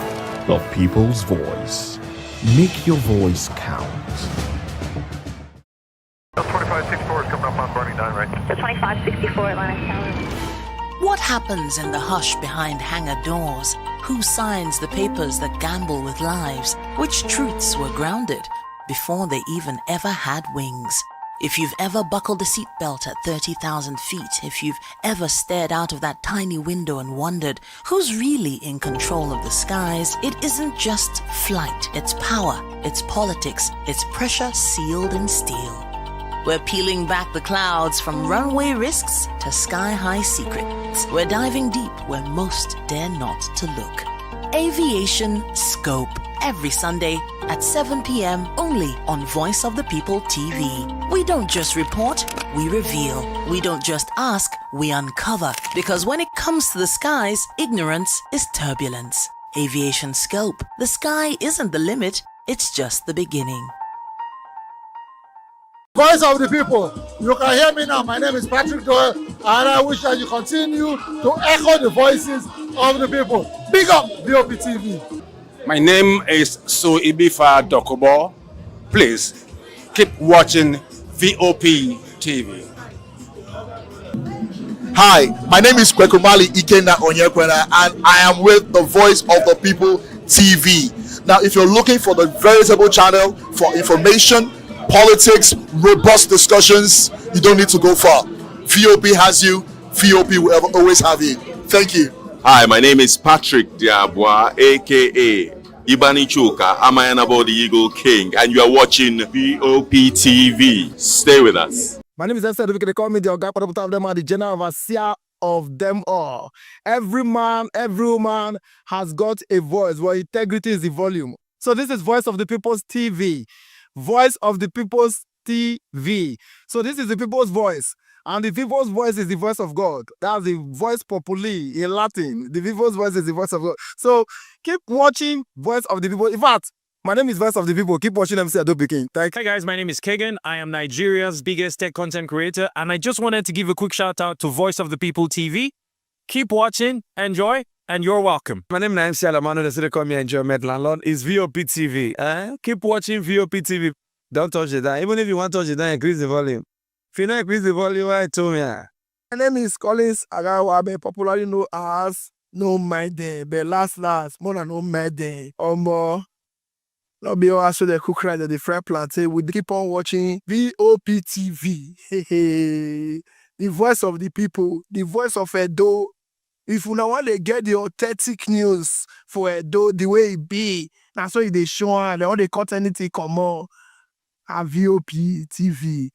The People's Voice. Make your voice count. 2564 is coming up on Barney 9 right. 2564 Atlantic Tower. What happens in the hush behind hangar doors? Who signs the papers that gamble with lives? Which truths were grounded before they even ever had wings? If you've ever buckled a seatbelt at 30,000 feet, if you've ever stared out of that tiny window and wondered who's really in control of the skies, it isn't just flight, it's power, it's politics, it's pressure sealed in steel. We're peeling back the clouds from runway risks to sky-high secrets. We're diving deep where most dare not to look. Aviation Scope, every Sunday at 7 p.m. only on Voice of the People TV. We don't just report, we reveal. We don't just ask, we uncover. Because when it comes to the skies, ignorance is turbulence. Aviation Scope, the sky isn't the limit, it's just the beginning. Voice of the People, you can hear me now. My name is Patrick Doyle, and I wish that you continue to echo the voices of the people. Big up VOP TV. My name is Iba Dokubo. Please keep watching VOP TV. Hi, my name is Kwekumali Ikenda Onyekwena, and I am with the Voice of the People TV. Now, if you're looking for the veritable channel for information, politics, robust discussions, you don't need to go far. VOP has you. VOP will always have you. Thank you. Hi, my name is Patrick Diabwa, aka Ibani Chuka. I'm the Eagle King, and you are watching VOP TV. Stay with us. My name is Esther. They call me the Oga of them are the general overseer of them all. Every man, every woman has got a voice where integrity is the volume. So this is Voice of the People's TV. Voice of the People's TV. So this is the people's voice. And the people's voice is the voice of God. That's the voice populi in Latin. The people's voice is the voice of God. So keep watching Voice of the People. In fact, my name is Voice of the People. Keep watching MC Adobe King. Hey guys, my name is Kegan. I am Nigeria's biggest tech content creator. And I just wanted to give a quick shout out to Voice of the People TV. Keep watching, enjoy, and you're welcome. My name is MC Alamano. They call me Enjoy Landlord. It's VOP TV. Keep watching VOP TV. Don't touch it down. Even if you want to touch it down, increase the volume. If you don't increase the volume, I told me. My name is Collins Agawabe, popularly known as No Maiden, but last, more than No Maiden, or more. Not be all so the cook right at the fry plantain. We keep on watching VOP TV. The voice of the people, the voice of Edo. If you now want to get the authentic news for Edo, the way it be, that's why they show and all they cut anything come on. A VOP TV.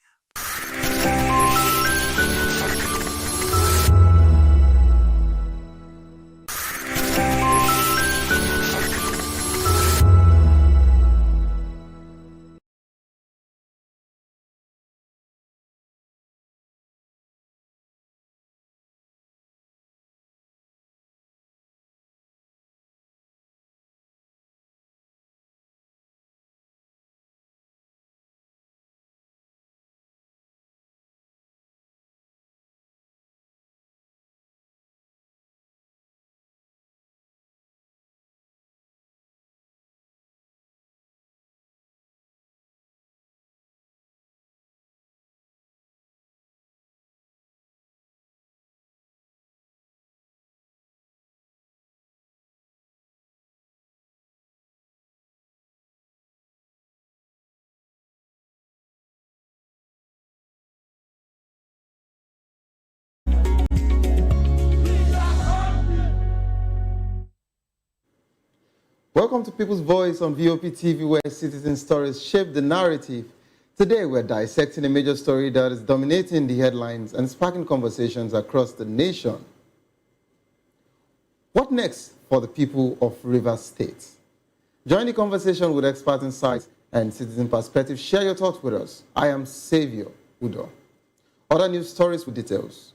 Welcome to People's Voice on VOP TV, where citizen stories shape the narrative. Today, we're dissecting a major story that is dominating the headlines and sparking conversations across the nation. What next for the people of Rivers State? Join the conversation with expert insights and citizen perspective. Share your thoughts with us. I am Xavier Udo. Other news stories with details.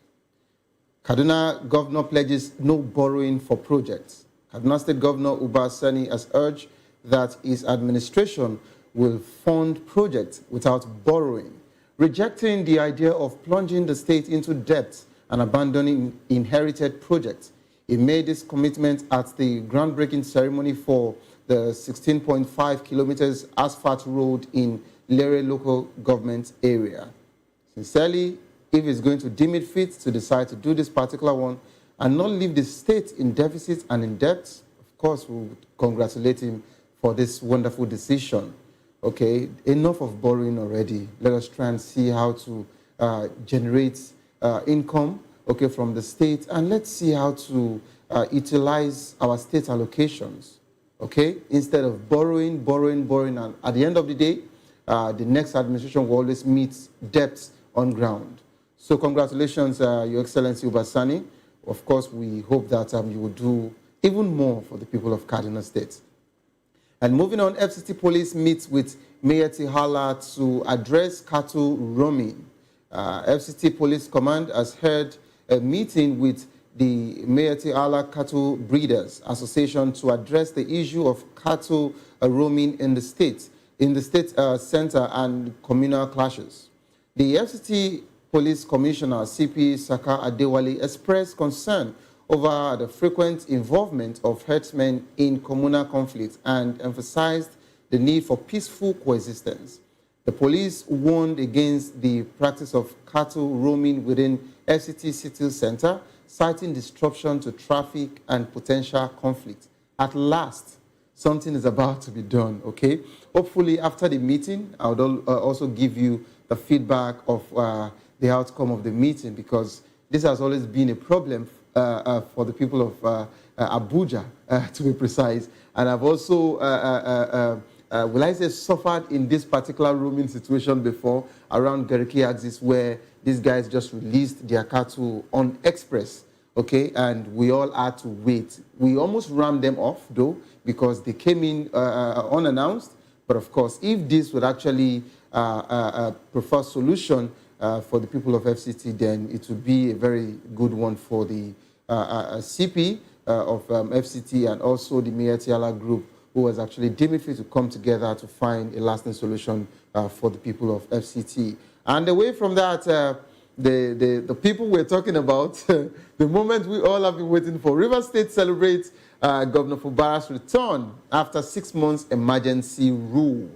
Kaduna Governor pledges no borrowing for projects. Kaduna State Governor Ibas has urged that his administration will fund projects without borrowing, rejecting the idea of plunging the state into debt and abandoning inherited projects. He made this commitment at the groundbreaking ceremony for the 16.5 kilometers asphalt road in Lere local government area. Sincerely, if he's going to deem it fit to decide to do this particular one and not leave the state in deficit and in debt, of course, we would congratulate him for this wonderful decision. Okay, enough of borrowing already. Let us try and see how to generate income, okay, from the state, and let's see how to utilize our state allocations, okay, instead of borrowing, and at the end of the day, the next administration will always meet debts on ground. So congratulations, Your Excellency Ibas. Of course, we hope that you will do even more for the people of Kaduna State. And moving on, FCT Police meets with Mayor Tihala to address cattle roaming. FCT Police Command has held a meeting with the Mayor Tihala Cattle Breeders Association to address the issue of cattle roaming in the state center and communal clashes. The FCT Police Commissioner CP Saka Adewale expressed concern over the frequent involvement of herdsmen in communal conflicts and emphasized the need for peaceful coexistence. The police warned against the practice of cattle roaming within FCT City Center, citing disruption to traffic and potential conflict. At last, something is about to be done, okay? Hopefully, after the meeting, I would also give you the feedback of the outcome of the meeting, because this has always been a problem for the people of Abuja, to be precise. And I've also, will I say, suffered in this particular roaming situation before around Gariki axis, where these guys just released their cattle on express, okay? And we all had to wait. We almost rammed them off, though, because they came in unannounced. But of course, if this would actually prefer solution for the people of FCT, then it would be a very good one for the CP of FCT and also the Mayor Tihala group, who was actually deemed fit to come together to find a lasting solution for the people of FCT. And away from that, the people we're talking about, the moment we all have been waiting for, Rivers State celebrates Governor Fubara's return after 6 months emergency rule.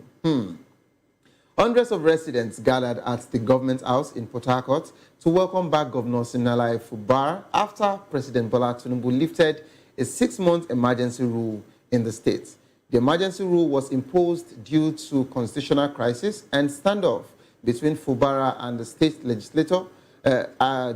Hundreds of residents gathered at the government house in Port Harcourt to welcome back Governor Siminalayi Fubara after President Bola Tinubu lifted a 6-month emergency rule in the state. The emergency rule was imposed due to constitutional crisis and standoff between Fubara and the state legislature,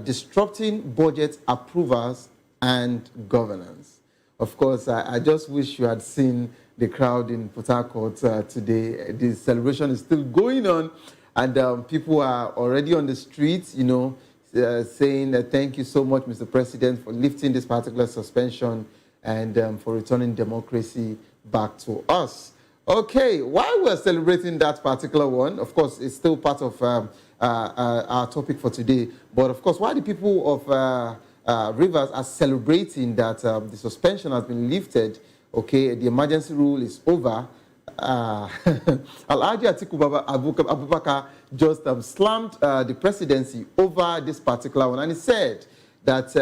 disrupting budget approvals and governance. Of course, I just wish you had seen the crowd in Port Harcourt today. The celebration is still going on, and people are already on the streets, you know, saying thank you so much, Mr. President, for lifting this particular suspension and for returning democracy back to us. Okay, while we're celebrating that particular one, of course, it's still part of our topic for today, but of course, while the people of Rivers are celebrating that the suspension has been lifted, okay, the emergency rule is over, Alhaji Atiku Abubakar just slammed the presidency over this particular one, and he said that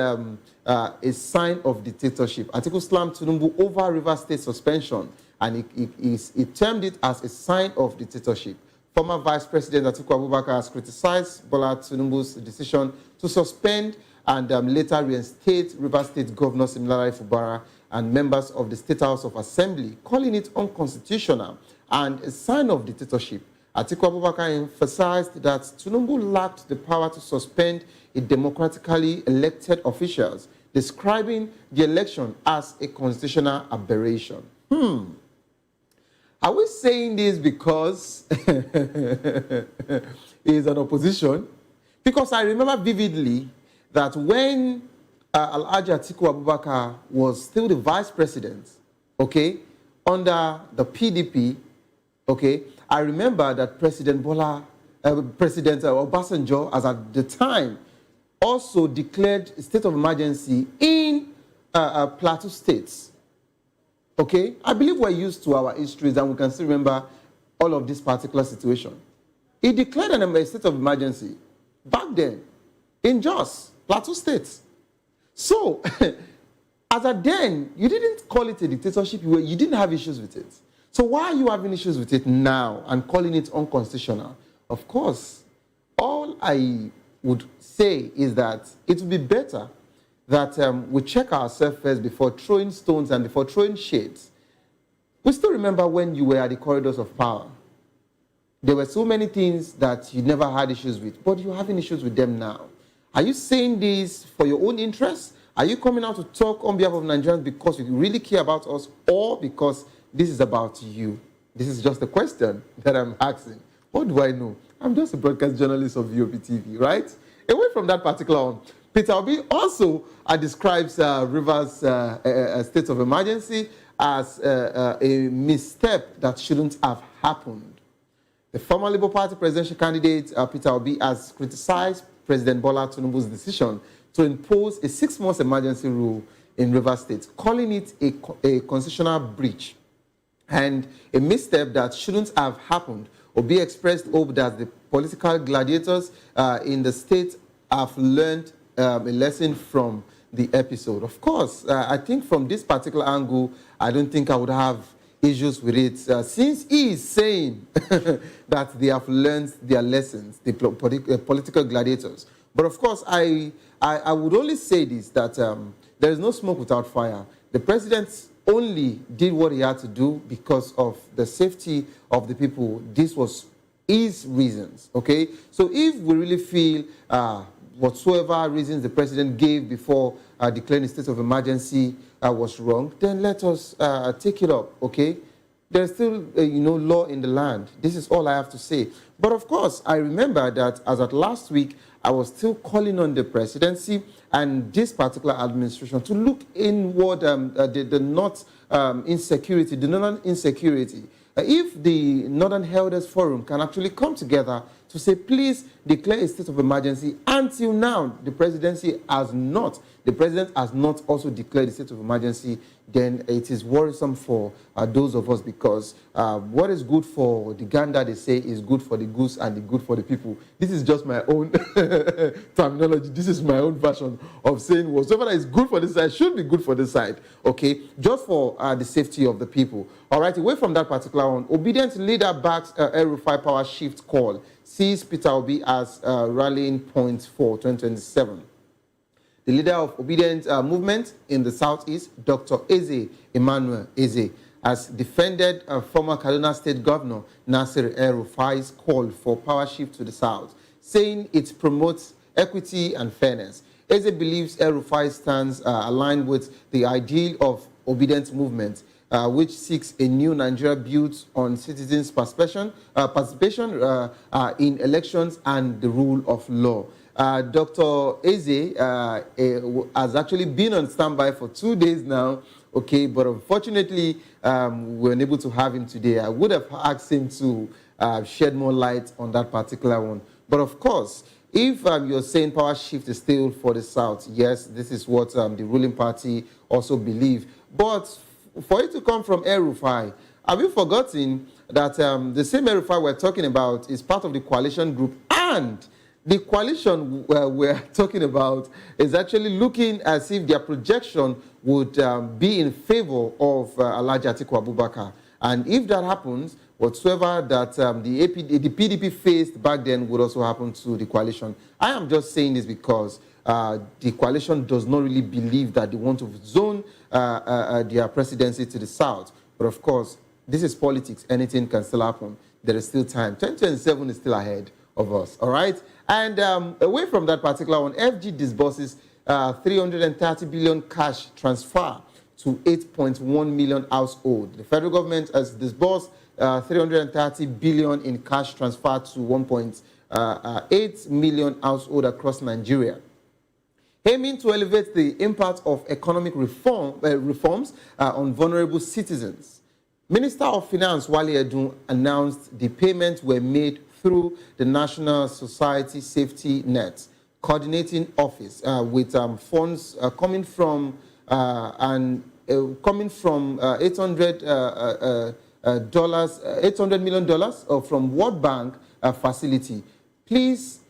a sign of dictatorship. Atiku slammed Tinubu over Rivers State suspension, and he termed it as a sign of dictatorship. Former Vice President Atiku Abubakar has criticized Bola Tinubu's decision to suspend and later reinstate Rivers State Governor Siminalayi Fubara and members of the State House of Assembly, calling it unconstitutional and a sign of dictatorship. Atiku Abubakar emphasized that Tinubu lacked the power to suspend a democratically elected officials, describing the election as a constitutional aberration. Are we saying this because he's an opposition? Because I remember vividly that when Alhaji Atiku Abubakar was still the vice president, okay, under the PDP, okay, I remember that President Obasanjo, as at the time, also declared a state of emergency in Plateau states. Okay, I believe we're used to our histories and we can still remember all of this particular situation. He declared a state of emergency back then in Jos, Plateau State. So, as at then, you didn't call it a dictatorship, you didn't have issues with it. So why are you having issues with it now and calling it unconstitutional? Of course, all I would say is that it would be better that we check ourselves first before throwing stones and before throwing shades. We still remember when you were at the corridors of power. There were so many things that you never had issues with, but you're having issues with them now. Are you saying this for your own interest? Are you coming out to talk on behalf of Nigerians because you really care about us, or because this is about you? This is just a question that I'm asking. What do I know? I'm just a broadcast journalist of VOP TV, right? Away from that particular one, Peter Obi also describes Rivers' state of emergency as a misstep that shouldn't have happened. The former Labour Party presidential candidate, Peter Obi, has criticized President Bola Tinubu's decision to impose a 6-month emergency rule in Rivers State, calling it a constitutional breach and a misstep that shouldn't have happened. Obi expressed hope that the political gladiators in the state have learned a lesson from the episode. Of course, I think from this particular angle, I don't think I would have issues with it, since he is saying that they have learned their lessons, the political gladiators. But of course, I would only say this, that there is no smoke without fire. The president only did what he had to do because of the safety of the people. This was his reasons, okay? So if we really feel whatsoever reasons the president gave before declaring a state of emergency was wrong, then let us take it up, okay? There's still, law in the land. This is all I have to say. But of course, I remember that as at last week, I was still calling on the presidency and this particular administration to look inward the northern insecurity. If the Northern Elders Forum can actually come together to say, please declare a state of emergency. Until now, the president has not also declared a state of emergency, then it is worrisome for those of us, because what is good for the gander, they say, is good for the goose and the good for the people. This is just my own terminology. This is my own version of saying whatever that is good for this side should be good for this side, okay? Just for the safety of the people. All right, away from that particular one, obedient leader backs El-Rufai power shift call, sees Peter Obi as rallying point for 2027. The leader of Obedient Movement in the Southeast, Dr. Emmanuel Eze, has defended former Kaduna State Governor Nasir El-Rufai's call for power shift to the South, saying it promotes equity and fairness. Eze believes El-Rufai stands aligned with the ideal of Obedient Movement, which seeks a new Nigeria built on citizens' participation in elections and the rule of law. Dr. Eze has actually been on standby for 2 days now, okay, but unfortunately, we were unable to have him today. I would have asked him to shed more light on that particular one. But of course, if you're saying power shift is still for the South, yes, this is what the ruling party also believe. But for it to come from El-Rufai, have you forgotten that the same El-Rufai we're talking about is part of the coalition group, and the coalition we're talking about is actually looking as if their projection would be in favor of Alhaji Atiku Abubakar. And if that happens, whatsoever that the PDP faced back then would also happen to the coalition. I am just saying this because the coalition does not really believe that they want to zone their presidency to the South. But of course, this is politics. Anything can still happen. There is still time. 2027 is still ahead of us, all right? And away from that particular one, FG disburses 330 billion cash transfer to 8.1 million households. The federal government has disbursed 330 billion in cash transfer to 1.8 million households across Nigeria, aiming to elevate the impact of economic reforms on vulnerable citizens. Minister of Finance Wale Edun announced the payments were made through the National Society Safety Net Coordinating Office with funds coming from $800 million from World Bank facility. Please,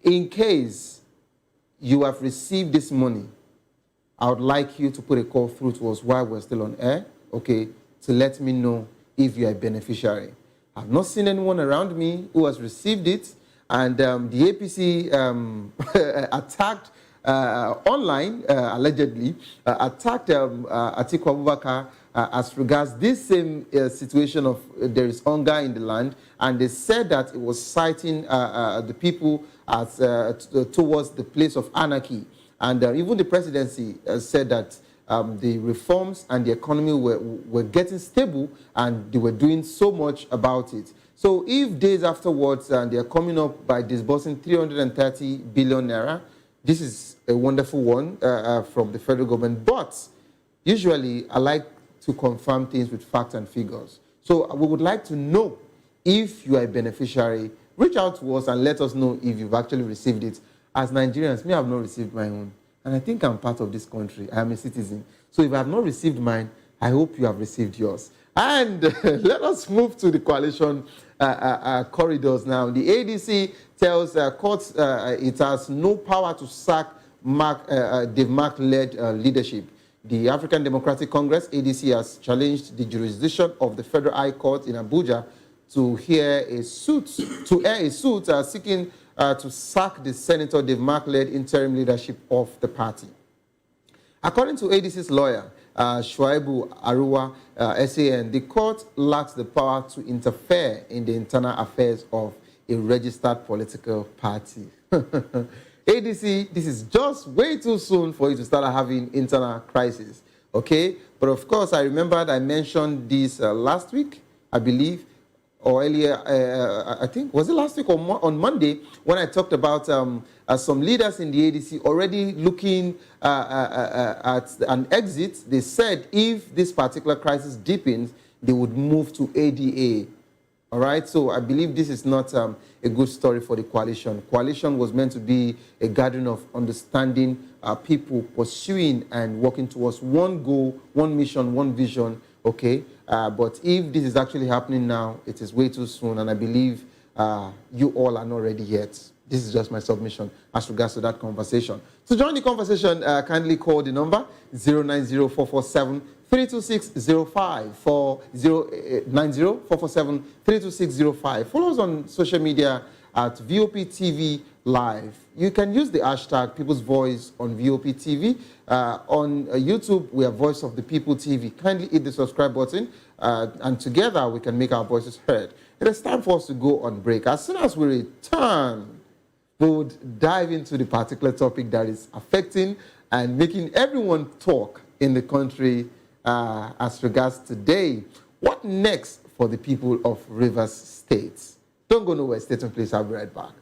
in case you have received this money, I would like you to put a call through to us while we're still on air, okay, to let me know if you are a beneficiary. I've not seen anyone around me who has received it, and the APC attacked online, allegedly, attacked Atiku Abubakar as regards this same situation of there is hunger in the land, and they said that it was citing the people as towards the place of anarchy. And even the presidency said that the reforms and the economy were getting stable, and they were doing so much about it. So if days afterwards they are coming up by disbursing 330 billion naira, this is a wonderful one from the federal government. But usually I like to confirm things with facts and figures. So we would like to know if you are a beneficiary. Reach out to us and let us know if you've actually received it. As Nigerians, me, I have not received my own. And I think I'm part of this country. I am a citizen. So if I have not received mine, I hope you have received yours. And let us move to the coalition corridors now. The ADC tells courts it has no power to sack Dave Mark-led leadership. The African Democratic Congress, ADC, has challenged the jurisdiction of the Federal High Court in Abuja to air a suit seeking to sack the Senator Dave Mark-led interim leadership of the party. According to ADC's lawyer, Shuaibu Aruwa, SAN, the court lacks the power to interfere in the internal affairs of a registered political party. ADC, this is just way too soon for you to start having internal crisis, okay? But of course, I remembered I mentioned this last week, I believe, or earlier, I think, was it last week or on Monday, when I talked about some leaders in the ADC already looking at an exit. They said if this particular crisis deepens, they would move to ADA. All right, so I believe this is not a good story for the coalition. Coalition was meant to be a gathering of understanding people pursuing and working towards one goal, one mission, one vision, okay? But if this is actually happening now, it is way too soon, and I believe you all are not ready yet. This is just my submission as regards to that conversation. To join the conversation, kindly call the number 090-447-32605 for 090-447-32605. Follow us on social media at VOP TV Live. You can use the hashtag People's Voice on VOP TV. On YouTube, we are Voice of the People TV. Kindly hit the subscribe button, and together we can make our voices heard. It is time for us to go on break. As soon as we return, we would dive into the particular topic that is affecting and making everyone talk in the country as regards today. What next for the people of Rivers State? Don't go nowhere. Stay tuned, please. I'll be right back.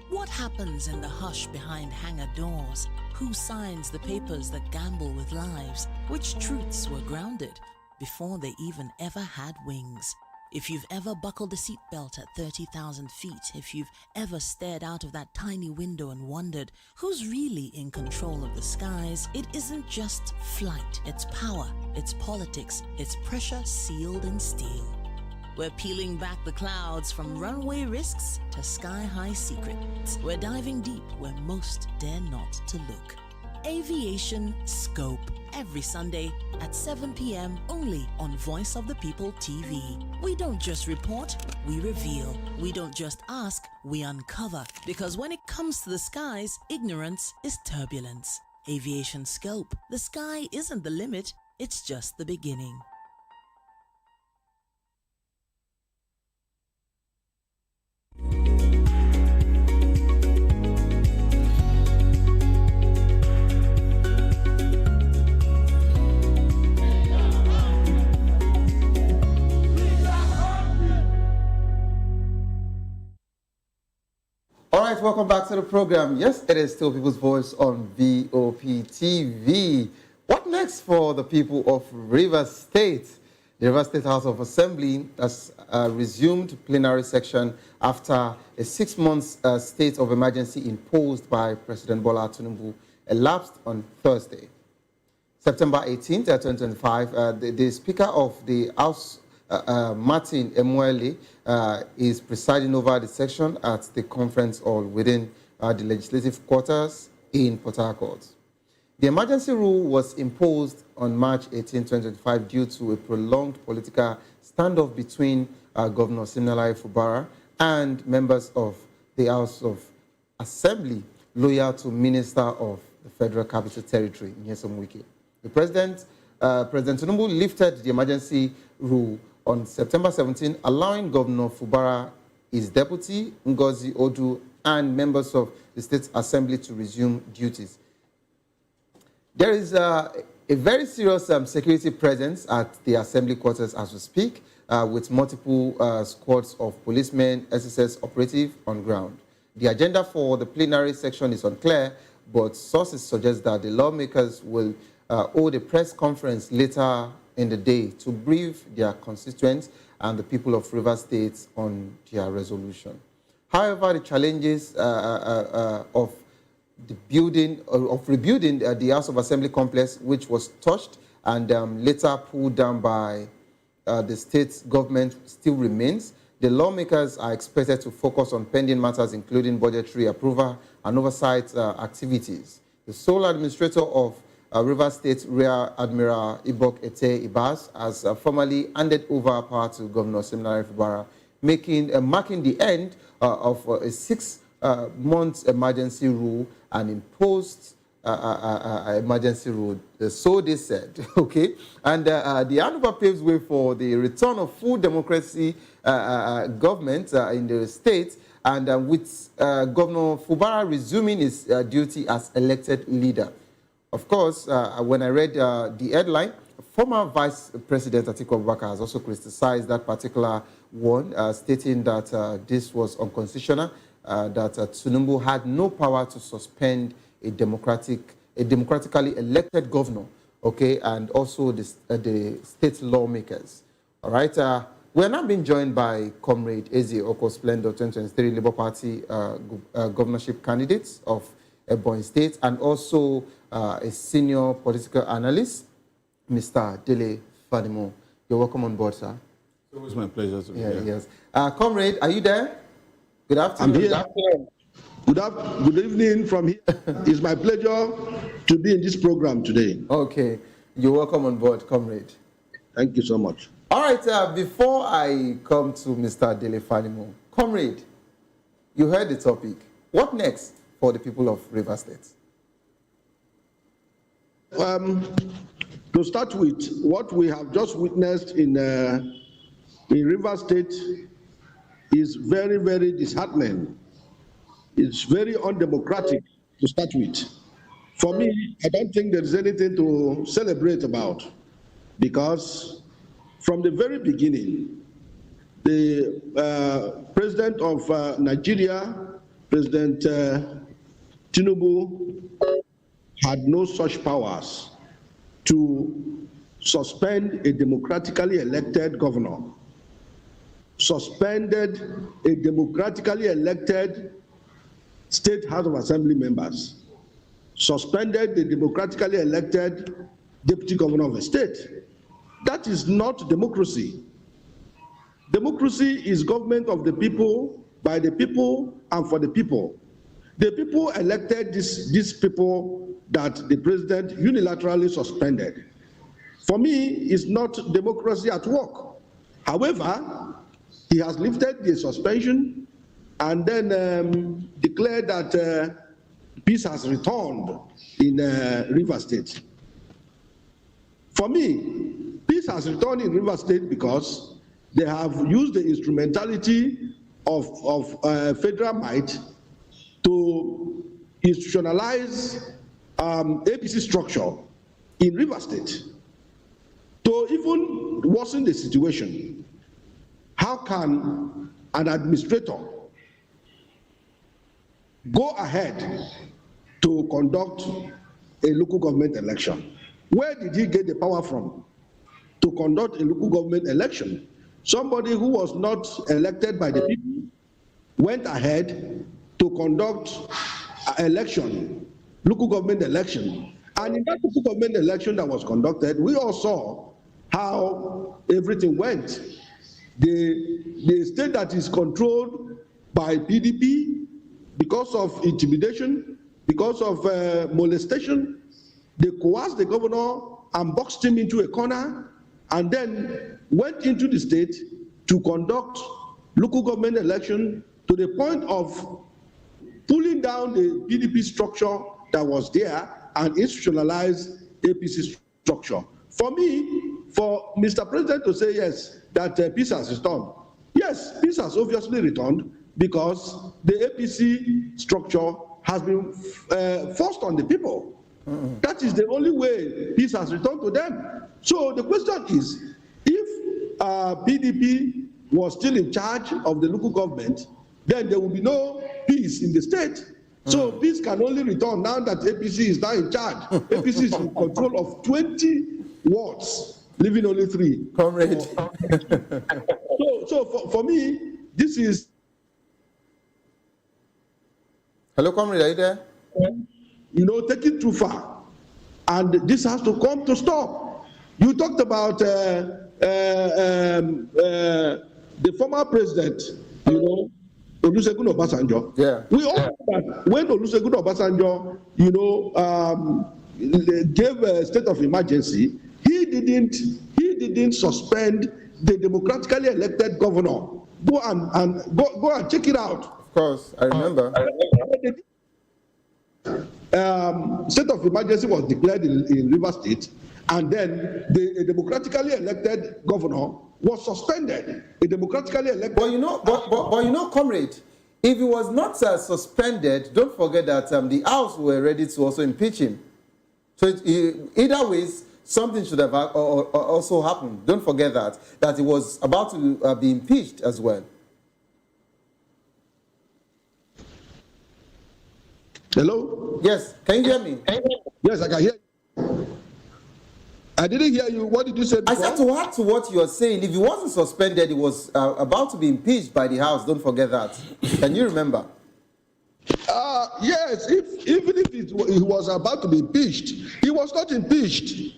What happens in the hush behind hangar doors? Who signs the papers that gamble with lives? Which truths were grounded before they even ever had wings? If you've ever buckled a seatbelt at 30,000 feet, if you've ever stared out of that tiny window and wondered who's really in control of the skies, it isn't just flight, it's power, it's politics, it's pressure sealed in steel. We're peeling back the clouds from runway risks to sky-high secrets. We're diving deep where most dare not to look. Aviation Scope, every Sunday at 7 p.m. only on Voice of the People TV. We don't just report, we reveal. We don't just ask, we uncover. Because when it comes to the skies, ignorance is turbulence. Aviation Scope, the sky isn't the limit, it's just the beginning. All right, welcome back to the program. Yes, it is still People's Voice on VOP TV. What next for the people of Rivers State? The Rivers State House of Assembly has resumed plenary session after a 6-month state of emergency imposed by President Bola Tinubu elapsed on Thursday. September 18th, 2025, the Speaker of the House, Martin Emuele, is presiding over the session at the conference hall within the legislative quarters in Port Harcourt. The emergency rule was imposed on March 18, 2025 due to a prolonged political standoff between Governor Siminalayi Fubara and members of the House of Assembly loyal to Minister of the Federal Capital Territory, Nyesom Wike. The President Tinubu lifted the emergency rule on September 17, allowing Governor Fubara, his deputy, Ngozi Odu, and members of the State Assembly to resume duties. There is a very serious security presence at the Assembly quarters as we speak, with multiple squads of policemen, SSS operative on ground. The agenda for the plenary section is unclear, but sources suggest that the lawmakers will hold a press conference later in the day to brief their constituents and the people of Rivers State on their resolution. However, the challenges of rebuilding the House of Assembly complex, which was touched and later pulled down by the state government, still remains. The lawmakers are expected to focus on pending matters, including budgetary approval and oversight activities. The sole administrator of Rivers State Rear Admiral Ibas has formally handed over power to Governor Siminalayi Fubara, marking the end of a 6-month emergency rule and imposed emergency rule. So they said, okay? And the handover paves way for the return of full democracy government in the state, and with Governor Fubara resuming his duty as elected leader. Of course, when I read the headline, former Vice President Atiku Abubakar has also criticized that particular one, stating that this was unconstitutional, that Tinubu had no power to suspend a democratically elected governor, okay, and also the state lawmakers. All right, we're now being joined by Comrade Eze Oko Splendor, 2023 Labour Party governorship candidates of Ebonyi State, and also a senior political analyst, Mr. Dele Fadimo. You're welcome on board, sir. It was my pleasure to be here. Yes. Comrade, are you there? Good afternoon. I'm here. Good evening from here. It's my pleasure to be in this program today. Okay. You're welcome on board, Comrade. Thank you so much. All right. Before I come to Mr. Dele Fadimo, Comrade, you heard the topic. What next for the people of Rivers State? To start with, what we have just witnessed in Rivers State is very, very disheartening. It's very undemocratic to start with. For me, I don't think there is anything to celebrate about, because from the very beginning, the president of Nigeria, President Tinubu, had no such powers to suspend a democratically elected governor, suspended a democratically elected State House of Assembly members, suspended the democratically elected deputy governor of a state. That is not democracy. Democracy is government of the people, by the people, and for the people. The people elected these people that the president unilaterally suspended. For me, it's not democracy at work. However, he has lifted the suspension and then declared that peace has returned in Rivers State. For me, peace has returned in Rivers State because they have used the instrumentality of federal might to institutionalize APC structure in Rivers State. To even worsen the situation, how can an administrator go ahead to conduct a local government election? Where did he get the power from to conduct a local government election? Somebody who was not elected by the people went ahead to conduct an election, local government election. And in that local government election that was conducted, we all saw how everything went. The state that is controlled by PDP, because of intimidation, because of molestation, they coerced the governor and boxed him into a corner and then went into the state to conduct local government election to the point of pulling down the PDP structure that was there and institutionalize APC structure. For me, for Mr. President to say yes, that peace has returned. Yes, peace has obviously returned because the APC structure has been forced on the people. That is the only way peace has returned to them. So the question is, if PDP was still in charge of the local government, then there will be no peace in the state. So peace can only return now that APC is now in charge. APC is in control of 20 wards, leaving only 3. Comrade. So for me, this is... Hello, comrade, are you there? You know, take it too far. And this has to come to stop. You talked about the former president, you know, Olusegun Obasanjo. Yeah. We all know that when Olusegun Obasanjo, you know, gave a state of emergency, he didn't suspend the democratically elected governor. Go and check it out. Of course, I remember. State of emergency was declared in Rivers State, and then the democratically elected governor was suspended. A democratically elected. But you know, comrade, if he was not suspended, don't forget that the House were ready to also impeach him. So either ways, something should have also happened. Don't forget that he was about to be impeached as well. Hello? Yes, can you hear me? Yes, I can hear you. I didn't hear you. What did you say before? I said to add to what you are saying, if he wasn't suspended, he was about to be impeached by the House. Don't forget that. Can you remember? Yes, even if he was about to be impeached, he was not impeached.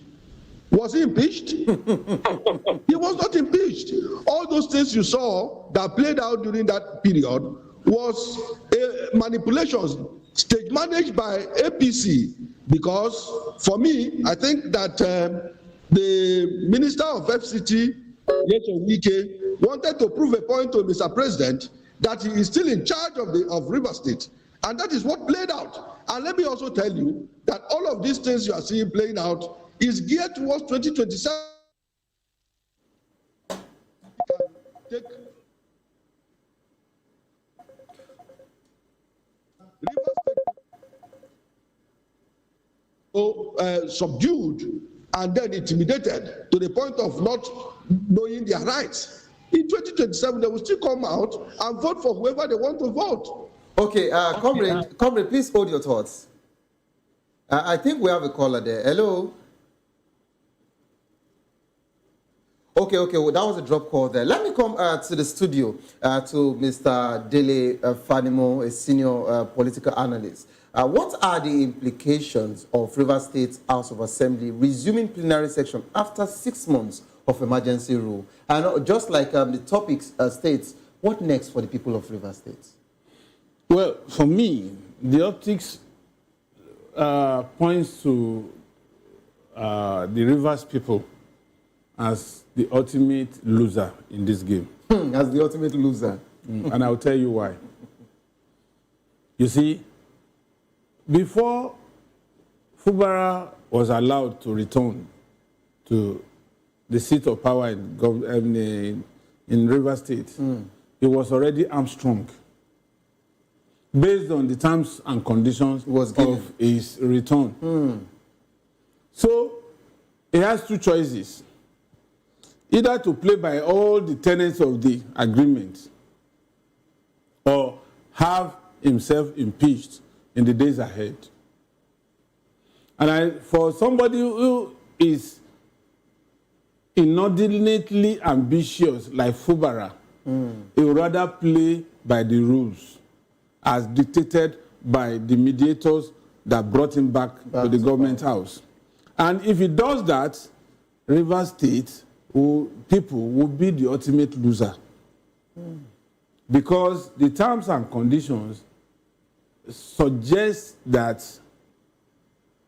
Was he impeached? He was not impeached. All those things you saw that played out during that period was manipulations stage managed by APC, because for me, I think that the Minister of FCT, Yeso Wike, wanted to prove a point to Mr. President that he is still in charge of Rivers State. And that is what played out. And let me also tell you that all of these things you are seeing playing out is geared towards 2027. Take subdued and then intimidated to the point of not knowing their rights. In 2027, they will still come out and vote for whoever they want to vote. Okay, comrade, please hold your thoughts. I think we have a caller there. Hello? Okay, well, that was a drop call there. Let me come to the studio to Mr. Dele Fanimo, a senior political analyst. What are the implications of Rivers State House of Assembly resuming plenary session after 6 months of emergency rule? And just like the topic states, what next for the people of Rivers State? Well, for me, the optics points to the Rivers people as the ultimate loser in this game. As the ultimate loser. And I'll tell you why. You see, before Fubara was allowed to return to the seat of power in Rivers State, he was already Armstrong. Based on the terms and conditions of his return. So, he has two choices. Either to play by all the tenets of the agreement or have himself impeached in the days ahead. And for somebody who is inordinately ambitious like Fubara, he would rather play by the rules as dictated by the mediators that brought him back to the government house. And if he does that, Rivers State people will be the ultimate loser. Because the terms and conditions suggest that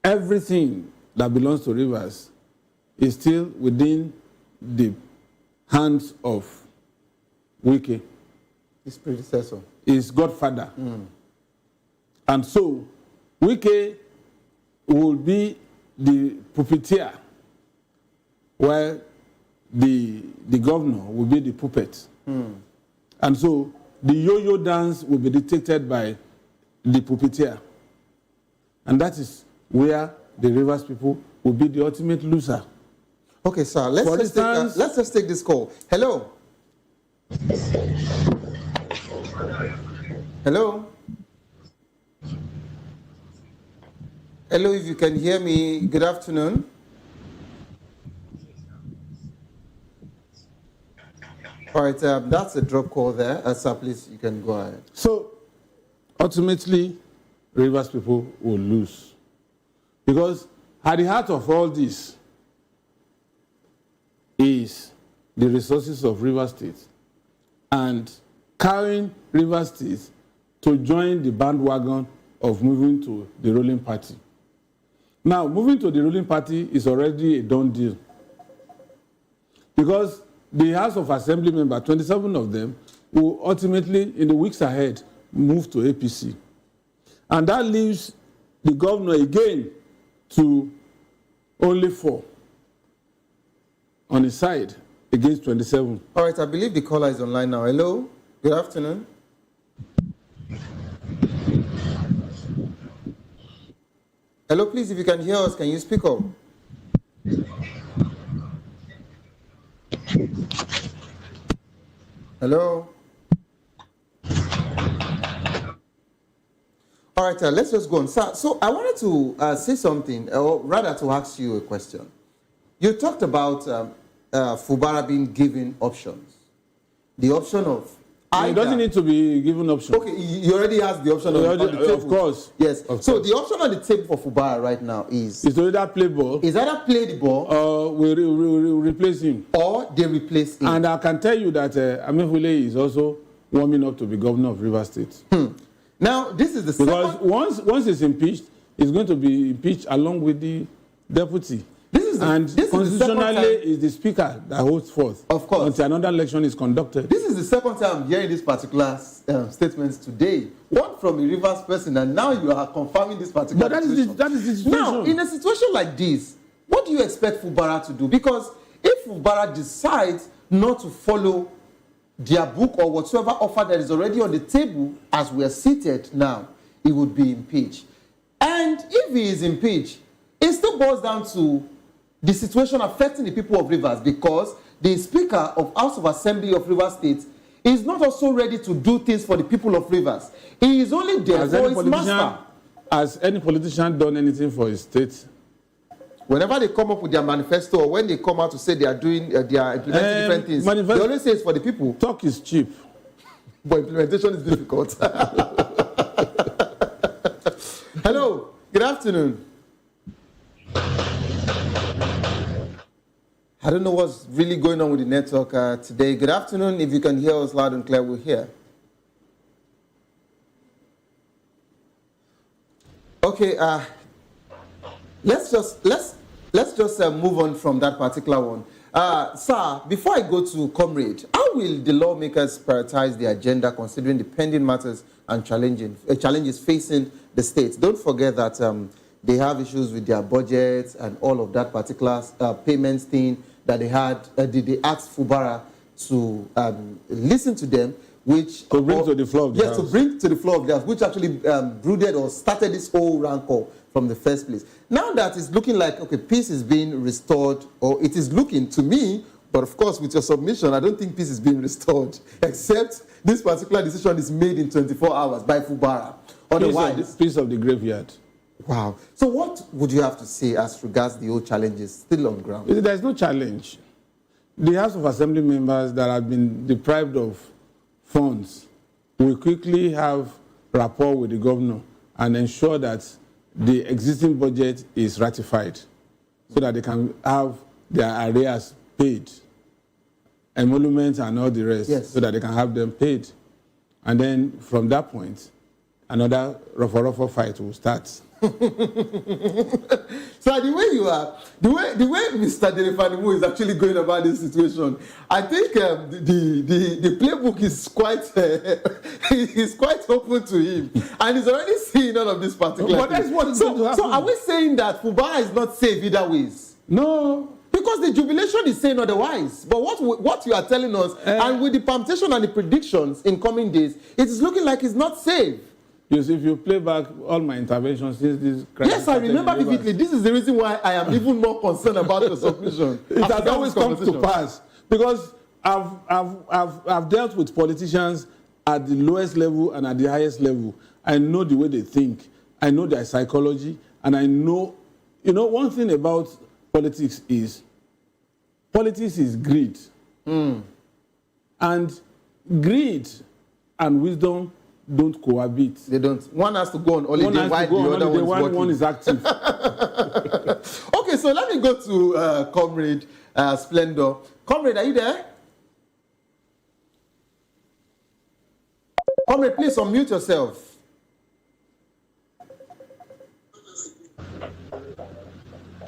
everything that belongs to Rivers is still within the hands of Wike, his predecessor, his godfather. And so Wike will be the puppeteer, while the governor will be the puppet. And so the yo-yo dance will be dictated by the puppeteer. And that is where the Rivers people will be the ultimate loser. Okay, sir, let's just take this call. Hello? Hello? Hello, if you can hear me, good afternoon. All right, that's a drop call there. Sir, please, you can go ahead. So, ultimately, Rivers people will lose. Because at the heart of all this is the resources of Rivers State and carrying Rivers State to join the bandwagon of moving to the ruling party. Now, moving to the ruling party is already a done deal. Because the House of Assembly members, 27 of them, will ultimately, in the weeks ahead, move to APC. And that leaves the governor again to only 4 on his side against 27. All right, I believe the caller is online now. Hello, good afternoon. Hello, please, if you can hear us, can you speak up? Hello? All right, let's just go on. So I wanted to say something, or rather to ask you a question. You talked about Fubara being given options. The option of He doesn't need to be given options. Okay, you already has the option on the table. Of course. Yes. Of so course. the option on the table for Fubara right now is... Is to either play ball. Is either play the ball... Or we replace him. Or they replace him. And I can tell you that Amefule is also warming up to be governor of Rivers State. Now, this is the Because once he's impeached, he's going to be impeached along with the deputy. Constitutionally, is the speaker that holds forth. Of course. Until another election is conducted. This is the second time I'm hearing this particular statements today. One from a Rivers person, and now you are confirming this particular situation. That is the situation. Now, in a situation like this, what do you expect Fubara to do? Because if Fubara decides not to follow their book or whatsoever offer that is already on the table as we are seated now, he would be impeached. And if he is impeached, it still boils down to the situation affecting the people of Rivers, because the Speaker of House of Assembly of Rivers State is not also ready to do things for the people of Rivers. He is only there for his master. Has any politician done anything for his state? Whenever they come up with their manifesto, or when they come out to say they are doing, they are implementing different things, they always say it's for the people. Talk is cheap. But implementation is difficult. Hello, good afternoon. I don't know what's really going on with the network today. Good afternoon. If you can hear us loud and clear, we're here. Okay, let's just move on from that particular one. Sir, before I go to Comrade, how will the lawmakers prioritize the agenda considering the pending matters and challenges facing the states? Don't forget that they have issues with their budgets and all of that particular payments thing that they had. They asked Fubara to listen to them, which to bring to the floor of the house. To bring to the floor of the house, which actually brooded or started this whole rancor from the first place. Now that it's looking like, okay, peace is being restored, or it is looking to me, but of course with your submission, I don't think peace is being restored, except this particular decision is made in 24 hours by Fubara. Otherwise, peace of the graveyard. Wow. So what would you have to say as regards the old challenges still on ground? There's no challenge. The House of Assembly members that have been deprived of funds will quickly have rapport with the governor and ensure that the existing budget is ratified so that they can have their arrears paid, emoluments and all the rest, yes, so that they can have them paid. And then from that point, another rough fight will start. So the way you are, the way Mr. Adefarasin is actually going about this situation, I think the playbook is quite open to him, and he's already seeing all of this particular. But that's what is going to happen. So are we saying that Fubara is not safe either ways? No. Because the jubilation is saying otherwise. But what you are telling us, and with the permutation and the predictions in coming days, it is looking like it's not safe. Yes, if you play back all my interventions since this crisis. Yes, I remember vividly. This is the reason why I am even more concerned about the submission. It has always come to pass because I've dealt with politicians at the lowest level and at the highest level. I know the way they think. I know their psychology, and I know, one thing about politics is greed. And greed and wisdom don't cohabit. They don't. One has to go on holiday while the other one is active. Okay, so let me go to Comrade Splendor. Comrade, are you there? Comrade, please unmute yourself.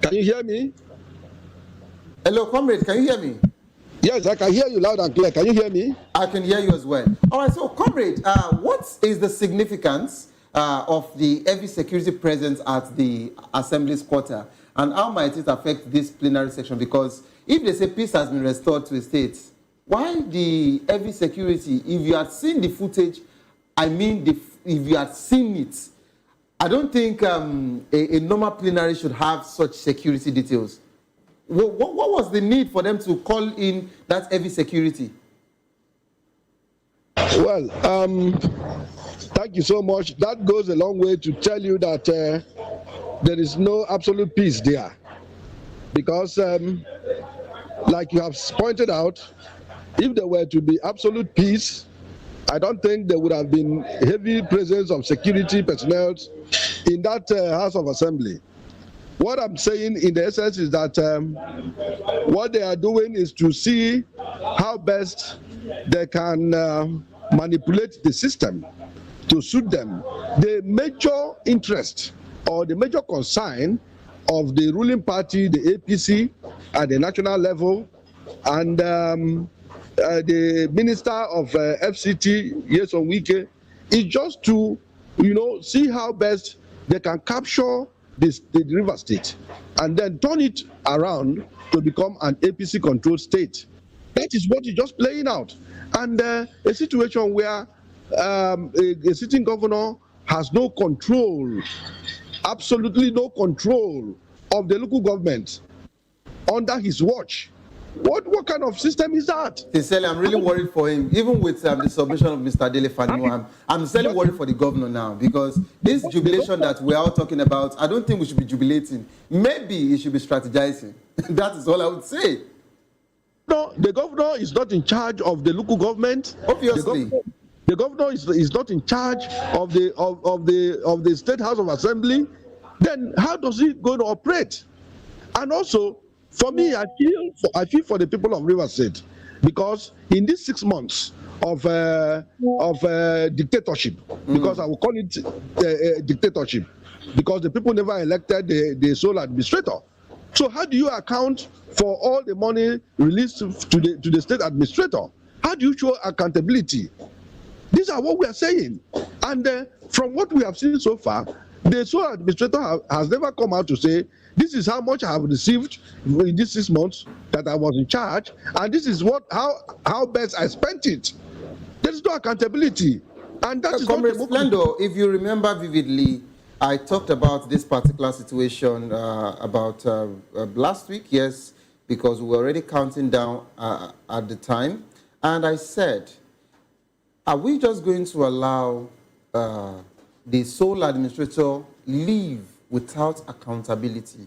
Can you hear me? Hello, Comrade, can you hear me? Yes, I can hear you loud and clear. Can you hear me? I can hear you as well. All right, so Comrade, what is the significance of the heavy security presence at the Assembly's quarter, and how might it affect this plenary session? Because if they say peace has been restored to a state, why the heavy security? If you had seen the footage, if you had seen it, I don't think a normal plenary should have such security details. What was the need for them to call in that heavy security? Well, thank you so much. That goes a long way to tell you that there is no absolute peace there. Because, like you have pointed out, if there were to be absolute peace, I don't think there would have been heavy presence of security personnel in that House of Assembly. What I'm saying in the essence is that what they are doing is to see how best they can manipulate the system to suit them. The major interest or the major concern of the ruling party, the APC, at the national level, and the Minister of FCT, Nyesom Wike, is just to, see how best they can capture the River State and then turn it around to become an APC-controlled state. That is what is just playing out. And a situation where a sitting governor has no control, absolutely no control of the local government under his watch. What kind of system is that? Sincerely, I'm really worried for him. Even with the submission of Mr. Adefarasin, I'm sincerely worried for the governor now, because this jubilation that we're all talking about, I don't think we should be jubilating. Maybe he should be strategizing. That is all I would say. No, the governor is not in charge of the local government. Obviously. The governor is not in charge of the State House of Assembly. Then how does he go to operate? And also, for me, I feel for the people of Rivers State, because in these 6 months, dictatorship, because I will call it dictatorship, because the people never elected the sole administrator. So how do you account for all the money released to the state administrator? How do you show accountability? These are what we are saying. And from what we have seen so far, the sole administrator has never come out to say, this is how much I have received in these 6 months that I was in charge, and this is how best I spent it. There is no accountability. And that is Comrade Splendor, if you remember vividly, I talked about this particular situation about last week, yes, because we were already counting down at the time. And I said, are we just going to allow the sole administrator leave without accountability?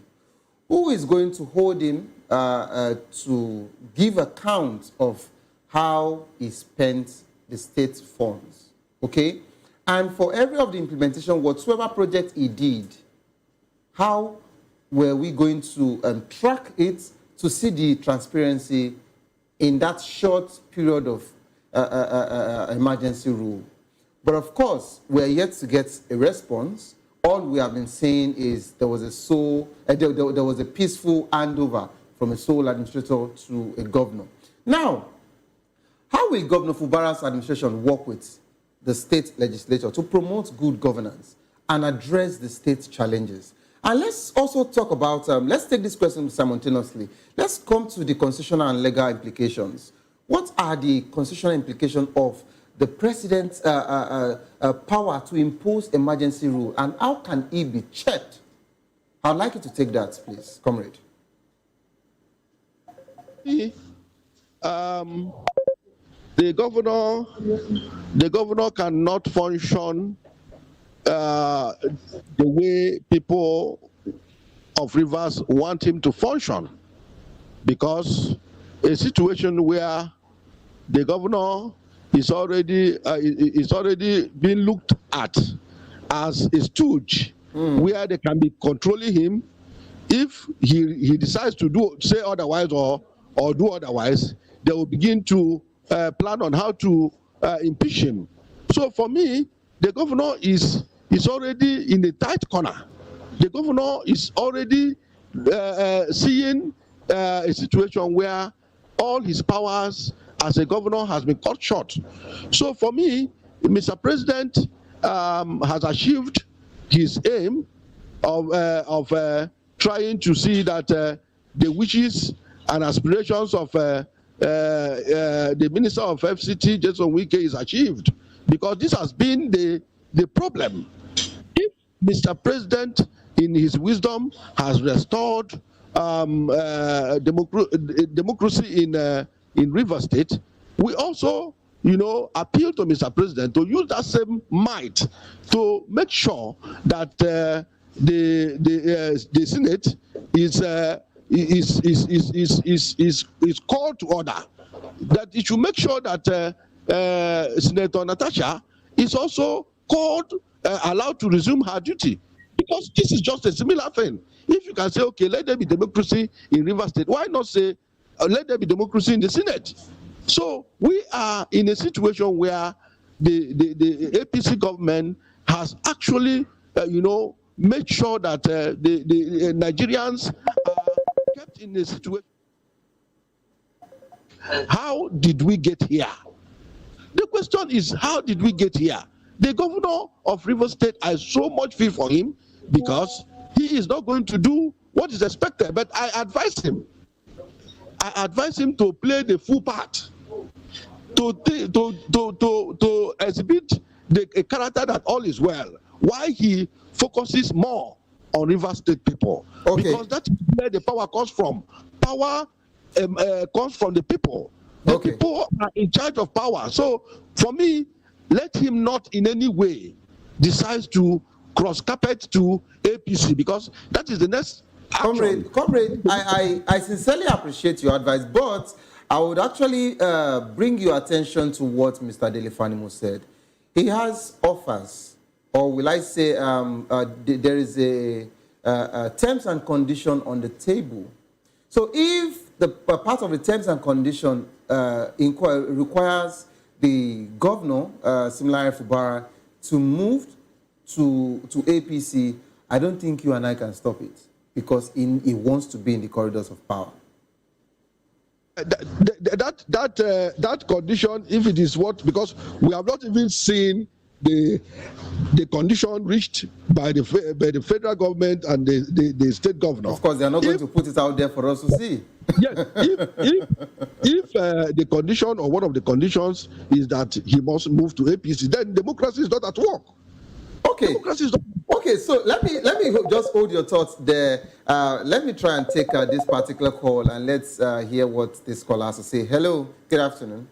Who is going to hold him to give account of how he spent the state funds? Okay? And for every of the implementation, whatsoever project he did, how were we going to track it to see the transparency in that short period of emergency rule? But of course, we're yet to get a response. All we have been saying is there was a peaceful handover from a sole administrator to a governor. Now, how will Governor Fubara's administration work with the state legislature to promote good governance and address the state challenges? And let's also talk about, let's take this question simultaneously. Let's come to the constitutional and legal implications. What are the constitutional implications of the president's power to impose emergency rule, and how can it be checked? I'd like you to take that, please, comrade. The governor cannot function the way people of Rivers want him to function, because a situation where the governor is already being looked at as a stooge, where they can be controlling him. If he decides to say otherwise or do otherwise, they will begin to plan on how to impeach him. So for me, the governor is already in a tight corner. The governor is already seeing a situation where all his powers as a governor has been cut short. So for me, Mr. President has achieved his aim of trying to see that the wishes and aspirations of the Minister of FCT, Jason Wike, is achieved, because this has been the problem. If Mr. President, in his wisdom, has restored democracy in Rivers State, we also, appeal to Mr. President to use that same might to make sure that the Senate is called to order. That it should make sure that Senator Natasha is also allowed to resume her duty, because this is just a similar thing. If you can say, okay, let there be democracy in Rivers State, why not say let there be democracy in the Senate? So we are in a situation where the APC government has actually, made sure that the Nigerians are kept in a situation. How did we get here? The question is, how did we get here? The governor of Rivers State, I so much feel for him, because he is not going to do what is expected. But I advise him to play the full part, to exhibit a character that all is well, why he focuses more on Rivers State people. Okay. Because that is where the power comes from. Power comes from the people. The people are in charge of power. So for me, let him not in any way decide to cross carpet to APC, because that is the next action. Comrade, I sincerely appreciate your advice, but I would actually bring your attention to what Mr. Adefarasin said. He has offers, or will I say there is a terms and condition on the table. So if the part of the terms and condition requires the governor, Similare Fubara, to move to APC, I don't think you and I can stop it because he wants to be in the corridors of power. That condition, if it is what, because we have not even seen the condition reached by the federal government and the state governor. Of course, they are not going to put it out there for us to see. Yes, if the condition or one of the conditions is that he must move to APC, then democracy is not at work. Okay. Democracy is not. Okay, so let me just hold your thoughts there. Let me try and take this particular call and let's hear what this caller has to say. Hello, good afternoon.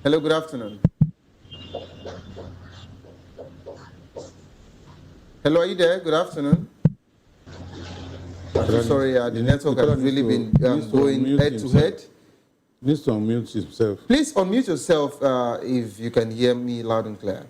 Hello, good afternoon. Hello, are you there? Good afternoon. I'm sorry, the network has really been going head to head. Needs to unmute himself. Please unmute yourself if you can hear me loud and clear.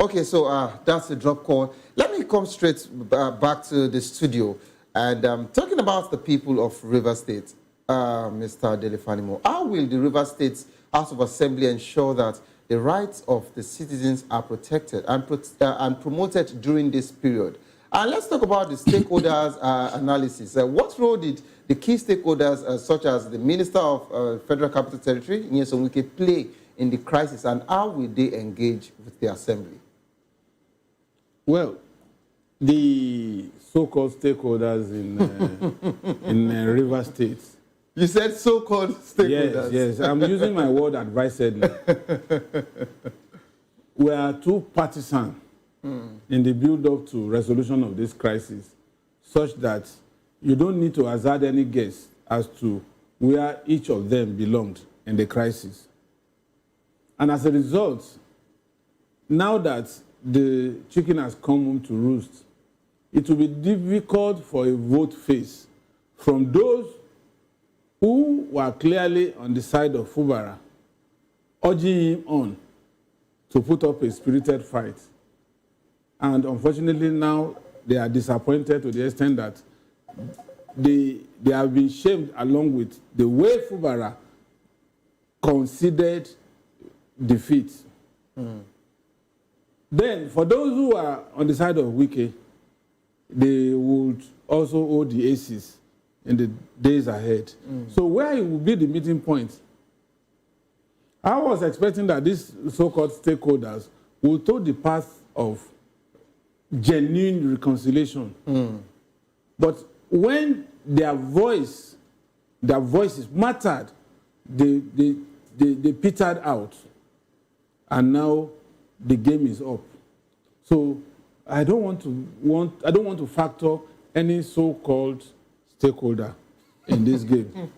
Okay, so that's a drop call. Let me come straight back to the studio. And talking about the people of River State, Mr. Adefarasin, how will the River State House of Assembly ensure that the rights of the citizens are protected and promoted during this period? And let's talk about the stakeholders analysis. What role did the key stakeholders, such as the Minister of Federal Capital Territory, Nyesom Wike, play in the crisis, and how will they engage with the Assembly? Well, the so-called stakeholders in River State. You said so-called stakeholders. Yes, I'm using my word advisedly. We are too partisan in the build-up to resolution of this crisis, such that you don't need to hazard any guess as to where each of them belonged in the crisis. And as a result, now that the chicken has come home to roost, it will be difficult for a vote phase from those who were clearly on the side of Fubara, urging him on to put up a spirited fight. And unfortunately now they are disappointed to the extent that they have been shamed along with the way Fubara considered defeat. Then for those who are on the side of Wike, they would also hold the aces in the days ahead. So where it will be the meeting point? I was expecting that these so-called stakeholders will take the path of genuine reconciliation. But when their voices mattered, they petered out, and now the game is up. So I don't want to factor any so-called stakeholder in this game.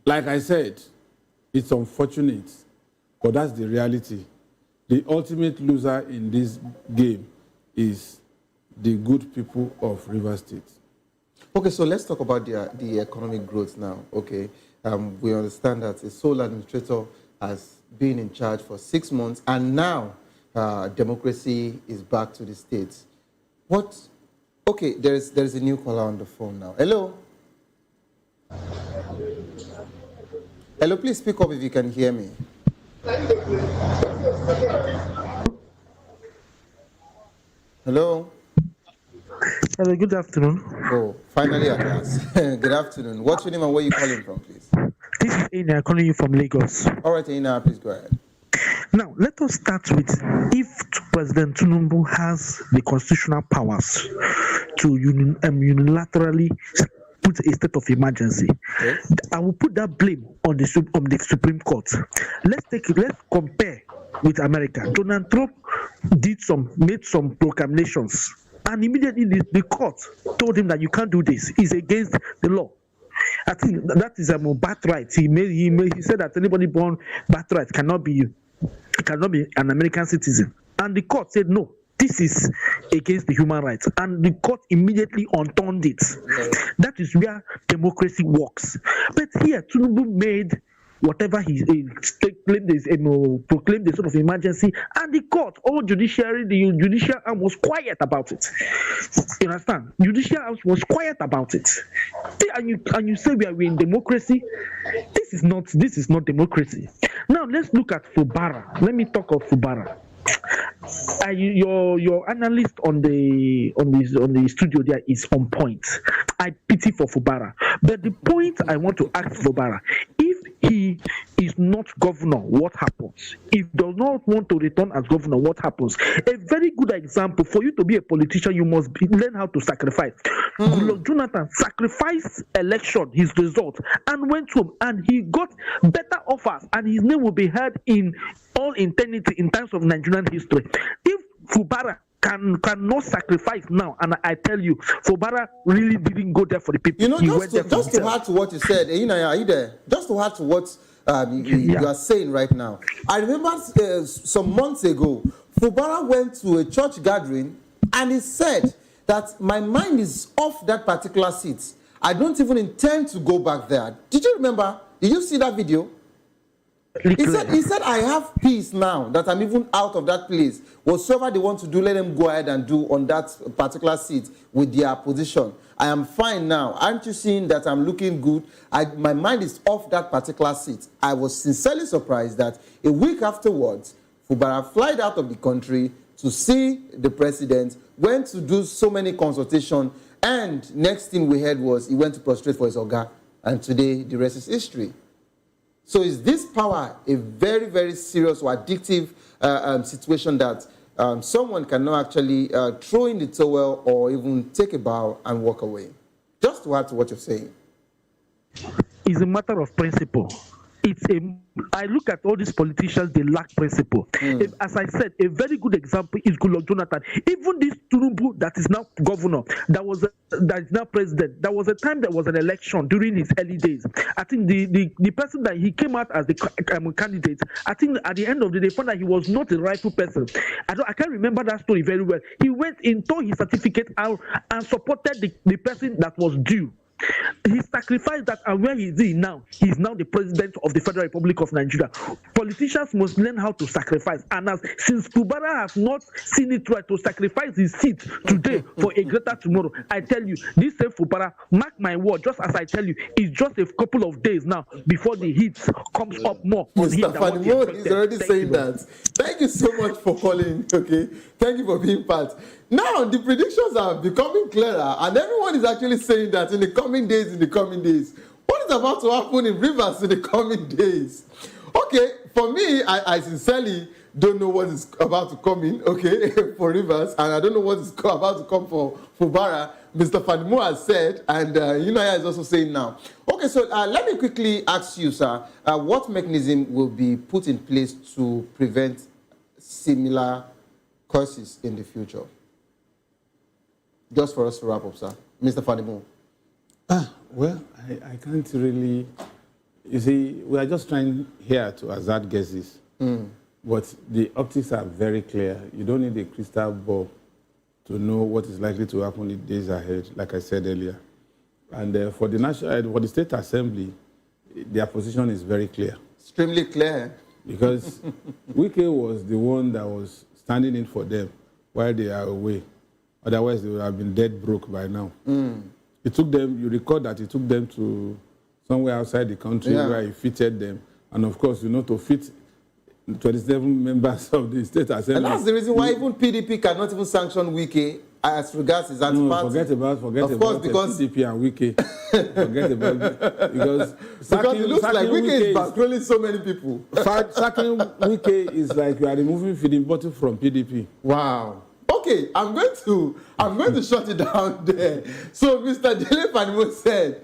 Like I said, it's unfortunate, but that's the reality. The ultimate loser in this game is the good people of River State. Okay, so let's talk about the economic growth now. Okay, we understand that a sole administrator has been in charge for 6 months, and now democracy is back to the states. Okay, there's a new caller on the phone now. Hello. Hello, please speak up if you can hear me. Hello. Hello, good afternoon. Oh, finally at last. Good afternoon. What's your name and where are you calling from, please? This is Ina calling you from Lagos. All right, Ina, please go ahead. Now, let us start with if President Tinubu has the constitutional powers to unilaterally put a state of emergency, I will put that blame on the Supreme Court. Let's compare with America. Donald Trump made some proclamations, and immediately the court told him that you can't do this. It's against the law. I think that is a birthright. He said that anybody born birthright cannot be an American citizen, and the court said no. This is against the human rights, and the court immediately unturned it. That is where democracy works. But here, Tinubu made whatever he claimed is proclaimed the sort of emergency, and the court, all judiciary, the judicial arm was quiet about it. You understand? Judicial arm was quiet about it. And you say we are in democracy. This is not democracy. Now let's look at Fubara. Let me talk of Fubara. Your analyst on the studio there is on point. I pity for Fubara, but the point I want to ask Fubara: if he is not governor, what happens? If he does not want to return as governor, what happens? A very good example for you to be a politician, you must learn how to sacrifice. Goodluck Jonathan sacrificed election, his result, and went home, and he got better offers, and his name will be heard in all eternity in terms of Nigerian history. If Fubara cannot sacrifice now, and I tell you, Fubara really didn't go there for the people. You know, just to add to what you said, are you there? Just to add to what you are saying right now. I remember some months ago, Fubara went to a church gathering, and he said that my mind is off that particular seat. I don't even intend to go back there. Did you remember? Did you see that video? He said, I have peace now that I'm even out of that place. Whatsoever they want to do, let them go ahead and do on that particular seat with their position. I am fine now. Aren't you seeing that I'm looking good? My mind is off that particular seat. I was sincerely surprised that a week afterwards, Fubara flied out of the country to see the president, went to do so many consultations, and next thing we heard was he went to prostrate for his oga, and today the rest is history. So is this power a very, very serious or addictive situation that someone cannot actually throw in the towel or even take a bow and walk away? Just to add to what you're saying. It's a matter of principle. I look at all these politicians, they lack principle. As I said, a very good example is Goodluck Jonathan. Even this Tinubu that is now governor, that is now president, there was a time there was an election during his early days. I think the person that he came out as the candidate, I think at the end of the day, found that he was not the rightful person. I can't remember that story very well. He went in, tore his certificate out, and supported the person that was due. He sacrificed that, and where he is now, he is now the president of the Federal Republic of Nigeria. Politicians must learn how to sacrifice, and since Fubara has not seen it right to sacrifice his seat today for a greater tomorrow, I tell you, this same Fubara, mark my word, just as I tell you, it's just a couple of days now before the heat comes up more. Mr. Fanimo is already saying that. Thank you so much for calling. Okay, thank you for being part. Now the predictions are becoming clearer, and everyone is actually saying that in the coming days, what is about to happen in Rivers in the coming days? Okay, for me, I sincerely don't know what is about to come in, okay, for Rivers, and I don't know what is about to come for Fubara. Mr. Fanimo has said, and Unaya is also saying now. Okay, so let me quickly ask you, sir, what mechanism will be put in place to prevent similar causes in the future? Just for us to wrap up, sir. Mr. Fanimo. Well, I can't really... You see, we are just trying here to hazard guesses. But the optics are very clear. You don't need a crystal ball to know what is likely to happen in the days ahead, like I said earlier. And for the State Assembly, their position is very clear. Extremely clear. Because Wike was the one that was standing in for them while they are away. Otherwise, they would have been dead broke by now. It took them, you recall that it took them to somewhere outside the country where he fitted them. And of course, to fit 27 members of the State Assembly. And that's the reason why even PDP cannot even sanction Wike as regards his anti-party. Forget about because PDP and Wike. Forget about it. Because it looks like Wike is bankrolling so many people. Sacking Wike is like you are removing feeding bottle from PDP. Wow. Okay, I'm going to shut it down there. So Mr. Dele Fanimo said,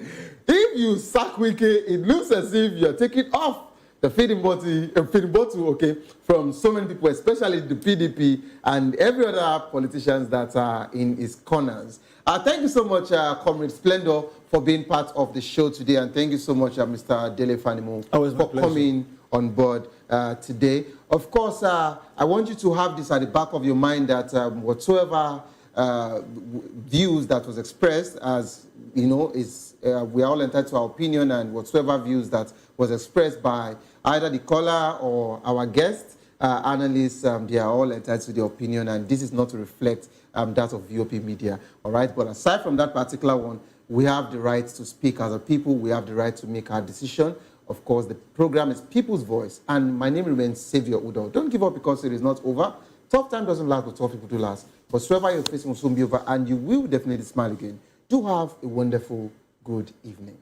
if you sack Wike, it looks as if you're taking off the feeding bottle, okay, from so many people, especially the PDP and every other politicians that are in his corners. Thank you so much, Comrade Splendor, for being part of the show today, and thank you so much, Mr. Dele Fanimo, for coming on board today. Of course, I want you to have this at the back of your mind that whatsoever views that was expressed, as you know, we are all entitled to our opinion, and whatsoever views that was expressed by either the caller or our guests, analysts, they are all entitled to their opinion, and this is not to reflect that of VOP Media, all right? But aside from that particular one, we have the right to speak as a people. We have the right to make our decision. Of course, the program is People's Voice, and my name remains Savior Udo. Don't give up because it is not over. Tough time doesn't last, but tough people do last. Whatsoever you're facing will soon be over, and you will definitely smile again. Do have a wonderful, good evening.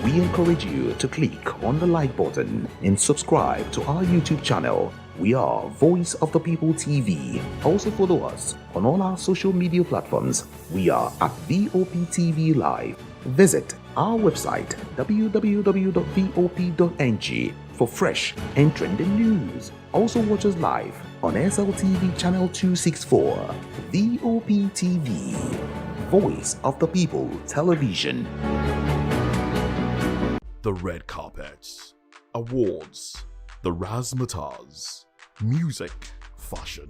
We encourage you to click on the like button and subscribe to our YouTube channel. We are Voice of the People TV. Also follow us on all our social media platforms. We are at VOP TV Live. Visit our website www.vop.ng for fresh and trending news. Also watch us live on SLTV channel 264. VOP TV, Voice of the People Television. The red carpets, awards, the razzmatazz, music, fashion,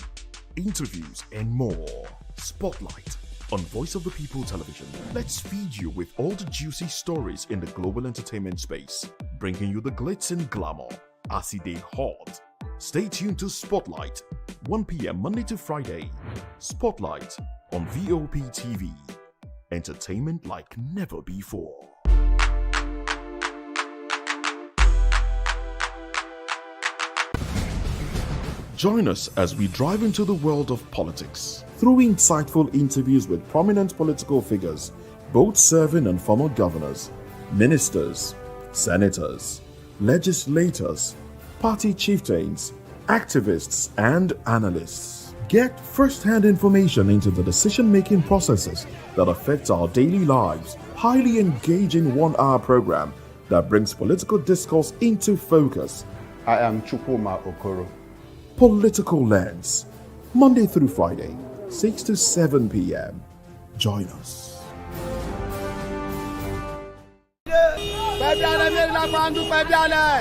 interviews, and more. Spotlight on Voice of the People Television. Let's feed you with all the juicy stories in the global entertainment space, bringing you the glitz and glamour as they hot. Stay tuned to Spotlight, 1 p.m. Monday to Friday. Spotlight on VOP TV. Entertainment like never before. Join us as we drive into the world of politics through insightful interviews with prominent political figures, both serving and former governors, ministers, senators, legislators, party chieftains, activists, and analysts. Get first-hand information into the decision-making processes that affect our daily lives. Highly engaging one-hour program that brings political discourse into focus. I am Chukwuma Okoro. Political Lens, Monday through Friday, 6 to 7 p.m. Join us.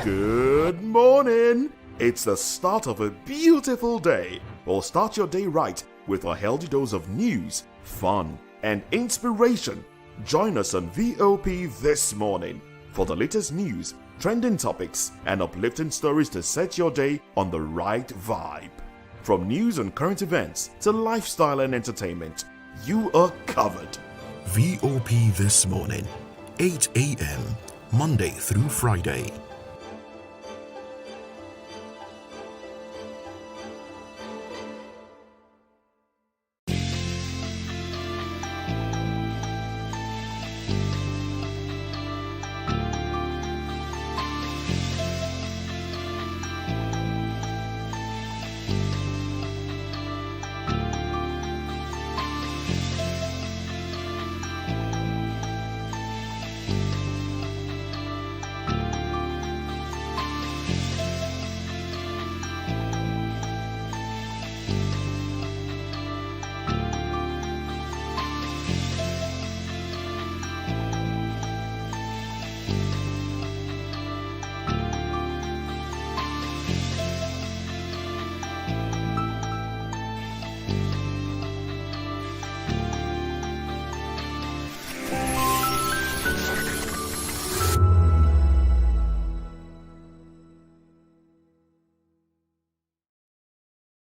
Good morning. It's the start of a beautiful day. Well, start your day right with a healthy dose of news, fun, and inspiration. Join us on VOP this morning for the latest news, trending topics, and uplifting stories to set your day on the right vibe. From news and current events to lifestyle and entertainment, you are covered. VOP This Morning, 8 a.m., Monday through Friday.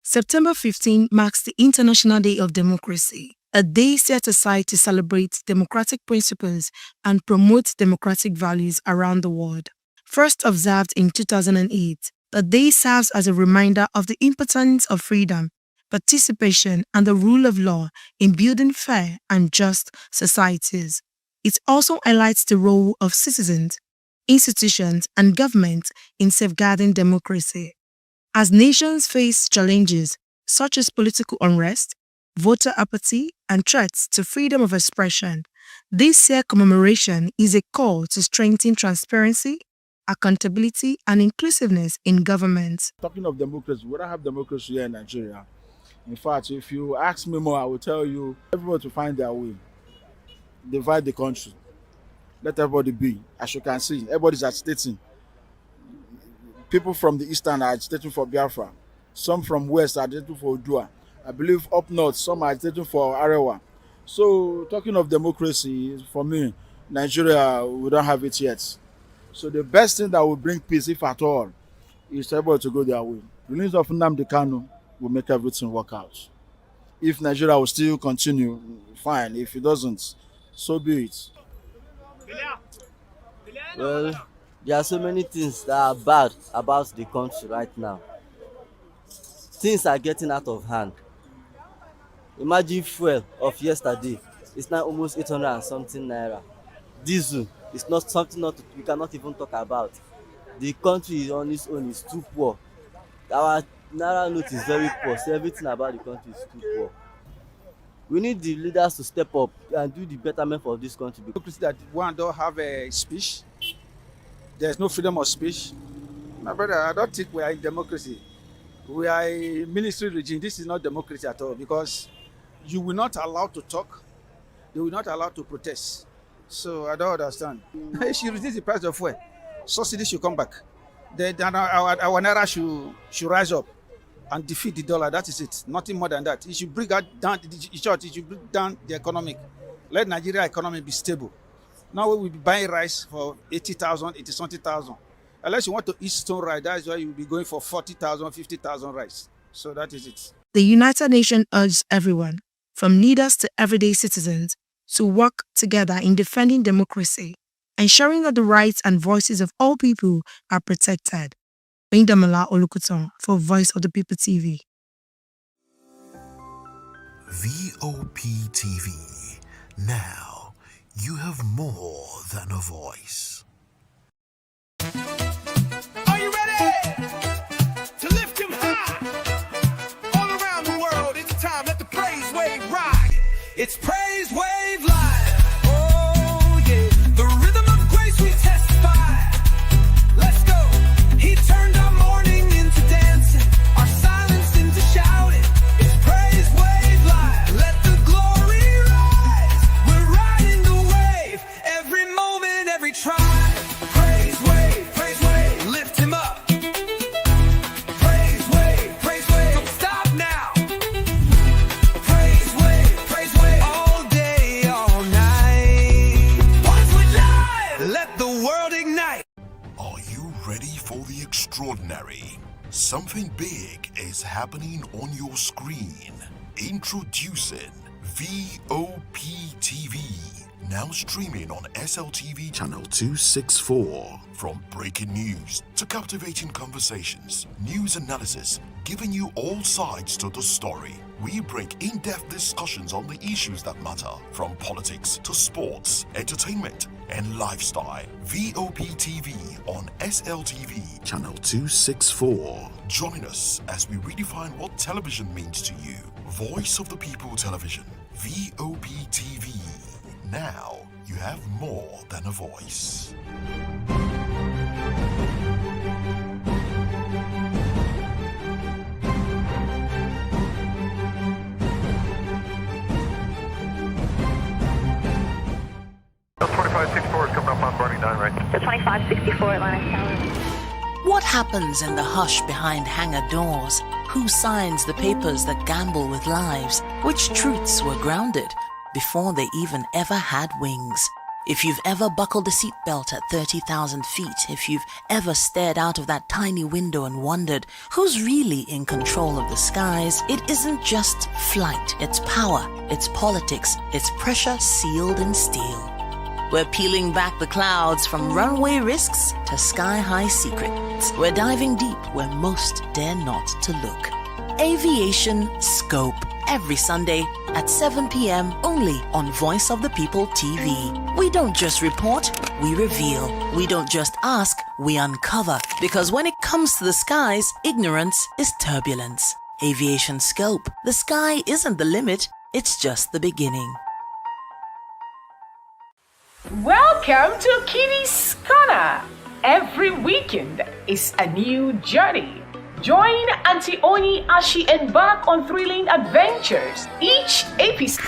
September 15 marks the International Day of Democracy, a day set aside to celebrate democratic principles and promote democratic values around the world. First observed in 2008, the day serves as a reminder of the importance of freedom, participation, and the rule of law in building fair and just societies. It also highlights the role of citizens, institutions, and governments in safeguarding democracy. As nations face challenges such as political unrest, voter apathy, and threats to freedom of expression, this year's commemoration is a call to strengthen transparency, accountability, and inclusiveness in government. Talking of democracy, we don't have democracy here in Nigeria. In fact, if you ask me more, I will tell you everybody to find their way. Divide the country. Let everybody be. As you can see, everybody's agitating. People from the eastern are agitating for Biafra. Some from west are agitating for Odua. I believe up north, some are agitating for Arewa. So, talking of democracy, for me, Nigeria, we don't have it yet. So, the best thing that will bring peace, if at all, is everybody to go their way. The release of Nnamdi Kanu will make everything work out. If Nigeria will still continue, fine. If it doesn't, so be it. Well, there are so many things that are bad about the country right now. Things are getting out of hand. Imagine fuel of yesterday. It's now almost 800 and something naira. Diesel is not something we cannot even talk about. The country on its own is too poor. Our naira note is very poor, so everything about the country is too poor. We need the leaders to step up and do the betterment for this country. Democracy that one don't have a speech. There's no freedom of speech. My brother, I don't think we are in democracy. We are a ministry regime. This is not democracy at all, because you will not allow to talk. They will not allow to protest. So I don't understand. She reduce the price of fuel. Subsidy should come back. Then our naira should rise up and defeat the dollar. That is it. Nothing more than that. It should bring down the economic. Let Nigeria economy be stable. Now we will be buying rice for 80,000, 80-something. Unless you want to eat stone rice, that's why you will be going for 40,000, 50,000 rice. So that is it. The United Nations urges everyone, from leaders to everyday citizens, to work together in defending democracy, ensuring that the rights and voices of all people are protected. Bendamola Olukuton for Voice of the People TV. VOP TV. Now, you have more than a voice. Are you ready to lift him high? All around the world, it's time. Let the praise wave ride. It's Praise Wave Live. Oh, yeah. The rhythm of grace we testify. Let's go. He turned our mourning into dancing, our silence into shouting. It's Praise Wave Live. Let the glory rise. We're riding the wave. Every moment, every tribe. Praise wave, lift him up. Praise wave, don't stop now. Praise wave, all day, all night. Once we're live, let the world ignite. Are you ready for the extraordinary? Something big is happening on your screen. Introducing VOP TV. Now streaming on SLTV channel 264. From breaking news to captivating conversations, news analysis, giving you all sides to the story. We bring in-depth discussions on the issues that matter, from politics to sports, entertainment, and lifestyle. VOP TV on SLTV channel 264. Join us as we redefine what television means to you. Voice of the People Television. VOP TV. Now, you have more than a voice. The 2564 is coming up on Barney 9, right? The 2564 Atlantic Tower. What happens in the hush behind hangar doors? Who signs the papers that gamble with lives? Which truths were grounded before they even ever had wings? If you've ever buckled a seatbelt at 30,000 feet, if you've ever stared out of that tiny window and wondered who's really in control of the skies, it isn't just flight, it's power, it's politics, it's pressure sealed in steel. We're peeling back the clouds from runway risks to sky-high secrets. We're diving deep where most dare not to look. Aviation Scope, every Sunday at 7 p.m. only on Voice of the People TV. We don't just report, we reveal. We don't just ask, we uncover. Because when it comes to the skies, ignorance is turbulence. Aviation Scope, the sky isn't the limit, it's just the beginning. Welcome to Kitty's Corner. Every weekend is a new journey. Join Auntie Oni as she embarks on thrilling adventures. Each episode.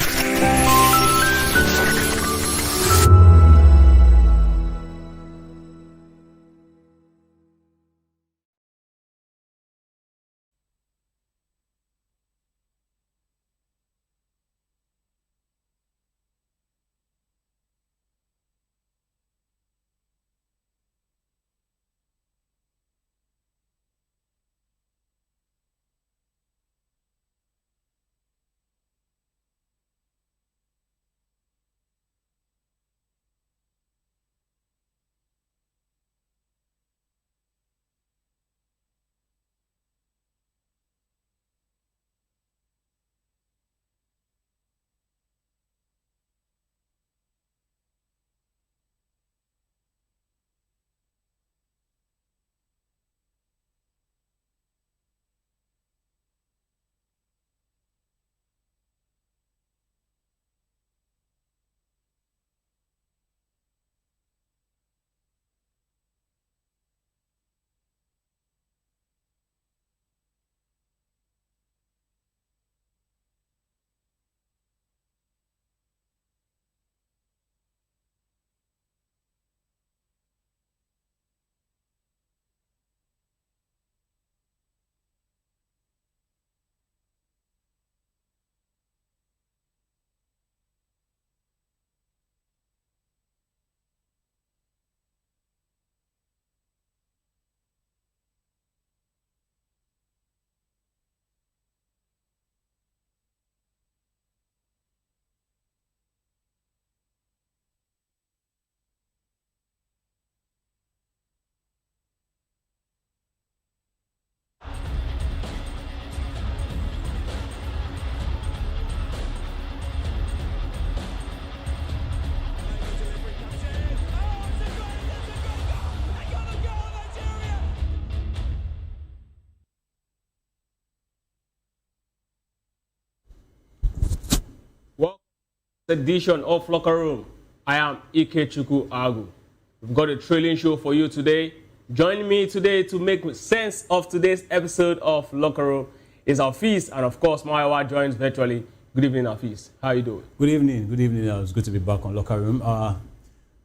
Welcome to the edition of Locker Room. I am Ike Chuku Agu. We've got a thrilling show for you today. Joining me today to make sense of today's episode of Locker Room is Hafiz, and of course, Maiwa joins virtually. Good evening, Hafiz. How are you doing? Good evening. Good evening. It's good to be back on Locker Room.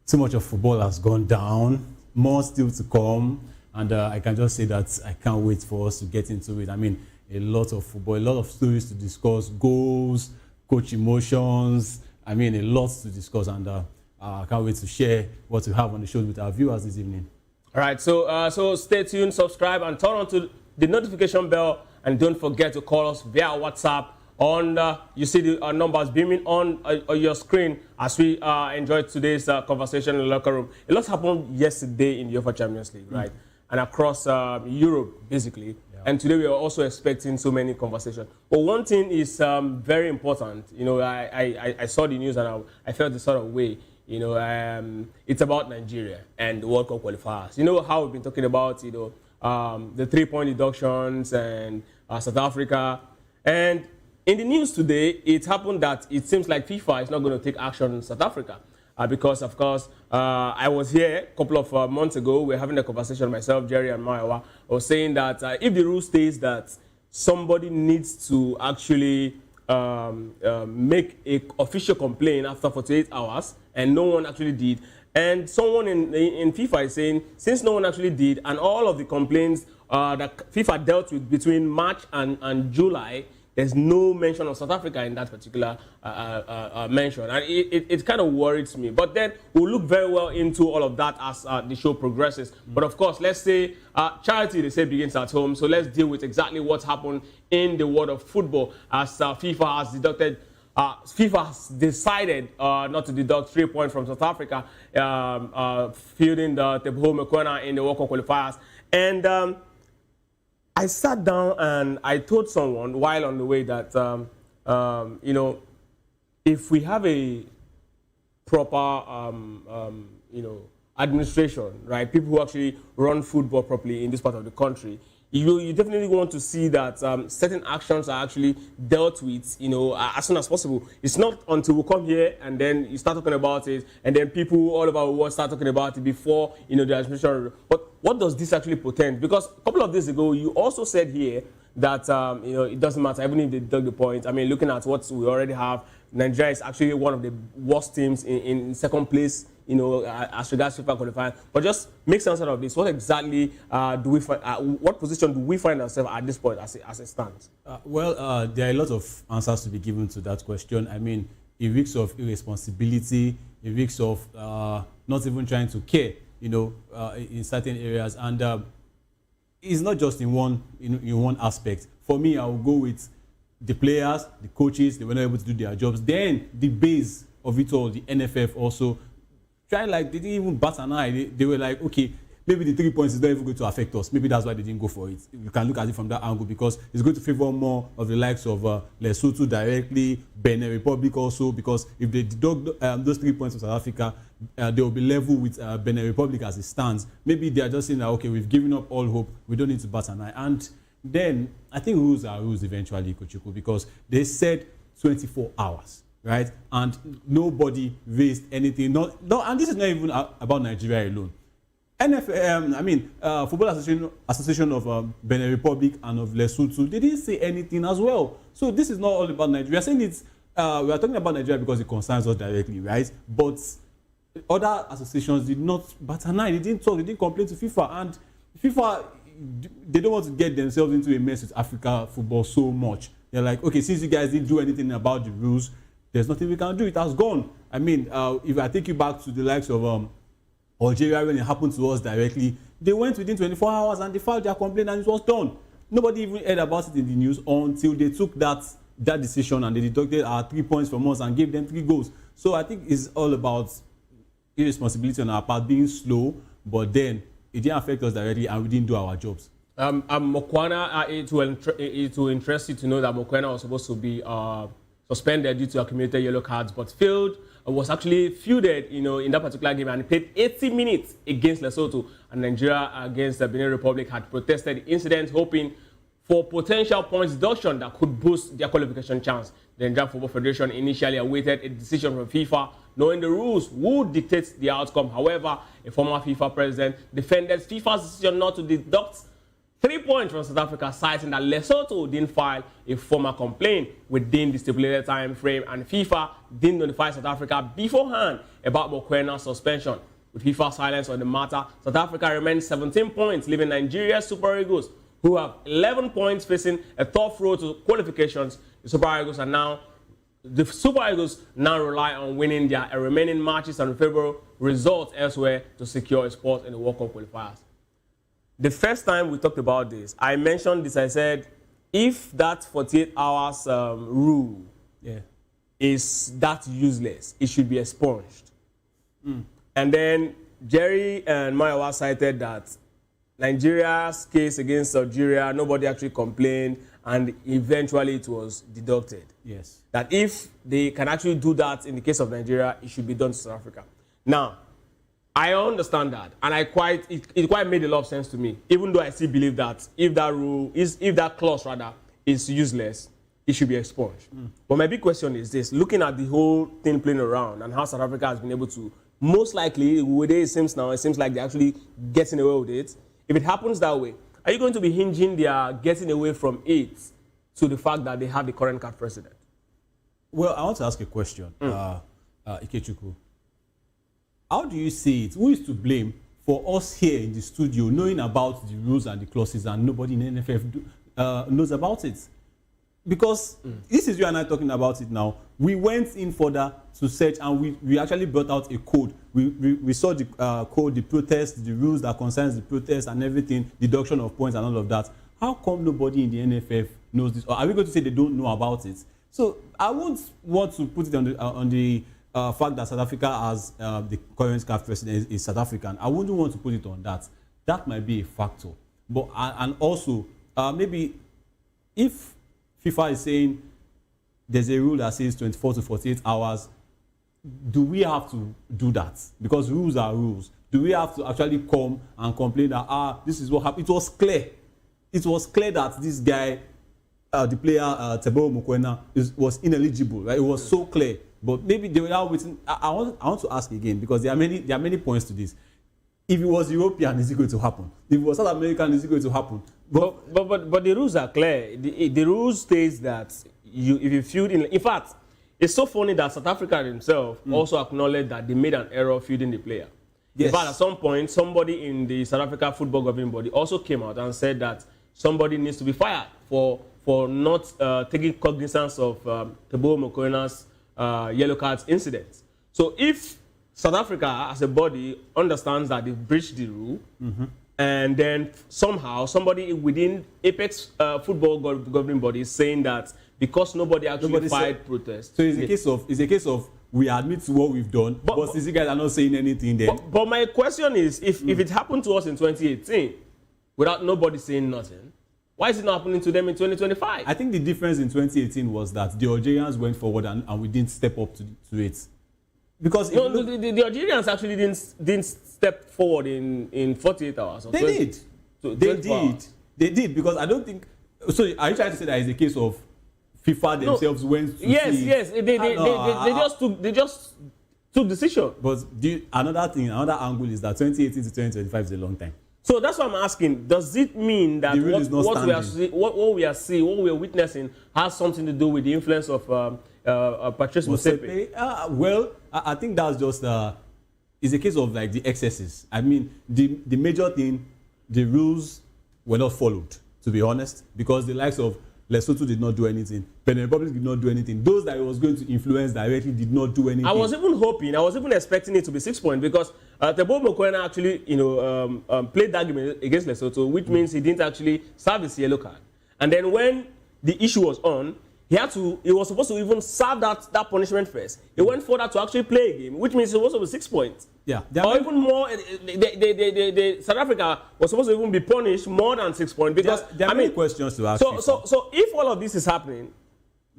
Too much of football has gone down. More still to come. And I can just say that I can't wait for us to get into it. I mean, a lot of football, a lot of stories to discuss, goals, coach emotions. I mean, a lot to discuss. And I can't wait to share what we have on the show with our viewers this evening. All right. So stay tuned, subscribe, and turn on to the notification bell. And don't forget to call us via WhatsApp. You see the numbers beaming on your screen as we enjoy today's conversation in the locker room. A lot happened yesterday in the UEFA Champions League, right? And across Europe, basically. Yeah. And today we are also expecting so many conversations. But one thing is very important. You know, I saw the news and I felt the sort of way. You know, it's about Nigeria and the World Cup qualifiers. You know how we've been talking about, the 3-point deductions and South Africa. And in the news today, it happened that it seems like FIFA is not going to take action in South Africa because, of course, I was here a couple of months ago. We were having a conversation, myself, Jerry, and Maiwa. I was saying that if the rule states that somebody needs to actually make an official complaint after 48 hours, and no one actually did, and someone in FIFA is saying, since no one actually did, and all of the complaints that FIFA dealt with between March and July, there's no mention of South Africa in that particular mention. And it kind of worries me. But then we'll look very well into all of that as the show progresses. But of course, let's say charity, they say, begins at home. So let's deal with exactly what's happened in the world of football as FIFA has decided not to deduct 3 points from South Africa, fielding the Teboho Mokoena in the World Cup qualifiers. And I sat down and I told someone while on the way that, if we have a proper, administration, right, people who actually run football properly in this part of the country, you definitely want to see that certain actions are actually dealt with, as soon as possible. It's not until we come here and then you start talking about it, and then people all over the world start talking about it before, the administration. But what does this actually portend? Because a couple of days ago, you also said here that it doesn't matter, even if they dug the point. I mean, looking at what we already have, Nigeria is actually one of the worst teams in second place, as regards FIFA qualifying. But just make sense out of this. What exactly do we find? What position do we find ourselves at this point as it stands? There are a lot of answers to be given to that question. I mean, it reeks of irresponsibility. It reeks of not even trying to care, in certain areas. And it's not just in one aspect. For me, I will go with the players, the coaches. They were not able to do their jobs. Then the base of it all, the NFF also, they didn't even bat an eye. They were like, okay, maybe the 3 points is not even going to affect us. Maybe that's why they didn't go for it. You can look at it from that angle, because it's going to favor more of the likes of Lesotho directly, Benin Republic also, because if they deduct those 3 points of South Africa, they will be level with Benin Republic as it stands. Maybe they are just saying that, okay, we've given up all hope. We don't need to bat an eye. And then I think rules are rules eventually, Kochiko, because they said 24 hours. Right? And nobody raised anything. And this is not even about Nigeria alone. Football Association of Benin Republic and of Lesotho, they didn't say anything as well. So this is not all about Nigeria. We are saying it's, we are talking about Nigeria because it concerns us directly, right? But other associations did not bat an eye. They didn't talk. They didn't complain to FIFA. And FIFA, they don't want to get themselves into a mess with Africa football so much. They're like, okay, since you guys didn't do anything about the rules, there's nothing we can do. It has gone. I mean, if I take you back to the likes of Algeria, when it happened to us directly, they went within 24 hours and they filed their complaint and it was done. Nobody even heard about it in the news until they took that decision and they deducted our 3 points from us and gave them 3 goals. So I think it's all about irresponsibility on our part, being slow, but then it didn't affect us directly and we didn't do our jobs. Mokwana, it will interest you to know that Mokwana was supposed to be suspended due to accumulated yellow cards, but was actually fielded, in that particular game, and he played 80 minutes against Lesotho, and Nigeria against the Benin Republic had protested the incident, hoping for potential points deduction that could boost their qualification chance. The Nigerian Football Federation initially awaited a decision from FIFA, knowing the rules would dictate the outcome. However, a former FIFA president defended FIFA's decision not to deduct 3 points from South Africa, citing that Lesotho didn't file a formal complaint within the stipulated time frame, and FIFA didn't notify South Africa beforehand about Mokwena's suspension. With FIFA silence on the matter, South Africa remains 17 points, leaving Nigeria's Super Eagles, who have 11 points, facing a tough road to qualifications. The Super Eagles now rely on winning their remaining matches and favorable results elsewhere to secure a spot in the World Cup qualifiers. The first time we talked about this, I mentioned this. I said, if that 48 hours rule is that useless, it should be expunged. And then Jerry and Mayowa cited that Nigeria's case against Algeria, nobody actually complained, and eventually it was deducted. Yes. That if they can actually do that in the case of Nigeria, it should be done to South Africa. Now, I understand that, and it quite made a lot of sense to me, even though I still believe that if that clause is useless, it should be expunged. But my big question is this: looking at the whole thing playing around and how South Africa has been able to, most likely, the way it seems now, it seems like they're actually getting away with it. If it happens that way, are you going to be hinging their getting away from it to the fact that they have the current CAF president? Well, I want to ask a question, Ikechukwu. How do you see it? Who is to blame for us here in the studio knowing about the rules and the clauses and nobody in the NFF knows about it? Because this is you and I talking about it now. We went in further to search and we actually brought out a code. We saw the code, the protest, the rules that concerns the protest and everything, deduction of points and all of that. How come nobody in the NFF knows this? Or are we going to say they don't know about it? So I won't want to put it on the fact that South Africa has the current CAF president is South African. I wouldn't want to put it on that. That might be a factor. But and also maybe if FIFA is saying there's a rule that says 24 to 48 hours, do we have to do that? Because rules are rules. Do we have to actually come and complain that this is what happened? It was clear. It was clear that this guy, the player Teboho Mokoena, was ineligible. Right? It was so clear. But maybe they were now waiting. I want to ask again, because there are many points to this. If it was European, is it going to happen? If it was South American, is it going to happen? But the rules are clear. The rules states that if you feud in fact, it's so funny that South Africa themselves also acknowledged that they made an error feuding the player. Yes. In fact, at some point, somebody in the South Africa football governing body also came out and said that somebody needs to be fired for not taking cognizance of Teboho Mokoena's yellow cards incident. So if South Africa as a body understands that they've breached the rule, and then somehow somebody within Apex football governing body is saying that because nobody actually filed protest. So it's a case of we admit to what we've done, but these guys are not saying anything then. But my question is, if it happened to us in 2018 without nobody saying nothing, why is it not happening to them in 2025? I think the difference in 2018 was that the Algerians went forward and we didn't step up to it. Because the Algerians actually didn't step forward in 48 hours. They did. So they did because I don't think. So are you trying to say that it's a case of FIFA themselves went to yes, they just took decision. But another angle is that 2018 to 2025 is a long time. So that's what I'm asking. Does it mean that what we are witnessing has something to do with the influence of Patrice Motsepe? Well, I think that's just it's a case of like the excesses. I mean, the major thing, the rules were not followed, to be honest, because the likes of Lesotho did not do anything. Benin Republic did not do anything. Those that it was going to influence directly did not do anything. I was even expecting it to be 6 points because Teboho Mokoena actually, played that game against Lesotho, which means he didn't actually serve his yellow card. And then when the issue was on, he was supposed to even serve that punishment first. He went further to actually play a game, which means it was supposed to be 6 points. Yeah. Or even more, South Africa was supposed to even be punished more than 6 points because there are many questions to ask. So if all of this is happening,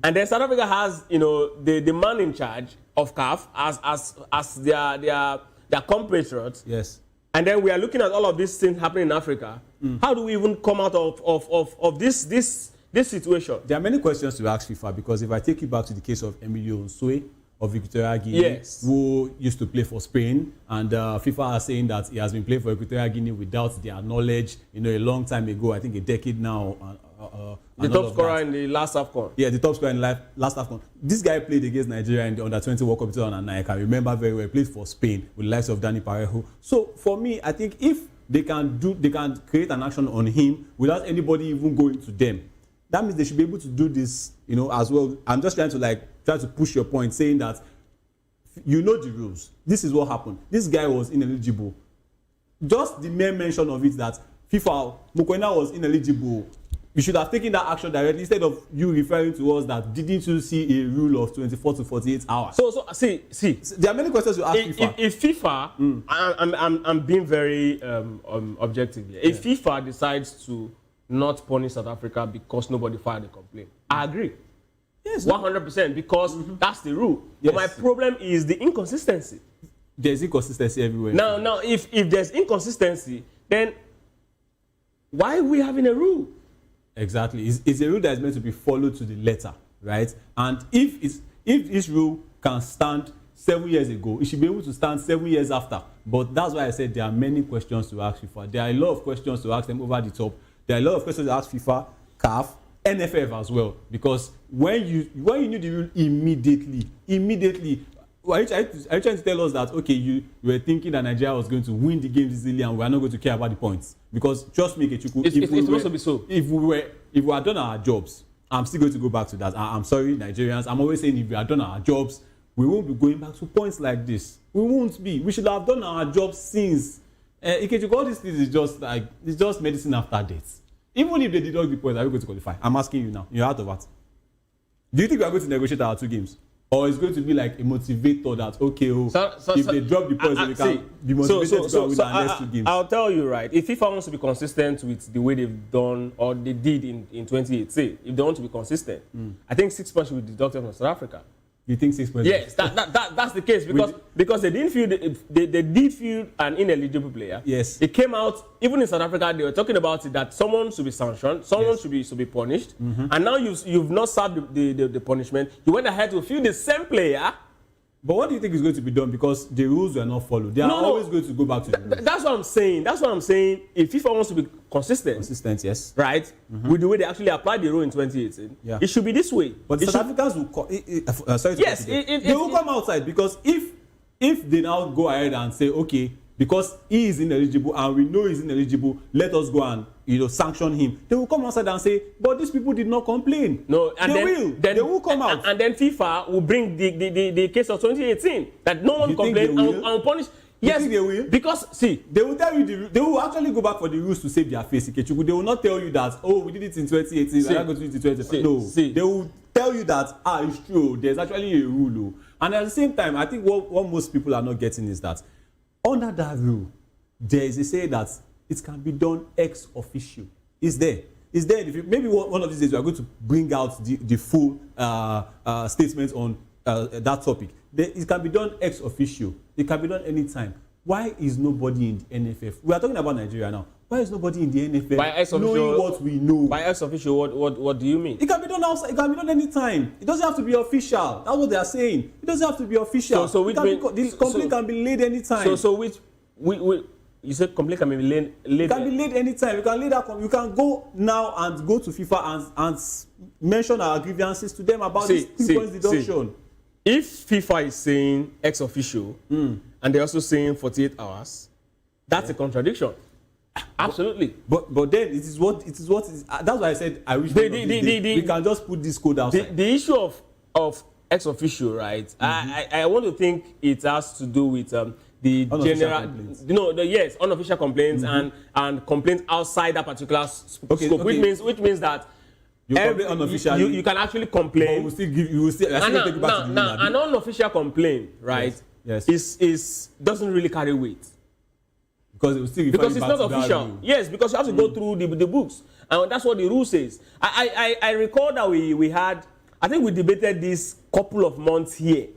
and then South Africa has the man in charge of CAF as their compatriots, yes, and then we are looking at all of these things happening in Africa, how do we even come out of this situation? There are many questions to ask FIFA because if I take you back to the case of Emilio Nsue of Equatorial Guinea, who used to play for Spain, and FIFA are saying that he has been playing for Equatorial Guinea without their knowledge, a long time ago, I think a decade now. The top scorer in the last AFCON. Yeah, the top scorer in the last AFCON. This guy played against Nigeria in the Under-20 World Cup 2009. I can remember very well. He played for Spain with the likes of Dani Parejo. So for me, I think if they can create an action on him without anybody even going to them, that means they should be able to do this, as well. I'm just trying to push your point, saying that the rules. This is what happened. This guy was ineligible. Just the mere mention of it that FIFA Mokoena was ineligible. You should have taken that action directly instead of you referring to us that didn't you see a rule of 24 to 48 hours. So see, there are many questions to ask FIFA. If FIFA, I'm being very objective here. If FIFA decides to not punish South Africa because nobody filed a complaint, I agree. Yes, 100% because that's the rule. Yes. But my problem is the inconsistency. There's inconsistency everywhere. Now, if there's inconsistency, then why are we having a rule? Exactly. It's a rule that is meant to be followed to the letter, right? And if this rule can stand 7 years ago, it should be able to stand 7 years after. But that's why I said there are many questions to ask FIFA. There are a lot of questions to ask them over the top. There are a lot of questions to ask FIFA, CAF, NFF as well. Because when you knew the rule immediately, are you trying to tell us that, okay, you were thinking that Nigeria was going to win the games easily and we are not going to care about the points? Because trust me, Kechuku, it's supposed to be so. If we had done our jobs, I'm still going to go back to that. I'm sorry, Nigerians. I'm always saying if we had done our jobs, we won't be going back to points like this. We won't be. We should have done our jobs since. Kechuku, all these things it's just medicine after death. Even if they deduct the points, are we going to qualify? I'm asking you now. You're out of that. Do you think we are going to negotiate our 2 games? Or it's going to be like a motivator that, okay, if they drop the points, they can be motivated to go win our next 2 games. I'll tell you, right, if FIFA wants to be consistent with the way they've done or they did in 2018, if they want to be consistent, I think 6 points should be deducted from South Africa. You think 6 points? Yes, that's the case because they didn't feel they did feel an ineligible player. Yes, it came out even in South Africa. They were talking about it that someone should be sanctioned, someone should be punished, and now you've not served the punishment. You went ahead to feel the same player But what do you think is going to be done? Because the rules were not followed. They are always going to go back to the rules. That's what I'm saying. That's what I'm saying. If FIFA wants to be consistent, yes, right, with the way they actually applied the rule in 2018, it should be this way. But the South Africans will they will come outside, because if they now go ahead and say, okay, because he is ineligible and we know he's ineligible, let us go and sanction him. They will come outside and say, but these people did not complain. No, and they will come out. And then FIFA will bring the case of 2018 that no one complained and punish. Yes, they will. Because they will tell you they will actually go back for the rules to save their face. They will not tell you that, oh, we did it in 2018. We're not going to do it in 2018. No, they will tell you that it's true. There's actually a rule. And at the same time, I think what most people are not getting is that under that rule, there is a say that it can be done ex officio. Is there? Maybe one of these days we are going to bring out the full statement on that topic. It can be done ex officio. It can be done anytime. Why is nobody in the NFF? We are talking about Nigeria now. Why is nobody in the NFF by ex officio, knowing what we know? By ex officio, what do you mean? It can be done outside. It can be done anytime. It doesn't have to be official. That's what they are saying. It doesn't have to be official. This complaint can be laid anytime. You said complaint can be laid. It can be laid anytime. You can lay that. You can go now and go to FIFA and mention our grievances to them about this 3 points deduction. If FIFA is saying ex officio and they're also saying 48 hours, that's a contradiction. Absolutely. But then it is what that's why I said I wish we can just put this code outside. The issue of ex officio, right? I want to think it has to do with the general unofficial complaints and complaints outside that particular scope, which means that you can actually complain. But you will still take it back to the an unofficial complaint, right? Yes. Is doesn't really carry weight. Because it will still it's not official. Yes, because you have to go through the books, and that's what the rule says. I recall that we had, I think we debated this couple of months here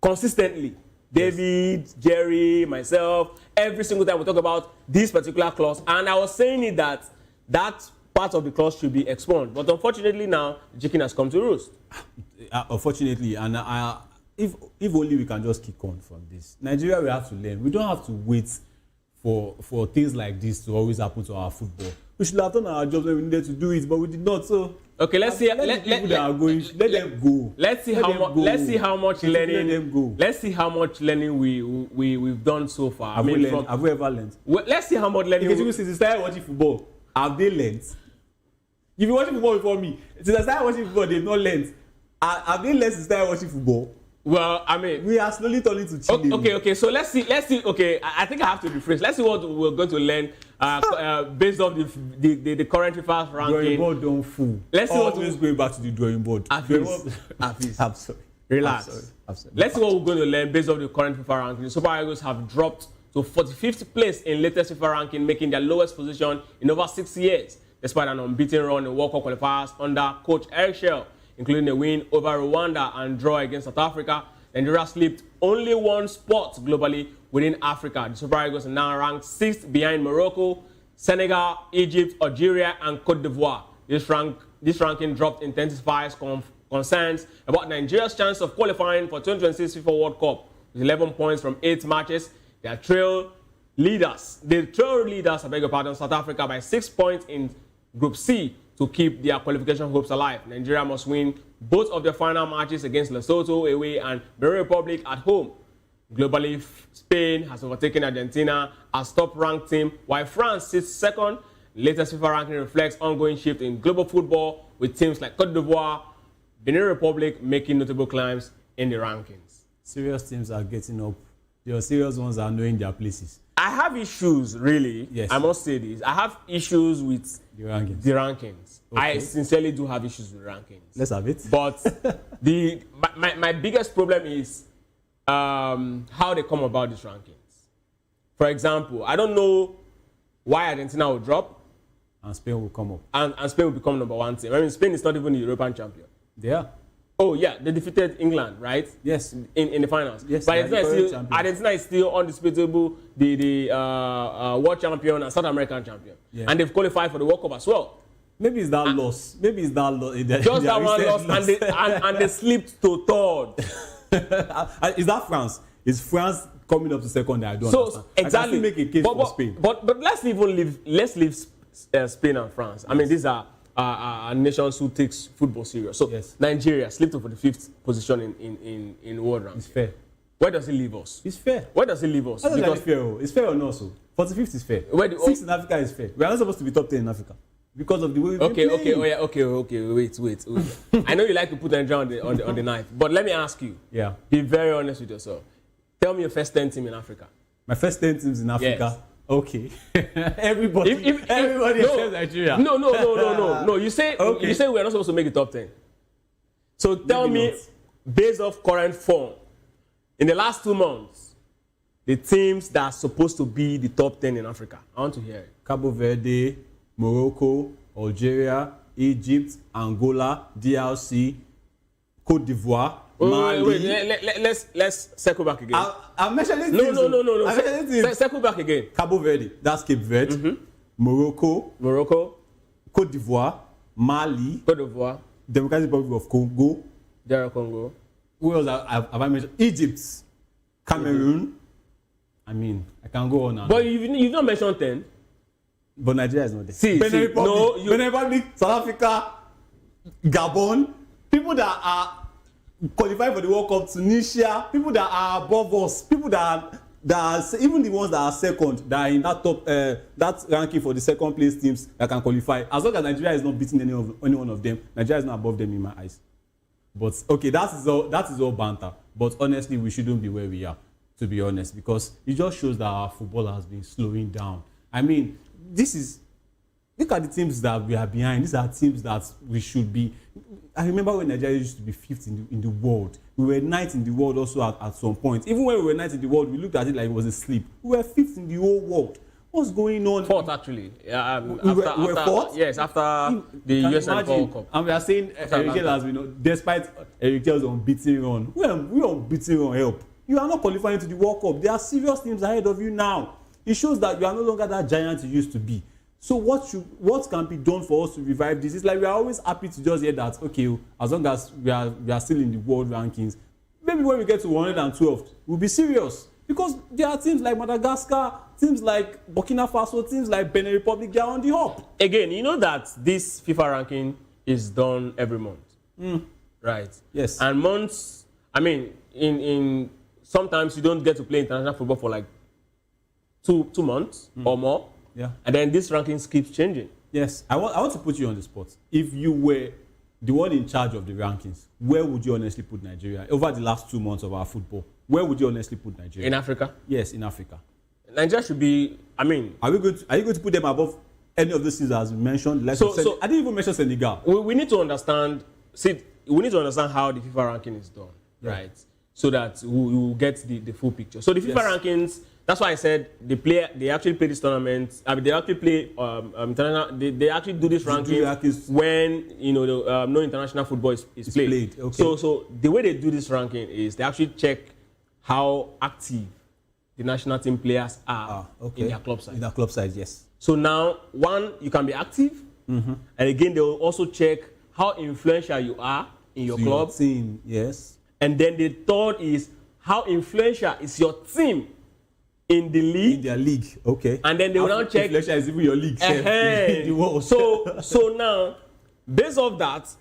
consistently. David, Jerry, myself, every single time we talk about this particular clause, and I was saying it that part of the clause should be expunged. But unfortunately now, the chicken has come to roost. Unfortunately, and if only we can just kick on from this. Nigeria, we have to learn. We don't have to wait for things like this to always happen to our football. We should have done our jobs when we needed to do it, but we did not. So okay, let's see. Let them go. Let's see how much learning. Let's see how much learning we've done so far. Have we ever learned? Well, let's see how much learning. Since they started watching football, have they learned? You've been watching football before me. Since I started watching football, they've not learned. Have they learned since they started watching football? Well, I mean, we are slowly turning to Chile. Okay. So let's see. Okay, I think I have to rephrase. Let's see what we're going to learn based on the current FIFA ranking. Drawing board don't fool. Let's see always going back to the drawing board. I'm sorry. Relax. I'm sorry. Let's see what we're going to learn based on the current FIFA ranking. The Super Eagles have dropped to 45th place in latest FIFA ranking, making their lowest position in over 6 years, despite an unbeaten run in World Cup qualifiers under coach Eric Schell, including a win over Rwanda and draw against South Africa. Nigeria slipped only one spot globally within Africa. The Super Eagles are now ranked 6th behind Morocco, Senegal, Egypt, Algeria, and Cote d'Ivoire. This ranking dropped intensifies concerns about Nigeria's chance of qualifying for 2026 FIFA World Cup. With 11 points from 8 matches, they trail leaders, South Africa by 6 points in Group C to keep their qualification hopes alive. Nigeria must win both of their final matches against Lesotho away and Benin Republic at home. Globally, Spain has overtaken Argentina as top-ranked team, while France sits second. Latest FIFA ranking reflects ongoing shift in global football, with teams like Cote d'Ivoire, Benin Republic making notable climbs in the rankings. Serious teams are getting up. The serious ones are knowing their places. I have issues, really. Yes. I must say this. I have issues with the rankings. Okay. I sincerely do have issues with rankings. Let's have it. But my biggest problem is how they come about these rankings. For example, I don't know why Argentina will drop. And Spain will come up. And Spain will become number 1 team. I mean, Spain is not even the European champion. They are. Oh, yeah. They defeated England, right? Yes. In the finals. Yes. But Argentina is still undisputable, the world champion and South American champion. Yeah. And they've qualified for the World Cup as well. Maybe it's that loss. Just that one loss. And they slipped to 3rd. Is that France? Is France coming up to second? I don't understand. Exactly. I can still make a case for Spain. But let's leave Spain and France. I mean, these are nations who takes football serious. So Nigeria slipped to 45th position in world rank. It's fair. Where does it leave us? It's fair. Where does it leave us? I don't like fair. It's fair or not? So 45th is fair. 6th in Africa is fair. We are not supposed to be top 10 in Africa because of the way we play. Okay. Wait. I know you like to put Nigeria on the knife, but let me ask you. Yeah. Be very honest with yourself. Tell me your first 10 team in Africa. My first 10 teams in Africa. Yes. Okay. everybody except Nigeria. No. You say we are not supposed to make the top 10. So tell me, based off current form, in the last 2 months, the teams that are supposed to be the top 10 in Africa. I want to hear it. Cabo Verde, Morocco, Algeria, Egypt, Angola, DRC, Cote d'Ivoire, Mali. Wait, let's circle back again. I'm mentioning teams. No. Circle back again. Cabo Verde, that's Cape Verde. Morocco, Cote d'Ivoire, Mali, Democratic Republic of Congo, Congo. Who else have I mentioned? Egypt, Cameroon. I mean, I can go on now. But you've not mentioned 10. But Nigeria is not there. Benin Republic, South Africa, Gabon, people that are qualified for the World Cup, Tunisia, people that are above us, people that are even the ones that are second, that are in that top that ranking for the second place teams that can qualify. As long as Nigeria is not beating any one of them, Nigeria is not above them in my eyes. But okay, that is all banter. But honestly, we shouldn't be where we are, to be honest, because it just shows that our football has been slowing down. I mean, look at the teams that we are behind. These are teams that we should be. I remember when Nigeria used to be 5th in the world. We were 9th in the world also at some point. Even when we were 9th in the world, we looked at it like it was a sleep. We were 5th in the whole world. What's going on? 4th actually. We were 4th? Yes, after the USN World Cup. And we are saying Eric has been, despite Eric Tel's unbeaten run, we're unbeaten run help. You are not qualifying to the World Cup. There are serious teams ahead of you now. It shows that you are no longer that giant you used to be. So what can be done for us to revive this? It's like we are always happy to just hear that, okay, as long as we are still in the world rankings, maybe when we get to 112th, we'll be serious. Because there are teams like Madagascar, teams like Burkina Faso, teams like Benin Republic, they are on the hop. Again, you know that this FIFA ranking is done every month. Right? Yes. And months, I mean, in sometimes you don't get to play international football for like two months or more. Yeah. And then this rankings keeps changing. Yes. I want to put you on the spot. If you were the one in charge of the rankings, where would you honestly put Nigeria over the last 2 months of our football? Where would you honestly put Nigeria? In Africa? Yes, in Africa. Nigeria should be, I mean... Are you going to put them above any of these things as mentioned? Like I didn't even mention Senegal. We need to understand, we need to understand how the FIFA ranking is done, right? So that we will get the full picture. So the FIFA rankings, that's why I said they actually play this tournament. I mean, they actually play international. They actually do this ranking when no international football is played. Okay. So the way they do this ranking is they actually check how active the national team players are in their club side. In their club side, yes. So now, one, you can be active, and again, they will also check how influential you are in your club. Team, yes. And then the third is how influential is your team in the league. In their league, okay. And then they will now check. Influential is even your league. So now, based off that,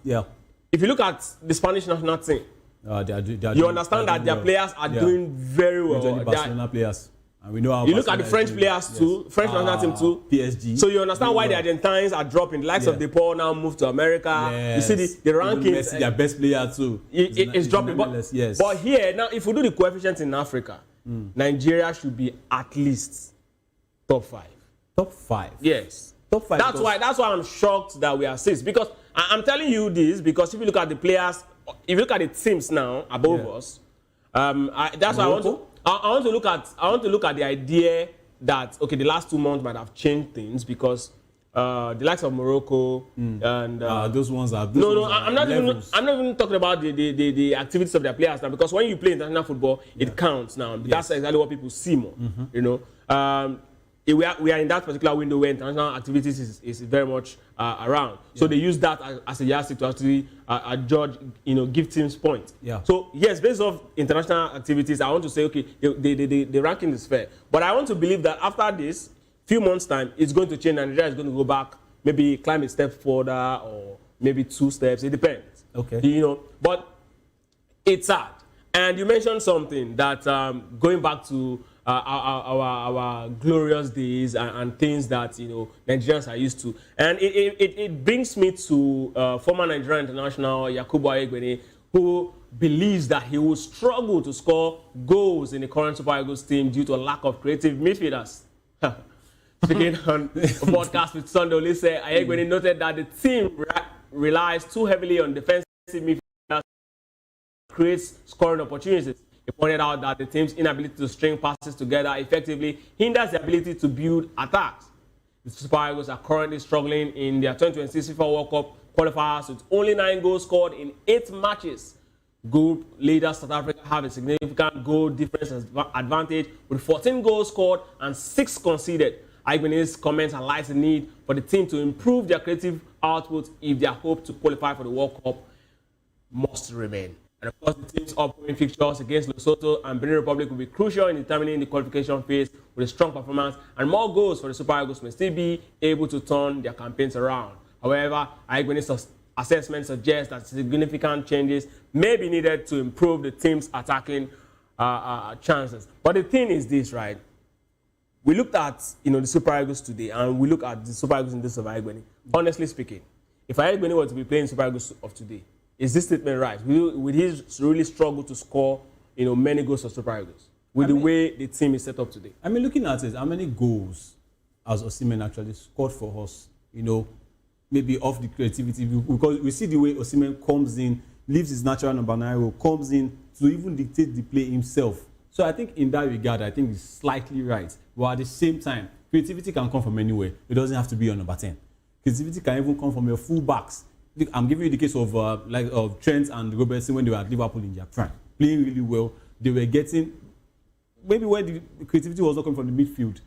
if you look at the Spanish national team, you understand that their players are doing very well. Majorly Barcelona players. And we know how you look at the French players too, French national team too. PSG. So you understand why the Argentines are dropping. The likes of De Paul now moved to America. Yes. You see the rankings. Messi, their best player too. It's dropping. But here, now, if we do the coefficients in Africa, Nigeria should be at least top 5. Top 5? Yes. Top 5. That's why I'm shocked that we are 6. Because I'm telling you this because if you look at the players, if you look at the teams now above us, that's why I want to look at the idea that the last 2 months might have changed things because the likes of Morocco and those ones are I'm not even talking about the activities of their players now because when you play international football, it counts now. That's exactly what people see more. we are in that particular window where international activities is very much around. So they use that as a yardstick to actually judge, give teams points. Yeah. So yes, based off international activities, I want to say, okay, the ranking is fair. But I want to believe that after this, few months time, it's going to change and Nigeria is going to go back, maybe climb a step further or maybe 2 steps. It depends. Okay. But it's sad. And you mentioned something that going back to our glorious days and things that Nigerians are used to, and it brings me to former Nigerian international Yakubu Ayegbeni, who believes that he will struggle to score goals in the current Super Eagles team due to a lack of creative midfielders. Speaking on a podcast with Sunday, Ayegbeni noted that the team relies too heavily on defensive midfielders to create scoring opportunities. He pointed out that the team's inability to string passes together effectively hinders the ability to build attacks. The Super Eagles are currently struggling in their 2026 FIFA World Cup qualifiers with only 9 goals scored in 8 matches. Group leaders South Africa have a significant goal difference advantage with 14 goals scored and 6 conceded. Ayegbeni's comments highlight the need for the team to improve their creative output if their hope to qualify for the World Cup must remain. And of course, the team's upcoming fixtures against Lesotho and Benin Republic will be crucial in determining the qualification phase. With a strong performance and more goals for the Super Eagles may still be able to turn their campaigns around. However, Ayegbeni's assessment suggests that significant changes may be needed to improve the team's attacking chances. But the thing is this, right? We looked at the Super Eagles today, and we look at the Super Eagles in this of Ayegbeni. Honestly speaking, if Ayegbeni were to be playing Super Eagles of today, is this statement right? Would he really struggle to score, many goals for Super Eagles with the way the team is set up today? I mean, looking at it, how many goals has Osimhen actually scored for us? Maybe off the creativity, because we see the way Osimhen comes in, leaves his natural number 9 role, comes in to even dictate the play himself. So I think in that regard, I think it's slightly right. But at the same time, creativity can come from anywhere. It doesn't have to be on number 10. Creativity can even come from your full-backs. I'm giving you the case of of Trent and Robertson when they were at Liverpool in their prime, playing really well. They were getting, maybe when the creativity was not coming from the midfield,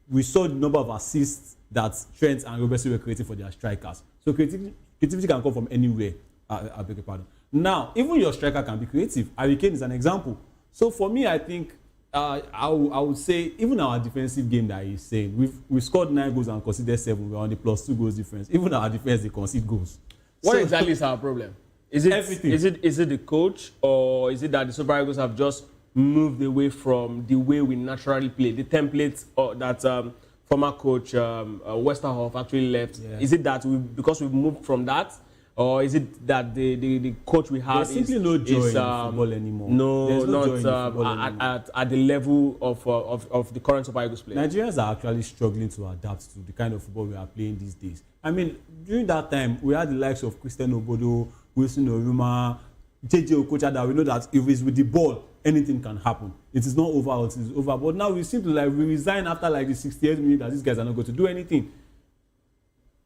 we saw the number of assists that Trent and Robertson were creating for their strikers. So creativity can come from anywhere. I beg your pardon. Now, even your striker can be creative. Harry Kane is an example. So for me, I think I would say even our defensive game that he's saying, we've scored 9 goals and conceded 7. We're on the +2 goals difference. Even our defense, they concede goals. What exactly is our problem? Is it everything? Is it the coach, or is it that the Super Eagles have just moved away from the way we naturally play, the template that former coach Westerhoff actually left? Yeah. Is it that because we've moved from that? Or is it that the coach we have There's simply no joy in football anymore? No, not at the level of the current Super Eagles players. Nigerians are actually struggling to adapt to the kind of football we are playing these days. I mean, during that time, we had the likes of Christian Obodo, Wilson Oruma, JJ Okocha, that we know that if it's with the ball, anything can happen. It is not over, it is over. But now we seem to we resign after the 68th minute that these guys are not going to do anything.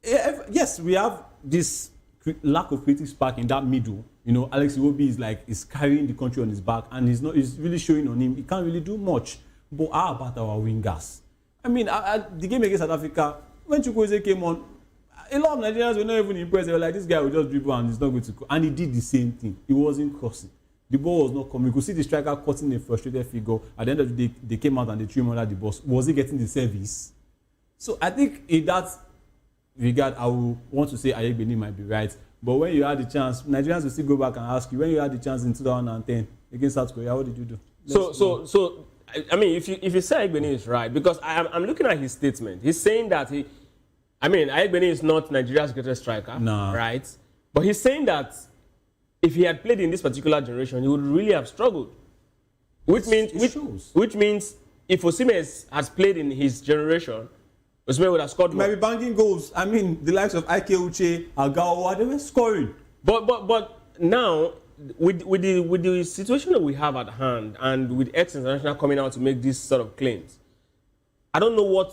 Yes, we have this lack of creative spark in that middle. Alex Iwobi is carrying the country on his back, and it's really showing on him. He can't really do much. But how about our wingers? I mean, the game against South Africa, when Chukwueze came on, a lot of Nigerians were not even impressed. They were like, this guy will just dribble and he's not going to. And he did the same thing. He wasn't crossing. The ball was not coming. You could see the striker cutting a frustrated figure. At the end of the day, they came out and they threw him under the bus. Was he getting the service? So I think in that regard, I would want to say Ayegbeni might be right. But when you had the chance, Nigerians will still go back and ask you, when you had the chance in 2010 against South Korea, what did you do? So I mean, if you say Ayegbeni is right, because I'm looking at his statement. He's saying that Ayegbeni is not Nigeria's greatest striker, right? But he's saying that if he had played in this particular generation, he would really have struggled. Which means if Osimhen has played in his generation, Osimhen would have scored more. He might be banging goals. I mean, the likes of Ike Uche, Agawa, they were scoring. But now, with the situation that we have at hand, and with ex-international coming out to make these sort of claims, I don't know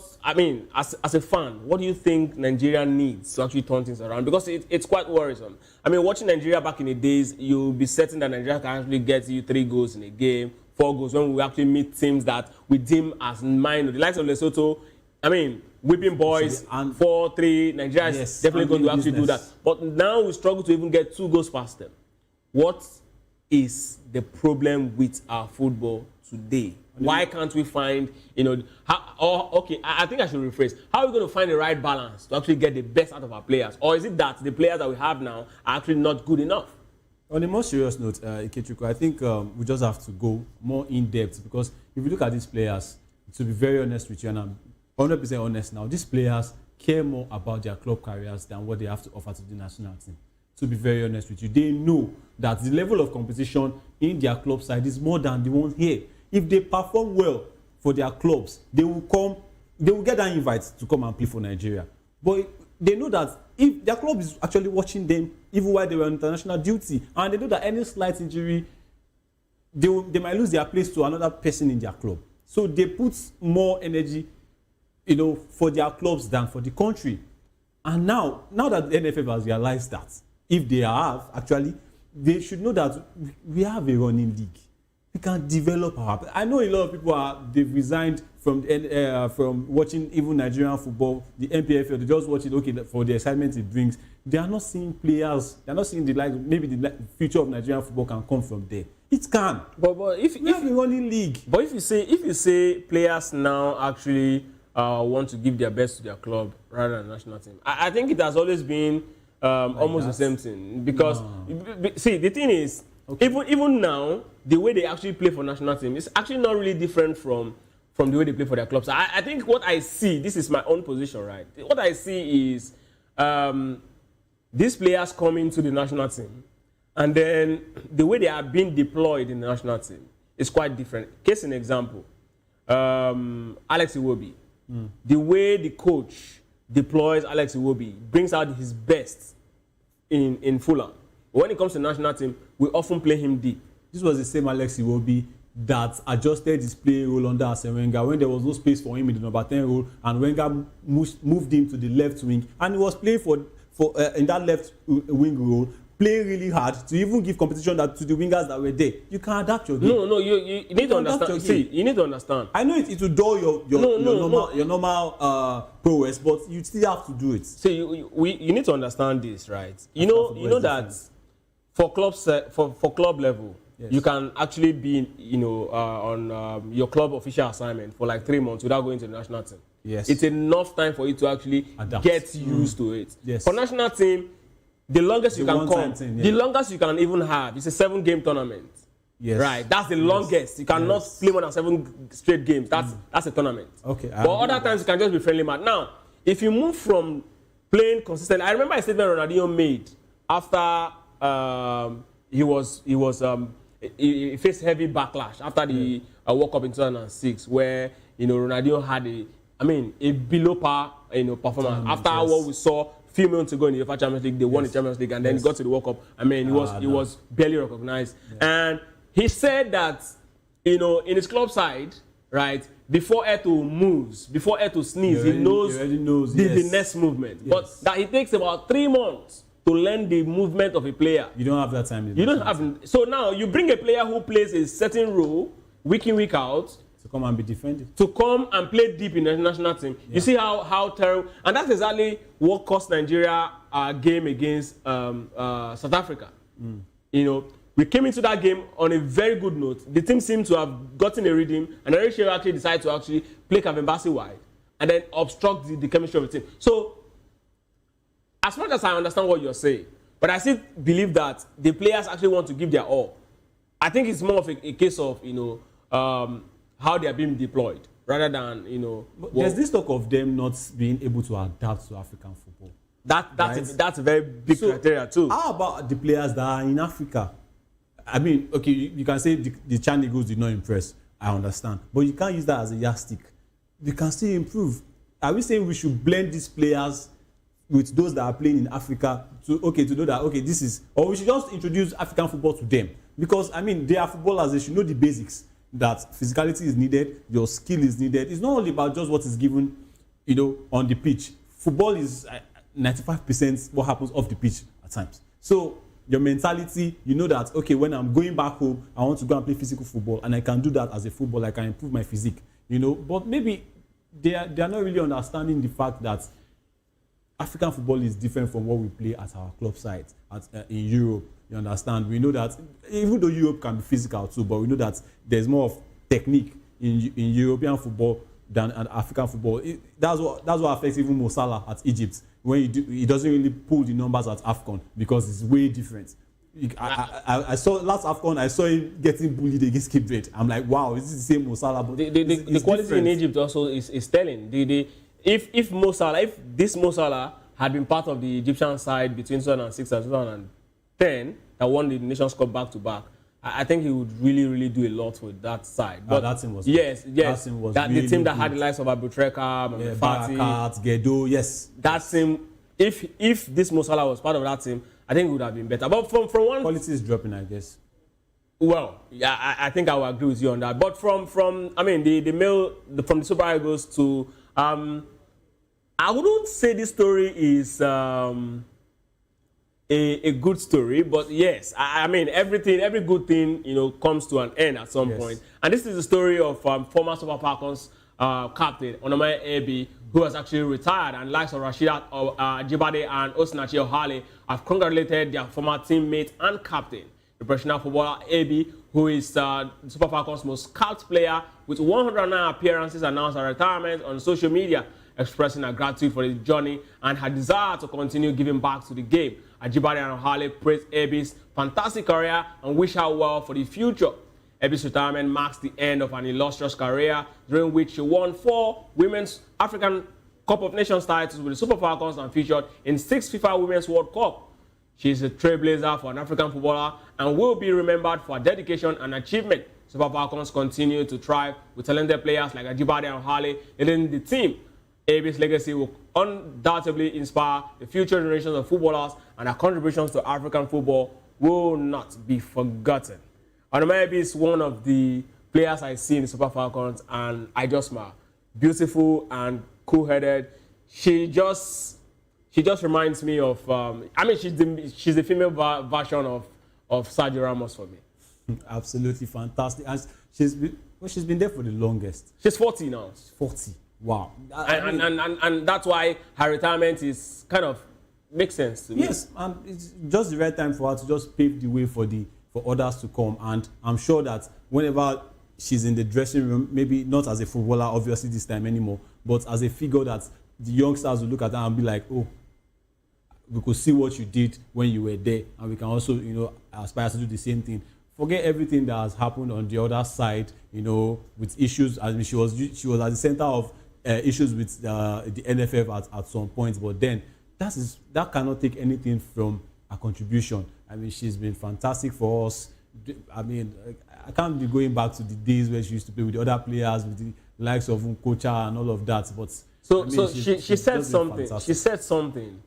as a fan, what do you think Nigeria needs to actually turn things around? Because it's quite worrisome. I mean, watching Nigeria back in the days, you'll be certain that Nigeria can actually get you 3 goals in a game, 4 goals, when we actually meet teams that we deem as minor. The likes of Lesotho, I mean, whipping boys and 4-3, Nigeria is definitely going to actually do that. But now we struggle to even get 2 goals past them. What is the problem with our football today? Why can't we find, I think I should rephrase. How are we going to find the right balance to actually get the best out of our players? Or is it that the players that we have now are actually not good enough? On a more serious note, Ikechukwu, I think we just have to go more in depth, because if you look at these players, to be very honest with you, and I'm 100% honest now, these players care more about their club careers than what they have to offer to the national team. To be very honest with you, they know that the level of competition in their club side is more than the one here. If they perform well for their clubs, they will get that invite to come and play for Nigeria. But they know that if their club is actually watching them, even while they were on international duty, and they know that any slight injury, they might lose their place to another person in their club. So they put more energy, for their clubs than for the country. And now that the NFF has realized that, if they have, actually, they should know that we have a running league. We can develop our... I know a lot of people they've resigned from watching even Nigerian football, the NPFL. They just watch it, for the excitement it brings. They are not seeing players. They are not seeing maybe the future of Nigerian football can come from there. It can. But if we have a running league. But if you say players now actually want to give their best to their club rather than the national team, I think it has always been almost the same thing. Because see, the thing is, even now, the way they actually play for national team is actually not really different from the way they play for their clubs. I think what I see, this is my own position, right? What I see is these players come into the national team, and then the way they are being deployed in the national team is quite different. Case in example, Alex Iwobi. The way the coach deploys Alex Iwobi brings out his best in Fulham. When it comes to the national team, we often play him deep. This was the same Alex Iwobi that adjusted his play role under Arsene Wenger when there was no space for him in the number 10 role, and Wenger moved him to the left wing, and he was playing for in that left wing role, playing really hard to even give competition to the wingers that were there. You can adapt your game. No, you need to understand. See, you need to understand. I know it will dull your normal prowess, but you still have to do it. See, you need to understand this, right? You know that for club level, yes, you can actually be on your club official assignment for like 3 months without going to the national team. Yes, it's enough time for you to actually get used to it. Yes. For national team, the longest you can come, the longest you can even have is a 7-game tournament. Yes. Right. That's the longest. You cannot play more than 7 straight games. That's a tournament. Okay. But other times you can just be friendly match. Now, if you move from playing consistently, I remember a statement Ronaldinho made after he faced heavy backlash after the World Cup in 2006, where Ronaldinho had a below par performance. After what we saw few months ago in the UEFA Champions League, they won the Champions League, and then he got to the World Cup. He was barely recognized. Yeah. And he said that, in his club side, right, before Eto moves, before Eto sneezes, he knows the next movement. Yes. But that it takes about 3 months to learn the movement of a player. You don't have that time. You don't have. So now you bring a player who plays a certain role week in, week out, to come and be defended. To come and play deep in the national team. Yeah. You see how terrible. And that's exactly what cost Nigeria our game against South Africa. We came into that game on a very good note. The team seemed to have gotten a rhythm, and Eritrea actually decided to actually play Kevin Bassey wide and then obstruct the chemistry of the team. So, as much as I understand what you're saying, but I still believe that the players actually want to give their all. I think it's more of a case of, how they are being deployed rather than, there's this talk of them not being able to adapt to African football. That's a very big criteria too. How about the players that are in Africa? I mean, okay, you can say the Chan Eagles did not impress. I understand. But you can't use that as a yardstick. They can still improve. Are we saying we should blend these players with those that are playing in Africa to know that, this is... Or we should just introduce African football to them? Because, they are footballers. They should know the basics. That physicality is needed, your skill is needed. It's not only about just what is given, on the pitch. Football is 95% what happens off the pitch at times. So your mentality, that, when I'm going back home, I want to go and play physical football, and I can do that as a footballer. I can improve my physique, But maybe they are not really understanding the fact that African football is different from what we play at our club side in Europe. You understand? We know that even though Europe can be physical too, but we know that there's more of technique in European football than African football. That's what affects even Mo Salah at Egypt when he doesn't really pull the numbers at AFCON because it's way different. I saw last AFCON, I saw him getting bullied against Cape Verde. I'm like, wow, is this the same Mo Salah? But the quality different. In Egypt also is telling. If this Mo Salah had been part of the Egyptian side between 2006 and 2010 that won the Nations Cup back to back, I think he would really do a lot with that side. But that team was yes, that team was that really the team that good. had the likes of Abutrekka, Barakat, Gedo, yes. That team. If this Mo Salah was part of that team, I think it would have been better. But from one quality is dropping, I guess. Well, yeah, I think I will agree with you on that. But from I mean the mail from the Super Eagles to I wouldn't say this story is a good story, but yes, I mean every good thing comes to an end at some point. And this is the story of former Super Falcons captain Onome Ebi, who has actually retired, and likes of Rasheedat Ajibade and Osinachi Ohale have congratulated their former teammate and captain, the professional footballer Ebi, who is Super Falcons' most scout player with 109 appearances, announced her retirement on social media, expressing her gratitude for the journey and her desire to continue giving back to the game. Ajibade and Ohale praised Ebi's fantastic career and wish her well for the future. Ebi's retirement marks the end of an illustrious career during which she won 4 Women's African Cup of Nations titles with the Super Falcons and featured in 6 FIFA Women's World Cup. She is a trailblazer for an African footballer and will be remembered for her dedication and achievement. Super Falcons continue to thrive with talented players like Ajibade and Ohale leading the team. Ebi's legacy will undoubtedly inspire the future generations of footballers, and her contributions to African football will not be forgotten. Onome Ebi is one of the players I see in the Super Falcons, and I just smile. Beautiful and cool-headed. She just reminds me of. I mean, she's the female version of Sergio Ramos for me. Absolutely fantastic, and she's been there for the longest. She's 40 now. She's 40. Wow. And that's why her retirement is kind of makes sense to me. Yes, and it's just the right time for her to just pave the way for others to come. And I'm sure that whenever she's in the dressing room, maybe not as a footballer, obviously this time anymore, but as a figure that the youngsters will look at her and be like, oh, we could see what you did when you were there, and we can also, aspire to do the same thing. Forget everything that has happened on the other side, with issues. I mean, she was at the center of issues with the NFF at some point, but then that cannot take anything from her contribution. I mean, she's been fantastic for us. I mean, I can't be going back to the days where she used to play with the other players, with the likes of Nkocha and all of that. But she said something. She said something,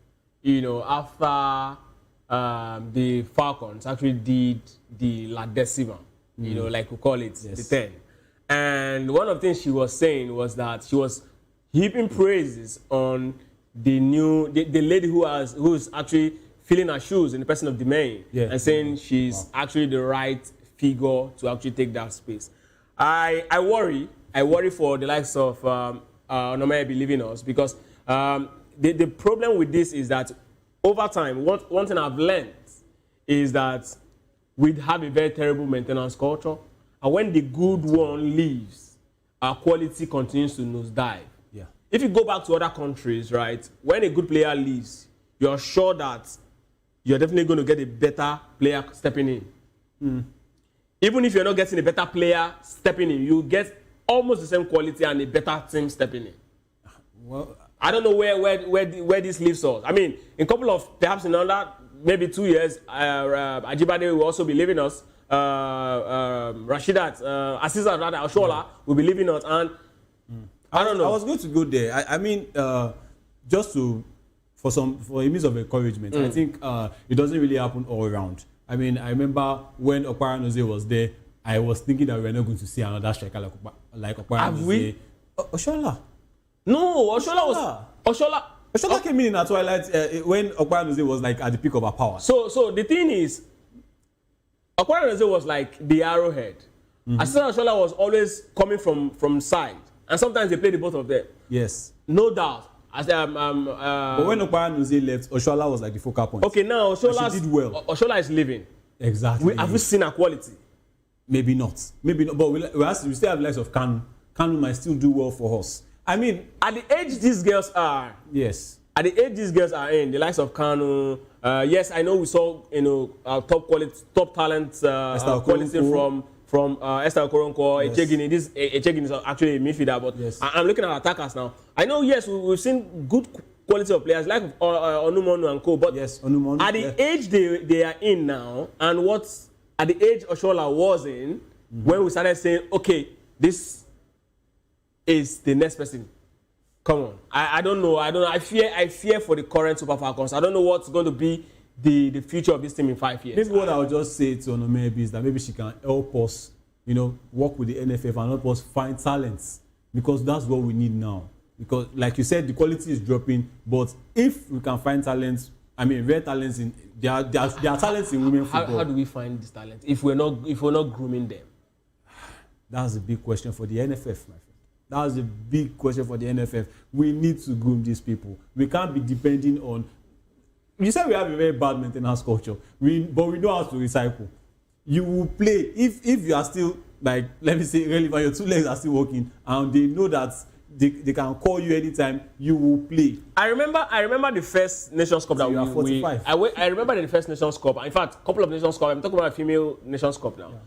after the Falcons actually did the La Decima, like we call it, the 10. And one of the things she was saying was that she was heaping praises on the lady who's actually filling her shoes in the person of Demain, and saying she's actually the right figure to actually take that space. I worry for the likes of Onome Ebi leaving us, because the problem with this is that over time, one thing I've learned is that we have a very terrible maintenance culture. And when the good one leaves, our quality continues to nosedive. Yeah. If you go back to other countries, right, when a good player leaves, you're sure that you're definitely going to get a better player stepping in. Even if you're not getting a better player stepping in, you get almost the same quality and a better team stepping in. Well, I don't know where this leaves us. I mean, perhaps in another maybe 2 years, Ajibade will also be leaving us. Rasheedat, Asisat rather, Oshola will be leaving us, and I don't know. I was going to go there. I mean, just for a means of encouragement. I think it doesn't really happen all around. I mean, I remember when Okpara Noze was there, I was thinking that we were not going to see another striker like Okpara Noze. Have we? Oshola. No, Oshola came in at twilight when Okpara Noze was like at the peak of her power. So the thing is, Okpara Noze was like the arrowhead. Asisat Oshola was always coming from side. And sometimes they play the both of them. Yes. No doubt. As but when Okparanuze left, Oshola was like the focal point. Okay, now Oshola did well. Oshola is leaving. Exactly. Have we seen her quality? Maybe not. Maybe not. But we still have the likes of Kanu. Kanu might still do well for us. I mean, at the age these girls are. Yes. At the age these girls are in, the likes of Kanu. Yes, I know we saw top talent quality from Esther Okoronkwo, yes. Echegini is actually a midfielder, but yes. I'm looking at attackers now. I know, yes, we've seen good quality of players like Onumonu and co, but yes, Onumonu, at the age they are in now, and at the age Oshola was in, when we started saying, okay, this is the next person. Come on. I don't know. I fear for the current Super Falcons. I don't know what's going to be the future of this team in 5 years. Maybe what I'll just say to Onome is that maybe she can help us, work with the NFF and help us find talents, because that's what we need now. Because, like you said, the quality is dropping, but if we can find talents, I mean, rare talents there are talents in women football. How do we find this talent if we're not grooming them? That's a big question for the NFF, my friend. That's a big question for the NFF. We need to groom these people. We can't be depending on. You said we have a very bad maintenance culture, but we know how to recycle. You will play if you are still, like, let me say, relevant. Your two legs are still working, and they know that they can call you anytime. You will play. I remember the first Nations Cup that you are 45. I remember the first Nations Cup. In fact, a couple of Nations Cup. I'm talking about a female Nations Cup now. Yeah.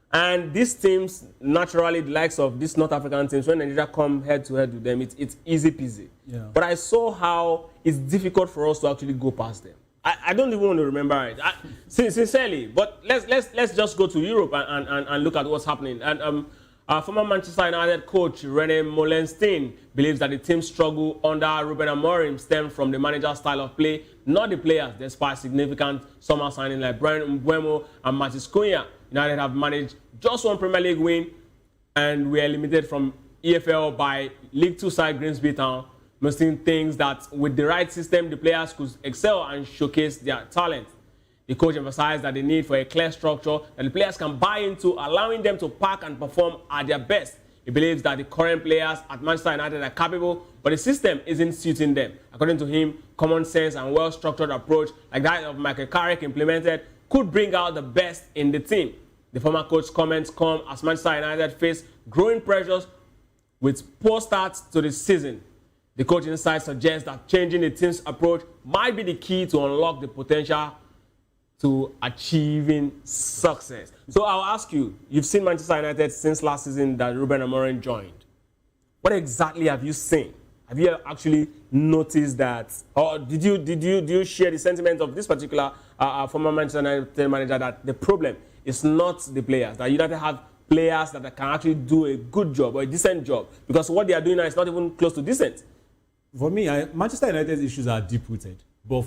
And these teams, naturally, the likes of these North African teams, when Nigeria come head-to-head with them, it's easy peasy. Yeah. But I saw how it's difficult for us to actually go past them. I don't even want to remember it, sincerely. But let's just go to Europe and look at what's happening. And former Manchester United coach René Molenstein believes that the team's struggle under Ruben Amorim stemmed from the manager's style of play, not the players, despite significant summer signings like Brian Mbeumo and Matis Cunha. United have managed just one Premier League win and were eliminated from EFL by League 2 side Grimsby Town. Molenstein thinks that with the right system, the players could excel and showcase their talent. The coach emphasized that the need for a clear structure that the players can buy into, allowing them to pack and perform at their best. He believes that the current players at Manchester United are capable, but the system isn't suiting them. According to him, common sense and well-structured approach like that of Michael Carrick implemented could bring out the best in the team. The former coach's comments come as Manchester United face growing pressures with poor starts to the season. The coach insight suggests that changing the team's approach might be the key to unlock the potential to achieving success. So I'll ask you, you've seen Manchester United since last season that Ruben Amorim joined. What exactly have you seen? Have you actually noticed that, or did you share the sentiment of this particular former Manchester United manager that the problem is not the players, that United have players that can actually do a good job or a decent job, because what they are doing now is not even close to decent? For me, Manchester United's issues are deep-rooted. But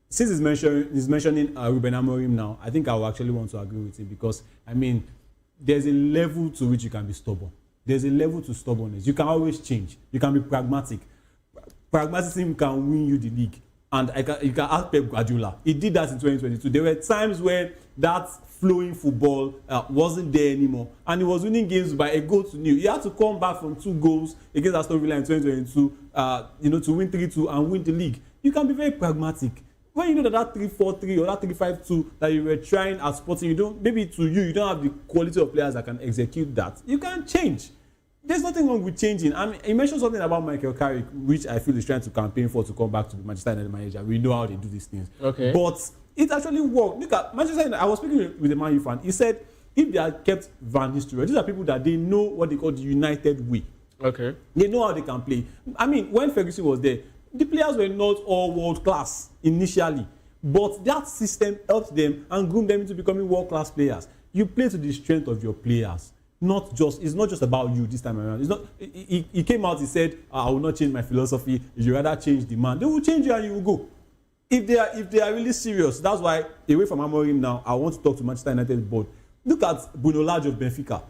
since he's mentioning Ruben Amorim now, I think I will actually want to agree with him, because, I mean, there's a level to which you can be stubborn. There's a level to stubbornness. You can always change. You can be pragmatic. Pragmatism can win you the league. And you can ask Pep Guardiola. He did that in 2022. There were times when that flowing football wasn't there anymore, and he was winning games by a goal to nil. He had to come back from 2 goals against Aston Villa in 2022, to win 3-2 and win the league. You can be very pragmatic. When you know that 3-4-3 or that 3-5-2 that you were trying at Sporting, you don't have the quality of players that can execute that. You can change. There's nothing wrong with changing. I mean, he mentioned something about Michael Carrick, which I feel is trying to campaign for to come back to the Manchester United manager. We know how they do these things. Okay. But it actually worked. Look at Manchester United. I was speaking with a Man U fan. He said if they had kept Van Nistelrooy, these are people that they know what they call the United way. Okay. They know how they can play. I mean, when Ferguson was there, the players were not all world class initially, but that system helped them and groomed them into becoming world class players. You play to the strength of your players. It's not just about you this time around. It's not. He came out. He said, "I will not change my philosophy. If you rather change the man, they will change you and you will go." If they are really serious, that's why away from Amorim now, I want to talk to Manchester United board. Look at Bruno Lage of Benfica.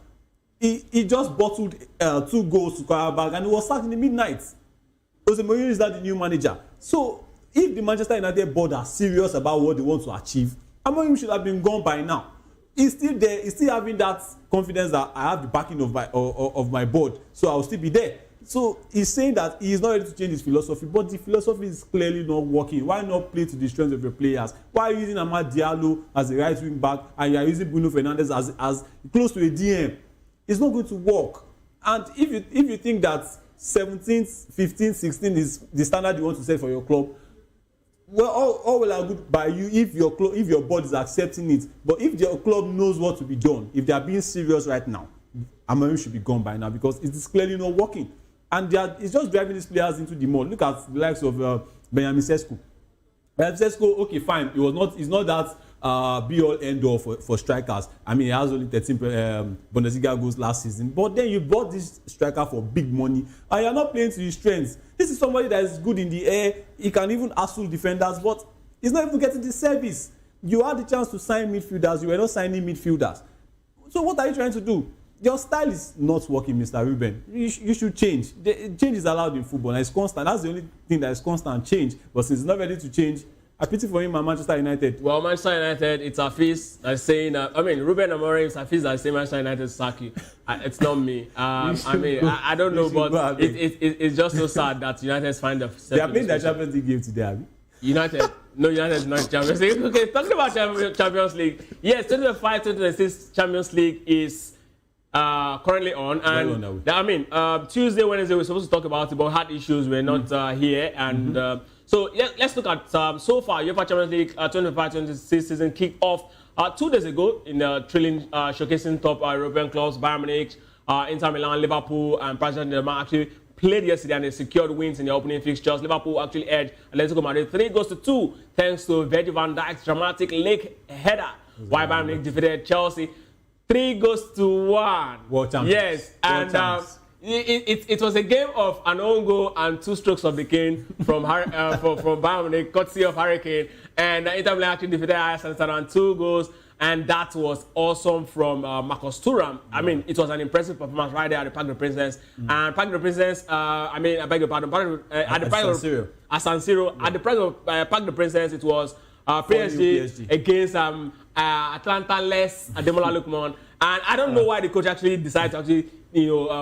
He just bottled 2 goals to Karabakh and he was sacked in the midnight. Jose Mourinho is that the new manager. So if the Manchester United board are serious about what they want to achieve, Amorim should have been gone by now. he's still there. He's still having that confidence that I have the backing of my board, so I'll still be there. So he's saying that he is not ready to change his philosophy, but the philosophy is clearly not working. Why not play to the strength of your players? Why are you using Amad Diallo as a right wing back and you are using Bruno Fernandes as close to a DM? It's not going to work. And if you think that 17, 15, 16 is the standard you want to set for your club, well, all well and good by you if your board is accepting it. But if your club knows what to be done, if they are being serious right now, Amorim should be gone by now because it is clearly not working. And it's just driving these players into the mud. Look at the likes of Benjamin Sesko. Benjamin Sesko, okay, fine. It's not that be all end all for strikers. I mean, he has only 13 Bundesliga goals last season. But then you bought this striker for big money, and you're not playing to his strengths. This is somebody that is good in the air. He can even hustle defenders, but he's not even getting the service. You had the chance to sign midfielders. You were not signing midfielders. So what are you trying to do? Your style is not working, Mr. Ruben. You should change. Change is allowed in football, and it's constant. That's the only thing that is constant, change. But since he's not ready to change, I pity for him and Manchester United. Well, Manchester United, it's Hafiz saying, Ruben Amorim, Hafiz is saying Manchester United sack you. It's not me. I don't know, but it's just so sad that United find themselves. They are playing the Champions League game today, Abi? United. No, United is not Champions League. Okay, talking about Champions League. Yes, 2025-2026 Champions League is currently on, and Tuesday, Wednesday we're supposed to talk about it, but had issues. We're not here, and so yeah, let's look at so far UEFA Champions League 2025-2026 season kicked off 2 days ago in the thrilling showcasing top European clubs. Bayern Munich, Inter Milan, Liverpool, and Paris Saint-Germain actually played yesterday and they secured wins in the opening fixtures. Liverpool actually edged Atletico Madrid 3-2 thanks to Virgil van Dijk's dramatic leg header, while Bayern Munich defeated Chelsea 3-1. World champions. Yes, and it was a game of an own goal and 2 strokes of the cane from Bayern Munich, courtesy of Hurricane, and Inter Milan actually defeated Ajax and 2 goals, and that was awesome from Marcus Thuram. I mean, it was an impressive performance right there at the Parc des Princes, and Parc des Princes, I beg your pardon, at San Siro, at the Parc des Princes, it was PSG against Atlanta-less Ademola Lookman, and I don't know why the coach actually decided to actually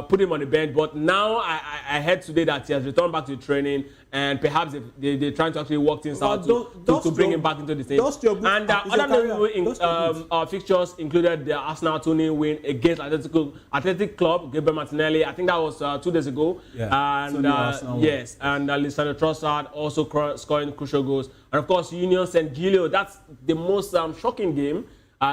put him on the bench, but now I heard today that he has returned back to training, and perhaps they're trying to actually work things out to bring him back into the team. And other notable fixtures included the Arsenal 2-0 win against Athletic Club, Gabriel Martinelli. I think that was 2 days ago. Yeah. And yes, and Lisandro Trossard also scoring crucial goals. And of course, Union St. Gilio. That's the most shocking game.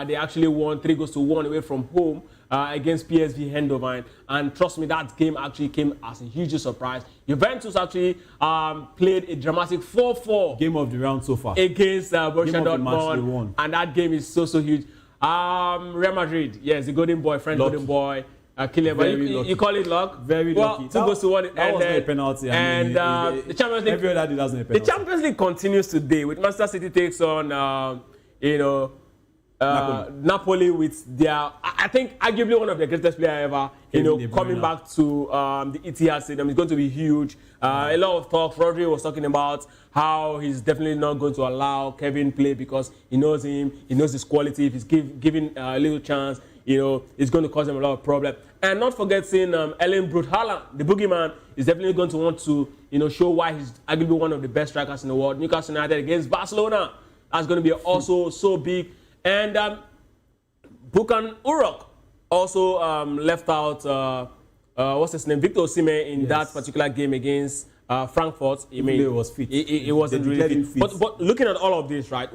They actually won 3-1 away from home against PSV Eindhoven, and trust me, that game actually came as a huge surprise. Juventus actually played a dramatic 4-4 game of the round so far against Borussia Dortmund, and that game is so huge. Real Madrid, yes, the golden boy, golden boy. Kylian, you call it luck? Very lucky. 2-1. That was not a penalty. And the Champions League. Every other day, that's not a penalty. The Champions League continues today with Manchester City takes on Napoli with their, I think, arguably one of the greatest players ever, coming back to the Etihad Stadium. It's going to be huge. A lot of talk. Rodri was talking about how he's definitely not going to allow Kevin play because he knows him, he knows his quality. If he's given a little chance, it's going to cause him a lot of problem. And not forgetting Erling Braut Haaland, the boogeyman, is definitely going to want to, show why he's arguably one of the best strikers in the world. Newcastle United against Barcelona. That's going to be also so big. And Bukan Urok also left out, what's his name, Victor Osimhen in that particular game against Frankfurt. It was fit. It wasn't really fit. But looking at all of this, right,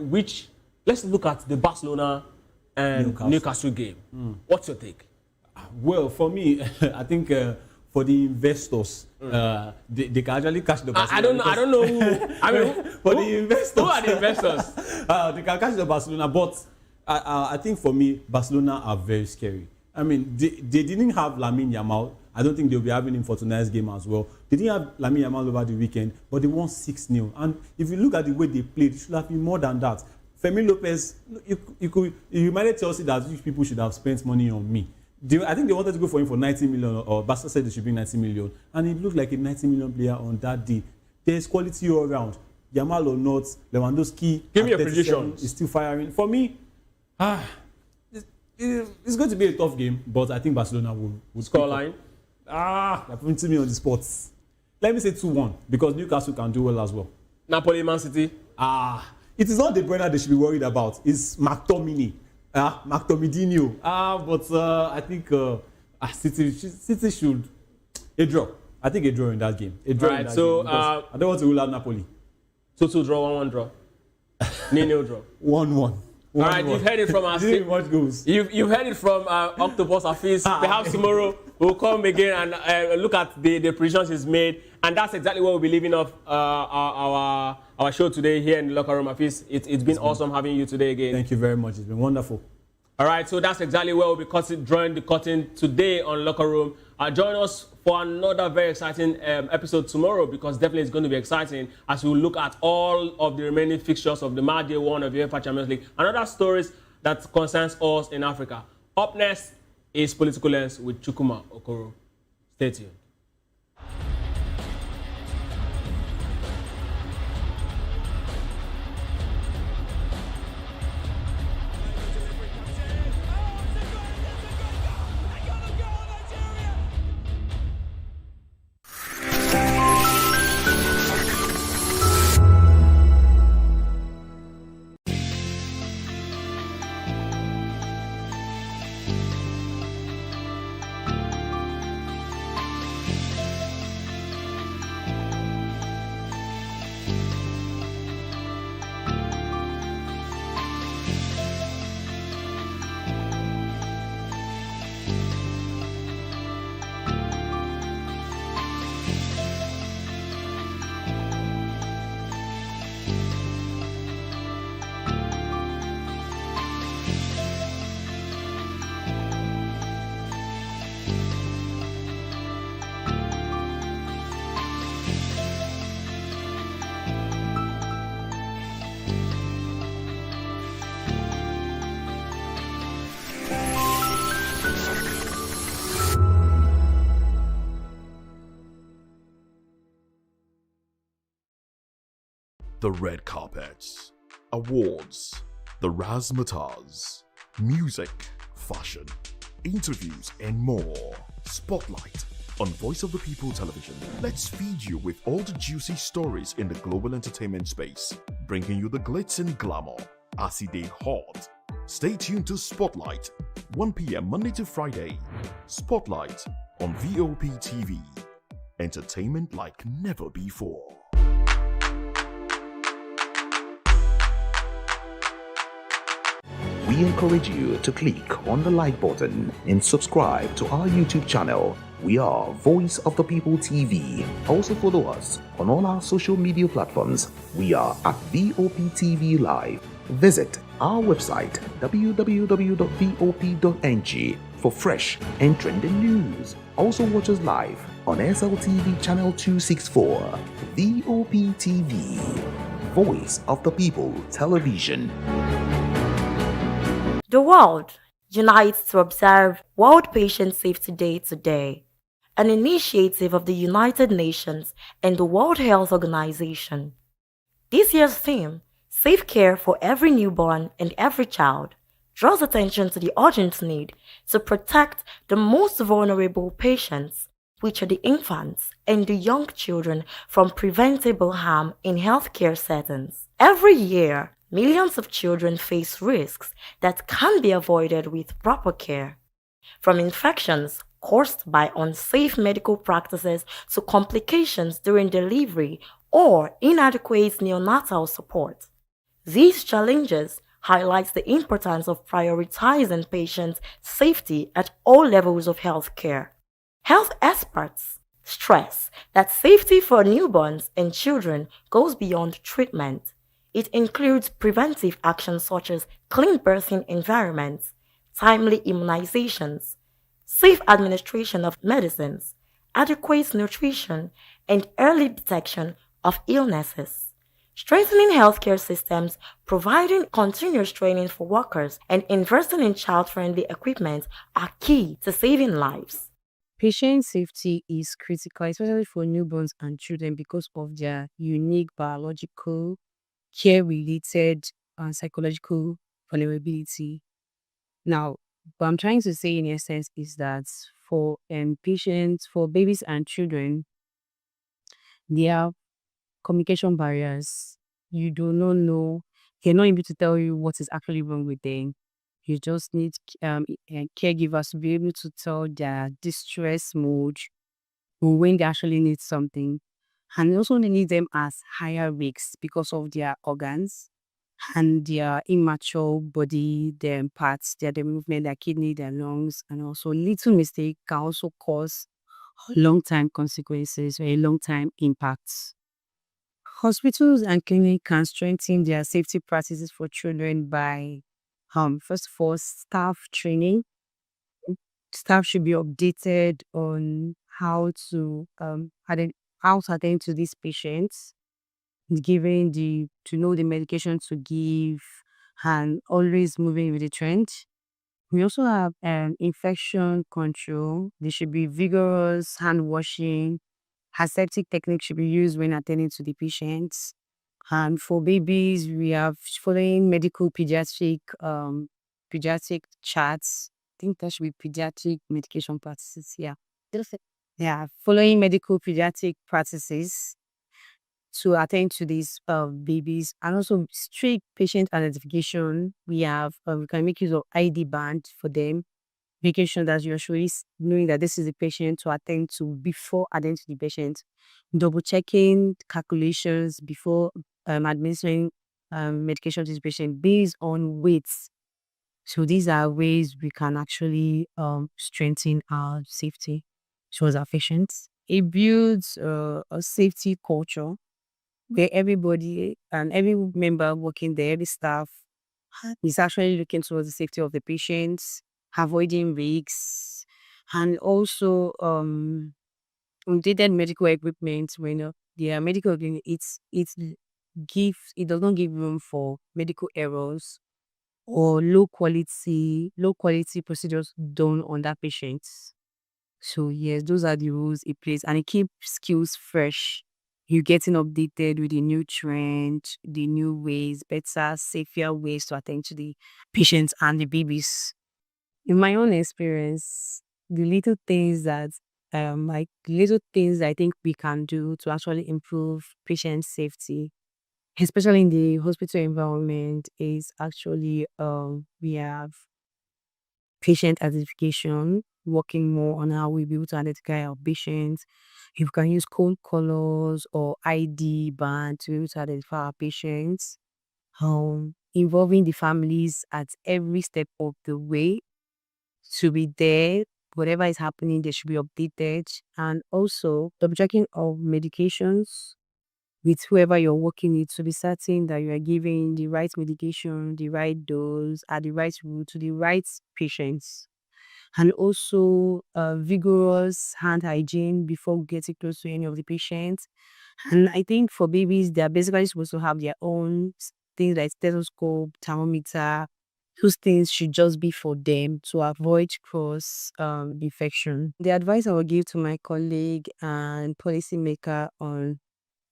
let's look at the Barcelona and Newcastle game. What's your take? Well, for me, I think for the investors, they can actually catch the Barcelona. I don't know who. I mean, for the investors. Who are the investors? They can catch the Barcelona, but I think for me, Barcelona are very scary. I mean, they didn't have Lamine Yamal. I don't think they'll be having him for tonight's game as well. They didn't have Lamine Yamal over the weekend, but they won 6-0. And if you look at the way they played, it should have been more than that. Fermin Lopez, you reminded Chelsea that these people should have spent money on me. I think they wanted to go for him for 90 million, or Barca said they should bring 90 million. And it looked like a 90 million player on that day. There's quality all around. Yamal or not, Lewandowski, give me a prediction. Is still firing. For me, It's going to be a tough game, but I think Barcelona will Scoreline? You're putting me on the spot. Let me say 2-1 because Newcastle can do well as well. Napoli, Man City? It is not De Bruyne they should be worried about. It's McTominay. McTominay. But I think City should a draw. I think a draw in that game. A draw in that game. I don't want to rule out Napoli. 2-2 draw, 1-1 draw. 0-0 draw. 1-1. All right, you've heard it from us. You've heard it from Octopus Afis. Perhaps tomorrow we'll come again and look at the predictions he's made. And that's exactly what we'll be leaving off our show today here in the locker room. Afis, it's been awesome having you today again. Thank you very much. It's been wonderful. All right, so that's exactly where we'll be drawing the curtain today on Locker Room. Join us for another very exciting episode tomorrow, because definitely it's going to be exciting as we look at all of the remaining fixtures of the match day 1 of the UEFA Champions League and other stories that concerns us in Africa. Up next is Political Lens with Chukwuma Okoro. Stay tuned. The red carpets, awards, the razzmatazz, music, fashion, interviews, and more. Spotlight on Voice of the People Television. Let's feed you with all the juicy stories in the global entertainment space, bringing you the glitz and glamour as it is hot. Stay tuned to Spotlight, 1 p.m. Monday to Friday. Spotlight on VOP TV. Entertainment like never before. We encourage you to click on the like button and subscribe to our YouTube channel. We are Voice of the People TV. Also follow us on all our social media platforms. We are at VOP TV Live. Visit our website www.vop.ng for fresh and trending news. Also watch us live on SLTV channel 264. VOP TV, Voice of the People Television. The world unites to observe World Patient Safety Day today, an initiative of the United Nations and the World Health Organization. This year's theme, Safe Care for Every Newborn and Every Child, draws attention to the urgent need to protect the most vulnerable patients, which are the infants and the young children, from preventable harm in healthcare settings. Every year, millions of children face risks that can be avoided with proper care, from infections caused by unsafe medical practices to complications during delivery or inadequate neonatal support. These challenges highlight the importance of prioritizing patient safety at all levels of healthcare. Health experts stress that safety for newborns and children goes beyond treatment. It includes preventive actions such as clean birthing environments, timely immunizations, safe administration of medicines, adequate nutrition, and early detection of illnesses. Strengthening healthcare systems, providing continuous training for workers, and investing in child-friendly equipment are key to saving lives. Patient safety is critical, especially for newborns and children, because of their unique biological, care-related, and psychological vulnerability. Now, What I'm trying to say in essence is that for patients, for babies and children, there are communication barriers. You do not know, they're not able to tell you what is actually wrong with them. You just need caregivers to be able to tell their distress mode or when they actually need something. And also they need them as higher risks because of their organs and their immature body, their parts, their movement, their kidney, their lungs, and also little mistake can also cause long-time consequences or a long-time impacts. Hospitals and clinics can strengthen their safety practices for children by, first of all, staff training. Staff should be updated on how to attend to these patients, to know the medication to give, and always moving with the trend. We also have infection control. There should be vigorous hand washing. Aseptic techniques should be used when attending to the patients. And for babies, we have following medical pediatric charts. I think that should be pediatric medication practices. Yeah. Following medical pediatric practices to attend to these babies, and also strict patient identification. We can make use of ID band for them, making sure that you're surely knowing that this is the patient to attend to before attending to the patient, double checking calculations before administering medication to the patient based on weights. So these are ways we can actually strengthen our safety towards our patients. It builds a safety culture where everybody and every member working there, every staff, is actually looking towards the safety of the patients, avoiding risks, and also updated medical equipment. When the medical equipment, it does not give room for medical errors or low quality procedures done on that patient. So yes, those are the rules it plays, and it keeps skills fresh. You're getting updated with the new trend, the new ways, better, safer ways to attend to the patients and the babies. In my own experience, the little things that I think we can do to actually improve patient safety, especially in the hospital environment, is actually we have patient identification, working more on how we be able to identify our patients. If we can use code colors or ID band to be able to identify our patients, involving the families at every step of the way to be there. Whatever is happening, they should be updated. And also, double checking of medications with whoever you're working with to be certain that you are giving the right medication, the right dose, at the right route to the right patients. And also vigorous hand hygiene before getting close to any of the patients. And I think for babies, they're basically supposed to have their own things like stethoscope, thermometer. Those things should just be for them to avoid cross infection. The advice I would give to my colleague and policymaker on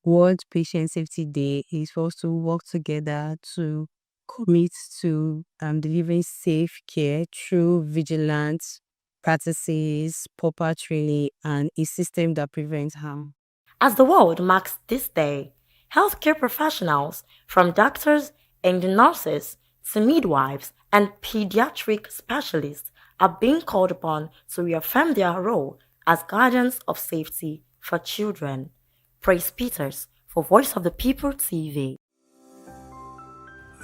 World Patient Safety Day is for us to work together to commit to delivering safe care through vigilant practices, proper training, and a system that prevents harm. As the world marks this day, healthcare professionals, from doctors and nurses to midwives and pediatric specialists, are being called upon to reaffirm their role as guardians of safety for children. Praise Peters for Voice of the People TV.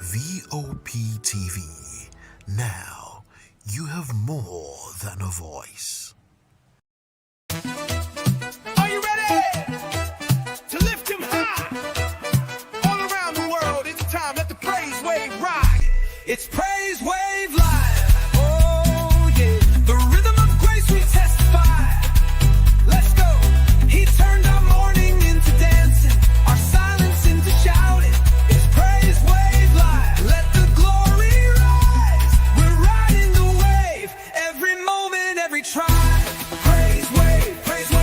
VOP TV. Now, you have more than a voice. Are you ready to lift him high? All around the world, it's time. Let the praise wave ride. It's Praise Wave Live. Oh, yeah. The rhythm of grace we testify. Let's go. He turned our mourning into dancing, our silence into shouting. It's Praise Wave Live. Let the glory rise. We're riding the wave. Every moment, every tribe. Praise Wave, Praise Wave.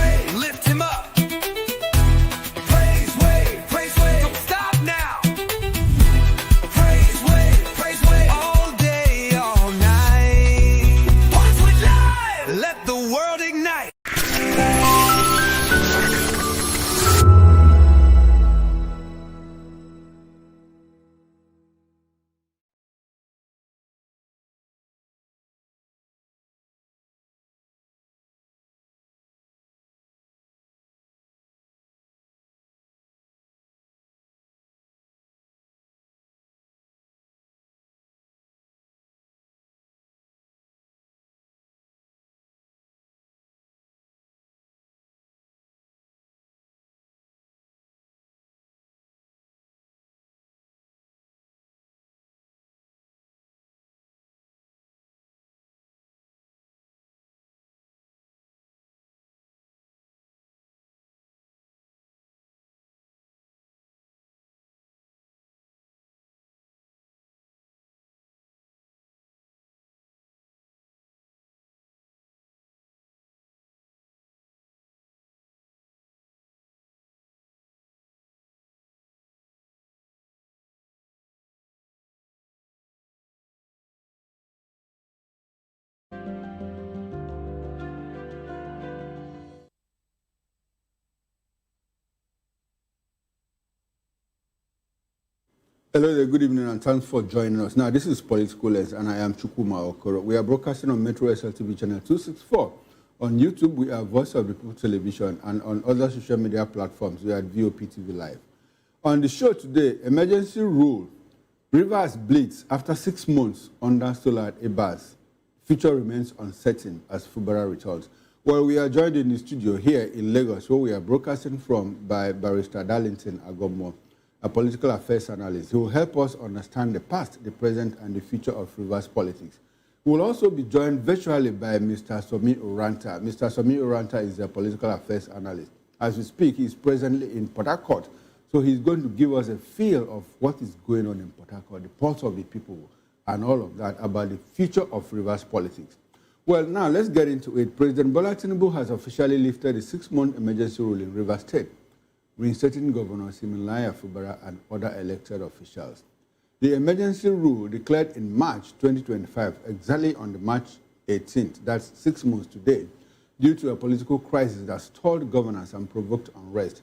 Hello there, good evening, and thanks for joining us. Now, this is Political Lens, and I am Chukwuma Okoro. We are broadcasting on Metro SLTV channel 264. On YouTube, we are Voice of the People Television, and on other social media platforms, we are at VOP TV Live. On the show today, emergency rule. Rivers bleeds after 6 months under solar at Ibas. Future remains uncertain as Fubara returns. Well, we are joined in the studio here in Lagos, where we are broadcasting from by Barrister Darlington Agbomo, a political affairs analyst who will help us understand the past, the present, and the future of Rivers politics. We will also be joined virtually by Mr. Somi Oranta. Mr. Somi Oranta is a political affairs analyst. As we speak, he is presently in Port Harcourt, so he's going to give us a feel of what is going on in Port Harcourt, the pulse of the people, and all of that about the future of Rivers politics. Well, now let's get into it. President Bola Tinubu has officially lifted the 6-month emergency rule in Rivers State, reinstating Governor Siminalayi Fubara and other elected officials. The emergency rule declared in March 2025, exactly on the March 18th, that's 6 months today, due to a political crisis that stalled governance and provoked unrest,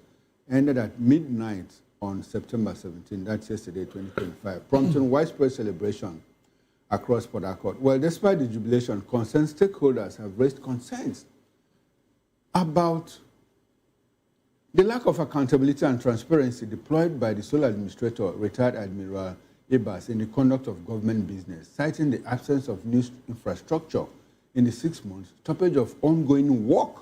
ended at midnight on September 17, that's yesterday, 2025, prompting widespread celebration across Port Harcourt. Well, despite the jubilation, concerned stakeholders have raised concerns about the lack of accountability and transparency deployed by the sole administrator, retired Admiral Ibas, in the conduct of government business, citing the absence of new infrastructure in the 6 months, stoppage of ongoing work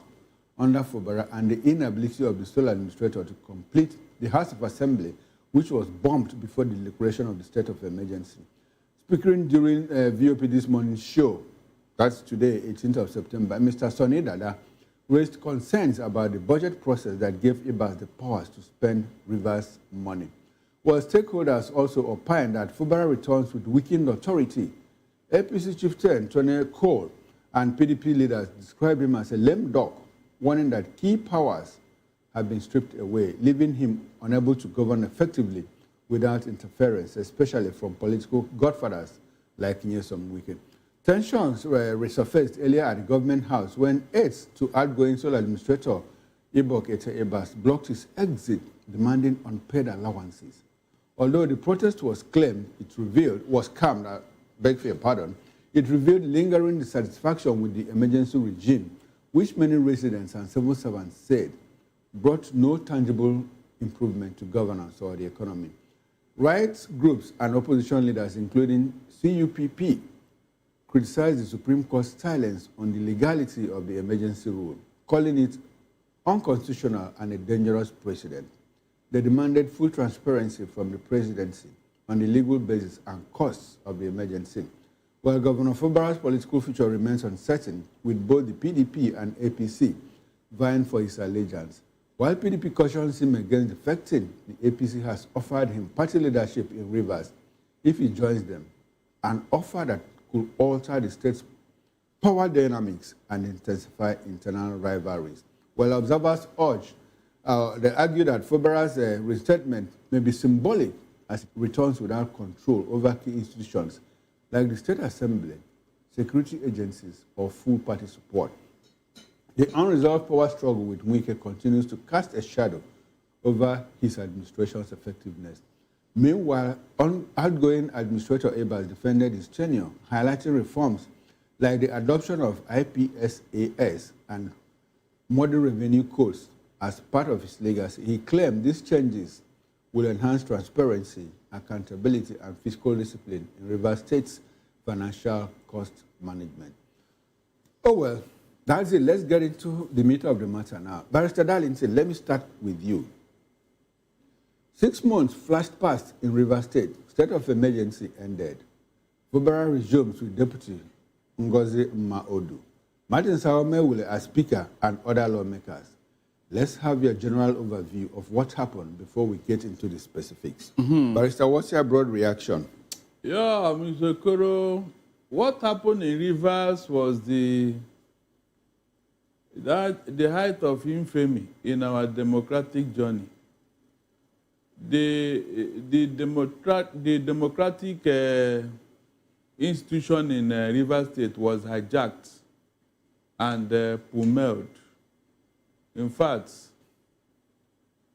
under Fubara, and the inability of the sole administrator to complete the House of Assembly, which was bombed before the declaration of the state of emergency. Speaking during VOP this morning's show, that's today, 18th of September, Mr. Sonny Dada raised concerns about the budget process that gave Ibas the powers to spend Rivers money. While stakeholders also opined that Fubara returns with weakened authority, APC chieftain Tony Cole and PDP leaders described him as a lame duck, warning that key powers have been stripped away, leaving him unable to govern effectively without interference, especially from political godfathers like Nyesom Wike. Tensions were resurfaced earlier at the government house when aides to outgoing sole administrator Ibok Ete Ibas blocked his exit, demanding unpaid allowances. Although the protest was calmed, it revealed lingering dissatisfaction with the emergency regime, which many residents and civil servants said brought no tangible improvement to governance or the economy. Rights groups and opposition leaders, including CUPP, criticized the Supreme Court's silence on the legality of the emergency rule, calling it unconstitutional and a dangerous precedent. They demanded full transparency from the presidency on the legal basis and costs of the emergency. While Governor Fubara's political future remains uncertain, with both the PDP and APC vying for his allegiance. While PDP cautions him against defecting, the APC has offered him party leadership in Rivers if he joins them, an offer that could alter the state's power dynamics and intensify internal rivalries. While observers they argue that Fubara's restatement may be symbolic as it returns without control over key institutions like the State Assembly, security agencies, or full party support. The unresolved power struggle with Wike continues to cast a shadow over his administration's effectiveness. Meanwhile, outgoing Administrator Ibas defended his tenure, highlighting reforms like the adoption of IPSAS and modern revenue codes as part of his legacy. He claimed these changes will enhance transparency, accountability, and fiscal discipline in Rivers State's financial cost management. Oh well, that's it. Let's get into the meat of the matter now. Barrister Darlington, let me start with you. 6 months flashed past in Rivers State. State of emergency ended. Fubara resumes with Deputy Ngozi Maodu. Martin Sawamewule as Speaker and other lawmakers. Let's have your general overview of what happened before we get into the specifics. Barrister, what's your broad reaction? Yeah, Mr. Koro, what happened in Rivers was the height of infamy in our democratic journey. The democratic institution in Rivers State was hijacked and pummeled. In fact,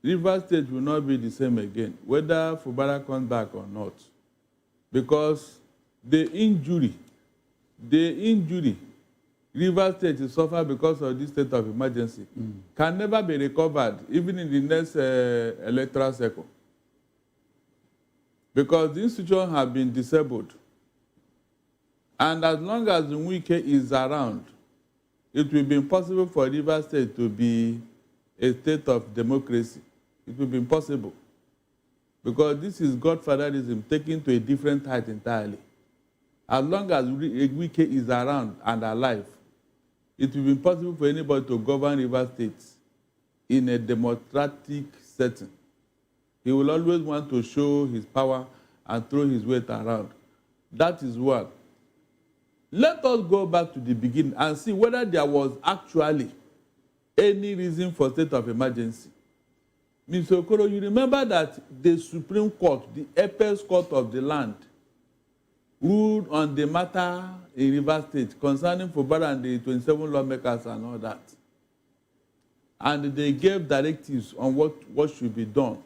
Rivers State will not be the same again, whether Fubara comes back or not. Because the injury Rivers State is suffer because of this state of emergency can never be recovered, even in the next electoral cycle. Because the institution has been disabled. And as long as the Wike is around, it will be impossible for Rivers State to be a state of democracy. It will be impossible. Because this is godfatherism taken to a different height entirely. As long as Wike is around and alive, it will be impossible for anybody to govern Rivers State in a democratic setting. He will always want to show his power and throw his weight around. That is one. Let us go back to the beginning and see whether there was actually any reason for state of emergency. Mr. Okoro, you remember that the Supreme Court, the apex court of the land, ruled on the matter in Rivers State concerning Fubara and the 27 lawmakers and all that. And they gave directives on what should be done.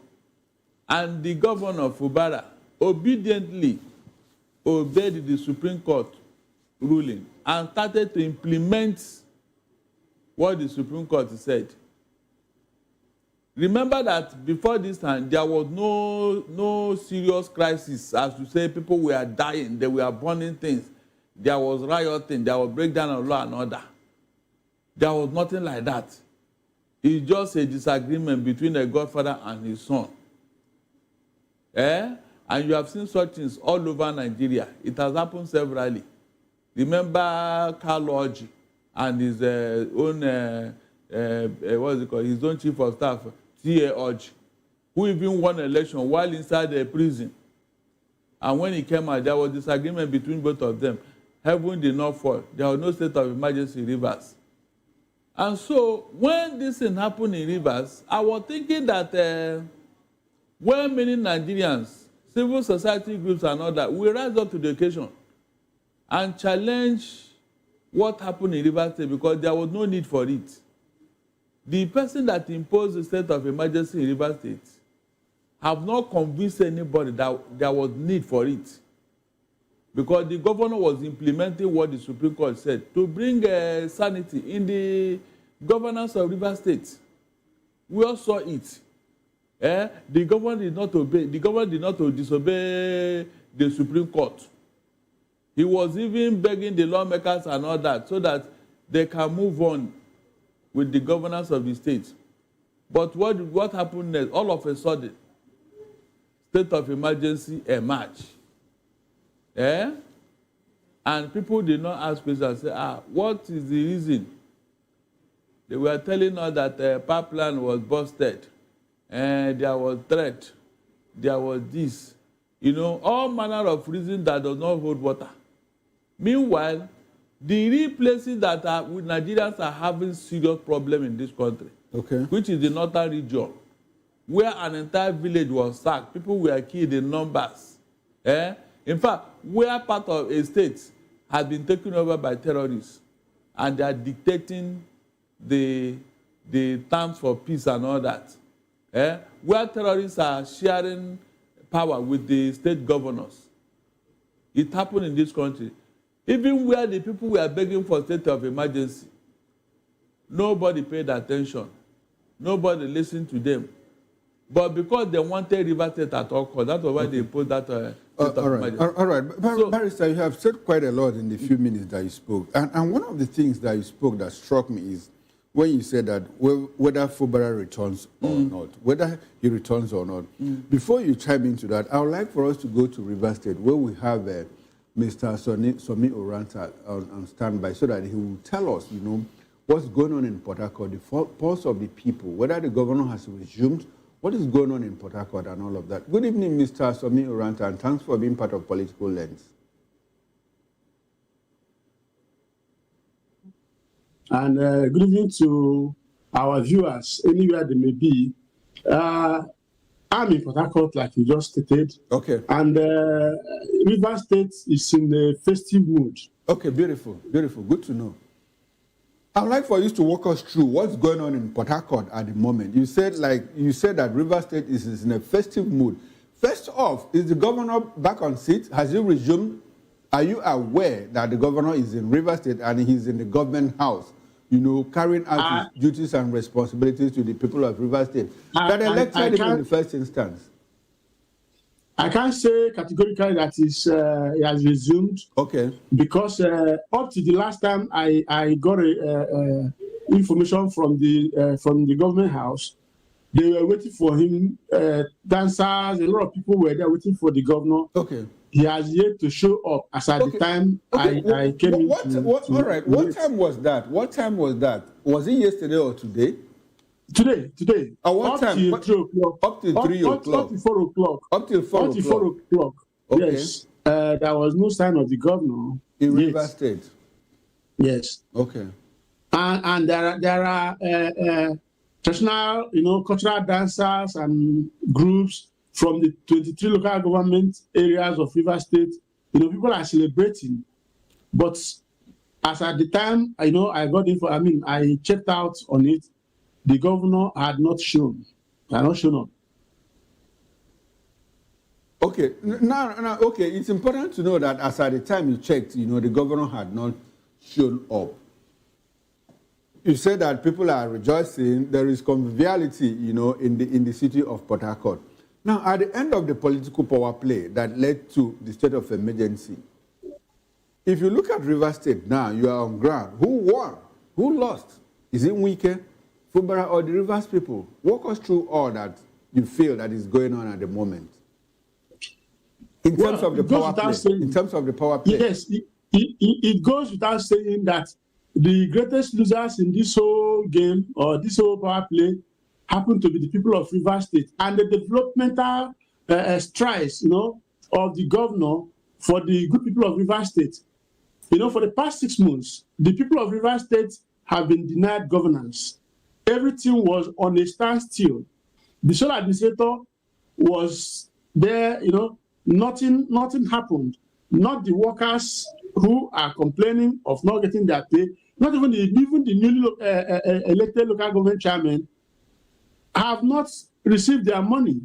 And the governor of Fubara obediently obeyed the Supreme Court ruling and started to implement what the Supreme Court said. Remember that before this time, there was no serious crisis, as to say people were dying, they were burning things, there was rioting, there was breakdown of law and order. There was nothing like that. It's just a disagreement between a godfather and his son. And you have seen such things all over Nigeria. It has happened severally. Remember Carl Orji and his own, what is it called, his own chief of staff, T.A. Orji, who even won an election while inside the prison. And when he came out, there was disagreement between both of them. Heaven did not fall. There was no state of emergency in Rivers. And so when this thing happened in Rivers, I was thinking that when many Nigerians, civil society groups and all that, will rise up to the occasion and challenge what happened in Rivers State, because there was no need for it. The person that imposed the state of emergency in Rivers State have not convinced anybody that there was need for it, because the governor was implementing what the Supreme Court said to bring sanity in the governance of Rivers State. We all saw it. The governor did not obey. The governor did not disobey the Supreme Court. He was even begging the lawmakers and all that so that they can move on with the governance of the state. But what happened next? All of a sudden, state of emergency emerged. And people did not ask questions and say, what is the reason? They were telling us that the pipeline was busted, and there was threat, there was this. All manner of reasons that does not hold water. Meanwhile, the real places that Nigerians are having serious problem in this country, which is the northern region, where an entire village was sacked, people were killed in numbers. In fact, where part of a state has been taken over by terrorists, and they are dictating the terms for peace and all that. Where terrorists are sharing power with the state governors. It happened in this country. Even where the people were begging for state of emergency, nobody paid attention. Nobody listened to them. But because they wanted Rivers State at all costs, that's why they imposed that state of emergency. All right. Barrister, you have said quite a lot in the few minutes that you spoke. And one of the things that you spoke that struck me is when you said that whether Fubara returns or not, whether he returns or not. Before you chime into that, I would like for us to go to Rivers State, where we have Mr. Somi Oranta on standby, so that he will tell us, what's going on in Port Harcourt, the pulse of the people, whether the governor has resumed, what is going on in Port Harcourt and all of that. Good evening, Mr. Somi Oranta, and thanks for being part of Political Lens. And good evening to our viewers, anywhere they may be. I'm in Port Harcourt, like you just stated. Okay. And Rivers State is in a festive mood. Okay, beautiful. Good to know. I'd like for you to walk us through what's going on in Port Harcourt at the moment. You said that River State is in a festive mood. First off, is the governor back on seat? Has he resumed? Are you aware that the governor is in River State and he's in the government house, carrying out his duties and responsibilities to the people of River State that elected him in the first instance? I can't say categorically that he has resumed. Okay. Because up to the last time I got information from the government house, they were waiting for him. Dancers, a lot of people were there waiting for the governor. Okay. He has yet to show up. As at the time I came in. All right. What time was that? What time was that? Was it yesterday or today? Today. At what time? Till 3 o'clock. Up till 3 o'clock. Up to 4 o'clock. Up till 4 o'clock. 4 o'clock. Okay. Yes. There was no sign of the governor. In River State? Yes. Okay. And there are traditional, cultural dancers and groups from the 23 local government areas of River State. People are celebrating. But as at the time, I got I checked out on it. The governor had not shown up. Okay. Now, okay. It's important to know that as at the time you checked, the governor had not shown up. You said that people are rejoicing. There is conviviality, in the city of Port Harcourt. Now, at the end of the political power play that led to the state of emergency, if you look at River State now, you are on ground. Who won? Who lost? Is it Wike, Fubara, or the Rivers people? Walk us through all that you feel that is going on at the moment. In terms of the power play. Yes, it goes without saying that the greatest losers in this whole game or this whole power play happen to be the people of River State, and the developmental strides, of the governor for the good people of River State. For the past 6 months, the people of River State have been denied governance. Everything was on a standstill. The sole administrator was there, nothing happened. Not the workers who are complaining of not getting their pay, not even the newly elected local government chairman have not received their money.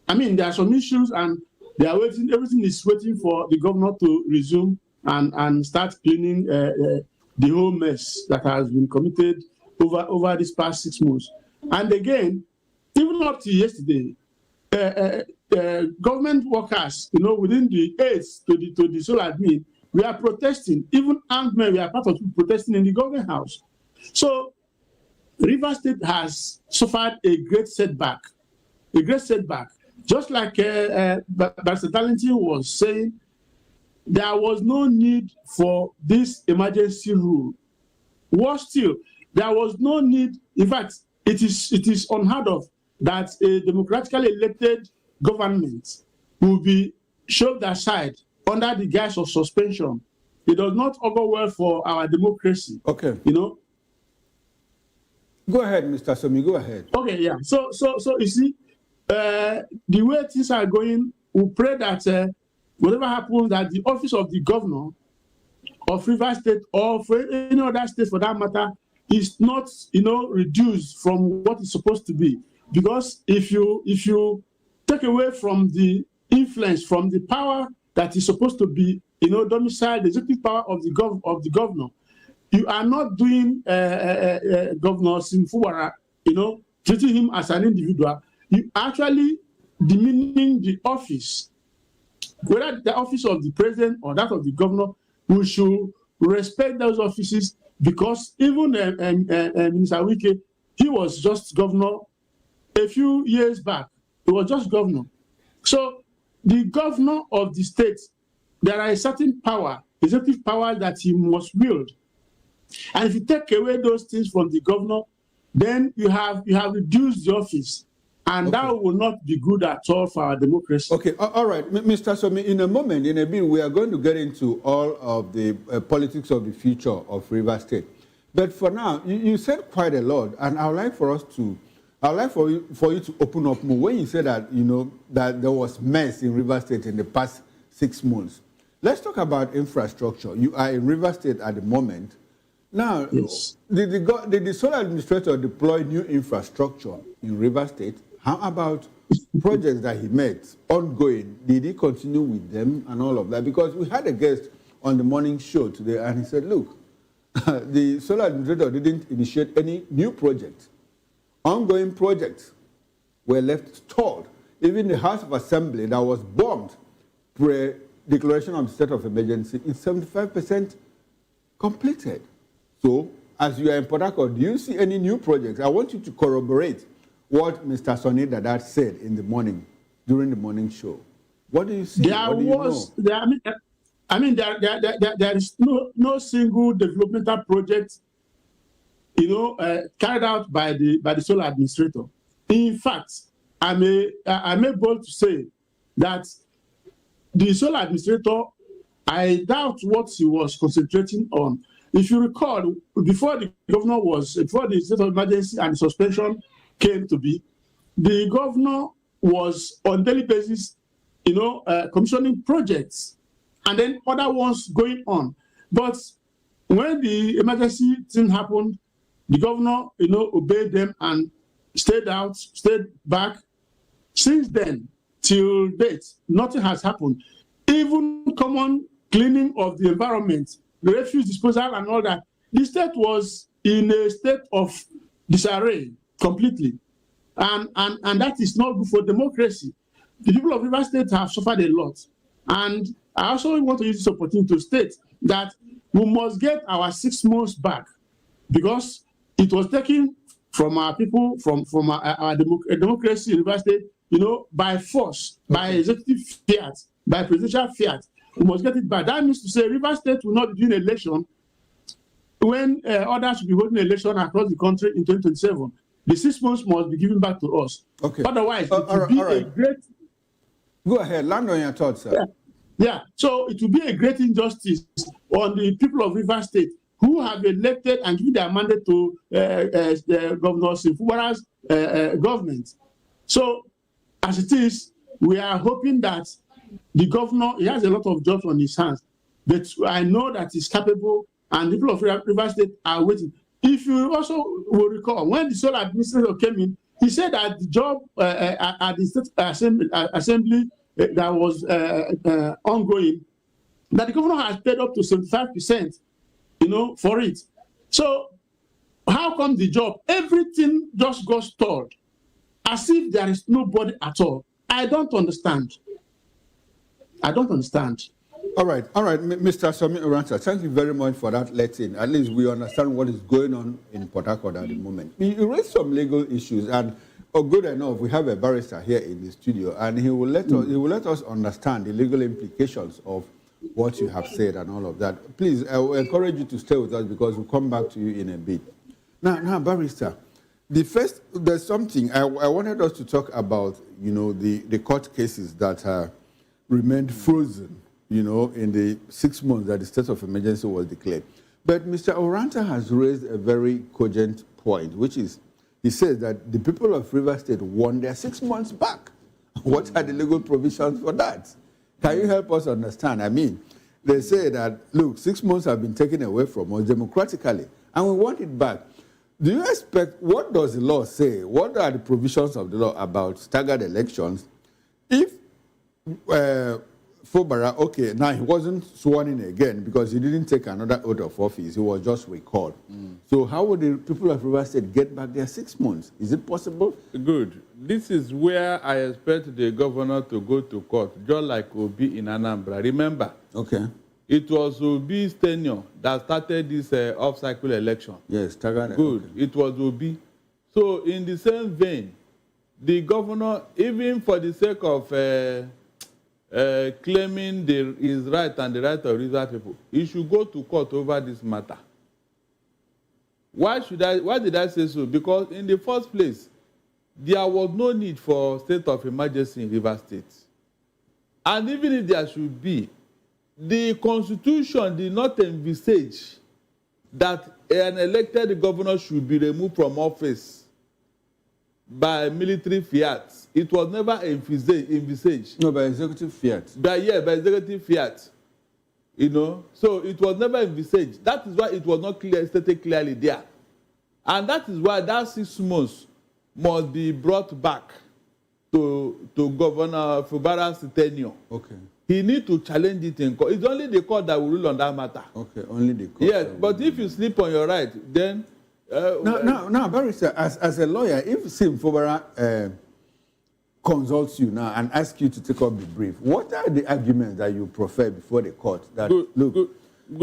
There are some issues and they are waiting, everything is waiting for the governor to resume and start cleaning the whole mess that has been committed over these past 6 months. And again, even up to yesterday, government workers, within the aids to the sole admin, we are protesting. Even armed men, we are part of protesting in the government house. So River State has suffered a great setback. Just like Pastor Adefarasin was saying, there was no need for this emergency rule. Worse still, there was no need. In fact, it is unheard of that a democratically elected government will be shoved aside under the guise of suspension. It does not augur well for our democracy. Okay. Go ahead, Mr. Somi, go ahead. Okay, yeah. So you see, the way things are going, we pray that whatever happens, that the office of the governor of River State or for any other state for that matter is not, reduced from what it's supposed to be. Because if you take away from the influence, from the power that is supposed to be, domiciled, the executive power of the governor, you are not doing Governor Fubara, treating him as an individual. You actually demeaning the office, whether the office of the president or that of the governor. We should respect those offices, because even Minister Wike, he was just governor a few years back. He was just governor. So the governor of the state, there are a certain power, executive power, that he must wield. And if you take away those things from the governor, then you have reduced the office. And that will not be good at all for our democracy. Okay, all right. Mr. Somi, in a moment, in a bit, we are going to get into all of the politics of the future of River State. But for now, you said quite a lot, and I would like for you to open up more. When you said that, that there was mess in River State in the past 6 months, let's talk about infrastructure. You are in River State at the moment. Now, Yes. did the sole administrator deploy new infrastructure in Rivers State? How about projects that he made ongoing? Did he continue with them and all of that? Because we had a guest on the morning show today, and he said, look, the sole administrator didn't initiate any new projects. Ongoing projects were left stalled. Even the House of Assembly that was bombed pre-declaration of the state of emergency is 75% completed. So, as you are in Port Harcourt, do you see any new projects? I want you to corroborate what Mr. Sonny Dadat said in the morning, during the morning show. What do you see? There is no single developmental project, carried out by the sole administrator. In fact, I'm able to say that the sole administrator, I doubt what he was concentrating on. If you recall, before the state of emergency and the suspension came to be, the governor was on daily basis, commissioning projects, and then other ones going on. But when the emergency thing happened, the governor, obeyed them and stayed back. Since then, till date, nothing has happened. Even common cleaning of the environment, the refuse disposal and all that, the state was in a state of disarray completely. And that is not good for democracy. The people of Rivers State have suffered a lot. And I also want to use this opportunity to state that we must get our 6 months back, because it was taken from our people, from our democracy in Rivers State, by force, by executive fiat, by presidential fiat. We must get it back. That means to say Rivers State will not be doing election when others will be holding election across the country in 2027. The 6 months must be given back to us. Okay. Otherwise, it will be a great... Go ahead, land on your thoughts, sir. Yeah. So it will be a great injustice on the people of Rivers State who have elected and given their mandate to Governor Fubara's government. So, as it is, we are hoping that the governor, he has a lot of jobs on his hands, but I know that he's capable, and the people of Rivers State are waiting. If you also will recall, when the sole administrator came in, he said that the job at the state assembly that was ongoing, that the governor has paid up to 75%, for it. So how come the job, everything just got stalled, as if there is nobody at all? I don't understand. All right, Mr. Somi Oranta, thank you very much for that letting. At least we understand what is going on in Port Harcourt at the moment. You raised some legal issues, and good enough, we have a barrister here in the studio, and he will let us understand the legal implications of what you have said and all of that. Please, I will encourage you to stay with us, because we'll come back to you in a bit. Now, barrister, there's something I wanted us to talk about. The court cases that remained frozen, in the 6 months that the state of emergency was declared. But Mr. Oranta has raised a very cogent point, which is, he says that the people of Rivers State won their 6 months back. What are the legal provisions for that? Can you help us understand? I mean, they say that, look, 6 months have been taken away from us democratically, and we want it back. Do you expect, what does the law say? What are the provisions of the law about staggered elections? If Fubara, okay, now he wasn't sworn in again because he didn't take another oath of office, he was just recalled. So how would the people of Rivers State get back their 6 months? Is it possible? Good. This is where I expect the governor to go to court, just like Obi in Anambra. Remember, it was Obi's tenure that started this off-cycle election. Yes, staggered. Good. Okay. It was Obi. So in the same vein, the governor, even for the sake of claiming his right and the right of River people, he should go to court over this matter. Why did I say so? Because in the first place, there was no need for state of emergency in River State. And even if there should be, the Constitution did not envisage that an elected governor should be removed from office by military fiat. It was never envisaged. No, by executive fiat. By executive fiat. You know, so it was never envisaged. That is why it was not stated clearly there. And that is why that 6 months must be brought back to Governor Fubara's tenure. Okay. He needs to challenge it in court. It's only the court that will rule on that matter. Okay, only the court. Yes, but if you sleep on your right, then... Now, Barrister, as a lawyer, if Sim Fubara consults you now and asks you to take up the brief, what are the arguments that you prefer before the court? That, look,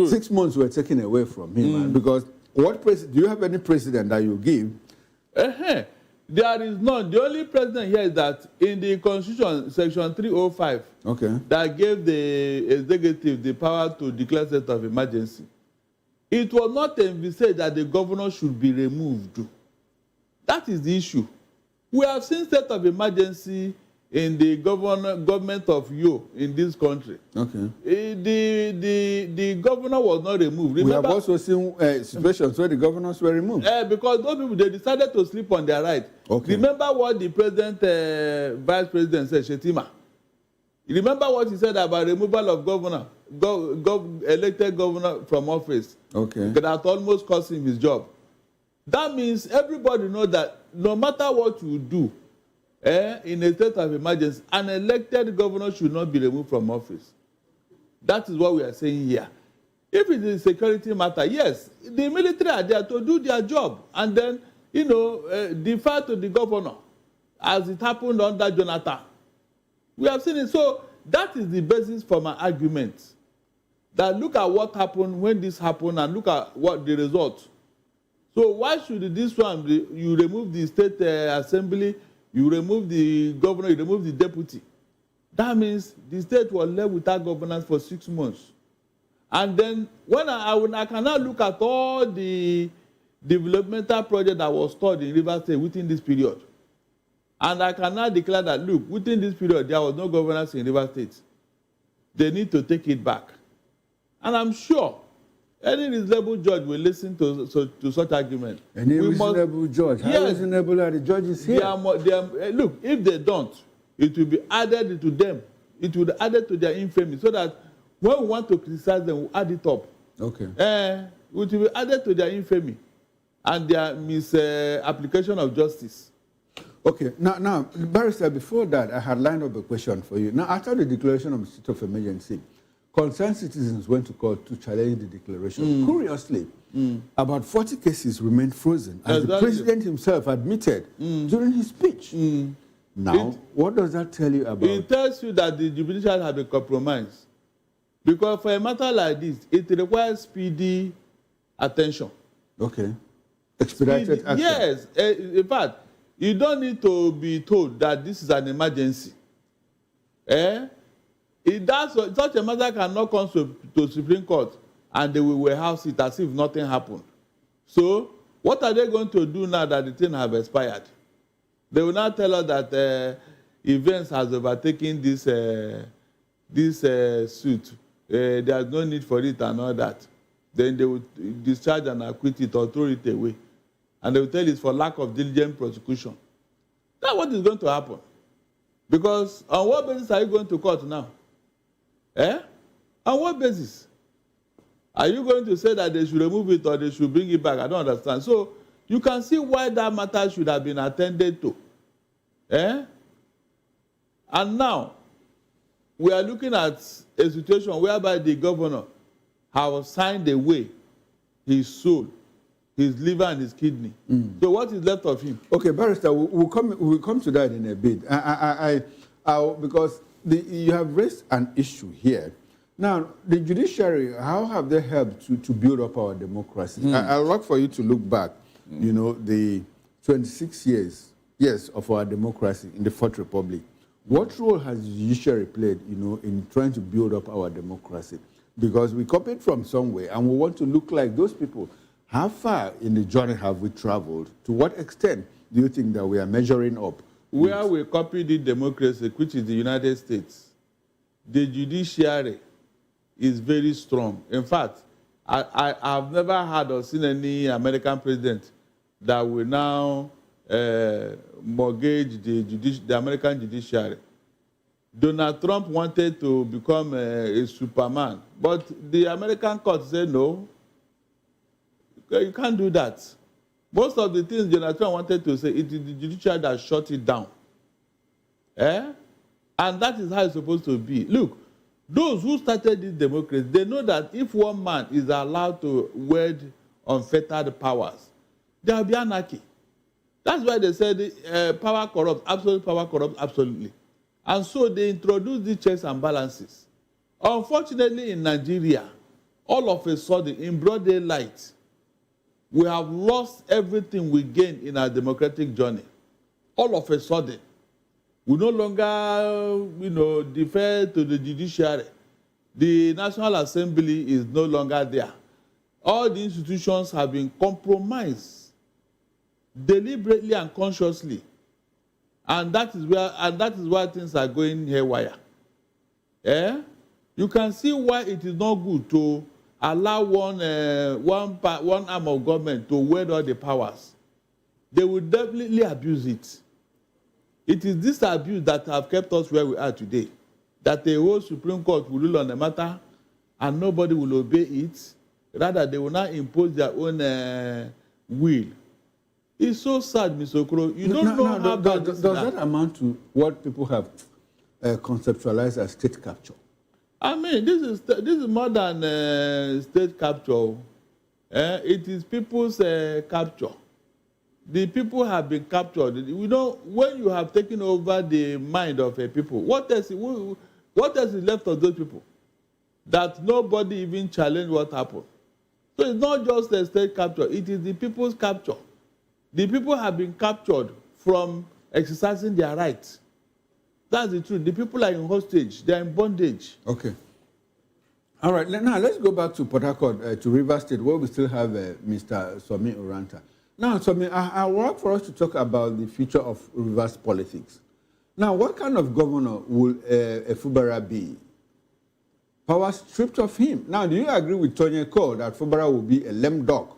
6 months were taken away from him. Because do you have any precedent that you give? There is none. The only precedent here is that in the Constitution, Section 305, that gave the executive the power to declare state of emergency, it was not envisaged that the governor should be removed. That is the issue. We have seen state of emergency in the government of Yo in this country. Okay. The governor was not removed. Remember, we have also seen situations where the governors were removed. Because those people, they decided to sleep on their right. Okay. Remember what the vice president said, Shetima. Remember what he said about removal of governor, elected governor from office. Okay. That almost cost him his job. That means everybody knows that no matter what you do, in a state of emergency, an elected governor should not be removed from office. That is what we are saying here. If it is a security matter, yes, the military are there to do their job and then, defer to the governor, as it happened under Jonathan. We have seen it. So that is the basis for my argument. That look at what happened when this happened and look at what the result. So why should this one, you remove the state assembly, you remove the governor, you remove the deputy? That means the state was left without governance for 6 months. And then when I can now look at all the developmental project that was stored in Rivers State within this period. And I can now declare that, look, within this period, there was no governance in Rivers State. They need to take it back. And I'm sure any reasonable judge will listen to such argument. Any reasonable judge? How reasonable are the judges here? Look, if they don't, it will be added to them. It will be added to their infamy so that when we want to criticize them, we add it up. Okay. It will be added to their infamy and their misapplication of justice. Okay. Now, Barrister, before that, I had lined up a question for you. Now, after the declaration of the state of emergency, concerned citizens went to court to challenge the declaration. Curiously, about 40 cases remained frozen, as the president himself admitted during his speech. Now, what does that tell you about? It tells you that the judiciary have been compromised. Because for a matter like this, it requires speedy attention. Okay. Expedited action. Yes. In fact, you don't need to be told that this is an emergency. Such a matter cannot come to Supreme Court and they will warehouse it as if nothing happened. So, what are they going to do now that the thing have expired? They will now tell us that events has overtaken this suit. There's no need for it and all that. Then they will discharge and acquit it or throw it away. And they will tell it's for lack of diligent prosecution. That's what is going to happen. Because on what basis are you going to court now? On what basis? Are you going to say that they should remove it or they should bring it back? I don't understand. So you can see why that matter should have been attended to. And now, we are looking at a situation whereby the governor has signed away his soul, his liver and his kidney. So what is left of him? Okay, Barrister, we'll come to that in a bit. Because you have raised an issue here. Now, the judiciary, how have they helped to build up our democracy? I would like for you to look back, the 26 years of our democracy in the Fourth Republic. What role has the judiciary played, in trying to build up our democracy? Because we copied from somewhere and we want to look like those people. How far in the journey have we traveled? To what extent do you think that we are measuring up? Where we copied the democracy, which is the United States, the judiciary is very strong. In fact, I've never heard or seen any American president that will now mortgage the American judiciary. Donald Trump wanted to become a Superman, but the American court said no, you can't do that. Most of the things Donald Trump wanted to say, it is the judiciary that shut it down. And that is how it's supposed to be. Look, those who started this democracy, they know that if one man is allowed to wield unfettered powers, there will be anarchy. That's why they said power corrupts, absolute power corrupts absolutely. And so they introduced the checks and balances. Unfortunately, in Nigeria, all of a sudden, in broad daylight, we have lost everything we gained in our democratic journey. All of a sudden, we no longer, defer to the judiciary. The National Assembly is no longer there. All the institutions have been compromised deliberately and consciously. And that is why things are going haywire. You can see why it is not good to allow one arm of government to wield all the powers. They will definitely abuse it. It is this abuse that have kept us where we are today. That the whole Supreme Court will rule on the matter and nobody will obey it. Rather, they will not impose their own will. It's so sad, Mr. Okoro. You don't know how bad does that amount to what people have conceptualized as state capture? I mean, this is more than state capture. It is people's capture. The people have been captured. When you have taken over the mind of a people, what else is left of those people? That nobody even challenged what happened. So it's not just a state capture, it is the people's capture. The people have been captured from exercising their rights. That's the truth. The people are in hostage. They are in bondage. Okay. All right. Now, let's go back to Port Harcourt, to Rivers State, where we still have Mr. Somi Oranta. Now, Somi, I want for us to talk about the future of Rivers politics. Now, what kind of governor will Fubara be? Power stripped of him. Now, do you agree with Tony Cole that Fubara will be a lame dog?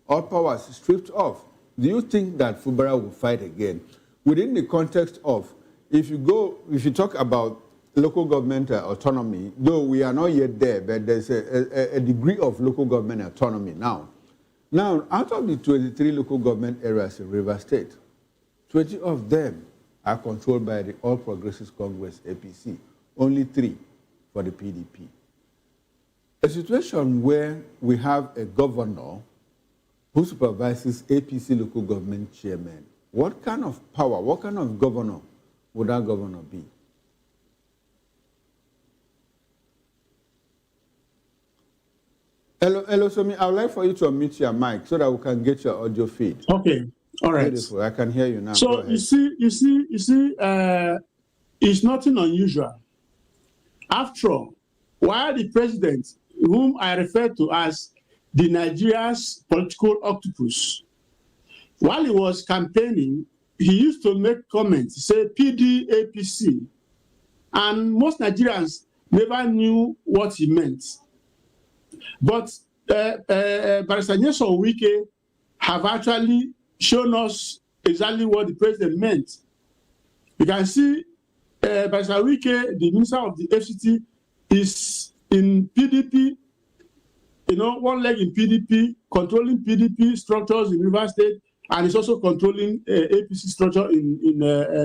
All powers stripped off. Do you think that Fubara will fight again? Within the context of, if you talk about local government autonomy, though we are not yet there, but there's a degree of local government autonomy now. Now, out of the 23 local government areas in Rivers State, 20 of them are controlled by the All Progressives Congress, APC, only 3 for the PDP. A situation where we have a governor who supervises APC local government chairman. What kind of power, what kind of governor would that governor be? Hello, Somi, I would like for you to unmute your mic so that we can get your audio feed. Okay, all right. Beautiful, I can hear you now. So you see, it's nothing unusual. After all, while the president, whom I refer to as the Nigeria's political octopus, while he was campaigning, he used to make comments, say PD, APC, and most Nigerians never knew what he meant. But Barrister Nyesom Wike have actually shown us exactly what the president meant. You can see Barrister Wike, the minister of the FCT, is in PDP, one leg in PDP, controlling PDP structures in Rivers State, and is also controlling APC structure in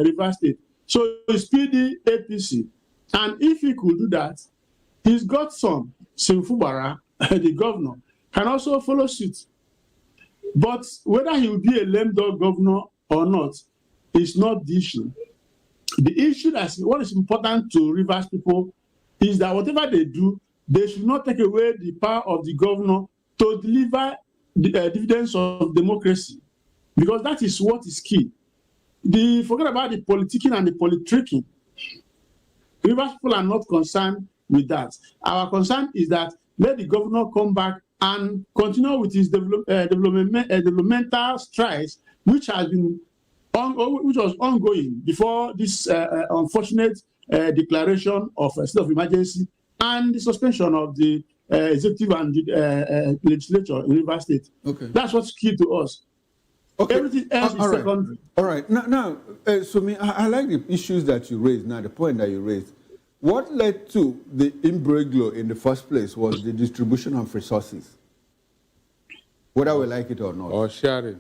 Rivers State. So it's PD, APC. And if he could do that, he's got some. Fubara, the governor, can also follow suit. But whether he will be a lame dog governor or not is not the issue. The issue what is important to Rivers people is that whatever they do, they should not take away the power of the governor to deliver the dividends of democracy, because that is what is key. Forget about the politicking and the politricking. Rivers people are not concerned with that. Our concern is that let the governor come back and continue with his developmental strides, which was ongoing before this unfortunate declaration of a state of emergency and the suspension of the executive and legislature in Rivers State. Okay. That's what's key to us. Okay. Everything else is secondary. All right. Now, Somi, I like the issues that you raised now, the point that you raised. what led to the imbroglio in the first place was the distribution of resources, whether we like it or not. Or sharing.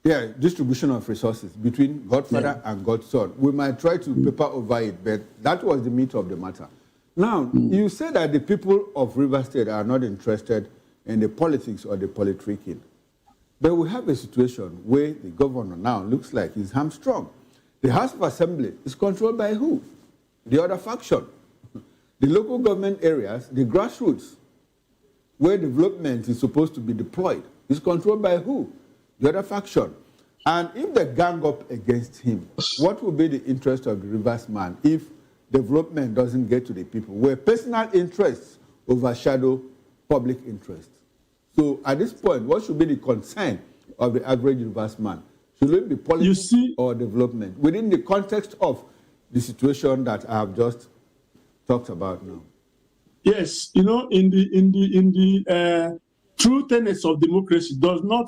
Yeah, distribution of resources between Godfather and Godson. We might try to paper over it, but that was the meat of the matter. Now, you say that the people of Rivers State are not interested in the politics or the politicking. But we have a situation where the governor now looks like he's hamstrung. The House of Assembly is controlled by who? The other faction. The local government areas, the grassroots, where development is supposed to be deployed, is controlled by who? The other faction. And if they gang up against him, what will be the interest of the Rivers man if development doesn't get to the people, where personal interests overshadow public interest? So at this point, what should be the concern of the average Rivers man? Should it be policy or development within the context of the situation that I have just talked about now? Yes, in the true tenets of democracy does not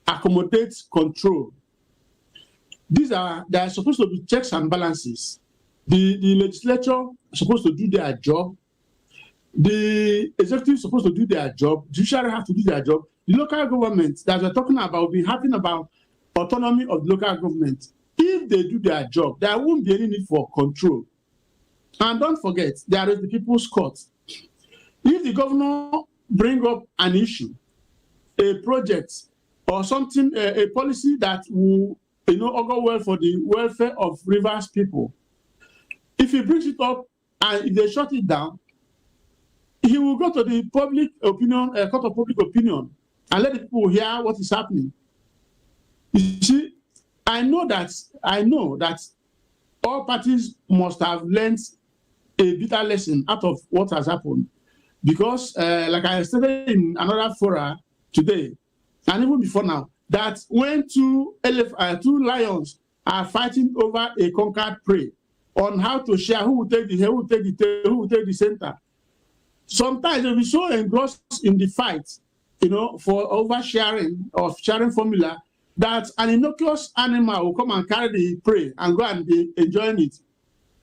accommodate control. There are supposed to be checks and balances. The legislature is supposed to do their job. The executive is supposed to do their job. Judiciary have to do their job. The local government that we're talking about, we're having about autonomy of the local government. If they do their job, there won't be any need for control. And don't forget, there is the People's Court. If the governor bring up an issue, a project, or something, a policy that will augur well for the welfare of Rivers people, if he brings it up and if they shut it down, he will go to the public opinion, court of public opinion, and let the people hear what is happening. You see, I know that all parties must have learned a bitter lesson out of what has happened, because, like I stated in another fora today, and even before now, that when two lions are fighting over a conquered prey on how to share, who will take the head, who will take the tail, who will take the center. Sometimes they'll be so engrossed in the fight, for oversharing or sharing formula, that an innocuous animal will come and carry the prey and go and be enjoying it.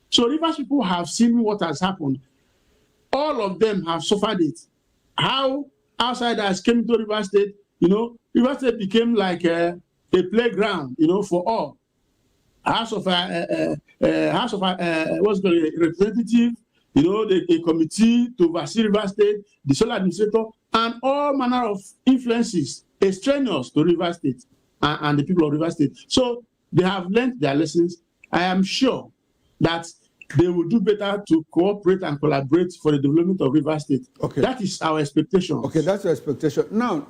So Rivers people have seen what has happened. All of them have suffered it. How outsiders came to Rivers State, Rivers State became like a playground, for all. House of representative, a committee to oversee Rivers State, the sole administrator, and all manner of influences extraneous to Rivers State and the people of Rivers State. So they have learned their lessons. I am sure that they will do better to cooperate and collaborate for the development of Rivers State. Okay. That is our expectation. Okay, that's your expectation. Now,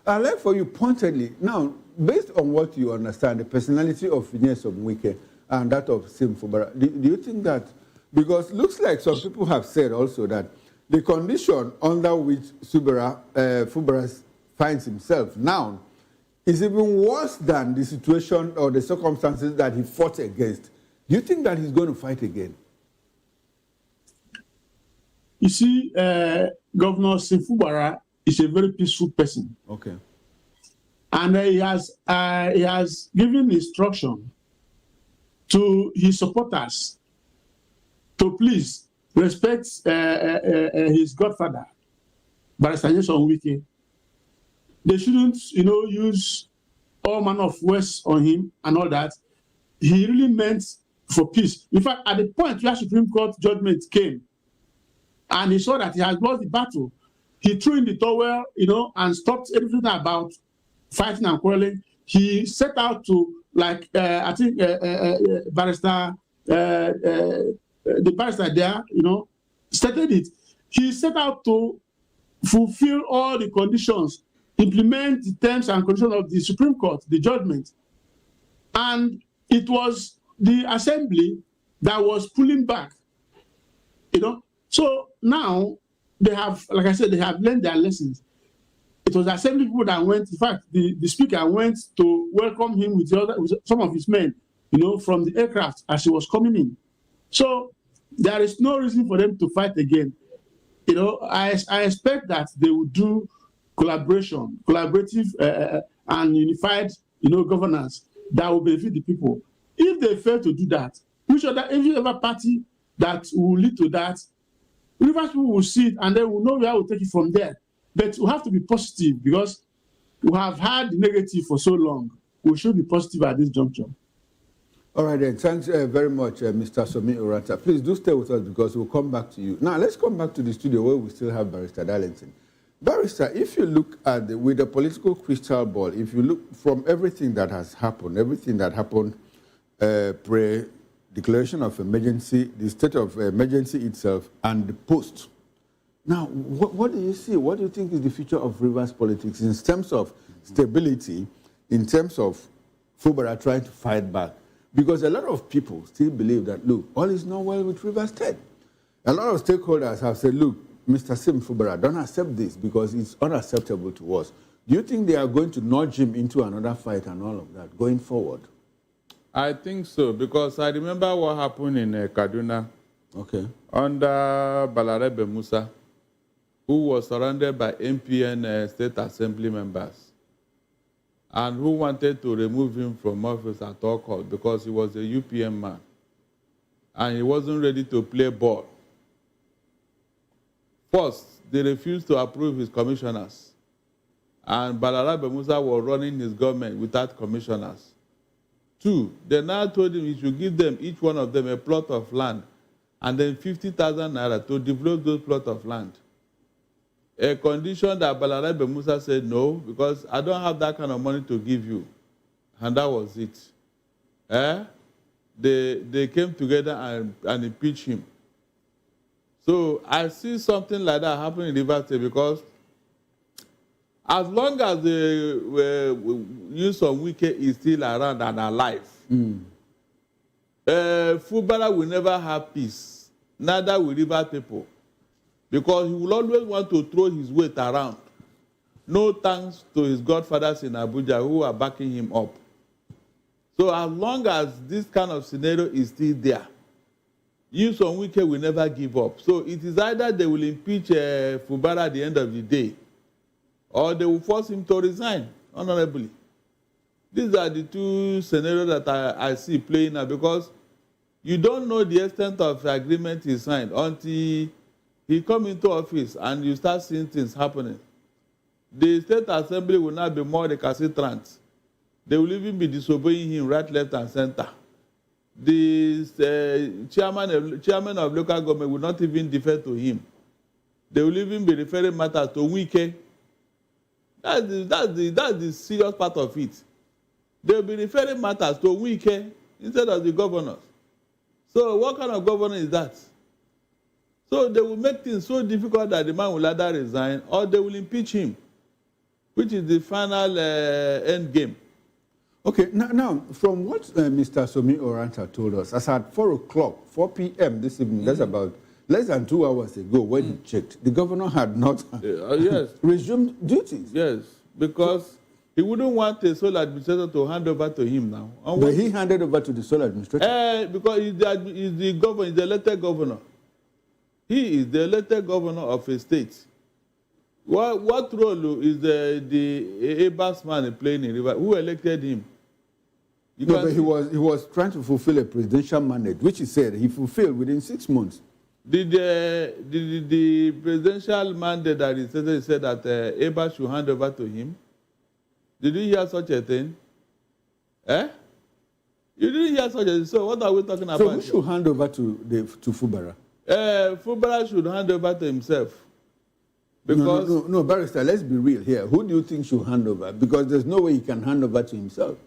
I'd like for you pointedly, now, based on what you understand, the personality of Phineas Omwike and that of Sim Fubara, do you think that, because it looks like some people have said also that the condition under which Fubara finds himself now is even worse than the situation or the circumstances that he fought against. Do you think that he's going to fight again? You see, Governor Sim Fubara is a very peaceful person. Okay. And he has given instruction to his supporters to please respect his godfather, Barrister Omwike. They shouldn't, use all manner of words on him and all that. He really meant for peace. In fact, at the point where Supreme Court judgment came, and he saw that he has lost the battle, he threw in the towel, and stopped everything about fighting and quarreling. He set out to, the barrister there, stated it. He set out to fulfill all the conditions, implement the terms and conditions of the Supreme Court, the judgment. And it was the assembly that was pulling back, So now they have, like I said, they have learned their lessons. It was the assembly people that went, in fact, the speaker went to welcome him with some of his men, from the aircraft as he was coming in. So there is no reason for them to fight again. I expect that they will do collaborative and unified, governance that will benefit the people. If they fail to do that, whichever party that will lead to that, Rivers people will see it and then we'll know where we'll take it from there. But we have to be positive because we have had negative for so long. We should be positive at this juncture. All right, then. Thanks very much, Mr. Somi Oranta. Please do stay with us because we'll come back to you. Now, let's come back to the studio where we still have Barrister Darlington. Barrister, if you look at with the political crystal ball, if you look from everything that has happened, pre-declaration of emergency, the state of emergency itself, and the post. Now, what do you see? What do you think is the future of Rivers politics in terms of stability, in terms of Fubara trying to fight back? Because a lot of people still believe that, look, all is not well with Rivers State. A lot of stakeholders have said, look, Mr. Sim Fubara, don't accept this because it's unacceptable to us. Do you think they are going to nudge him into another fight and all of that going forward? I think so, because I remember what happened in Kaduna under Balarebe Musa, who was surrounded by MPN State Assembly members, and who wanted to remove him from office at all costs because he was a UPM man, and he wasn't ready to play ball. First, they refused to approve his commissioners, and Balarabe Musa was running his government without commissioners. Two, they now told him he should give them, each one of them, a plot of land, and then 50,000 naira to develop those plots of land. A condition that Balarabe Musa said no, because I don't have that kind of money to give you. And that was it. They came together and impeached him. So I see something like that happening in Rivers State because as long as the use of Wike is still around and alive, Fubara will never have peace, neither will Rivers people. Because he will always want to throw his weight around. No thanks to his godfathers in Abuja who are backing him up. So as long as this kind of scenario is still there, Nyesom Wike will never give up. So it is either they will impeach Fubara at the end of the day, or they will force him to resign honorably. These are the two scenarios that I see playing now, because you don't know the extent of the agreement he signed until he come into office and you start seeing things happening. The State Assembly will now be more recalcitrant. They will even be disobeying him right, left, and center. The chairman of local government will not even defer to him. They will even be referring matters to Wike. That's the serious part of it. They will be referring matters to Wike instead of the governors. So what kind of governor is that? So they will make things so difficult that the man will either resign or they will impeach him, which is the final end game. Okay, now from what Mr. Somi Oranta told us, as at 4 p.m. this evening, that's about less than 2 hours ago when he checked, the governor had not resumed duties. Yes, because he wouldn't want the sole administrator to hand over to him now. But he handed over to the sole administrator? Because he's the governor, he's the elected governor. He is the elected governor of a state. What role is the Ibas man playing in River? Who elected him? No, but he was trying to fulfill a presidential mandate, which he said he fulfilled within 6 months. Did the presidential mandate that he said that Ibas should hand over to him? Did you hear such a thing? You didn't hear such a thing. So what are we talking about? So who should hand over to Fubara? Fubara should hand over to himself. Because no, Barrister, let's be real here. Who do you think should hand over? Because there's no way he can hand over to himself.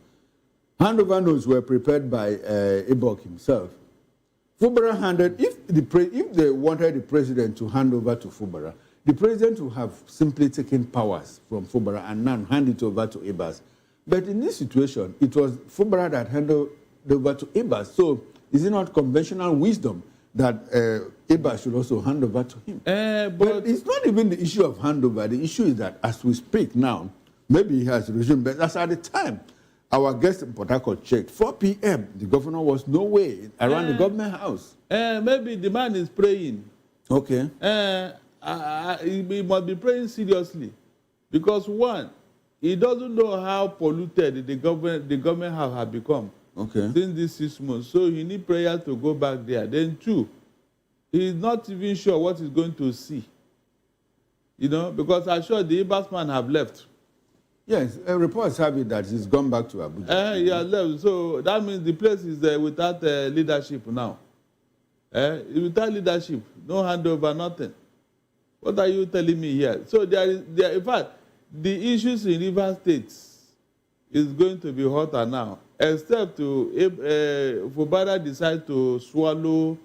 Handover notes were prepared by Ibok himself. Fubara handed, if they wanted the president to hand over to Fubara, the president would have simply taken powers from Fubara and now hand it over to Ibas. But in this situation, it was Fubara that handed over to Ibas. So is it not conventional wisdom that Ibas should also hand over to him? But it's not even the issue of handover. The issue is that as we speak now, maybe he has resumed, but that's at the time. Our guest in Port Harcourt checked, 4 p.m., the governor was nowhere around the government house. Maybe the man is praying. Okay. He must be praying seriously. Because one, he doesn't know how polluted the government house has become. since these 6 months. So he need prayer to go back there. Then 2, he's not even sure what he's going to see. You know, because I'm sure the Ibas man have left. Yes, reports have it that he's gone back to Abuja. He has left. So that means the place is without leadership now. Without leadership, no handover, nothing. What are you telling me here? So there, in fact, the issues in River State is going to be hotter now, except Fubara decide to swallow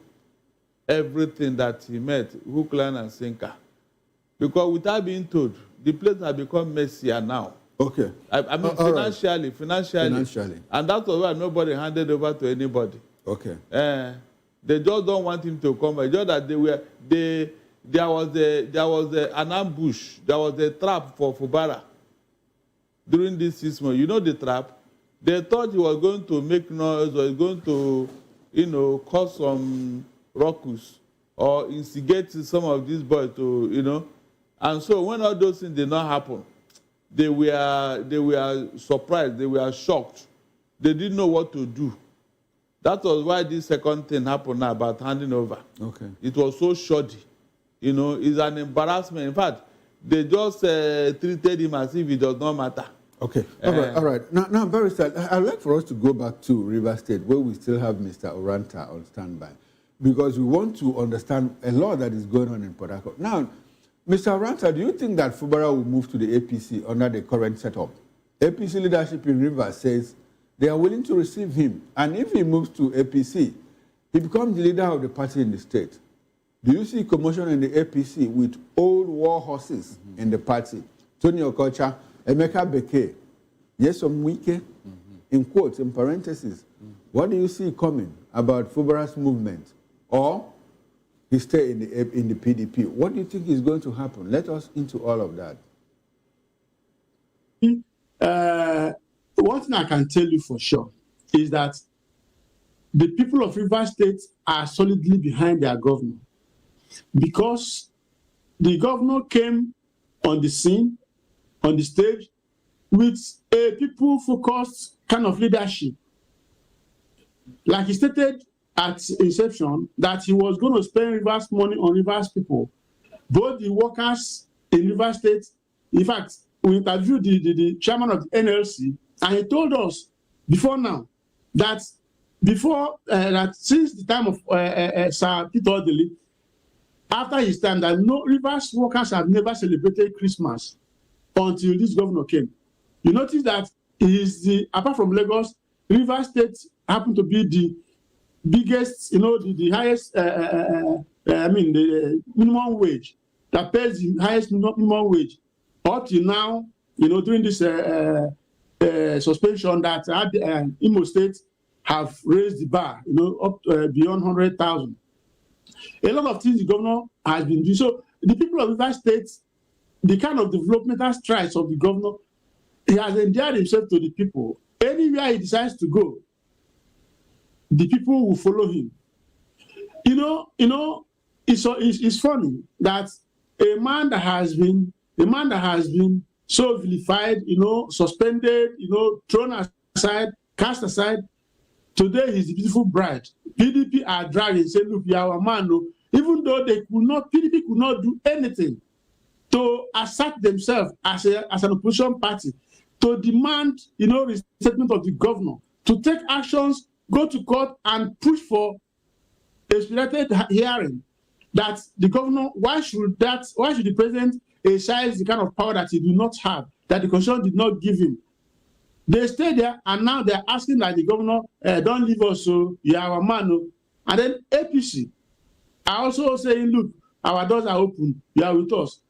everything that he met, hook, line, and sinker. Because without being told, the place has become messier now. Okay. I mean, financially. And that's why nobody handed over to anybody. Okay. They just don't want him to come. Just that there was an ambush. There was a trap for Fubara during this 6 months. You know the trap? They thought he was going to make noise or going to, cause some ruckus or instigate some of these boys to, And so when all those things did not happen, they were surprised. They were shocked. They didn't know what to do. That was why this second thing happened now about handing over. Okay. It was so shoddy. It's an embarrassment. In fact, they just treated him as if it does not matter. Okay. All right. Now, Barrister, I'd like for us to go back to River State, where we still have Mr. Oranta on standby, because we want to understand a lot that is going on in Port Harcourt. Now, Mr. Oranta, do you think that Fubara will move to the APC under the current setup? APC leadership in Rivers says they are willing to receive him, and if he moves to APC, he becomes the leader of the party in the state. Do you see commotion in the APC with old war horses in the party? Tony Okocha, Emeka Beke, Yesom Wike, in quotes, in parentheses. What do you see coming about Fubara's movement? Or he stay in the PDP? What do you think is going to happen? Let us into all of that. One thing I can tell you for sure is that the people of River State are solidly behind their governor, because the governor came on the scene, on the stage, with a people-focused kind of leadership. Like he stated at inception, that he was going to spend Rivers money on Rivers people, both the workers in River State. In fact, we interviewed the chairman of the NLC, and he told us before now that that since the time of Sir Peter Odili, after his time, that no Rivers workers have never celebrated Christmas until this governor came. You notice that apart from Lagos, River State happened to be the biggest, the highest, the minimum wage, that pays the highest minimum wage. Up till now, during this suspension that Imo State have raised the bar, up beyond 100,000. A lot of things the governor has been doing. So the people of River State, the kind of developmental strides of the governor, he has endeared himself to the people. Anywhere he decides to go, the people will follow him. It's funny that a man that has been so vilified, suspended, thrown aside, cast aside, today he's the beautiful bride. PDP are dragging, saying, look, you are our man. No. Even though PDP could not do anything to assert themselves as an opposition party, to demand, restatement of the governor, to take actions, go to court and push for a expedited hearing. That the governor, why should the president exercise the kind of power that he do not have, that the constitution did not give him? They stay there, and now they're asking that the governor, don't leave us, so you are our man. No. And then APC are also saying, look, our doors are open, you are with us.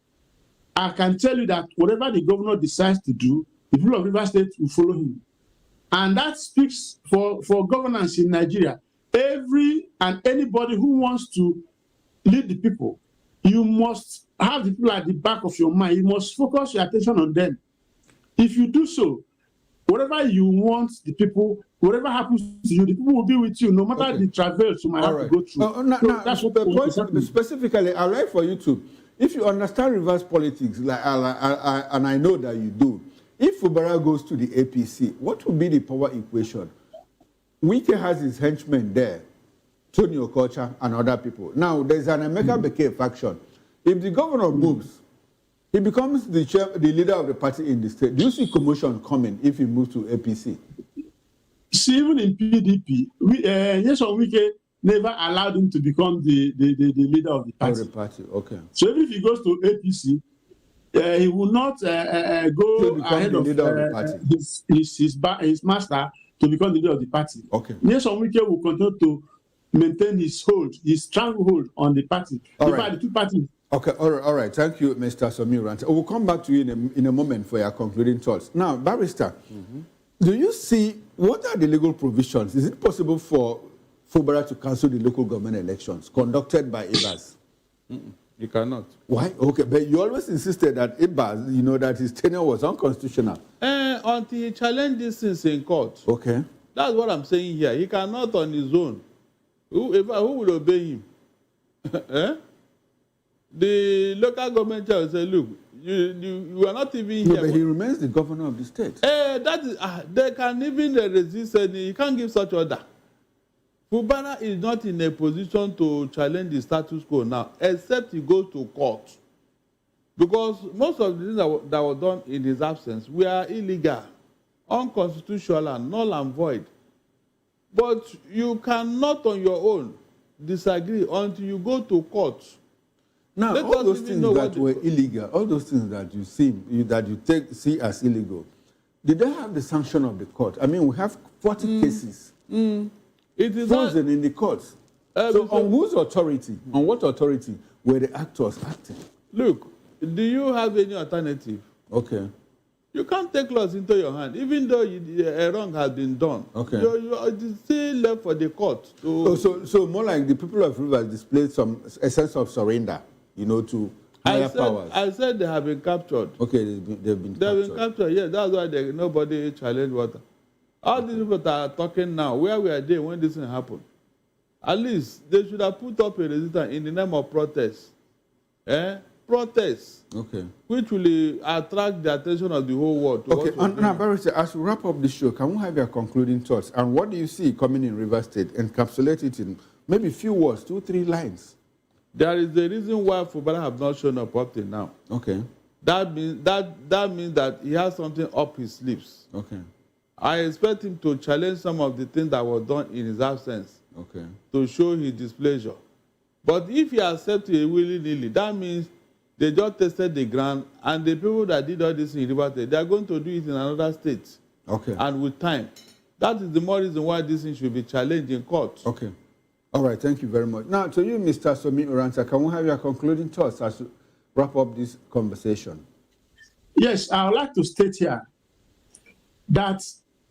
I can tell you that whatever the governor decides to do, the people of River State will follow him. And that speaks for governance in Nigeria. Every and anybody who wants to lead the people, you must have the people at the back of your mind. You must focus your attention on them. If you do so, whatever you want the people, whatever happens to you, the people will be with you, no matter the travels you might have to go through. That's what the point. Specifically, I'd like for you to, if you understand reverse politics, and I know that you do, if Fubara goes to the APC, what will be the power equation? Wike has his henchmen there, Tony Okocha and other people. Now, there's an Emeka Beke faction. If the governor moves, he becomes the leader of the party in the state. Do you see commotion coming if he moves to APC? See, even in PDP, Wike never allowed him to become the leader of the party. Of the party, okay. So even if he goes to APC, he will not go ahead of the party. His master to become the leader of the party. Okay. Nyesom Wike will continue to maintain his stranglehold on the party. The two parties. Okay, all right. Thank you, Mr. Somi Uranta. We'll come back to you in a moment for your concluding thoughts. Now, Barrister, do you see, what are the legal provisions? Is it possible for Fubara to cancel the local government elections conducted by Ibas? You cannot. Why? Okay, but you always insisted that Ibas, that his tenure was unconstitutional. Until he challenged these things in court. Okay. That's what I'm saying here. He cannot on his own. Who will obey him? The local government will say, look, you are not even here. But he remains the governor of the state. That is, they can even resist any. He can't give such order. Fubara is not in a position to challenge the status quo now, except he goes to court. Because most of the things that were done in his absence were illegal, unconstitutional, and null and void. But you cannot on your own disagree until you go to court. Now, all those things that were illegal, all those things that you see as illegal, did they have the sanction of the court? I mean, we have 40 cases it is frozen in the courts. So on whose authority, on what authority were the actors acting? Look, do you have any alternative? Okay. You can't take laws into your hand, even though a wrong has been done. Okay. You're still left for the court. So more like the people of Rivers displayed a sense of surrender, to higher powers. I said they have been captured. Okay, they've been captured. Yeah, that's why nobody challenged water. All these people that are talking now, where were they when this thing happened? At least they should have put up a resistance in the name of protest. Protest. Okay. Which will attract the attention of the whole world. Okay, now, Barrister, as we wrap up the show, can we have your concluding thoughts? And what do you see coming in Rivers State? Encapsulate it in maybe a few words, 2-3 lines. There is a reason why Fubara have not shown up till now. Okay. That means that he has something up his sleeves. Okay. I expect him to challenge some of the things that were done in his absence. Okay. To show his displeasure. But if he accepts it willy-nilly, that means they just tested the ground, and the people that did all this in Rivers State, they are going to do it in another state. Okay. And with time. That is the more reason why this thing should be challenged in court. Okay. All right, thank you very much. Now, to you, Mr. Somi Uranta, can we have your concluding thoughts as we wrap up this conversation? Yes, I would like to state here that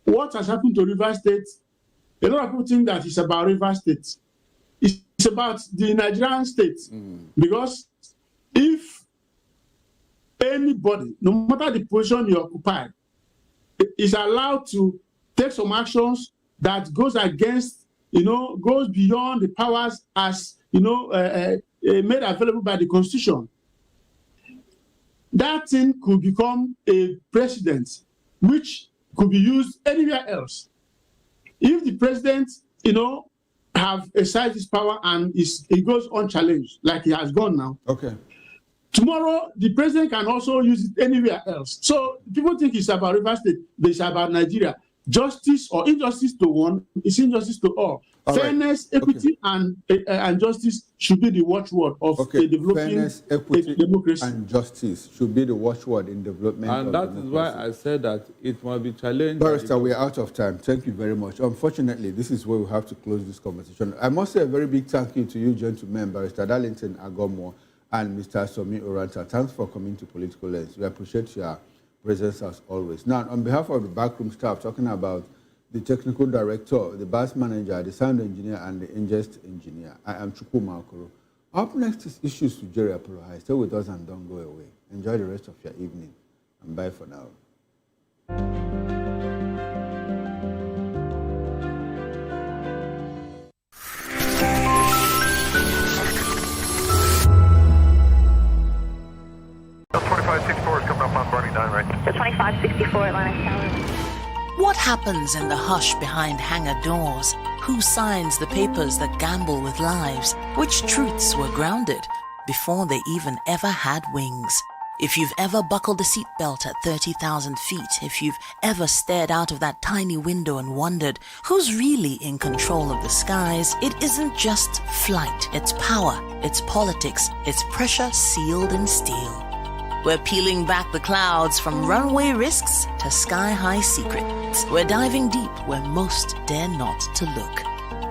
what has happened to Rivers State, a lot of people think that it's about Rivers State. It's about the Nigerian state. Because if anybody, no matter the position you occupy, is allowed to take some actions that goes against, goes beyond the powers as, made available by the Constitution, that thing could become a precedent which could be used anywhere else. If the president, have exercised his power and it goes unchallenged, like he has gone now. Okay. Tomorrow, the president can also use it anywhere else. So people think it's about Rivers State, but it's about Nigeria. Justice or injustice to one is injustice to all. Fairness, equity, and justice should be the watchword of a developing Fairness, equity, democracy. and justice should be the watchword in development. And that is why I said that it must be challenged. Barrister, we are out of time. Thank you very much. Unfortunately, this is where we have to close this conversation. I must say a very big thank you to you, gentlemen, Barrister Darlington Agomo and Mr. Somi Uranta. Thanks for coming to Political Lens. We appreciate your presence as always. Now, on behalf of the backroom staff, talking about the technical director, the bus manager, the sound engineer, and the ingest engineer, I am Chukuma Okoro. Up next is Issues to Jerry Apollo High. Stay with us and don't go away. Enjoy the rest of your evening. And bye for now. The 2564 is coming up on Barney 9, right? The 2564 Atlantic Tower. What happens in the hush behind hangar doors? Who signs the papers that gamble with lives? Which truths were grounded before they even ever had wings? If you've ever buckled a seatbelt at 30,000 feet, if you've ever stared out of that tiny window and wondered who's really in control of the skies, it isn't just flight, it's power, it's politics, it's pressure sealed in steel. We're peeling back the clouds from runway risks to sky-high secrets. We're diving deep where most dare not to look.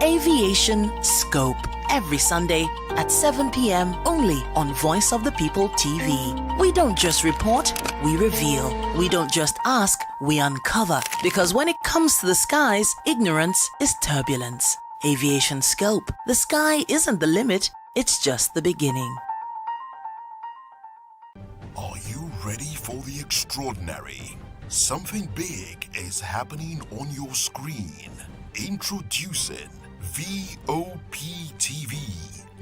Aviation Scope, every Sunday at 7 p.m. only on Voice of the People TV. We don't just report, we reveal. We don't just ask, we uncover. Because when it comes to the skies, ignorance is turbulence. Aviation Scope, the sky isn't the limit, it's just the beginning. Are you ready for the extraordinary? Something big is happening on your screen. Introducing VOP TV.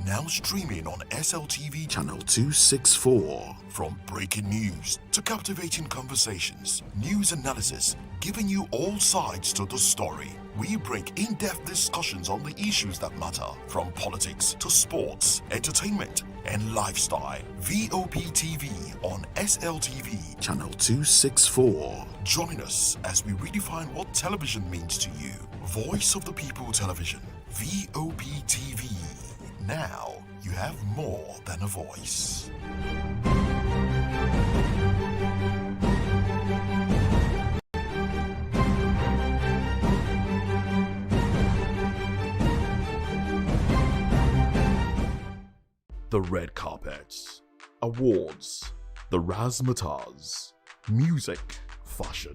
Now streaming on SLTV channel 264. From breaking news to captivating conversations, news analysis, giving you all sides to the story. We bring in-depth discussions on the issues that matter, from politics to sports, entertainment, and lifestyle. VOP TV on SLTV channel 264. Join us as we redefine what television means to you. Voice of the People Television, VOP TV. Now you have more than a voice. The red carpets, awards, the razzmatazz, music, fashion,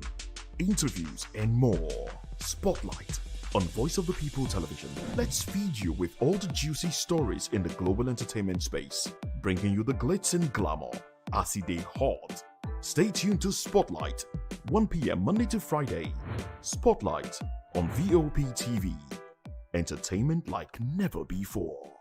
interviews, and more. Spotlight on Voice of the People Television. Let's feed you with all the juicy stories in the global entertainment space, bringing you the glitz and glamour as they hot. Stay tuned to Spotlight, 1 p.m. Monday to Friday. Spotlight on VOP TV. Entertainment like never before.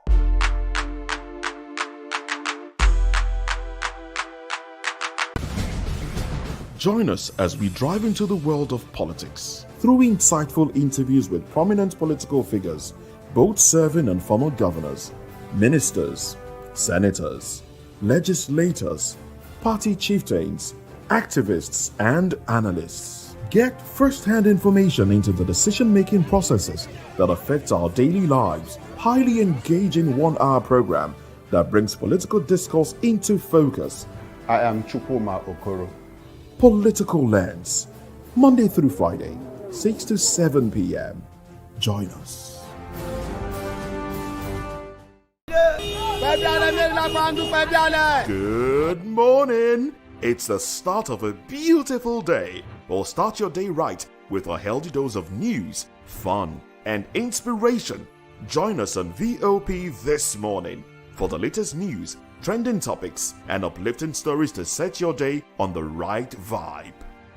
Join us as we drive into the world of politics through insightful interviews with prominent political figures, both serving and former governors, ministers, senators, legislators, party chieftains, activists, and analysts. Get first-hand information into the decision-making processes that affect our daily lives. Highly engaging one-hour program that brings political discourse into focus. I am Chukwuma Okoro. Political Lens, Monday through Friday, 6 to 7 p.m. Join us. Good morning. It's the start of a beautiful day. Well, start your day right with a healthy dose of news, fun, and inspiration. Join us on VOP this morning for the latest news, trending topics, and uplifting stories to set your day on the right vibe.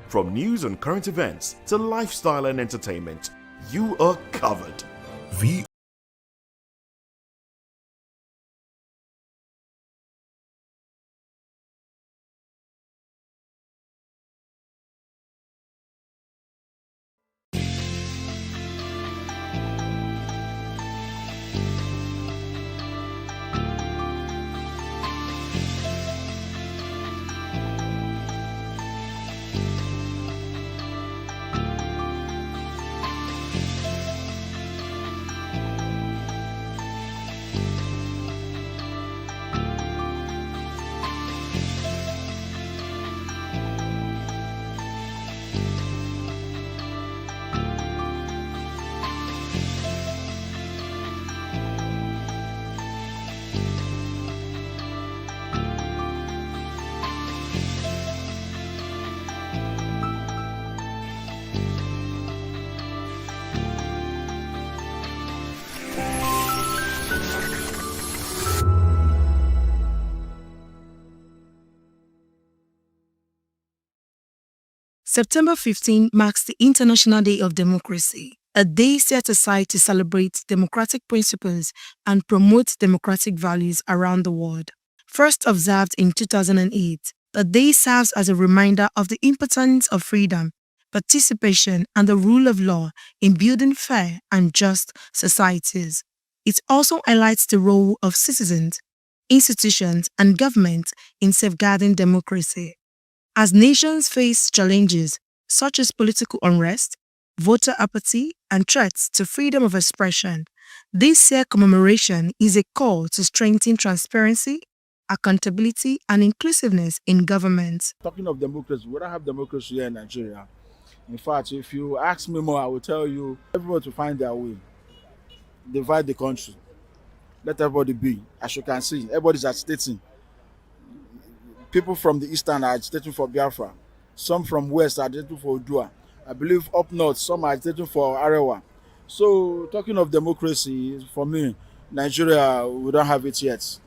From news and current events to lifestyle and entertainment, you are covered. September 15 marks the International Day of Democracy, a day set aside to celebrate democratic principles and promote democratic values around the world. First observed in 2008, the day serves as a reminder of the importance of freedom, participation, and the rule of law in building fair and just societies. It also highlights the role of citizens, institutions, and government in safeguarding democracy. As nations face challenges such as political unrest, voter apathy, and threats to freedom of expression, this year's commemoration is a call to strengthen transparency, accountability, and inclusiveness in government. Talking of democracy, we don't have democracy here in Nigeria. In fact, if you ask me more, I will tell you everybody to find their way. Divide the country. Let everybody be. As you can see, everybody's agitating. People from the eastern are agitating for Biafra. Some from west are agitating for Odua. I believe up north, some are agitating for Arewa. So, talking of democracy, for me, Nigeria, we don't have it yet.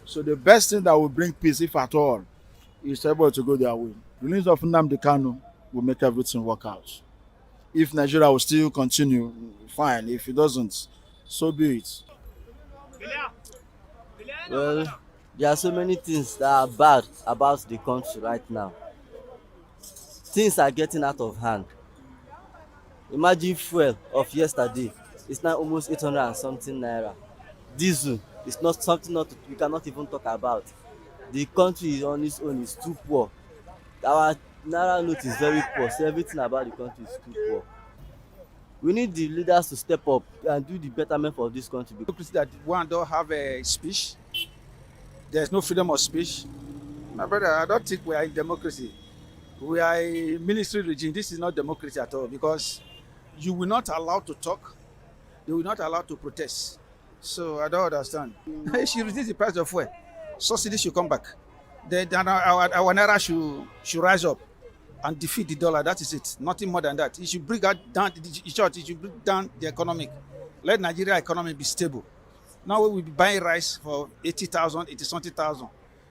So the best thing that will bring peace, if at all, is everybody to go their way. Release of Nnamdi Kanu will make everything work out. If Nigeria will still continue, fine. If it doesn't, so be it. Well, there are so many things that are bad about the country right now. Things are getting out of hand. Imagine fuel of yesterday, it's now almost 800 and something naira. Diesel is not something we cannot even talk about. The country on its own is too poor. Our naira note is very poor, so everything about the country is too poor. We need the leaders to step up and do the betterment for this country. Democracy that one don't have a speech, there's no freedom of speech. My brother, I don't think we are in democracy. We are a military regime. This is not democracy at all, because you will not allow to talk, they will not allow to protest. So I don't understand. She reduce the price of fuel. Subsidy should come back. Then our naira should rise up and defeat the dollar. That is it. Nothing more than that. It should bring down the economic. Let Nigeria economy be stable. Now we will be buying rice for 80,000, 80-something.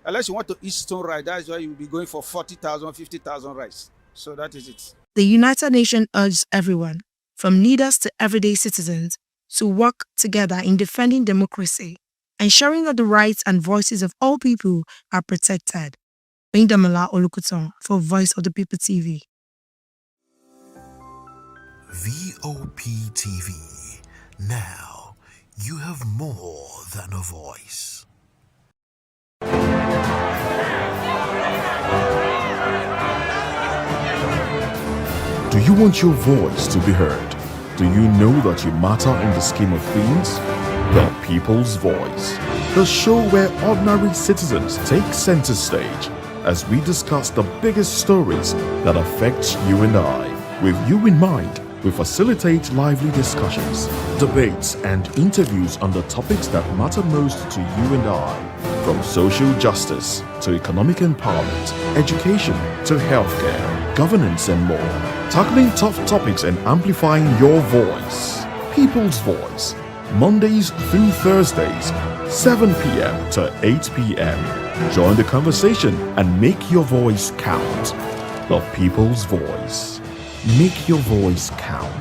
Unless you want to eat stone rice, that's why you will be going for 40,000, 50,000 rice. So that is it. The United Nations urges everyone, from leaders to everyday citizens, to work together in defending democracy, ensuring that the rights and voices of all people are protected. Bendamola Olukuton for Voice of the People TV. VOP TV. Now you have more than a voice. Do you want your voice to be heard? Do you know that you matter in the scheme of things? The People's Voice, the show where ordinary citizens take center stage as we discuss the biggest stories that affect you and I. With you in mind, we facilitate lively discussions, debates, and interviews on the topics that matter most to you and I, from social justice to economic empowerment, education to healthcare, governance, and more. Tackling tough topics and amplifying your voice. People's Voice, Mondays through Thursdays, 7 p.m. to 8 p.m. Join the conversation and make your voice count. The People's Voice. Make your voice count.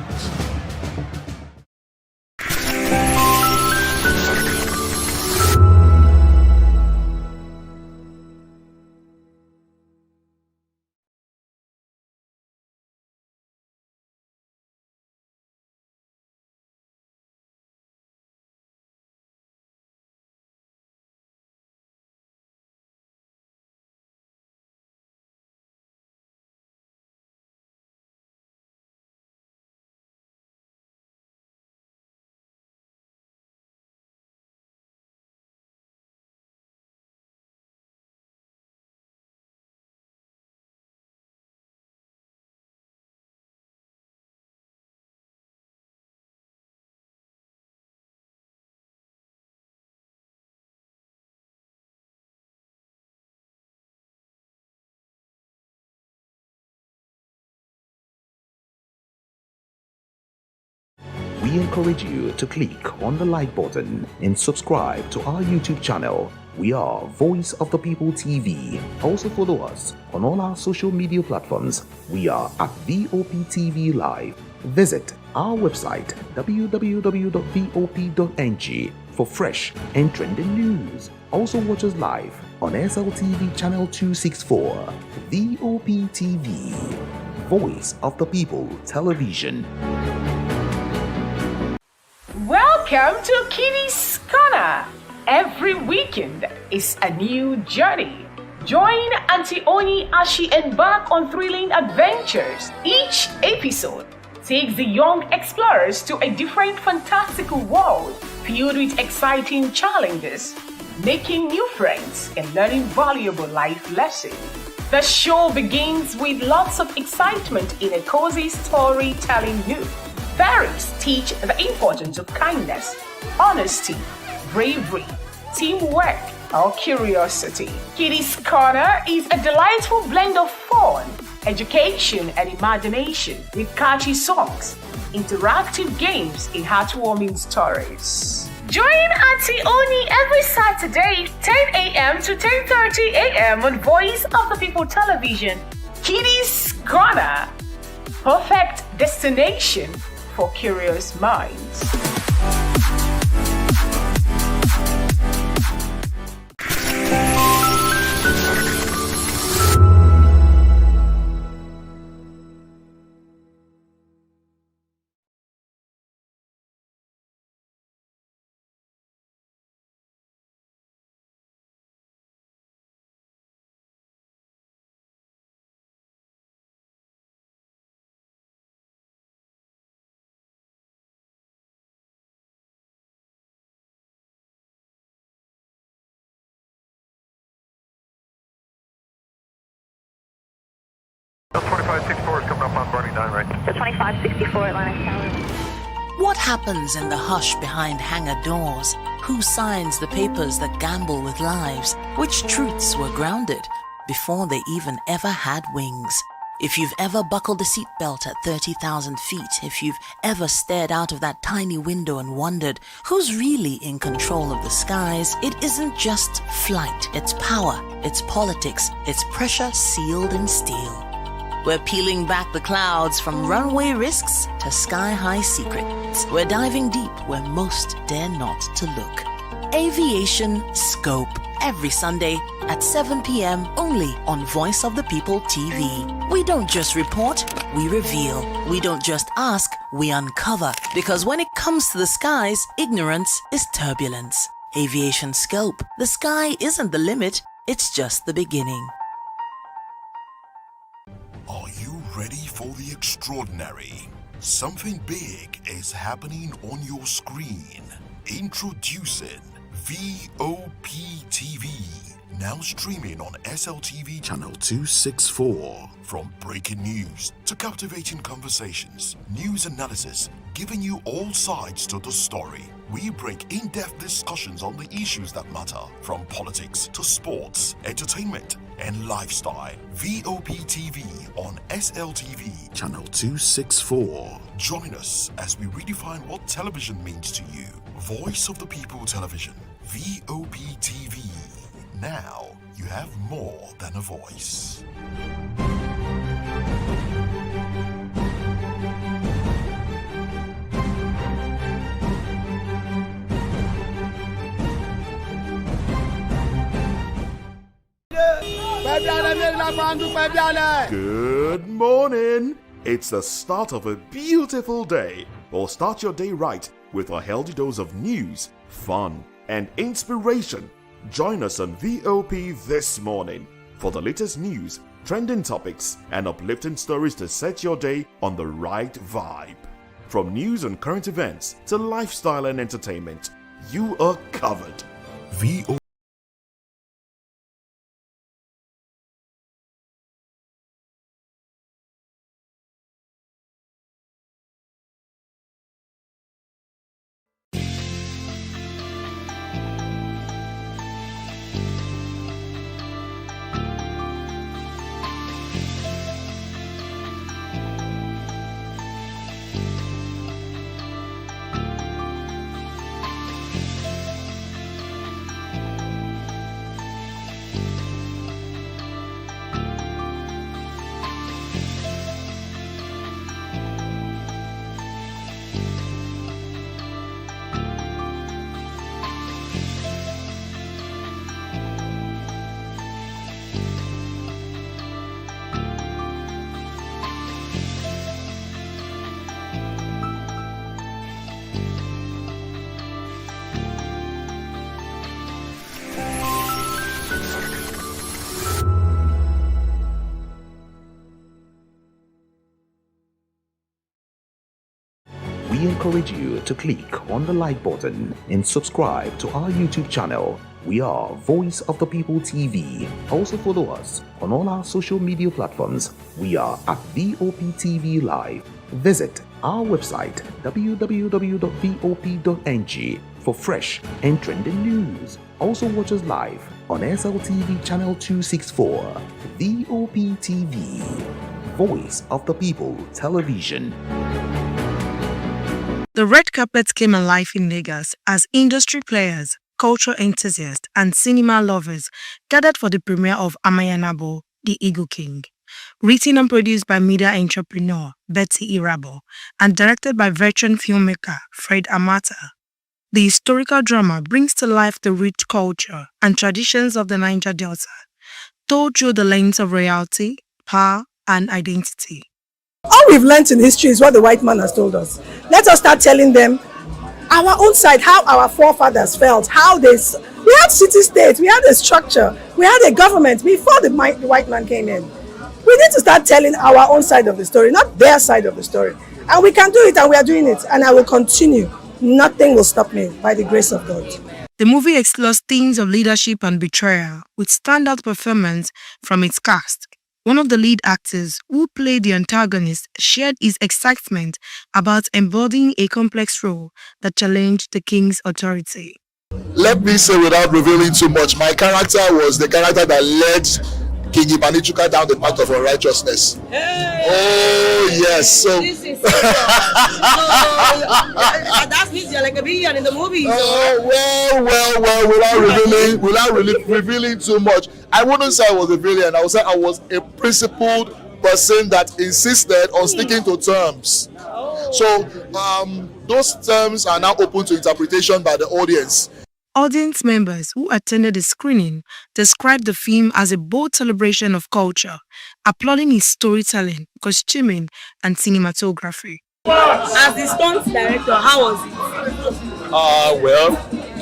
We encourage you to click on the like button and subscribe to our YouTube channel. We are Voice of the People TV. Also follow us on all our social media platforms. We are at VOP TV Live. Visit our website www.vop.ng for fresh and trending news. Also watch us live on SLTV channel 264. VOP TV. Voice of the People Television. Welcome to Kitty's Corner. Every weekend is a new journey. Join Auntie Oni as she embarks on thrilling adventures. Each episode takes the young explorers to a different fantastical world filled with exciting challenges, making new friends and learning valuable life lessons. The show begins with lots of excitement in a cozy storytelling mood. Fairies teach the importance of kindness, honesty, bravery, teamwork, or curiosity. Kitty's Corner is a delightful blend of fun, education, and imagination with catchy songs, interactive games, and heartwarming stories. Join Auntie Oni every Saturday, 10 a.m. to 10:30 a.m. on Voice of the People Television. Kitty's Corner, perfect destination for curious minds. Bill 2564 is coming up on Bernie 9 right. The 2564 Atlantic Tower. What happens in the hush behind hangar doors? Who signs the papers that gamble with lives? Which truths were grounded before they even ever had wings? If you've ever buckled a seatbelt at 30,000 feet, if you've ever stared out of that tiny window and wondered who's really in control of the skies, it isn't just flight, it's power, it's politics, it's pressure sealed in steel. We're peeling back the clouds from runway risks to sky-high secrets. We're diving deep where most dare not to look. Aviation Scope, every Sunday at 7 p.m. only on Voice of the People TV. We don't just report, we reveal. We don't just ask, we uncover. Because when it comes to the skies, ignorance is turbulence. Aviation Scope, the sky isn't the limit, it's just the beginning. Are you ready for the extraordinary? Something big is happening on your screen. Introducing VOP TV. Now streaming on SLTV channel 264. From breaking news to captivating conversations, news analysis, giving you all sides to the story. We break in-depth discussions on the issues that matter, from politics to sports, entertainment, and lifestyle. VOP TV on SLTV channel 264. Join us as we redefine what television means to you. Voice of the People Television, VOP TV. Now you have more than a voice. Good morning. It's the start of a beautiful day. Or start your day right with a healthy dose of news, fun, and inspiration. Join us on VOP this morning for the latest news, trending topics, and uplifting stories to set your day on the right vibe. From news and current events to lifestyle and entertainment, you are covered. VOP. encourage you to click on the like button and subscribe to our YouTube channel. We are Voice of the People TV. Also follow us on all our social media platforms. We are at VOP TV Live. Visit our website www.vop.ng for fresh and trending news. Also watch us live on SLTV channel 264. VOP TV, Voice of the People Television. The red carpet came alive in Lagos as industry players, cultural enthusiasts, and cinema lovers gathered for the premiere of Amayanabo, The Eagle King. Written and produced by media entrepreneur Betty Irabo and directed by veteran filmmaker Fred Amata. The historical drama brings to life the rich culture and traditions of the Niger Delta, told through the lens of royalty, power, and identity. All we've learned in history is what the white man has told us. Let us start telling them our own side, how our forefathers felt, how they... We had city-states, we had a structure, we had a government before the white man came in. We need to start telling our own side of the story, not their side of the story. And we can do it, and we are doing it, and I will continue. Nothing will stop me by the grace of God. The movie explores themes of leadership and betrayal with standout performance from its cast. One of the lead actors who played the antagonist shared his excitement about embodying a complex role that challenged the king's authority. Let me say without revealing too much, my character was the character that led King Ibanichuka down the path of unrighteousness. Hey! Oh yes, so this is that means you're like a villain in the movie. Well, without really revealing too much, I wouldn't say I was a villain. I would say I was a principled person that insisted on sticking to terms. So those terms are now open to interpretation by the audience. Audience members who attended the screening described the film as a bold celebration of culture, applauding his storytelling, costuming, and cinematography. As the stunt director, how was it? Well,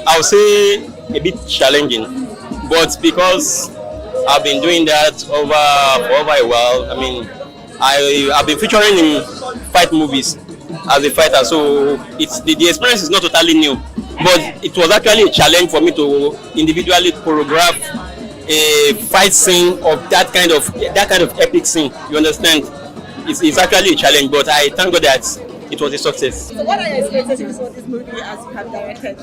I would say a bit challenging, but because I've been doing that for over a while. I mean, I've been featuring in fight movies as a fighter, so it's the experience is not totally new. But it was actually a challenge for me to individually choreograph a fight scene of that kind of epic scene. You understand? It's actually a challenge, but I thank God that it was a success. So what are your expectations for this movie as you have directed?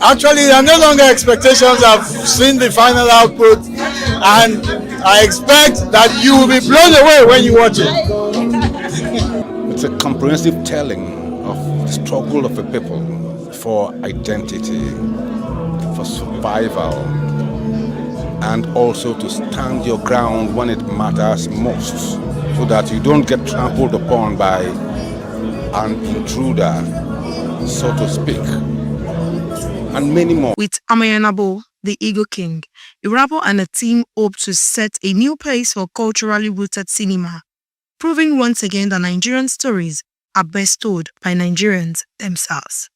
Actually, there are no longer expectations. I've seen the final output, and I expect that you will be blown away when you watch it. It's a comprehensive telling of the struggle of a people for identity, for survival, and also to stand your ground when it matters most, so that you don't get trampled upon by an intruder, so to speak, and many more. With Amayanabo, The Eagle King, Irabo and a team hope to set a new pace for culturally rooted cinema, proving once again that Nigerian stories are best told by Nigerians themselves.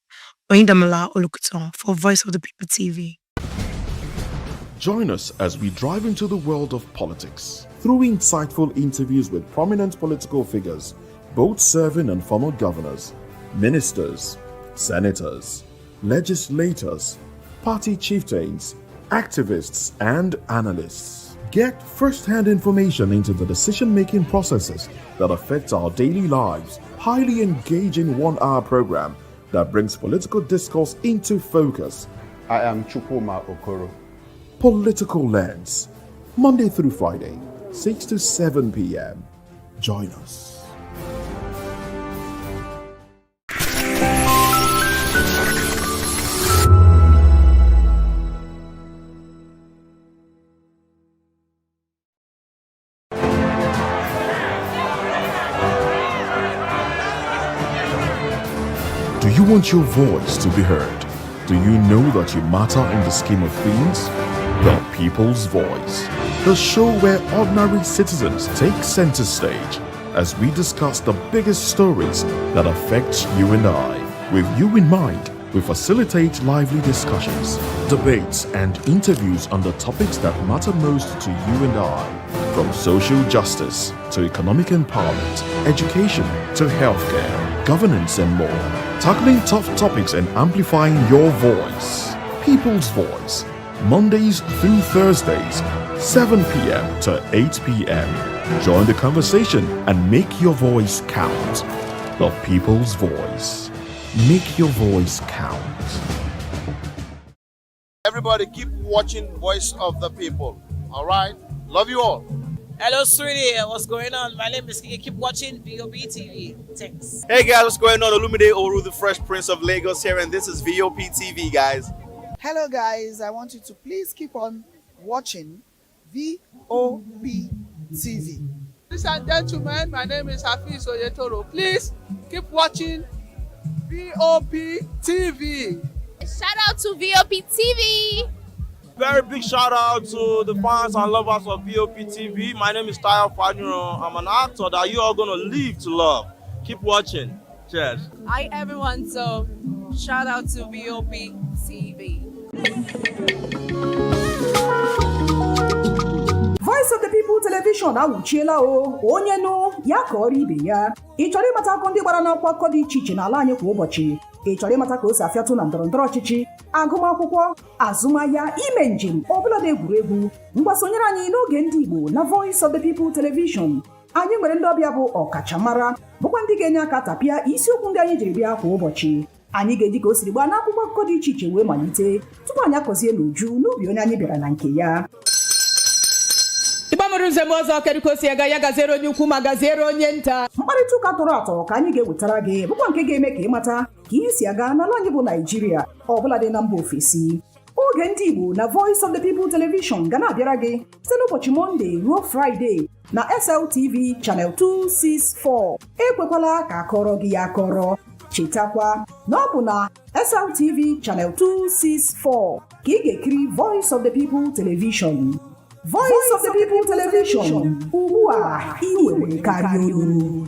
Oyindamala Olukuton for Voice of the People TV. Join us as we drive into the world of politics through insightful interviews with prominent political figures, both serving and former governors, ministers, senators, legislators, party chieftains, activists, and analysts. Get first-hand information into the decision-making processes that affect our daily lives. Highly engaging one-hour program that brings political discourse into focus. I am Chukwuma Okoro. Political Lens, Monday through Friday, 6 to 7 p.m. Join us. Do you want your voice to be heard? Do you know that you matter in the scheme of things? The People's Voice, the show where ordinary citizens take center stage as we discuss the biggest stories that affect you and I. With you in mind, we facilitate lively discussions, debates, and interviews on the topics that matter most to you and I. From social justice to economic empowerment, education to healthcare. governance, and more. Tackling tough topics and amplifying your voice. People's Voice. Mondays through Thursdays, 7 p.m. to 8 p.m. Join the conversation and make your voice count. The People's Voice. Make your voice count. Everybody keep watching Voice of the People. All right? Love you all. Hello, sweetie. What's going on? My name is Kiki. Keep watching VOP TV. Thanks. Hey guys, what's going on? Olumide Oru, the Fresh Prince of Lagos here, and this is VOP TV, guys. Hello guys, I want you to please keep on watching VOP TV. Ladies and gentlemen, my name is Hafiz Oyetoro. Please keep watching VOP TV. Shout out to VOP TV. Very big shout out to the fans and lovers of VOP TV. My name is Tayo Fanyuro. I'm an actor that you are going to live to love. Keep watching. Cheers. Hi everyone, so shout out to VOP TV. Voice of the People Television awuchiela o onye nụ ya ka ọrụ ibe ya. Ị chọrọ ịmata akụkọ ndị gbara n'ọkwa akụkọ dị iche iche n'ala anyị kwa ụbọchị. Ị chọrọ ịmata ka o si afịatụ na ndọrọndọrọ ọchịchị, agụmakwụkwọ, azụmahịa, ime njem, ọbụladị egwuregwu. Mgbasonyere anyị n'oge ndị Igbo na Voice of the People Television. Anyị nwere ndị ọbịa bụ ọkachamara bụkwa ndị ga-enye aka tapịa isiokwu ndị anyị jiri bịa kwa ụbọchị. Anyị ga-eji ka o siri gbaa n'akwụkwọ akụkọ dị iche iche wee malite tupu anyị akọzie n'uju n'ubi onye anyị bịara na nke ya. Ibamuru nzem ọzọ kerikosi ya gazere onye ukwu ma gazere onye nta. Mkparịta ụka tọrọ atọ ka anyị ga-ewetara gị bụkwa nke ga-eme ka ịmata ka ihe si aga n'ala anyị bụ Naijiria ọbụladị na mba ofesi. Oge ndị Igbo na Voice of the People Television ga na-abịara gị site n'ụbọchị Mọnde ruo Fraịde na SLTV Channel 264. Ekwekwala ka akọrọ gị ya akọrọ. Chetakwa na ọ bụ na SLTV Channel 264 ka ị ga-ekiri Voice of the People Television. Voice of the People Television. Ugbu a iwere karịa olu.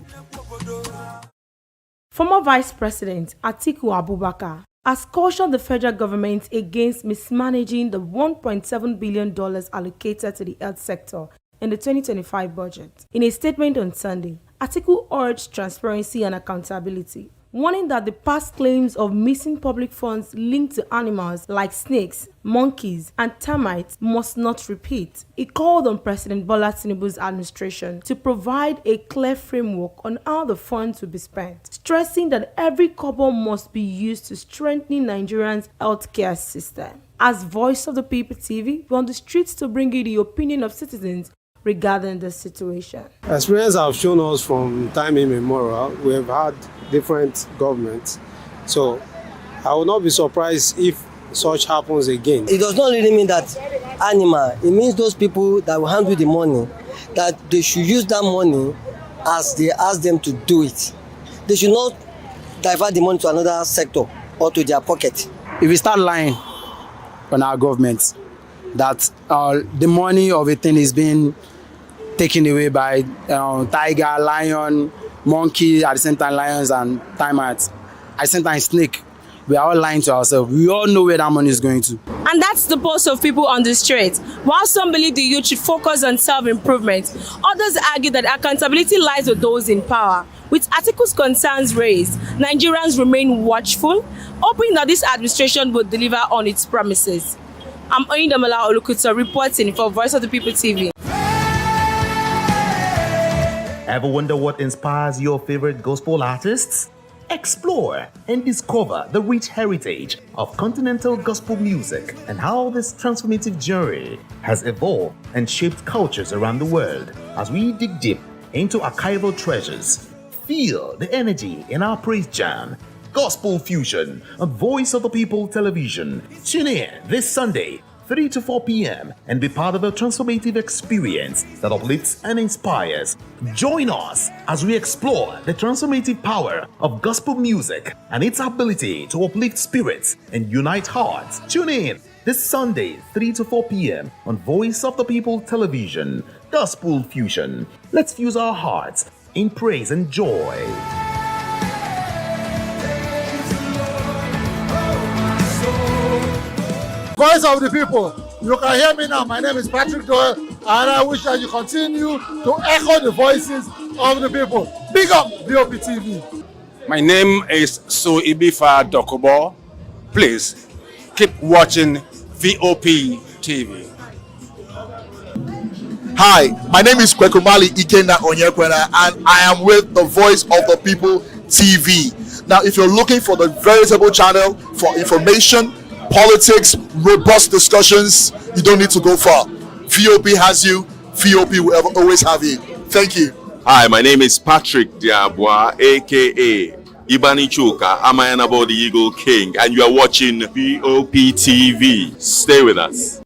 Former Vice President Atiku Abubakar has cautioned the federal government against mismanaging the $1.7 billion allocated to the health sector in the 2025 budget. In a statement on Sunday, Atiku urged transparency and accountability, warning that the past claims of missing public funds linked to animals like snakes, monkeys, and termites must not repeat. He called on President Bola Tinubu's administration to provide a clear framework on how the funds will be spent, stressing that every kobo must be used to strengthen Nigerians' healthcare system. As Voice of the People TV, we're on the streets to bring you the opinion of citizens regarding the situation. Experience have shown us from time immemorial, we have had different governments. So I will not be surprised if such happens again. It does not really mean that animal, it means those people that will handle the money, that they should use that money as they ask them to do it. They should not divert the money to another sector or to their pocket. If we start lying on our government that the money of a thing is being taken away by tiger, lion, monkey, at the same time lions and termites, at the same time snake, we are all lying to ourselves. We all know where that money is going to. And that's the pulse of people on the street. While some believe the youth should focus on self-improvement, others argue that accountability lies with those in power. With Atiku's concerns raised, Nigerians remain watchful, hoping that this administration will deliver on its promises. I'm Oyindamola Olukuto reporting for Voice of the People TV. Ever wonder what inspires your favorite gospel artists? Explore and discover the rich heritage of continental gospel music and how this transformative journey has evolved and shaped cultures around the world. As we dig deep into archival treasures, feel the energy in our praise jam, Gospel Fusion on Voice of the People Television. Tune in this Sunday, 3 to 4 p.m. and be part of a transformative experience that uplifts and inspires. Join us as we explore the transformative power of gospel music and its ability to uplift spirits and unite hearts. Tune in this Sunday, 3 to 4 p.m. on Voice of the People Television. Gospel Fusion. Let's fuse our hearts in praise and joy. Voice of the People, you can hear me now. My name is Patrick Doyle, and I wish that you continue to echo the voices of the people. Big up VOP TV. My name is Ibefa Dokobo. Please keep watching VOP TV. Hi, my name is Kwekumali Ikenda Onyekwena, and I am with the Voice of the People TV. Now, if you're looking for the veritable channel for information, politics, robust discussions, you don't need to go far. VOP has you. VOP will always have you. Thank you. Hi, my name is Patrick Diabwa, aka Ibani Chuka, Amayanabo the Eagle King, and you are watching VOP TV. Stay with us.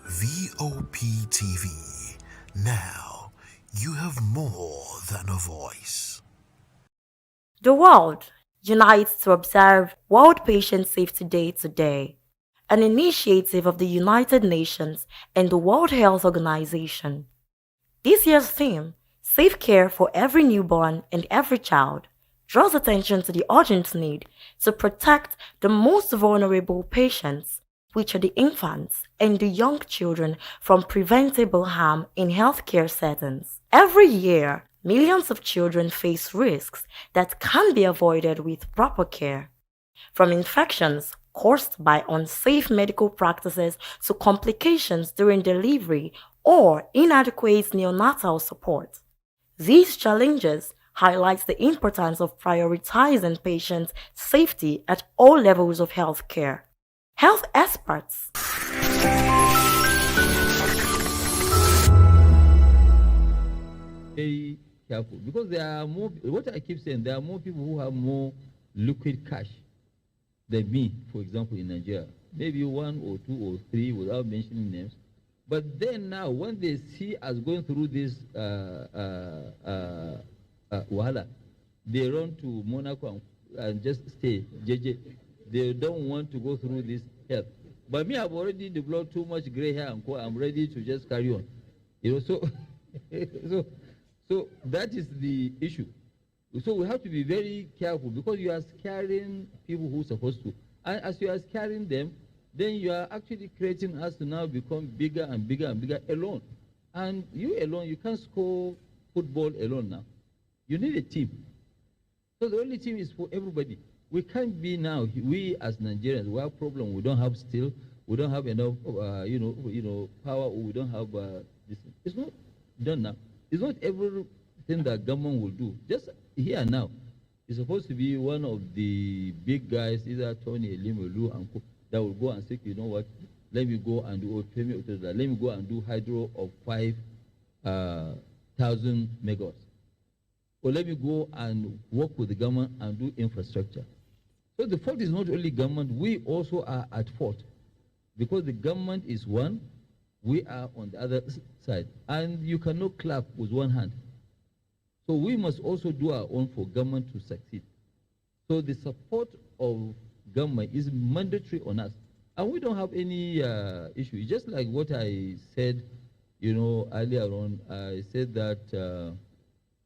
VOP TV. Now, you have more than a voice. The world unites to observe World Patient Safety Day today, an initiative of the United Nations and the World Health Organization. This year's theme, Safe Care for Every Newborn and Every Child, draws attention to the urgent need to protect the most vulnerable patients, which are the infants and the young children, from preventable harm in healthcare settings. Every year, millions of children face risks that can be avoided with proper care, from infections caused by unsafe medical practices to complications during delivery or inadequate neonatal support. These challenges highlight the importance of prioritizing patient safety at all levels of healthcare. Health experts very careful, because there are more, what I keep saying, there are more people who have more liquid cash than me, for example, in Nigeria. Maybe 1 or 2 or 3 without mentioning names. But then now, when they see us going through this wahala, they run to Monaco and just stay. They don't want to go through this help. But me, I've already developed too much gray hair, and I'm ready to just carry on. You know, so that is the issue. So we have to be very careful, because you are scaring people who are supposed to. And as you are scaring them, then you are actually creating us to now become bigger and bigger and bigger alone. And you alone, you can't score football alone now. You need a team. So the only team is for everybody. We can't be now, we as Nigerians, we have a problem. We don't have steel, we don't have enough, power, or we don't have this. It's not done now. It's not everything that government will do. Just here and now, it's supposed to be one of the big guys, either Tony, Elimelu, and that will go and say, you know what, let me go and do, let me go and do hydro of 5,000 megawatts. Or let me go and work with the government and do infrastructure. So the fault is not only government, we also are at fault. Because the government is one, we are on the other side. And you cannot clap with one hand. So we must also do our own for government to succeed. So the support of government is mandatory on us. And we don't have any issue. Just like what I said, earlier on, I said that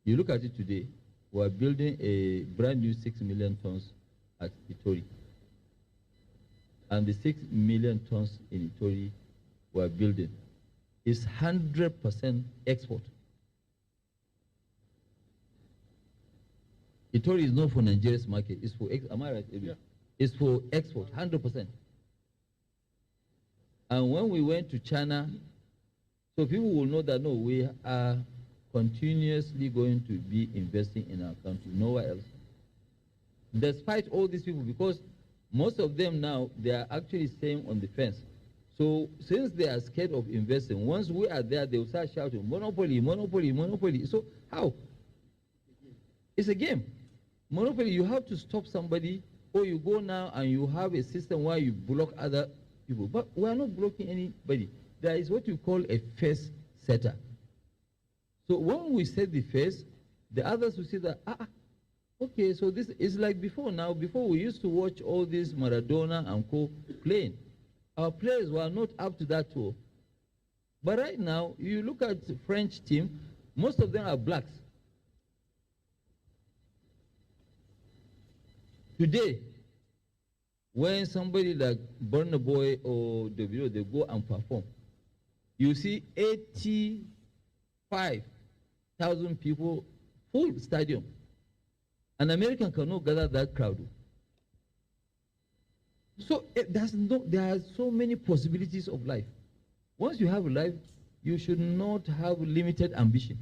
you look at it today, we're building a brand new 6 million tons at Itori. And the 6 million tons in Itori we're building is 100% export. Itori is not for Nigeria's market, it's for, am I right? Yeah. It's for export, 100%. And when we went to China, so people will know that, no, we are continuously going to be investing in our country, nowhere else. Despite all these people, because most of them now, they are actually staying on the fence. So since they are scared of investing, once we are there, they will start shouting, monopoly, monopoly, monopoly. So how? It's a game. Monopoly, you have to stop somebody, or you go now and you have a system where you block other people. But we are not blocking anybody. There is what you call a face setter. So when we set the face, the others will see that, okay, so this is like before now. Before we used to watch all these Maradona and co playing. Our players were not up to that tour. But right now, you look at the French team, most of them are blacks. Today, when somebody like Burna Boy or Davido, they go and perform, you see 85,000 people, full stadium. An American cannot gather that crowd. So there are so many possibilities of life. Once you have a life, you should not have limited ambition.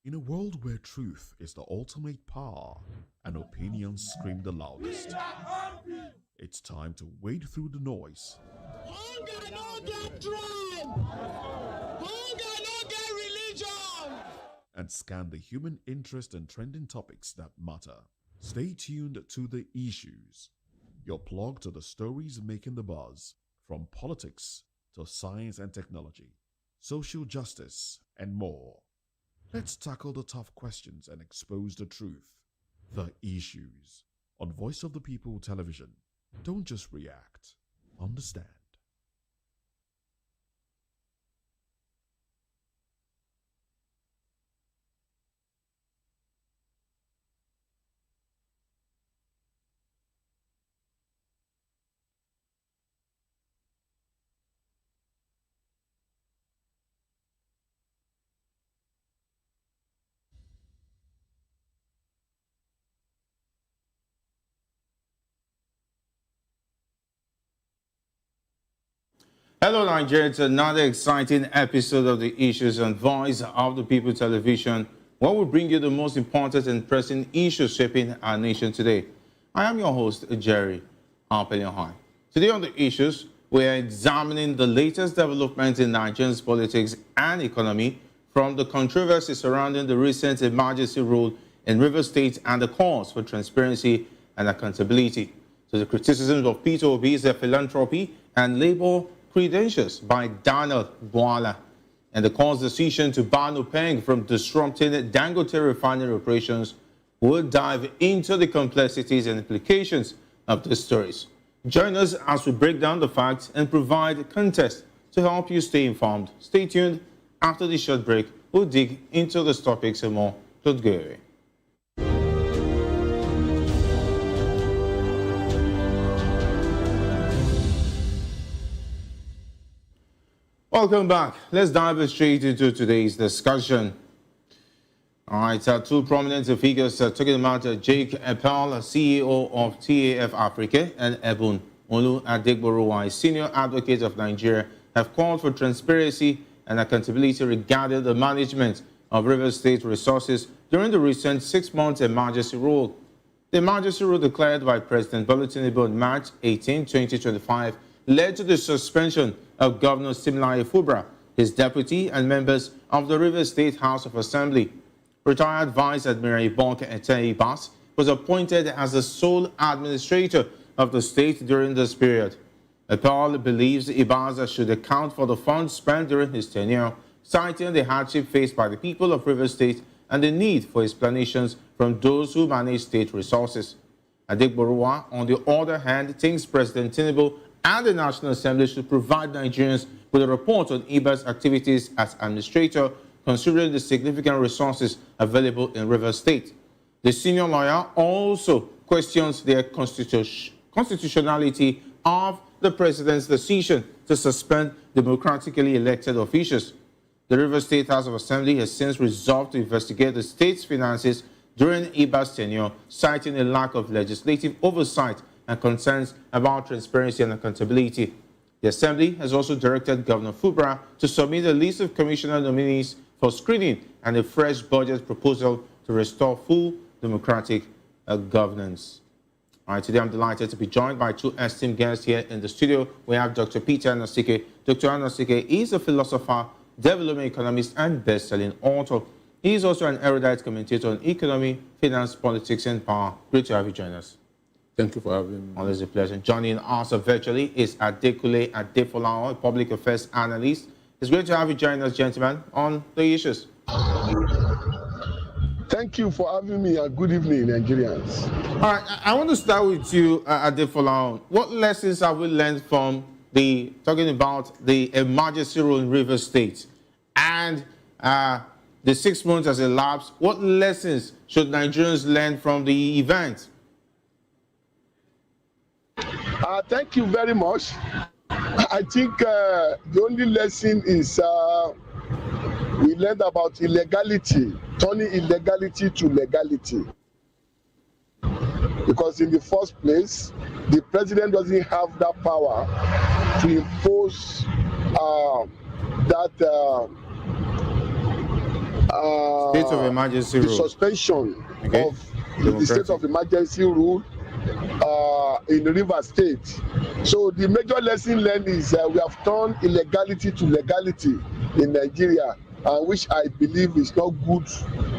In a world where truth is the ultimate power and opinions scream the loudest, it's time to wade through the noise. Hunger no get tribe. Hunger no get religion. And scan the human interest and trending topics that matter. Stay tuned to The Issues, your plug to the stories making the buzz, from politics to science and technology, social justice, and more. Let's tackle the tough questions and expose the truth. The Issues on Voice of the People Television. Don't just react, understand. Hello Nigeria, it's another exciting episode of The Issues on Voice of the People Television, where we bring you the most important and pressing issues shaping our nation today. I am your host, Jerry Arpelion. Today on The Issues, we are examining the latest developments in Nigeria's politics and economy, from the controversy surrounding the recent emergency rule in Rivers State and the calls for transparency and accountability, to the criticisms of Peter Obi's philanthropy and labor credentials by Daniel Bwala, and the court's decision to ban Openg from disrupting Dangote refinery operations. We'll dive into the complexities and implications of these stories. Join us as we break down the facts and provide context to help you stay informed. Stay tuned. After this short break, we'll dig into these topics and more. Don't go away. Welcome back. Let's dive straight into today's discussion. All right, two prominent figures talking about Jake Epel, CEO of TAF Africa, and Ebun Olu Adegborowa, senior advocate of Nigeria, have called for transparency and accountability regarding the management of Rivers State resources during the recent 6-month emergency rule. The emergency rule declared by President Bola Tinubu on March 18, 2025, led to the suspension of Governor Similai Fubara, his deputy, and members of the Rivers State House of Assembly. Retired Vice Admiral Ibas was appointed as the sole administrator of the state during this period. Epel believes Ibas should account for the funds spent during his tenure, citing the hardship faced by the people of Rivers State and the need for explanations from those who manage state resources. Adegborowa, on the other hand, thinks President Tinubu and the National Assembly should provide Nigerians with a report on Ibas' activities as administrator, considering the significant resources available in Rivers State. The senior lawyer also questions the constitutionality of the president's decision to suspend democratically elected officials. The Rivers State House of Assembly has since resolved to investigate the state's finances during Ibas' tenure, citing a lack of legislative oversight and concerns about transparency and accountability. The Assembly has also directed Governor Fubara to submit a list of commissioner nominees for screening and a fresh budget proposal to restore full democratic governance. All right, today I'm delighted to be joined by two esteemed guests here in the studio. We have Dr. Peter Anasike. Dr. Anasike is a philosopher, development economist, and best-selling author. He is also an erudite commentator on economy, finance, politics, and power. Great to have you join us. Thank you for having me. Always a pleasure. Joining us virtually is Adekule Adefolao, a public affairs analyst. It's great to have you join us, gentlemen, on The Issues. Thank you for having me, and good evening, Nigerians. All right, I want to start with you, Adefolao. What lessons have we learned from talking about the emergency rule in Rivers State and the 6 months has elapsed. What lessons should Nigerians learn from the event? Thank you very much. I think the only lesson is we learned about illegality, turning illegality to legality. Because in the first place, the president doesn't have that power to impose State of emergency the rule. suspension Okay. of the state of emergency rule in River State. So the major lesson learned is we have turned illegality to legality in Nigeria, which I believe is not good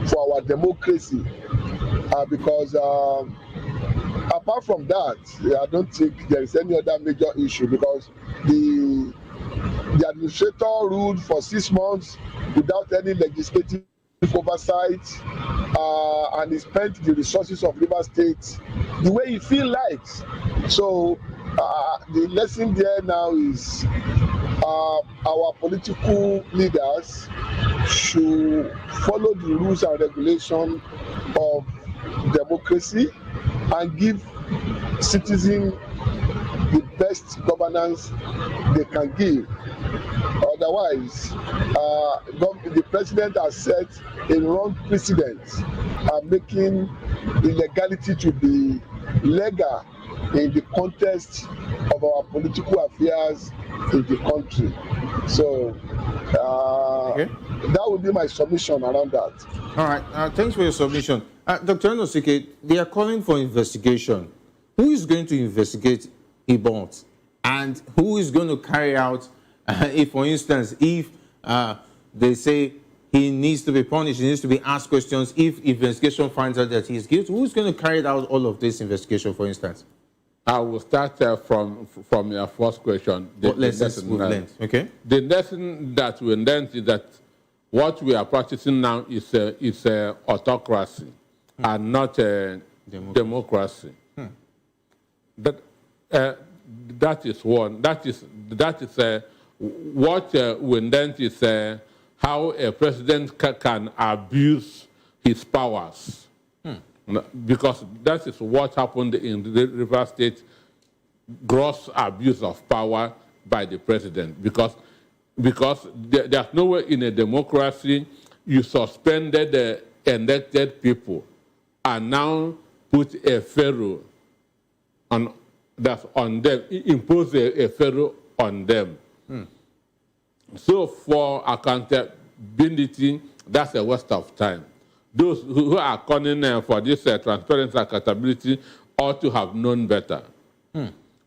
for our democracy. Because apart from that, I don't think there is any other major issue, because the administrator ruled for 6 months without any legislative oversight, and he spent the resources of River State the way he feels like. So the lesson there now is our political leaders should follow the rules and regulations of democracy and give citizens the best governance they can give. Otherwise, the president has set a wrong precedent, making illegality to be legal in the context of our political affairs in the country. So that would be my submission around that. All right, thanks for your submission. Dr. Enosike, they are calling for investigation. Who is going to investigate Ibas? And who is going to carry out, if, for instance, if they say he needs to be punished, he needs to be asked questions, if investigation finds out that he is guilty, who's going to carry out all of this investigation, for instance? I will start from your first question. What lessons we've learned? Okay. The lesson that we learned is that what we are practicing now is autocracy and not democracy. That is one. That is what we learned is how a president can abuse his powers. Because that is what happened in the River State, gross abuse of power by the president. Because there's no way in a democracy you suspended the elected people and now put a pharaoh on them, impose a pharaoh on them. So for accountability, that's a waste of time. Those who are calling for this transparency and accountability ought to have known better.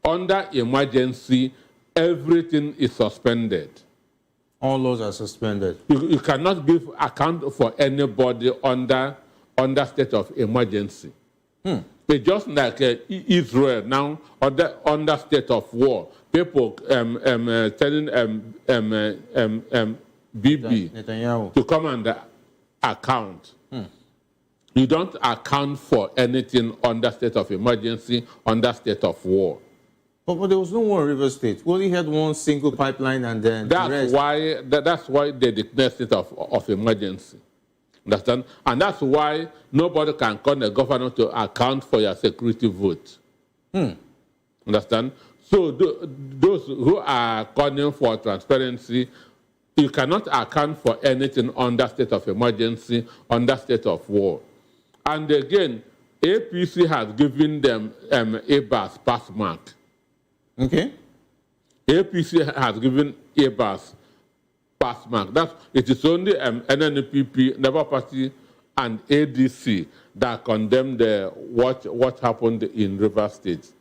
Under emergency, everything is suspended. All laws are suspended. You cannot give account for anybody under state of emergency. It's just like Israel now under state of war. People telling Bibi Netanyahu to come under account. You don't account for anything under state of emergency, under state of war. But there was no war in River State. We only had one single pipeline, and then that's why they declared state of emergency. Understand? And that's why nobody can call the governor to account for your security vote. Understand? So those who are calling for transparency, you cannot account for anything under state of emergency, under state of war. And again, APC has given them Ibas pass mark. Okay. APC has given Ibas pass mark. It is only NNPP, Labour Party, and ADC that condemned what happened in River State.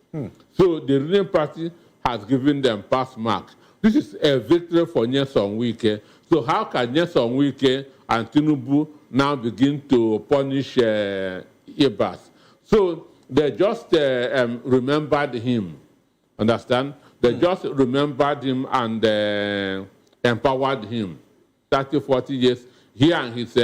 So the ruling party has given them pass mark. This is a victory for Nyesom Wike. So how can Nyesom Wike and Tinubu now begin to punish Ibas? So they just remembered him. Understand? They just remembered him and empowered him. 30, 40 years, he and his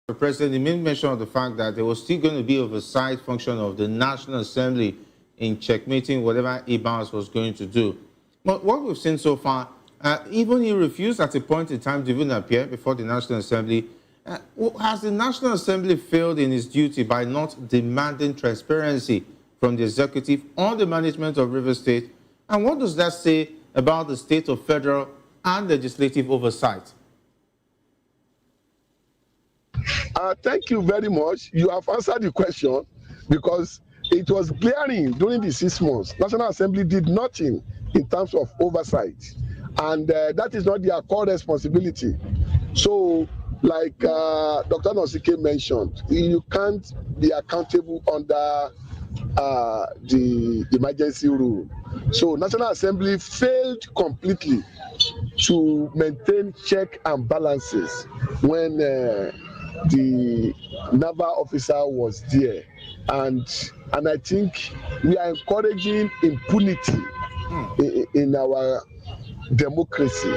The President made mention of the fact that there was still going to be oversight function of the National Assembly in checkmating whatever Ibas was going to do. But what we've seen so far, even he refused at a point in time to even appear before the National Assembly. Has the National Assembly failed in its duty by not demanding transparency from the executive on the management of Rivers State? And what does that say about the state of federal and legislative oversight? Thank you very much. You have answered the question because it was glaring during the 6 months. National Assembly did nothing in terms of oversight. And that is not their core responsibility. So, like Dr. Nosike mentioned, you can't be accountable under the emergency rule. So National Assembly failed completely to maintain check and balances when the naval officer was there. And I think we are encouraging impunity in our democracy.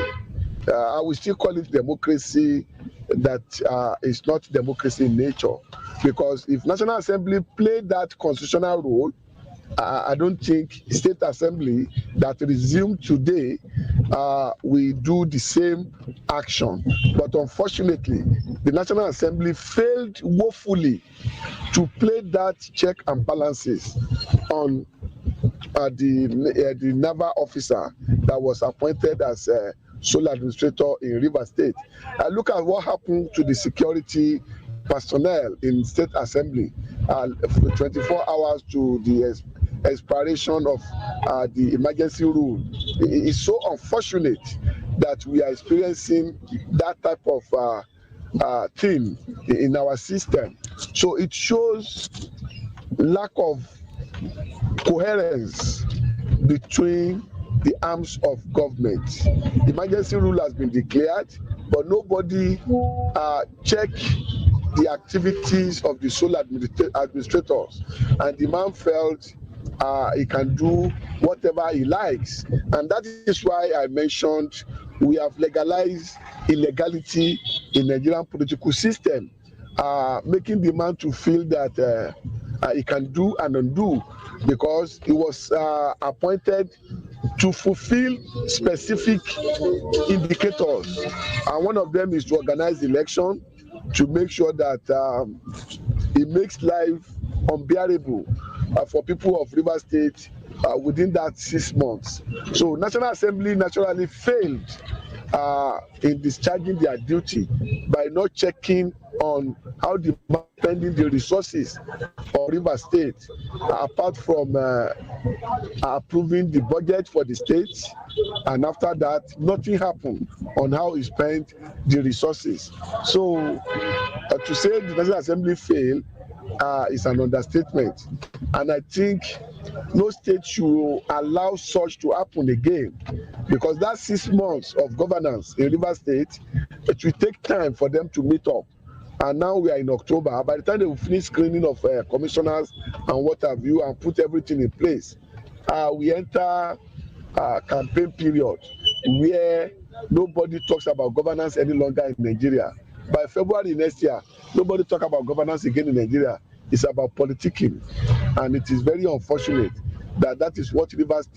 I will still call it democracy that is not democracy in nature. Because if National Assembly played that constitutional role, I don't think State Assembly that resumed today will do the same action. But unfortunately, the National Assembly failed woefully to play that check and balances on the naval officer that was appointed as sole administrator in Rivers State. Look at what happened to the security personnel in State Assembly 24 hours to the expiration of the emergency rule. It is so unfortunate that we are experiencing that type of thing in our system. So it shows lack of coherence between the arms of government. The emergency rule has been declared, but nobody checked the activities of the sole administrators, and the man felt he can do whatever he likes. And that is why I mentioned we have legalized illegality in the Nigerian political system, making the man to feel that he can do and undo, because he was appointed to fulfill specific indicators. And one of them is to organize the election, to make sure that it makes life unbearable for people of Rivers State within that 6 months. So National Assembly naturally failed in discharging their duty by not checking on how they are spending the resources for Rivers State, apart from approving the budget for the state, and after that nothing happened on how he spent the resources. So to say the National Assembly failed is an understatement, and I think no state should allow such to happen again, because that 6 months of governance in Rivers State, it will take time for them to meet up. And now we are in October. By the time they will finish screening of commissioners and what have you and put everything in place, we enter a campaign period where nobody talks about governance any longer in Nigeria. By February next year, nobody talk about governance again in Nigeria. It's about politicking. And it is very unfortunate that that is what Rivers